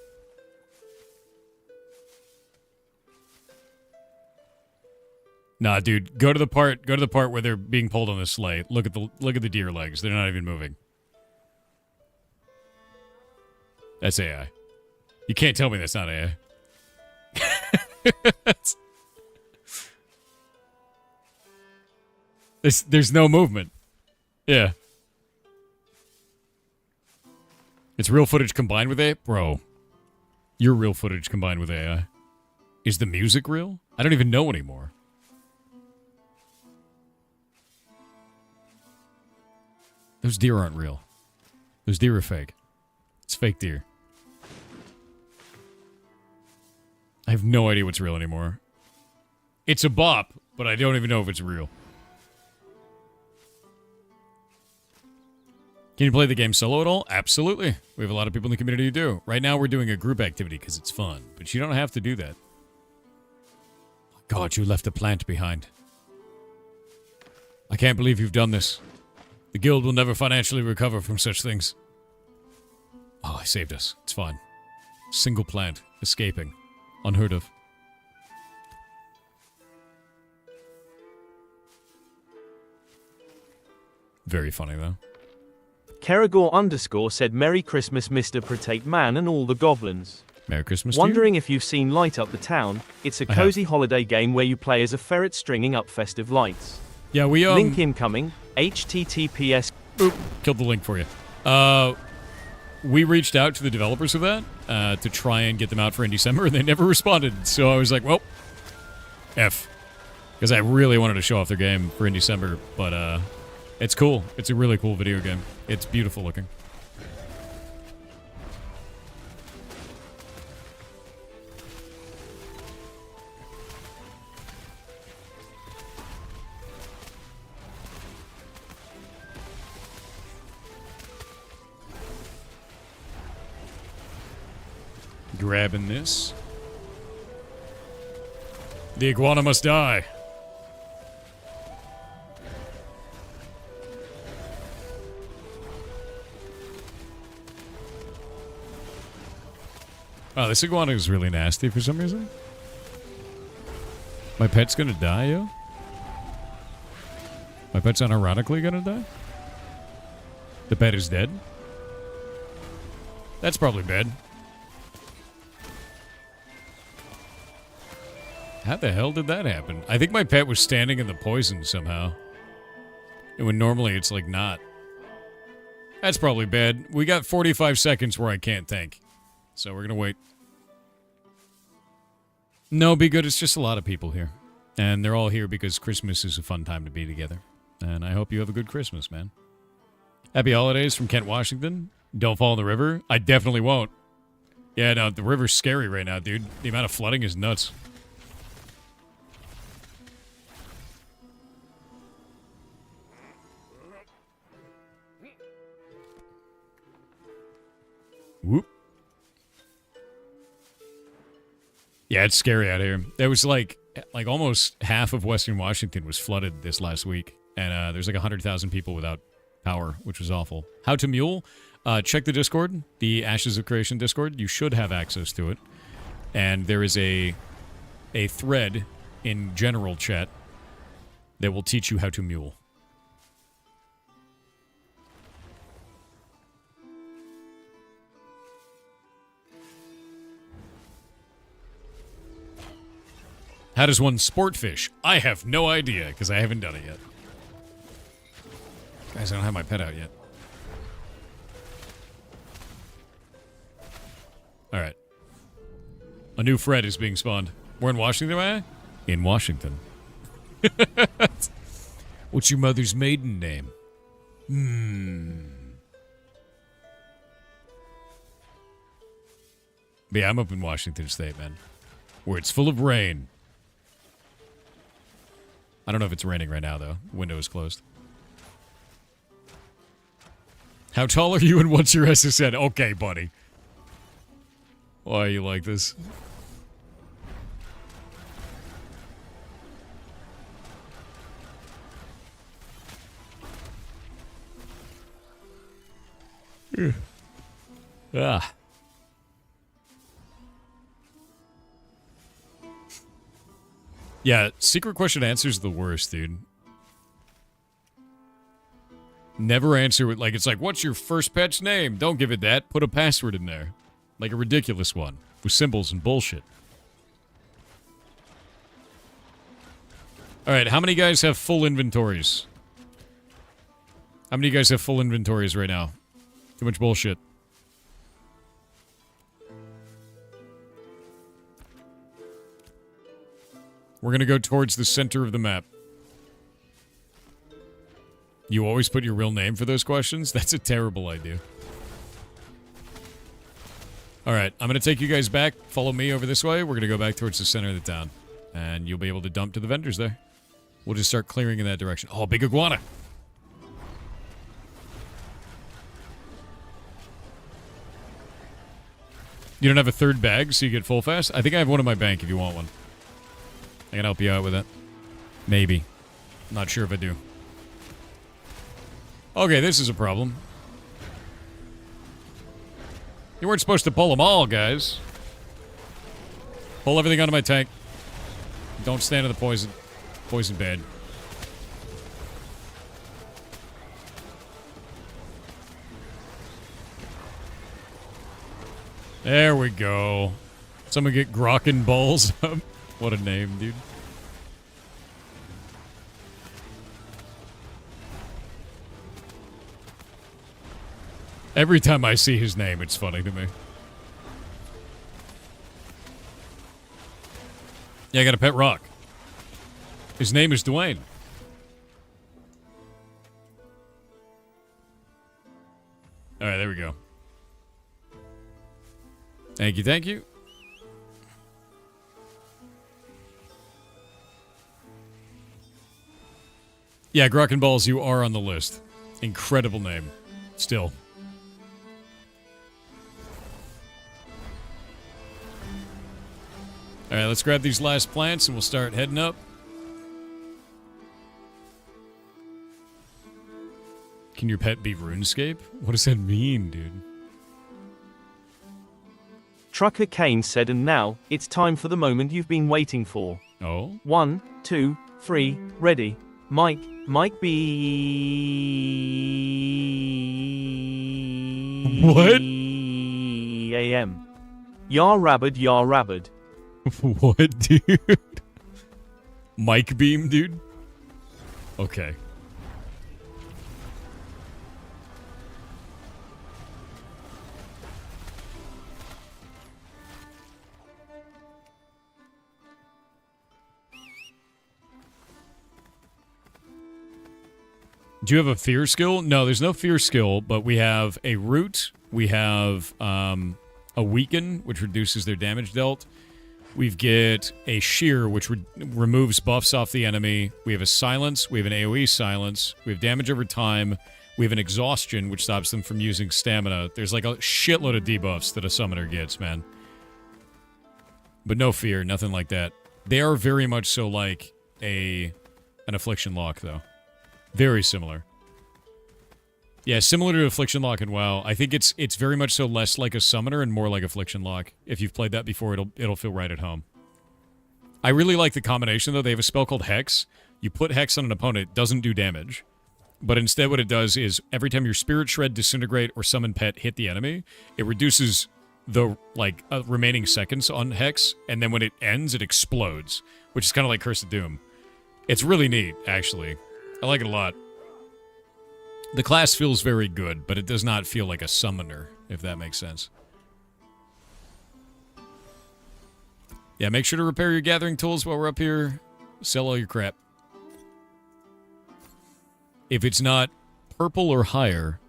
Nah, dude, go to the part where they're being pulled on the sleigh. Look at the deer legs. They're not even moving. That's AI. You can't tell me that's not AI. There's no movement. Yeah. It's real footage combined with AI? Bro. Your real footage combined with AI. Is the music real? I don't even know anymore. Those deer aren't real. Those deer are fake. It's fake deer. I have no idea what's real anymore. It's a bop, but I don't even know if it's real. Can you play the game solo at all? Absolutely. We have a lot of people in the community who do. Right now we're doing a group activity because it's fun, but you don't have to do that. God, you left a plant behind. I can't believe you've done this. The guild will never financially recover from such things. Oh, I saved us. It's fine. Single plant. Escaping. Unheard of. Very funny, though. Caragor_ said Merry Christmas Mr. Protect Man and all the goblins. Merry Christmas Wondering if you've seen Light Up the Town. It's a cozy holiday game where you play as a ferret stringing up festive lights. Yeah, we Link incoming. HTTPS. Oop, killed the link for you. We reached out to the developers of that to try and get them out for in December, and they never responded. So I was like, well, F. Because I really wanted to show off their game for in December, but it's cool. It's a really cool video game. It's beautiful looking. Grabbing this. The iguana must die. Oh, this iguana is really nasty for some reason. My pet's gonna die, yo? My pet's unironically gonna die? The pet is dead? That's probably bad. How the hell did that happen? I think my pet was standing in the poison somehow. And when normally it's like not. That's probably bad. We got 45 seconds where I can't think. So we're gonna wait. No, be good. It's just a lot of people here. And they're all here because Christmas is a fun time to be together. And I hope you have a good Christmas, man. Happy holidays from Kent, Washington. Don't fall in the river. I definitely won't. Yeah, no, the river's scary right now, dude. The amount of flooding is nuts. Whoop. Yeah, it's scary out here. There was like almost half of Western Washington was flooded this last week. And there's like 100,000 people without power, which was awful. How to Mule? Check the Discord, the Ashes of Creation Discord. You should have access to it. And there is a thread in general chat that will teach you how to mule. How does one sport fish? I have no idea, because I haven't done it yet. Guys, I don't have my pet out yet. Alright. A new Fred is being spawned. We're in Washington, am I? In Washington. What's your mother's maiden name? But yeah, I'm up in Washington State, man. Where it's full of rain. I don't know if it's raining right now, though. The window is closed. How tall are you and what's your SSN? Okay, buddy. Why are you like this? Ah. Yeah, secret question answers the worst, dude. Never answer with, like, it's like, what's your first pet's name? Don't give it that. Put a password in there. Like a ridiculous one. With symbols and bullshit. Alright, how many guys have full inventories? How many guys have full inventories right now? Too much bullshit. We're gonna go towards the center of the map. You always put your real name for those questions? That's a terrible idea. Alright, I'm gonna take you guys back. Follow me over this way. We're gonna go back towards the center of the town. And you'll be able to dump to the vendors there. We'll just start clearing in that direction. Oh, big iguana! You don't have a third bag, so you get full fast? I think I have one in my bank if you want one. I can help you out with that. Maybe. Not sure if I do. Okay, this is a problem. You weren't supposed to pull them all, guys. Pull everything out of my tank. Don't stand in the poison. Poison bed. There we go. Someone get Grockin' Balls up. What a name, dude. Every time I see his name, it's funny to me. Yeah, I got a pet rock. His name is Dwayne. Alright, there we go. Thank you, thank you. Yeah, Grockin' Balls, you are on the list. Incredible name. Still. Alright, let's grab these last plants and we'll start heading up. Can your pet be RuneScape? What does that mean, dude? Trucker Kane said, and now, it's time for the moment you've been waiting for. Oh? 1, 2, 3, ready. Mike B. What? AM. Yar rabid. What, dude? Mic beam, dude? Okay. Do you have a fear skill? No, there's no fear skill, but we have a root. We have a weaken, which reduces their damage dealt. We get a shear, which removes buffs off the enemy. We have a silence. We have an AoE silence. We have damage over time. We have an exhaustion, which stops them from using stamina. There's like a shitload of debuffs that a summoner gets, man. But no fear, nothing like that. They are very much so like an affliction lock, though. Very similar. Yeah, similar to Affliction Lock in WoW. I think it's very much so less like a summoner and more like Affliction Lock. If you've played that before, it'll feel right at home. I really like the combination, though. They have a spell called Hex. You put Hex on an opponent, it doesn't do damage. But instead what it does is, every time your Spirit Shred, Disintegrate, or Summon Pet hit the enemy, it reduces the remaining seconds on Hex, and then when it ends, it explodes, which is kind of like Curse of Doom. It's really neat, actually. I like it a lot. The class feels very good, but it does not feel like a summoner, if that makes sense. Yeah, make sure to repair your gathering tools while we're up here. Sell all your crap. If it's not purple or higher,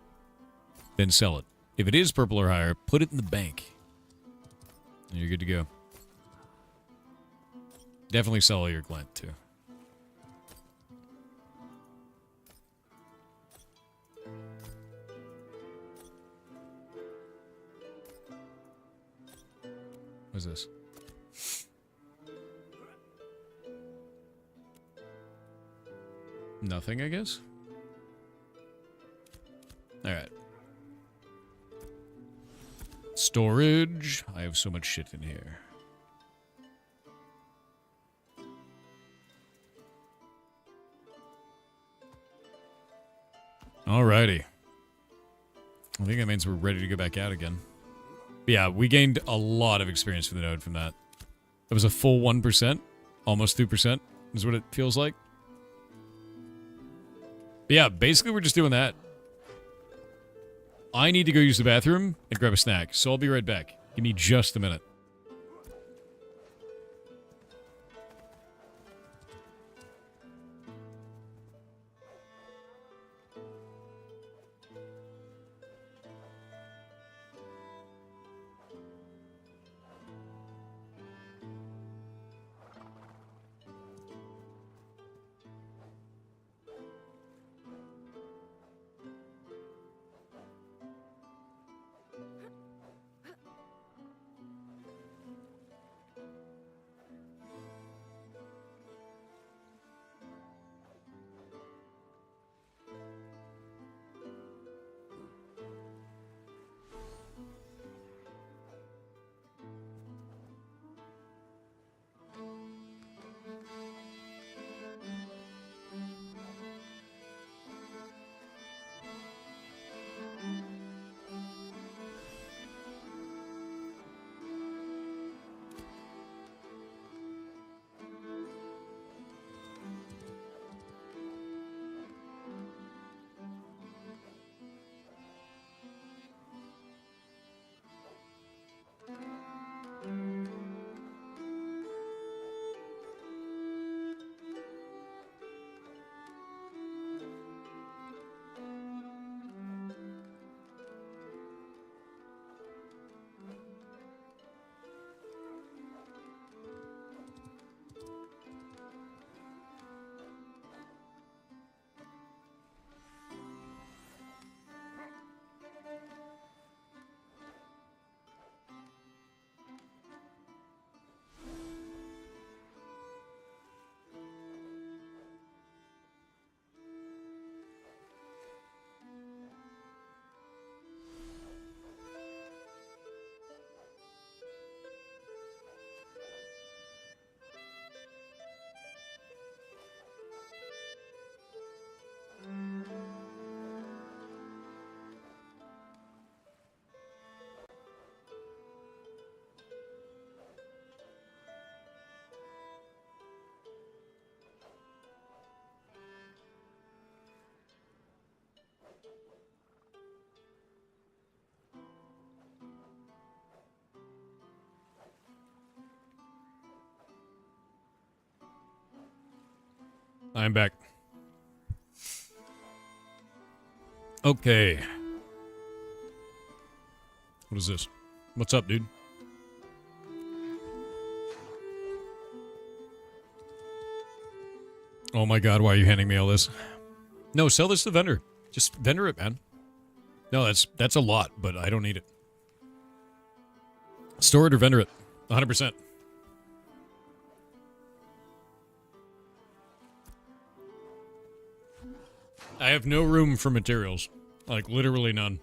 then sell it. If it is purple or higher, put it in the bank. And you're good to go. Definitely sell all your glint, too. What's this? Nothing, I guess? Alright. Storage. I have so much shit in here. Alrighty. I think that means we're ready to go back out again. Yeah, we gained a lot of experience for the node from that. It was a full 1%. Almost 2% is what it feels like. But yeah, basically we're just doing that. I need to go use the bathroom and grab a snack, so I'll be right back. Give me just a minute. I'm back. Okay. What is this? What's up, dude? Oh my god, why are you handing me all this? No, sell this to the vendor. Just vendor it, man. No, that's a lot, but I don't need it. Store it or vendor it. 100%. I have no room for materials. Like, literally none.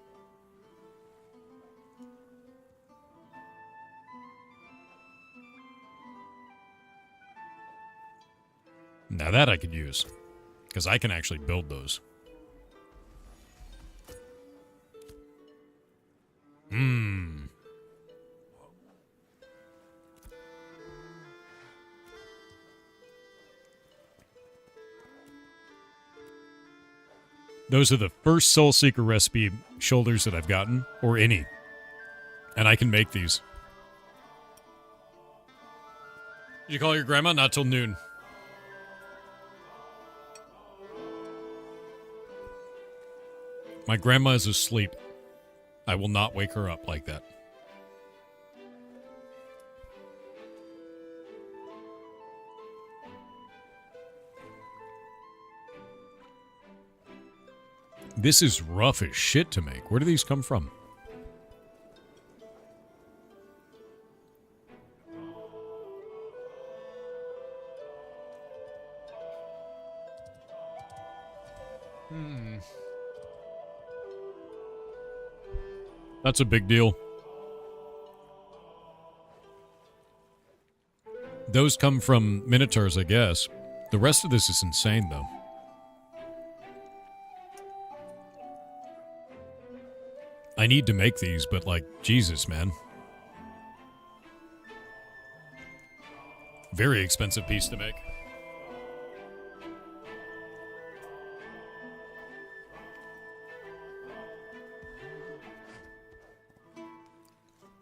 Now that I could use. Because I can actually build those. Those are the first Soul Seeker recipe shoulders that I've gotten, or any. And I can make these. Did you call your grandma? Not till noon. My grandma is asleep. I will not wake her up like that. This is rough as shit to make. Where do these come from? That's a big deal. Those come from Minotaurs, I guess. The rest of this is insane, though. I need to make these, but, like, Jesus, man. Very expensive piece to make.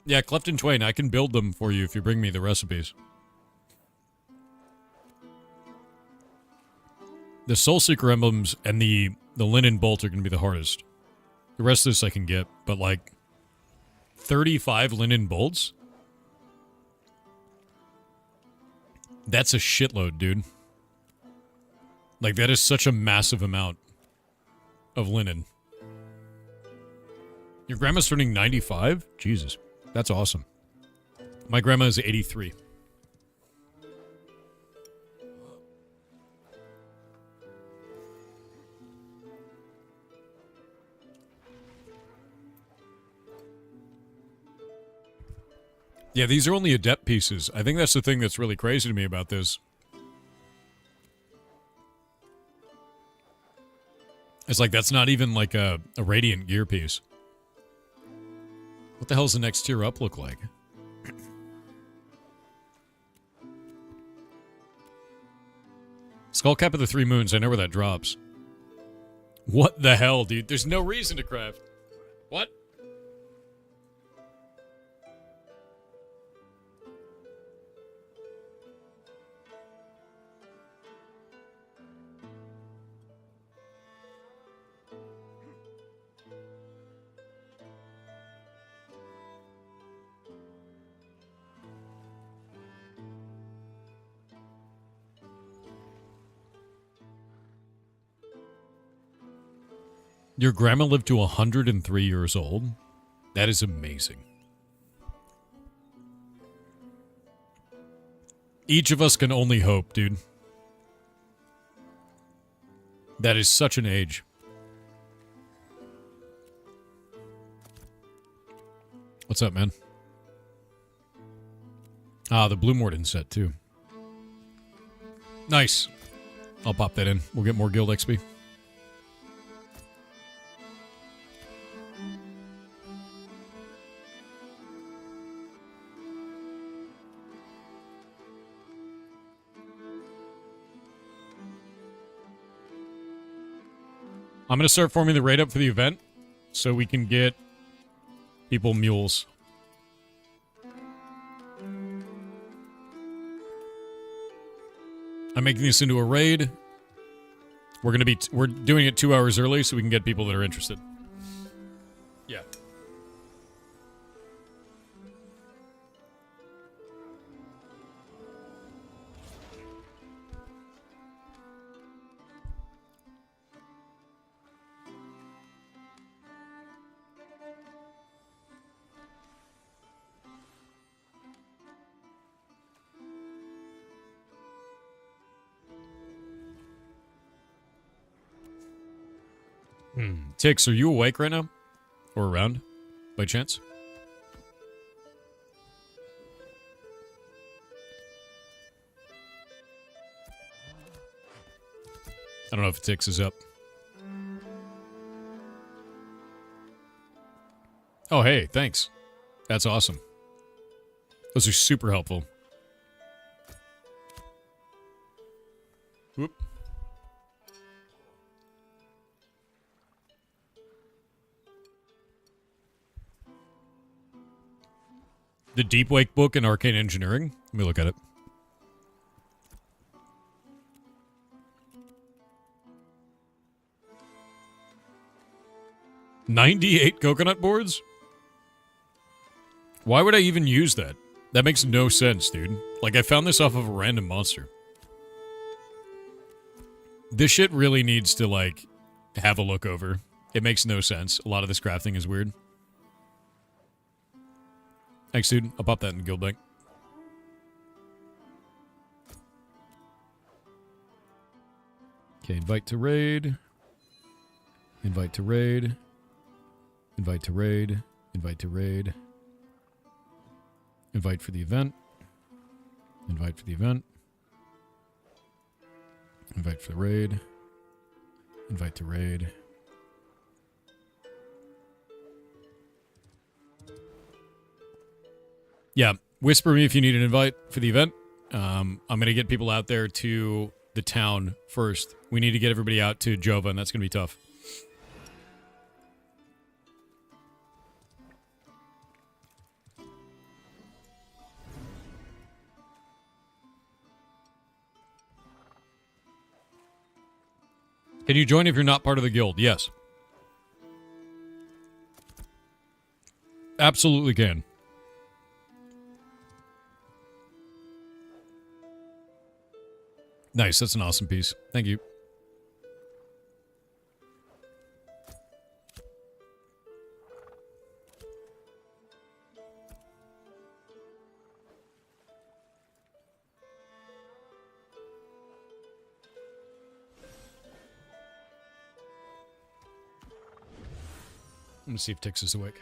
Yeah, Clefton Twain, I can build them for you if you bring me the recipes. The Soul Seeker emblems and the linen bolt are going to be the hardest. The rest of this I can get, but like 35 linen bolts? That's a shitload, dude. Like, that is such a massive amount of linen. Your grandma's turning 95? Jesus. That's awesome. My grandma is 83. Yeah, these are only adept pieces. I think that's the thing that's really crazy to me about this. It's like, that's not even like a Radiant gear piece. What the hell's the next tier up look like? Skullcap of the Three Moons, I know where that drops. What the hell, dude? There's no reason to craft. What? Your grandma lived to 103 years old? That is amazing. Each of us can only hope, dude. That is such an age. What's up, man? Ah, the Blue Morden set, too. Nice. I'll pop that in. We'll get more guild XP. I'm going to start forming the raid up for the event so we can get people mules. I'm making this into a raid. We're doing it 2 hours early so we can get people that are interested. Yeah. Tix, are you awake right now? Or around, by chance? I don't know if Tix is up. Oh, hey, thanks. That's awesome. Those are super helpful. Whoop. The Deep Wake book in Arcane Engineering. Let me look at it. $98 coconut boards? Why would I even use that? That makes no sense, dude. Like, I found this off of a random monster. This shit really needs to, like, have a look over. It makes no sense. A lot of this crafting is weird. Thanks, dude. I'll pop that in the guild bank. Okay, invite to raid. Invite to raid. Invite to raid. Invite to raid. Invite for the event. Invite for the event. Invite for the raid. Invite to raid. Yeah, whisper me if you need an invite for the event. I'm going to get people out there to the town first. We need to get everybody out to Jova, and that's going to be tough. Can you join if you're not part of the guild? Yes. Absolutely can. Nice, that's an awesome piece. Thank you. Let me see if Tix is awake.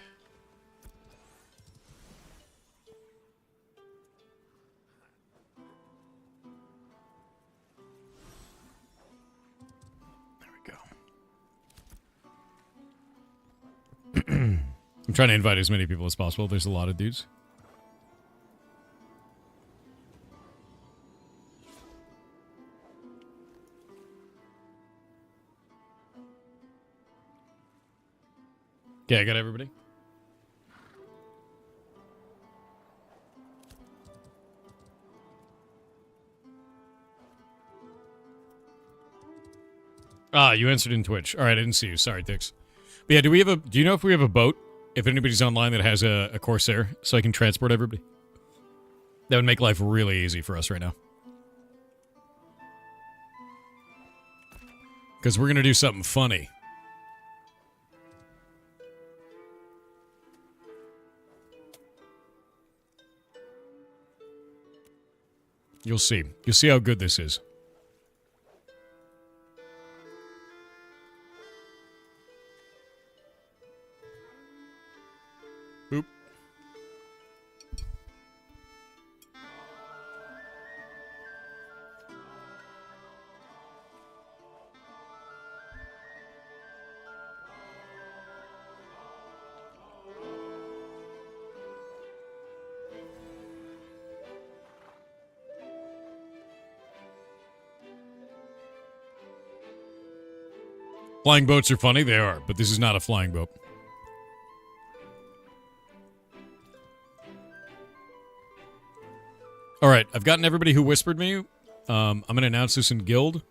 I'm trying to invite as many people as possible. There's a lot of dudes. Okay, I got everybody. Ah, you answered in Twitch. All right, I didn't see you. Sorry, Tix. But yeah, do you know if we have a boat? If anybody's online that has a Corsair, so I can transport everybody? That would make life really easy for us right now. Because we're going to do something funny. You'll see. You'll see how good this is. Boop. Flying boats are funny, they are, but this is not a flying boat. All right, I've gotten everybody who whispered me. I'm going to announce this in guild.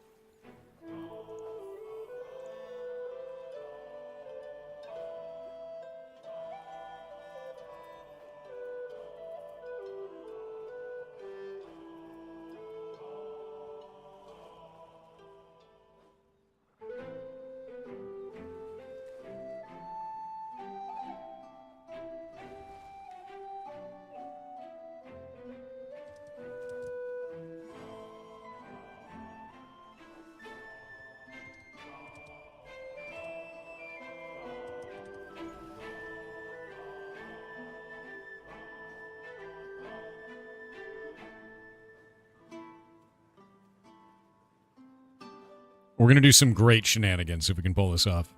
We're going to do some great shenanigans if we can pull this off.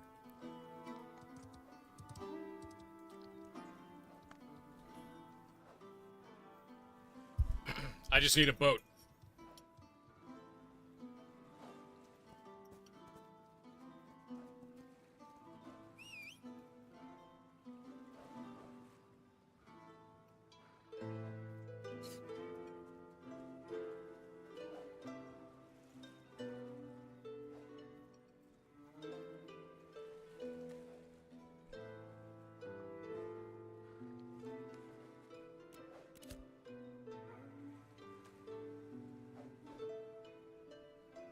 I just need a boat.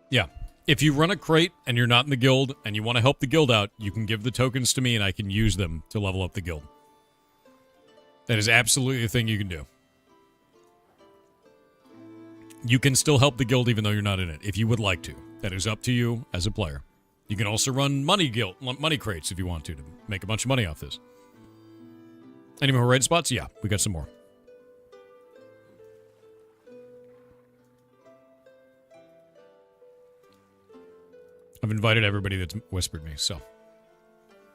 Yeah. If you run a crate and you're not in the guild and you want to help the guild out, you can give the tokens to me and I can use them to level up the guild. That is absolutely a thing you can do. You can still help the guild even though you're not in it, if you would like to. That is up to you as a player. You can also run money crates if you want to make a bunch of money off this. Any more red spots? Yeah, we got some more. I've invited everybody that's whispered me, so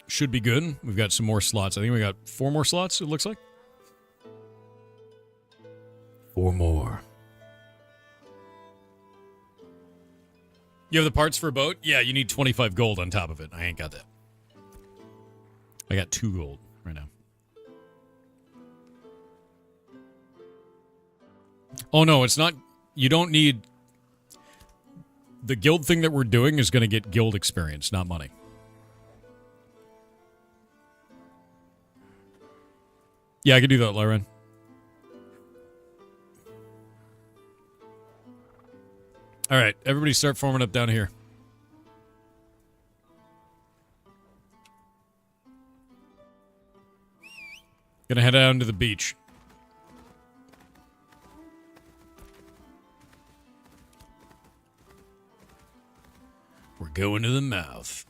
should be good. We've got some more slots. I think we got 4 more slots, it looks like. 4 more. You have the parts for a boat? Yeah, you need 25 gold on top of it. I ain't got that. I got 2 gold right now. Oh, no, it's not. You don't need. The guild thing that we're doing is going to get guild experience, not money. Yeah, I can do that, Lauren. All right, everybody start forming up down here. Gonna head down to the beach. We're going to the mouth.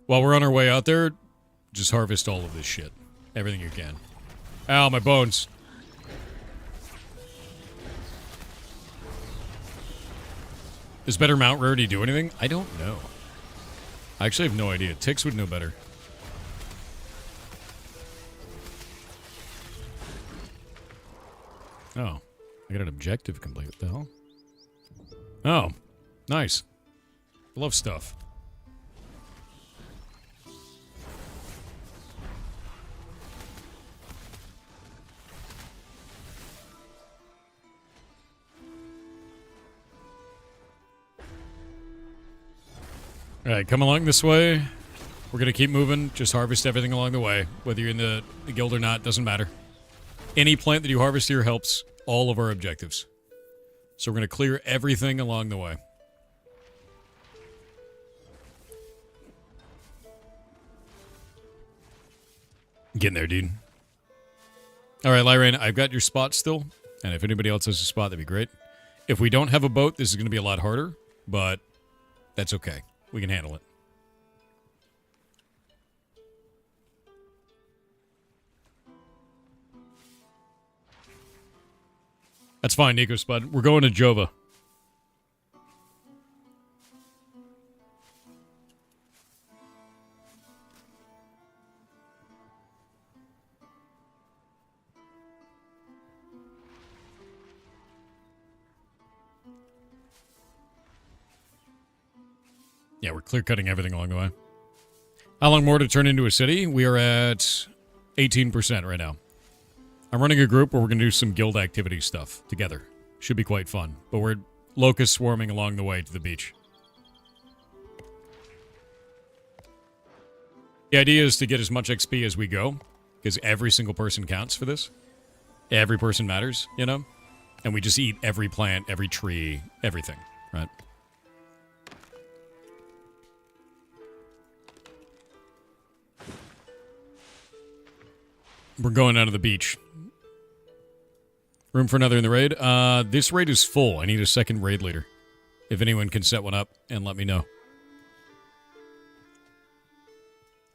While we're on our way out there, just harvest all of this shit. Everything you can. Ow, my bones. Does better mount rarity do anything? I don't know. I actually have no idea. Tix would know better. Oh. I got an objective complete. What the hell? Oh. Nice. Love stuff. Alright, come along this way. We're gonna keep moving. Just harvest everything along the way. Whether you're in the guild or not, doesn't matter. Any plant that you harvest here helps all of our objectives. So we're gonna clear everything along the way. Getting there, dude. Alright, Lyrain, I've got your spot still. And if anybody else has a spot, that'd be great. If we don't have a boat, this is gonna be a lot harder. But that's okay. We can handle it. That's fine, Nico Spud. We're going to Jova. Yeah, we're clear-cutting everything along the way. How long more to turn into a city? We are at 18% right now. I'm running a group where we're going to do some guild activity stuff together. Should be quite fun. But we're locust swarming along the way to the beach. The idea is to get as much XP as we go, because every single person counts for this. Every person matters, you know? And we just eat every plant, every tree, everything, right? We're going out of the beach. Room for another in the raid? This raid is full. I need a second raid leader. If anyone can set one up and let me know.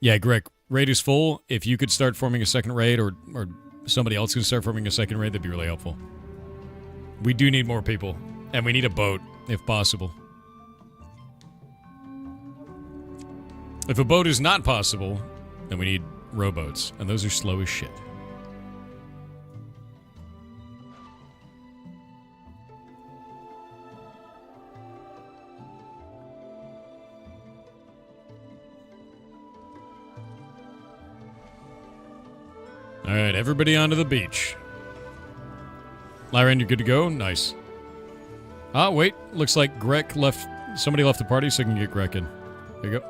Yeah, Greg, raid is full. If you could start forming a second raid or somebody else can start forming a second raid, that'd be really helpful. We do need more people. And we need a boat, if possible. If a boat is not possible, then we need rowboats. And those are slow as shit. Alright, everybody onto the beach. Lyran, you're good to go? Nice. Ah, wait. Looks like Greg left... Somebody left the party, so I can get Greg in. There you go.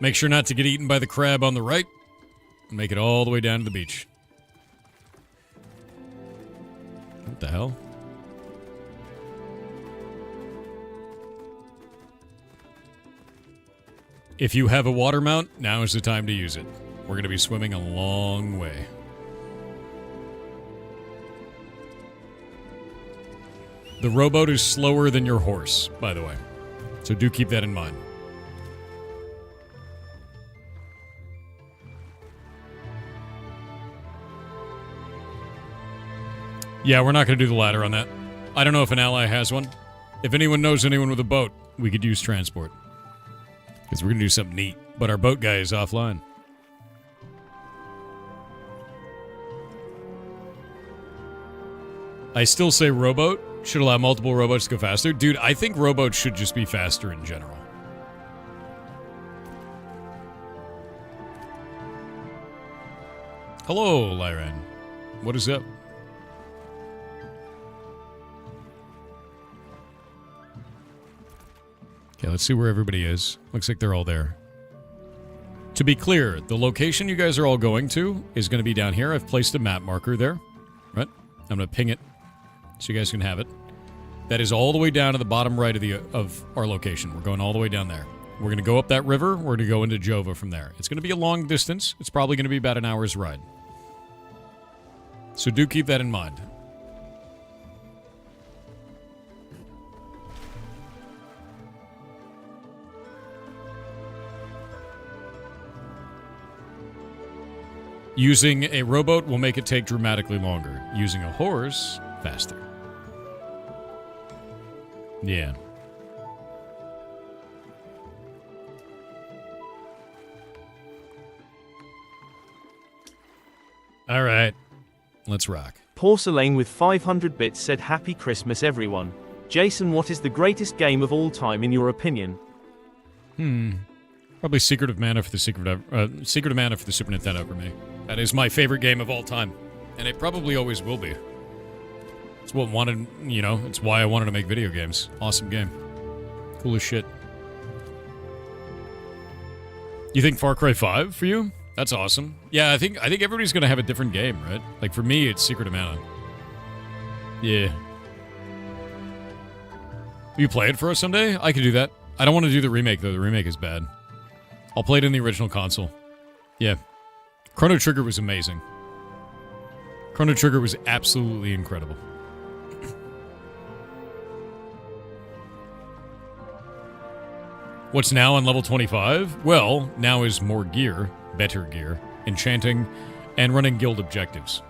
Make sure not to get eaten by the crab on the right. Make it all the way down to the beach. What the hell? If you have a water mount, now is the time to use it. We're going to be swimming a long way. The rowboat is slower than your horse, by the way. So do keep that in mind. Yeah, we're not going to do the ladder on that. I don't know if an ally has one. If anyone knows anyone with a boat, we could use transport. Because we're going to do something neat. But our boat guy is offline. I still say rowboat. Should allow multiple rowboats to go faster. Dude, I think rowboats should just be faster in general. Hello, Lyran. What is up? Okay, let's see where everybody is. Looks like they're all there. To be clear, the location you guys are all going to is going to be down here. I've placed a map marker there. Right? I'm going to ping it so you guys can have it. That is all the way down to the bottom right of our location. We're going all the way down there. We're going to go up that river. We're going to go into Jova from there. It's going to be a long distance. It's probably going to be about an hour's ride. So do keep that in mind. Using a rowboat will make it take dramatically longer. Using a horse, faster. Yeah. All right. Let's rock. Porcelain with 500 bits said Happy Christmas everyone. Jason, what is the greatest game of all time in your opinion? Probably Secret of Mana for the Secret of Mana for the Super Nintendo for me. That is my favorite game of all time. And it probably always will be. It's what wanted, you know, it's why I wanted to make video games. Awesome game. Cool as shit. You think Far Cry 5 for you? That's awesome. Yeah, I think everybody's gonna have a different game, right? Like for me, it's Secret of Mana. Yeah. Will you play it for us someday? I could do that. I don't want to do the remake though. The remake is bad. I'll play it in the original console. Yeah. Chrono Trigger was amazing. Chrono Trigger was absolutely incredible. What's now on level 25? Well, now is more gear, better gear, enchanting, and running guild objectives.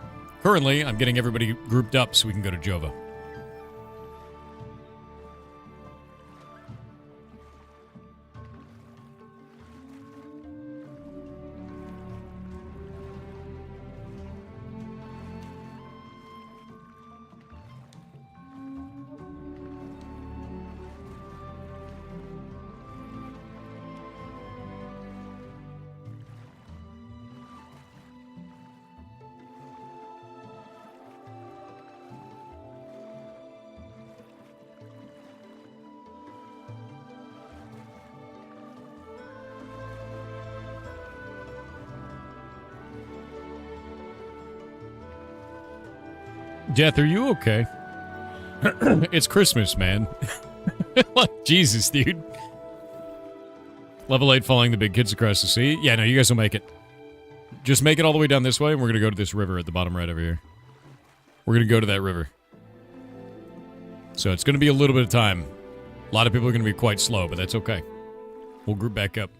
Currently, I'm getting everybody grouped up so we can go to Jova. Death, are you okay? It's Christmas, man. Jesus, dude. Level 8 following the big kids across the sea. Yeah, no, you guys will make it. Just make it all the way down this way, and we're going to go to this river at the bottom right over here. We're going to go to that river. So it's going to be a little bit of time. A lot of people are going to be quite slow, but that's okay. We'll group back up.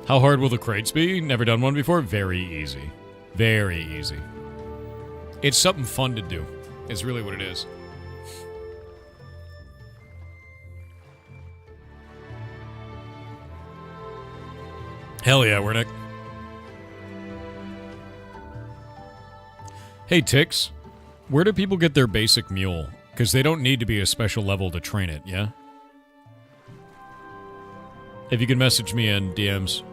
How hard will the crates be? Never done one before? Very easy. Very easy. It's something fun to do. It's really what it is. Hell yeah, Wernick. Hey, Tix. Where do people get their basic mule? Because they don't need to be a special level to train it, yeah? If you can message me in DMs.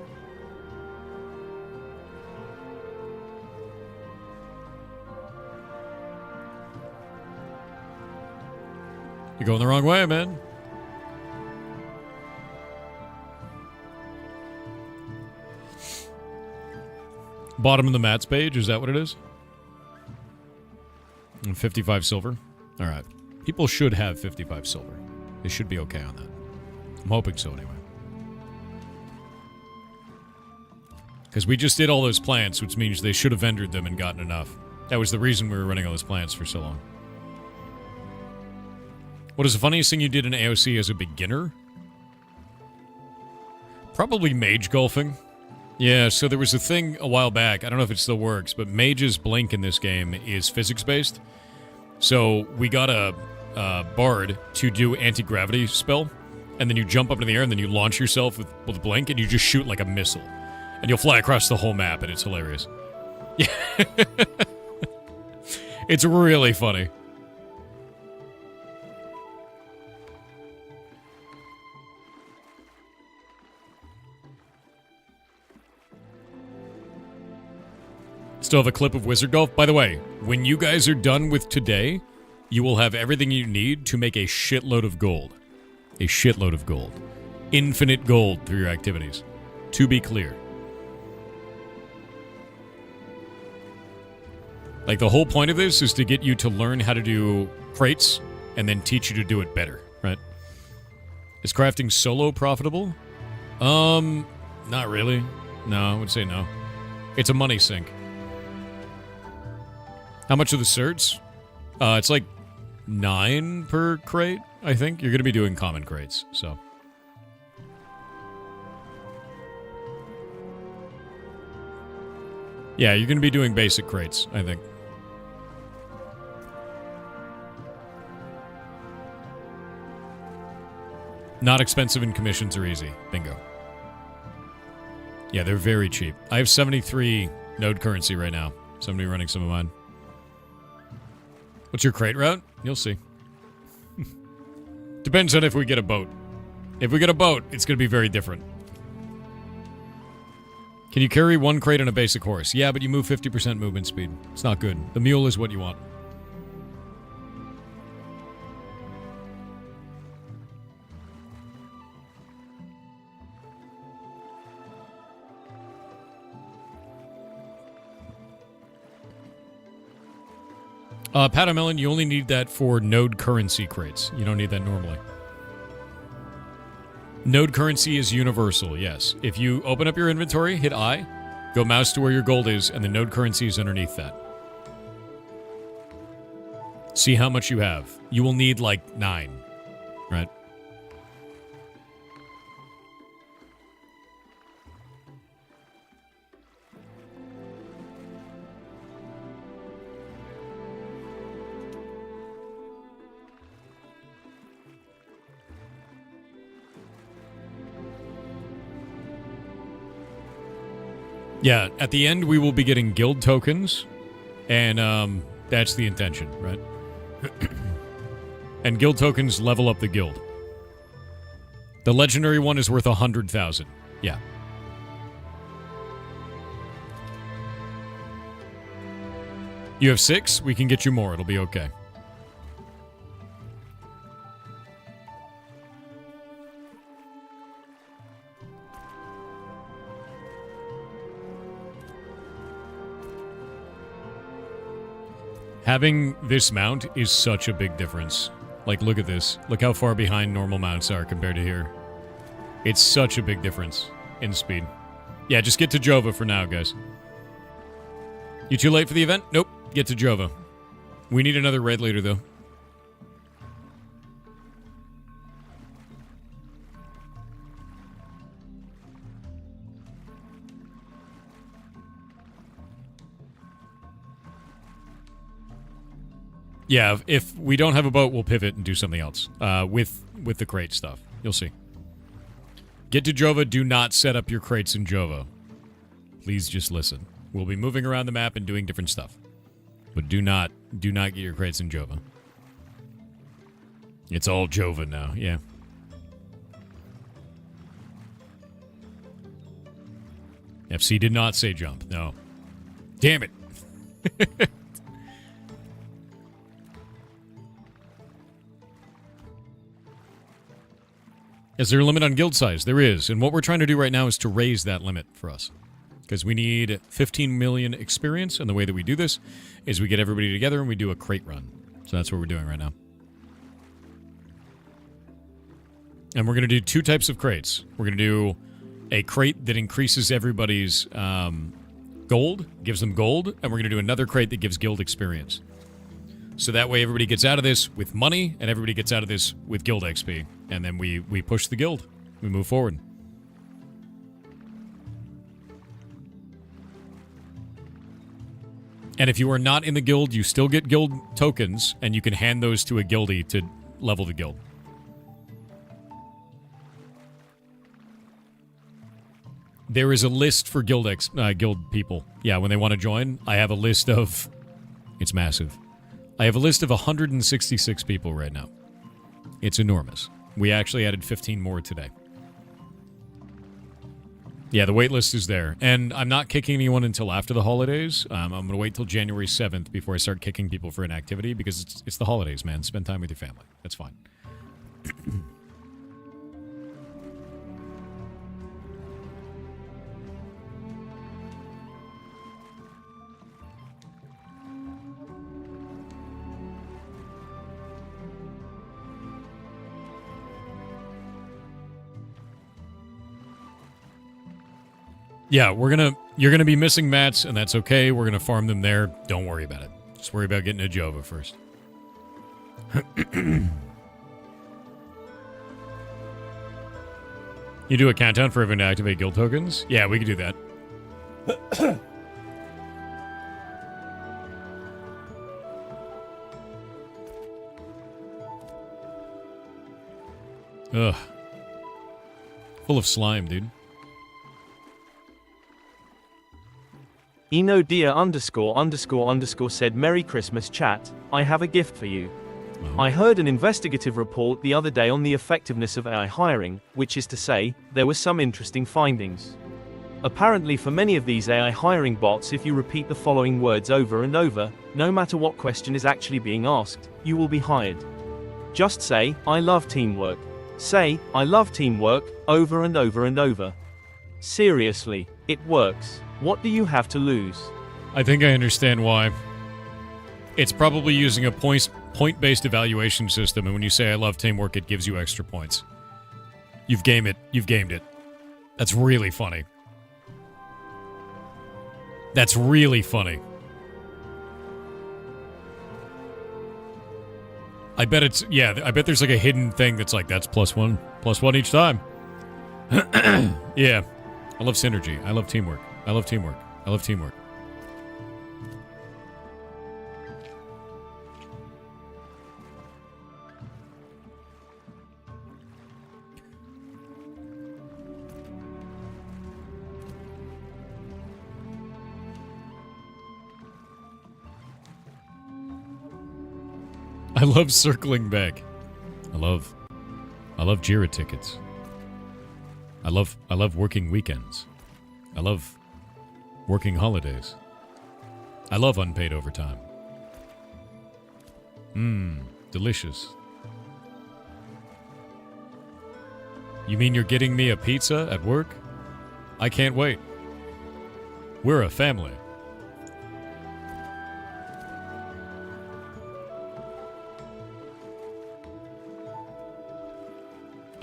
You're going the wrong way, man. Bottom of the mats page, is that what it is? And 55 silver? Alright. People should have 55 silver. They should be okay on that. I'm hoping so, anyway. Because we just did all those plants, which means they should have entered them and gotten enough. That was the reason we were running all those plants for so long. What is the funniest thing you did in AOC as a beginner? Probably mage golfing. Yeah, so there was a thing a while back, I don't know if it still works, but mage's blink in this game is physics-based. So we got a bard to do anti-gravity spell, and then you jump up in the air, and then you launch yourself with blink, and you just shoot like a missile. And you'll fly across the whole map, and it's hilarious. Yeah. It's really funny. Still have a clip of Wizard Golf. By the way, when you guys are done with today, you will have everything you need to make a shitload of gold. A shitload of gold. Infinite gold through your activities. To be clear. Like, the whole point of this is to get you to learn how to do crates and then teach you to do it better, right? Is crafting solo profitable? Not really. No, I would say no. It's a money sink. How much are the certs? It's like 9 per crate, I think. You're going to be doing common crates, so. Yeah, you're going to be doing basic crates, I think. Not expensive and commissions are easy. Bingo. Yeah, they're very cheap. I have 73 node currency right now. Somebody running some of mine. What's your crate route? You'll see. Depends on if we get a boat. If we get a boat, it's going to be very different. Can you carry one crate on a basic horse? Yeah, but you move 50% movement speed. It's not good. The mule is what you want. Patamelon, you only need that for node currency crates. You don't need that normally. Node currency is universal, yes. If you open up your inventory, hit I, go mouse to where your gold is, and the node currency is underneath that. See how much you have. You will need like 9, right? Yeah, at the end we will be getting guild tokens, and that's the intention, right? And guild tokens level up the guild. The legendary one is worth 100,000. Yeah. You have 6? We can get you more. It'll be okay. Having this mount is such a big difference. Like, look at this. Look how far behind normal mounts are compared to here. It's such a big difference in speed. Yeah, just get to Jova for now, guys. You too late for the event? Nope. Get to Jova. We need another raid leader, though. Yeah, if we don't have a boat, we'll pivot and do something else with the crate stuff. You'll see. Get to Jova. Do not set up your crates in Jova. Please just listen. We'll be moving around the map and doing different stuff. But do not get your crates in Jova. It's all Jova now, yeah. FC did not say jump, no. Damn it. Is there a limit on guild size? There is, and what we're trying to do right now is to raise that limit for us. Because we need 15 million experience, and the way that we do this is we get everybody together and we do a crate run. So that's what we're doing right now. And we're going to do two types of crates. We're going to do a crate that increases everybody's gold, gives them gold, and we're going to do another crate that gives guild experience. So that way everybody gets out of this with money, and everybody gets out of this with guild XP. And then we push the guild. We move forward. And if you are not in the guild, you still get guild tokens, and you can hand those to a guildie to level the guild. There is a list for guild people. Yeah, when they want to join, I have a list of... It's massive. I have a list of 166 people right now. It's enormous. We actually added 15 more today. Yeah, the wait list is there. And I'm not kicking anyone until after the holidays. I'm going to wait till January 7th before I start kicking people for inactivity because it's the holidays, man. Spend time with your family. That's fine. Yeah, you're gonna be missing mats, and that's okay. We're gonna farm them there. Don't worry about it. Just worry about getting a Jova first. You do a countdown for everyone to activate guild tokens? Yeah, we can do that. Ugh. Full of slime, dude. Eno____ said Merry Christmas chat, I have a gift for you. Oh. I heard an investigative report the other day on the effectiveness of AI hiring, which is to say, there were some interesting findings. Apparently for many of these AI hiring bots, if you repeat the following words over and over, no matter what question is actually being asked, you will be hired. Just say, I love teamwork. Say, I love teamwork, over and over and over. Seriously, it works. What do you have to lose? I think I understand why. It's probably using a point-based evaluation system, and when you say I love teamwork, it gives you extra points. You've gamed it. That's really funny. That's really funny. I bet it's, yeah, I bet there's like a hidden thing that's like, that's +1 each time. Yeah. I love synergy. I love teamwork. I love teamwork. I love teamwork. I love circling back. I love Jira tickets. I love working weekends. I love working holidays. I love unpaid overtime. Delicious. You mean you're getting me a pizza at work? I can't wait. We're a family.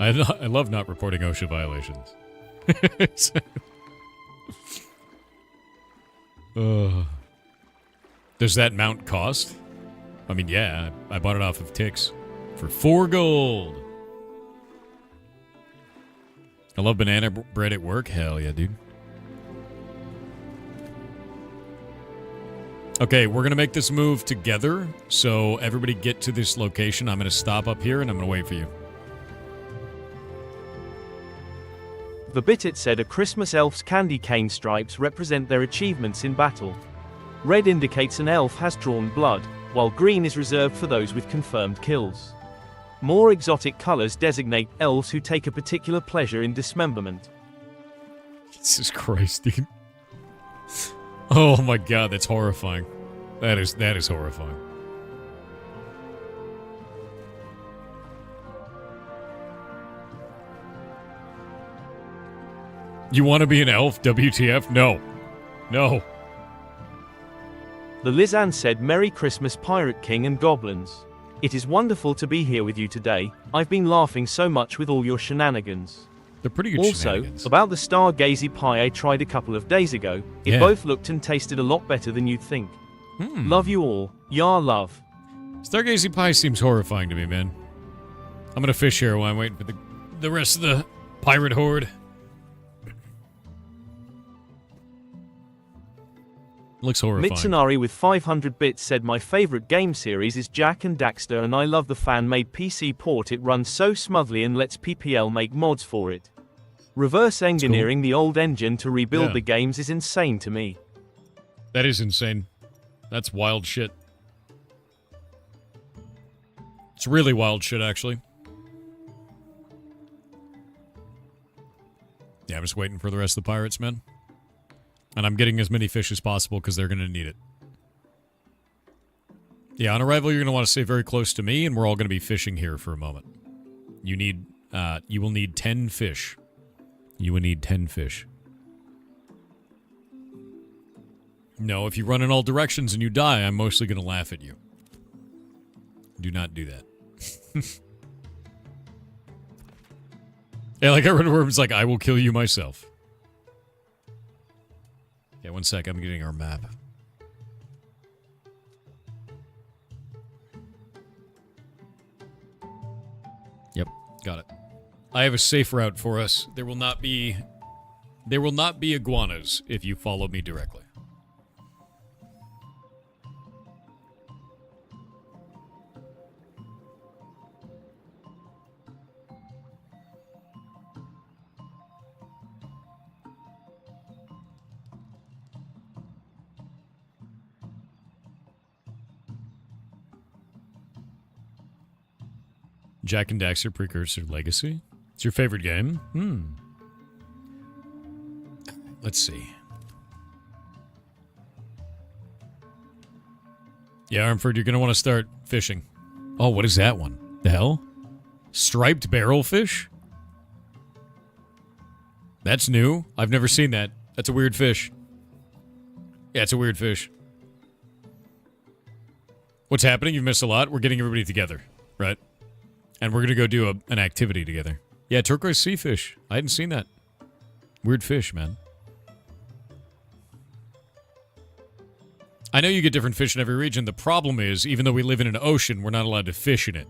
I love not reporting OSHA violations. Does that mount cost? I mean, yeah, I bought it off of Tix for 4 gold. I love banana bread at work. Hell yeah, dude. Okay, we're going to make this move together. So everybody get to this location. I'm going to stop up here and I'm going to wait for you. The Bitit said a Christmas elf's candy cane stripes represent their achievements in battle. Red indicates an elf has drawn blood, while green is reserved for those with confirmed kills. More exotic colors designate elves who take a particular pleasure in dismemberment. Jesus Christ, dude. Oh my god, that's horrifying. That is horrifying. You want to be an elf, WTF? No. No. The Lizanne said, Merry Christmas, Pirate King and Goblins. It is wonderful to be here with you today. I've been laughing so much with all your shenanigans. They're pretty good Also, shenanigans. about the stargazy pie I tried a couple of days ago, it both looked and tasted a lot better than you'd think. Love you all. Yar love. Stargazy pie seems horrifying to me, man. I'm gonna fish here while I'm waiting for the rest of the pirate horde. Looks horrifying. Mitsunari with 500 bits said my favorite game series is Jak and Daxter and I love the fan-made PC port. It runs so smoothly and lets PPL make mods for it. Reverse engineering the old engine to rebuild the games is insane to me. That is insane. That's wild shit. It's really wild shit, actually. Yeah, I'm just waiting for the rest of the pirates, man. And I'm getting as many fish as possible because they're going to need it. Yeah, on arrival, you're going to want to stay very close to me, and we're all going to be fishing here for a moment. You will need 10 fish. You will need 10 fish. No, if you run in all directions and you die, I'm mostly going to laugh at you. Do not do that. Yeah, like I read where it's like, I will kill you myself. Yeah, one sec, I'm getting our map. Yep, got it. I have a safe route for us. There will not be iguanas if you follow me directly. Jak and Daxter Precursor Legacy? It's your favorite game? Let's see. Yeah, Armford, you're going to want to start fishing. Oh, what is that one? The hell? Striped barrelfish? That's new. I've never seen that. That's a weird fish. Yeah, it's a weird fish. What's happening? You've missed a lot. We're getting everybody together, right? And we're going to go do an activity together. Yeah, turquoise sea fish. I hadn't seen that. Weird fish, man. I know you get different fish in every region. The problem is, even though we live in an ocean, we're not allowed to fish in it.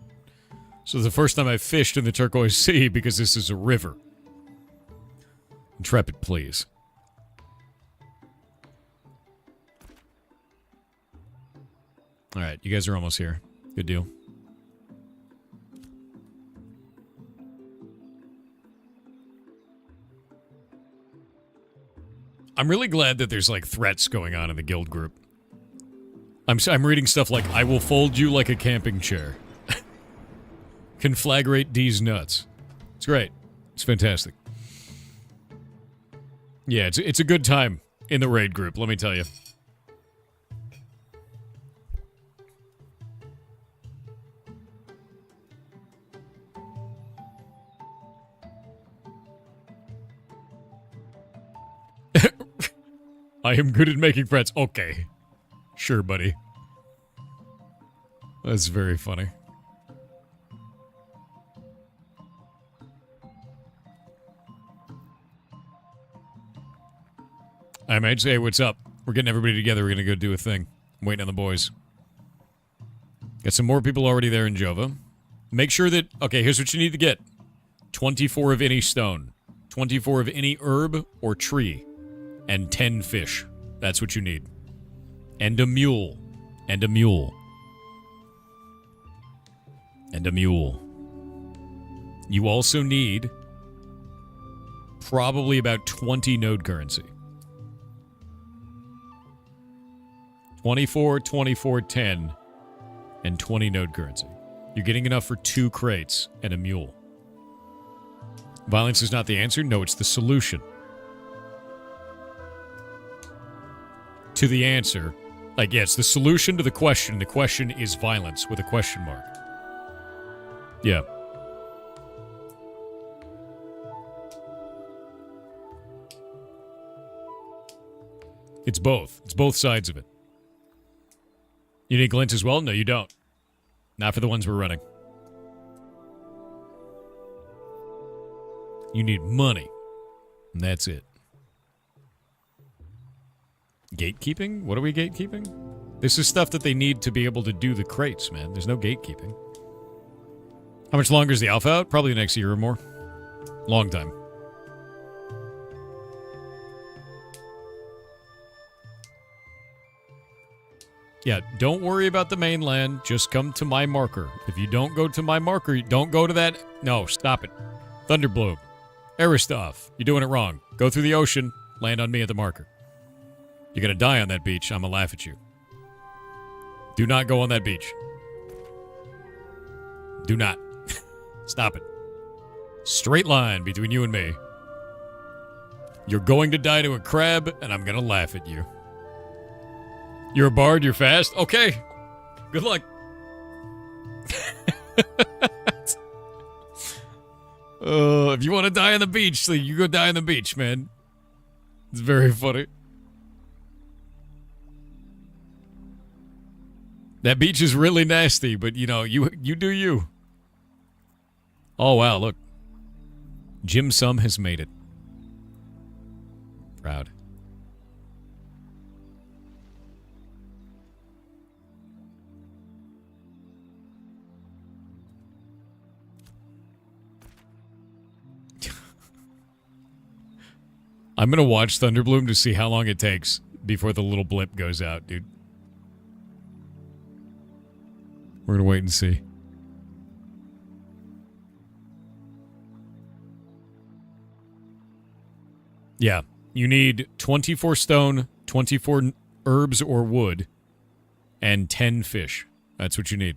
So the first time I fished in the turquoise sea because this is a river. Intrepid, please. All right, you guys are almost here. Good deal. I'm really glad that there's, like, threats going on in the guild group. I'm reading stuff like, I will fold you like a camping chair. Conflagrate D's nuts. It's great. It's fantastic. Yeah, it's a good time in the raid group, let me tell you. I am good at making friends. Okay. Sure, buddy. That's very funny. I might say, what's up? We're getting everybody together. We're going to go do a thing. I'm waiting on the boys. Got some more people already there in Jova. Make sure that... Okay, here's what you need to get. 24 of any stone. 24 of any herb or tree. And 10 fish. That's what you need. And a mule. And a mule. And a mule. You also need probably about 20 node currency. 24, 24, 10, and 20 node currency. You're getting enough for 2 crates and a mule. Violence is not the answer. No, it's the solution. To the answer. Like, yeah, it's the solution to the question. The question is violence with a question mark. Yeah. It's both. It's both sides of it. You need glint as well? No, you don't. Not for the ones we're running. You need money. And that's it. Gatekeeping? What are we gatekeeping? This is stuff that they need to be able to do the crates, man. There's no gatekeeping. How much longer is the alpha out? Probably the next year or more. Long time. Yeah, don't worry about the mainland. Just come to my marker. If you don't go to my marker, don't go to that. No, stop it. Thunderbloom. Aristov. You're doing it wrong. Go through the ocean. Land on me at the marker. You're going to die on that beach. I'm going to laugh at you. Do not go on that beach. Do not. Stop it. Straight line between you and me. You're going to die to a crab, and I'm going to laugh at you. You're a bard, you're fast? Okay. Good luck. If you want to die on the beach, so you go die on the beach, man. It's very funny. That beach is really nasty, but, you know, you do you. Oh, wow, look. Jim Sum has made it. Proud. I'm going to watch Thunderbloom to see how long it takes before the little blip goes out, dude. We're going to wait and see. Yeah, you need 24 stone, 24 herbs or wood, and 10 fish. That's what you need.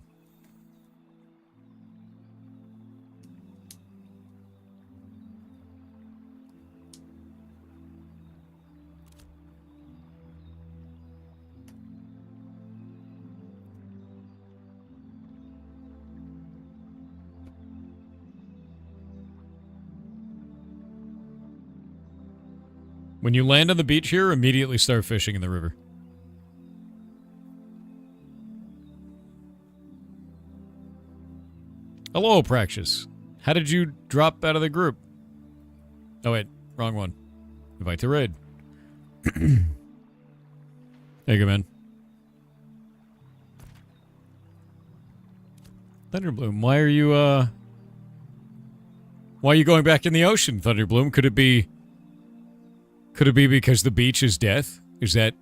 When you land on the beach here, immediately start fishing in the river. Hello, Praxis. How did you drop out of the group? Oh, wait. Wrong one. Invite to raid. There you go, man. Thunderbloom, why are you going back in the ocean, Thunderbloom? Could it be because the beach is death? Is that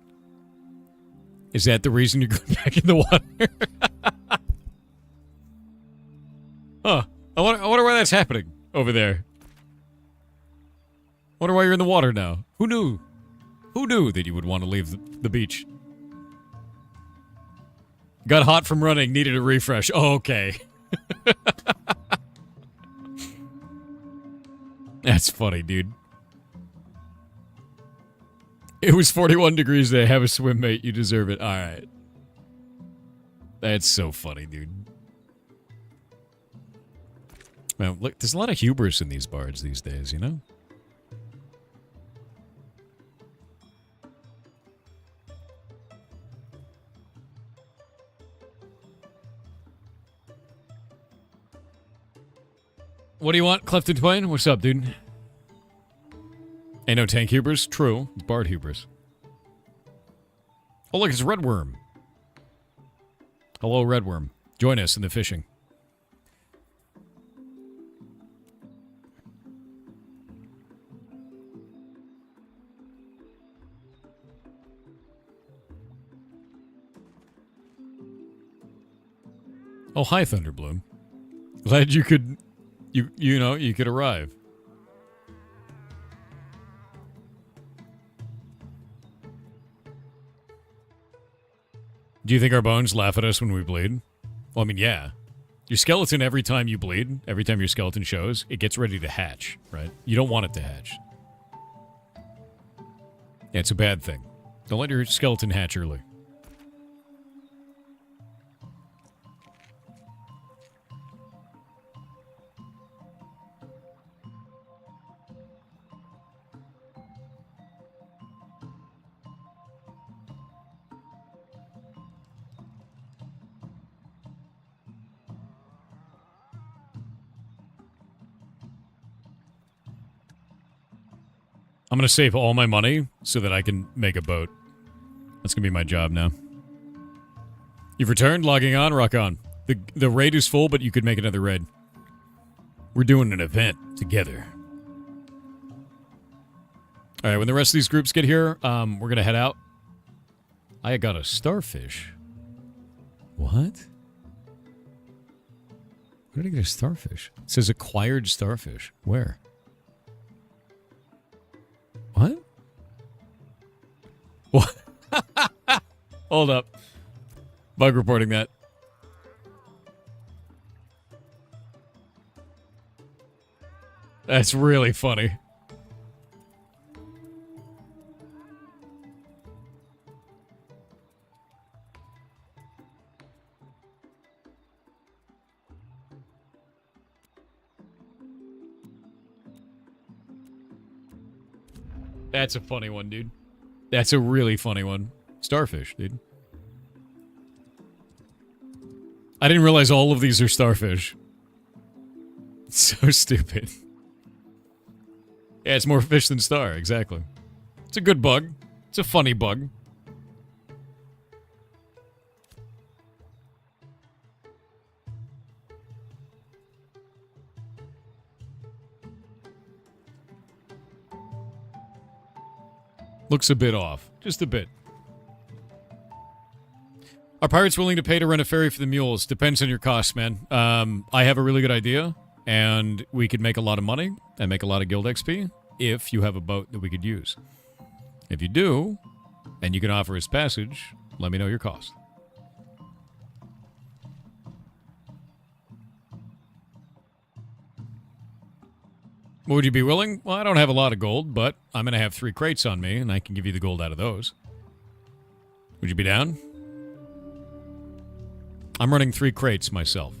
the reason you're going back in the water? Huh. I wonder why that's happening over there. Wonder why you're in the water now. Who knew? Who knew that you would want to leave the beach? Got hot from running, needed a refresh. Oh, okay. That's funny, dude. It was 41 degrees today. Have a swim, mate. You deserve it. All right. That's so funny, dude. Man, look, there's a lot of hubris in these bards these days, you know? What do you want, Clifton Twain? What's up, dude? Ain't no tank hubris? True. It's bard hubris. Oh, look, it's Redworm. Hello, Redworm. Join us in the fishing. Oh, hi, Thunderbloom. Glad you could, you could arrive. Do you think our bones laugh at us when we bleed? Well, I mean, yeah. Your skeleton, every time you bleed, every time your skeleton shows, it gets ready to hatch, right? You don't want it to hatch. Yeah, it's a bad thing. Don't let your skeleton hatch early. I'm going to save all my money so that I can make a boat. That's going to be my job now. You've returned? Logging on? Rock on. The raid is full, but you could make another raid. We're doing an event together. Alright, when the rest of these groups get here, we're going to head out. I got a starfish. What? Where did I get a starfish? It says acquired starfish. Where? What? What? Hold up. Bug reporting that. That's really funny. That's a funny one, dude. That's a really funny one. Starfish, dude. I didn't realize all of these are starfish. It's so stupid. Yeah, it's more fish than star, exactly. It's a good bug. It's a funny bug. Looks a bit off. Just a bit. Are pirates willing to pay to rent a ferry for the mules? Depends on your costs, man. I have a really good idea, and we could make a lot of money and make a lot of guild XP if you have a boat that we could use. If you do, and you can offer us passage, let me know your cost. Would you be willing? Well, I don't have a lot of gold, but I'm going to have 3 crates on me, and I can give you the gold out of those. Would you be down? I'm running 3 crates myself.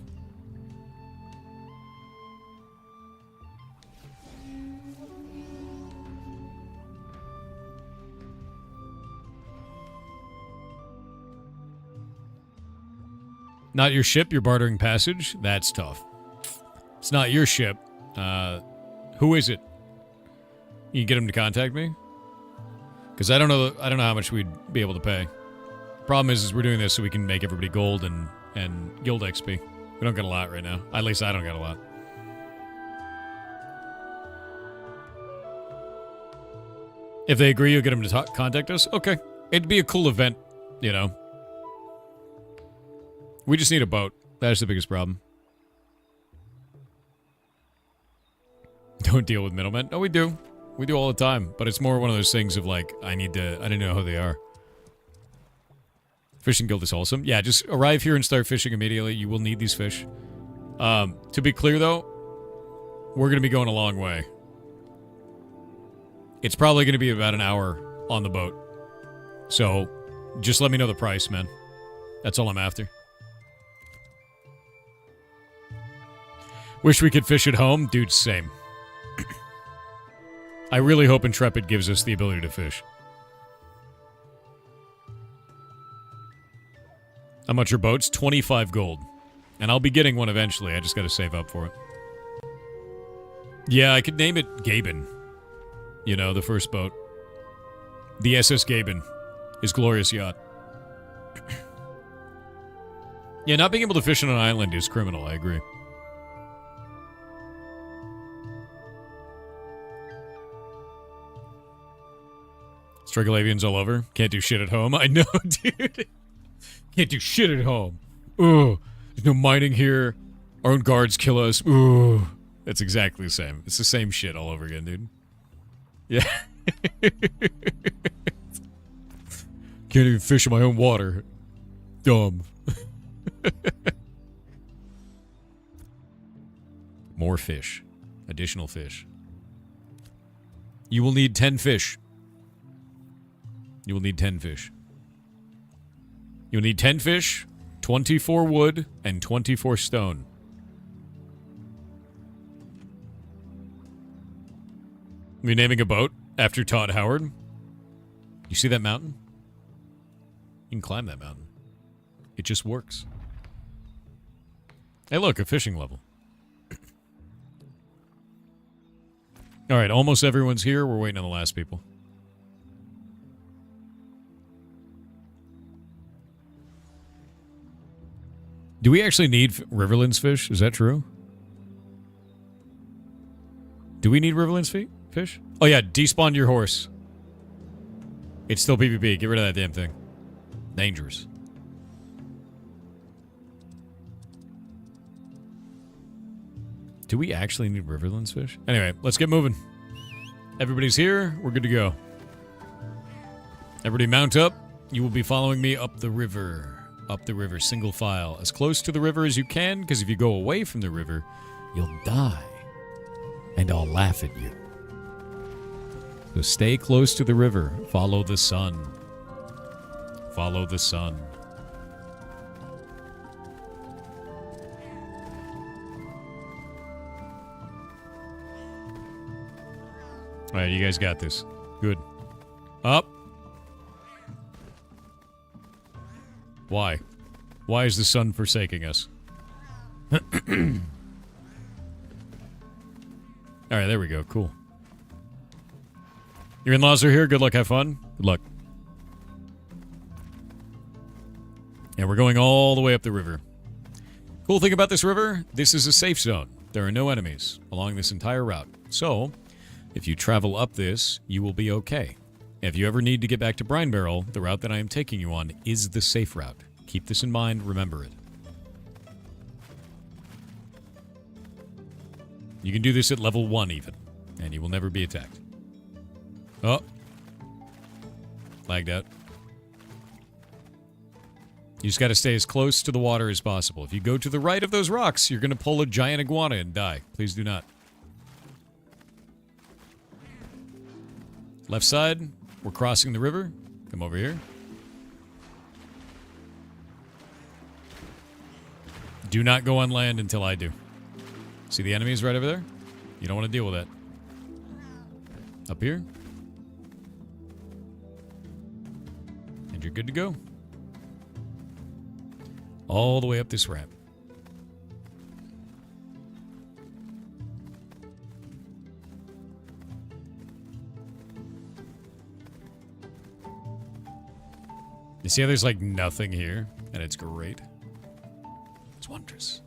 Not your ship, you're bartering passage? That's tough. It's not your ship. Who is it? You can get him to contact me? Because I don't know how much we'd be able to pay. Problem is we're doing this so we can make everybody gold and guild XP. We don't get a lot right now. At least I don't get a lot. If they agree, you'll get them to contact us? Okay. It'd be a cool event, you know. We just need a boat. That's the biggest problem. Don't deal with middlemen. No, we do. We do all the time. But it's more one of those things of like, I didn't know who they are. Fishing guild is awesome. Yeah, just arrive here and start fishing immediately. You will need these fish. To be clear, though, we're going to be going a long way. It's probably going to be about an hour on the boat. So, just let me know the price, man. That's all I'm after. Wish we could fish at home? Dude, same. I really hope Intrepid gives us the ability to fish. How much are boats? 25 gold. And I'll be getting one eventually. I just gotta save up for it. Yeah, I could name it Gaben. You know, the first boat. The SS Gaben. His glorious yacht. Yeah, not being able to fish on an island is criminal, I agree. Strigolavians all over. Can't do shit at home. I know, dude. Can't do shit at home. Ugh. There's no mining here. Our own guards kill us. Ooh. It's exactly the same. It's the same shit all over again, dude. Yeah. Can't even fish in my own water. Dumb. More fish. Additional fish. You will need 10 fish. You will need 10 fish. You'll need 10 fish, 24 wood, and 24 stone. Are we naming a boat after Todd Howard? You see that mountain? You can climb that mountain. It just works. Hey, look, a fishing level. All right, almost everyone's here. We're waiting on the last people. Do we actually need Riverlands fish? Is that true? Do we need Riverlands fish? Oh yeah, despawn your horse. It's still PvP. Get rid of that damn thing. Dangerous. Do we actually need Riverlands fish? Anyway, let's get moving. Everybody's here. We're good to go. Everybody mount up. You will be following me up the river. Up the river, single file. As close to the river as you can, because if you go away from the river, you'll die. And I'll laugh at you. So stay close to the river. Follow the sun. Follow the sun. All right, you guys got this. Good. Up. Why? Why is the sun forsaking us? All right, there we go. Cool. Your in-laws are here. Good luck. Have fun. Good luck. And we're going all the way up the river. Cool thing about this river, this is a safe zone. There are no enemies along this entire route. So, if you travel up this, you will be okay. If you ever need to get back to Brine Barrel, the route that I am taking you on is the safe route. Keep this in mind. Remember it. You can do this at level 1 even, and you will never be attacked. Oh. Lagged out. You just got to stay as close to the water as possible. If you go to the right of those rocks, you're going to pull a giant iguana and die. Please do not. Left side, we're crossing the river. Come over here. Do not go on land until I do. See the enemies right over there? You don't want to deal with that. Up here. And you're good to go. All the way up this ramp. You see how there's like nothing here? And it's great. It's wondrous.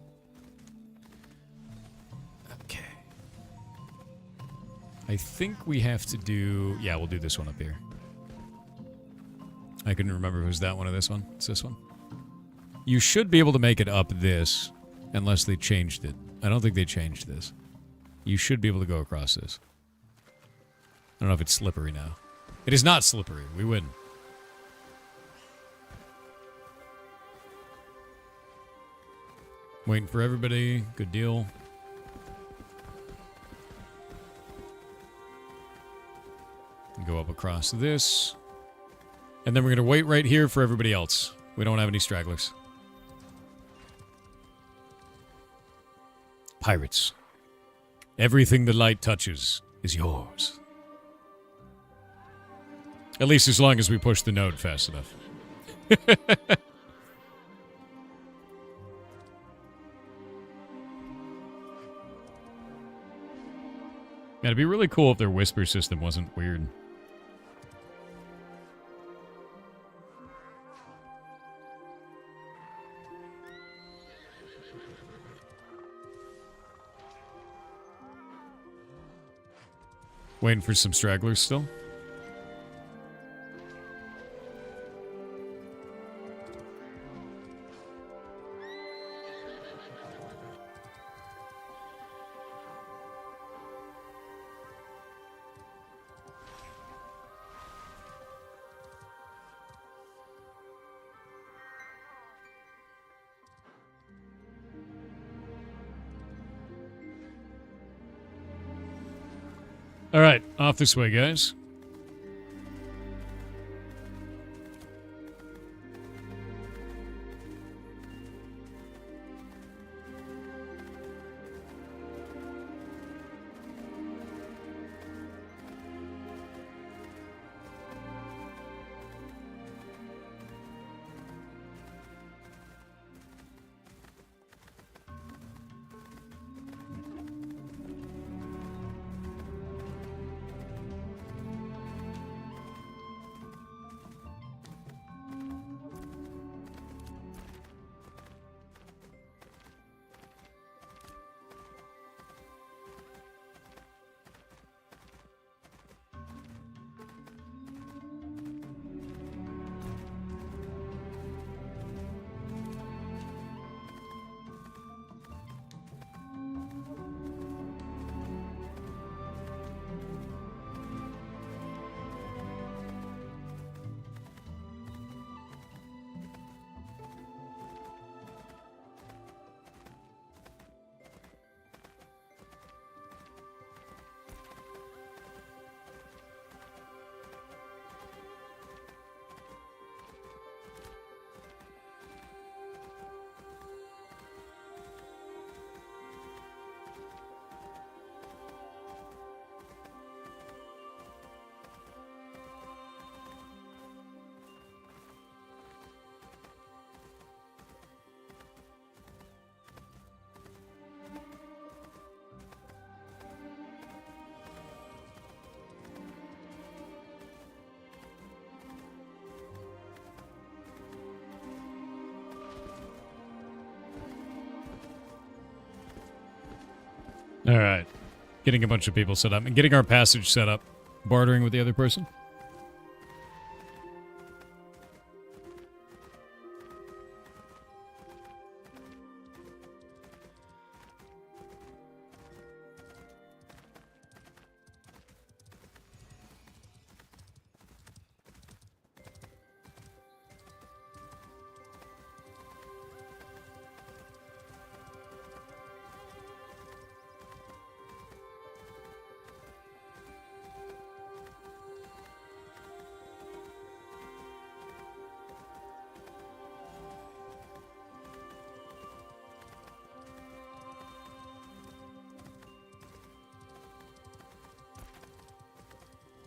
Okay. I think we have to do... Yeah, we'll do this one up here. I couldn't remember if it was that one or this one. It's this one. You should be able to make it up this, unless they changed it. I don't think they changed this. You should be able to go across this. I don't know if it's slippery now. It is not slippery. We win. Waiting for everybody. Good deal. Go up across this. And then we're going to wait right here for everybody else. We don't have any stragglers. Pirates. Everything the light touches is yours. At least as long as we push the node fast enough. Man, it'd be really cool if their whisper system wasn't weird. Waiting for some stragglers still. All right, off this way, guys. All right. Getting a bunch of people set up and getting our passage set up. Bartering with the other person.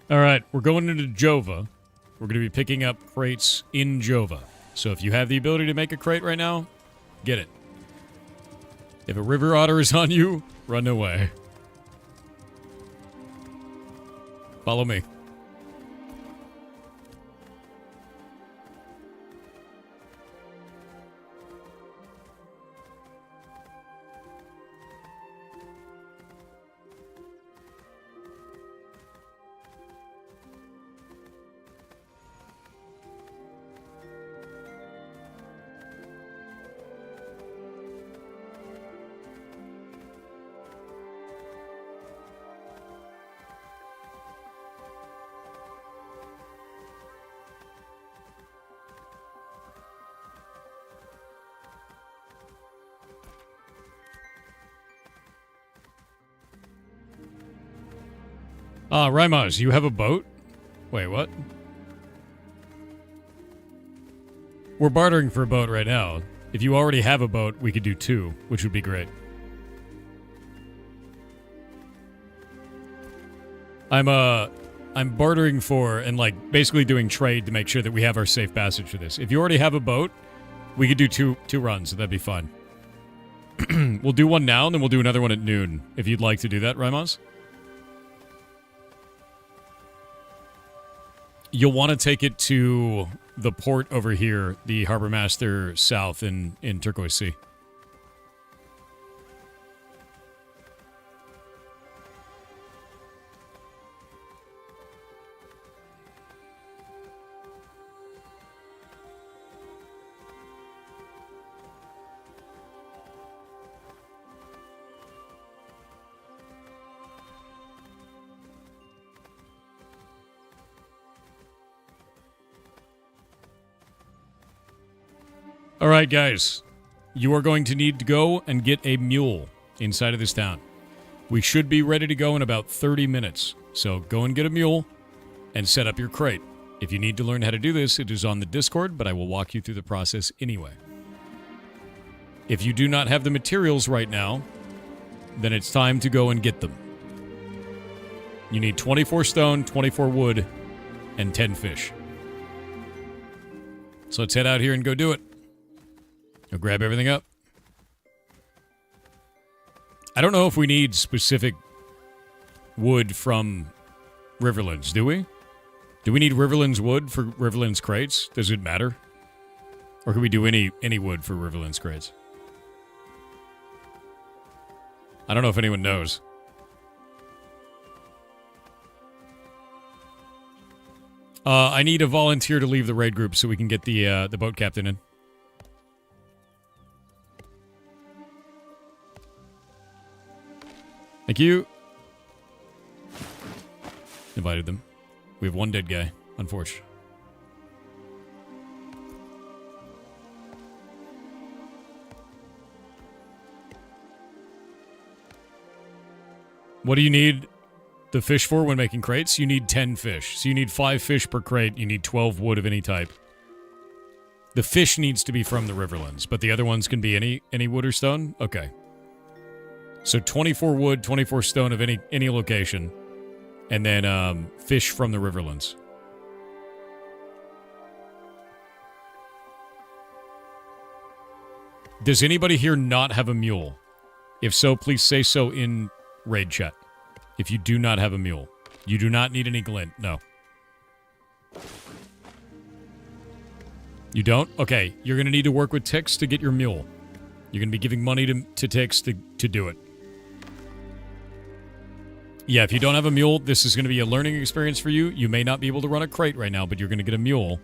All right, we're going into Jova. We're going to be picking up crates in Jova. So if you have the ability to make a crate right now, get it. If a river otter is on you, run away. Follow me. Rymaz, you have a boat? Wait, what? We're bartering for a boat right now. If you already have a boat, we could do 2, which would be great. I'm bartering for and like basically doing trade to make sure that we have our safe passage for this. If you already have a boat, we could do two runs, so that'd be fine. We'll do one now, and then we'll do another one at noon, if you'd like to do that, Rymaz. You'll want to take it to the port over here, the Harbor Master South in Turquoise Sea. All right, guys. You are going to need to go and get a mule inside of this town. We should be ready to go in about 30 minutes. So go and get a mule and set up your crate. If you need to learn how to do this, it is on the Discord, but I will walk you through the process anyway. If you do not have the materials right now, then it's time to go and get them. You need 24 stone, 24 wood, and 10 fish. So let's head out here and go do it. Go grab everything up. I don't know if we need specific wood from Riverlands, do we? Do we need Riverlands wood for Riverlands crates? Does it matter? Or can we do any wood for Riverlands crates? I don't know if anyone knows. I need a volunteer to leave the raid group so we can get the boat captain in. Thank you. Invited them. We have one dead guy, unfortunately. What do you need the fish for when making crates? You need 10 fish. So you need 5 fish per crate. You need 12 wood of any type. The fish needs to be from the Riverlands, but the other ones can be any wood or stone? Okay. So 24 wood, 24 stone of any location. And then fish from the Riverlands. Does anybody here not have a mule? If so, please say so in raid chat. If you do not have a mule. You do not need any glint. No. You don't? Okay. You're going to need to work with Tix to get your mule. You're going to be giving money to Tix to do it. Yeah, if you don't have a mule, this is going to be a learning experience for you. You may not be able to run a crate right now, but you're going to get a mule.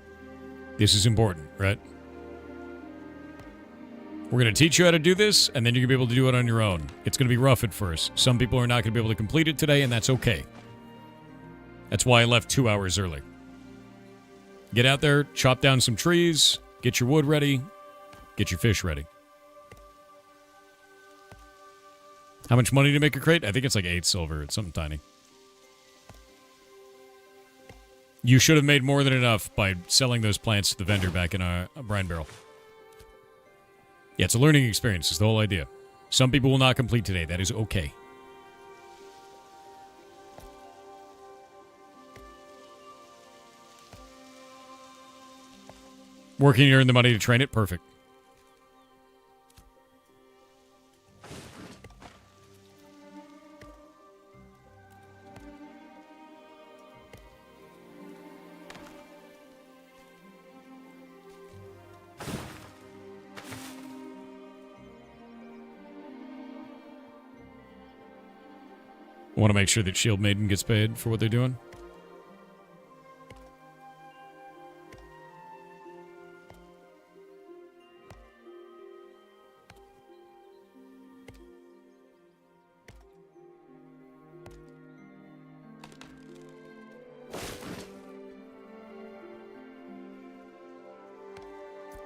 This is important, right? We're going to teach you how to do this, and then you're going to be able to do it on your own. It's going to be rough at first. Some people are not going to be able to complete it today, and that's okay. That's why I left 2 hours early. Get out there, chop down some trees, get your wood ready, get your fish ready. How much money to make a crate? I think it's like 8 silver. It's something tiny. You should have made more than enough by selling those plants to the vendor back in a brine barrel. Yeah, it's a learning experience. It's the whole idea. Some people will not complete today. That is okay. Working to earn the money to train it? Perfect. I want to make sure that Shield Maiden gets paid for what they're doing.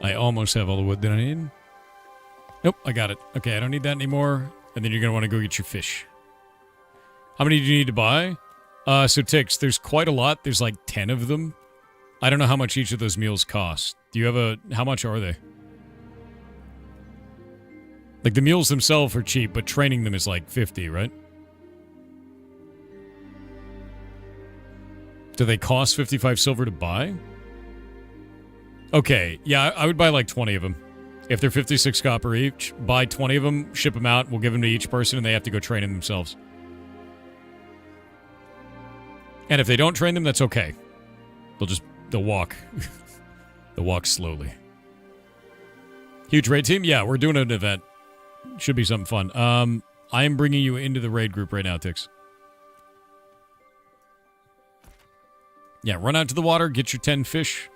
I almost have all the wood that I need. Nope, I got it. Okay, I don't need that anymore. And then you're going to want to go get your fish. How many do you need to buy? So Tix, there's quite a lot. There's like 10 of them. I don't know how much each of those meals cost. Do you have a... How much are they? Like, the meals themselves are cheap, but training them is like 50, right? Do they cost 55 silver to buy? Okay, yeah, I would buy like 20 of them. If they're 56 copper each, buy 20 of them, ship them out, we'll give them to each person, and they have to go train them themselves. And if they don't train them, that's okay. They'll walk. They'll walk slowly. Huge raid team? Yeah, we're doing an event. Should be something fun. I am bringing you into the raid group right now, Tix. Yeah, run out to the water, get your 10 fish.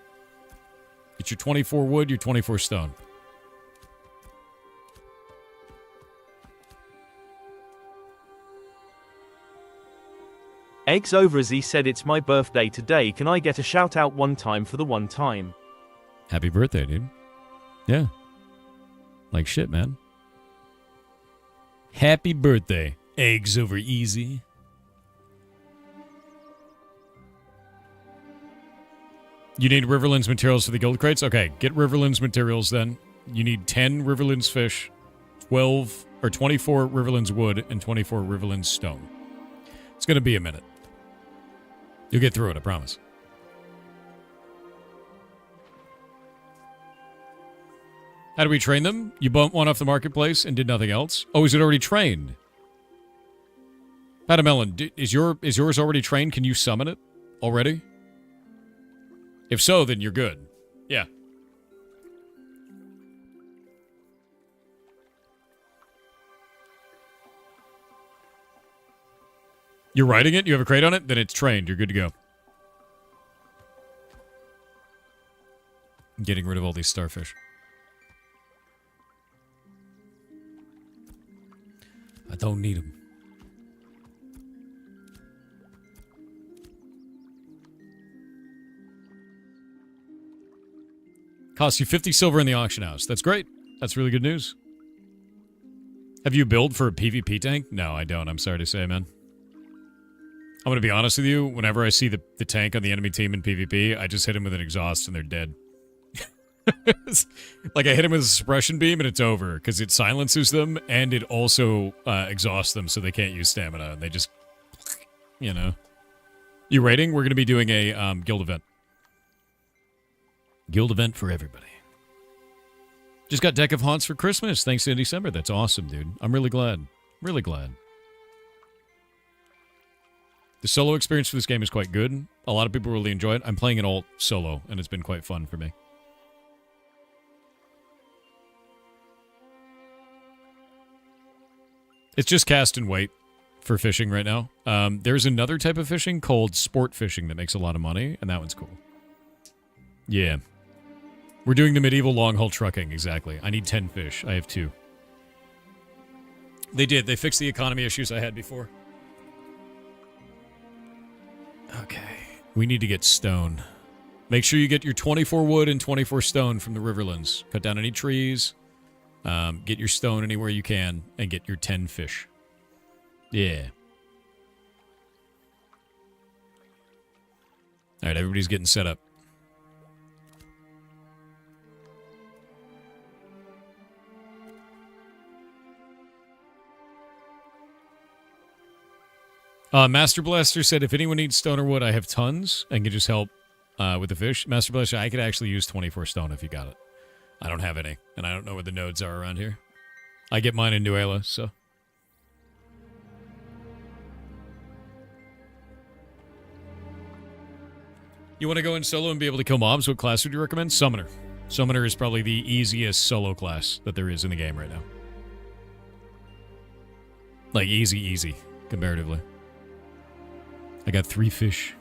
Get your 24 wood, your 24 stone. Eggs over as he said it's my birthday today. Can I get a shout out one time for the one time? Happy birthday, dude. Yeah. Like shit, man. Happy birthday. Eggs over easy. You need Riverlands materials for the guild crates? Okay, get Riverlands materials then. You need 10 Riverlands fish, 12 or 24 Riverlands wood, and 24 Riverlands stone. It's going to be a minute. You'll get through it, I promise. How do we train them? You bumped one off the marketplace and did nothing else? Oh, is it already trained? Patamelon, is yours already trained? Can you summon it already? If so, then you're good. Yeah. You're riding it? You have a crate on it? Then it's trained. You're good to go. I'm getting rid of all these starfish. I don't need them. Costs you 50 silver in the auction house. That's great. That's really good news. Have you built for a PvP tank? No, I don't. I'm sorry to say, man. I'm going to be honest with you. Whenever I see the tank on the enemy team in PvP, I just hit him with an exhaust and they're dead. Like, I hit him with a suppression beam and it's over because it silences them and it also exhausts them so they can't use stamina. And they just, you know. You rating? We're going to be doing a guild event. Guild event for everybody. Just got Deck of Haunts for Christmas. Thanks to December. That's awesome, dude. I'm really glad. Really glad. The solo experience for this game is quite good. A lot of people really enjoy it. I'm playing it all solo, and it's been quite fun for me. It's just cast and wait for fishing right now. There's another type of fishing called sport fishing that makes a lot of money, and that one's cool. Yeah. We're doing the medieval long-haul trucking, exactly. I need 10 fish. I have 2. They did. They fixed the economy issues I had before. Okay. We need to get stone. Make sure you get your 24 wood and 24 stone from the Riverlands. Cut down any trees. Get your stone anywhere you can. And get your 10 fish. Yeah. Alright, everybody's getting set up. Master Blaster said, if anyone needs stone or wood, I have tons and can just help with the fish. Master Blaster, I could actually use 24 stone if you got it. I don't have any, and I don't know where the nodes are around here. I get mine in Nuela, so. You want to go in solo and be able to kill mobs? What class would you recommend? Summoner. Summoner is probably the easiest solo class that there is in the game right now. Like, easy, comparatively. I got 3 fish.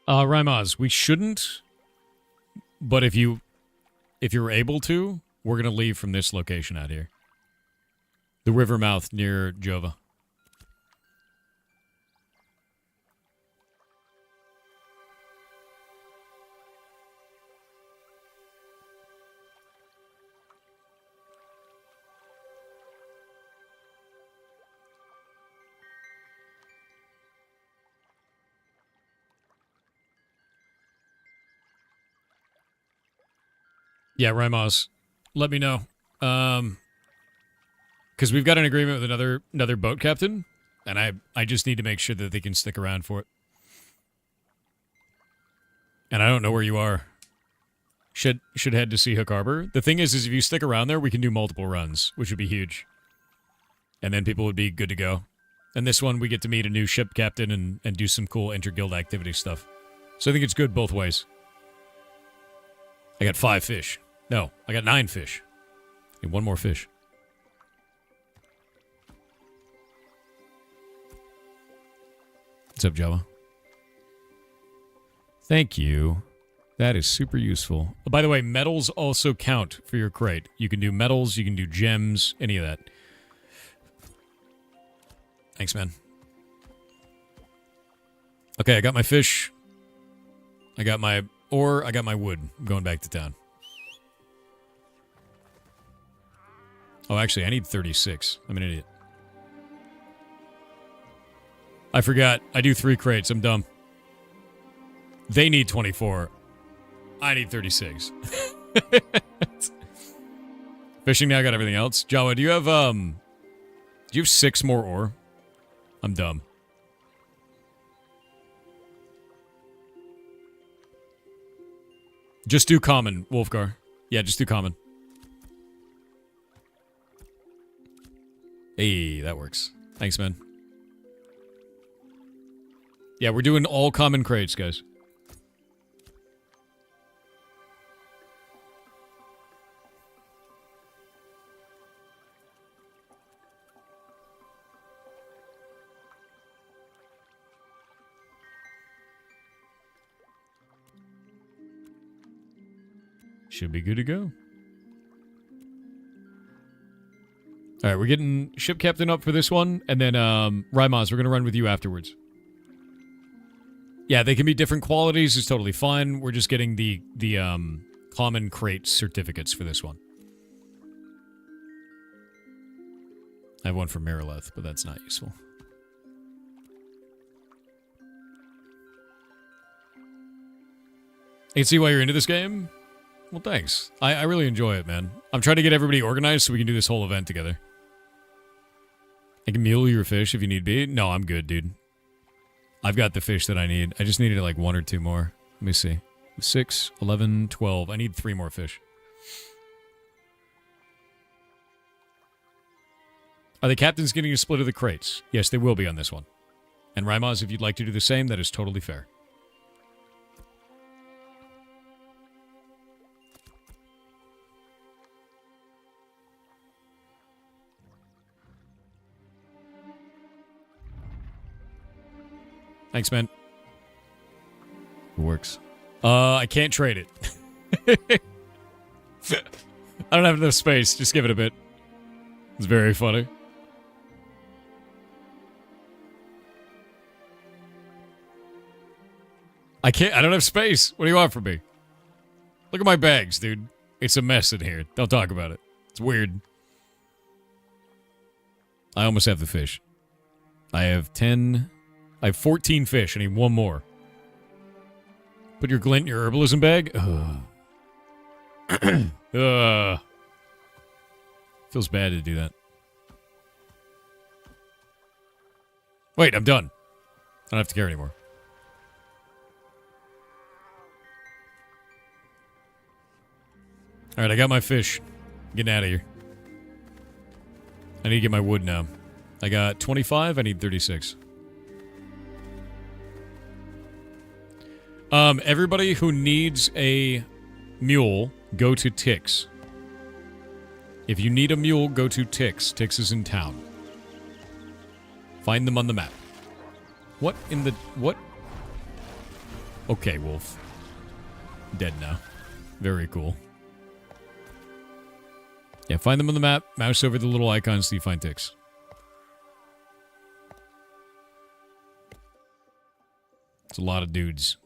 Rymaz, we shouldn't, but if you're able to, we're going to leave from this location out here. The river mouth near Jova. Yeah, Rymos, let me know. Because we've got an agreement with another boat captain, and I just need to make sure that they can stick around for it. And I don't know where you are. Should head to Sea Hook Harbor. The thing is if you stick around there, we can do multiple runs, which would be huge. And then people would be good to go. And this one, we get to meet a new ship captain and do some cool inter-guild activity stuff. So I think it's good both ways. I got 5 fish. No, I got 9 fish. Need 1 more fish. What's up, Java? Thank you. That is super useful. Oh, by the way, metals also count for your crate. You can do metals, you can do gems, any of that. Thanks, man. Okay, I got my fish. I got my ore. I got my wood. I'm going back to town. Oh, actually, I need 36. I'm an idiot. I forgot. I do 3 crates. I'm dumb. They need 24. I need 36. Fishing now, got everything else. Jawa, do you have 6 more ore? I'm dumb. Just do common, Wolfgar. Yeah, just do common. Hey, that works. Thanks, man. Yeah, we're doing all common crates, guys. Should be good to go. All right, we're getting ship captain up for this one, and then Rymaz, we're going to run with you afterwards. Yeah, they can be different qualities. It's totally fine. We're just getting the common crate certificates for this one. I have one for Marileth, but that's not useful. I can see why you're into this game. Well, thanks. I really enjoy it, man. I'm trying to get everybody organized so we can do this whole event together. I can mule your fish if you need be. No, I'm good, dude. I've got the fish that I need. I just needed like 1 or 2 more. Let me see. 6, 11, 12. I need 3 more fish. Are the captains getting a split of the crates? Yes, they will be on this one. And Rymaz, if you'd like to do the same, that is totally fair. Thanks, man. It works. I can't trade it. I don't have enough space. Just give it a bit. It's very funny. I don't have space. What do you want from me? Look at my bags, dude. It's a mess in here. Don't talk about it. It's weird. I almost have the fish. I have 14 fish. I need 1 more. Put your glint in your herbalism bag. Feels bad to do that. Wait, I'm done. I don't have to carry anymore. Alright, I got my fish. Getting out of here. I need to get my wood now. I got 25. I need 36. Everybody who needs a mule, go to Tix. If you need a mule, go to Tix. Tix is in town. Find them on the map. What in the... What? Okay, Wolf. Dead now. Very cool. Yeah, find them on the map. Mouse over the little icons so you find Tix. It's a lot of dudes.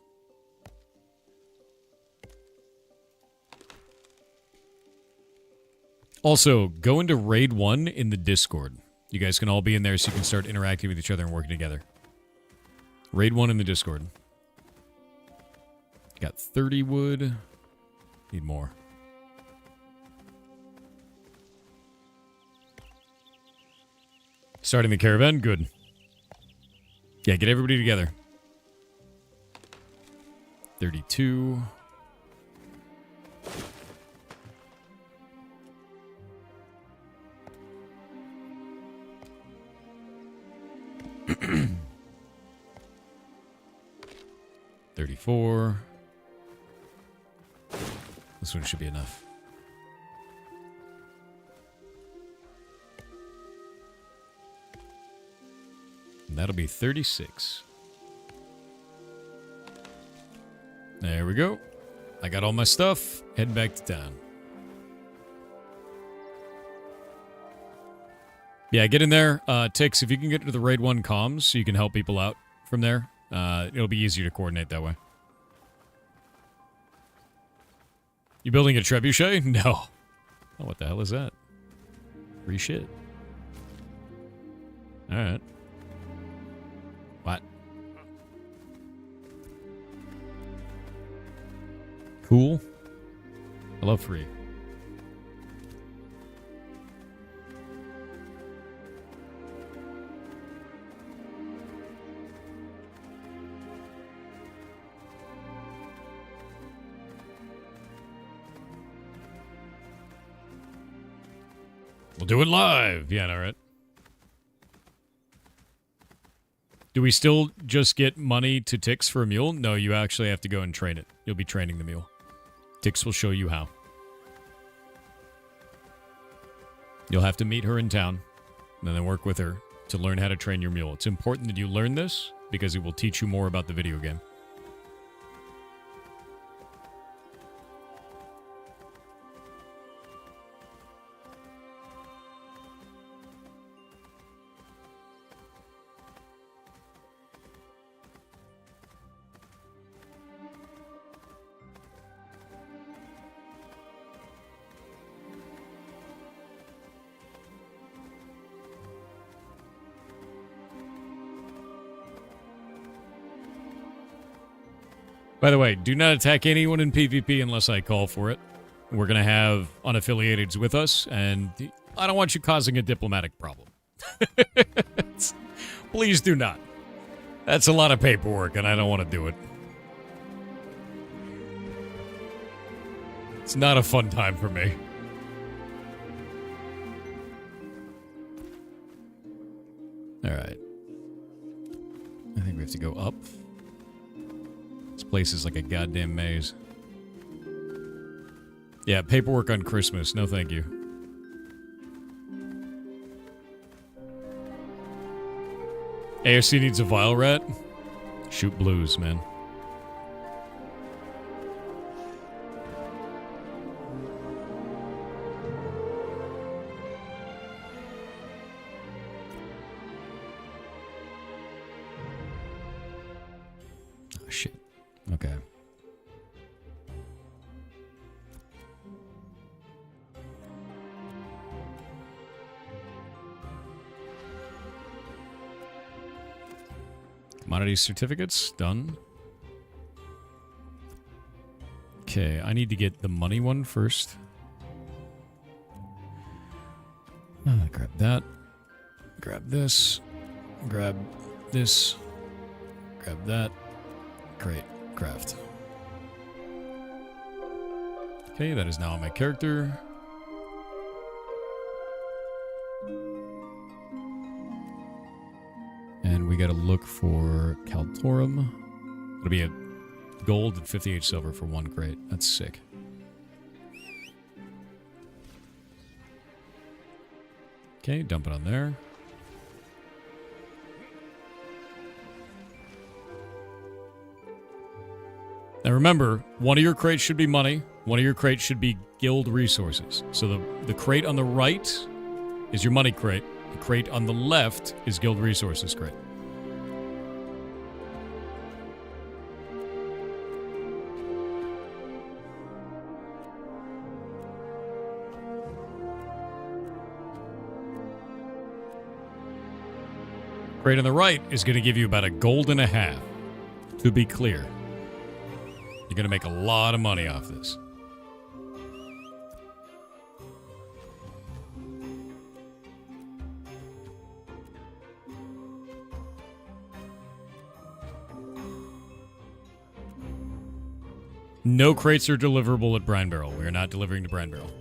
Also, go into Raid 1 in the Discord. You guys can all be in there so you can start interacting with each other and working together. Raid 1 in the Discord. Got 30 wood. Need more. Starting the caravan? Good. Yeah, get everybody together. 32. $34. This one should be enough. And that'll be 36. There we go. I got all my stuff. Heading back to town. Yeah, get in there. Tix, if you can get to the Raid 1 comms so you can help people out from there, it'll be easier to coordinate that way. You building a trebuchet? No. Oh, what the hell is that? Free shit. Alright. What? Cool. I love free. We'll do it live. Yeah, all right. Do we still just get money to Tix for a mule? No, you actually have to go and train it. You'll be training the mule. Tix will show you how. You'll have to meet her in town, and then work with her to learn how to train your mule. It's important that you learn this because it will teach you more about the video game. By the way, do not attack anyone in PvP unless I call for it. We're going to have unaffiliateds with us, and I don't want you causing a diplomatic problem. Please do not. That's a lot of paperwork, and I don't want to do it. It's not a fun time for me. Alright. I think we have to go up. This place is like a goddamn maze. Yeah, paperwork on Christmas. No thank you. AFC needs a vile rat? Shoot blues, man. Oh, shit. Okay. Commodity certificates, done. Okay, I need to get the money one first. Grab that. Grab this. Grab this. Grab that. Great. Craft. Okay, that is now on my character. And we gotta look for Kaltorum. It'll be a gold and 58 silver for one crate. That's sick. Okay, dump it on there. Now remember, one of your crates should be money. One of your crates should be guild resources. So the crate on the right is your money crate. The crate on the left is guild resources crate. Crate on the right is going to give you about a gold and a half. To be clear. You're going to make a lot of money off this. No crates are deliverable at Brine Barrel. We are not delivering to Brine Barrel.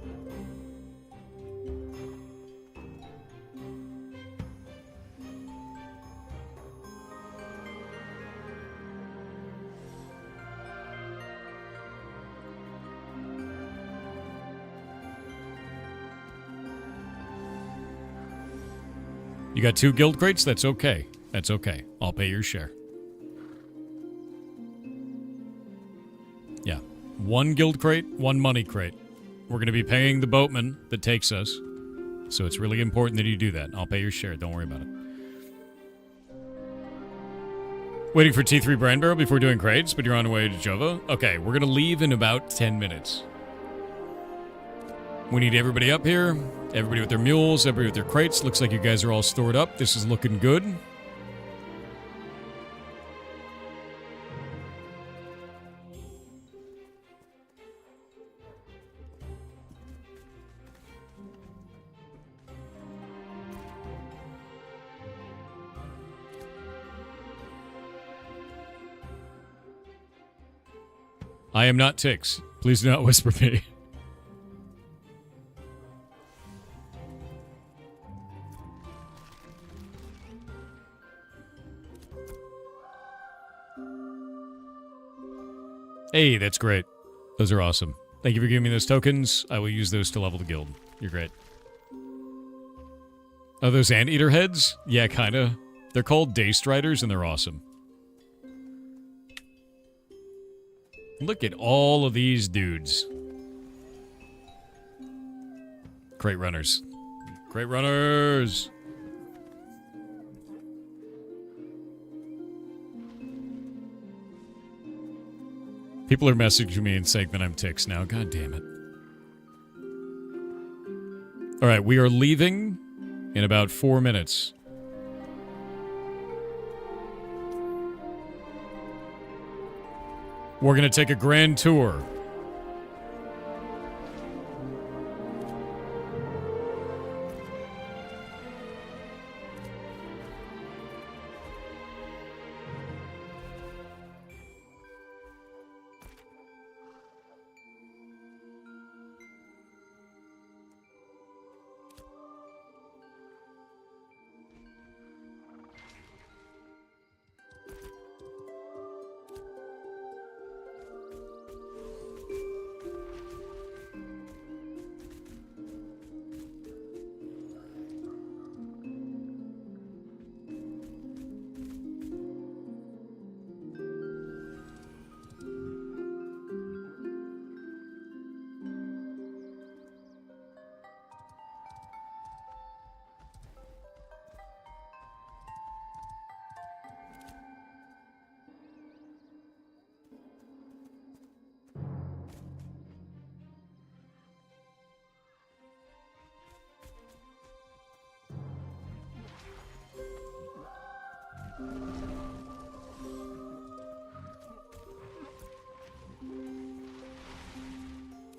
You got 2 guild crates? That's okay. That's okay. I'll pay your share. Yeah. 1 guild crate, 1 money crate. We're going to be paying the boatman that takes us. So it's really important that you do that. I'll pay your share. Don't worry about it. Waiting for T3 Brine Barrel before doing crates, but you're on the way to Jova? Okay, we're going to leave in about 10 minutes. We need everybody up here. Everybody with their mules, everybody with their crates. Looks like you guys are all stored up. This is looking good. I am not Tix. Please do not whisper me. Hey, that's great. Those are awesome. Thank you for giving me those tokens. I will use those to level the guild. You're great. Are those anteater heads? Yeah, kinda. They're called Day Striders, and they're awesome. Look at all of these dudes. Crate runners. Crate runners! People are messaging me and saying that I'm Tix now. God damn it. Alright, we are leaving in about 4 minutes. We're going to take a grand tour.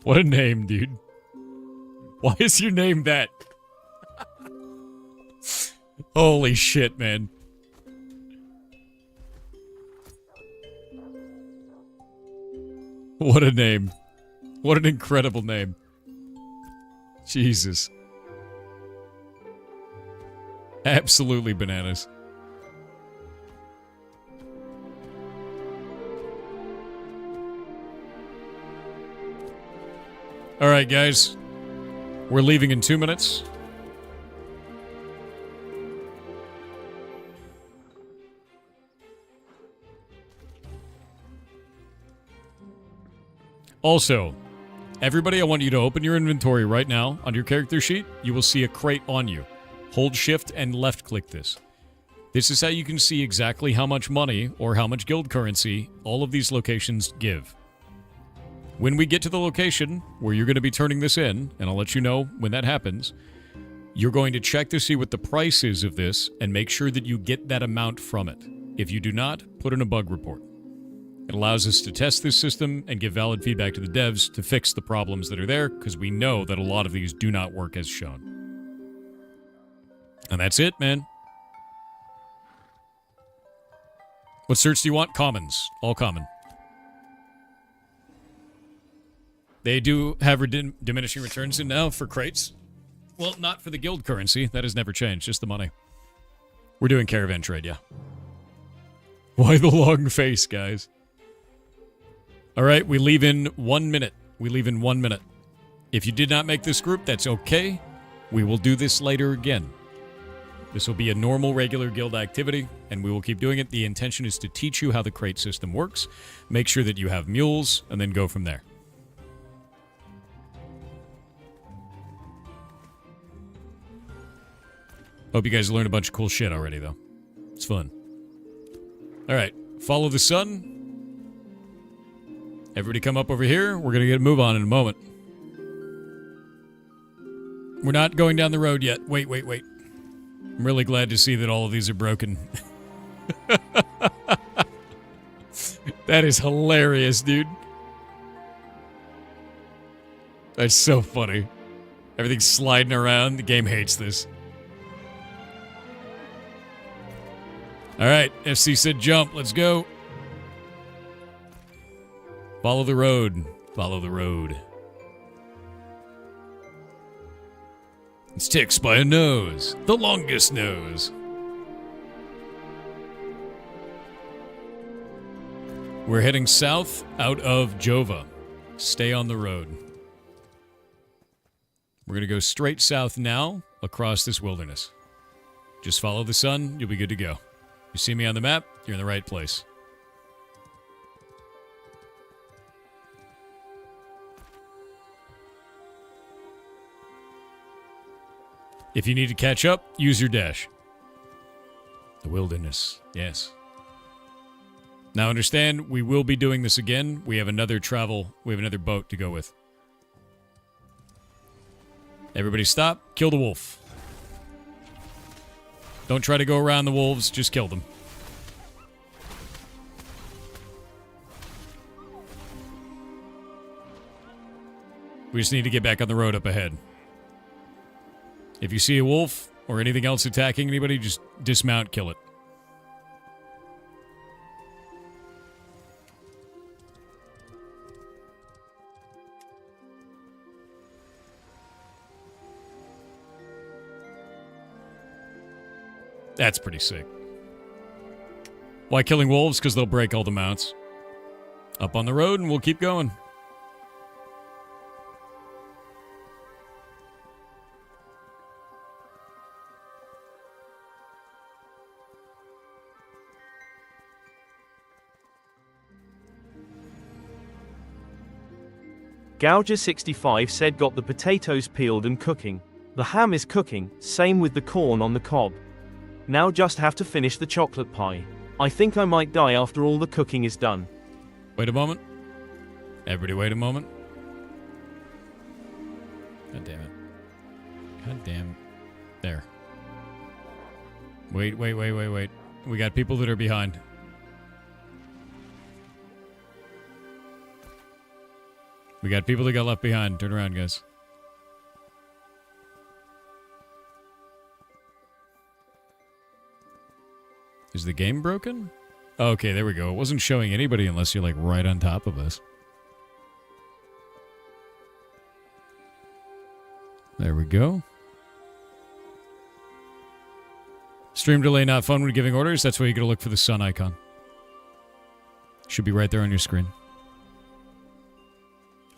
What a name, dude. Why is your name that? Holy shit, man. What a name. What an incredible name. Jesus. Absolutely bananas. All right, guys. We're leaving in 2 minutes. Also, everybody, I want you to open your inventory right now. On your character sheet, you will see a crate on you. Hold shift and left click this. This is how you can see exactly how much money or how much guild currency all of these locations give. When we get to the location where you're going to be turning this in, and I'll let you know when that happens, you're going to check to see what the price is of this and make sure that you get that amount from it. If you do not, put in a bug report. It allows us to test this system and give valid feedback to the devs to fix the problems that are there, because we know that a lot of these do not work as shown. And that's it, man. What search do you want? Commons. All common. They do have diminishing returns in now for crates. Well, not for the guild currency. That has never changed, just the money. We're doing caravan trade, yeah. Why the long face, guys? All right, we leave in 1 minute. We leave in 1 minute. If you did not make this group, that's okay. We will do this later again. This will be a normal, regular guild activity, and we will keep doing it. The intention is to teach you how the crate system works, make sure that you have mules, and then go from there. Hope you guys learned a bunch of cool shit already, though. It's fun. All right, follow the sun. Everybody come up over here. We're going to get a move on in a moment. We're not going down the road yet. Wait. I'm really glad to see that all of these are broken. That is hilarious, dude. That's so funny. Everything's sliding around. The game hates this. All right, FC said jump. Let's go. Follow the road. Follow the road. It's ticks by a nose. The longest nose. We're heading south out of Jova. Stay on the road. We're going to go straight south now across this wilderness. Just follow the sun. You'll be good to go. You see me on the map, you're in the right place. If you need to catch up, use your dash. The wilderness, yes. Now understand, we will be doing this again. We have another boat to go with. Everybody stop, kill the wolf. Don't try to go around the wolves, just kill them. We just need to get back on the road up ahead. If you see a wolf or anything else attacking anybody, just dismount, kill it. That's pretty sick. Why killing wolves? Because they'll break all the mounts. Up on the road and we'll keep going. Gouger65 said got the potatoes peeled and cooking. The ham is cooking, same with the corn on the cob. Now just have to finish the chocolate pie. I think I might die after all the cooking is done. Wait a moment. Everybody wait a moment. God damn it. God damn. There. Wait. We got people that are behind. We got people that got left behind. Turn around, guys. Is the game broken? Okay, there we go. It wasn't showing anybody unless you're like right on top of us. There we go. Stream delay not fun when giving orders. That's why you gotta look for the sun icon. Should be right there on your screen.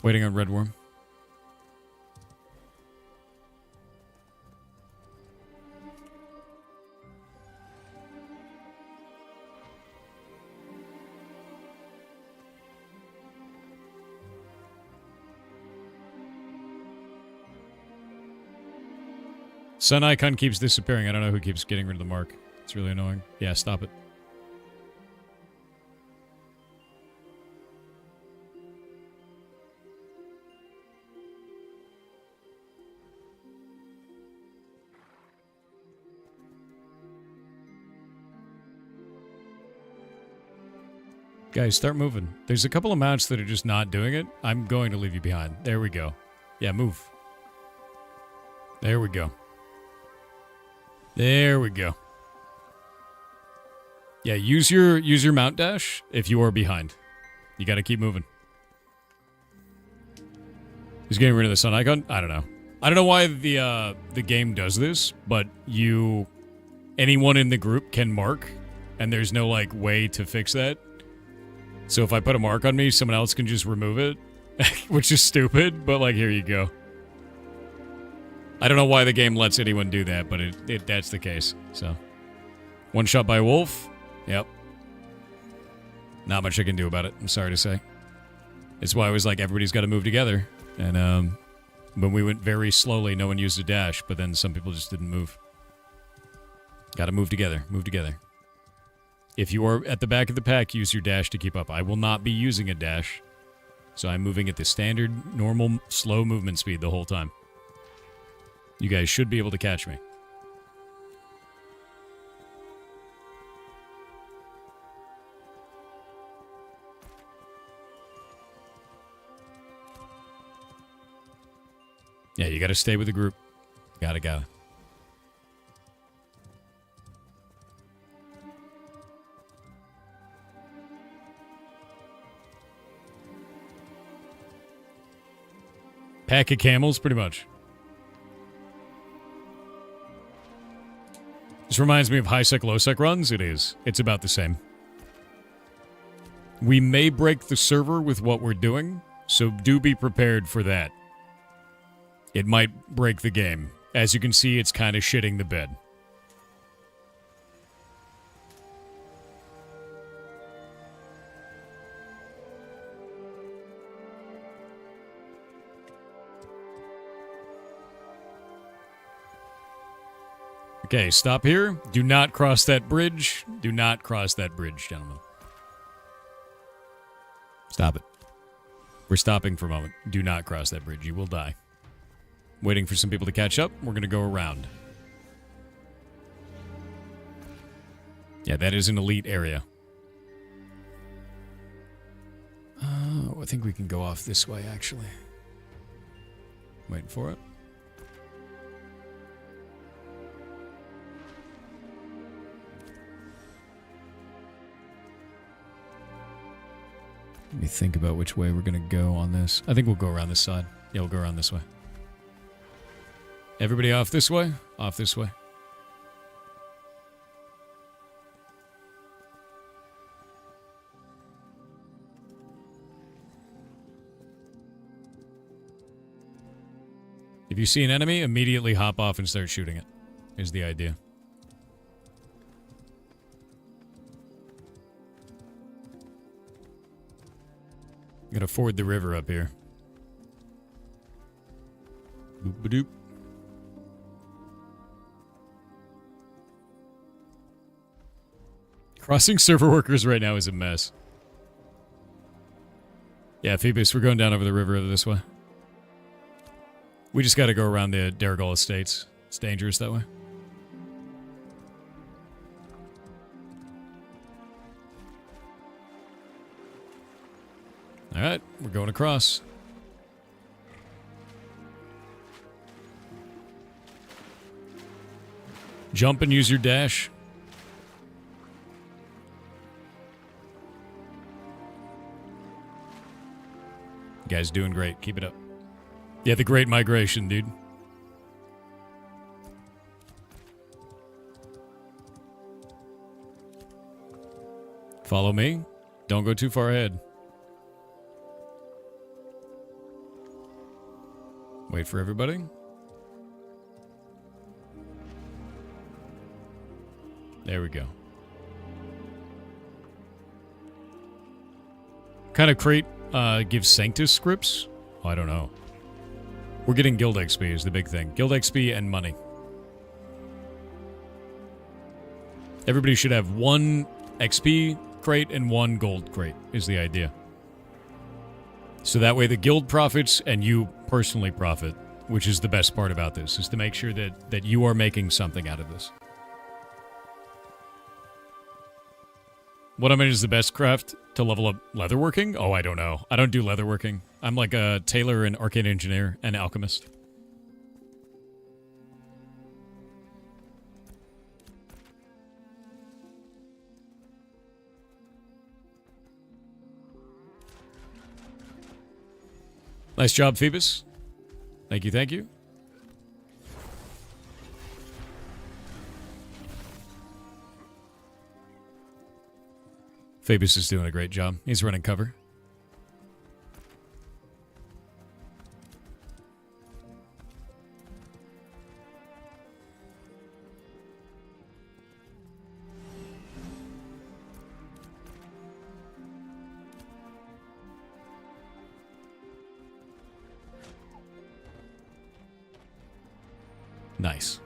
Waiting on Red Worm. Sun icon keeps disappearing. I don't know who keeps getting rid of the mark. It's really annoying. Yeah, stop it. Guys, start moving. There's a couple of mounts that are just not doing it. I'm going to leave you behind. There we go. Yeah, move. There we go. There we go. Yeah, use your mount dash if you are behind. You got to keep moving. He's getting rid of the sun icon? I don't know. I don't know why the game does this, but anyone in the group can mark, and there's no, like, way to fix that. So if I put a mark on me, someone else can just remove it, which is stupid, but, like, here you go. I don't know why the game lets anyone do that, but that's the case, so. One shot by a wolf? Yep. Not much I can do about it, I'm sorry to say. It's why I was like, everybody's got to move together. And when we went very slowly, no one used a dash, but then some people just didn't move. Got to move together. Move together. If you are at the back of the pack, use your dash to keep up. I will not be using a dash, so I'm moving at the standard, normal, slow movement speed the whole time. You guys should be able to catch me. Yeah, you gotta stay with the group. Gotta. Pack of camels, pretty much. This reminds me of high-sec, low-sec runs. It is. It's about the same. We may break the server with what we're doing, so do be prepared for that. It might break the game. As you can see, it's kind of shitting the bed. Okay, stop here. Do not cross that bridge. Do not cross that bridge, gentlemen. Stop it. We're stopping for a moment. Do not cross that bridge. You will die. Waiting for some people to catch up. We're going to go around. Yeah, that is an elite area. I think we can go off this way, actually. Waiting for it. Let me think about which way we're going to go on this. I think we'll go around this side. Yeah, we'll go around this way. Everybody off this way? Off this way. If you see an enemy, immediately hop off and start shooting it, is the idea. Gotta ford the river up here. Boop-a-doop. Crossing server workers right now is a mess. Yeah, Phoebus, we're going down over the river this way. We just gotta go around the Darragol Estates. It's dangerous that way. Alright, we're going across. Jump and use your dash. You guys doing great. Keep it up. Yeah, the Great Migration, dude. Follow me. Don't go too far ahead. Wait for everybody. There we go. Kind of crate gives Sanctus scripts? Oh, I don't know. We're getting Guild XP is the big thing. Guild XP and money. Everybody should have 1 XP crate and 1 gold crate is the idea. So that way the guild profits and you personally profit, which is the best part about this, is to make sure that you are making something out of this. What I mean is the best craft to level up leatherworking? Oh, I don't know. I don't do leatherworking. I'm like a tailor and arcane engineer and alchemist. Nice job, Phoebus. Thank you, thank you. Phoebus is doing a great job. He's running cover. Nice.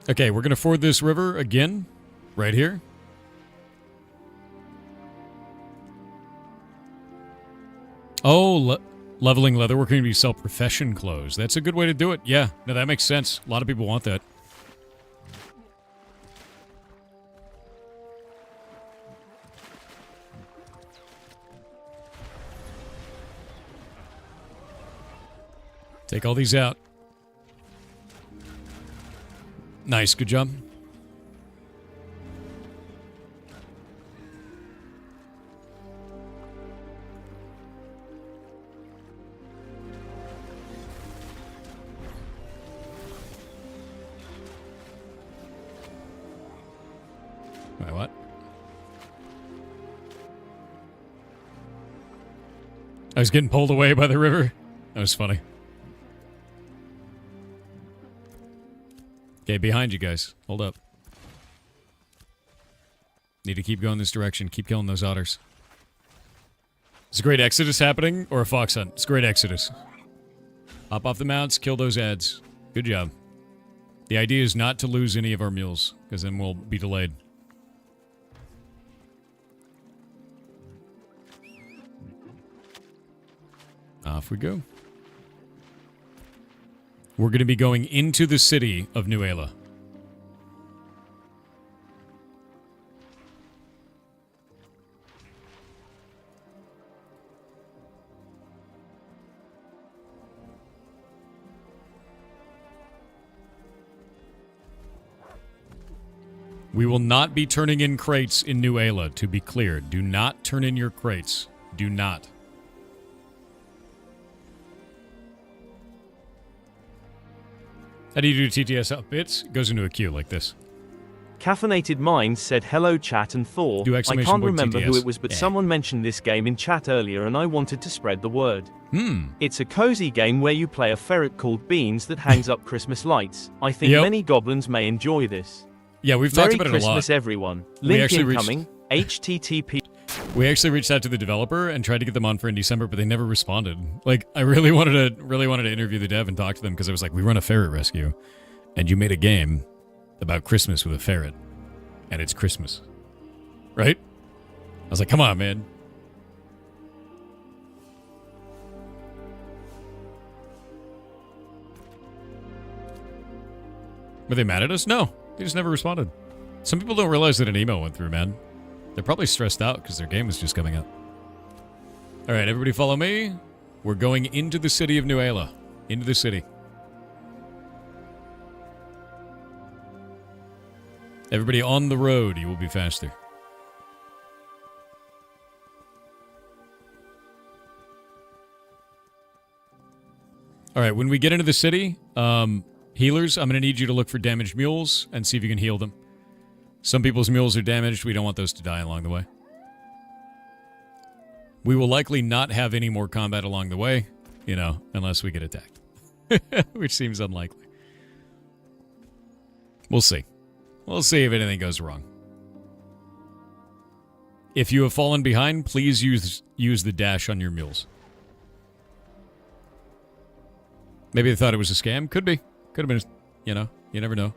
Okay, we're going to ford this river again, right here. Oh, leveling leatherworking to be sell profession clothes. That's a good way to do it. Yeah, no, that makes sense. A lot of people want that. Take all these out. Nice, good job. Wait, what? I was getting pulled away by the river. That was funny. Okay, behind you guys. Hold up. Need to keep going this direction. Keep killing those otters. Is a great exodus happening or a fox hunt? It's a great exodus. Hop off the mounts, kill those ads. Good job. The idea is not to lose any of our mules, because then we'll be delayed. Off we go. We're going to be going into the city of Nuela. We will not be turning in crates in Nuela, to be clear. Do not turn in your crates. Do not. How do you do TTS out bits? It goes into a queue like this. Caffeinated Minds said hello chat and Thor. Do I exclamation can't point remember TTS. who it was, but Yeah. someone mentioned this game in chat earlier and I wanted to spread the word. It's a cozy game where you play a ferret called Beans that hangs up Christmas lights. I think Yep. many goblins may enjoy this. Yeah, we've Merry talked about Christmas, it a lot. everyone. We Link actually incoming. HTTP. We actually reached out to the developer and tried to get them on for in December, but they never responded. Like, I really wanted to interview the dev and talk to them because I was like, we run a ferret rescue, and you made a game about Christmas with a ferret, and it's Christmas, right? I was like, come on, man. Were they mad at us? No, they just never responded. Some people don't realize that an email went through, man. They're probably stressed out because their game was just coming up. All right, everybody follow me. We're going into the city of Nuela. Into the city. Everybody on the road, you will be faster. All right, when we get into the city, healers, I'm going to need you to look for damaged mules and see if you can heal them. Some people's mules are damaged. We don't want those to die along the way. We will likely not have any more combat along the way, you know, unless we get attacked. Which seems unlikely. We'll see. We'll see if anything goes wrong. If you have fallen behind, please use the dash on your mules. Maybe they thought it was a scam. Could be. Could have been, you know, you never know.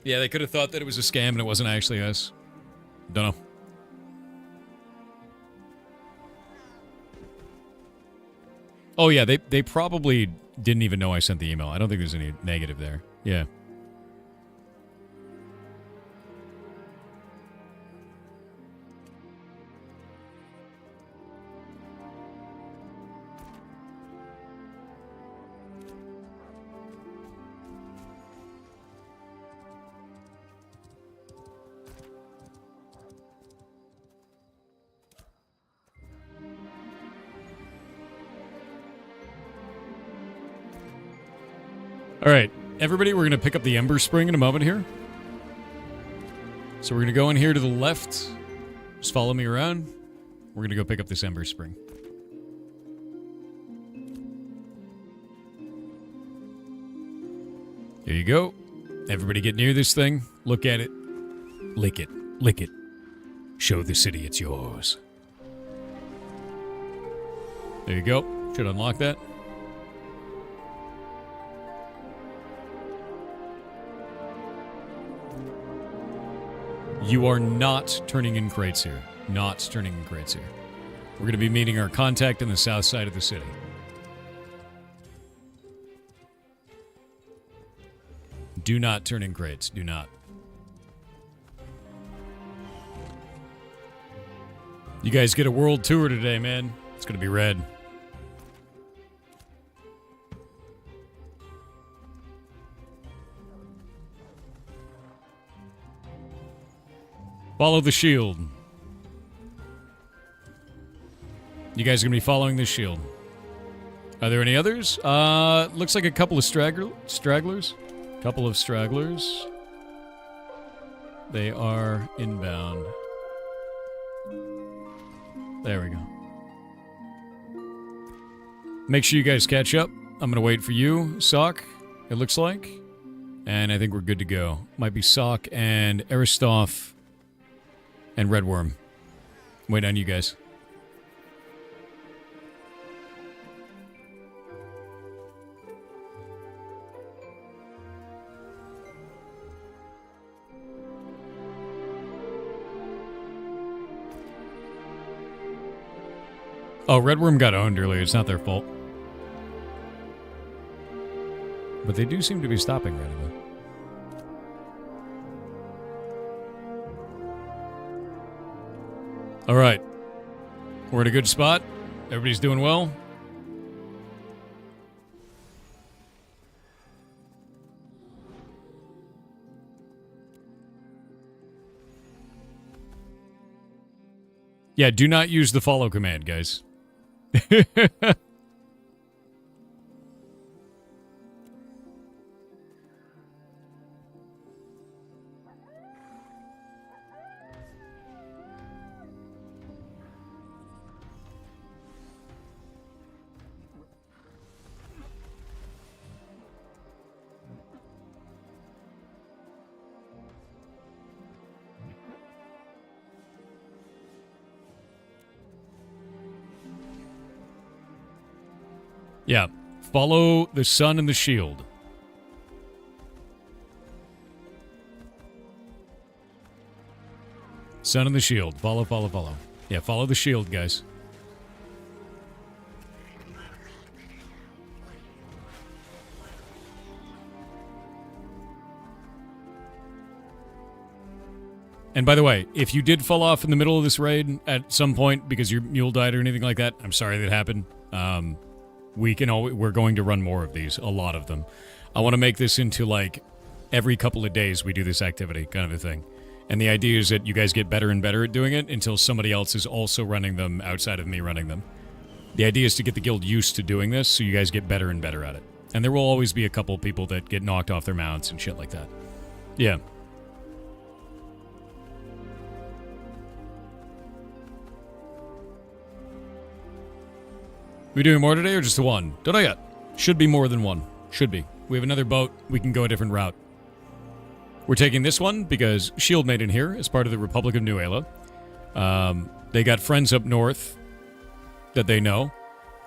Yeah, they could have thought that it was a scam and it wasn't actually us. Don't know. Oh, yeah, they probably didn't even know I sent the email. I don't think there's any negative there. Yeah. All right, everybody, we're going to pick up the Ember Spring in a moment here. So we're going to go in here to the left. Just follow me around. We're going to go pick up this Ember Spring. Here you go. Everybody get near this thing. Look at it. Lick it. Lick it. Show the city it's yours. There you go. Should unlock that. You are not turning in crates here. Not turning in crates here. We're going to be meeting our contact in the south side of the city. Do not turn in crates. Do not. You guys get a world tour today, man. It's going to be red. Follow the shield. You guys are going to be following this shield. Are there any others? Looks like a couple of stragglers. Couple of stragglers. They are inbound. There we go. Make sure you guys catch up. I'm going to wait for you, Sock, it looks like. And I think we're good to go. Might be Sock and Aristoff and Redworm. Wait on you guys. Oh, Redworm got owned earlier. It's not their fault. But they do seem to be stopping randomly. All right. We're in a good spot. Everybody's doing well. Yeah, do not use the follow command, guys. Yeah, follow the sun and the shield. Sun and the shield. Follow, follow, follow. Yeah, follow the shield, guys. And by the way, if you did fall off in the middle of this raid at some point because your mule died or anything like that, I'm sorry that happened. We're going to run more of these, a lot of them. I want to make this into like every couple of days we do this activity kind of a thing. And the idea is that you guys get better and better at doing it until somebody else is also running them outside of me running them. The idea is to get the guild used to doing this so you guys get better and better at it. And there will always be a couple people that get knocked off their mounts and shit like that. Yeah. We doing more today or just the one? Don't know yet. Should be more than one. Should be. We have another boat. We can go a different route. We're taking this one because Shield made in here as part of the Republic of New Ayla. They got friends up north that they know,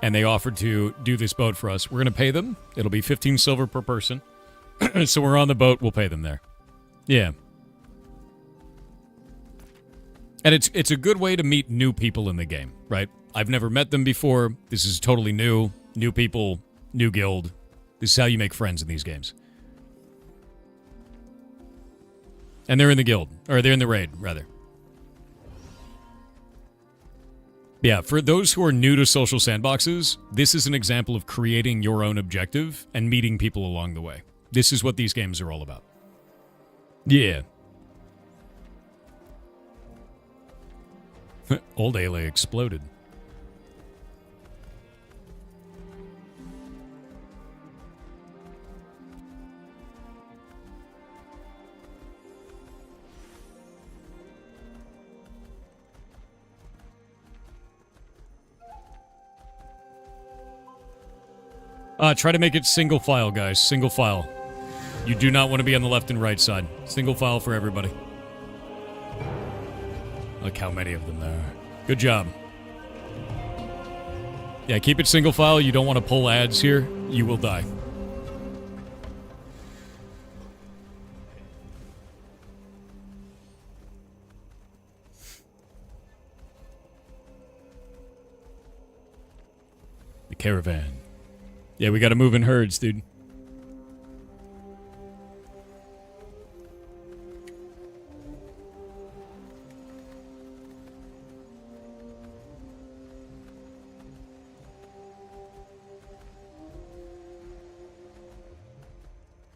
and they offered to do this boat for us. We're going to pay them. It'll be 15 silver per person. So we're on the boat. We'll pay them there. Yeah. And it's a good way to meet new people in the game, right? I've never met them before. This is totally new. New people, new guild. This is how you make friends in these games. And they're in the guild. Or they're in the raid, rather. Yeah, for those who are new to social sandboxes, this is an example of creating your own objective and meeting people along the way. This is what these games are all about. Yeah. Old Ayla exploded. Try to make it single file, guys. Single file. You do not want to be on the left and right side. Single file for everybody. Look how many of them there are. Good job. Yeah, keep it single file. You don't want to pull ads here. You will die. The Caravan. Yeah, we gotta move in herds, dude.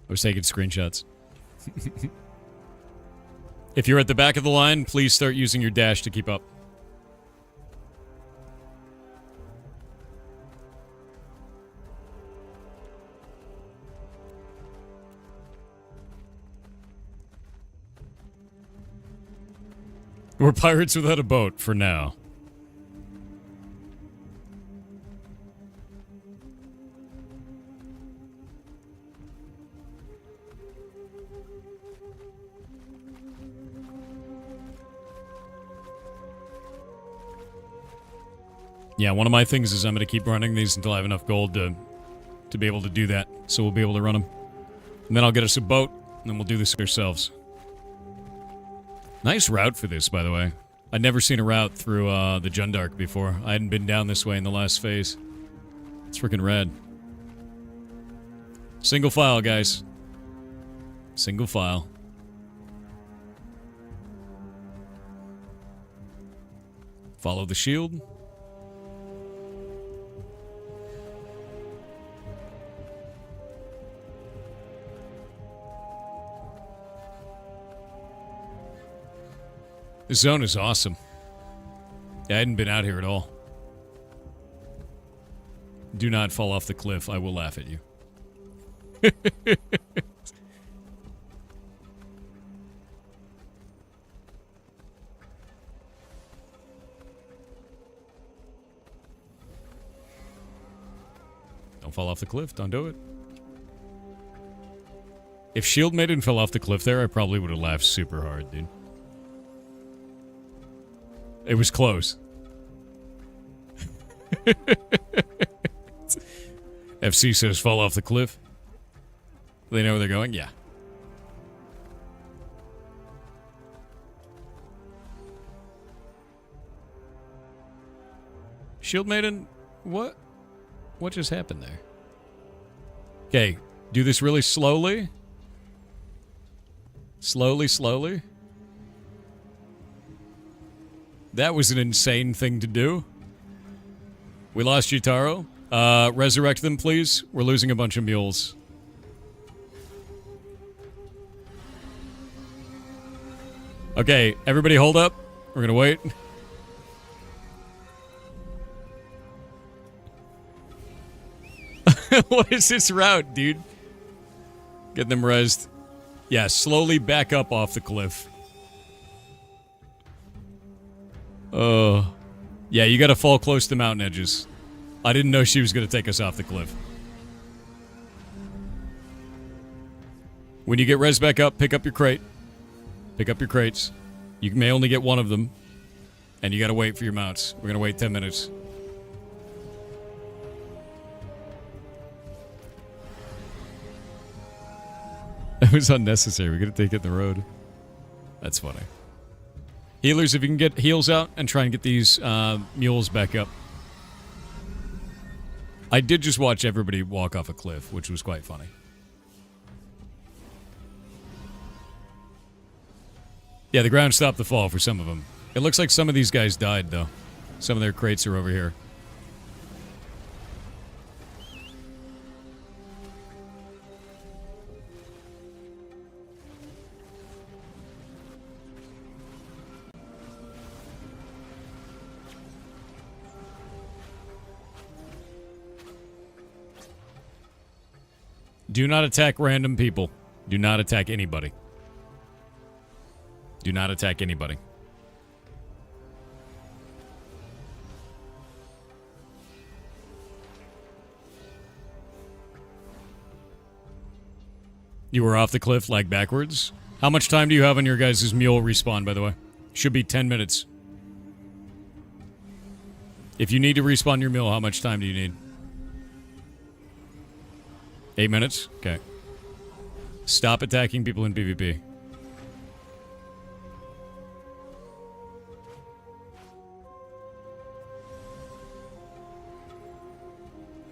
I was taking screenshots. If you're at the back of the line, please start using your dash to keep up. We're pirates without a boat for now. Yeah, one of my things is I'm going to keep running these until I have enough gold to be able to do that. So we'll be able to run them. And then I'll get us a boat, and then we'll do this ourselves. Nice route for this, by the way. I'd never seen a route through the Jundark before. I hadn't been down this way in the last phase. It's freaking rad. Single file, guys. Single file. Follow the shield. This zone is awesome. Yeah, I hadn't been out here at all. Do not fall off the cliff. I will laugh at you. Don't fall off the cliff. Don't do it. If Shield Maiden fell off the cliff there, I probably would have laughed super hard, dude. It was close. FC says fall off the cliff. They know where they're going? Yeah. Shield Maiden, what? What just happened there? Okay, do this really slowly. Slowly, slowly. That was an insane thing to do. We lost Jutaro. Resurrect them, please. We're losing a bunch of mules. Okay, everybody hold up. We're gonna wait. What is this route, dude? Get them rezzed. Yeah, slowly back up off the cliff. Yeah, you gotta fall close to mountain edges. I didn't know she was gonna take us off the cliff. When you get res back up, pick up your crate. Pick up your crates. You may only get one of them. And you gotta wait for your mounts. We're gonna wait 10 minutes. That was unnecessary. We're gonna take it in the road. That's funny. Healers, if you can get heals out and try and get these mules back up. I did just watch everybody walk off a cliff, which was quite funny. Yeah, the ground stopped the fall for some of them. It looks like some of these guys died, though. Some of their crates are over here. Do not attack random people. Do not attack anybody. Do not attack anybody. You were off the cliff, like backwards. How much time do you have on your guys' mule respawn, by the way? Should be 10 minutes. If you need to respawn your mule, how much time do you need? 8 minutes? Okay. Stop attacking people in PvP.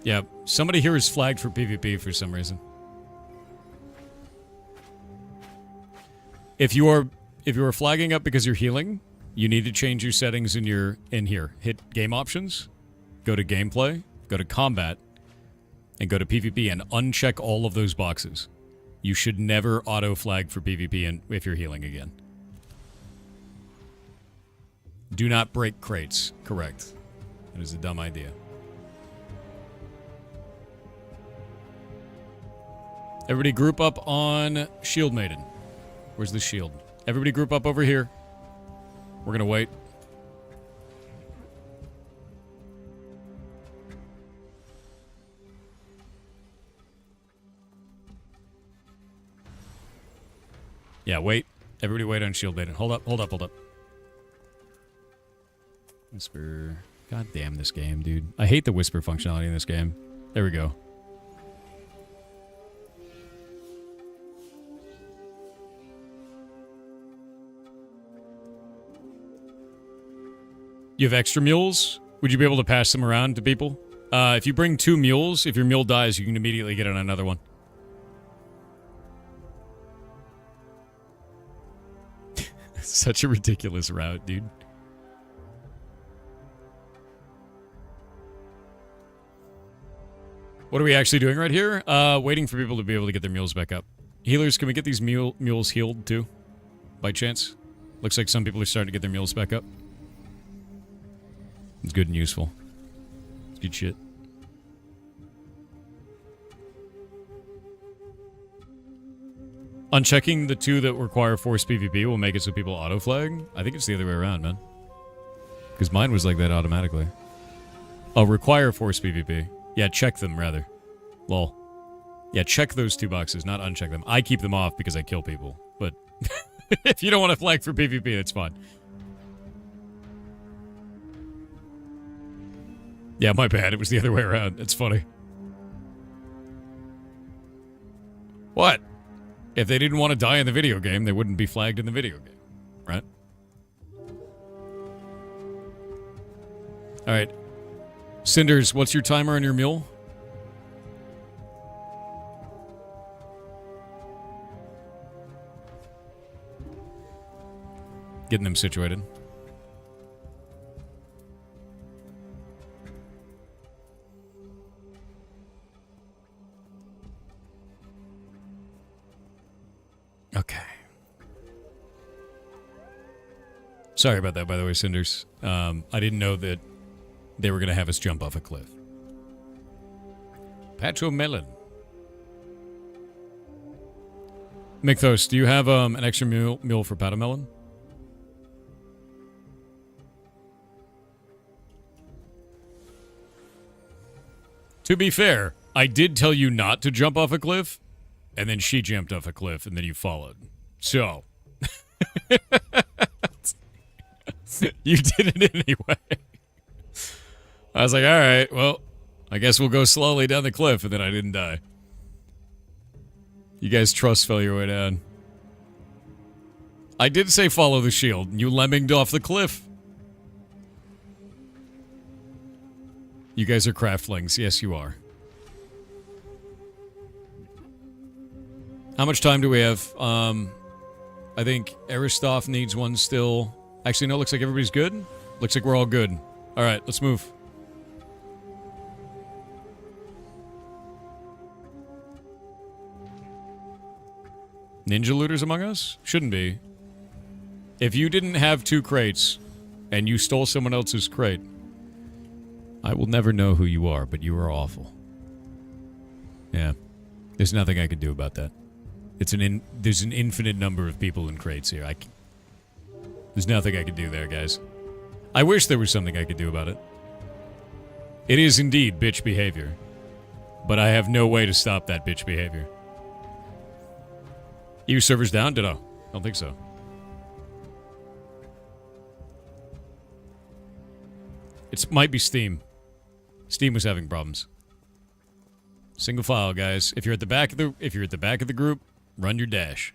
Yeah, somebody here is flagged for PvP for some reason. If you are flagging up because you're healing, you need to change your settings in here. Hit game options, go to gameplay, go to combat, and go to PvP and uncheck all of those boxes. You should never auto flag for PvP if you're healing again. Do not break crates. Correct. That is a dumb idea. Everybody group up on Shield Maiden. Where's the shield? Everybody group up over here. We're gonna wait. Yeah, wait. Everybody wait on Shield Maiden. Hold up, hold up, hold up. Whisper. God damn this game, dude. I hate the whisper functionality in this game. There we go. You have extra mules? Would you be able to pass them around to people? If you bring 2 mules, if your mule dies, you can immediately get on another one. Such a ridiculous route, dude. What are we actually doing right here? Waiting for people to be able to get their mules back up. Healers, can we get these mules healed too? By chance? Looks like some people are starting to get their mules back up. It's good and useful. It's good shit. Unchecking the 2 that require forced PvP will make it so people auto-flag? I think it's the other way around, man. Because mine was like that automatically. Oh, require forced PvP. Yeah, check them, rather. Lol. Yeah, check those 2 boxes, not uncheck them. I keep them off because I kill people. But if you don't want to flag for PvP, that's fine. Yeah, my bad. It was the other way around. It's funny. What? If they didn't want to die in the video game, they wouldn't be flagged in the video game. Right? Alright. Cinders, what's your timer on your mule? Getting them situated. Okay. Sorry about that, by the way, Cinders. I didn't know that they were going to have us jump off a cliff. Patcho Melon. Mythos, do you have an extra mule for Patamelon? To be fair, I did tell you not to jump off a cliff, and then she jumped off a cliff, and then you followed. So. You did it anyway. I was like, alright, well, I guess we'll go slowly down the cliff, and then I didn't die. You guys trust fell your way down. I did say follow the shield, and you lemminged off the cliff. You guys are craftlings. Yes, you are. How much time do we have? I think Aristoph needs one still. Actually, no, looks like everybody's good. Looks like we're all good. All right, let's move. Ninja looters among us? Shouldn't be. If you didn't have 2 crates and you stole someone else's crate, I will never know who you are, but you are awful. Yeah. There's nothing I can do about that. There's an infinite number of people in crates here. There's nothing I can do there, guys. I wish there was something I could do about it. It is indeed bitch behavior. But I have no way to stop that bitch behavior. EU servers down? Ditto. Don't think so. It might be Steam. Steam was having problems. Single file, guys. If you're at the back of the group, run your dash.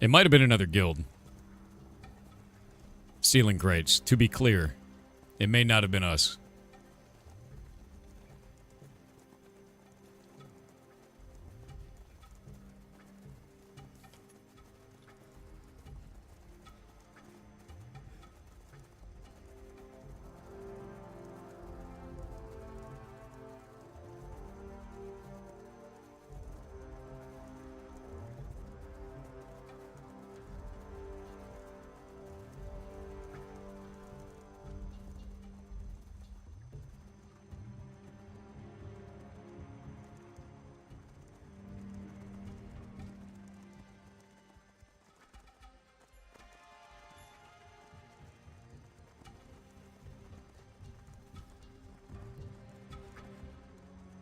It might have been another guild. Stealing crates. To be clear, it may not have been us.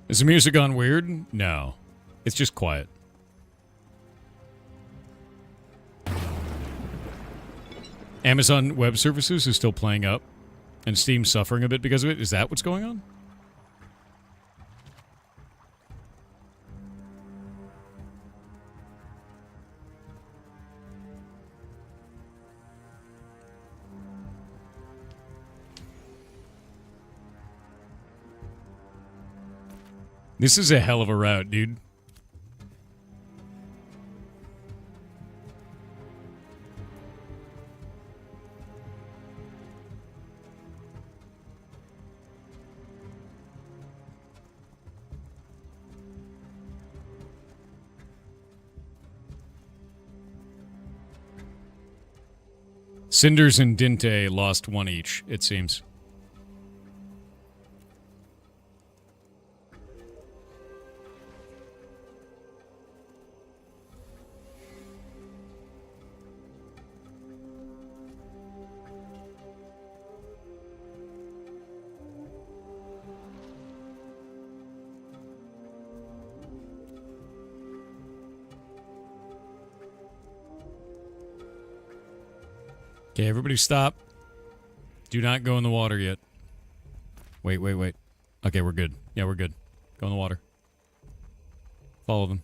Is the music gone weird? No. It's just quiet. Amazon Web Services is still playing up, and Steam's suffering a bit because of it. Is that what's going on? This is a hell of a route, dude. Cinders and Dinte lost one each, it seems. Okay, everybody stop. Do not go in the water yet. Wait. Okay, we're good. Yeah, we're good. Go in the water. Follow them.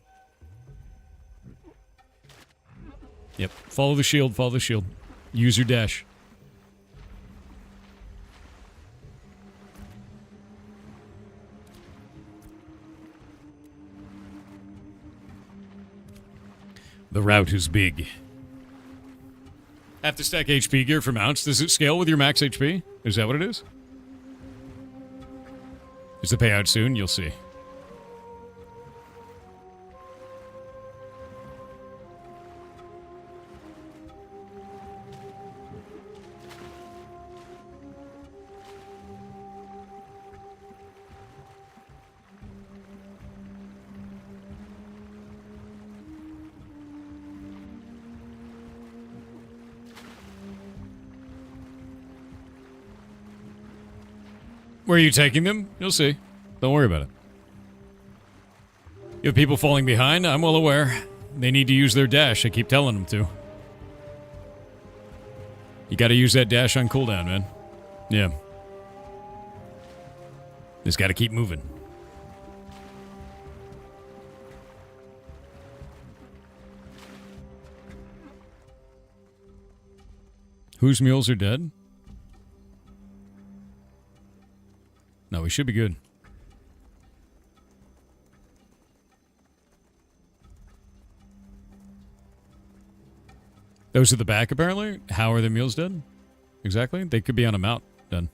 Yep. Follow the shield. Follow the shield. Use your dash. The route is big. Have to stack HP gear for mounts. Does it scale with your max HP? Is that what it is? Is the payout soon? You'll see. Where are you taking them? You'll see. Don't worry about it. You have people falling behind? I'm well aware. They need to use their dash. I keep telling them to. You gotta use that dash on cooldown, man. Yeah. Just gotta keep moving. Whose mules are dead? No, we should be good. Those at the back, apparently? How are their mules dead? Exactly? They could be on a mount done.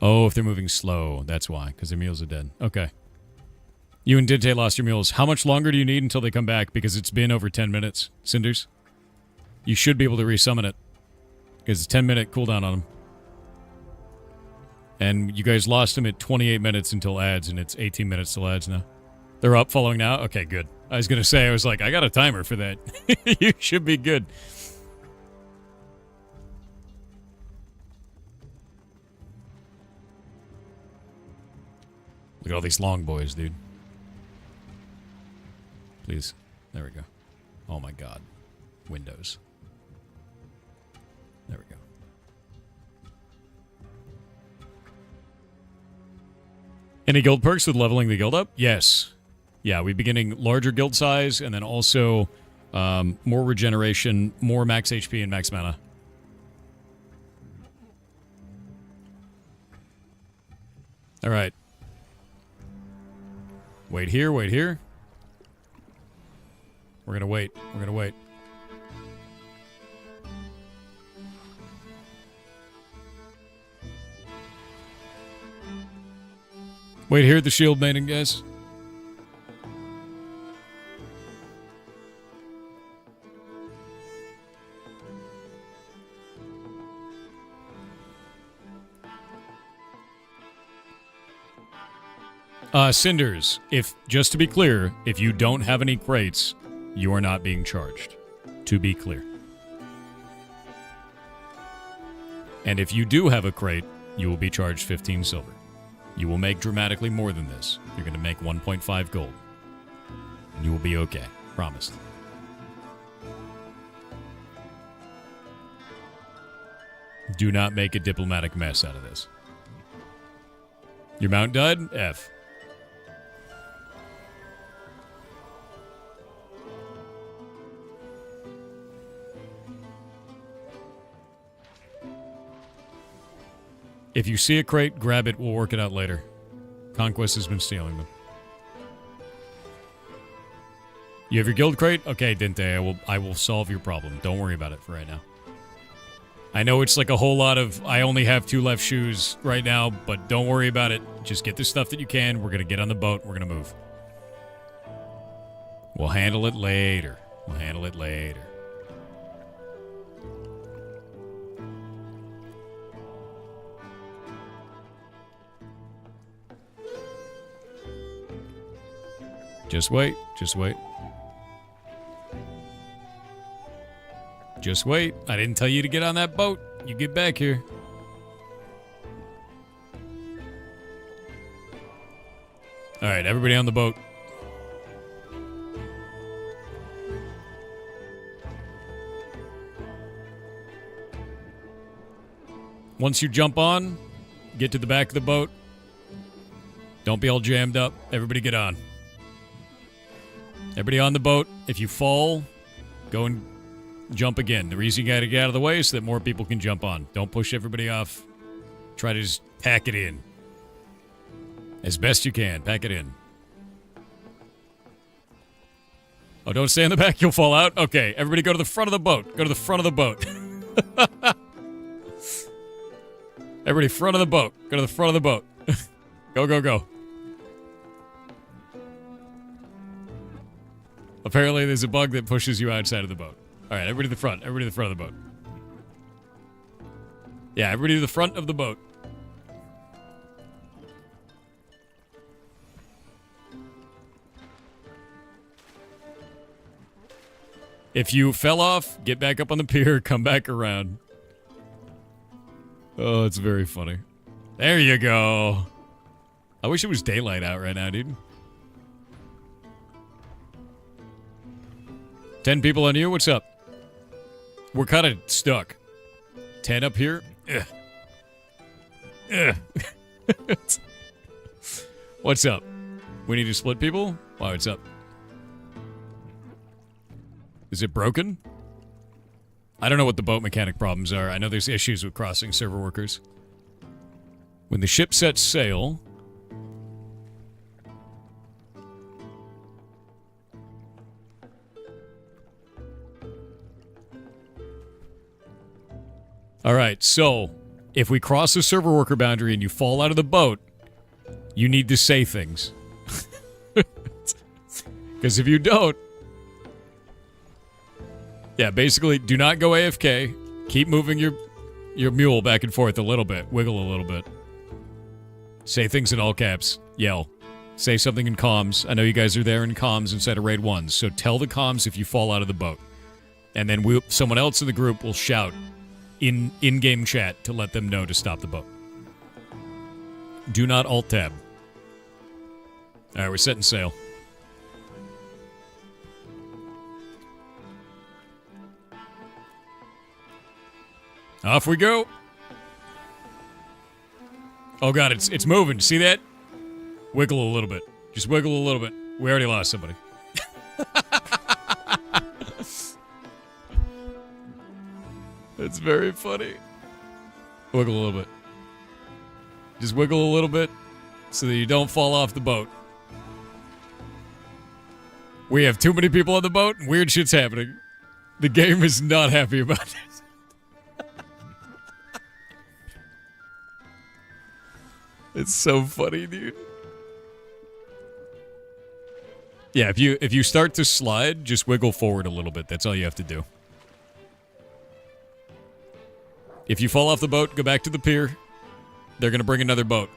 Oh, if they're moving slow. That's why, because their mules are dead. Okay. You and Dinte lost your mules. How much longer do you need until they come back? Because it's been over 10 minutes. Cinders? You should be able to resummon it. Because it's a 10-minute cooldown on them. And you guys lost them at 28 minutes until ads, and it's 18 minutes till ads now. They're up following now? Okay, good. I was going to say, I was like, I got a timer for that. You should be good. Look at all these long boys, dude. Please. There we go. Oh my god. Windows. There we go. Any guild perks with leveling the guild up? Yes. Yeah, we're beginning larger guild size and then also more regeneration, more max HP and max mana. All right. Wait here, wait here. We're going to wait. We're going to wait. Wait here at the shield maiden, guys. Cinders, just to be clear, if you don't have any crates, you are not being charged. To be clear. And if you do have a crate, you will be charged 15 silver. You will make dramatically more than this. You're going to make 1.5 gold. And you will be okay. Promised. Do not make a diplomatic mess out of this. Your mount died? F. If you see a crate, grab it. We'll work it out later. Conquest has been stealing them. You have your guild crate? Okay, Dinte, I will solve your problem. Don't worry about it for right now. I know it's like a whole lot of, I only have 2 left shoes right now, but don't worry about it. Just get the stuff that you can. We're going to get on the boat. We're going to move. We'll handle it later. We'll handle it later. Just wait. Just wait. Just wait. I didn't tell you to get on that boat. You get back here. All right, everybody on the boat. Once you jump on, get to the back of the boat. Don't be all jammed up. Everybody get on. Everybody on the boat. If you fall, go and jump again. The reason you got to get out of the way is so that more people can jump on. Don't push everybody off. Try to just pack it in. As best you can. Pack it in. Oh, don't stay in the back. You'll fall out. Okay, everybody go to the front of the boat. Go to the front of the boat. Everybody, front of the boat. Go to the front of the boat. Go, go, go. Apparently, there's a bug that pushes you outside of the boat. All right, everybody to the front. Everybody to the front of the boat. Yeah, everybody to the front of the boat. If you fell off, get back up on the pier, come back around. Oh, it's very funny. There you go. I wish it was daylight out right now, dude. 10 people on you? What's up? We're kind of stuck. 10 up here? Ugh. Ugh. What's up? We need to split people? Wow, what's up? Is it broken? I don't know what the boat mechanic problems are. I know there's issues with crossing server workers. When the ship sets sail... Alright, so, if we cross a server worker boundary and you fall out of the boat, you need to say things. Because if you don't... Yeah, basically, do not go AFK. Keep moving your mule back and forth a little bit. Wiggle a little bit. Say things in all caps. Yell. Say something in comms. I know you guys are there in comms instead of raid 1s, so tell the comms if you fall out of the boat. And then someone else in the group will shout in-game chat to let them know to stop the boat. Do not alt-tab. All right, we're setting sail. Off we go. Oh god, it's moving. See that? Wiggle a little bit. Just wiggle a little bit. We already lost somebody. That's very funny. Wiggle a little bit. Just wiggle a little bit so that you don't fall off the boat. We have too many people on the boat and weird shit's happening. The game is not happy about this. It's so funny, dude. Yeah, if you start to slide, just wiggle forward a little bit. That's all you have to do. If you fall off the boat, go back to the pier. They're going to bring another boat.